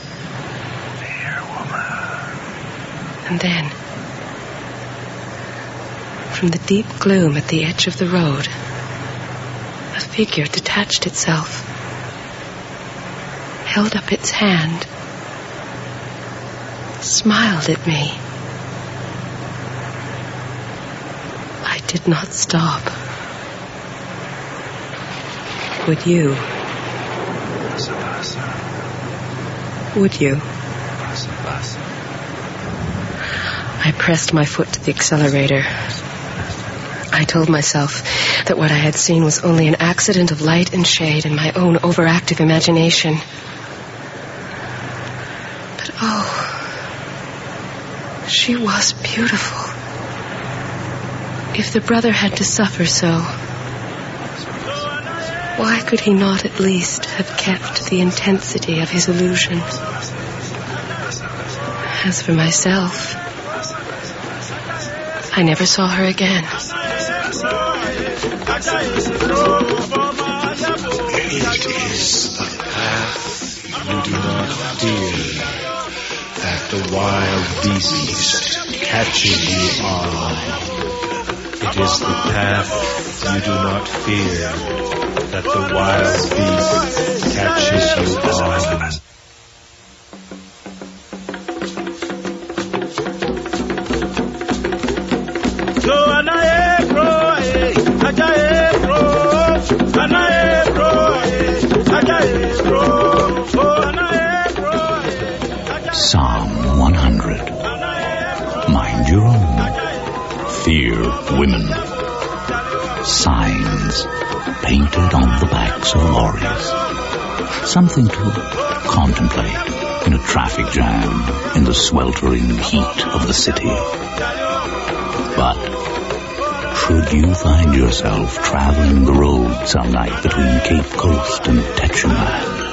And then, from the deep gloom at the edge of the road, a figure detached itself, held up its hand, smiled at me. I did not stop. Would you? Would you? I pressed my foot to the accelerator. I told myself that what I had seen was only an accident of light and shade in my own overactive imagination. But oh, she was beautiful. If the brother had to suffer so, why could he not at least have kept the intensity of his illusion? As for myself, I never saw her again. It is the path you do not fear that the wild beast catches you on. It is the path you do not fear that the wild beast catches you on. Psalm 100. Mind your own. Fear women. Signs painted on the backs of lorries. Something to contemplate in a traffic jam in the sweltering heat of the city. But should you find yourself traveling the road some night between Cape Coast and Tetchamland,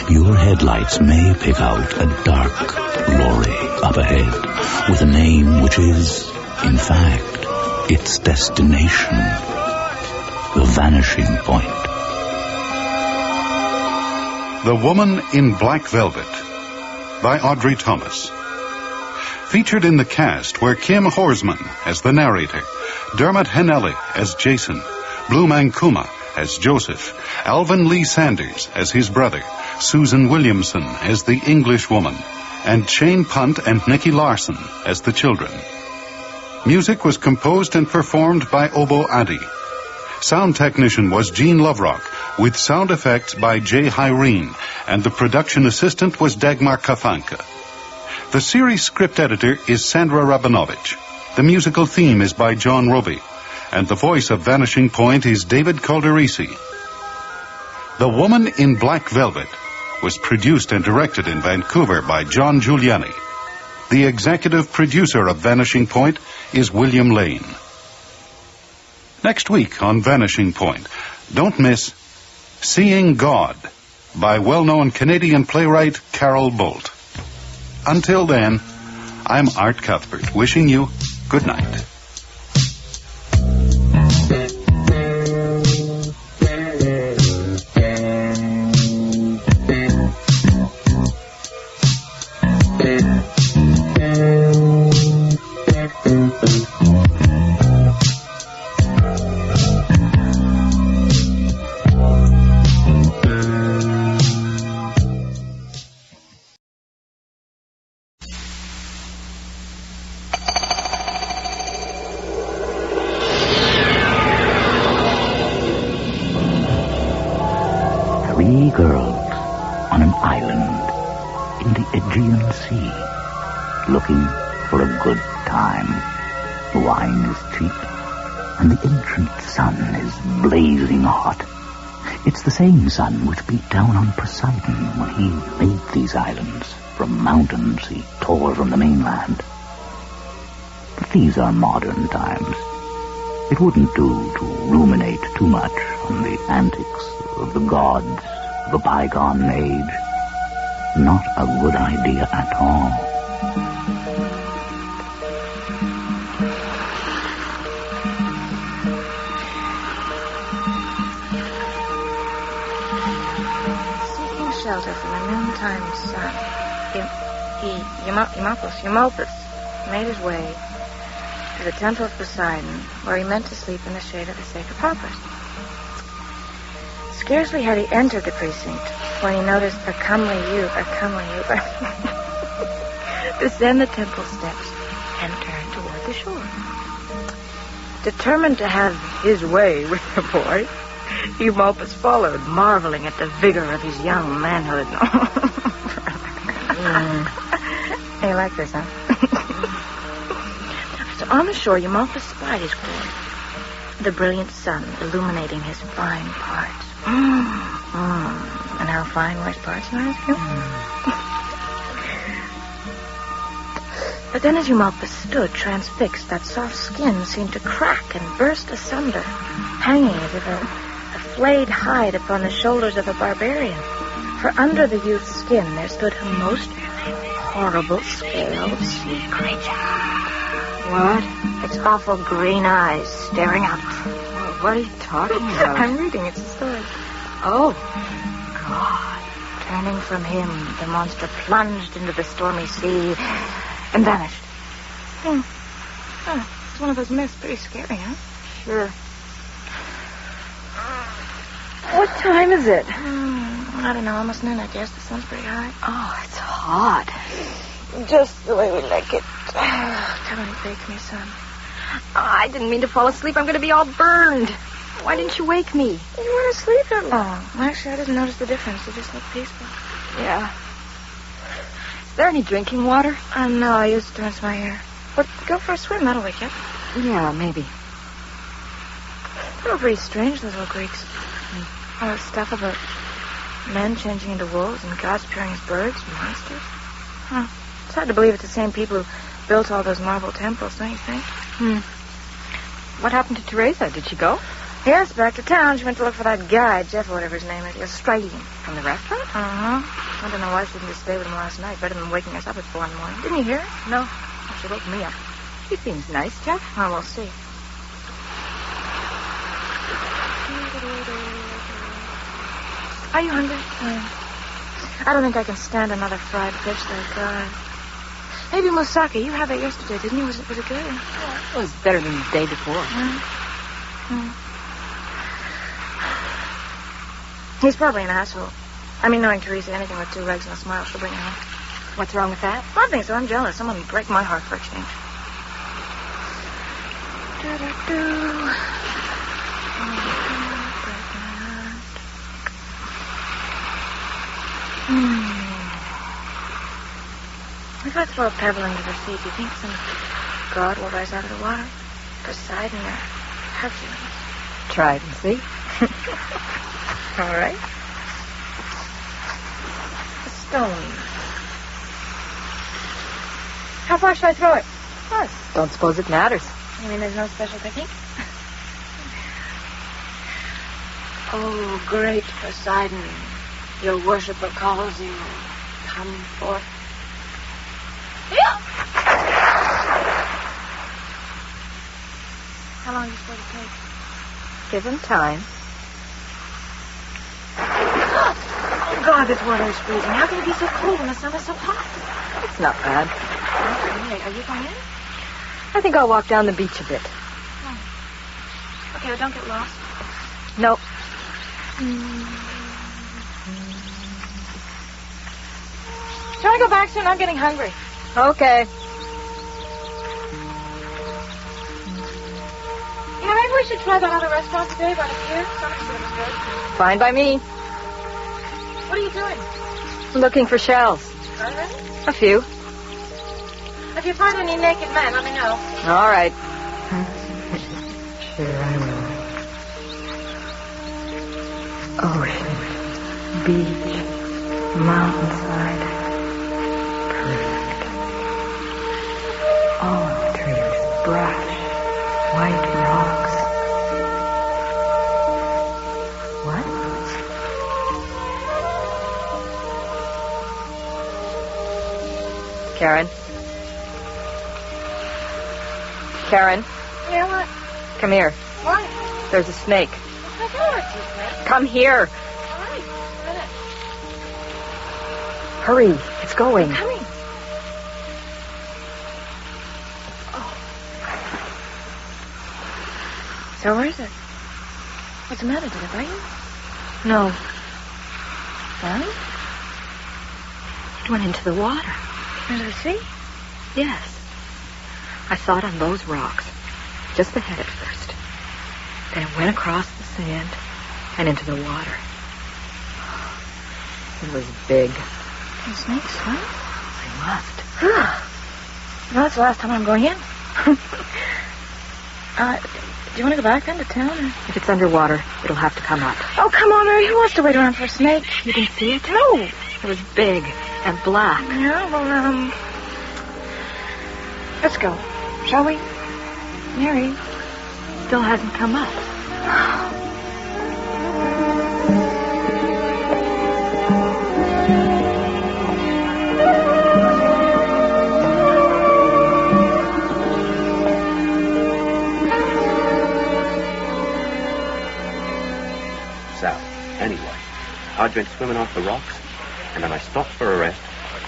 your headlights may pick out a dark lorry up ahead with a name which is, in fact, its destination, the Vanishing Point. The Woman in Black Velvet by Audrey Thomas. Featured in the cast were Kim Horsman as the narrator, Dermot Hennelly as Jason, Blue Mankuma as Joseph, Alvin Lee Sanders as his brother, Susan Williamson as the English woman, and Shane Punt and Nicky Larson as the children. Music was composed and performed by Obo Addy. Sound technician was Gene Loverock, with sound effects by Jay Hyrene, and the production assistant was Dagmar Kafanka. The series script editor is Sandra Rabinovich. The musical theme is by John Roby, and the voice of Vanishing Point is David Calderisi. The Woman in Black Velvet was produced and directed in Vancouver by John Giuliani. The executive producer of Vanishing Point is William Lane. Next week on Vanishing Point, don't miss Seeing God by well-known Canadian playwright Carol Bolt. Until then, I'm Art Cuthbert, wishing you good night. Three girls on an island in the Aegean Sea, looking for a good time. The wine is cheap, and the ancient sun is blazing hot. It's the same sun which beat down on Poseidon when he made these islands from mountains he tore from the mainland. But these are modern times. It wouldn't do to ruminate too much on the antics of the gods of a bygone age. Not a good idea at all. Seeking shelter from the noontime sun, Eumolpus made his way to the temple of Poseidon, where he meant to sleep in the shade of the sacred poplars. Scarcely had he entered the precinct when he noticed a comely youth descend the temple steps and turn toward the shore. Determined to have his way with the boy, Eumolpus followed, marveling at the vigor of his young manhood. You like this, huh? on the shore, Eumolpus spied his quarry. The brilliant sun illuminating his fine parts. And how fine were his parts, you ask him? But then as Eumolpus stood transfixed, that soft skin seemed to crack and burst asunder, hanging as if a flayed hide upon the shoulders of a barbarian. For under the youth's skin there stood a most horrible scaled sea creature. What? Its awful green eyes staring out. Oh, what are you talking about? I'm reading. It's a story. Oh, God. Turning from him, the monster plunged into the stormy sea and vanished. It's one of those myths. Pretty scary, huh? Sure. What time is it? I don't know. Almost noon, I guess. The sun's pretty high. Oh, it's hot. Just the way we like it. Come and bake me some. I didn't mean to fall asleep. I'm going to be all burned. Why didn't you wake me? You weren't asleep at all. Oh, actually, I didn't notice the difference. You just look peaceful. Yeah. Is there any drinking water? No, I used to rinse my hair. But go for a swim. That'll wake you up. Yeah, maybe. They were pretty strange, those old Greeks. All that stuff about men changing into wolves and gods appearing as birds and monsters. It's hard to believe it's the same people who built all those marble temples, don't you think? What happened to Teresa? Did she go? Yes, back to town. She went to look for that guy, Jeff or whatever his name is, the Australian. From the restaurant? I don't know why she didn't just stay with him last night. Better than waking us up at 4 in the morning. Didn't you hear her? No. Oh, she woke me up. She seems nice, Jeff. Well, we'll see. Are you hungry? I don't think I can stand another fried fish, thank God. Maybe moussaka. You had that yesterday, didn't you? Was it good? Yeah, it was better than the day before. He's probably an asshole. I mean, knowing Teresa, anything with 2 legs and a smile, she'll bring it home. What's wrong with that? I think so. I'm jealous. Someone would break my heart for a change. If I throw a pebble into the sea, do you think some god will rise out of the water? Poseidon or Hercules? Try it and see. All right. A stone. How far should I throw it? I don't suppose it matters. You mean there's no special technique? Oh, great Poseidon, your worshipper calls you. Come forth. Yeah. How long is this going to take? Give him time. Oh, God, this water is freezing. How can it be so cold when the sun is so hot? It's not bad. Okay, are you going in? I think I'll walk down the beach a bit. Okay, well, don't get lost. Nope. Shall I go back soon? I'm getting hungry. Okay. You know, maybe we should try that other restaurant today by the pier. Something sort of good. Fine by me. What are you doing? Looking for shells. Already? A few. If you find any naked men, let me know. All right. Sure, I will. Ocean, beach, mountainside. Perfect. Olive trees, brush, white rocks. What? Karen? Karen? Yeah, what? Come here. What? There's a snake. I don't want to see snake. Come here. All right, minute. Hurry. It's going. I'm coming. So where is it? What's the matter? Did it bite you? No. Huh? It went into the water. Into the sea? Yes. I saw it on those rocks. Just the head at first. Then it went across the sand and into the water. It was big. Can snakes swim? They must. Well, that's the last time I'm going in. Do you want to go back then to town? Or? If it's underwater, it'll have to come up. Oh, come on, Mary. Who wants to wait around for a snake? You didn't see it? No. It was big and black. Yeah, well, let's go. Shall we? Mary. Still hasn't come up. So, anyway, I'd been swimming off the rocks, and then I stopped for a rest,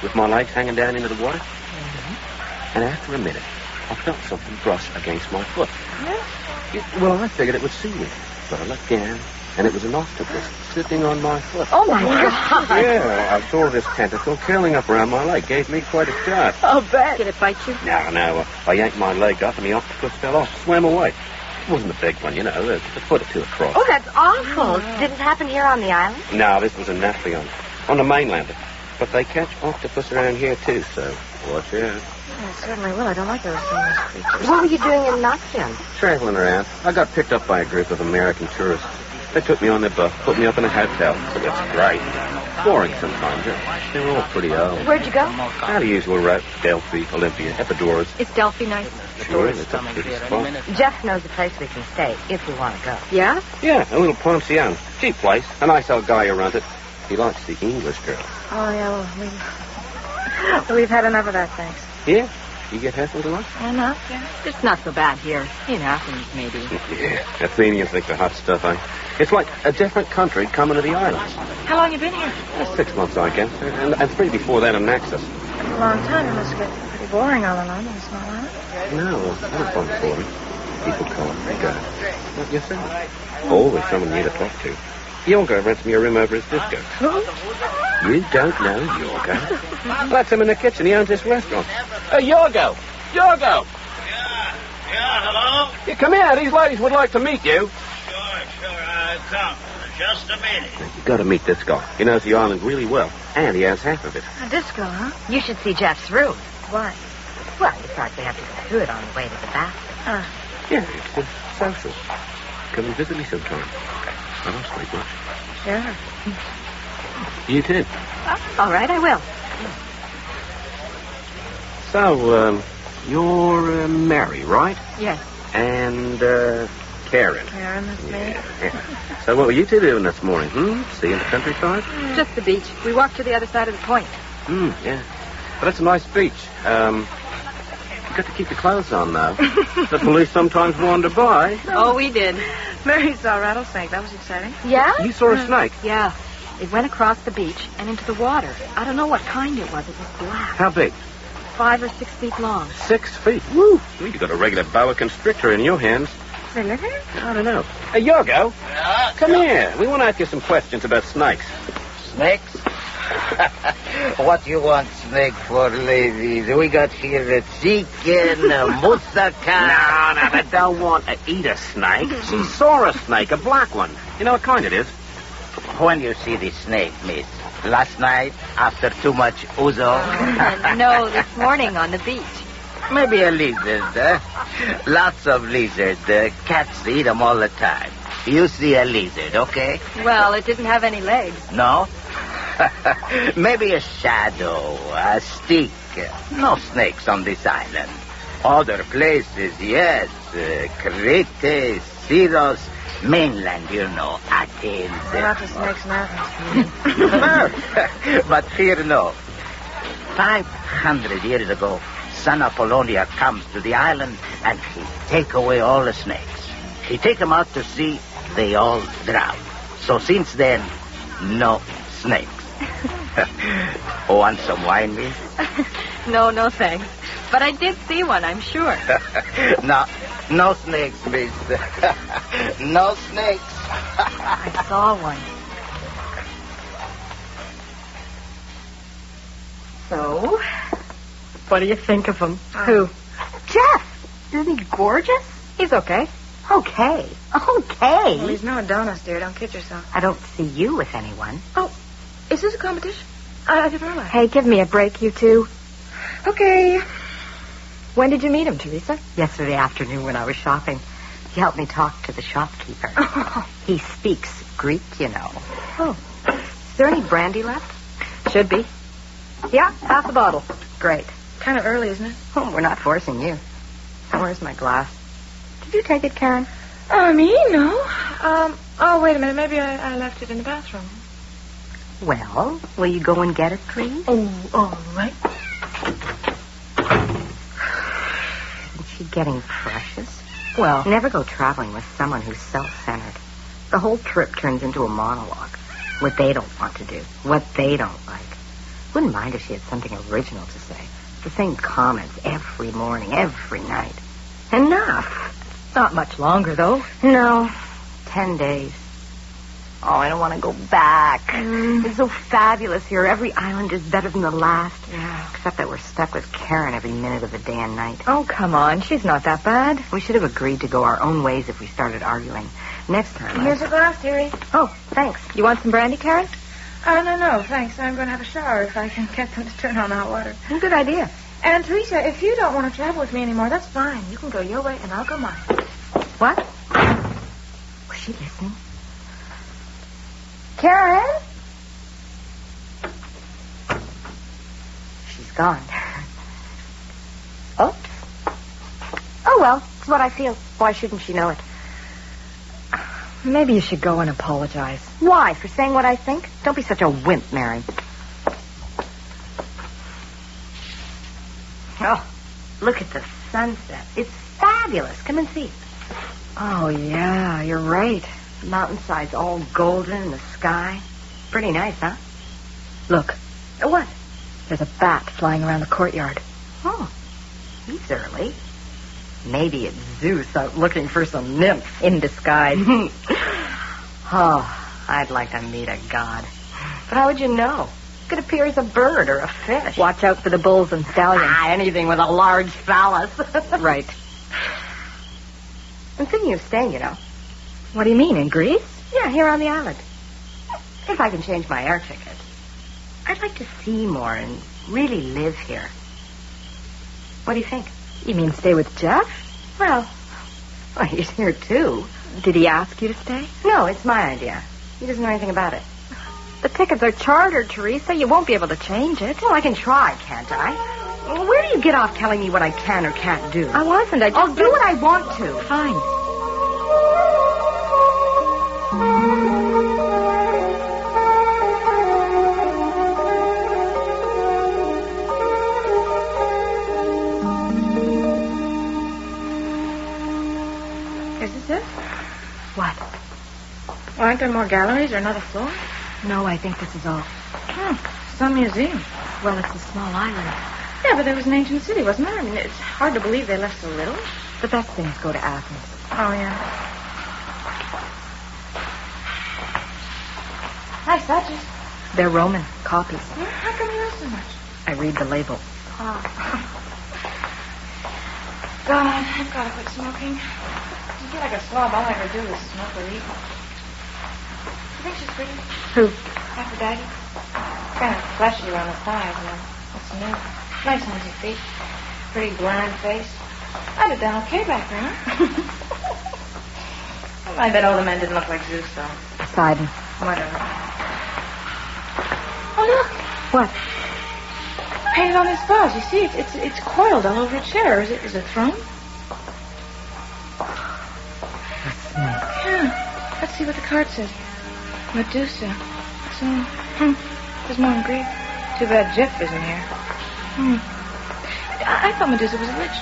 with my legs hanging down into the water. Mm-hmm. And after a minute, I felt something brush against my foot. Well, I figured it was seaweed, but I looked down, and it was an octopus sitting on my foot. Oh, my God. Yeah, I saw this tentacle curling up around my leg. Gave me quite a start. I'll bet. Did it bite you? No. I yanked my leg up, and the octopus fell off, swam away. It wasn't a big one, you know, a foot or two across. Oh, that's awful. Did it happen here on the island? No, this was in Napoleon, on the mainland. But they catch octopus around here, too, so watch out. I certainly will. I don't like those famous creatures. What were you doing in Napoleon? Traveling around. I got picked up by a group of American tourists. They took me on their bus, put me up in a hotel. So it's great. Boring sometimes. They were all pretty old. Where'd you go? The usual route. Delphi, Olympia, Epidaurus. Is Delphi nice? Sure, it's a pretty spot. Jeff knows a place we can stay if we want to go. Yeah? Yeah, a little pension. Cheap place. A nice old guy who runs it. He likes the English girl. Oh, yeah, well, we've had enough of that, thanks. Yeah? You get hassled a lot? Enough, yeah. It's not so bad here. In Athens, maybe. Yeah, Athenians think they're hot stuff, eh? It's like a different country coming to the islands. How long you been here? 6 months, I guess. And 3 before that in Naxos. A long time. It must get pretty boring all alone in a small island. No, not fun for me. People come and go. Not yourself. Always someone new to talk to. Yorgo rents me a room over his disco. Who? You don't know Yorgo? That's him in the kitchen. He owns this restaurant. Yorgo! Yorgo! Yeah, hello? Yeah, come here. These ladies would like to meet you. Sure. Come. Just a minute. You've got to meet this guy. He knows the island really well, and he has half of it. A disco, huh? You should see Jeff's room. Why? Well, you probably have to go through it on the way to the bathroom. Yeah, it's social. Come and visit me sometime. I don't sleep much. Sure. You too. All right, I will. So, you're Mary, right? Yes. And, Karen. Karen, that's me. Yeah. So what were you two doing this morning, Seeing the countryside? Just the beach. We walked to the other side of the point. Yeah. But that's a nice beach. You've got to keep your clothes on, though. The police sometimes wander by. Oh, we did. Mary saw a rattlesnake. That was exciting. Yeah? You saw a snake? Yeah. It went across the beach and into the water. I don't know what kind it was. It was black. How big? 5 or 6 feet long. 6 feet? Woo! You've got a regular boa constrictor in your hands. Really? I don't know. Hey, Yorgo. Yeah? Come here. We want to ask you some questions about snakes. Snakes? What you want snake for, ladies? We got here a chicken, a moussaka. No, they don't want to eat a snake. She saw a snake, a black one. You know what kind it is? When you see the snake, miss? Last night, after too much ouzo? No, this morning on the beach. Maybe a lizard, Lots of lizards. Cats eat them all the time. You see a lizard, okay? Well, it didn't have any legs. No? Maybe a shadow, a stick. No snakes on this island. Other places, yes. Crete, Syros, mainland, you know, Athens. There are lots of snakes in Athens. But here, no. 500 years ago, son Apollonia comes to the island and he take away all the snakes. He take them out to sea, they all drown. So since then, no snakes. Want some wine, miss? No, thanks. But I did see one, I'm sure. No snakes, miss. No snakes. I saw one. So, what do you think of him? Who? Jeff! Isn't he gorgeous? He's okay. Okay. Well, he's no Adonis, dear. Don't kid yourself. I don't see you with anyone. Oh, is this a competition? I didn't realize. Hey, give me a break, you two. Okay. When did you meet him, Teresa? Yesterday afternoon when I was shopping. He helped me talk to the shopkeeper. He speaks Greek, you know. Oh. Is there any brandy left? Should be. Yeah, half a bottle. Great. Kind of early, isn't it? Oh, we're not forcing you. Where's my glass? Did you take it, Karen? Me? No. Oh, wait a minute. Maybe I left it in the bathroom. Well, will you go and get it, please? Oh, all right. Isn't she getting precious? Well, never go traveling with someone who's self-centered. The whole trip turns into a monologue. What they don't want to do. What they don't like. Wouldn't mind if she had something original to say. The same comments every morning, every night. Enough. Not much longer, though. No. 10 days. Oh, I don't want to go back. It's so fabulous here. Every island is better than the last. Yeah. Except that we're stuck with Karen every minute of the day and night. Oh, come on. She's not that bad. We should have agreed to go our own ways if we started arguing. Next time. Here's your glass, dearie. Oh, thanks. You want some brandy, Karen? No, thanks. I'm going to have a shower if I can get them to turn on the hot water. Good idea. And, Teresa, if you don't want to travel with me anymore, that's fine. You can go your way and I'll go mine. What? Was she listening? Karen? She's gone. Oops. Oh, well, it's what I feel. Why shouldn't she know it? Maybe you should go and apologize. Why? For saying what I think? Don't be such a wimp, Mary. Oh, look at the sunset. It's fabulous. Come and see. Oh, yeah, you're right. The mountainside's all golden in the sky. Pretty nice, huh? Look. What? There's a bat flying around the courtyard. Oh, he's early. Maybe it's Zeus out looking for some nymph in disguise. Oh, I'd like to meet a god. But how would you know? It could appear as a bird or a fish. Watch out for the bulls and stallions. Anything with a large phallus. Right. I'm thinking of staying, you know. What do you mean, in Greece? Yeah, here on the island. If I can change my air ticket. I'd like to see more and really live here. What do you think? You mean stay with Jeff? Well, he's here too. Did he ask you to stay? No, it's my idea. He doesn't know anything about it. The tickets are chartered, Teresa. You won't be able to change it. Well, I can try, can't I? Where do you get off telling me what I can or can't do? I wasn't. I'll do what I want to. Fine. Is this it? What? Well, aren't there more galleries or another floor? No, I think this is all. Some museum. Well, it's a small island. Yeah, but there was an ancient city, wasn't there? I mean, it's hard to believe they left so little. The best thing is go to Athens. Oh, yeah. Nice touches. They're Roman copies. How come you know so much? I read the label. Oh. God, I've got to quit smoking. You feel like a slob. All I ever do is smoke or eat. You think she's pretty? Who? Aphrodite. Kind of fleshy around the thighs, you know. What's new? Nice handsy feet. Pretty bland face. I'd have done okay back there, huh? I bet all the men didn't look like Zeus, though. Poseidon. Whatever. Oh, look. What? Painted on this vase. You see, it's coiled all over a chair. Is it a throne? A snake. Yeah. Let's see what the card says. Medusa. So, there's more in Greek. Too bad Jeff isn't here. I thought Medusa was a witch.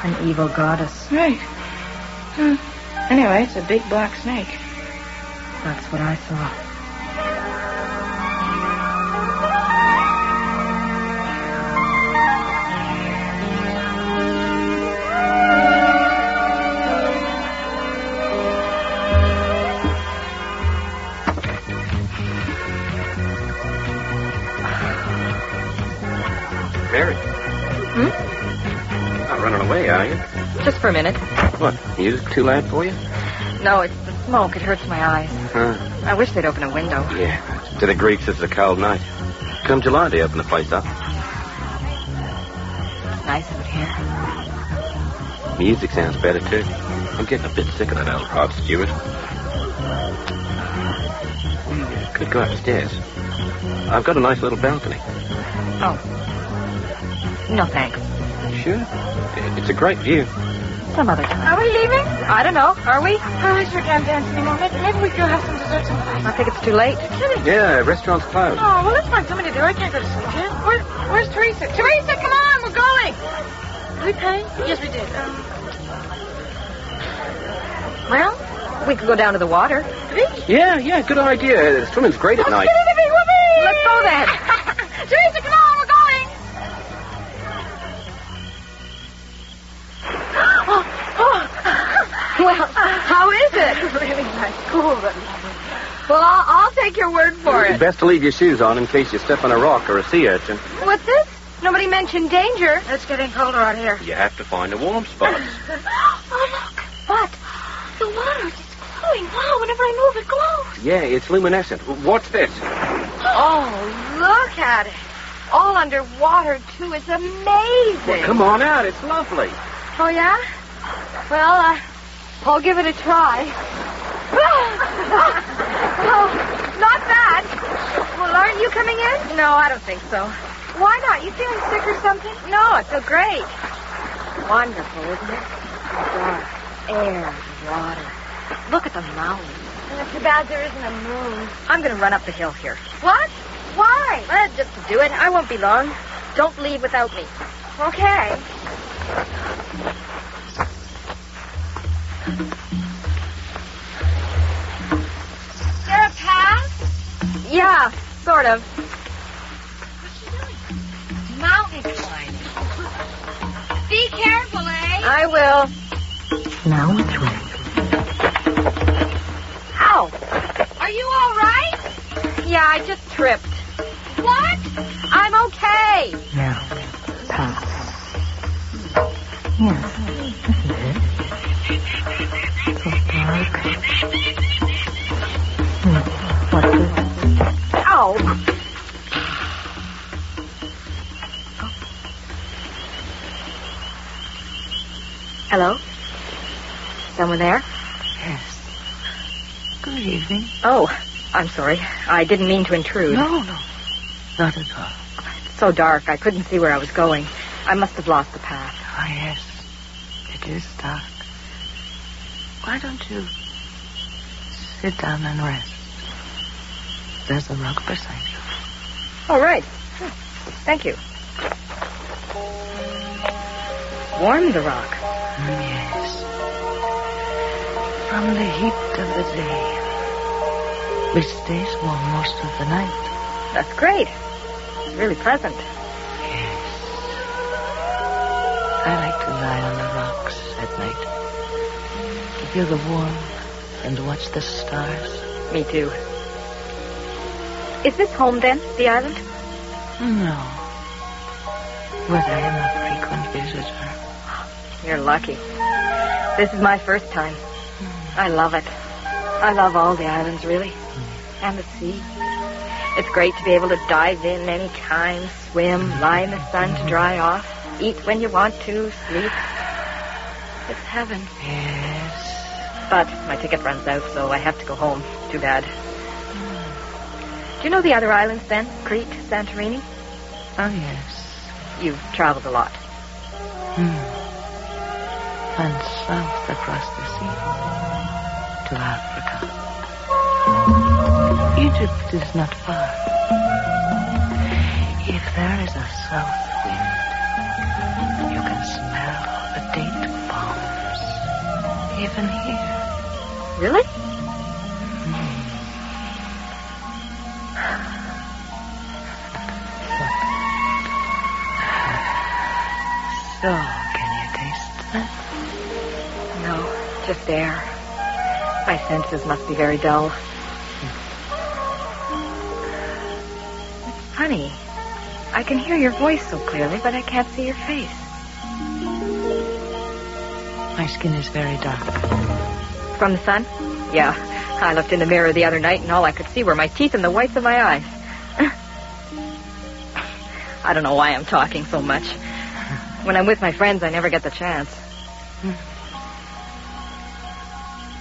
An evil goddess. Right. Anyway, it's a big black snake. That's what I saw. Mary. Not running away, are you? Just for a minute. What? Music too loud for you? No, it's the smoke. It hurts my eyes. I wish they'd open a window. Yeah. To the Greeks, this is a cold night. Come July, they open the place up. nice out here. Music sounds better, too. I'm getting a bit sick of that old Rod Stewart. Could go upstairs. I've got a nice little balcony. Oh. No, thanks. Sure? It's a great view. Some other time. Are we leaving? I don't know. Are we? Oh, I sure can't dance anymore. Maybe we could have some dessert sometime. I think it's too late. Yeah, restaurant's closed. Oh, well, let's find something to do. I can't go to sleep yet. Where's Teresa? Teresa, come on, we're going. Did we pay? Yes, we did. Well, we could go down to the water. Yeah, good idea. Swimming's great at night. Let's go then. Teresa, come on, we're going. Well, how is it? Really nice. Cool, but Well, I'll take your word for it. Best to leave your shoes on in case you step on a rock or a sea urchin. What's this? Nobody mentioned danger. it's getting colder out here. You have to find a warm spot. Oh, look. But the water is glowing. Wow, whenever I move, it glows. Yeah, it's luminescent. What's this? Oh, look at it. All underwater, too. It's amazing. Well, come on out. It's lovely. Oh, yeah? Well, I'll give it a try. Oh, not bad. Well, aren't you coming in? No, I don't think so. Why not? You feeling sick or something? No, I feel great. Wonderful, isn't it? Dark air, water. Look at the mountains. Too bad there isn't a moon. I'm going to run up the hill here. What? Why? Well, just to do it. I won't be long. Don't leave without me. Okay. Is there a path? Yeah, sort of. Mountain climbing. Be careful, eh? I will. Now it's ready. Ow! Are you all right? Yeah, I just tripped. What? I'm okay. Now, pass. Yes, isn't it? So dark. What's this? Ow! Hello? Someone there? Yes. Good evening. Oh, I'm sorry. I didn't mean to intrude. No. Not at all. It's so dark, I couldn't see where I was going. I must have lost the path. Ah, yes. It is dark. Why don't you sit down and rest? There's a rock beside you. Oh, right. Thank you. Warm the rock. Yes. From the heat of the day, which stays warm most of the night. That's great. It's really pleasant. Yes. I like to lie on the rocks at night, to feel the warmth and watch the stars. Me too. Is this home, then, the island? No. But I am a frequent visitor. You're lucky. This is my first time. I love it. I love all the islands, really. And the sea. It's great to be able to dive in any time, swim, lie in the sun to dry off, eat when you want to, sleep. It's heaven. Yes. But my ticket runs out, so I have to go home. Too bad. Do you know the other islands, then? Crete, Santorini? Oh, yes. You've traveled a lot. And south across the sea to Africa. Egypt is not far. If there is a south wind, you can smell the date palms, even here. Really? So, can you taste that? No, just air. My senses must be very dull. It's funny. I can hear your voice so clearly, but I can't see your face. My skin is very dark. From the sun? Yeah. I looked in the mirror the other night, and all I could see were my teeth and the whites of my eyes. I don't know why I'm talking so much. When I'm with my friends, I never get the chance.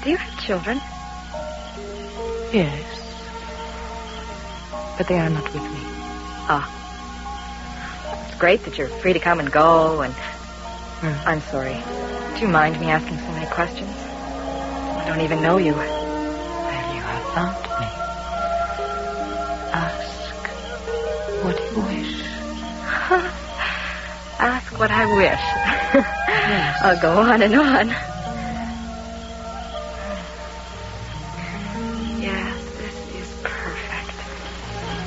Do you have children? Yes. But they are not with me. Ah. It's great that you're free to come and go, and... I'm sorry. Do you mind me asking so many questions? I don't even know you. Well, you have found me. Ask what you wish. Ask what I wish. Yes. I'll go on and on. Yes, this is perfect.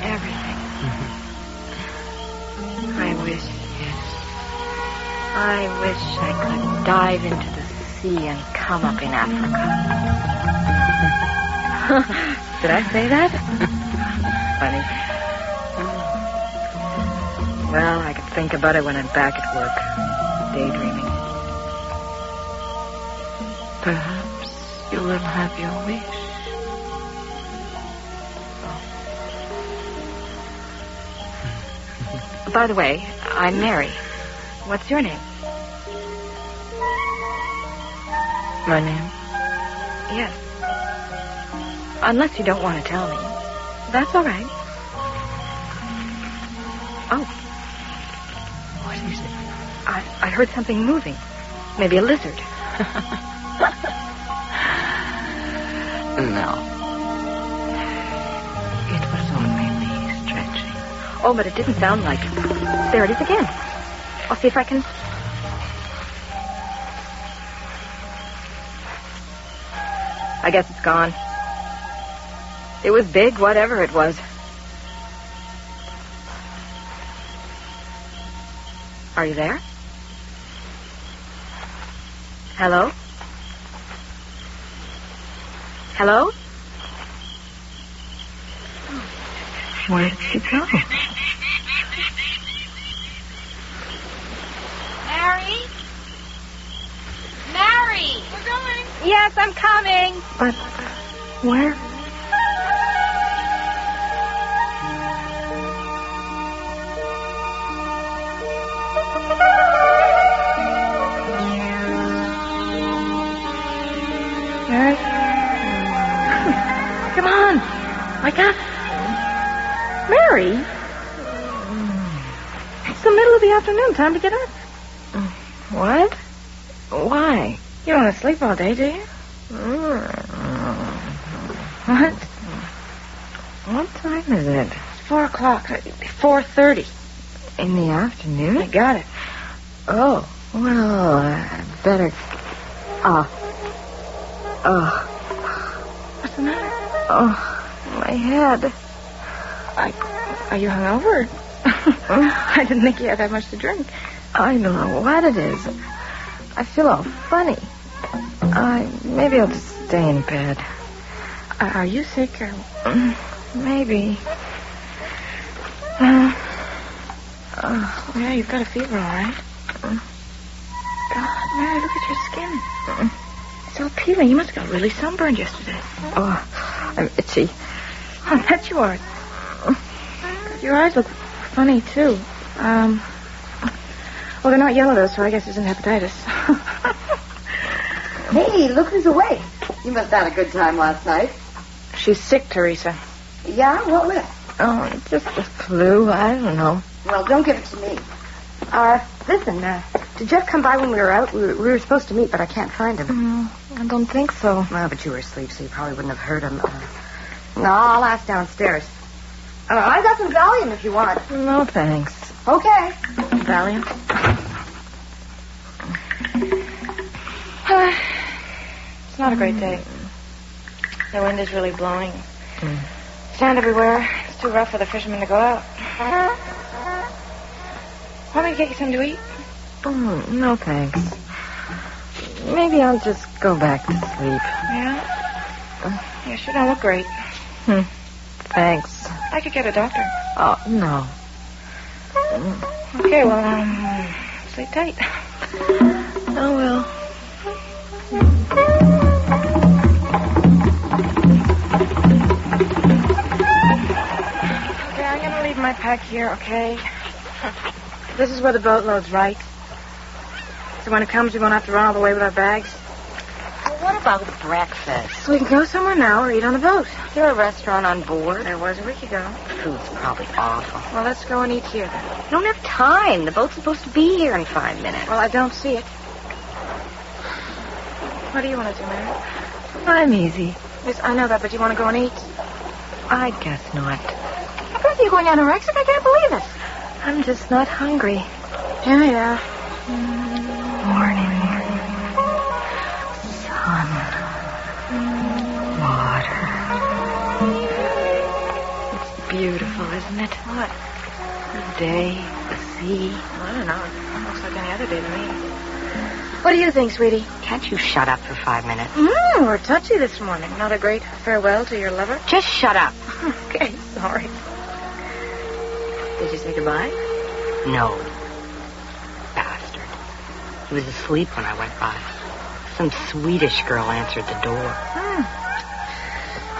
Everything. I wish, yes. I wish I could dive into the sea and come up in Africa. Did I say that? Funny. Well, I could think about it when I'm back at work, daydreaming. Perhaps you will have your wish. By the way, I'm Mary. What's your name? My name? Yes. Unless you don't want to tell me. That's all right. Oh. What is it? I heard something moving. Maybe a lizard. No. It was only me stretching. Oh, but it didn't sound like it. There it is again. I'll see if I can... I guess it's gone. It was big, whatever it was. Are you there? Hello? Hello? Where did she go? Mary? Mary! We're going. Yes, I'm coming. But where? Mary? Come on. Wake up. Mary? It's the middle of the afternoon. Time to get up. What? Why? You don't want to sleep all day, do you? What? What time is it? It's 4 o'clock. 4:30. In the afternoon? I got it. Oh. Well, I better... What's the matter? Oh, my head. Are you hungover? I didn't think you had that much to drink. I don't know what it is. I feel all funny. Maybe I'll just stay in bed. Are you sick or... Maybe. Yeah, you've got a fever, all right. God, Mary, look at your skin. It's all peeling. You must have got really sunburned yesterday. Oh, I'm itchy. I bet you are. Your eyes look funny, too. Well, they're not yellow, though, so I guess it's an hepatitis. Hey, look who's awake. You must have had a good time last night. She's sick, Teresa. Yeah? What with? Oh, just the flu. I don't know. Well, don't give it to me. Listen, did Jeff come by when we were out? We were supposed to meet, but I can't find him. I don't think so. Well, but you were asleep, so you probably wouldn't have heard him. No, I'll ask downstairs. I got some Valium if you want. No, thanks. Okay. Valium? It's not a great day. The wind is really blowing. Sand everywhere. It's too rough for the fishermen to go out. Want me to get you something to eat? No, thanks. Maybe I'll just go back to sleep. Yeah? You sure don't look great. Thanks. I could get a doctor. Oh, no. Okay, well, sleep tight. Oh, well. Okay, I'm going to leave my pack here, okay? This is where the boat loads, right? So when it comes, we won't have to run all the way with our bags. Well, what about breakfast? We can go somewhere now or eat on the boat. Is there a restaurant on board? There was a week ago. Food's probably awful. Well, let's go and eat here then. I don't have time. The boat's supposed to be here in 5 minutes. Well, I don't see it. What do you want to do, Mary? I'm easy. Yes, I know that, but you want to go and eat? I guess not. How are you going anorexic? I can't believe it. I'm just not hungry. Yeah. Morning. Sun. Water. It's beautiful, isn't it? What? The day, the sea. I don't know. It looks like any other day to me. What do you think, sweetie? Can't you shut up for 5 minutes? We're touchy this morning. Not a great farewell to your lover? Just shut up. Okay, sorry. Did you say goodbye? No. Bastard. He was asleep when I went by. Some Swedish girl answered the door.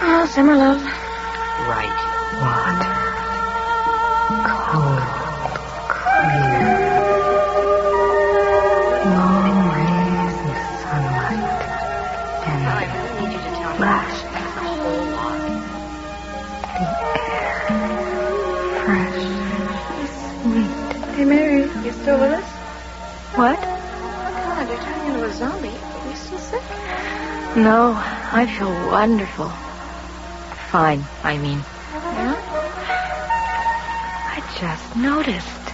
Oh, summer love. Right. Water. Cold. Clear. Long rays of sunlight. And I really need you to tell me flashing a whole lot. The air. Fresh. Sweet. Hey, Mary, you still with us? What? Oh, God, you're turning into a zombie. Are you still sick? No, I feel wonderful. Fine, I mean. Yeah? I just noticed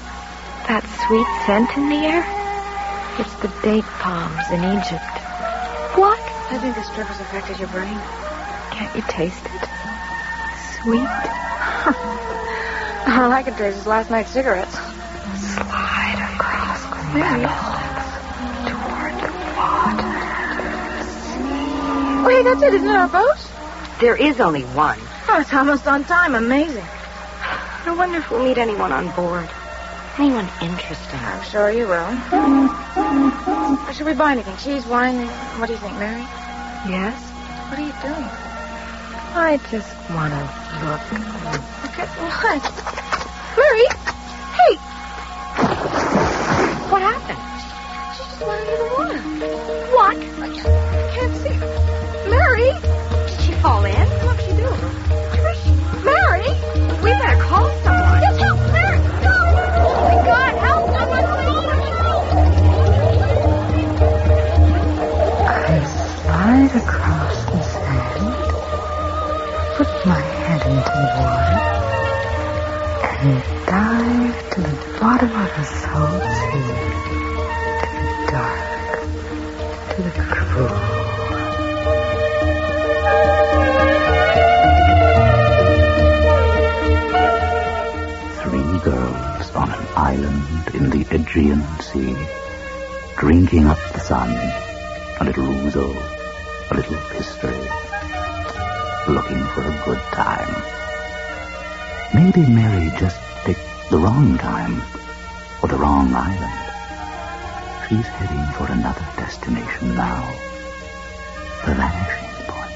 that sweet scent in the air. It's the date palms in Egypt. What? I think this trip has affected your brain. Can't you taste it? Sweet. All I can taste is last night's cigarettes. Slide across the meadows toward the water. Wait, that's it. Isn't it our boat? There is only one. Oh, it's almost on time. Amazing. I wonder if we'll meet anyone on board. Anyone interesting. I'm sure you will. Should we buy anything? Cheese, wine? What do you think, Mary? Yes? What are you doing? I just want to look. Look at what? Mary! Hey! What happened? She just went into the water. What? I can't see her. Mary! Did she fall in? What's she doing? Mary! We better call someone. Just help! Mary! No! Oh, my God! Help someone! I slide across the sand, put my head into the water, and dive to the bottom of the salt sea, to the dark, to the cruel. Three girls on an island in the Aegean Sea, drinking up the sun, a little ouzo, a little history, looking for a good time. Maybe Mary just picked the wrong time, or the wrong island. She's heading for another destination now, the vanishing point.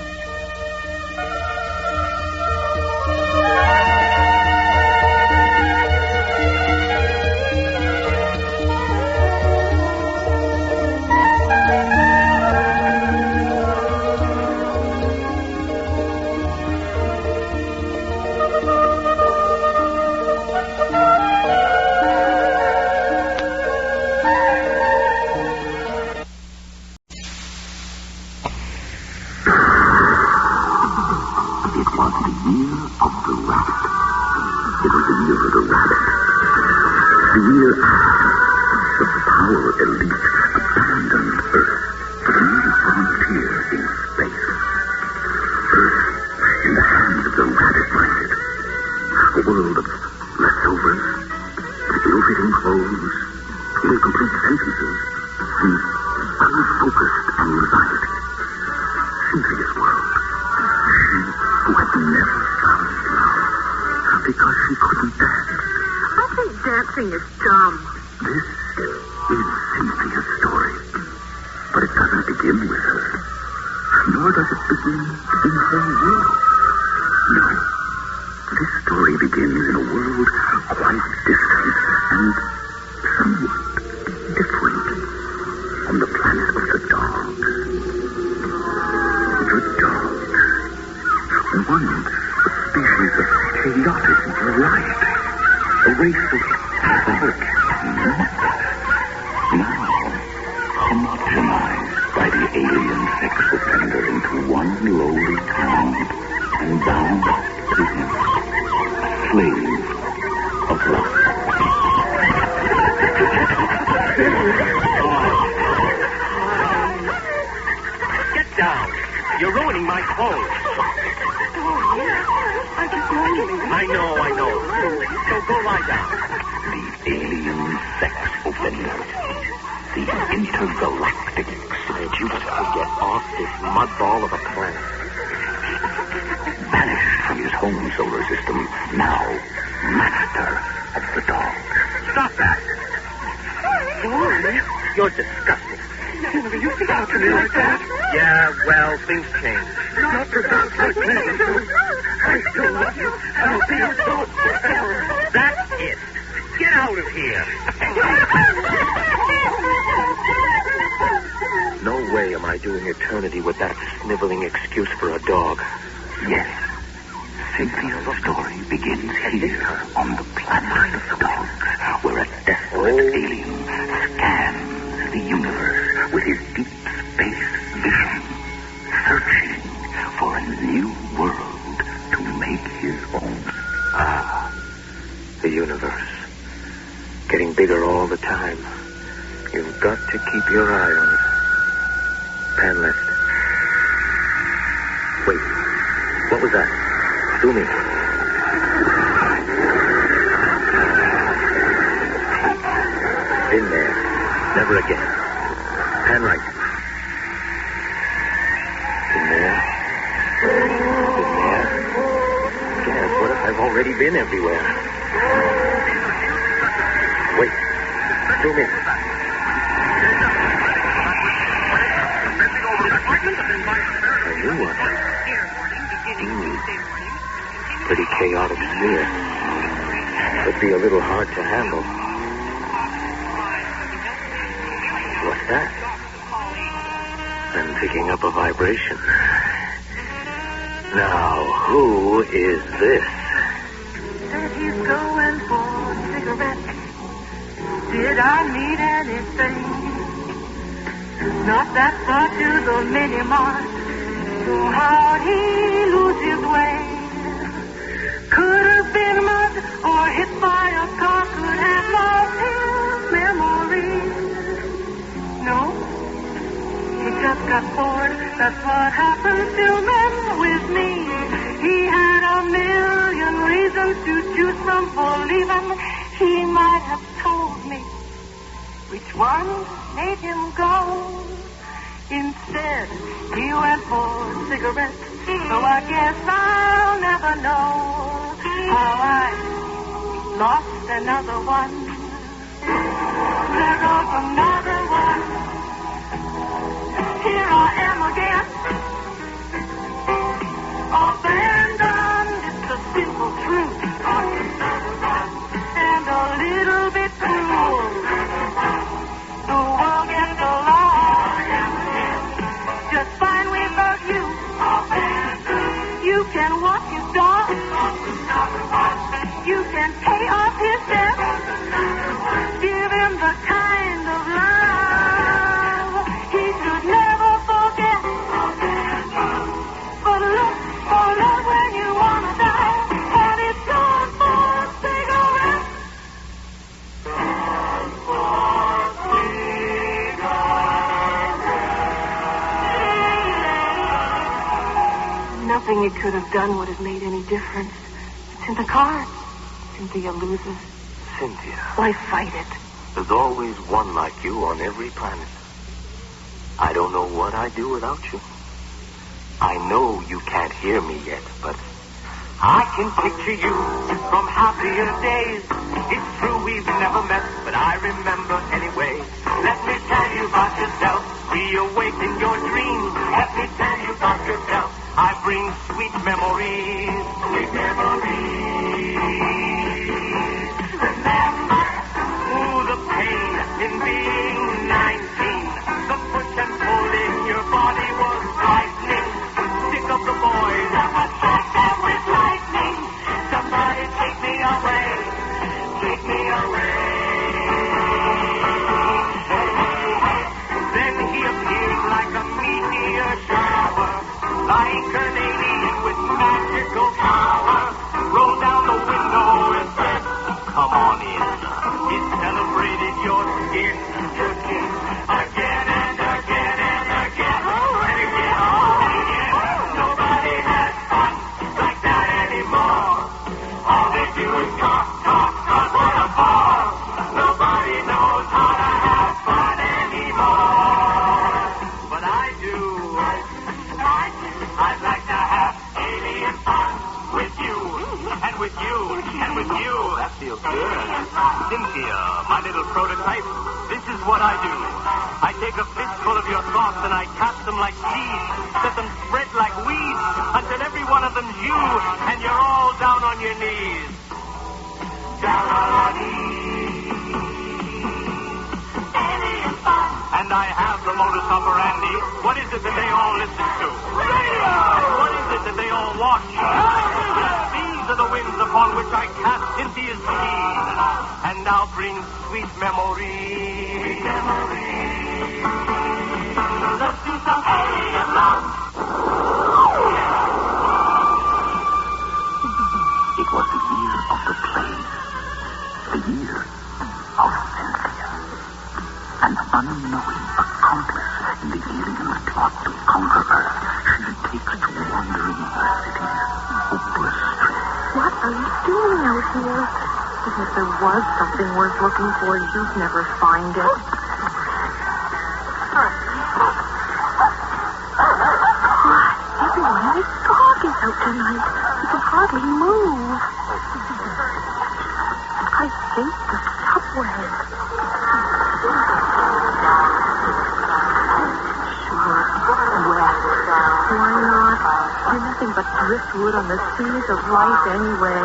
traces of work. Now, homogenized by the alien sex offender into one lowly town and bound to him, slave of love. Get down. You're ruining my clothes. I know. So go lie down. The alien sex offender. The intergalactic seducer. Get off this mudball of a planet. Banished from his home solar system, now master of the dog. Stop that. You're disgusting. You never used to talk to me like that. Yeah, well, things change. Not for dogs like me. I still love you. I'll be your dog forever. That's it. Get out of here. No way am I doing eternity with that sniveling excuse for a dog. Yes. Cynthia's story begins here on the planet of the dogs, where a desperate alien scans the universe with his deep space vision, searching for a new world to make his own. Ah, the universe. Getting bigger all the time. You've got to keep your eye on it. Pan left. Wait, what was that? Do me. In there. Never again. Pan right. In there. Gad, what if I've already been everywhere? Wait. Do me. I knew one. Pretty chaotic smear. Could be a little hard to handle. What's that? I'm picking up a vibration. Now, who is this? Said he's going for a cigarette. Did I need anything? Not that far to the mini-mart. So how'd he lose his way? Could have been mud or hit by a car. Could have lost his memory. No, he just got bored. That's what happens to men with me. He had a million reasons to choose from for leaving. He might have told me which one made him go. Instead, he went for cigarettes. So I guess I'll never know how I lost another one. There goes another one. Here I am again. Abandoned, it's the simple truth. And a little bit cruel. The world gets along just fine without you. You can walk his dog. You can pay off his debt. Give him the kind of love he should never forget. But look for love when you want to die. And it's gone for a cigarette. Gone for a cigarette. Nothing he could have done would have made any difference. It's in the cards. Cynthia loses. Cynthia. Why fight it? There's always one like you on every planet. I don't know what I'd do without you. I know you can't hear me yet, but I can picture you from happier days. It's true we've never met, but I remember anyway. Let me tell you about yourself. Reawaken your dreams. Let me tell you about yourself. I bring sweet memories. Sweet memories. Remember, the pain in being 19. The push and pull in your body was frightening. The stick of the boys that was shot down with lightning. Somebody take me away. Take Cynthia, my little prototype, this is what I do. I take a fistful of your thoughts and I cast them like seeds, let them spread like weeds, until every one of them's you, and you're all down on your knees. Down on your knees. And I have the modus operandi. What is it that they all listen to? Radio! And what is it that they all watch? These are the winds upon which I cast Cynthia's seed. And now bring sweet memories. Sweet memories. Let's do some alien love. It was the year of the plague. The year of Cynthia. An unknowing accomplice in the alien plot to conquer Earth, she takes to wandering her city's hopeless streets. What are you doing out here? If there was something worth looking for, you'd never find it. Everyone in this dog is out tonight. You can hardly move. I hate the subway. Sure, west. Why not? You're nothing but driftwood on the seas of life anyway.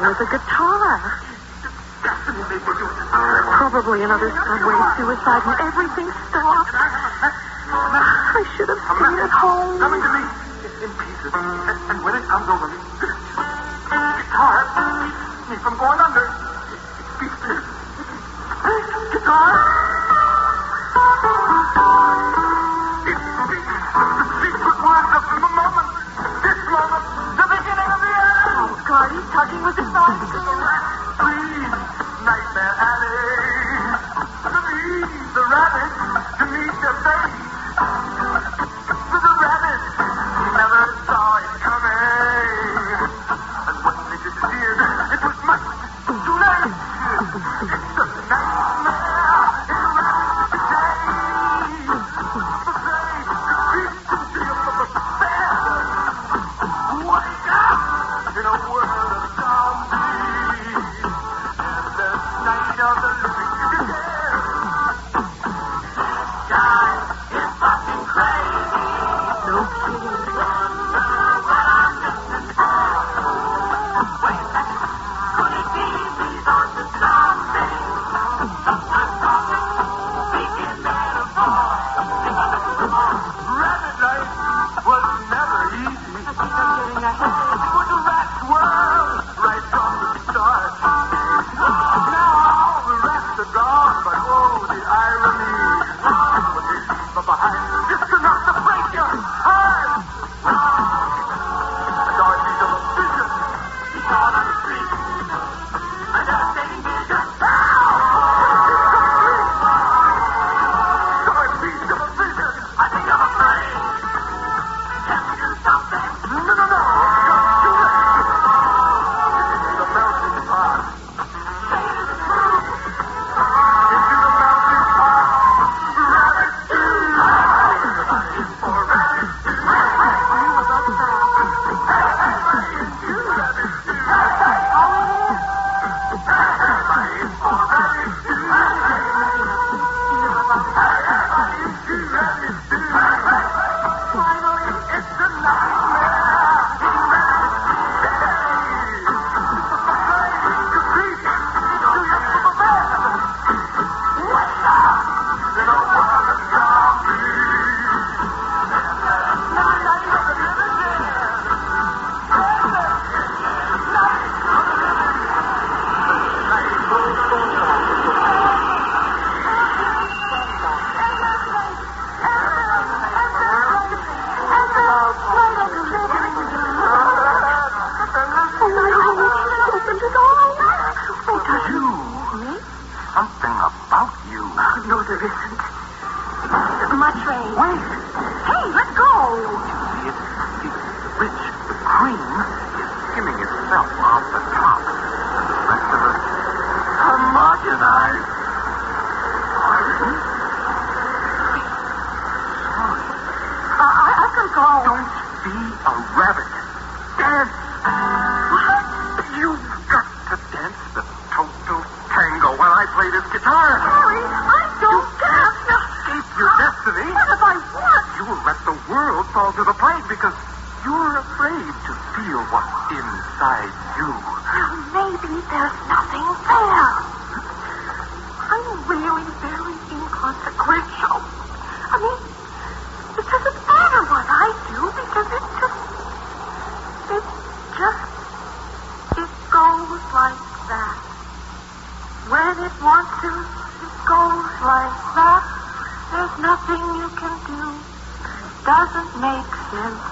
With a guitar. Probably another subway suicide and everything stopped. I should have stayed at home. Coming to me in pieces. And when it comes over me, guitar keeps me from going under. Guitar. It speaks the secret words of the moment. This moment, the beginning of the end. Oh, God, he's talking with his thoughts. Please, Nightmare Alley. Please, the rabbit, to meet your face. The rabbit never saw it coming. And when it disappeared, it was much too late. It's just a nightmare. It's a rabbit today. Wake up in a world of zombies. The night of the living dead. Guy is fucking crazy. No kidding. Wonder what I'm missing for. Wait a second. Could it be these are the zombies? Speaking metaphor. Rabbit life was never easy. I think I'm getting ahead. It was a rat's world right from the start. Now all the rats are gone, but oh, the irony. What they leave behind just enough to break your heart. And our piece of a vision. He caught on the street. A devastating vision. Our piece of a vision. I think I'm afraid. Can we do something? No. It's too late. Into the melting pot. Into the melting pot. Rabbit stew. For rabbit stew. Finally, it's a Something about you. Oh, no, there isn't. My train. Wait. Hey, let's go. It's rich. The cream is be a rabbit. Dance. What? You've got to dance the total tango while I play this guitar. Harry, I don't dance. Escape your destiny. What if I want? You will let the world fall to the plate because you're afraid to feel what's inside you. Well, maybe there's nothing there. I'm really very inconsequential. I mean, it doesn't matter what I do because it goes like that. When it wants to, it goes like that. There's nothing you can do. Doesn't make sense.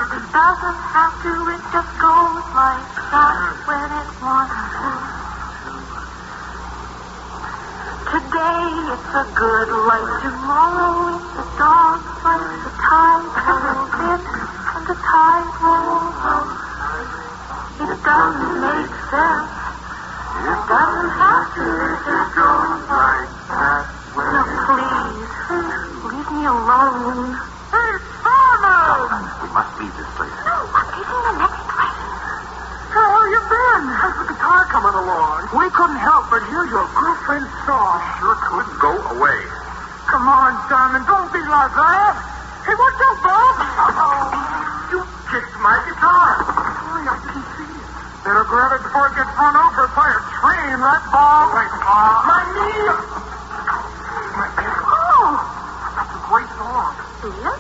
It doesn't have to, it just goes like that when it wants to. Today it's a good light, tomorrow it's a dark light. The tide rolls in and the tide rolls out. It doesn't make sense. It doesn't have to, it just goes like that. Now please, leave me alone. Hey, Farmer! We must leave this place. No, I'm taking the next train. How have you been? How's the guitar coming along? We couldn't help but hear your girlfriend's song. Sure could. Go away. Come on, Simon, don't be like that. Hey, what's up, Bob? You kicked my guitar. Sorry, I didn't see it. Better grab it before it gets run over by a train, right, Bob? Right, Bob. My knee! Oh! That's a great song. Yes?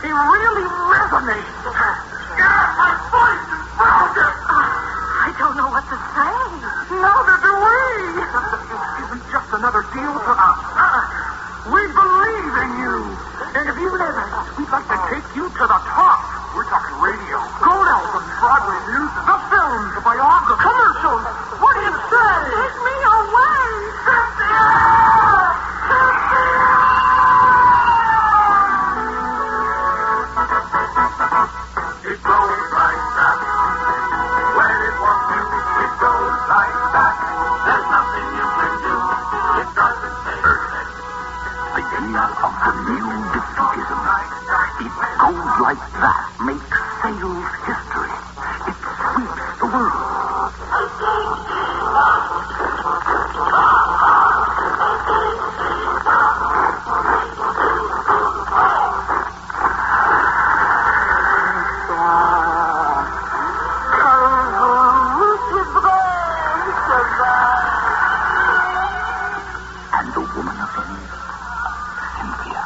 He really resonates. God, my voice is broken. I don't know what to say. Neither do we. This isn't just another deal for us. We believe in you. And if you let us, we'd like to take you to the top. We're talking radio, gold albums, Broadway music, the films, the biographies, commercials. What do you say? Take me away. It goes like that. When it wants to, it goes like that. There's nothing you can do. It doesn't say perfect. Idea of the new defeatism. It goes like that. Makes sales history. It sweeps the world. And the woman of Eve, Cynthia,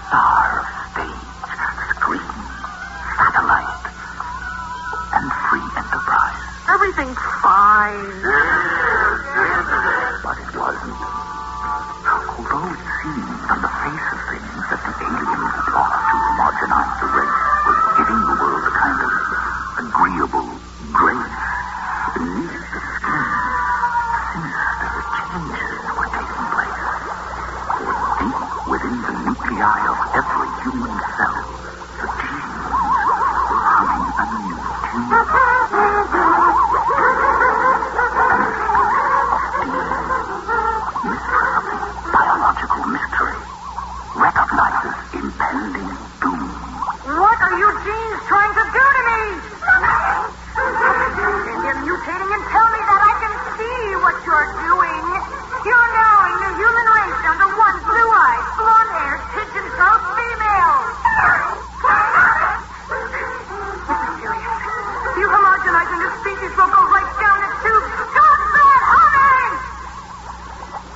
star of stage, screen, satellite, and free enterprise. Everything's fine. But it wasn't. Although it seemed on the face of things that the aliens plot to homogenize the race was giving the world a kind of agreeable grace, beneath the skin, sinister changes were taking place. Deep within the nuclei of every human cell, the genes were humming a new tune. Biological mystery recognizes impending doom. What are you genes trying to do to me? You're mutating and tell me that I can see what you're doing. You're narrowing the human race down to one blue-eyed, blonde-haired, pigeon-toed female. This is serious. You homogenizing the species will go right down the tube. Stop that humming!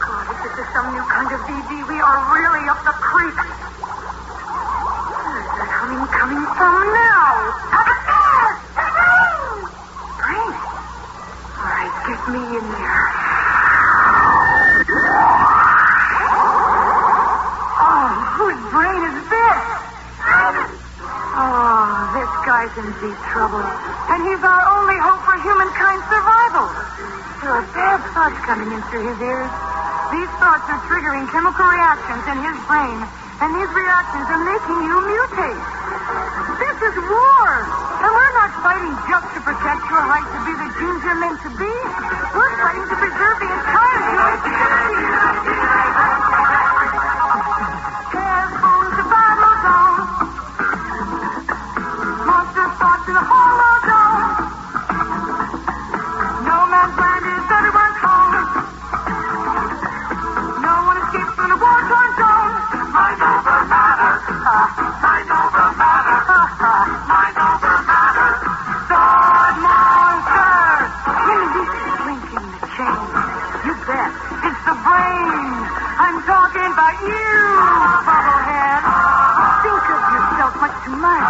God, if this is some new kind of VD, we are really up the creek. Where is that humming coming from now? Brain. All right, get me in there. Oh, whose brain is this? Oh, this guy's in deep trouble. And he's our only hope for humankind's survival. There are bad thoughts coming in through his ears. These thoughts are triggering chemical reactions in his brain, and these reactions are making you mutate. This is war, and we're not fighting just to protect your right to be the genes you're meant to be. We're fighting to preserve the entire human species. Careful, survival zone. wartime plan is everyone's home. No one escapes from the war-torn zone. Mind over matter. Mind over matter. Mind over matter. Sword monsters. Linking the chain. You bet. It's the brains. I'm talking about you, Bubblehead. Think of yourself much too much.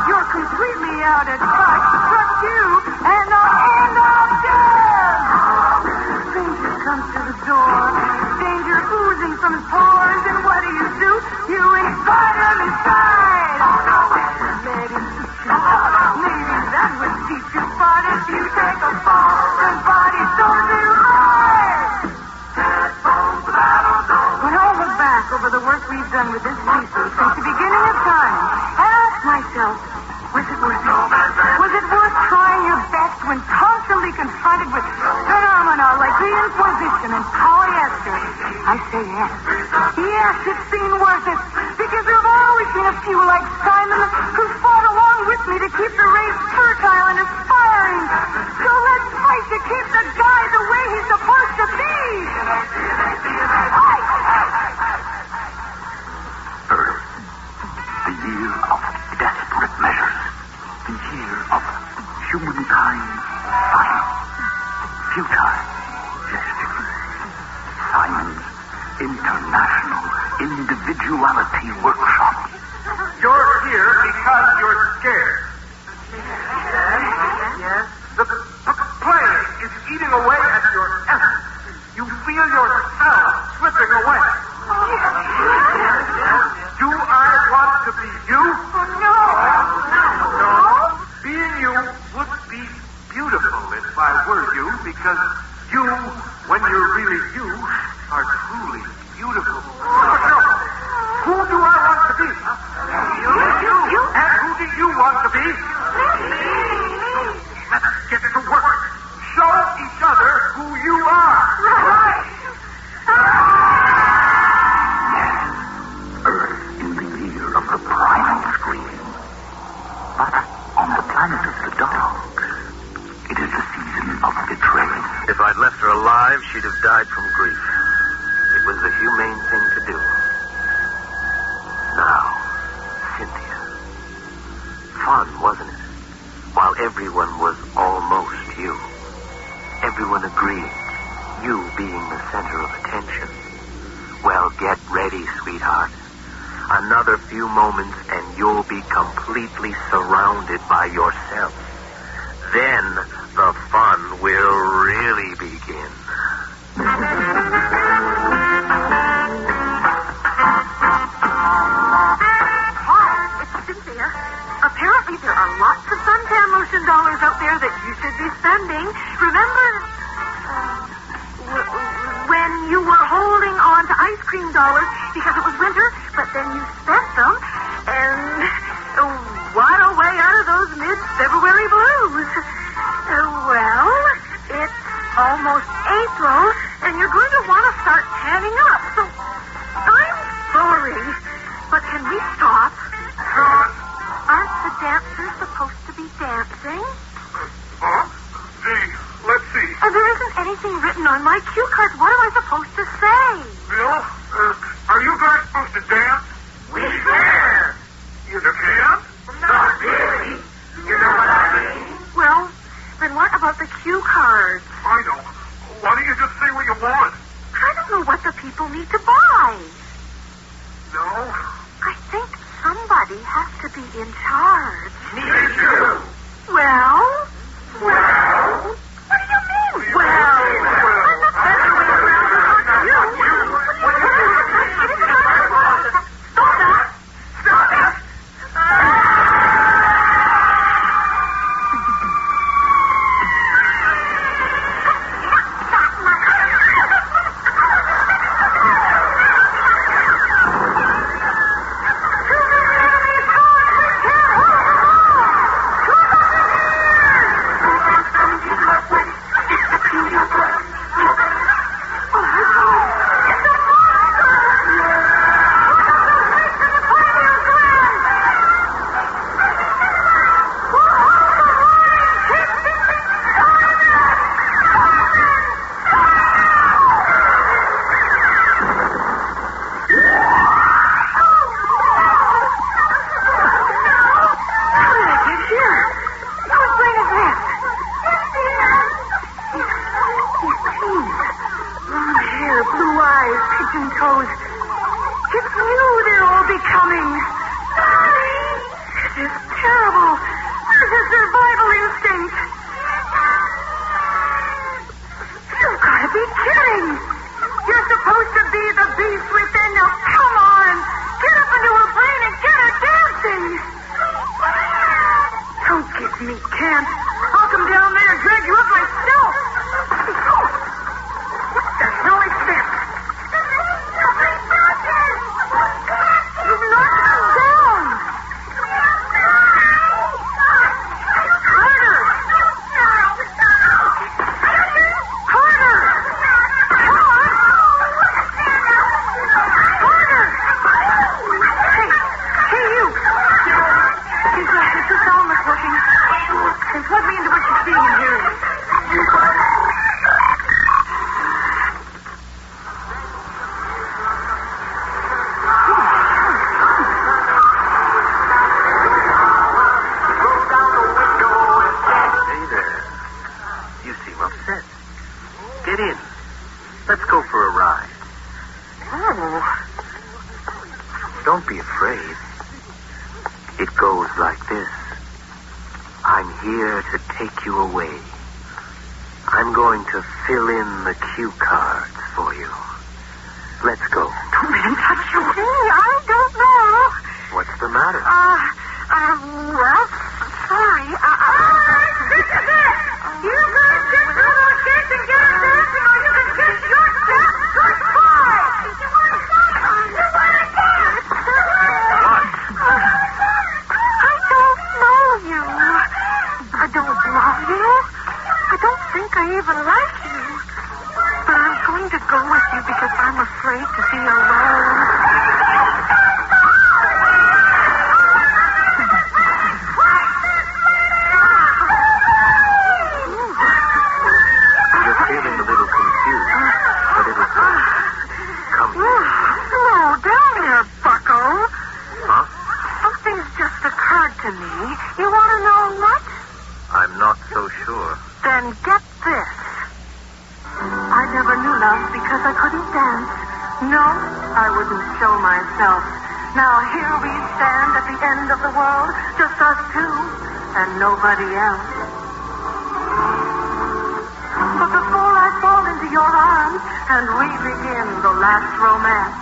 You're completely out of touch. Trust you, and I'll end up dead. Danger comes to the door. Danger oozing from his pores. And what do? You inside him inside. Let him teach you. Maybe that would teach you. But if you take a fall, then body don't do right. When I look back over the work we've done with this species since the beginning of time, I ask myself, was it worth it? Was it worth trying your best when constantly confronted with phenomena like the Inquisition and polyester? I say yes. Yes, it's been worth it. Because there have always been a few like Simon who fought along with me to keep the race fertile and aspiring. So let's fight to keep the guy the way he's supposed to be. Earth, the year of desperate measures, the year of humankind final, futile gestures. Simon's International Individuality Workshop. You're here because you're scared. Yes? The plague is eating away at your essence. You feel yourself slipping away. Do I want to be you? No. Being you would be beautiful if I were you, because you, when you're really you, are truly beautiful. Who do I want to be? You. And who do you want to be? Let's get to work. Show each other who you are. Right. Earth in the year of the primal scream. But on the planet of the dogs, it is the season of betrayal. If I'd left her alive, she'd have died from grief. It was the humane thing to do. Now, Cynthia. Fun, wasn't it? While everyone was almost you. Everyone agreed, you being the center of attention. Well, get ready, sweetheart. Another few moments and you'll be completely surrounded by yourself. Then the fun will really begin. Cynthia, apparently there are lots of suntan lotion dollars out there that you should be spending. Remember when you were holding on to ice cream dollars because it was winter, but then you spent them and wad away out of those mid-February blues. Well, it's almost April, and you're going to want to start tanning up. So, I'm sorry, but can we stop? Aren't the dancers supposed to be dancing? Gee, let's see. There isn't anything written on my cue cards. What am I supposed to say? Bill, are you guys supposed to dance? We can. You can? Not really. You know what I mean? Well, then what about the cue cards? I don't. Why don't you just say what you want? I don't know what the people need to buy. No? I think somebody has to be in charge. Me too. Well? What do you mean, well? I'm not saying the way around about you. Stop that! and toes. It's you they're all becoming. This is terrible. This is survival instinct. You've got to be kidding. You're supposed to be the beast within. Now, come on. Get up into her brain and get her dancing. Don't give me can't. I'll come down there and drag you up myself. What the hell is this? You've knocked me down. Carter! Carter! Hey, you! These glasses, this arm is working. And plug me into what you're seeing and hearing. You got it. Hey there. You seem upset. Get in. Let's go for a ride. Oh. Don't be afraid. It goes like this. I'm here to take you away. I'm going to fill in the cue cards for you. Let's go. Don't let him touch you. I don't know. What's the matter? Well, sorry. This is it. You guys get through those gates and get us dancing, or you can kiss yourself goodbye. I don't know you. I don't love you. I don't think I even like you. But I'm going to go with you because I'm afraid to be alone. You're feeling a little confused, but it'll pass. Come here. Slow down there, bucko. Huh? Something's just occurred to me. You want to know what? I'm not so sure. Then get this. I never knew love because I couldn't dance. No, I wouldn't show myself. Now here we stand at the end of the world, just us two, and nobody else. But before I fall into your arms and we begin the last romance,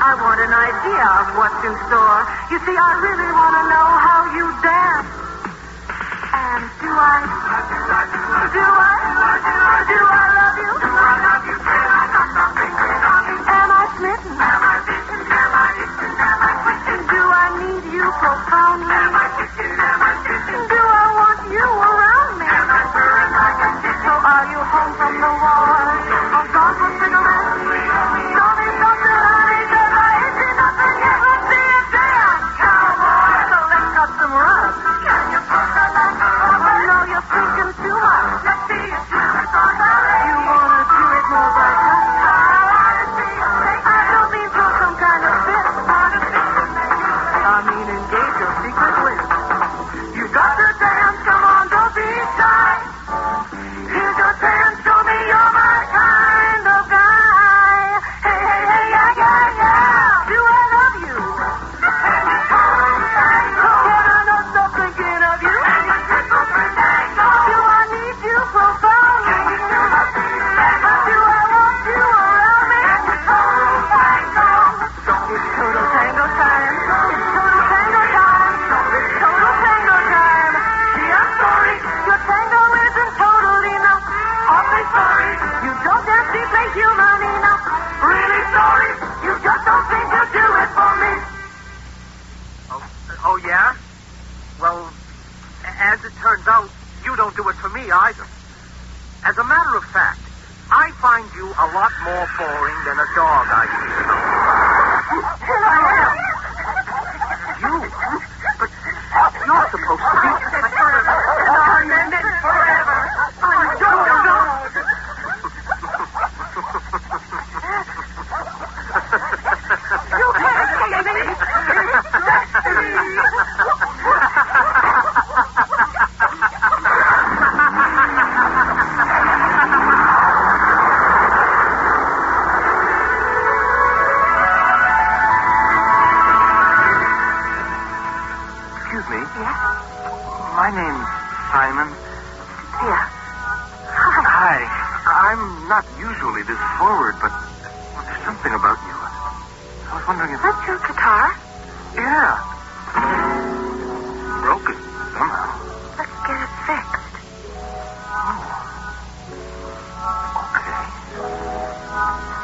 I want an idea of what's in store. You see, I really want to know how you dance. And do I love you? Am I smitten? Do I need you profoundly? Do I want you around me? So are you home from the war? Or gone for cigarettes? Tell me something, honey, 'cause I ain't seen nothing yet. Let's see you dance, cowboy. So let's cut some rust. Can you put the lights on? I know you're thinking too much. Let's see you do it on the radio. You wanna do it more by touch? I don't mean throw some kind of fit. I mean engage your secret wit. You got to dance, come on, don't be shy. Here's your chance, show me you're my kind of guy. Hey, hey, hey, yeah, yeah, yeah. Do I love you? Can I not stop thinking of you? Do I need you profoundly? Do I want you around me? It's total tango time. It's total tango time. It's total tango time. Gee, I'm sorry. Your tango isn't total enough. Awfully sorry. You don't dance deeply human enough. Really sorry. You just don't think you'll do it for me. Oh, yeah? Well, as it turns out, you don't do it for me either. As a matter of fact, I find you a lot more boring than a dog I used to know. You? But you're supposed to be... Forever. I don't know. You can't say me. I'm not usually this forward, but there's something about you. I was wondering if... That's your guitar? Yeah. Broken, somehow. Let's get it fixed. Okay.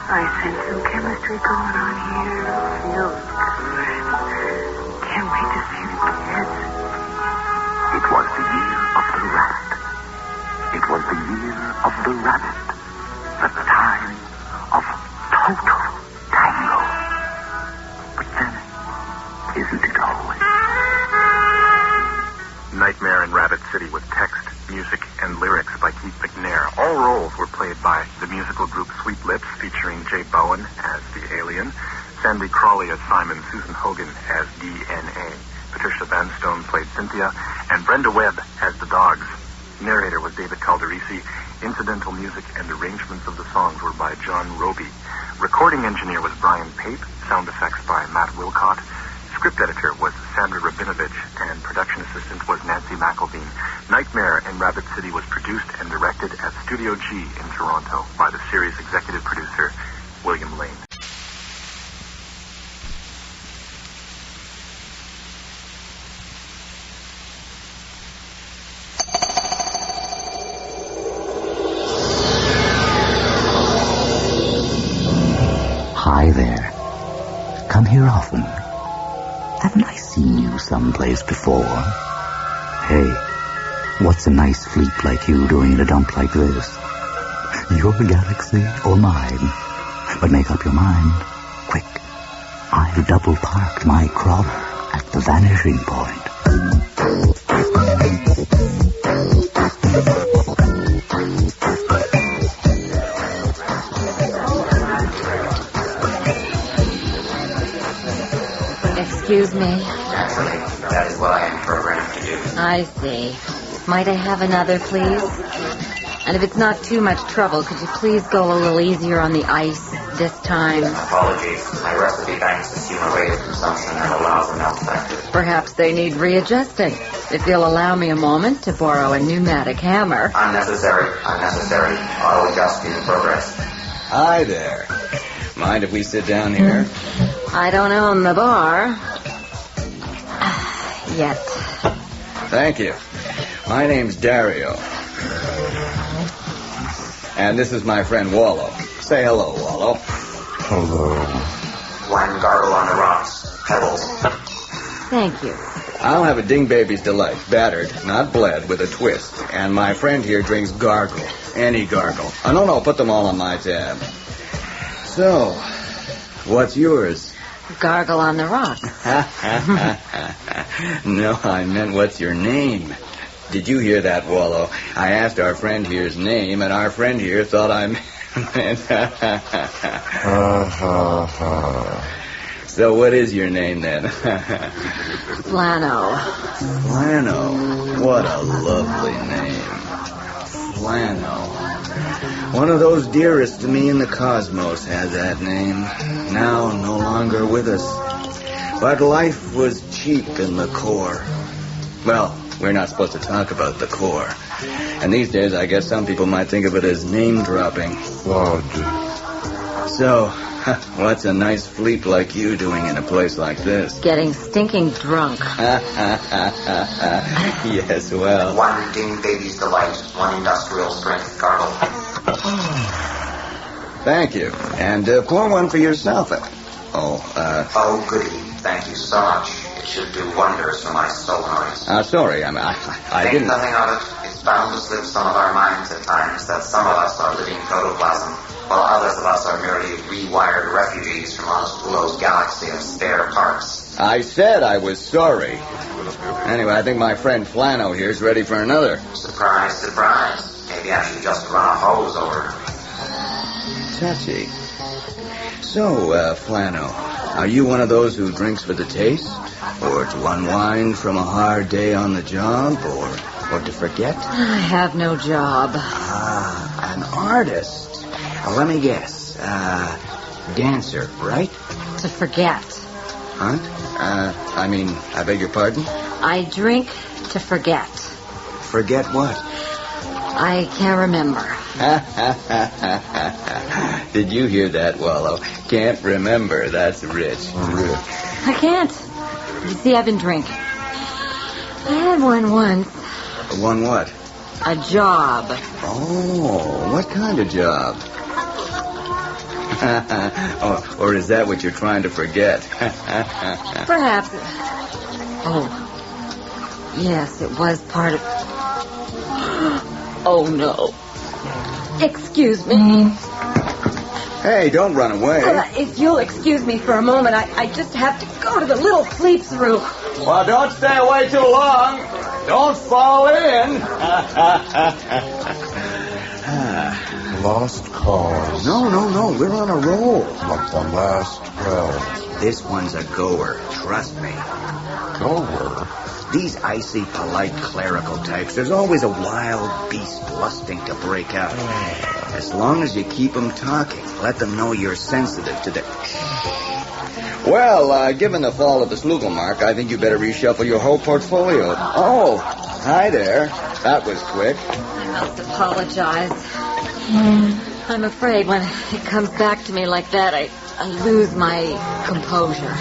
I sense some chemistry going on here. Feels good. Can't wait to see the kids. It was the year of the rabbit. It was the year of the rabbit. The time of total tango. But then, isn't it always? Nightmare in Rabbit City with text, music, and lyrics by Keith McNair. All roles were played by the musical group Sweet Lips, featuring Jay Bowen as the alien, Sandy Crawley as Simon, Susan Hogan as DNA, Patricia Vanstone played Cynthia, and Brenda Webb as the dogs. Narrator was David Calderisi. Incidental music and arrangements of the songs were by John Roby. Recording engineer was Brian Pape. Sound effects by Matt Wilcott. Script editor was Sandra Rabinovich, and production assistant was Nancy McElveen. Nightmare in Rabbit City was produced and directed at Studio G in Toronto by the series executive producer, William Lane. Hi there. Come here often. Haven't I seen you someplace before? Hey, what's a nice fleet like you doing in a dump like this? Your galaxy or mine? But make up your mind. Quick. I've double parked my crawler at the vanishing point. Excuse me. Naturally, that is what I am programmed to do. I see. Might I have another, please? And if it's not too much trouble, could you please go a little easier on the ice this time? Apologies. My recipe banks assume a rate of consumption and allows a melt factor. Perhaps they need readjusting. If you'll allow me a moment to borrow a pneumatic hammer. Unnecessary. Auto adjust in progress. Hi there. Mind if we sit down here? I don't own the bar. Yet. Thank you. My name's Dario. And this is my friend Wallow. Say hello, Wallow. Hello. One gargle on the rocks. Pebbles. Thank you. I'll have a Ding Baby's Delight, battered, not bled, with a twist. And my friend here drinks Gargle. Any Gargle. Oh, no, put them all on my tab. So, what's yours? Gargle on the rocks. No, I meant what's your name? Did you hear that, Wallow? I asked our friend here's name, and our friend here thought I meant... So what is your name, then? Flano. Flano. What a lovely name. Flano. One of those dearest to me in the cosmos had that name. Now no longer with us. But life was cheap in the core. Well, we're not supposed to talk about the core. And these days, I guess some people might think of it as name-dropping. So, what's a nice fleet like you doing in a place like this? Getting stinking drunk. Yes, well... One Ding Baby's Delight. One industrial strength gargle. Thank you. And pour one for yourself. Oh, goody. Thank you so much. It should do wonders for my solenoids. Sorry, I Think didn't... nothing of it. It's bound to slip some of our minds at times that some of us are living protoplasm, while others of us are merely rewired refugees from Osculo's galaxy of spare parts. I said I was sorry. Anyway, I think my friend Flano here's ready for another. Surprise, surprise. Maybe I should just run a hose over it. Touchy. So, Flano, are you one of those who drinks for the taste? Or to unwind from a hard day on the job? Or to forget? I have no job. An artist. Let me guess. Dancer, right? To forget. Huh? I beg your pardon? I drink to forget. Forget what? I can't remember. Did you hear that, Wallow? Can't remember. That's rich. I can't. You see, I've been drinking. I had one once. One what? A job. Oh, what kind of job? Or is that what you're trying to forget? Perhaps. Oh, yes, it was part of... Oh, no. Excuse me. Hey, don't run away. If you'll excuse me for a moment, I just have to go to the little sleep's room. Well, don't stay away too long. Don't fall in. Lost cause. No. We're on a roll. Like the last 12. This one's a goer. Trust me. Goer? These icy, polite clerical types, there's always a wild beast lusting to break out. As long as you keep them talking, let them know you're sensitive to their... Well, given the fall of the Slugelmark, I think you better reshuffle your whole portfolio. Oh, hi there. That was quick. I must apologize. I'm afraid when it comes back to me like that, I lose my composure.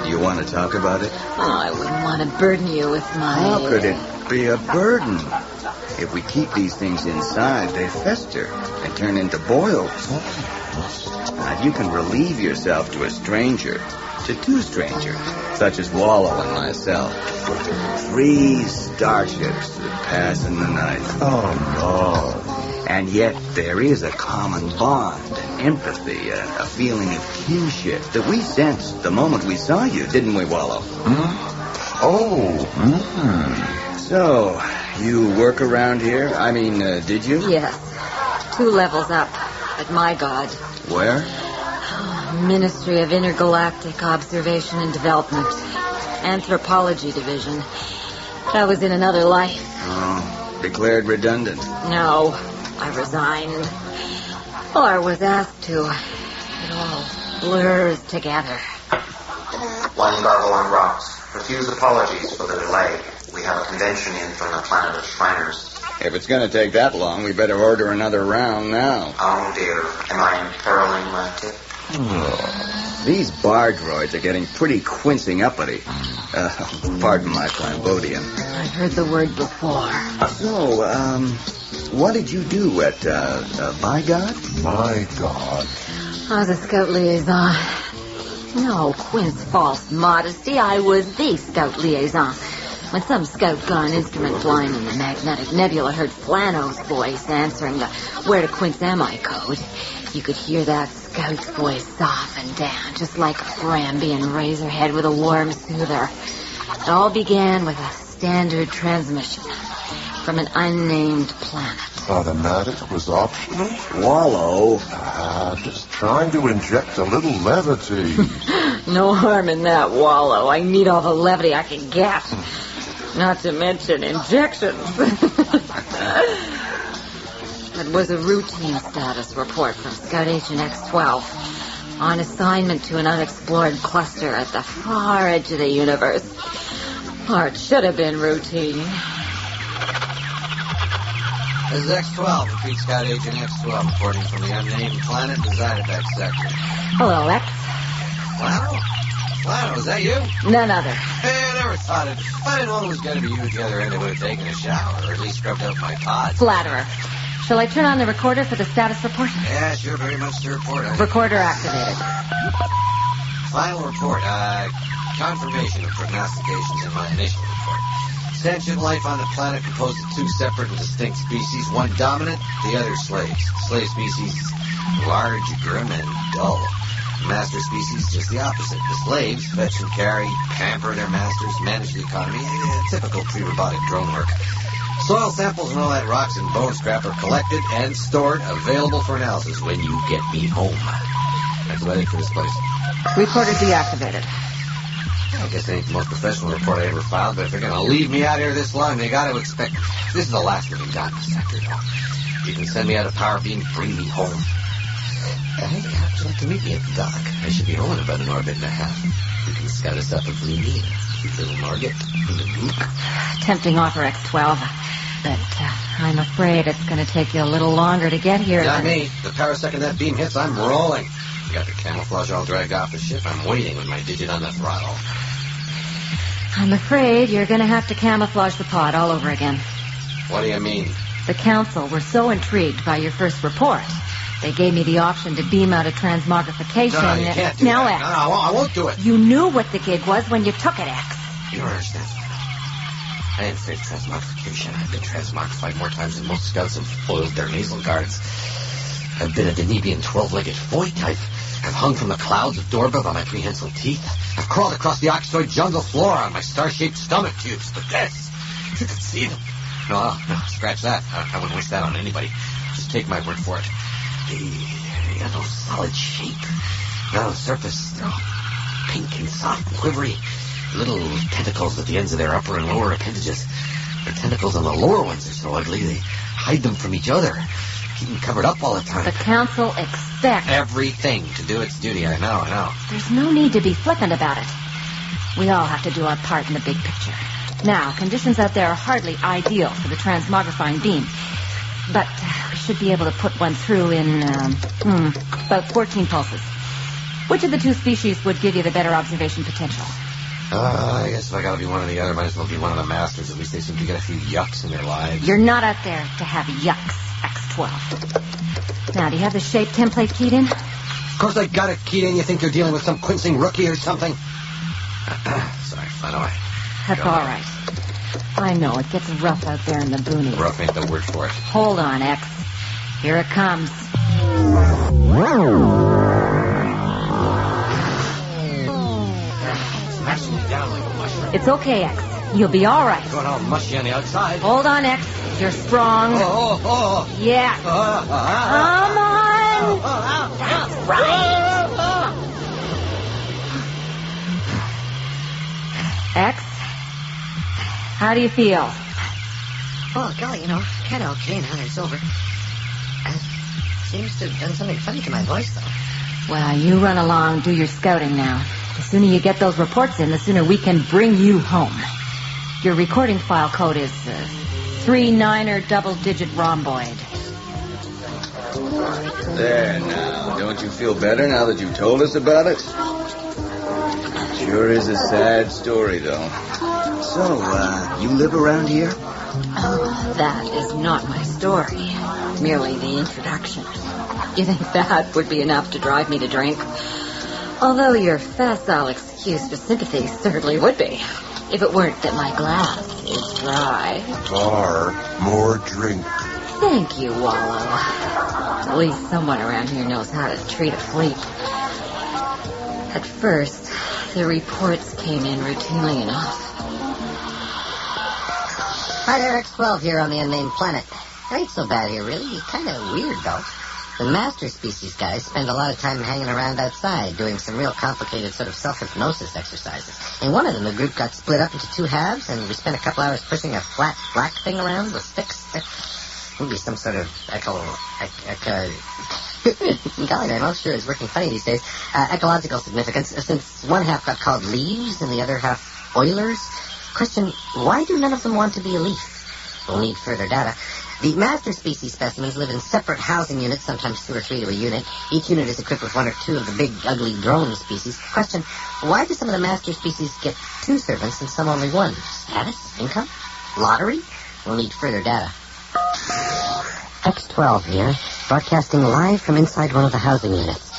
You want to talk about it? Oh, I wouldn't want to burden you with my... How could it be a burden? If we keep these things inside, they fester and turn into boils. Now, if you can relieve yourself to a stranger, to two strangers, such as Wallow and myself, 3 starships that pass in the night. Oh, no. And yet there is a common bond, an empathy, a feeling of kinship that we sensed the moment we saw you, didn't we, Wallow? So, you work around here? I mean, did you? Yes. 2 levels up at my god. Where? Ministry of Intergalactic Observation and Development. Anthropology Division. That was in another life. Oh, declared redundant. No, I resigned. Or was asked to. It all blurs together. One gargle on rocks. Profuse apologies for the delay. We have a convention in from the planet of Shriners. If it's going to take that long, we better order another round now. Oh, dear. Am I imperiling my tip? These bar droids are getting pretty quincing uppity. Pardon my Flambodian. I've heard the word before. So, what did you do at, My God? My God. I was a scout liaison. No, quince false modesty. I was the scout liaison. When some scout got an instrument flying in the magnetic nebula heard Flano's voice answering the where to quince am I code, you could hear that scout's voice soften down, just like a Frambian razorhead with a warm soother. It all began with a standard transmission from an unnamed planet. Automatic was optional? Wallow. Just trying to inject a little levity. No harm in that, Wallow. I need all the levity I can get. Not to mention injections. It was a routine status report from Scout Agent X-12 on assignment to an unexplored cluster at the far edge of the universe. Or it should have been routine. This is X-12, repeat Scout Agent X-12, reporting from the unnamed planet, the ZEPPIS sector. Hello, X. Wow, is that you? None other. Hey, I never thought it. I didn't know it was going to be you at the other end. I would have taken a shower, or at least scrubbed out my pod. Flatterer. Shall I turn on the recorder for the status report? Yeah, sure, very much the report. Recorder activated. Final report. Confirmation of prognostications in my initial report. Sentient life on the planet composed of 2 separate and distinct species, one dominant, the other slaves. Slave species, large, grim, and dull. Master species, just the opposite. The slaves fetch and carry, pamper their masters, manage the economy. Typical pre-robotic drone work. Soil samples and all that rocks and bone scrap are collected and stored, available for analysis when you get me home. That's about it for this place. Recorder deactivated. I guess it ain't the most professional report I ever filed, but if they're going to leave me out here this long, they got to expect... This is the last living dot in the sector, though. You can send me out a power beam, bring me home. Hey, how would you like to meet me at the dock? I should be home in about an orbit and a half. You can scout us up if we need a little Margit. Tempting offer, X-12. But I'm afraid it's going to take you a little longer to get here. Not me. The parasecond that beam hits, I'm rolling. I got the camouflage all dragged off the ship. I'm waiting with my digit on the throttle. I'm afraid you're going to have to camouflage the pod all over again. What do you mean? The council were so intrigued by your first report, they gave me the option to beam out a transmogrification. No, you can't do that. X. No, I won't do it. You knew what the gig was when you took it, X. You don't understand. I didn't face transmogrification. I've been transmogrified more times than most scouts have foiled their nasal guards. I've been a Danubian 12-legged foyt. I've hung from the clouds of Dorba by my prehensile teeth. I've crawled across the oxoid jungle floor on my star-shaped stomach tubes. But this, you can see them. No, scratch that. I wouldn't waste that on anybody. Just take my word for it. They got no solid shape. Not on the surface. They're all pink and soft and quivery. Little tentacles at the ends of their upper and lower appendages. Their tentacles on the lower ones are so ugly they hide them from each other. Keep them covered up all the time. The council expects everything to do its duty. I know. There's no need to be flippant about it. We all have to do our part in the big picture. Now, conditions out there are hardly ideal for the transmogrifying beam. But we should be able to put one through in about 14 pulses. Which of the two species would give you the better observation potential? I guess if I gotta be one or the other, might as well be one of the masters. At least they seem to get a few yucks in their lives. You're not out there to have yucks, X12. Now, do you have the shape template keyed in? Of course I got it keyed in. You think you're dealing with some quincing rookie or something? Sorry, I know. That's all right. I know, it gets rough out there in the boonies. Rough ain't the word for it. Hold on, X. Here it comes. Smashing me down like a mushroom. It's okay, X. You'll be all right. Going all mushy on the outside. Hold on, X. You're strong. Oh. Yeah. Come on. That's right. X, how do you feel? Oh, golly, kind of okay now that it's over. Seems to have done something funny to my voice, though. Well, you run along, do your scouting now. The sooner you get those reports in, the sooner we can bring you home. Your recording file code is 3-9er double-digit rhomboid. There now. Don't you feel better now that you've told us about it? Sure is a sad story, though. So, you live around here? Oh, that is not my story. Merely the introduction. You think that would be enough to drive me to drink? Although your facile excuse for sympathy certainly would be, if it weren't that my glass is dry. More drink. Thank you, Wallow. At least someone around here knows how to treat a fleet. At first, the reports came in routinely enough. Hi there, X12 here on the unnamed planet. It ain't so bad here, really. It's kind of weird, though. The master species guys spend a lot of time hanging around outside doing some real complicated sort of self-hypnosis exercises. In one of them, the group got split up into two halves, and we spent a couple hours pushing a flat black thing around with sticks. It would be some sort of golly, I'm not sure it's working funny these days. Ecological significance, since one half got called leaves and the other half oilers. Question, why do none of them want to be a leaf? We'll need further data. The master species specimens live in separate housing units, sometimes 2 or 3 to a unit. Each unit is equipped with 1 or 2 of the big, ugly drone species. Question, why do some of the master species get 2 servants and some only 1? Status? Income? Lottery? We'll need further data. X12 here, broadcasting live from inside one of the housing units.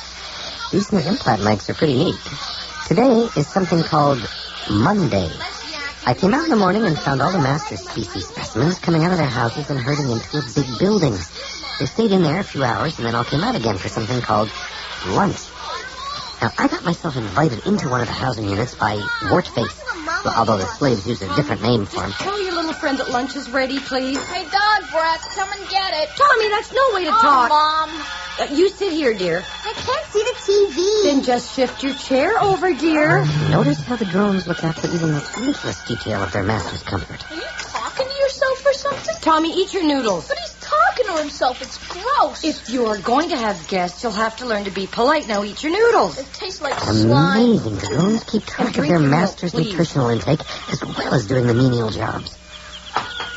These new implant mics are pretty neat. Today is something called Monday. I came out in the morning and found all the master species specimens coming out of their houses and herding into a big building. They stayed in there a few hours and then all came out again for something called lunch. Now, I got myself invited into one of the housing units by Wartface, although the slaves use a different name for him. Tell your little friend that lunch is ready, please. Hey, dog breath, come and get it. Tommy, that's no way to talk. Mom. You sit here, dear. I can't see the TV. Then just shift your chair over, dear. Notice how the drones look after even the slightest detail of their master's comfort. Are you talking to yourself or something? Tommy, eat your noodles. But he's talking to himself. It's gross. If you're going to have guests, you'll have to learn to be polite. Now eat your noodles. It tastes like slime. Amazing. The drones keep track of their master's nutritional intake as well as doing the menial jobs.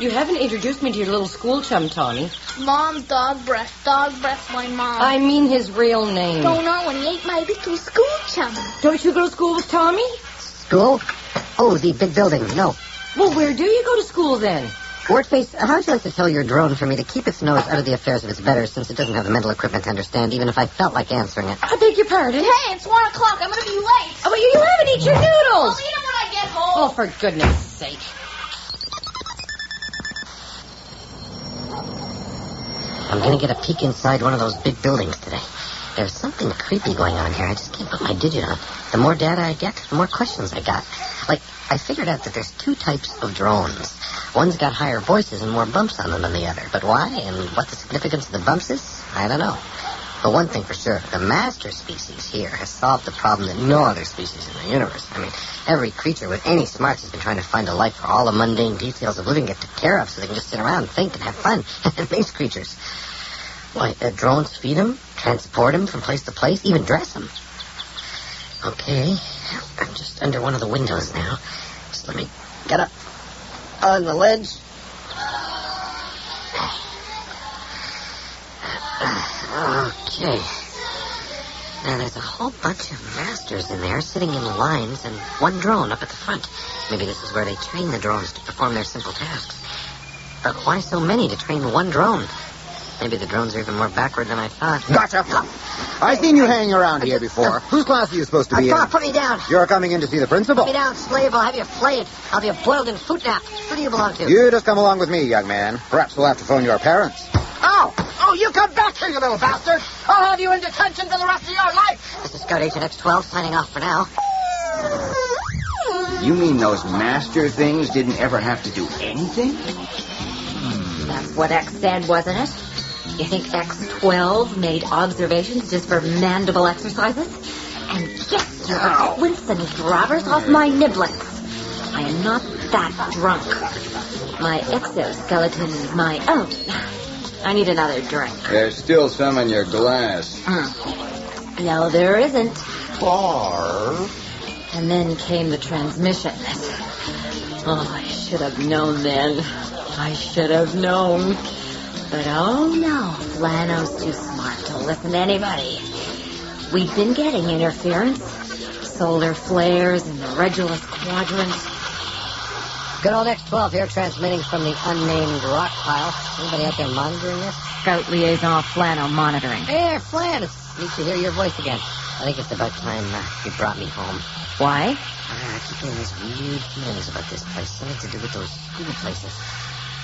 You haven't introduced me to your little school chum, Tommy. Mom, dog breath, my mom. I mean his real name. Don't know when he ain't my little school chum. Don't you go to school with Tommy? School? Oh, the big building. No. Well, where do you go to school then? Workface, how would you like to tell your drone for me to keep its nose out of the affairs of its betters, since it doesn't have the mental equipment to understand, even if I felt like answering it? I beg your pardon? Hey, it's 1 o'clock. I'm going to be late. Oh, but you haven't eaten your noodles. I'll eat them when I get home. Oh, for goodness sake. I'm going to get a peek inside one of those big buildings today. There's something creepy going on here. I just can't put my digit on. The more data I get, the more questions I got. Like, I figured out that there's 2 types of drones. One's got higher voices and more bumps on them than the other. But why and what the significance of the bumps is, I don't know. But one thing for sure, the master species here has solved the problem that no other species in the universe. I mean, every creature with any smarts has been trying to find a life where all the mundane details of living get taken care of so they can just sit around and think and have fun. And these creatures, why, drones feed them, transport them from place to place, even dress them. Okay, I'm just under one of the windows now. Just let me get up on the ledge. Okay. Now, there's a whole bunch of masters in there sitting in lines and one drone up at the front. Maybe this is where they train the drones to perform their simple tasks. But why so many to train one drone? Maybe the drones are even more backward than I thought. Gotcha! I've seen you hanging around here before. Whose class are you supposed to be in? Put me down. You're coming in to see the principal. Put me down, slave. I'll have you flayed. I'll be boiled in foot nap. Who do you belong to? You just come along with me, young man. Perhaps we'll have to phone your parents. Oh, you come back here, you little bastard. I'll have you in detention for the rest of your life. This is Scout Agent X-12 signing off for now. You mean those master things didn't ever have to do anything? That's what X said, wasn't it? You think X-12 made observations just for mandible exercises? And get your splints and grabbers off my niblets. I am not that drunk. My exoskeleton is my own. I need another drink. There's still some in your glass. No, there isn't. Bar. And then came the transmission. Oh, I should have known then. I should have known. But oh no, Flano's too smart to listen to anybody. We've been getting interference. Solar flares in the Regulus quadrant. Good old X-12 here, transmitting from the unnamed rock pile. Anybody out there monitoring this? Scout Liaison Flano monitoring. Hey, Flan, it's neat to hear your voice again. I think it's about time you brought me home. Why? I keep getting these weird feelings about this place. Something to do with those school places.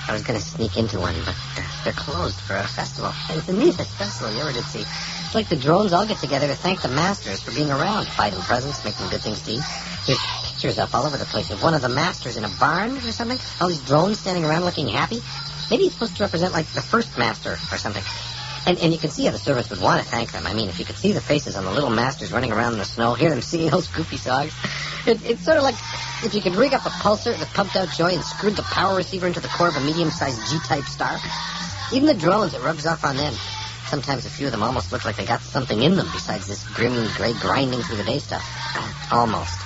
I was going to sneak into one, but they're closed for a festival. And it's the neatest festival you ever did see. It's like the drones all get together to thank the masters for being around, buying presents, making good things to eat. There's pictures up all over the place of one of the masters in a barn or something. All these drones standing around looking happy. Maybe it's supposed to represent, like, the first master or something. And you can see how the service would want to thank them. I mean, if you could see the faces on the little masters running around in the snow, hear them singing those goofy songs. It's sort of like if you could rig up a pulsar that pumped out joy and screwed the power receiver into the core of a medium-sized G-type star. Even the drones, it rubs off on them. Sometimes a few of them almost look like they got something in them besides this grim, gray grinding through the day stuff. Almost.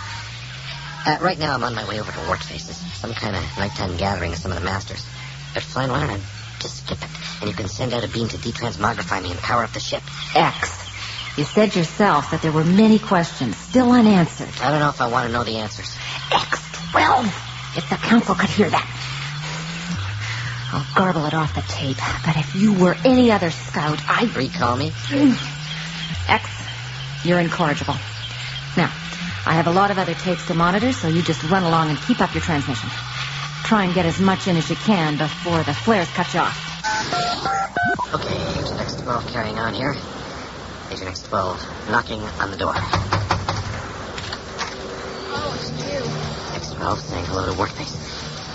Right now I'm on my way over to Wartface's. Some kind of nighttime gathering of some of the masters. But Flan, why don't I just skip it? And you can send out a beam to detransmogrify me and power up the ship. X. You said yourself that there were many questions still unanswered. I don't know if I want to know the answers. X-12. If the council could hear that. I'll garble it off the tape. But if you were any other scout, I'd... Recall me? X, you're incorrigible. Now, I have a lot of other tapes to monitor, so you just run along and keep up your transmission. Try and get as much in as you can before the flares cut you off. Okay, Agent X-12 carrying on here. Agent X-12 knocking on the door. Oh, it's you. X-12 saying hello to Wartface.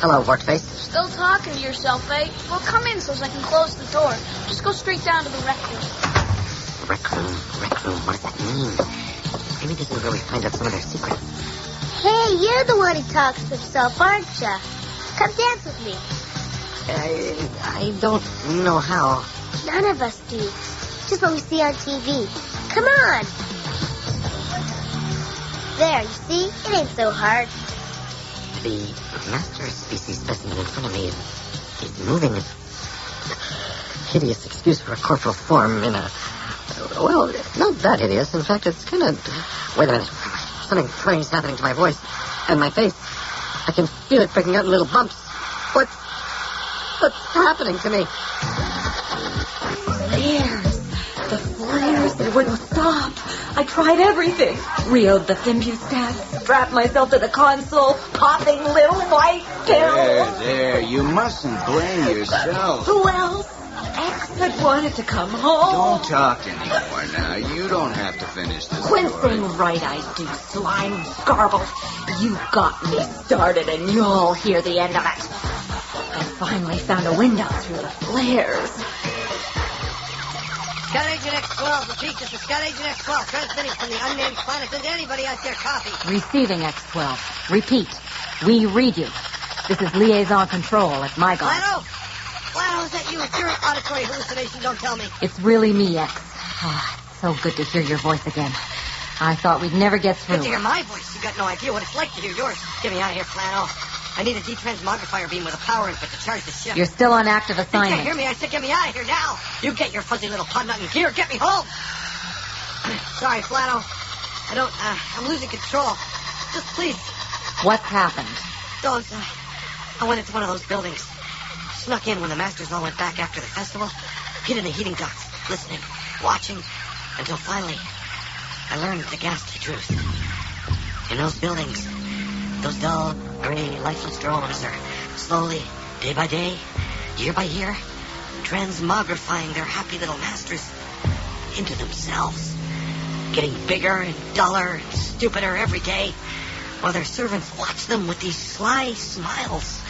Hello, Wartface. Still talking to yourself, eh? Well, come in so I can close the door. Just go straight down to the rec room. Rec room, what does that mean? Maybe this is where we find out some of their secrets. Hey, you're the one who talks to himself, aren't you? Come dance with me. I don't know how. None of us do. Just what we see on TV. Come on. There, you see? It ain't so hard. The master species specimen in front of me is He's moving in hideous excuse for a corporal form in a... Well, not that hideous. In fact, it's kind of... Wait a minute. Something strange is happening to my voice and my face. I can feel it breaking out in little bumps. What's happening to me? The flares, they wouldn't stop. I tried everything. Reeled the Fimbustat, strapped myself to the console, popping little white pills. There, you mustn't blame yourself. Who else? X had wanted to come home. Don't talk anymore now. You don't have to finish this Quinsing right I do, slime garble. You got me started and you'll hear the end of it. I finally found a window through the flares. Scout Agent X-12, repeat, this is Scout Agent X-12, transmitting from the unnamed planet. Does anybody out there copy? Receiving X-12. Repeat, we read you. This is liaison control at Mygon. Flano, is that you? If you're an auditory hallucination, don't tell me. It's really me, X. Oh, it's so good to hear your voice again. I thought we'd never get through. Good to hear my voice. You got no idea what it's like to hear yours. Get me out of here, Flano. I need a detransmogrifier beam with a power input to charge the ship. You're still on active You assignment. can't hear me. I said get me out of here now. You get your fuzzy little pod nut in gear. Get me home. Sorry, Flano. I'm losing control. Just please. What's happened? I went into one of those buildings. Snuck in when the masters all went back after the festival. Hid in the heating ducts, listening, watching, until finally I learned the ghastly truth. In those buildings, those dull, gray, lifeless drones are slowly, day by day, year by year, transmogrifying their happy little masters into themselves. Getting bigger and duller and stupider every day, while their servants watch them with these sly smiles.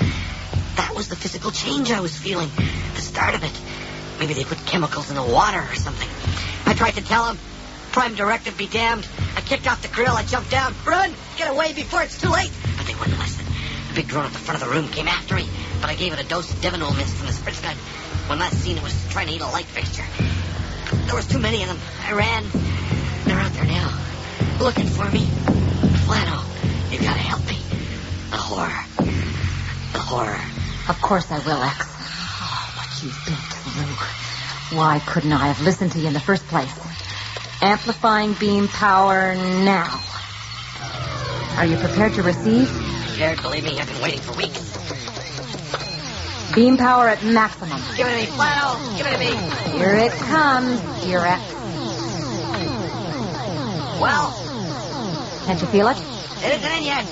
That was the physical change I was feeling, the start of it. Maybe they put chemicals in the water or something. I tried to tell them. Prime directive be damned. I kicked off the grill. I jumped down. Run! Get away before it's too late. But they wouldn't listen. The big drone at the front of the room came after me, but I gave it a dose of Devinol mist from the spritz gun. When last seen, it was trying to eat a light fixture. There was too many of them. I ran. They're out there now, looking for me. Flano, you gotta help me. The horror. Of course I will, X. Oh, what you've been through. Why couldn't I have listened to you in the first place? Amplifying beam power now. Are you prepared to receive? Prepared, believe me, I've been waiting for weeks. Beam power at maximum. Give it to me, Flano. Give it to me. Here it comes, dear X. Well? Can't you feel it? It isn't in yet.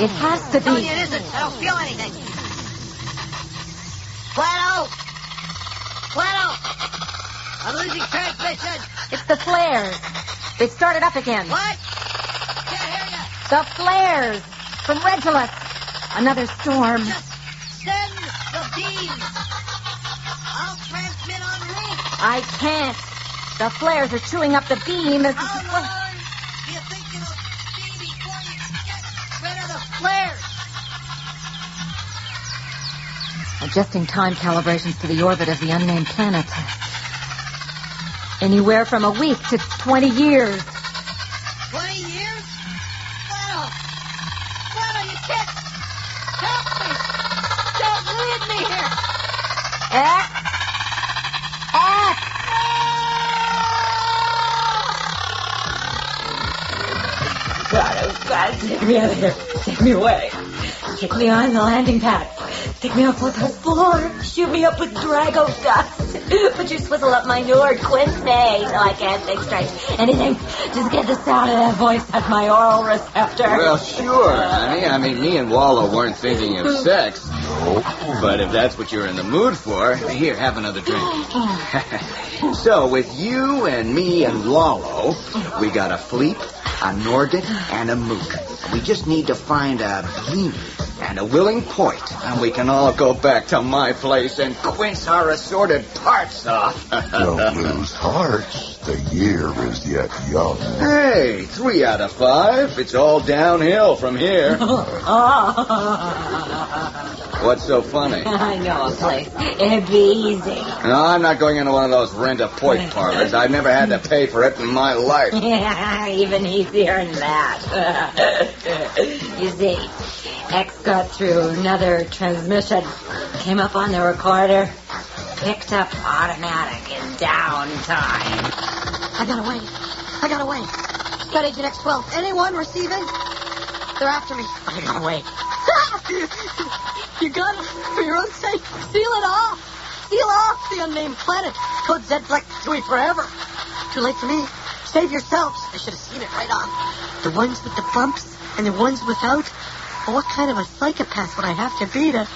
It has to No, be. it isn't. I don't feel anything. Flano! I'm losing transmission. It's the flares. They've started up again. What? Can't hear you. The flares from Regulus. Another storm. Just send the beams. I'll transmit en route. I can't. The flares are chewing up the beam. How long do you think it'll be before you get rid of the flares? Adjusting time calibrations to the orbit of the unnamed planet. Anywhere from a week to 20 years. 20 years? Flano, you can't help me. Don't leave me here. X. God, oh God, take me out of here. Take me away. Take me on the landing pad. Take me off the floor. Shoot me up with Drago dust. Put your swizzle up my Nord, Quince, so I can't think straight. Anything. Just get the sound of that voice at my oral receptor. Well, sure, honey. I mean, me and Wallow weren't thinking of sex. But if that's what you're in the mood for, here, have another drink. So, with you and me and Wallow, we got a Fleep, a Nordic, and a Mook. We just need to find a beanie and a willing point, and we can all go back to my place and quince our assorted parts off. Don't lose hearts. The year is yet young. Hey, 3 out of 5. It's all downhill from here. What's so funny? I know a place. It'd be easy. No, I'm not going into one of those rent-a-point parlors. I've never had to pay for it in my life. Yeah, even easier than that. You see, X got through another transmission. Came up on the recorder. Picked up automatic in downtime. I got away. Got Agent X12. Anyone receiving? They're after me. I got away. You got it. For your own sake, seal it off. Seal off the unnamed planet. Code Z-Flex-2 forever. Too late for me. Save yourselves. I should have seen it right on. The ones with the bumps and the ones without. Well, what kind of a psychopath would I have to be to...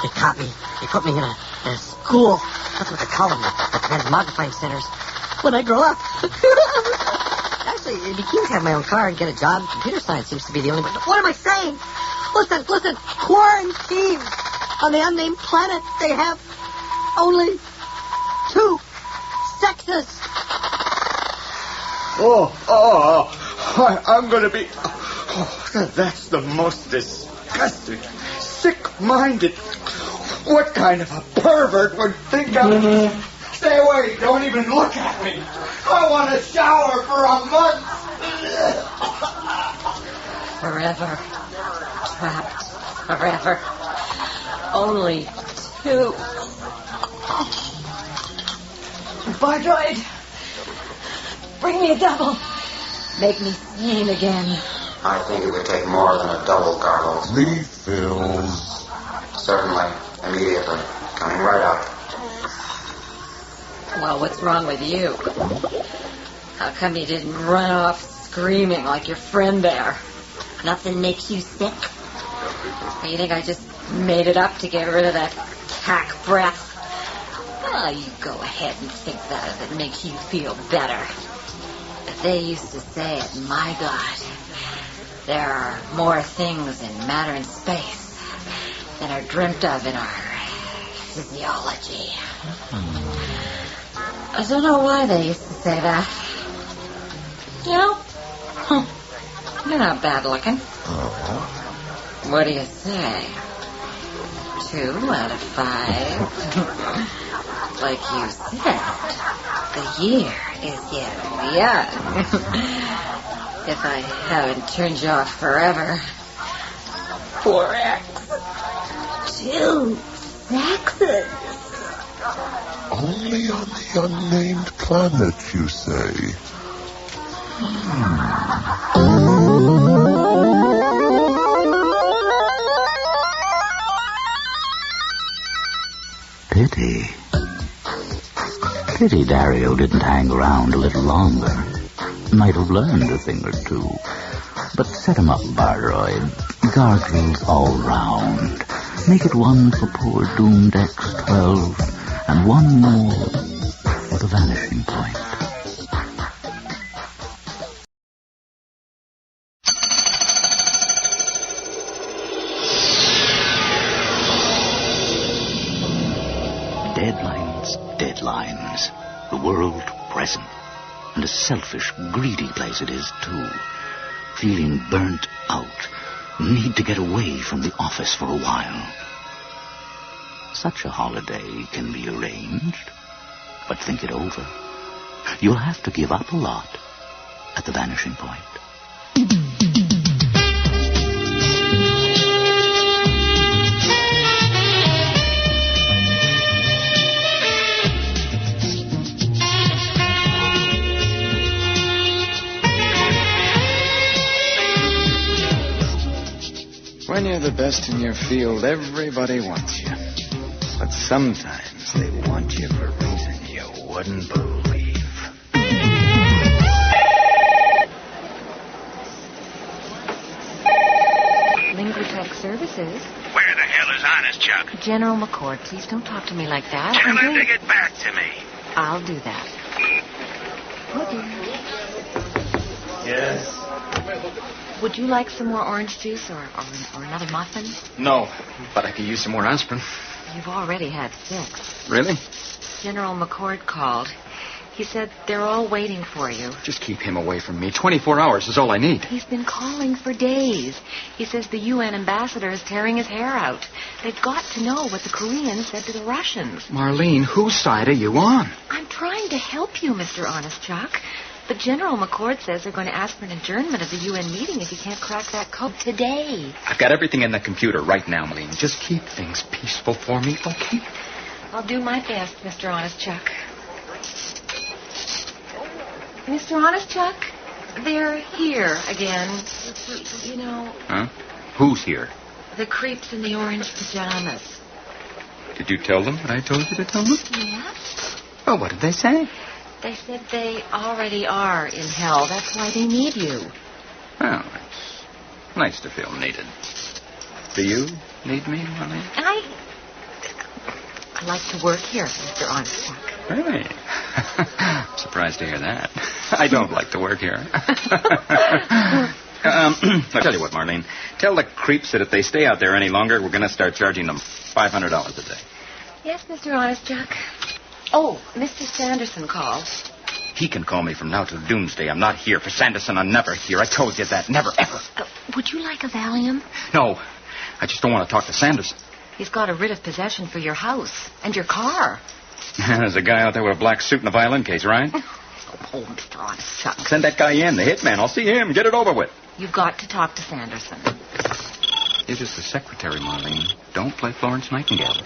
They caught me. They put me in a school. That's what they call them, the transmogrifying centers. When I grow up. Actually, it'd be keen to have my own car and get a job. Computer science seems to be the only... What am I saying? Listen. Quarantine. On the unnamed planet, they have only 2 sexes. I'm going to be... Oh, that's the most disgusting, sick-minded... What kind of a pervert would think of... Stay away, don't even look at me. I want a shower for a month. Forever. Trapped. Forever. Only 2. Bar droid. Bring me a double. Make me sane again. I think it would take more than a double, Carlos. Refills. Certainly. Immediately. Coming right out. Well, what's wrong with you? How come you didn't run off screaming like your friend there? Nothing makes you sick? Or you think I just made it up to get rid of that cack breath? Oh, you go ahead and think that if it makes you feel better. But they used to say it, my God, there are more things in matter and space than are dreamt of in our physiology. I don't know why they used to say that. You know, you're not bad looking. What do you say? 2 out of 5. Like you said, the year is yet young. If I haven't turned you off forever. 4X. 2 sexes. Only on the unnamed planet, you say? Pity Dario didn't hang around a little longer. Might have learned a thing or 2. But set him up, Bardroid. Guardrails all round. Make it 1 for poor doomed X12, and 1 more for the vanishing point. Deadlines. The world present. And a selfish, greedy place it is, too. Feeling burnt out. Need to get away from the office for a while. Such a holiday can be arranged. But think it over. You'll have to give up a lot at the vanishing point. When you're the best in your field, everybody wants you. But sometimes they want you for a reason you wouldn't believe. Linguitech Services. Where the hell is Honest Chuck? General McCord, please don't talk to me like that. Tell him to get back to me. I'll do that. Yes? Would you like some more orange juice or another muffin? No, but I could use some more aspirin. You've already had 6. Really? General McCord called. He said they're all waiting for you. Just keep him away from me. 24 hours is all I need. He's been calling for days. He says the UN ambassador is tearing his hair out. They've got to know what the Koreans said to the Russians. Marlene, whose side are you on? I'm trying to help you, Mr. Honest Chuck. But General McCord says they're going to ask for an adjournment of the UN meeting if you can't crack that code today. I've got everything in the computer right now, Malene. Just keep things peaceful for me, okay? I'll do my best, Mr. Honest Chuck. Mr. Honest Chuck, they're here again. You know... Huh? Who's here? The creeps in the orange pajamas. Did you tell them what I told you to tell them? Yeah? Well, what did they say? They said they already are in hell. That's why they need you. Well, it's nice to feel needed. Do you need me, Marlene? I like to work here, Mr. Honest Chuck. Really? Surprised to hear that. I don't like to work here. I'll tell you what, Marlene. Tell the creeps that if they stay out there any longer, we're going to start charging them $500 a day. Yes, Mr. Honest Chuck. Oh, Mr. Sanderson called. He can call me from now till doomsday. I'm not here for Sanderson. I'm never here. I told you that. Never, ever. Would you like a Valium? No. I just don't want to talk to Sanderson. He's got a writ of possession for your house and your car. There's a guy out there with a black suit and a violin case, right? Oh, Mr. Honest Chuck. Send that guy in, the hitman. I'll see him. Get it over with. You've got to talk to Sanderson. You're just the secretary, Marlene. Don't play Florence Nightingale.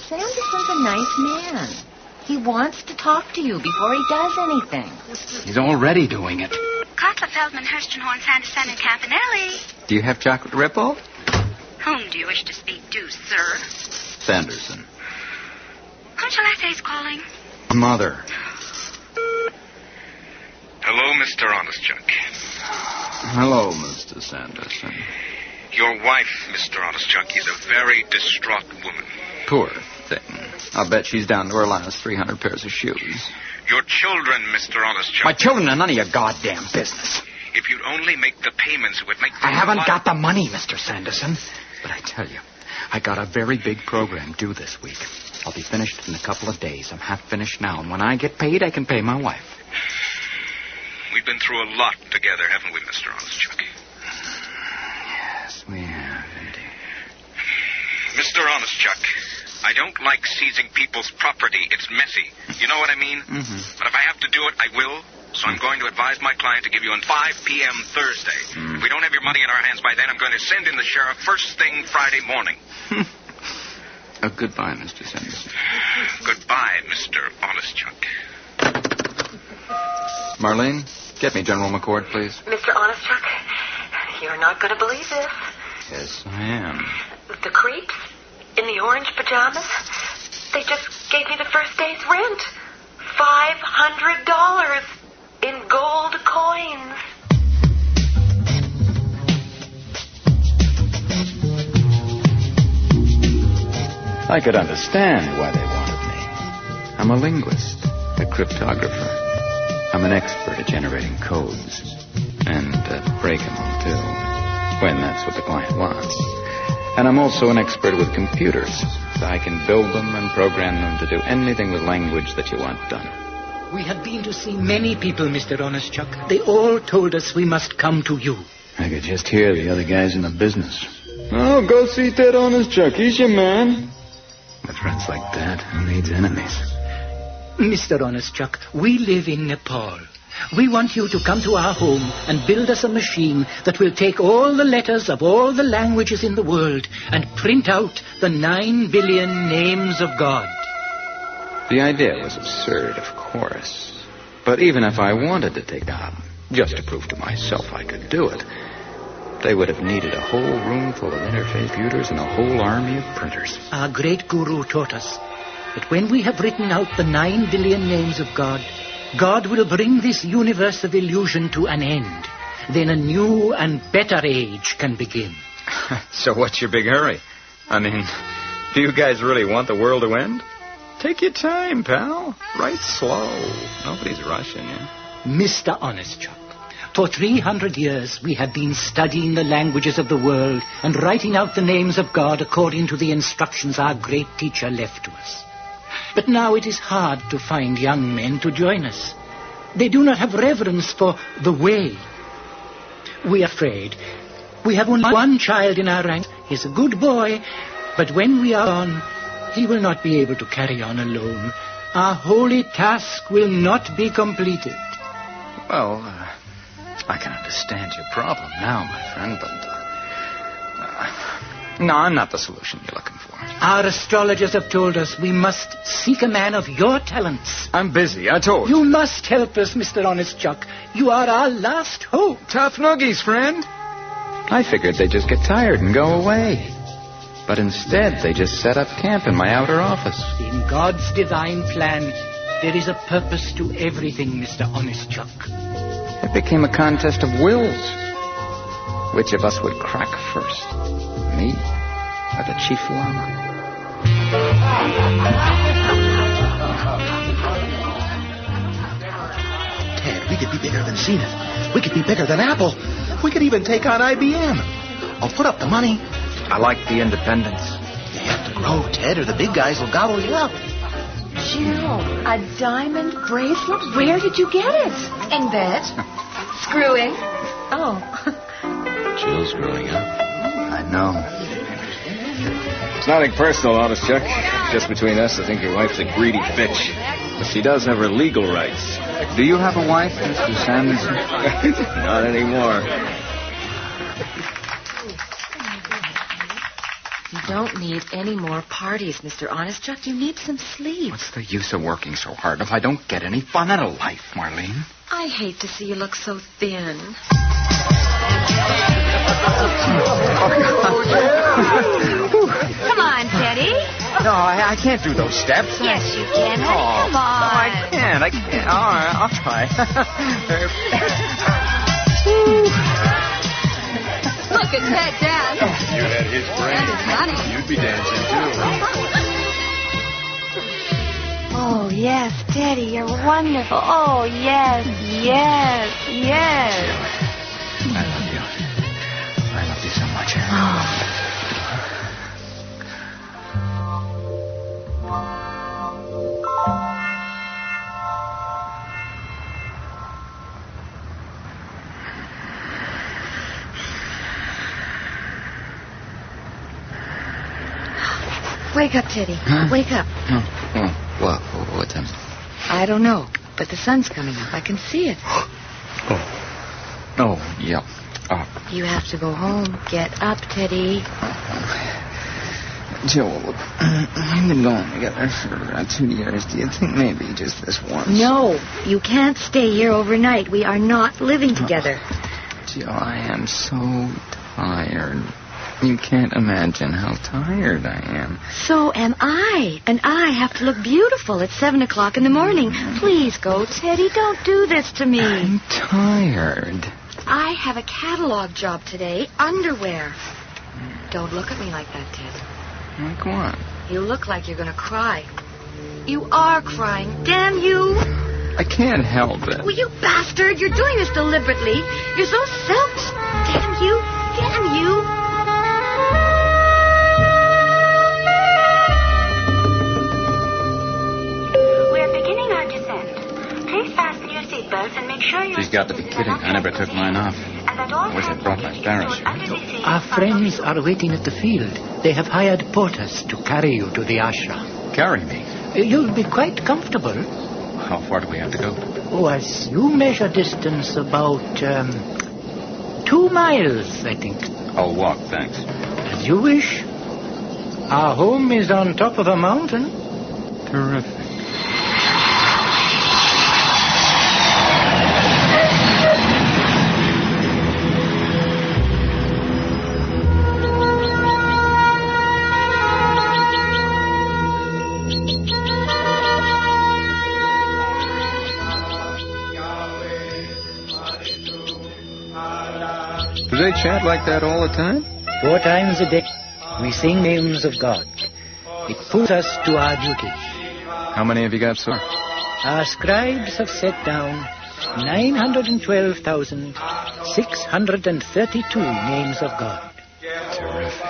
Sanderson's a nice man. He wants to talk to you before he does anything. He's already doing it. Kotler, Feldman, Hurstenhorn, Sanderson, and Campanelli. Do you have chocolate ripple? Whom do you wish to speak to, sir? Sanderson. Whom shall I say is calling? Mother. Hello, Mr. Honest Chuck. Hello, Mr. Sanderson. Your wife, Mr. Honest Chuck, is a very distraught woman. Poor thing. I'll bet she's down to her last 300 pairs of shoes. Your children, Mr. Honest Chuck. My children are none of your goddamn business. If you'd only make the payments, it would make... I haven't got the money, Mr. Sanderson. But I tell you, I got a very big program due this week. I'll be finished in a couple of days. I'm half finished now, and when I get paid, I can pay my wife. We've been through a lot together, haven't we, Mr. Honest Chuck? Yes, we have, indeed. Mr. Honest Chuck, I don't like seizing people's property. It's messy. You know what I mean? Mm-hmm. But if I have to do it, I will. So I'm going to advise my client to give you on 5 p.m. Thursday. If we don't have your money in our hands by then, I'm going to send in the sheriff first thing Friday morning. Goodbye, Mr. Sanderson. Goodbye, Mr. Honest Chuck. Marlene, get me General McCord, please. Mr. Honest Chuck, you're not going to believe this. Yes, I am. The creeps in the orange pajamas, they just gave me the first day's rent. $500 in gold coins. I could understand why they wanted me. I'm a linguist, a cryptographer. I'm an expert at generating codes. And breaking them, too, when that's what the client wants. And I'm also an expert with computers, so I can build them and program them to do anything with language that you want done. We have been to see many people, Mr. Honest Chuck. They all told us we must come to you. I could just hear the other guys in the business. Oh, go see Ted Honest Chuck. He's your man. With friends like that, who needs enemies? Mr. Honest Chuck, we live in Nepal. We want you to come to our home and build us a machine that will take all the letters of all the languages in the world and print out the 9 billion names of God. The idea was absurd, of course. But even if I wanted to take on, just to prove to myself I could do it, they would have needed a whole room full of interface computers and a whole army of printers. Our great guru taught us that when we have written out the 9 billion names of God, God will bring this universe of illusion to an end. Then a new and better age can begin. So what's your big hurry? I mean, do you guys really want the world to end? Take your time, pal. Write slow. Nobody's rushing you. Mr. Honest Chuck, for 300 years we have been studying the languages of the world and writing out the names of God according to the instructions our great teacher left to us. But now it is hard to find young men to join us. They do not have reverence for the way. We are afraid. We have only one child in our ranks. He's a good boy, but when we are gone, he will not be able to carry on alone. Our holy task will not be completed. Well, I can understand your problem now, my friend, but... no, I'm not the solution you're looking for. Our astrologers have told us we must seek a man of your talents. I'm busy, I told you. You must help us, Mr. Honest Chuck. You are our last hope. Tough noogies, friend. I figured they'd just get tired and go away. But instead, they just set up camp in my outer office. In God's divine plan, there is a purpose to everything, Mr. Honest Chuck. It became a contest of wills. Which of us would crack first? Me or the Chief Llama? Ted, we could be bigger than Zenith. We could be bigger than Apple. We could even take on IBM. I'll put up the money. I like the independence. You have to grow, Ted, or the big guys will gobble you up. Jill, a diamond bracelet? Where did you get it? In bed. Screwing. Oh. Jill's growing up. I know. It's nothing personal, Honest Chuck. Just between us, I think your wife's a greedy bitch. But she does have her legal rights. Do you have a wife, Mr. Sanderson? Not anymore. You don't need any more parties, Mr. Honest Chuck. You need some sleep. What's the use of working so hard if I don't get any fun out of life, Marlene? I hate to see you look so thin. Come on, Teddy. No, I can't do those steps. Yes, you can. Honey. Come on. I can't. All right, I'll try. Look at Ted dance. If you had his brain, you'd be dancing too. Oh, yes, Teddy, you're wonderful. Oh, yes, yes, yes. I love you. I love you so much. Wake up, Teddy. Huh? Wake up. Oh, what time? I don't know, but the sun's coming up. I can see it. Oh, yeah. You have to go home. Get up, Teddy. Jill, we've been going together for 2 years. Do you think maybe just this once? No, you can't stay here overnight. We are not living together. Jill, I am so tired. You can't imagine how tired I am. So am I. And I have to look beautiful at 7 o'clock in the morning. Please go, Teddy. Don't do this to me. I'm tired. I have a catalog job today. Underwear. Don't look at me like that, Ted. Like what? You look like you're going to cry. You are crying. Damn you. I can't help it. Well, you bastard. You're doing this deliberately. You're so selfish. Damn you. Damn you. seatbelts and make sure She's got to be kidding. I never took mine off. I wish I'd brought my parachute. Our friends are waiting at the field. They have hired porters to carry you to the ashram. Carry me? You'll be quite comfortable. How far do we have to go? Oh, as you measure distance, about 2 miles, I think. I'll walk, thanks. As you wish. Our home is on top of a mountain. Terrific. Do they chant like that all the time? 4 times a day, we sing names of God. It pulls us to our duty. How many have you got, sir? Our scribes have set down 912,632 names of God. Terrific.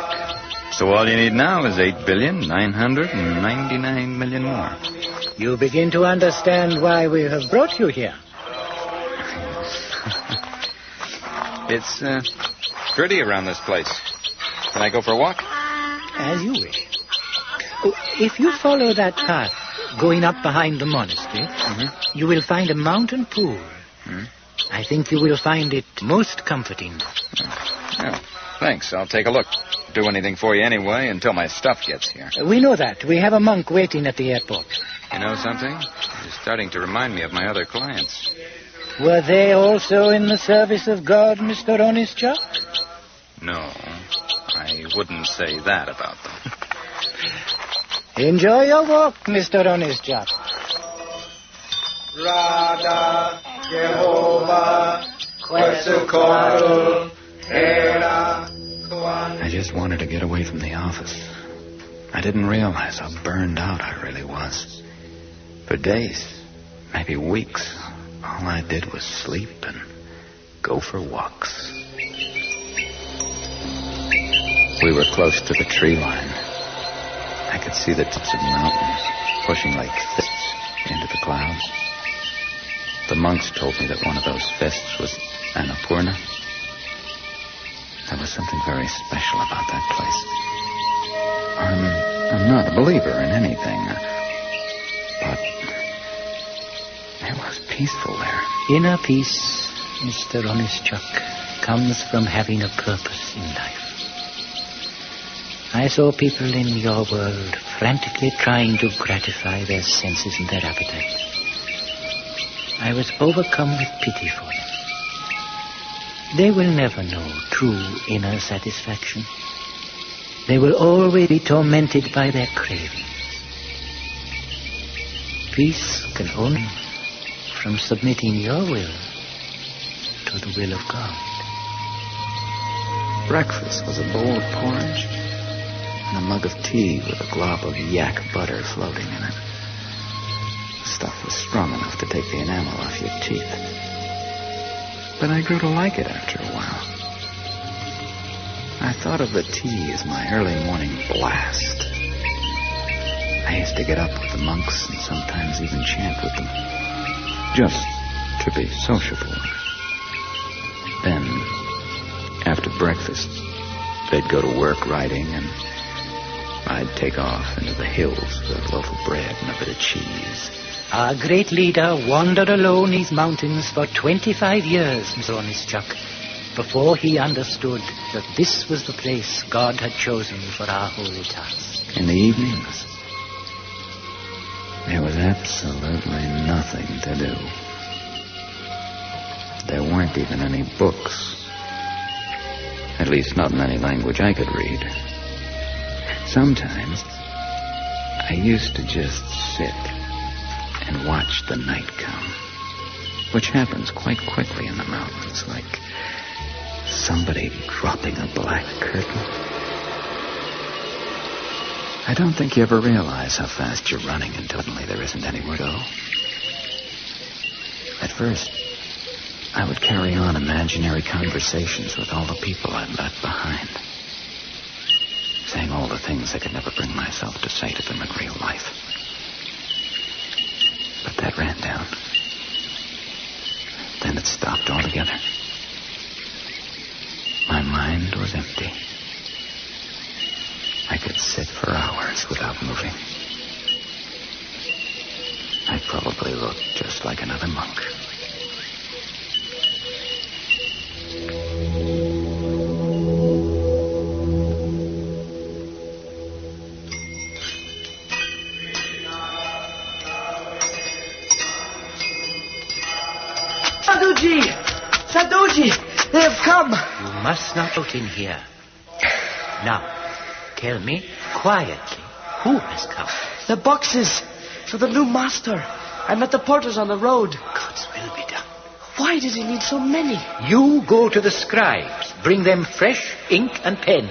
So all you need now is 8,999,000,000 more. You begin to understand why we have brought you here. It's pretty around this place. Can I go for a walk? As you wish. Oh, if you follow that path going up behind the monastery, you will find a mountain pool. I think you will find it most comforting. Oh, thanks. I'll take a look. Do anything for you anyway until my stuff gets here. We know that. We have a monk waiting at the airport. You know something? You're starting to remind me of my other clients. Were they also in the service of God, Mr. Onischuk? No, I wouldn't say that about them. Enjoy your walk, Mr. Onischuk. Rada, Jehovah, Quetzalcoatl, Hera, I just wanted to get away from the office. I didn't realize how burned out I really was. For days, maybe weeks, all I did was sleep and go for walks. We were close to the tree line. I could see the tops of mountains pushing like fists into the clouds. The monks told me that one of those fists was Annapurna. There was something very special about that place. I'm not a believer in anything, but it was peaceful there. Inner peace, Mr. Onischuk, comes from having a purpose in life. I saw people in your world frantically trying to gratify their senses and their appetites. I was overcome with pity for them. They will never know true inner satisfaction. They will always be tormented by their cravings. Peace can only come from submitting your will to the will of God. Breakfast was a bowl of porridge and a mug of tea with a glob of yak butter floating in it. The stuff was strong enough to take the enamel off your teeth. But I grew to like it after a while. I thought of the tea as my early morning blast. I used to get up with the monks and sometimes even chant with them, just to be sociable. Then, after breakfast, they'd go to work writing, and I'd take off into the hills for a loaf of bread and a bit of cheese. Our great leader wandered alone these mountains for 25 years, Mr. Onischuk, before he understood that this was the place God had chosen for our holy task. In the evenings, there was absolutely nothing to do. There weren't even any books. At least not in any language I could read. Sometimes, I used to just sit and watch the night come, which happens quite quickly in the mountains, like somebody dropping a black curtain. I don't think you ever realize how fast you're running until suddenly there isn't anywhere to go. At first, I would carry on imaginary conversations with all the people I'd left behind, saying all the things I could never bring myself to say to them in real life. But that ran down. Then it stopped altogether. My mind was empty. I could sit for hours without moving. I probably looked just like another monk. Sadhuji, they have come. You must not out in here. Now, tell me quietly, who has come? The boxes for the new master. I met the porters on the road. God's will be done. Why does he need so many? You go to the scribes. Bring them fresh ink and pens.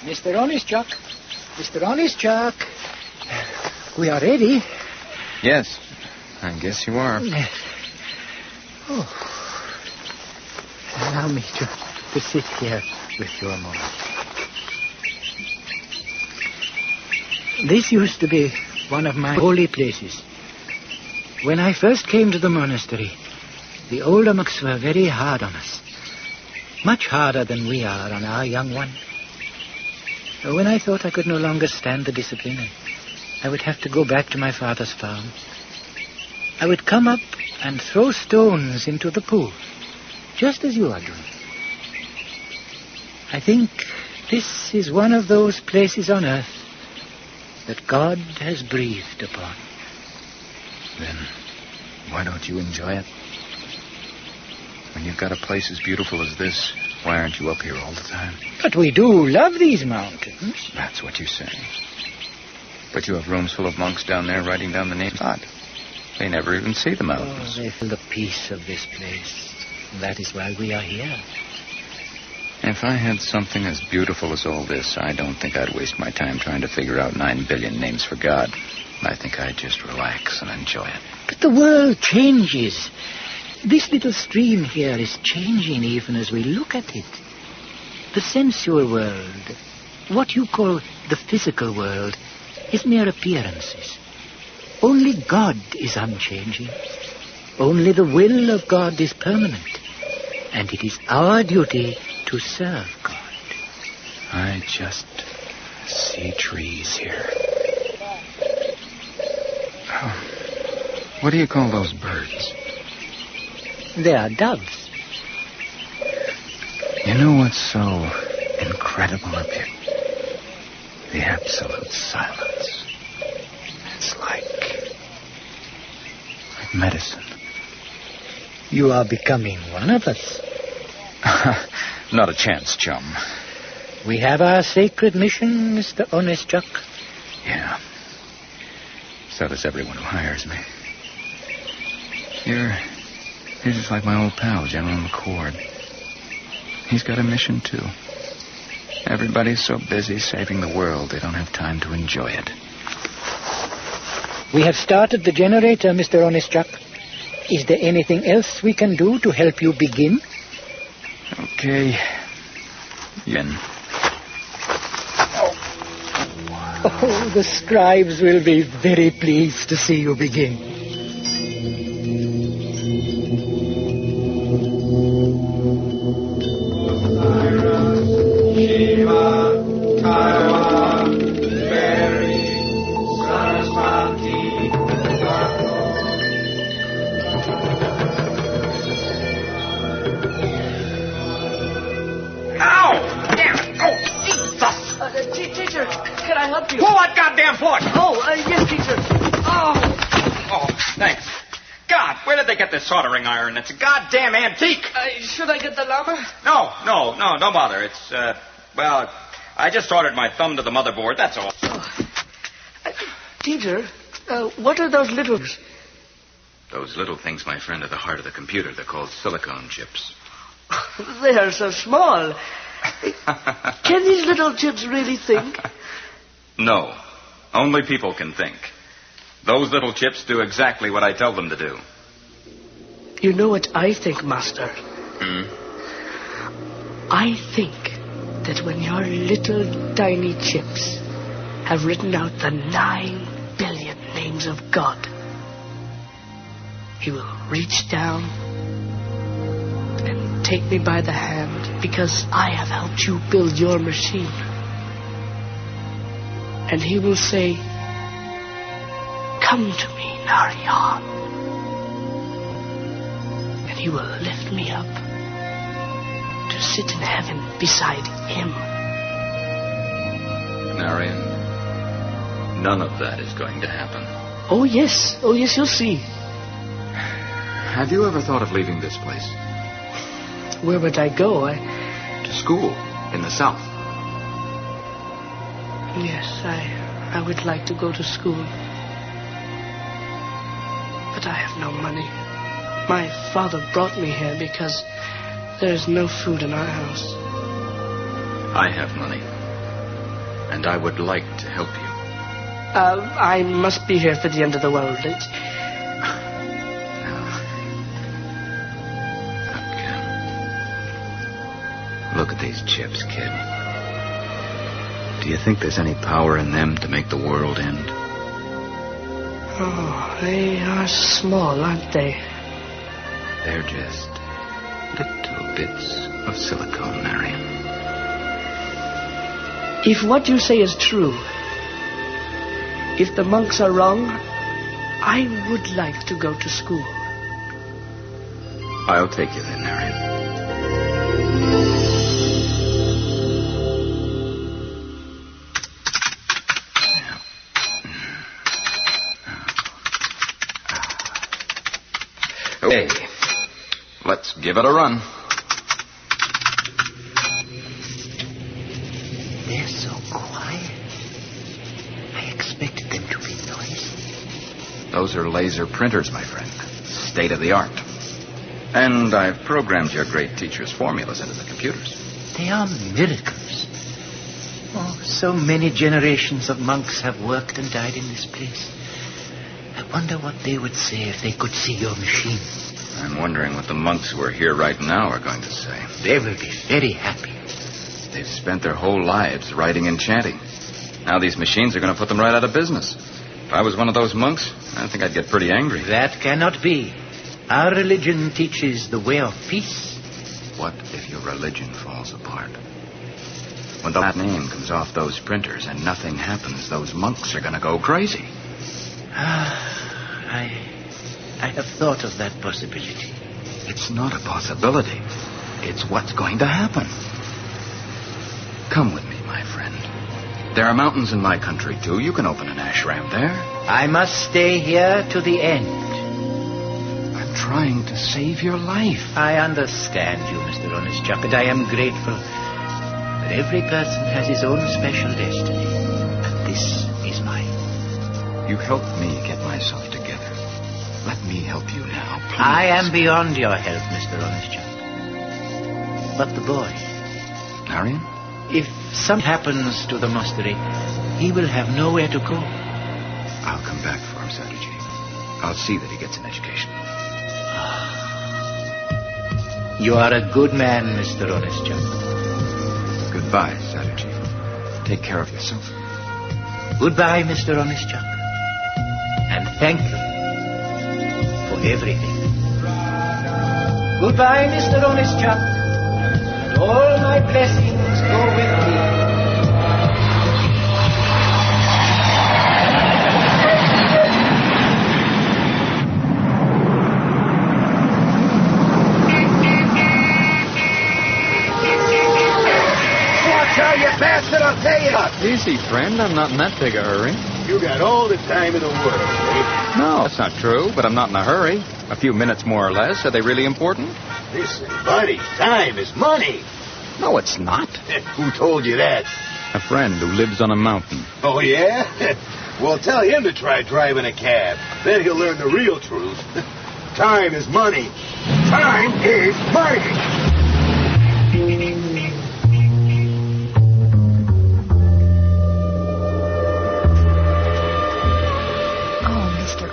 Mr. Onischuk. Mr. Onischuk. We are ready. Yes, I guess you are. Oh. Allow me to sit here with you a moment. This used to be one of my holy places. When I first came to the monastery, the older monks were very hard on us. Much harder than we are on our young one. When I thought I could no longer stand the discipline, I would have to go back to my father's farm. I would come up and throw stones into the pool, just as you are doing. I think this is one of those places on earth that God has breathed upon. Then why don't you enjoy it? When you've got a place as beautiful as this, why aren't you up here all the time? But we do love these mountains. That's what you say. But you have rooms full of monks down there writing down the names. Odd. They never even see the mountains. Oh, they feel the peace of this place. That is why we are here. If I had something as beautiful as all this, I don't think I'd waste my time trying to figure out 9 billion names for God. I think I'd just relax and enjoy it. But the world changes. This little stream here is changing even as we look at it. The sensual world, what you call the physical world, is mere appearances. Only God is unchanging. Only the will of God is permanent. And it is our duty to serve God. I just see trees here. Oh, what do you call those birds? They are doves. You know what's so incredible up here? The absolute silence. It's like medicine. You are becoming one of us. Not a chance, chum. We have our sacred mission, Mr. Honest Chuck. Yeah. So does everyone who hires me. You're just like my old pal, General McCord. He's got a mission, too. Everybody's so busy saving the world, they don't have time to enjoy it. We have started the generator, Mr. Honest Chuck. Is there anything else we can do to help you begin? Okay. Yin. Oh, the scribes will be very pleased to see you begin. Shiva, Taiwa, Mary, Saraswati, Ow! Damn it! Oh, Jesus! Teacher, can I help you? Pull that goddamn foot! Oh, yes, teacher. Oh, thanks. God, where did they get this soldering iron? It's a goddamn antique. Should I get the llama? No, don't bother. It's, well, I just ordered my thumb to the motherboard, that's all. Teacher, what are those little... Those little things, my friend, are the heart of the computer. They're called silicone chips. They are so small. Can these little chips really think? No, only people can think. Those little chips do exactly what I tell them to do. You know what I think, Master? I think that when your little tiny chips have written out the 9 billion names of God, He will reach down and take me by the hand because I have helped you build your machine. And He will say, "Come to me, Narayan." And He will lift me up to sit in heaven beside Him. Narayan, none of that is going to happen. Oh, yes, you'll see. Have you ever thought of leaving this place? Where would I go? To school, in the South. Yes, I would like to go to school. But I have no money. My father brought me here because there is no food in our house. I have money. And I would like to help you. I must be here for the end of the world. Look at these chips, kid. Do you think there's any power in them to make the world end? Oh, they are small, aren't they? They're just Little bits of silicone, Marion. If what you say is true, if the monks are wrong, I would like to go to school. I'll take you then, Marion. Okay, let's give it a run. They're so quiet. I expected them to be noisy. Those are laser printers, my friend. State of the art. And I've programmed your great teacher's formulas into the computers. They are miracles. Oh, so many generations of monks have worked and died in this place. I wonder what they would say if they could see your machine. I'm wondering what the monks who are here right now are going to say. They will be very happy. They've spent their whole lives writing and chanting. Now these machines are going to put them right out of business. If I was one of those monks, I think I'd get pretty angry. That cannot be. Our religion teaches the way of peace. What if your religion falls apart? When the name comes off those printers and nothing happens, those monks are going to go crazy. I have thought of that possibility. It's not a possibility. It's what's going to happen. Come with me, my friend. There are mountains in my country, too. You can open an ashram there. I must stay here to the end. I'm trying to save your life. I understand you, Mr. Honest Chuck, and I am grateful. But every person has his own special destiny. And this is mine. You helped me get myself together. Let me help you now, please. I am beyond your help, Mr. Honest Chuck. But the boy... Marion? If something happens to the monastery, he will have nowhere to go. I'll come back for him, Sadhuji. I'll see that he gets an education. You are a good man, Mr. Honest Chuck. Goodbye, Sadhuji. Take care of yourself. Goodbye, Mr. Honest Chuck. And thank you for everything. Goodbye, Mr. Honest Chuck. And all my blessings go with me. Watch out, you bastard, I'll tell you. Easy, friend. I'm not in that big a hurry. You got all the time in the world, eh? No, that's not true, but I'm not in a hurry. A few minutes more or less. Are they really important? Listen, buddy, time is money. No, it's not. Who told you that? A friend who lives on a mountain. Oh, yeah? Well, tell him to try driving a cab. Then he'll learn the real truth. Time is money. Time is money.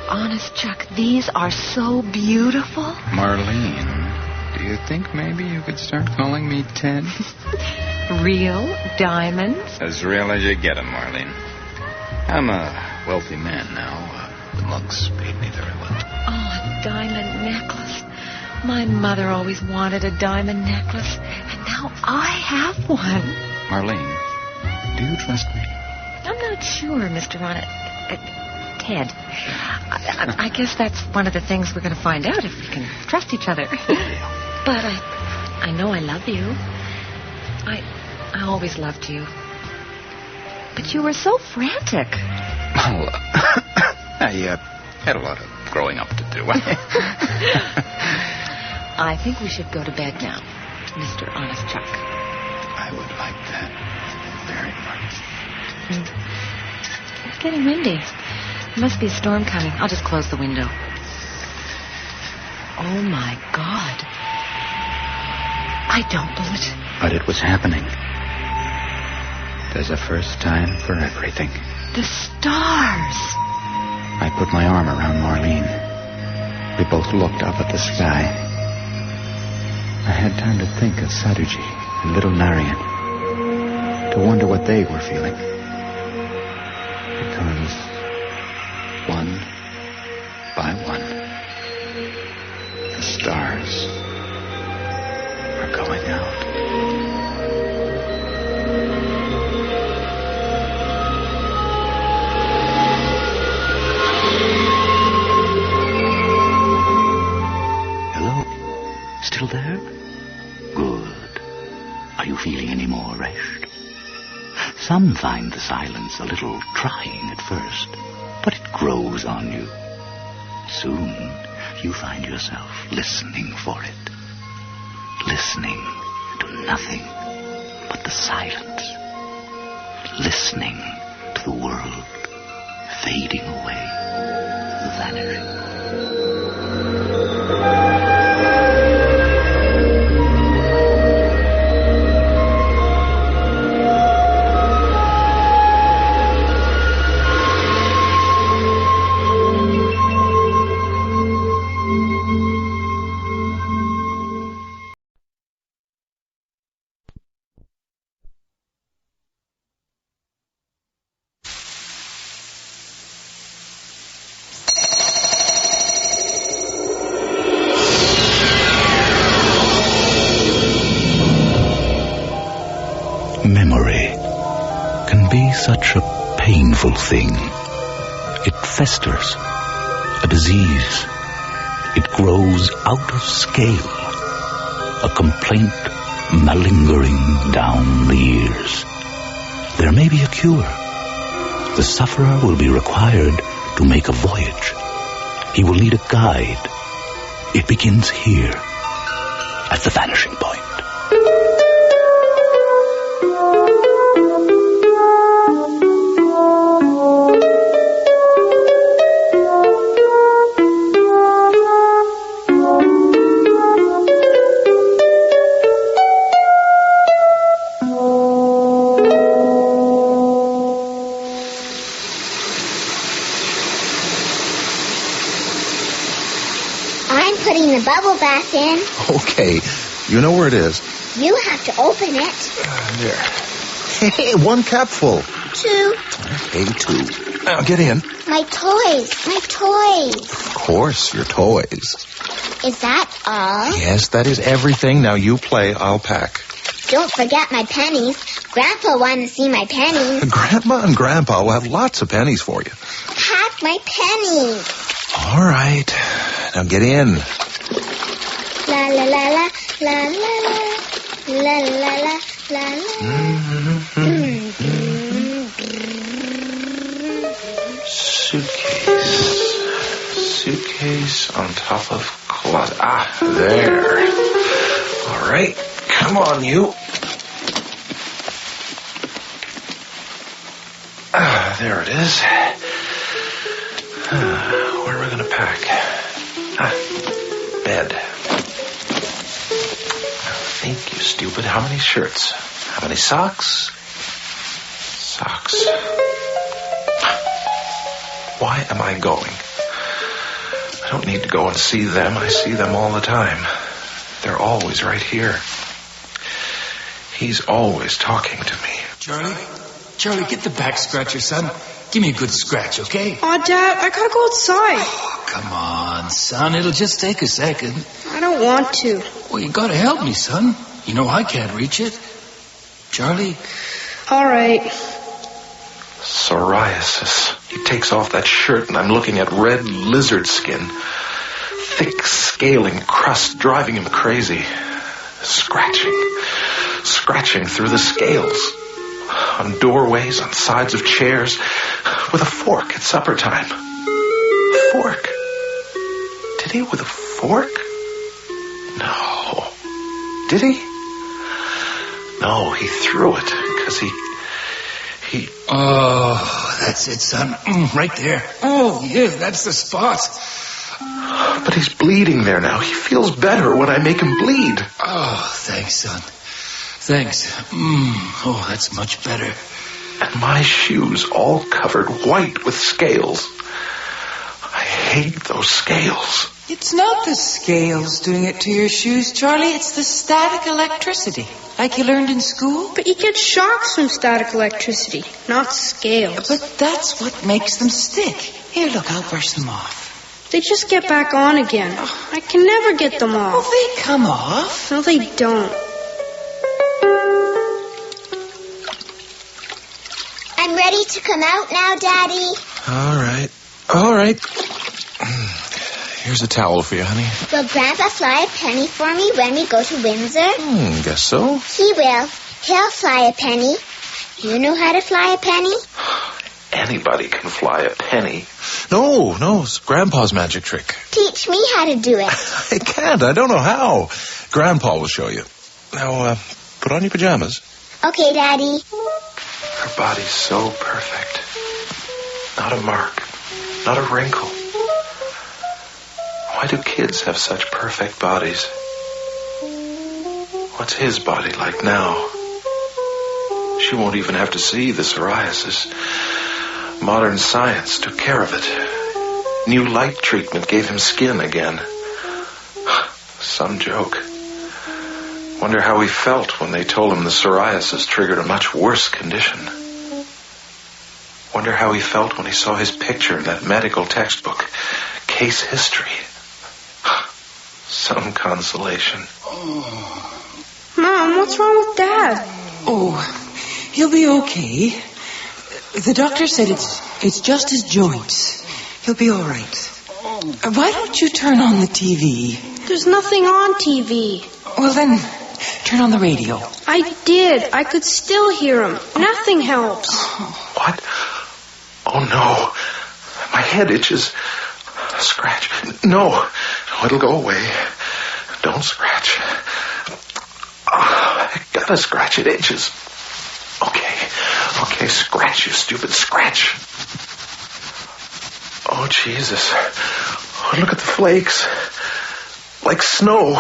Honest, Chuck, these are so beautiful. Marlene, do you think maybe you could start calling me Ted? Real diamonds? As real as you get 'em, Marlene. I'm a wealthy man now. The monks paid me very well. Oh, a diamond necklace. My mother always wanted a diamond necklace, and now I have one. Marlene, do you trust me? I'm not sure, Mr. Ted. I guess that's one of the things we're going to find out if we can trust each other. But I know I love you. I always loved you. But you were so frantic. Well, I had a lot of growing up to do. I think we should go to bed now, Mr. Honest Chuck. I would like that very much. It's getting windy. There must be a storm coming. I'll just close the window. Oh, my God. I don't believe it. But it was happening. There's a first time for everything. The stars. I put my arm around Marlene. We both looked up at the sky. I had time to think of Sadhuji and little Marion. To wonder what they were feeling. Because one by one, the stars feeling any more wretched. Some find the silence a little trying at first, but it grows on you. Soon you find yourself listening for it. Listening to nothing but the silence. Listening to the world fading away, vanishing. Memory can be such a painful thing. It festers, a disease. It grows out of scale, a complaint malingering down the years. There may be a cure. The sufferer will be required to make a voyage. He will need a guide. It begins here, at the vanishing point. Putting the bubble bath in. Okay, you know where it is. You have to open it. There. Hey, one capful. 2. Okay, 2. Now get in. My toys. My toys. Of course, your toys. Is that all? Yes, that is everything. Now you play, I'll pack. Don't forget my pennies. Grandpa wanted to see my pennies. Grandma and Grandpa will have lots of pennies for you. Pack my pennies. All right. Now get in. La la la la la la la la la la la la. Suitcase on top of closet. Ah, there. All right. Come on, you. Ah, there it is. Where are we going to pack? Bed. Think, you stupid. How many shirts? How many socks? Socks. Why am I going? I don't need to go and see them. I see them all the time. They're always right here. He's always talking to me. Charlie, get the back scratcher, son. Give me a good scratch, okay? Aw, Dad, I gotta go outside. Oh, come on, son. It'll just take a second. I don't want to. Well, you gotta help me, son. You know I can't reach it. Charlie? All right. Psoriasis. He takes off that shirt and I'm looking at red lizard skin. Thick, scaling crust driving him crazy. Scratching through the scales. On doorways, on sides of chairs, with a fork at supper time. Fork? Did he with a fork? No. Did he? No, he threw it, because he... Oh, that's it, son. Right there. Oh, yeah, that's the spot. But he's bleeding there now. He feels better when I make him bleed. Oh, thanks, son. Thanks. Oh, that's much better. And my shoes all covered white with scales. I hate those scales. It's not the scales doing it to your shoes, Charlie. It's the static electricity, like you learned in school. But you get shocks from static electricity, not scales. But that's what makes them stick. Here, look, I'll brush them off. They just get back on again. I can never get them off. Oh, they come off. No, they don't. I'm ready to come out now, Daddy. All right. Here's a towel for you, honey. Will Grandpa fly a penny for me when we go to Windsor? Guess so. He will. He'll fly a penny. You know how to fly a penny? Anybody can fly a penny. No, it's Grandpa's magic trick. Teach me how to do it. I can't. I don't know how. Grandpa will show you. Now, put on your pajamas. Okay, Daddy. Her body's so perfect. Not a mark. Not a wrinkle. Why do kids have such perfect bodies? What's his body like now? She won't even have to see the psoriasis. Modern science took care of it. New light treatment gave him skin again. Some joke. Wonder how he felt when they told him the psoriasis triggered a much worse condition. Wonder how he felt when he saw his picture in that medical textbook. Case history. Some consolation. Mom, what's wrong with Dad? Oh, he'll be okay. The doctor said it's just his joints. He'll be all right. Why don't you turn on the TV? There's nothing on TV. Well, then, turn on the radio. I did. I could still hear him. Nothing helps. What? Oh, no. My head itches. Scratch. No, it'll go away. Don't scratch. I gotta scratch. It itches. Okay, scratch, you stupid, scratch. Oh, Jesus. Oh, look at the flakes. Like snow.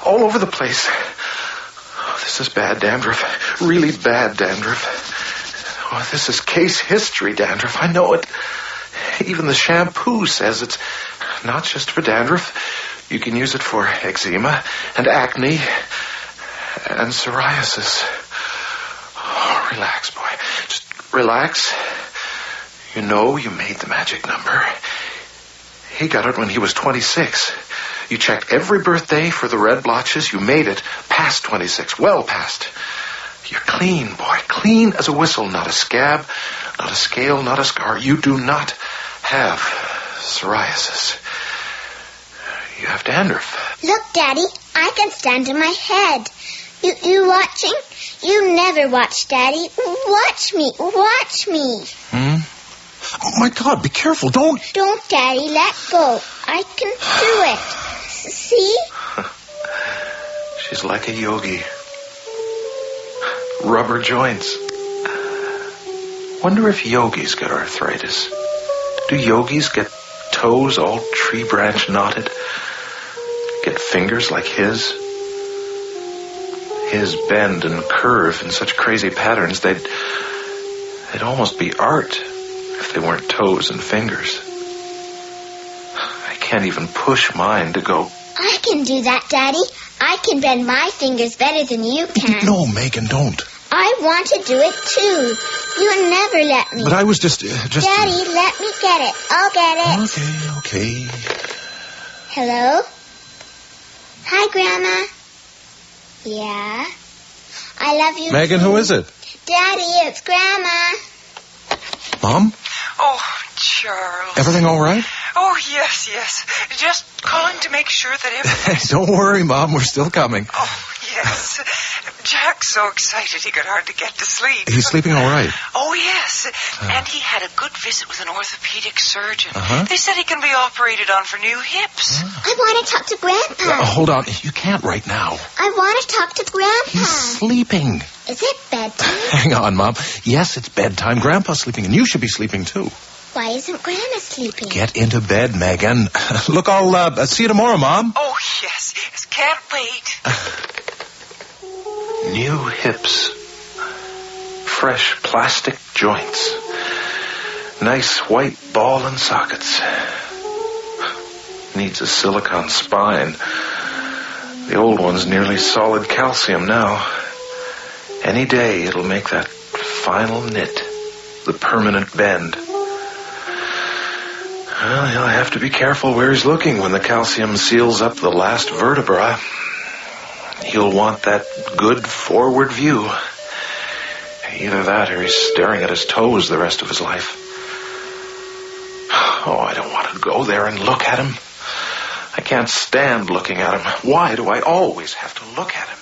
All over the place. Oh, this is bad dandruff. Really bad dandruff. Oh, this is case history dandruff. I know it. Even the shampoo says it's not just for dandruff. You can use it for eczema and acne and psoriasis. Oh, relax, boy. Just relax. You know you made the magic number. He got it when he was 26. You checked every birthday for the red blotches. You made it past 26. Well past. You're clean, boy. Clean as a whistle. Not a scab, not a scale, not a scar. You do not have psoriasis. You have dandruff. Look, Daddy, I can stand on my head. You watching? You never watch, Daddy. Watch me. Oh, my God, be careful. Don't, Daddy. Let go. I can do it. See? She's like a yogi. Rubber joints. Wonder if yogis get arthritis. Do yogis get toes all tree branch knotted? Get fingers like his? His bend and curve in such crazy patterns, they'd almost be art if they weren't toes and fingers. I can't even push mine to go. I can do that, Daddy. I can bend my fingers better than you can. No, Megan, don't. I want to do it, too. You never let me. But I was just... Daddy, let me get it. I'll get it. Okay. Hello? Hi, Grandma. Yeah? I love you, Megan, too. who is it? Daddy, it's Grandma. Mom? Oh, Charles. Everything all right? Oh, yes. Just calling to make sure that everything... Don't worry, Mom. We're still coming. Oh, yes. Jack's so excited he could hardly get to sleep. He's sleeping all right. Oh, yes. And he had a good visit with an orthopedic surgeon. Uh-huh. They said he can be operated on for new hips. I want to talk to Grandpa. Hold on. You can't right now. I want to talk to Grandpa. He's sleeping. Is it bedtime? Hang on, Mom. Yes, it's bedtime. Grandpa's sleeping, and you should be sleeping, too. Why isn't Grandma sleeping? Get into bed, Megan. Look, I'll see you tomorrow, Mom. Oh, yes. Can't wait. New hips. Fresh plastic joints. Nice white ball and sockets. Needs a silicone spine. The old one's nearly solid calcium now. Any day it'll make that final knit. The permanent bend. Well, he'll have to be careful where he's looking when the calcium seals up the last vertebra. He'll want that good forward view. Either that or he's staring at his toes the rest of his life. Oh, I don't want to go there and look at him. I can't stand looking at him. Why do I always have to look at him?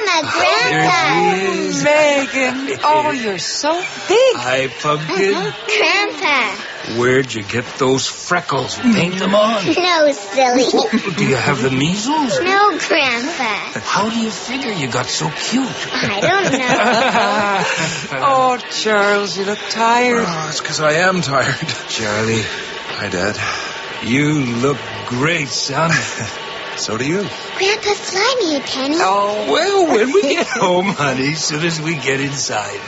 Grandpa. Megan. Oh, you're so big. Hi, Pumpkin. Grandpa. Where'd you get those freckles? Paint them on. No, silly. Do you have the measles? No, Grandpa. How do you figure you got so cute? I don't know. Oh, Charles, you look tired. Oh, it's because I am tired. Charlie. Hi, Dad. You look great, son. So do you. Grandpa, fly me a penny. Oh, well, when we get home, honey, as soon as we get inside.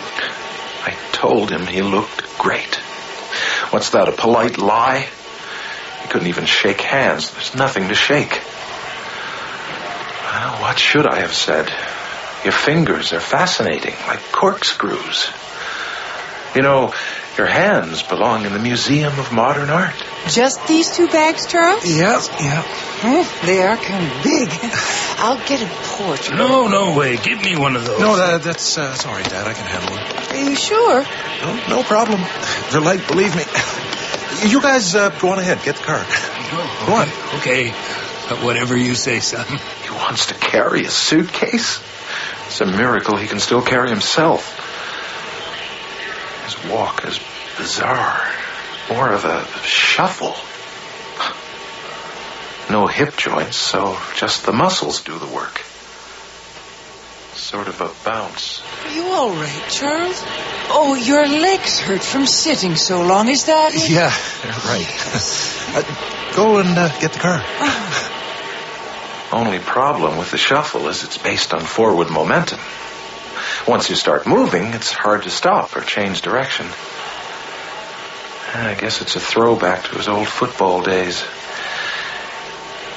I told him he looked great. What's that, a polite lie? He couldn't even shake hands. There's nothing to shake. Well, what should I have said? Your fingers are fascinating, like corkscrews. You know, your hands belong in the Museum of Modern Art. Just these 2 bags, Charles? Yep. Oh, they are kind of big. I'll get a portrait. No way. Give me one of those. No, that's sorry, Dad. I can handle it. Are you sure? No problem. They're light, believe me. You guys go on ahead. Get the car. Go on. Okay. Whatever you say, son. He wants to carry a suitcase? It's a miracle he can still carry himself. His walk is bizarre. More of a shuffle. No hip joints, so just the muscles do the work. Sort of a bounce. Are you all right, Charles? Oh, your legs hurt from sitting so long. Is that it? Yeah, right. Go and get the car. Only problem with the shuffle is it's based on forward momentum. Once you start moving, it's hard to stop or change direction. I guess it's a throwback to his old football days.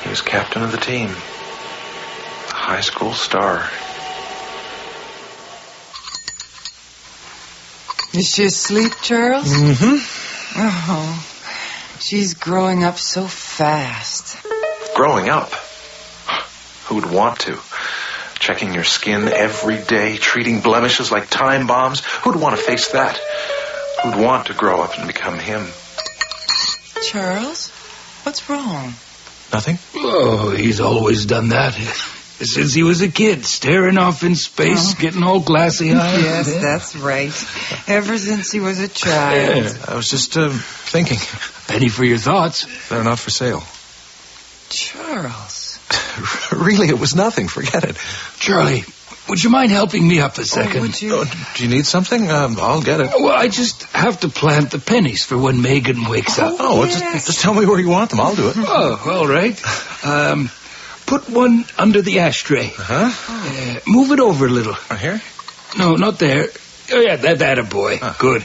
He was captain of the team. A high school star. Is she asleep, Charles? Mm-hmm. Oh, she's growing up so fast. Growing up? Who'd want to? Checking your skin every day, treating blemishes like time bombs. Who'd want to face that? Who'd want to grow up and become him? Charles, what's wrong? Nothing? Oh, he's always done that. Since he was a kid, staring off in space, getting all glassy-eyed. Yes, that's right. Ever since he was a child. Yeah, I was just thinking. Penny for your thoughts. They're not for sale. Charles. Really, it was nothing. Forget it. Charlie, would you mind helping me up a second? Would you? Do you need something? I'll get it. Well, I just have to plant the pennies for when Megan wakes up. Oh, yes. just tell me where you want them. I'll do it. Oh, all right. Put one under the ashtray. Uh-huh. Move it over a little. Here? No, not there. Oh, yeah, that a boy. Good.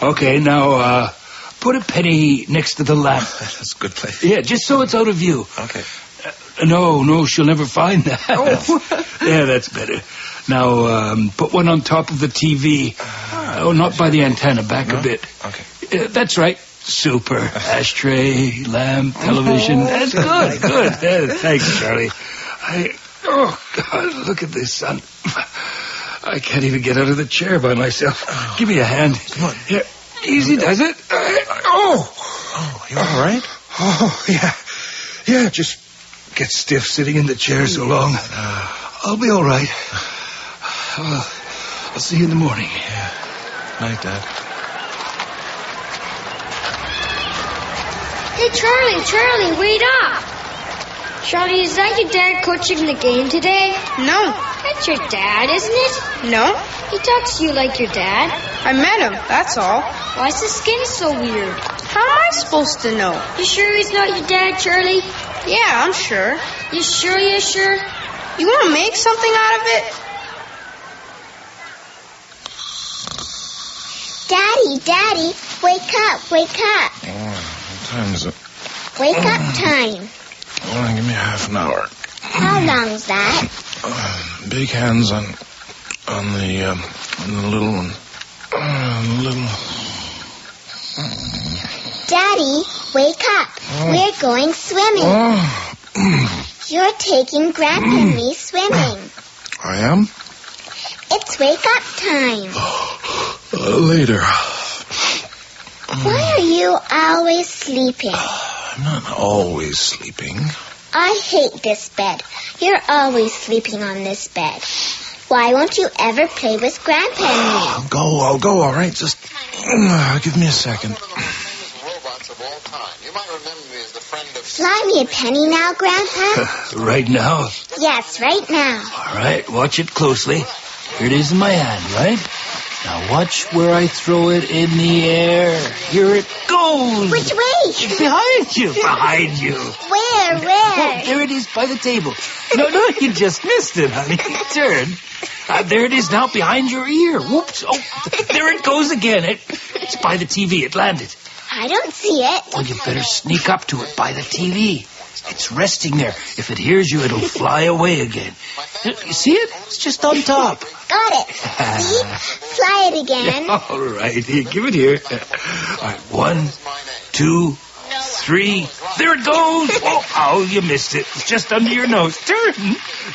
Okay, now, put a penny next to the lamp. That's a good place. Yeah, just so it's out of view. Okay. No, she'll never find that. Oh. Yeah, that's better. Now, put one on top of the TV. Not by the antenna, back a bit. Okay. That's right. Super. Ashtray, lamp, television. That's good. Yeah, thanks, Charlie. Oh, God, look at this, son. I can't even get out of the chair by myself. Give me a hand. Come on. Here, easy does it. Oh, you all right? Oh, yeah. Yeah, just get stiff sitting in the chair so long. I'll be all right. I'll see you in the morning. Yeah. Night, Dad. Hey, Charlie, wait up. Charlie, is that your dad coaching the game today? No. That's your dad, isn't it? No. He talks to you like your dad. I met him, that's all. Why's his skin so weird? How am I supposed to know? You sure he's not your dad, Charlie? Yeah, I'm sure. You sure? You want to make something out of it? Daddy, wake up. What time is it? Wake up time. Well, give me half an hour. How long's that? Big hands on the little one. Daddy, wake up. We're going swimming. You're taking Grandpa and me swimming. I am? It's wake up time. Later. Why are you always sleeping? I'm not always sleeping. I hate this bed. You're always sleeping on this bed. Why won't you ever play with Grandpa and me? I'll go, all right? Just give me a second. Fly me a penny now, Grandpa? Right now? Yes, right now. All right, watch it closely. Here it is in my hand, right? Now watch where I throw it in the air. Here it goes. Which way? Behind you. Behind you. Where? Oh, there it is by the table. No, you just missed it, honey. Turn. There it is now behind your ear. Whoops. Oh, there it goes again. It's by the TV. It landed. I don't see it. Well, you better sneak up to it by the TV. It's resting there. If it hears you, it'll fly away again. You see it? It's just on top. Got it. See? Fly it again. All right. Here, give it here. All right. 1, 2, 3. There it goes. Oh, you missed it. It's just under your nose.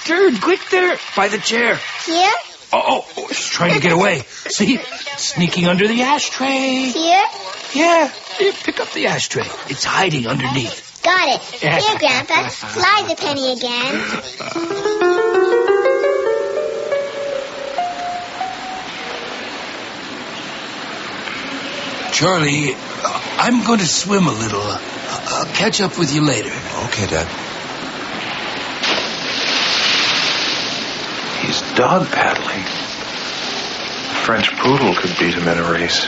Turn, quick there. By the chair. Here? Oh, it's trying to get away. See? It's sneaking under the ashtray. Here? Yeah. Here, pick up the ashtray. It's hiding underneath. Got it. Here, Grandpa. Fly the penny again. Charlie, I'm going to swim a little. I'll catch up with you later. Okay, Dad. He's dog paddling. A French poodle could beat him in a race.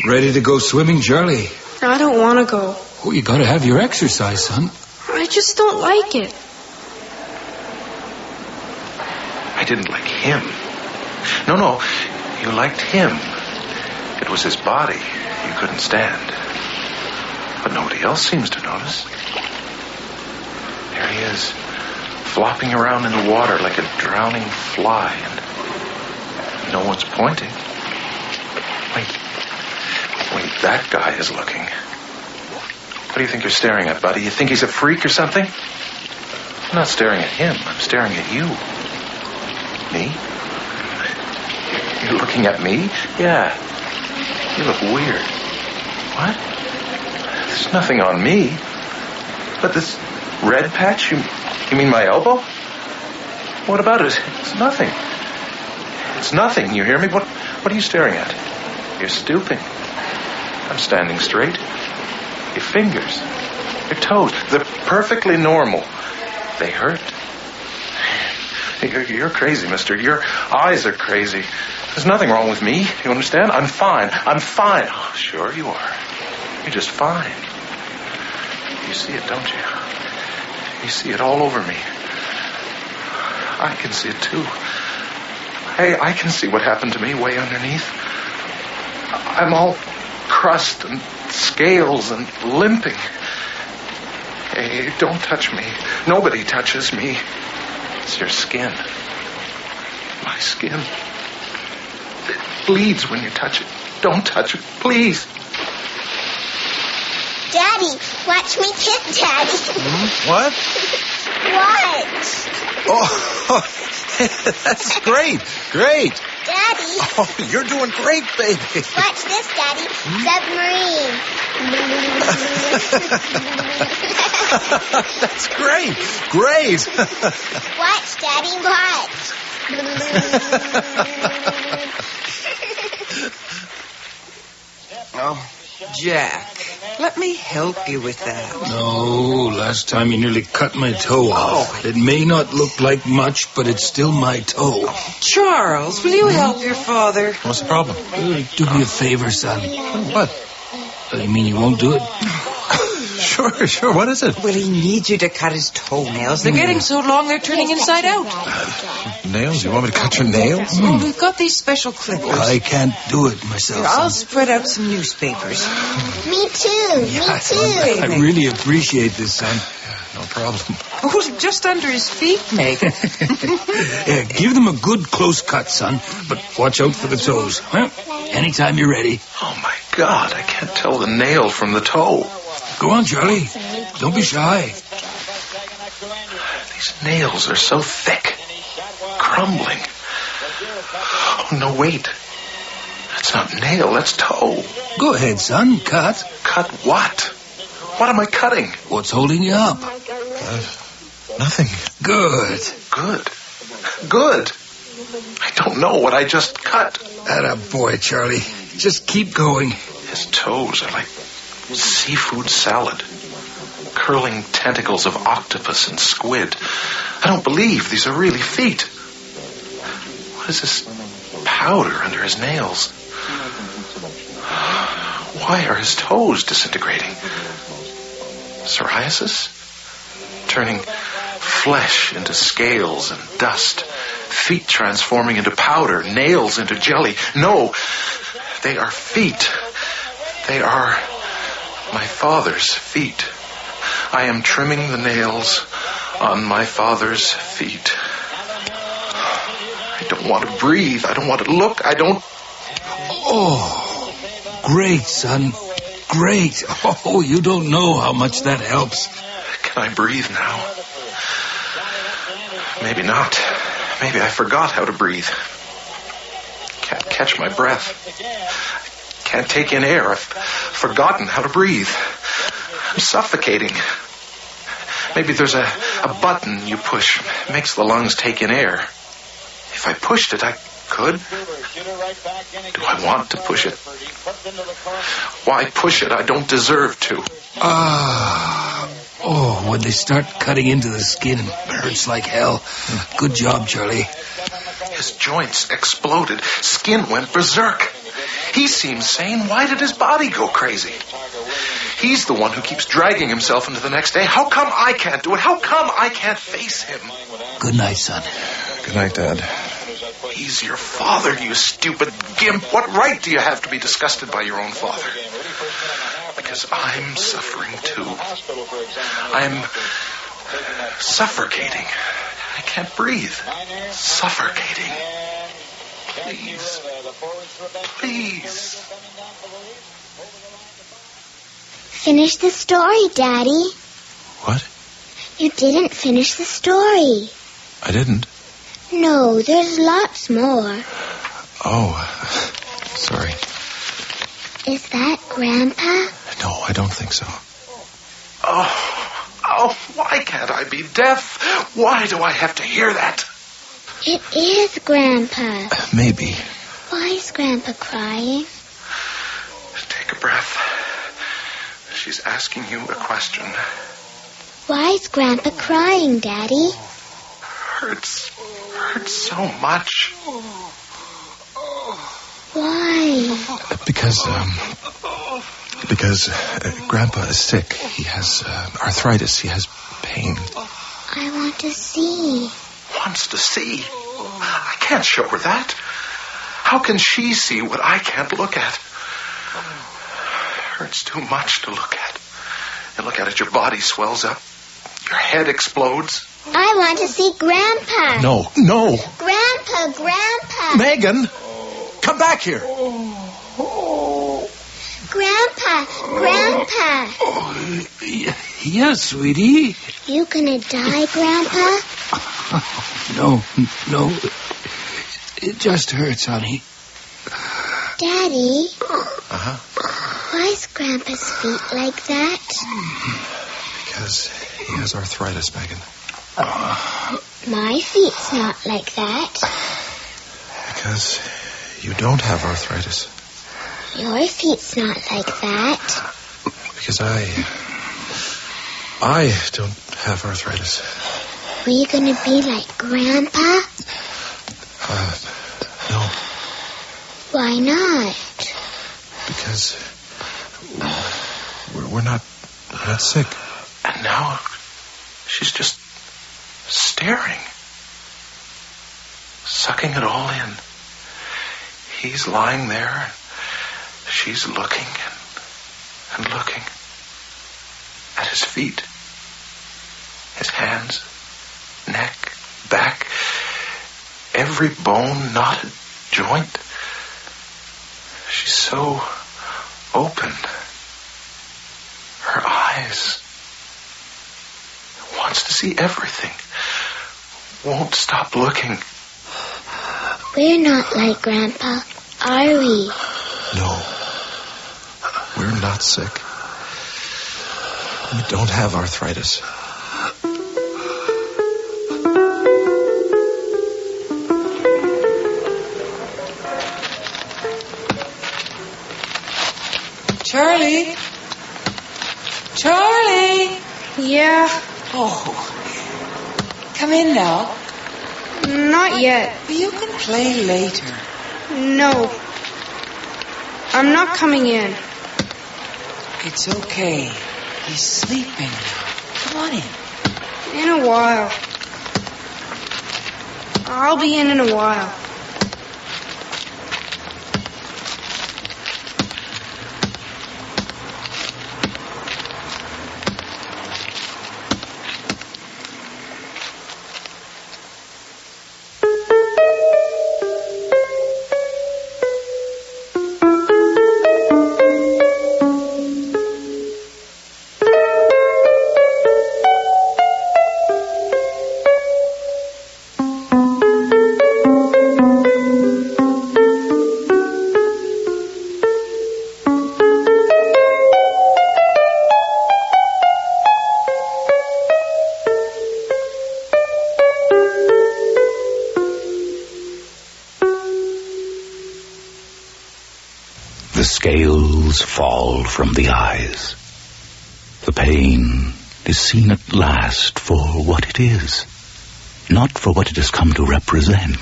Ready to go swimming, Charlie? I don't want to go. Oh, you got to have your exercise, son. I just don't like it. I didn't like him. No, you liked him. It was his body you couldn't stand. But nobody else seems to notice. There he is, flopping around in the water like a drowning fly, and no one's pointing. Wait, that guy is looking. What do you think you're staring at, buddy? You think he's a freak or something? I'm not staring at him. I'm staring at you. Me? You're looking at me? Yeah. You look weird. What? There's nothing on me. But this red patch? You mean my elbow? What about it? It's nothing. It's nothing. You hear me? What are you staring at? You're stooping. I'm standing straight. Your fingers, your toes, they're perfectly normal. They hurt. You're crazy, mister. Your eyes are crazy. There's nothing wrong with me. You understand? I'm fine. Oh, sure you are. You're just fine. You see it, don't you? You see it all over me. I can see it, too. Hey, I can see what happened to me way underneath. I'm all crust and scales and limping. Hey, don't touch me. Nobody touches me. It's your skin. My skin. It bleeds when you touch it. Don't touch it, please. Daddy, watch me kiss Daddy. What? Watch. Oh, that's great. Daddy. Oh, you're doing great, baby. Watch this, Daddy. Submarine. That's great. Watch, Daddy, watch. Oh, Jack, let me help you with that. No, last time you nearly cut my toe off. It may not look like much, but it's still my toe. Charles, will you help your father? What's the problem? Do me a favor, son. What? You mean you won't do it? Sure. What is it? Well, he needs you to cut his toenails. They're getting so long they're turning inside out. Nails? You want me to cut your nails? Well, we've got these special clippers. I can't do it myself. Here, I'll spread out some newspapers. Me too. I really appreciate this, son. No problem. Oh, just under his feet, Meg. Yeah, give them a good close cut, son. But watch out for the toes. Well, anytime you're ready. Oh, my God. I can't tell the nail from the toe. Go on, Charlie. Don't be shy. These nails are so thick. Crumbling. Oh, no, wait. That's not nail. That's toe. Go ahead, son. Cut. Cut what? What am I cutting? What's holding you up? Nothing. Good. Good. I don't know what I just cut. Attaboy, Charlie. Just keep going. His toes are like seafood salad. Curling tentacles of octopus and squid. I don't believe these are really feet. What is this powder under his nails? Why are his toes disintegrating? Psoriasis? Turning flesh into scales and dust. Feet transforming into powder. Nails into jelly. No, they are feet. They are my father's feet. I am trimming the nails on my father's feet. I don't want to breathe. I don't want to look. I don't... Oh, great, son. Great. Oh, you don't know how much that helps. Can I breathe now? Maybe not. Maybe I forgot how to breathe. Can't catch my breath. Can't take in air. I've forgotten how to breathe. I'm suffocating. Maybe there's a button you push. It makes the lungs take in air. If I pushed it, I could. Do I want to push it? Why push it? I don't deserve to. Oh, when they start cutting into the skin, it hurts like hell. Good job, Charlie. His joints exploded. Skin went berserk. He seems sane. Why did his body go crazy? He's the one who keeps dragging himself into the next day. How come I can't do it? How come I can't face him? Good night, son. Good night, Dad. He's your father, you stupid gimp. What right do you have to be disgusted by your own father? Because I'm suffering too. I'm suffocating. I can't breathe. Suffocating. Please. Please. Finish the story, Daddy. What? You didn't finish the story. I didn't. No, there's lots more. Oh, sorry. Is that Grandpa? No, I don't think so. Oh, why can't I be deaf? Why do I have to hear that? It is Grandpa. Maybe. Why is Grandpa crying? Take a breath. She's asking you a question. Why is Grandpa crying, Daddy? Hurts so much. Why? Because Grandpa is sick. He has arthritis. He has pain. I want to see. Wants to see? I can't show her that. How can she see what I can't look at? Hurts too much to look at. You look at it, your body swells up. Your head explodes. I want to see Grandpa. No. Grandpa. Megan, come back here. Grandpa. Oh, yes, sweetie. You gonna die, Grandpa? No. It just hurts, honey. Daddy. Uh-huh. Why is Grandpa's feet like that? Because he has arthritis, Megan. My feet's not like that. Because you don't have arthritis. Your feet's not like that. Because I don't have arthritis. We gonna be like Grandpa? No. Why not? Because we're not sick. And now she's just staring. Sucking it all in. He's lying there. She's looking and looking at his feet. His hands, neck, back, every bone, knotted joint. She's so open. Her eyes. Wants to see everything. Won't stop looking. We're not like Grandpa, are we? No. We're not sick. I don't have arthritis. Charlie? Charlie? Yeah? Oh. Come in now. Not yet. You can play later. No. I'm not coming in. It's okay. He's sleeping. Come on in. In a while. I'll be in a while. The scales fall from the eyes. The pain is seen at last for what it is, not for what it has come to represent.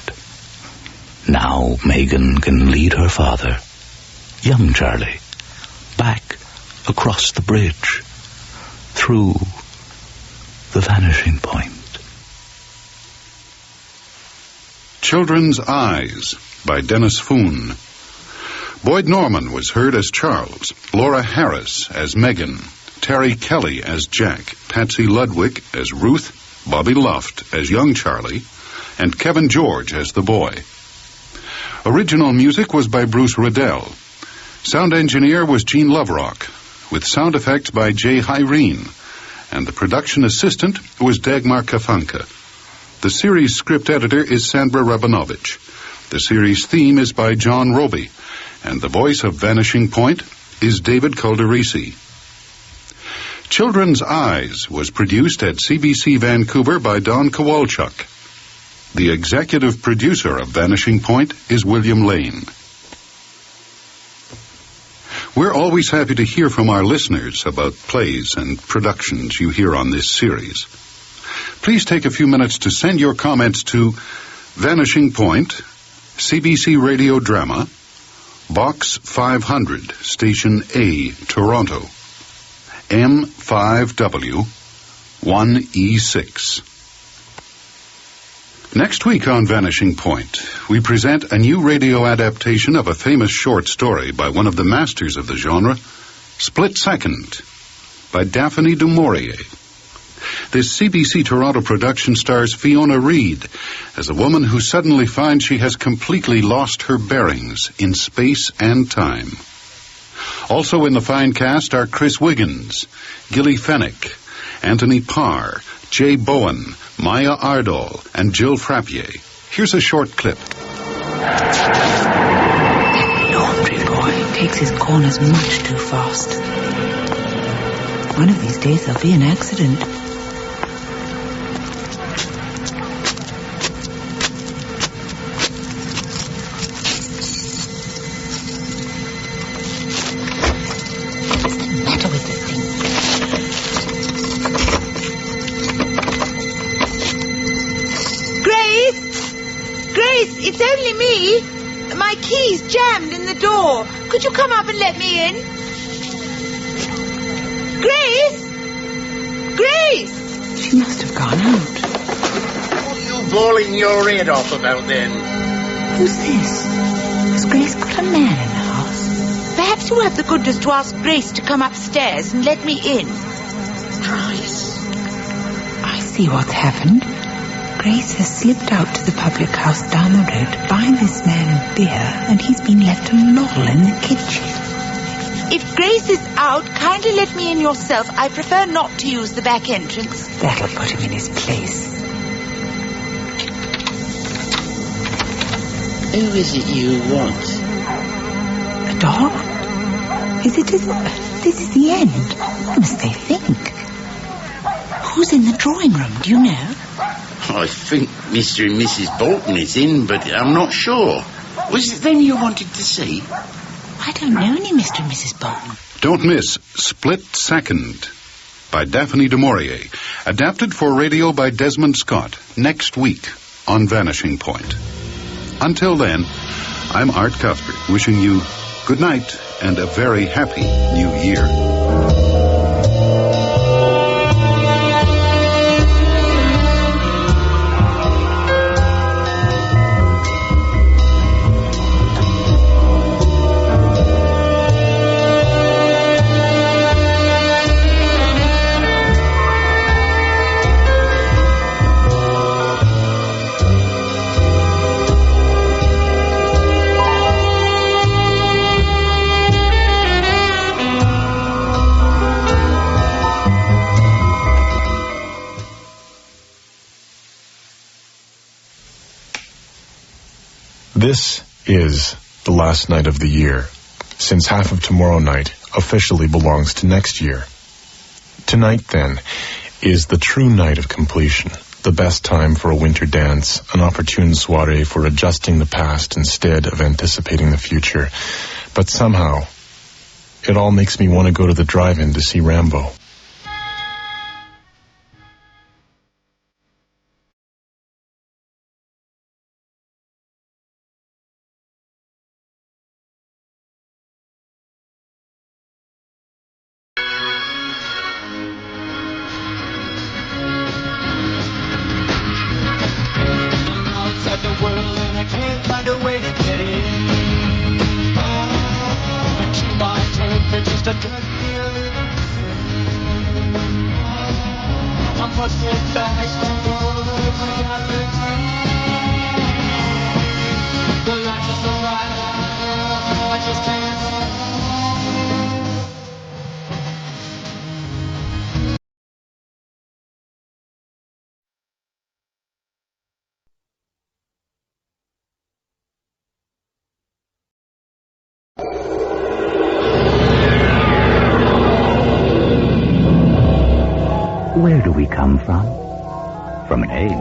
Now Megan can lead her father, young Charlie, back across the bridge, through the vanishing point. Children's Eyes by Dennis Foon. Boyd Norman was heard as Charles, Laura Harris as Megan, Terry Kelly as Jack, Patsy Ludwig as Ruth, Bobby Luft as young Charlie, and Kevin George as the boy. Original music was by Bruce Riddell. Sound engineer was Gene Loverock, with sound effects by Jay Hyrene, and the production assistant was Dagmar Kafanka. The series script editor is Sandra Rabinovich. The series theme is by John Roby, and the voice of Vanishing Point is David Calderisi. Children's Eyes was produced at CBC Vancouver by Don Kowalchuk. The executive producer of Vanishing Point is William Lane. We're always happy to hear from our listeners about plays and productions you hear on this series. Please take a few minutes to send your comments to Vanishing Point, CBC Radio Drama, Box 500, Station A, Toronto, M5W 1E6. Next week on Vanishing Point, we present a new radio adaptation of a famous short story by one of the masters of the genre, Split Second, by Daphne du Maurier. This CBC Toronto production stars Fiona Reid as a woman who suddenly finds she has completely lost her bearings in space and time. Also in the fine cast are Chris Wiggins, Gilly Fennick, Anthony Parr, Jay Bowen, Maya Ardall, and Jill Frappier. Here's a short clip. That laundry boy takes his corners much too fast. One of these days there'll be an accident. It's only me. My key's jammed in the door. Could you come up and let me in? Grace? Grace! She must have gone out. What are you bawling your head off about then? Who's this? Has Grace got a man in the house? Perhaps you'll have the goodness to ask Grace to come upstairs and let me in. Grace. I see what's happened. Grace has slipped out to the public house down the road to buy this man beer, and he's been left to loll in the kitchen. If Grace is out, kindly let me in yourself. I prefer not to use the back entrance. That'll put him in his place. Who is it you want? A dog? This is the end. What must they think? Who's in the drawing room, do you know? I think Mr. and Mrs. Bolton is in, but I'm not sure. Was it them you wanted to see? I don't know any Mr. and Mrs. Bolton. Don't miss Split Second by Daphne du Maurier, adapted for radio by Desmond Scott, next week on Vanishing Point. Until then, I'm Art Cuthbert, wishing you good night and a very happy new year. This is the last night of the year, since half of tomorrow night officially belongs to next year. Tonight, then, is the true night of completion, the best time for a winter dance, an opportune soiree for adjusting the past instead of anticipating the future. But somehow, it all makes me want to go to the drive-in to see Rambo. Where do we come from? From an egg.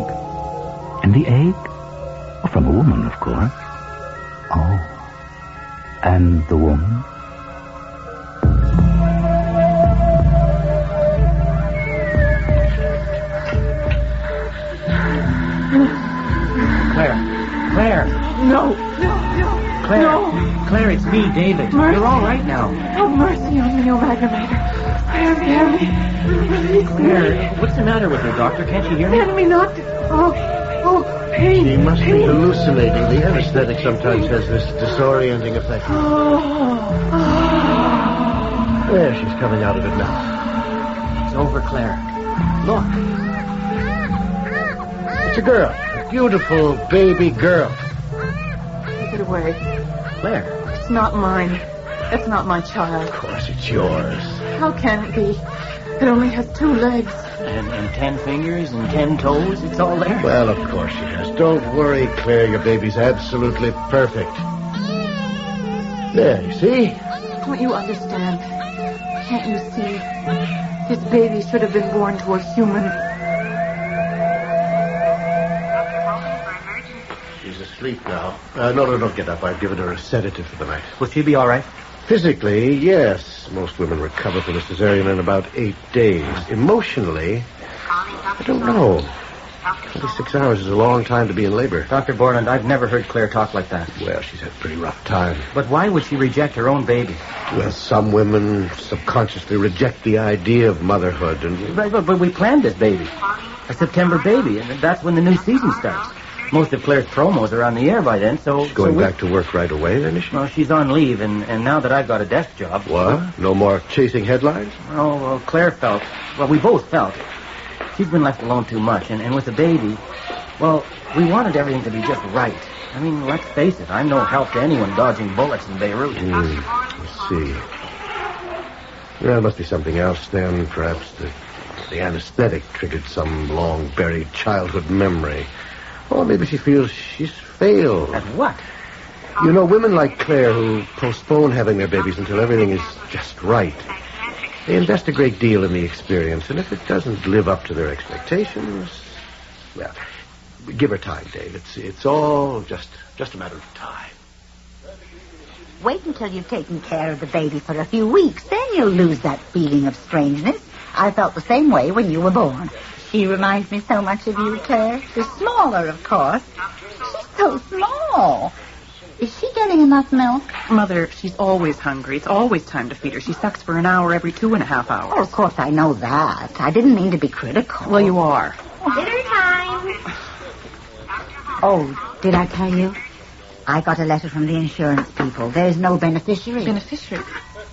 And the egg? Well, from a woman, of course. Oh. And the woman? Claire. No. Claire. No. Claire, it's me, David. Mercy. You're all right now. Have mercy on me, O Magnimator. Hear me. Release me. Claire, what's the matter with her, Doctor? Can't you hear me? Let me not. Oh, pain. She must be pain. hallucinating. The anesthetic sometimes has this disorienting effect. There, she's coming out of it now. It's over, Claire. Look. It's a girl. A beautiful baby girl. Take it away. Claire. It's not mine. It's not my child. Of course, it's yours. How can it be? It only has 2 legs. And 10 fingers and 10 toes. It's all there. Well, of course she has. Don't worry, Claire. Your baby's absolutely perfect. There, you see? Don't you understand? Can't you see? This baby should have been born to a human. She's asleep now. No, don't get up. I've given her a sedative for the night. Will she be all right? Physically, yes. Most women recover from a cesarean in about 8 days. Emotionally, I don't know. 26 hours is a long time to be in labor. Dr. Borland, I've never heard Claire talk like that. Well, she's had a pretty rough time. But why would she reject her own baby? Well, some women subconsciously reject the idea of motherhood and... But we planned this baby. A September baby, and that's when the new season starts. Most of Claire's promos are on the air by then, so... Going back to work right away, then, is she? Well, she's on leave, and now that I've got a desk job... What? No more chasing headlines? Oh, well, Claire felt... Well, we both felt... She's been left alone too much, and with the baby... Well, we wanted everything to be just right. I mean, let's face it, I'm no help to anyone dodging bullets in Beirut. Let's see. Well, there must be something else, then. Perhaps the anesthetic triggered some long-buried childhood memory. Or maybe she feels she's failed. At what? You know, women like Claire who postpone having their babies until everything is just right. They invest a great deal in the experience, and if it doesn't live up to their expectations, well, give her time, Dave. It's all just a matter of time. Wait until you've taken care of the baby for a few weeks. Then you'll lose that feeling of strangeness. I felt the same way when you were born. She reminds me so much of you, Claire. She's smaller, of course. She's so small. Is she getting enough milk? Mother, she's always hungry. It's always time to feed her. She sucks for an hour every 2.5 hours. Oh, of course, I know that. I didn't mean to be critical. Well, you are. Dinner time. Oh, did I tell you? I got a letter from the insurance people. There's no beneficiary. Beneficiary?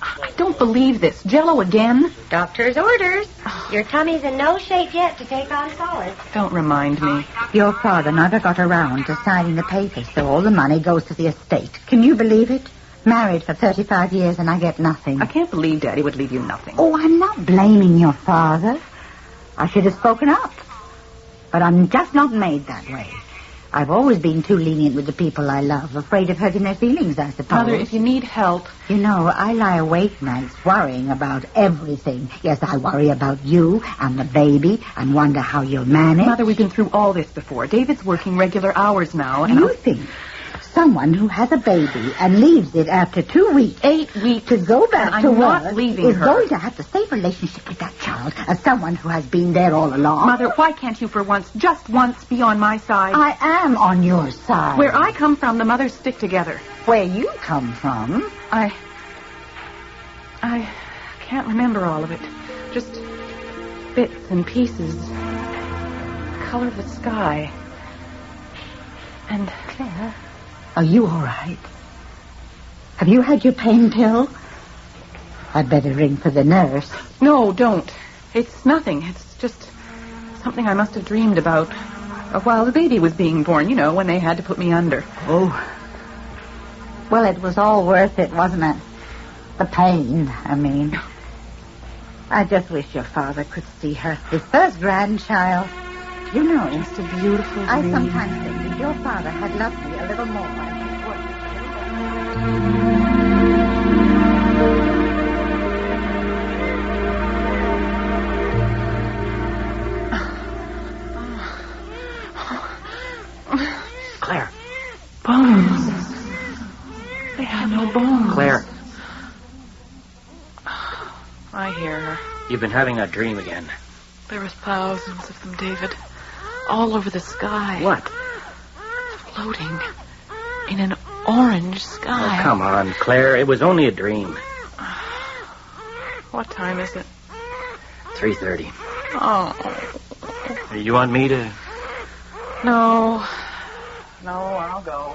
I don't believe this. Jell-O again? Doctor's orders. Your tummy's in no shape yet to take on solids. Don't remind me. Your father never got around to signing the papers, so all the money goes to the estate. Can you believe it? Married for 35 years and I get nothing. I can't believe Daddy would leave you nothing. Oh, I'm not blaming your father. I should have spoken up. But I'm just not made that way. I've always been too lenient with the people I love, afraid of hurting their feelings, I suppose. Mother, if you need help... You know, I lie awake nights worrying about everything. Yes, I worry about you and the baby and wonder how you'll manage. Mother, we've been through all this before. David's working regular hours now, and you think someone who has a baby and leaves it after 2 weeks, 8 weeks, to go back to work not leaving is her. Going to have the same relationship with that child as someone who has been there all along? Mother, why can't you for once, just once, be on my side? I am on your side. Where I come from, the mothers stick together. Where you come from? I can't remember all of it. Just bits and pieces. The color of the sky. And Claire, are you all right? Have you had your pain pill? I'd better ring for the nurse. No, don't. It's nothing. It's just something I must have dreamed about while the baby was being born, you know, when they had to put me under. Oh. Well, it was all worth it, wasn't it? The pain, I mean. I just wish your father could see her. His first grandchild. You know, just a beautiful dream. I sometimes think if your father had loved me a little more, he would. Claire. Bones. They have no bones. Claire. I hear her. You've been having that dream again. There was thousands of them, David. All over the sky. What? Floating in an orange sky. Oh, come on, Claire. It was only a dream. What time is it? 3:30. Oh. You want me to... No, I'll go.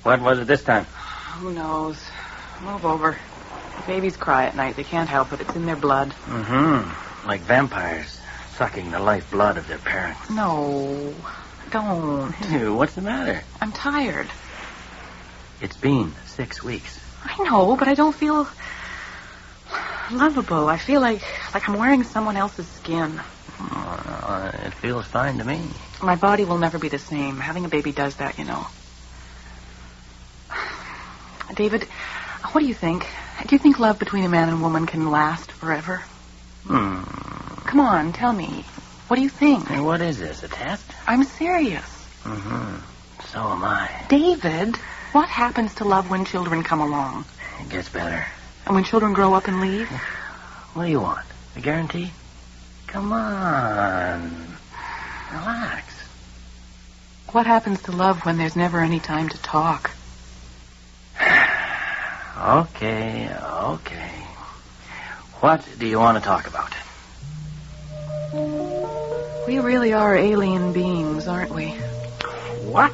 What was it this time? Who knows? Move over. Babies cry at night. They can't help it. It's in their blood. Mm-hmm. Like vampires sucking the lifeblood of their parents. No, don't. Ew, what's the matter? I'm tired. It's been 6 weeks. I know, but I don't feel lovable. I feel like I'm wearing someone else's skin. It feels fine to me. My body will never be the same. Having a baby does that, you know. David, what do you think? Do you think love between a man and a woman can last forever? Come on, tell me. What do you think? Hey, what is this, a test? I'm serious. So am I. David, what happens to love when children come along? It gets better. And when children grow up and leave? What do you want? A guarantee? Come on. Relax. What happens to love when there's never any time to talk? Okay. What do you want to talk about? We really are alien beings, aren't we? What?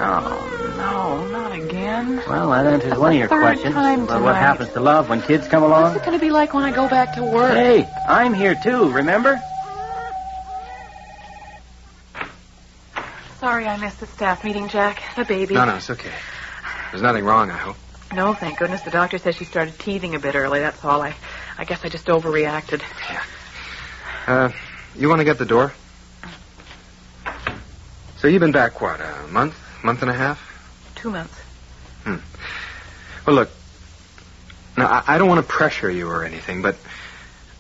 Oh, no, not again. Well, that answers one of your questions. But what happens to love when kids come along? What's it going to be like when I go back to work? Hey, I'm here too, remember? Sorry I missed the staff meeting, Jack. The baby. No, it's okay. There's nothing wrong, I hope. No, thank goodness. The doctor says she started teething a bit early, that's all. I guess I just overreacted. Yeah. You want to get the door? So you've been back, what, a month and a half? 2 months. Well, look, Now, I don't want to pressure you or anything, but,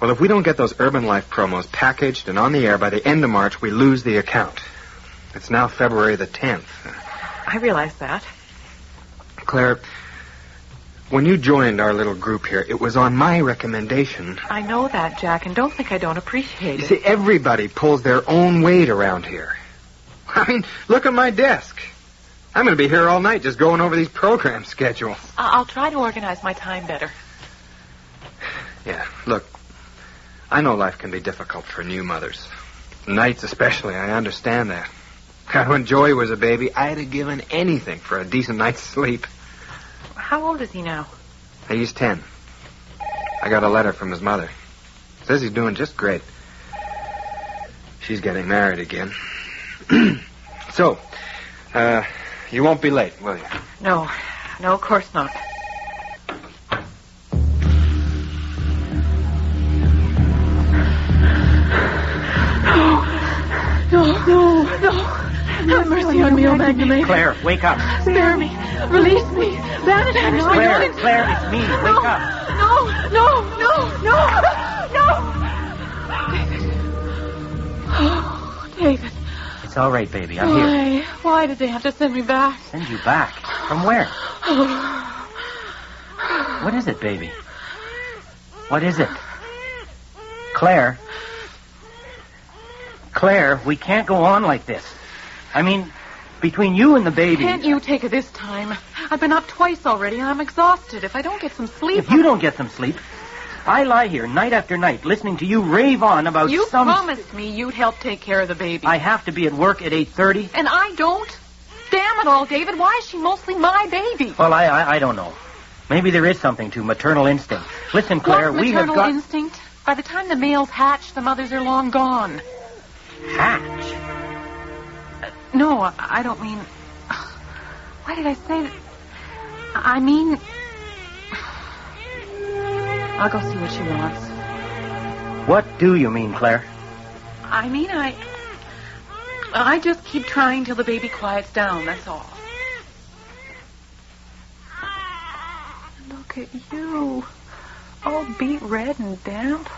well, if we don't get those Urban Life promos packaged and on the air by the end of March, we lose the account. It's now February the 10th. I realize that. Claire, when you joined our little group here, it was on my recommendation. I know that, Jack, and don't think I don't appreciate You it. see, everybody pulls their own weight around here. I mean, look at my desk. I'm going to be here all night just going over these program schedules. I'll try to organize my time better. Yeah, look, I know life can be difficult for new mothers. Nights especially, I understand that. When Joey was a baby, I'd have given anything for a decent night's sleep. How old is he now? He's 10. I got a letter from his mother. Says he's doing just great. She's getting married again. So, you won't be late, will you? No, of course not. No. Have mercy on me, oh Magdalene. Claire, wake up. Spare me. Release me. Vanishing. Claire, it's me. Wake up. No. David. It's all right, baby. I'm here. Why did they have to send me back? Send you back? From where? What is it, baby? What is it? Claire, we can't go on like this. I mean, between you and the baby... Can't you take it this time? I've been up twice already, and I'm exhausted. If I don't get some sleep... If you don't get some sleep, I lie here night after night listening to you rave on about You promised me you'd help take care of the baby. I have to be at work at 8:30. And I don't? Damn it all, David. Why is she mostly my baby? Well, I don't know. Maybe there is something to maternal instinct. Listen, Claire, What's we have maternal got... instinct? By the time the males hatch, the mothers are long gone. Hatch? No, I don't mean... Why did I say that? I mean... I'll go see what she wants. What do you mean, Claire? I mean, I just keep trying till the baby quiets down, that's all. Look at you. All beet red and damp.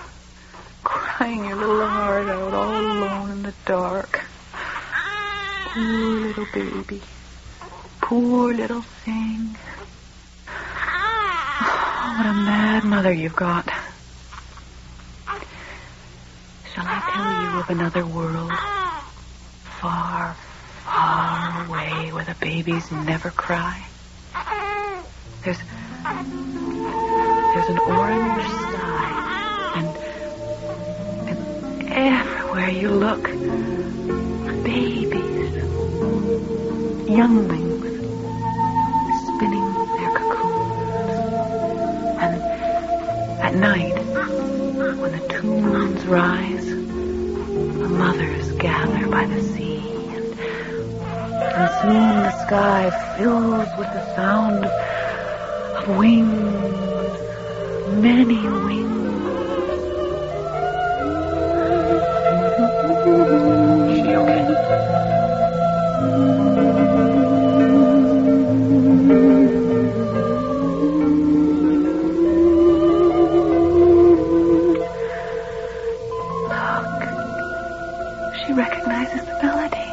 Crying your little heart out all alone in the dark. Poor little baby. Poor little thing. Oh, what a mad mother you've got. Shall I tell you of another world? Far, far away where the babies never cry. There's an orange sky, and everywhere you look, babies, younglings, spinning their cocoons. And at night, when the two moons rise, the mothers gather by the sea, and soon the sky fills with the sound of wings, many wings. Is she okay? Look, she recognizes the melody.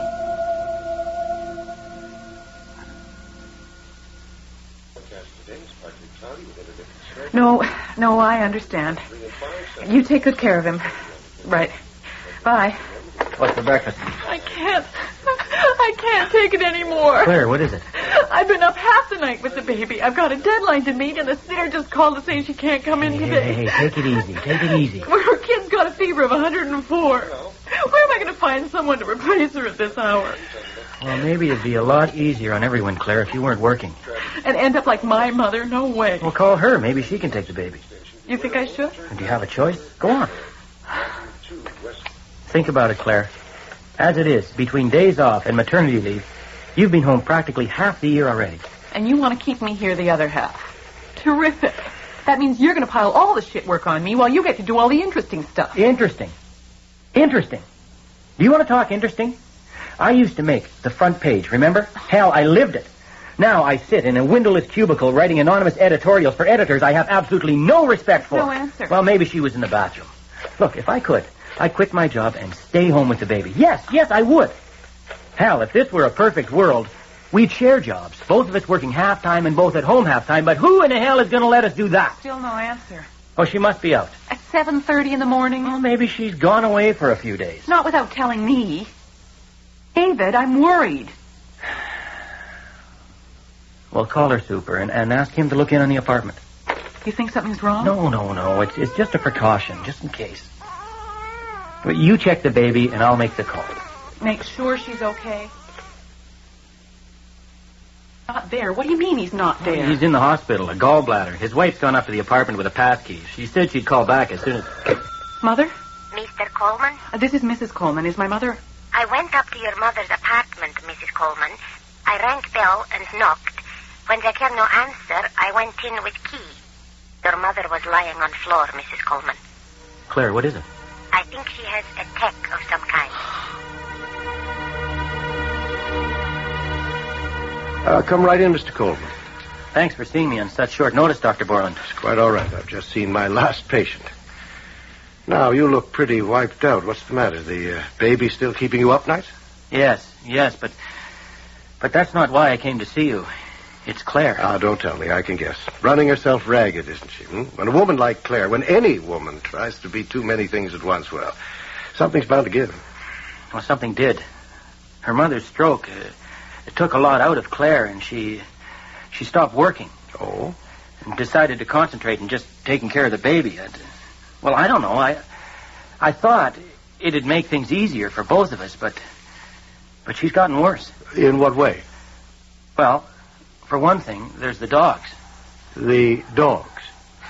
No, I understand. You take good care of him. Right. Bye. What's for breakfast? I can't take it anymore. Claire, what is it? I've been up half the night with the baby. I've got a deadline to meet, and the sitter just called to say she can't come in today. Hey, take it easy. Take it easy. Her kid's got a fever of 104. Where am I going to find someone to replace her at this hour? Well, maybe it'd be a lot easier on everyone, Claire, if you weren't working. And end up like my mother? No way. Well, call her. Maybe she can take the baby. You think I should? And do you have a choice? Go on. Think about it, Claire. As it is, between days off and maternity leave, you've been home practically half the year already. And you want to keep me here the other half. Terrific. That means you're going to pile all the shit work on me while you get to do all the interesting stuff. Interesting. Do you want to talk interesting? I used to make the front page, remember? Hell, I lived it. Now I sit in a windowless cubicle writing anonymous editorials for editors I have absolutely no respect for. No answer. Well, maybe she was in the bathroom. Look, if I could, I'd quit my job and stay home with the baby. Yes, I would. Hell, if this were a perfect world, we'd share jobs. Both of us working half-time and both at home half-time. But who in the hell is going to let us do that? Still no answer. Oh, she must be out. At 7:30 in the morning? Well, maybe she's gone away for a few days. Not without telling me. David, I'm worried. Well, call her super and ask him to look in on the apartment. You think something's wrong? No. It's just a precaution, just in case. But you check the baby and I'll make the call. Make sure she's okay. Not there? What do you mean he's not there? He's in the hospital, a gallbladder. His wife's gone up to the apartment with a pass key. She said she'd call back as soon as... Mother? Mr. Coleman? This is Mrs. Coleman. Is my mother... I went up to your mother's apartment, Mrs. Coleman. I rang bell and knocked. When there came no answer, I went in with key. Your mother was lying on floor, Mrs. Coleman. Claire, what is it? I think she has a attack of some kind. Come right in, Mr. Coleman. Thanks for seeing me on such short notice, Dr. Borland. It's quite all right. I've just seen my last patient. Now, you look pretty wiped out. What's the matter? The baby still keeping you up nights? Yes, but that's not why I came to see you. It's Claire. Don't tell me. I can guess. Running herself ragged, isn't she? When a woman like Claire, when any woman tries to be too many things at once, well, something's bound to give. Well, something did. Her mother's stroke, it took a lot out of Claire, and she stopped working. Oh? And decided to concentrate on just taking care of the baby. Well, I don't know. I thought it'd make things easier for both of us, but she's gotten worse. In what way? Well, for one thing, there's the dogs. The dogs?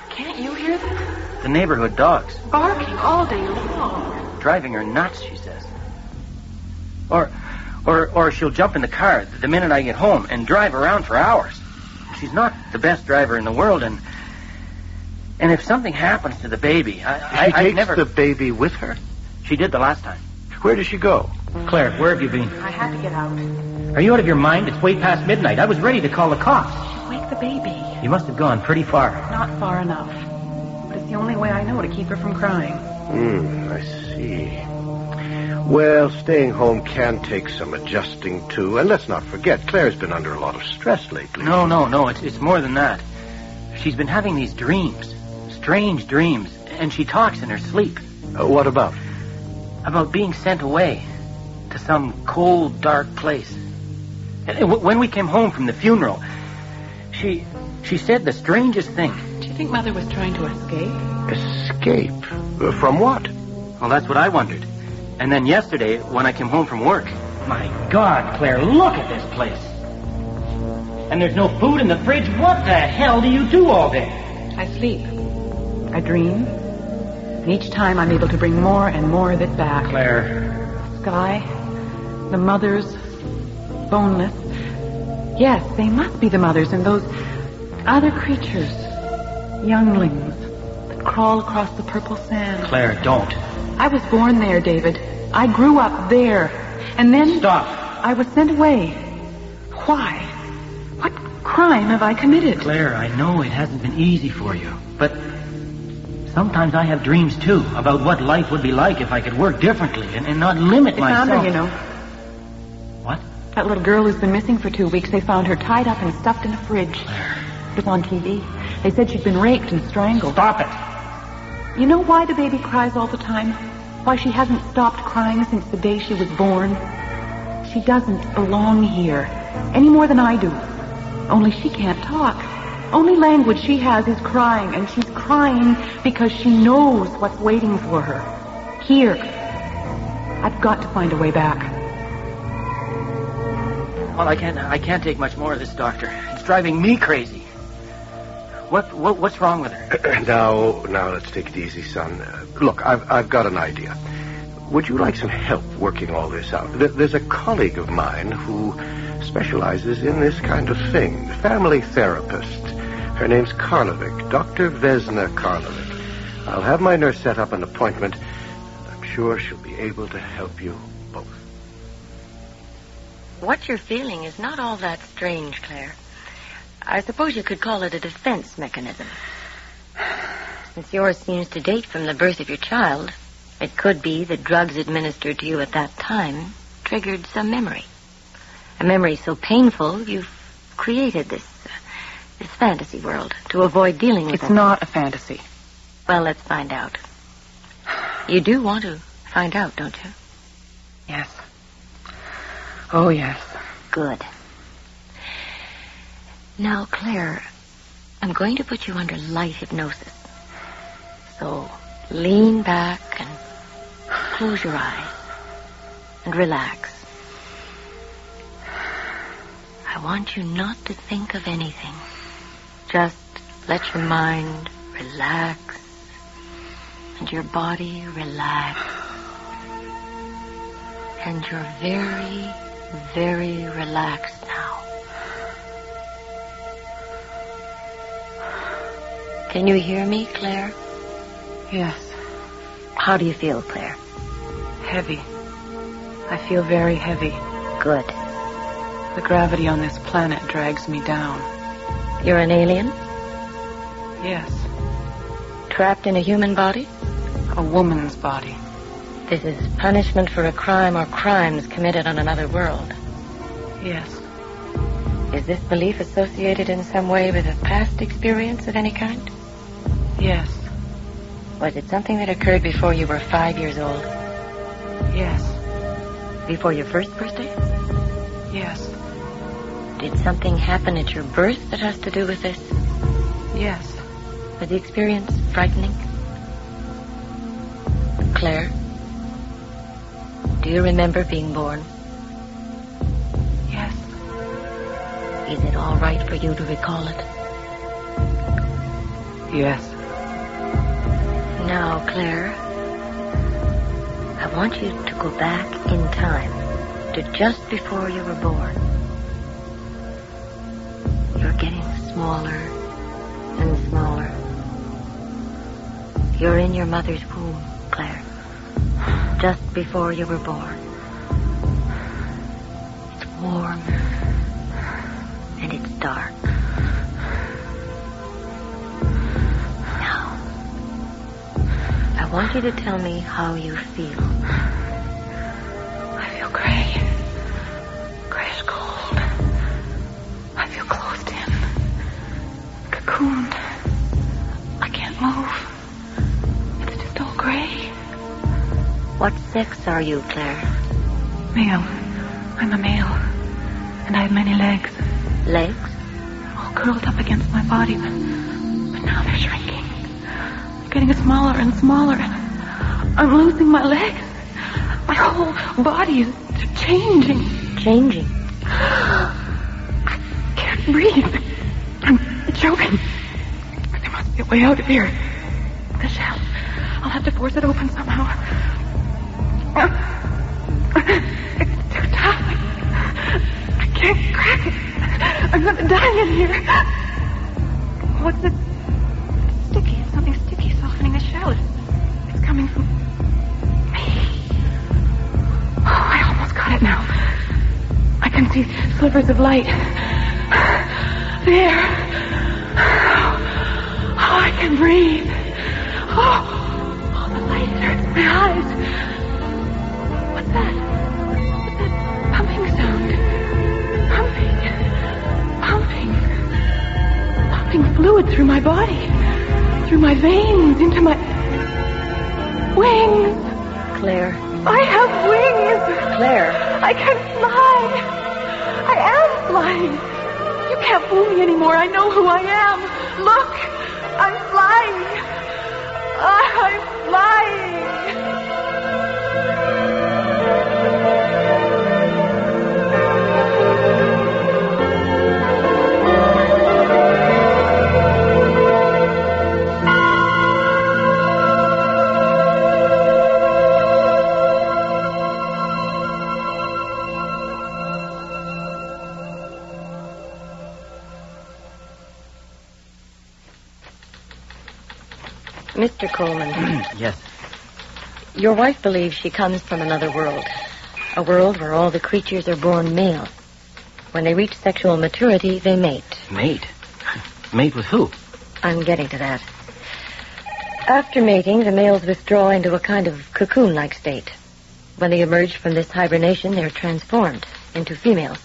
Can't you hear them? The neighborhood dogs. Barking all day long. Driving her nuts, she says. Or she'll jump in the car the minute I get home and drive around for hours. She's not the best driver in the world, and if something happens to the baby, She takes the baby with her? She did the last time. Where does she go? Claire, where have you been? I had to get out. Are you out of your mind? It's way past midnight. I was ready to call the cops. Wake the baby. You must have gone pretty far. Not far enough. But it's the only way I know to keep her from crying. I see. Well, staying home can take some adjusting, too. And let's not forget, Claire's been under a lot of stress lately. No. It's more than that. She's been having these dreams. Strange dreams. And she talks in her sleep. What about? About being sent away to some cold, dark place. And when we came home from the funeral, she said the strangest thing. Do you think Mother was trying to escape? Escape? From what? Well, that's what I wondered. And then yesterday, when I came home from work, my God, Claire, look at this place. And there's no food in the fridge. What the hell do you do all day? I sleep. I dream. And each time I'm able to bring more and more of it back. Claire. Sky, the mothers, boneless. Yes, they must be the mothers, and those other creatures, younglings, that crawl across the purple sand. Claire, don't. I was born there, David. I grew up there. And then... Stop. I was sent away. Why? What crime have I committed? Claire, I know it hasn't been easy for you, but sometimes I have dreams, too, about what life would be like if I could work differently and not limit myself. They found her, you know. What? That little girl who's been missing for 2 weeks, they found her tied up and stuffed in a fridge. Claire. It was on TV. They said she'd been raped and strangled. Stop it. You know why the baby cries all the time? Why she hasn't stopped crying since the day she was born? She doesn't belong here, any more than I do. Only she can't talk. Only language she has is crying, and she's crying because she knows what's waiting for her. Here. I've got to find a way back. Well, I can't take much more of this, Doctor. It's driving me crazy. What's wrong with her? Now, let's take it easy, son. Look, I've got an idea. Would you like some help working all this out? There's a colleague of mine who specializes in this kind of thing. Family therapist. Her name's Karlovic, Dr. Vesna Karlovic. I'll have my nurse set up an appointment, and I'm sure she'll be able to help you both. What you're feeling is not all that strange, Claire. I suppose you could call it a defense mechanism. Since yours seems to date from the birth of your child, it could be that drugs administered to you at that time triggered some memory. A memory so painful you've created this fantasy world to avoid dealing with it. It's not a fantasy. Well, let's find out. You do want to find out, don't you? Yes. Oh, yes. Good. Now, Claire, I'm going to put you under light hypnosis. So, lean back and close your eyes and relax. I want you not to think of anything. Just let your mind relax and your body relax. And you're very, very relaxed now. Can you hear me, Claire? Yes. How do you feel, Claire? Heavy. I feel very heavy. Good. The gravity on this planet drags me down. You're an alien? Yes. Trapped in a human body? A woman's body. This is punishment for a crime or crimes committed on another world. Yes. Is this belief associated in some way with a past experience of any kind? Yes. Was it something that occurred before you were 5 years old? Yes. Before your first birthday? Yes. Did something happen at your birth that has to do with this? Yes. Was the experience frightening? Claire, do you remember being born? Yes. Is it all right for you to recall it? Yes. Now, Claire, I want you to go back in time to just before you were born. You're getting smaller and smaller. You're in your mother's womb, Claire, just before you were born. It's warm and it's dark. Now, I want you to tell me how you feel. I feel gray. Grayish cold. I feel closed in. Cocooned. I can't move. It's just all gray. What sex are you, Claire? Male. I'm a male. And I have many legs. Legs? All curled up against my body, but now they're shrinking. Getting smaller and smaller. I'm losing my legs. My whole body is changing. Changing? I can't breathe. I'm choking. There must be a way out of here. The shell. I'll have to force it open somehow. It's too tough. I can't crack it. I'm going to die in here. What's it? It's sticky. It's something sticky softening the shell. It's coming from me. Oh, I almost got it now. I can see slivers of light. There. Oh, I can breathe. Oh, the light hurts my eyes. What's that? What's that pumping sound? Pumping fluid through my body, through my veins, into my wings. Claire. I have wings. Claire. I can fly. I am flying. You can't fool me anymore. I know who I am. Look, I'm flying. I'm flying. Mr. Coleman. Yes. Your wife believes she comes from another world. A world where all the creatures are born male. When they reach sexual maturity, they mate. Mate? Mate with who? I'm getting to that. After mating, the males withdraw into a kind of cocoon-like state. When they emerge from this hibernation, they're transformed into females,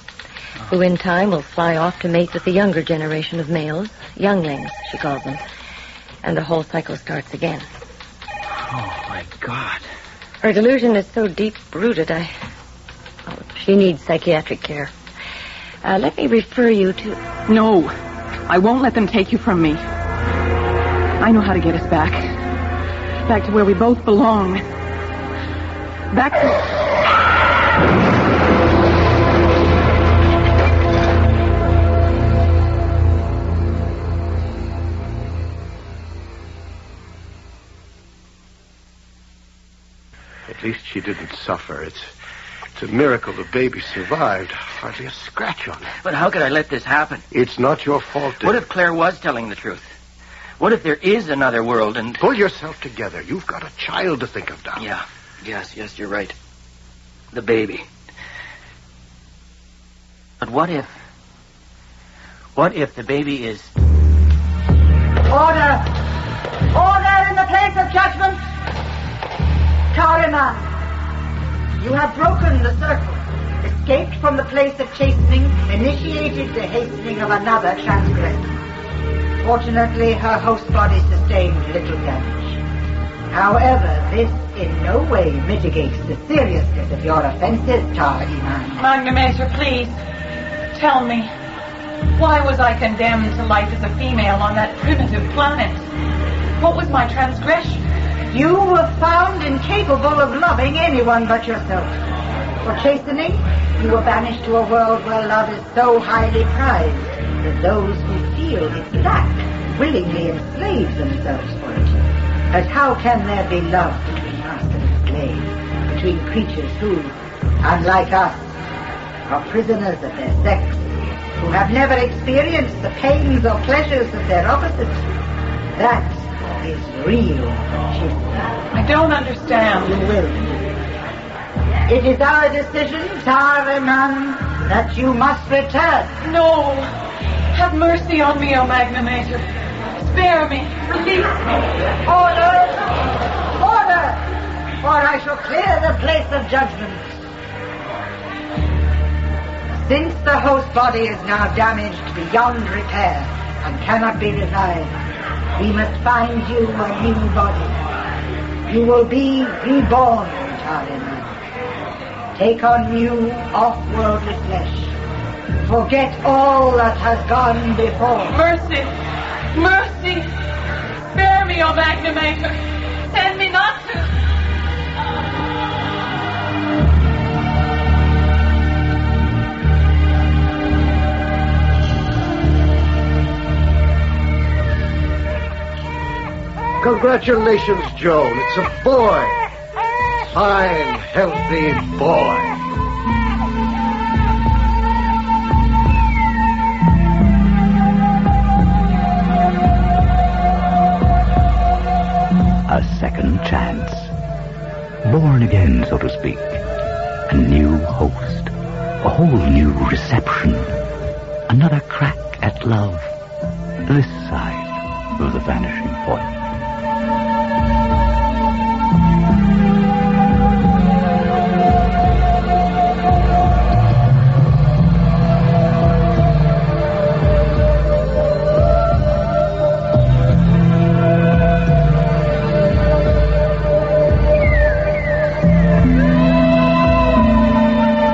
who in time will fly off to mate with the younger generation of males, younglings, she calls them. And the whole cycle starts again. Oh, my God. Her delusion is so deep-rooted, she needs psychiatric care. Let me refer you to... No, I won't let them take you from me. I know how to get us back. Back to where we both belong. Back to... At least she didn't suffer. It's a miracle the baby survived. Hardly a scratch on it. But how could I let this happen? It's not your fault, What if Claire was telling the truth? What if there is another world and... Pull yourself together. You've got a child to think of now. Yeah. Yes, you're right. The baby. But what if the baby is... Order! Order in the place of judgment! Kariman, you have broken the circle, escaped from the place of chastening, initiated the hastening of another transgressor. Fortunately, her host body sustained little damage. However, this in no way mitigates the seriousness of your offenses, Kariman. Magnamator, please, tell me, why was I condemned to life as a female on that primitive planet? What was my transgression? You were found incapable of loving anyone but yourself. For chastening, you were banished to a world where love is so highly prized that those who feel its lack willingly enslave themselves for it. But how can there be love between master and slave, between creatures who, unlike us, are prisoners of their sex, who have never experienced the pains or pleasures of their opposites? That is real chastening. I don't understand. You will. It is our decision, Tariman, that you must return. No. Have mercy on me, O Magnamator. Spare me. Release me. Order! Order! Or I shall clear the place of judgment. Since the host body is now damaged beyond repair and cannot be revived, we must find you a new body. You will be reborn, Tariman. Take on new, off-worldly flesh. Forget all that has gone before. Mercy! Mercy! Spare me, O Magnamator! Send me not to... Congratulations, Joan. It's a boy. Fine, healthy boy. A second chance. Born again, so to speak. A new host. A whole new reception. Another crack at love. This side of the vanishing point.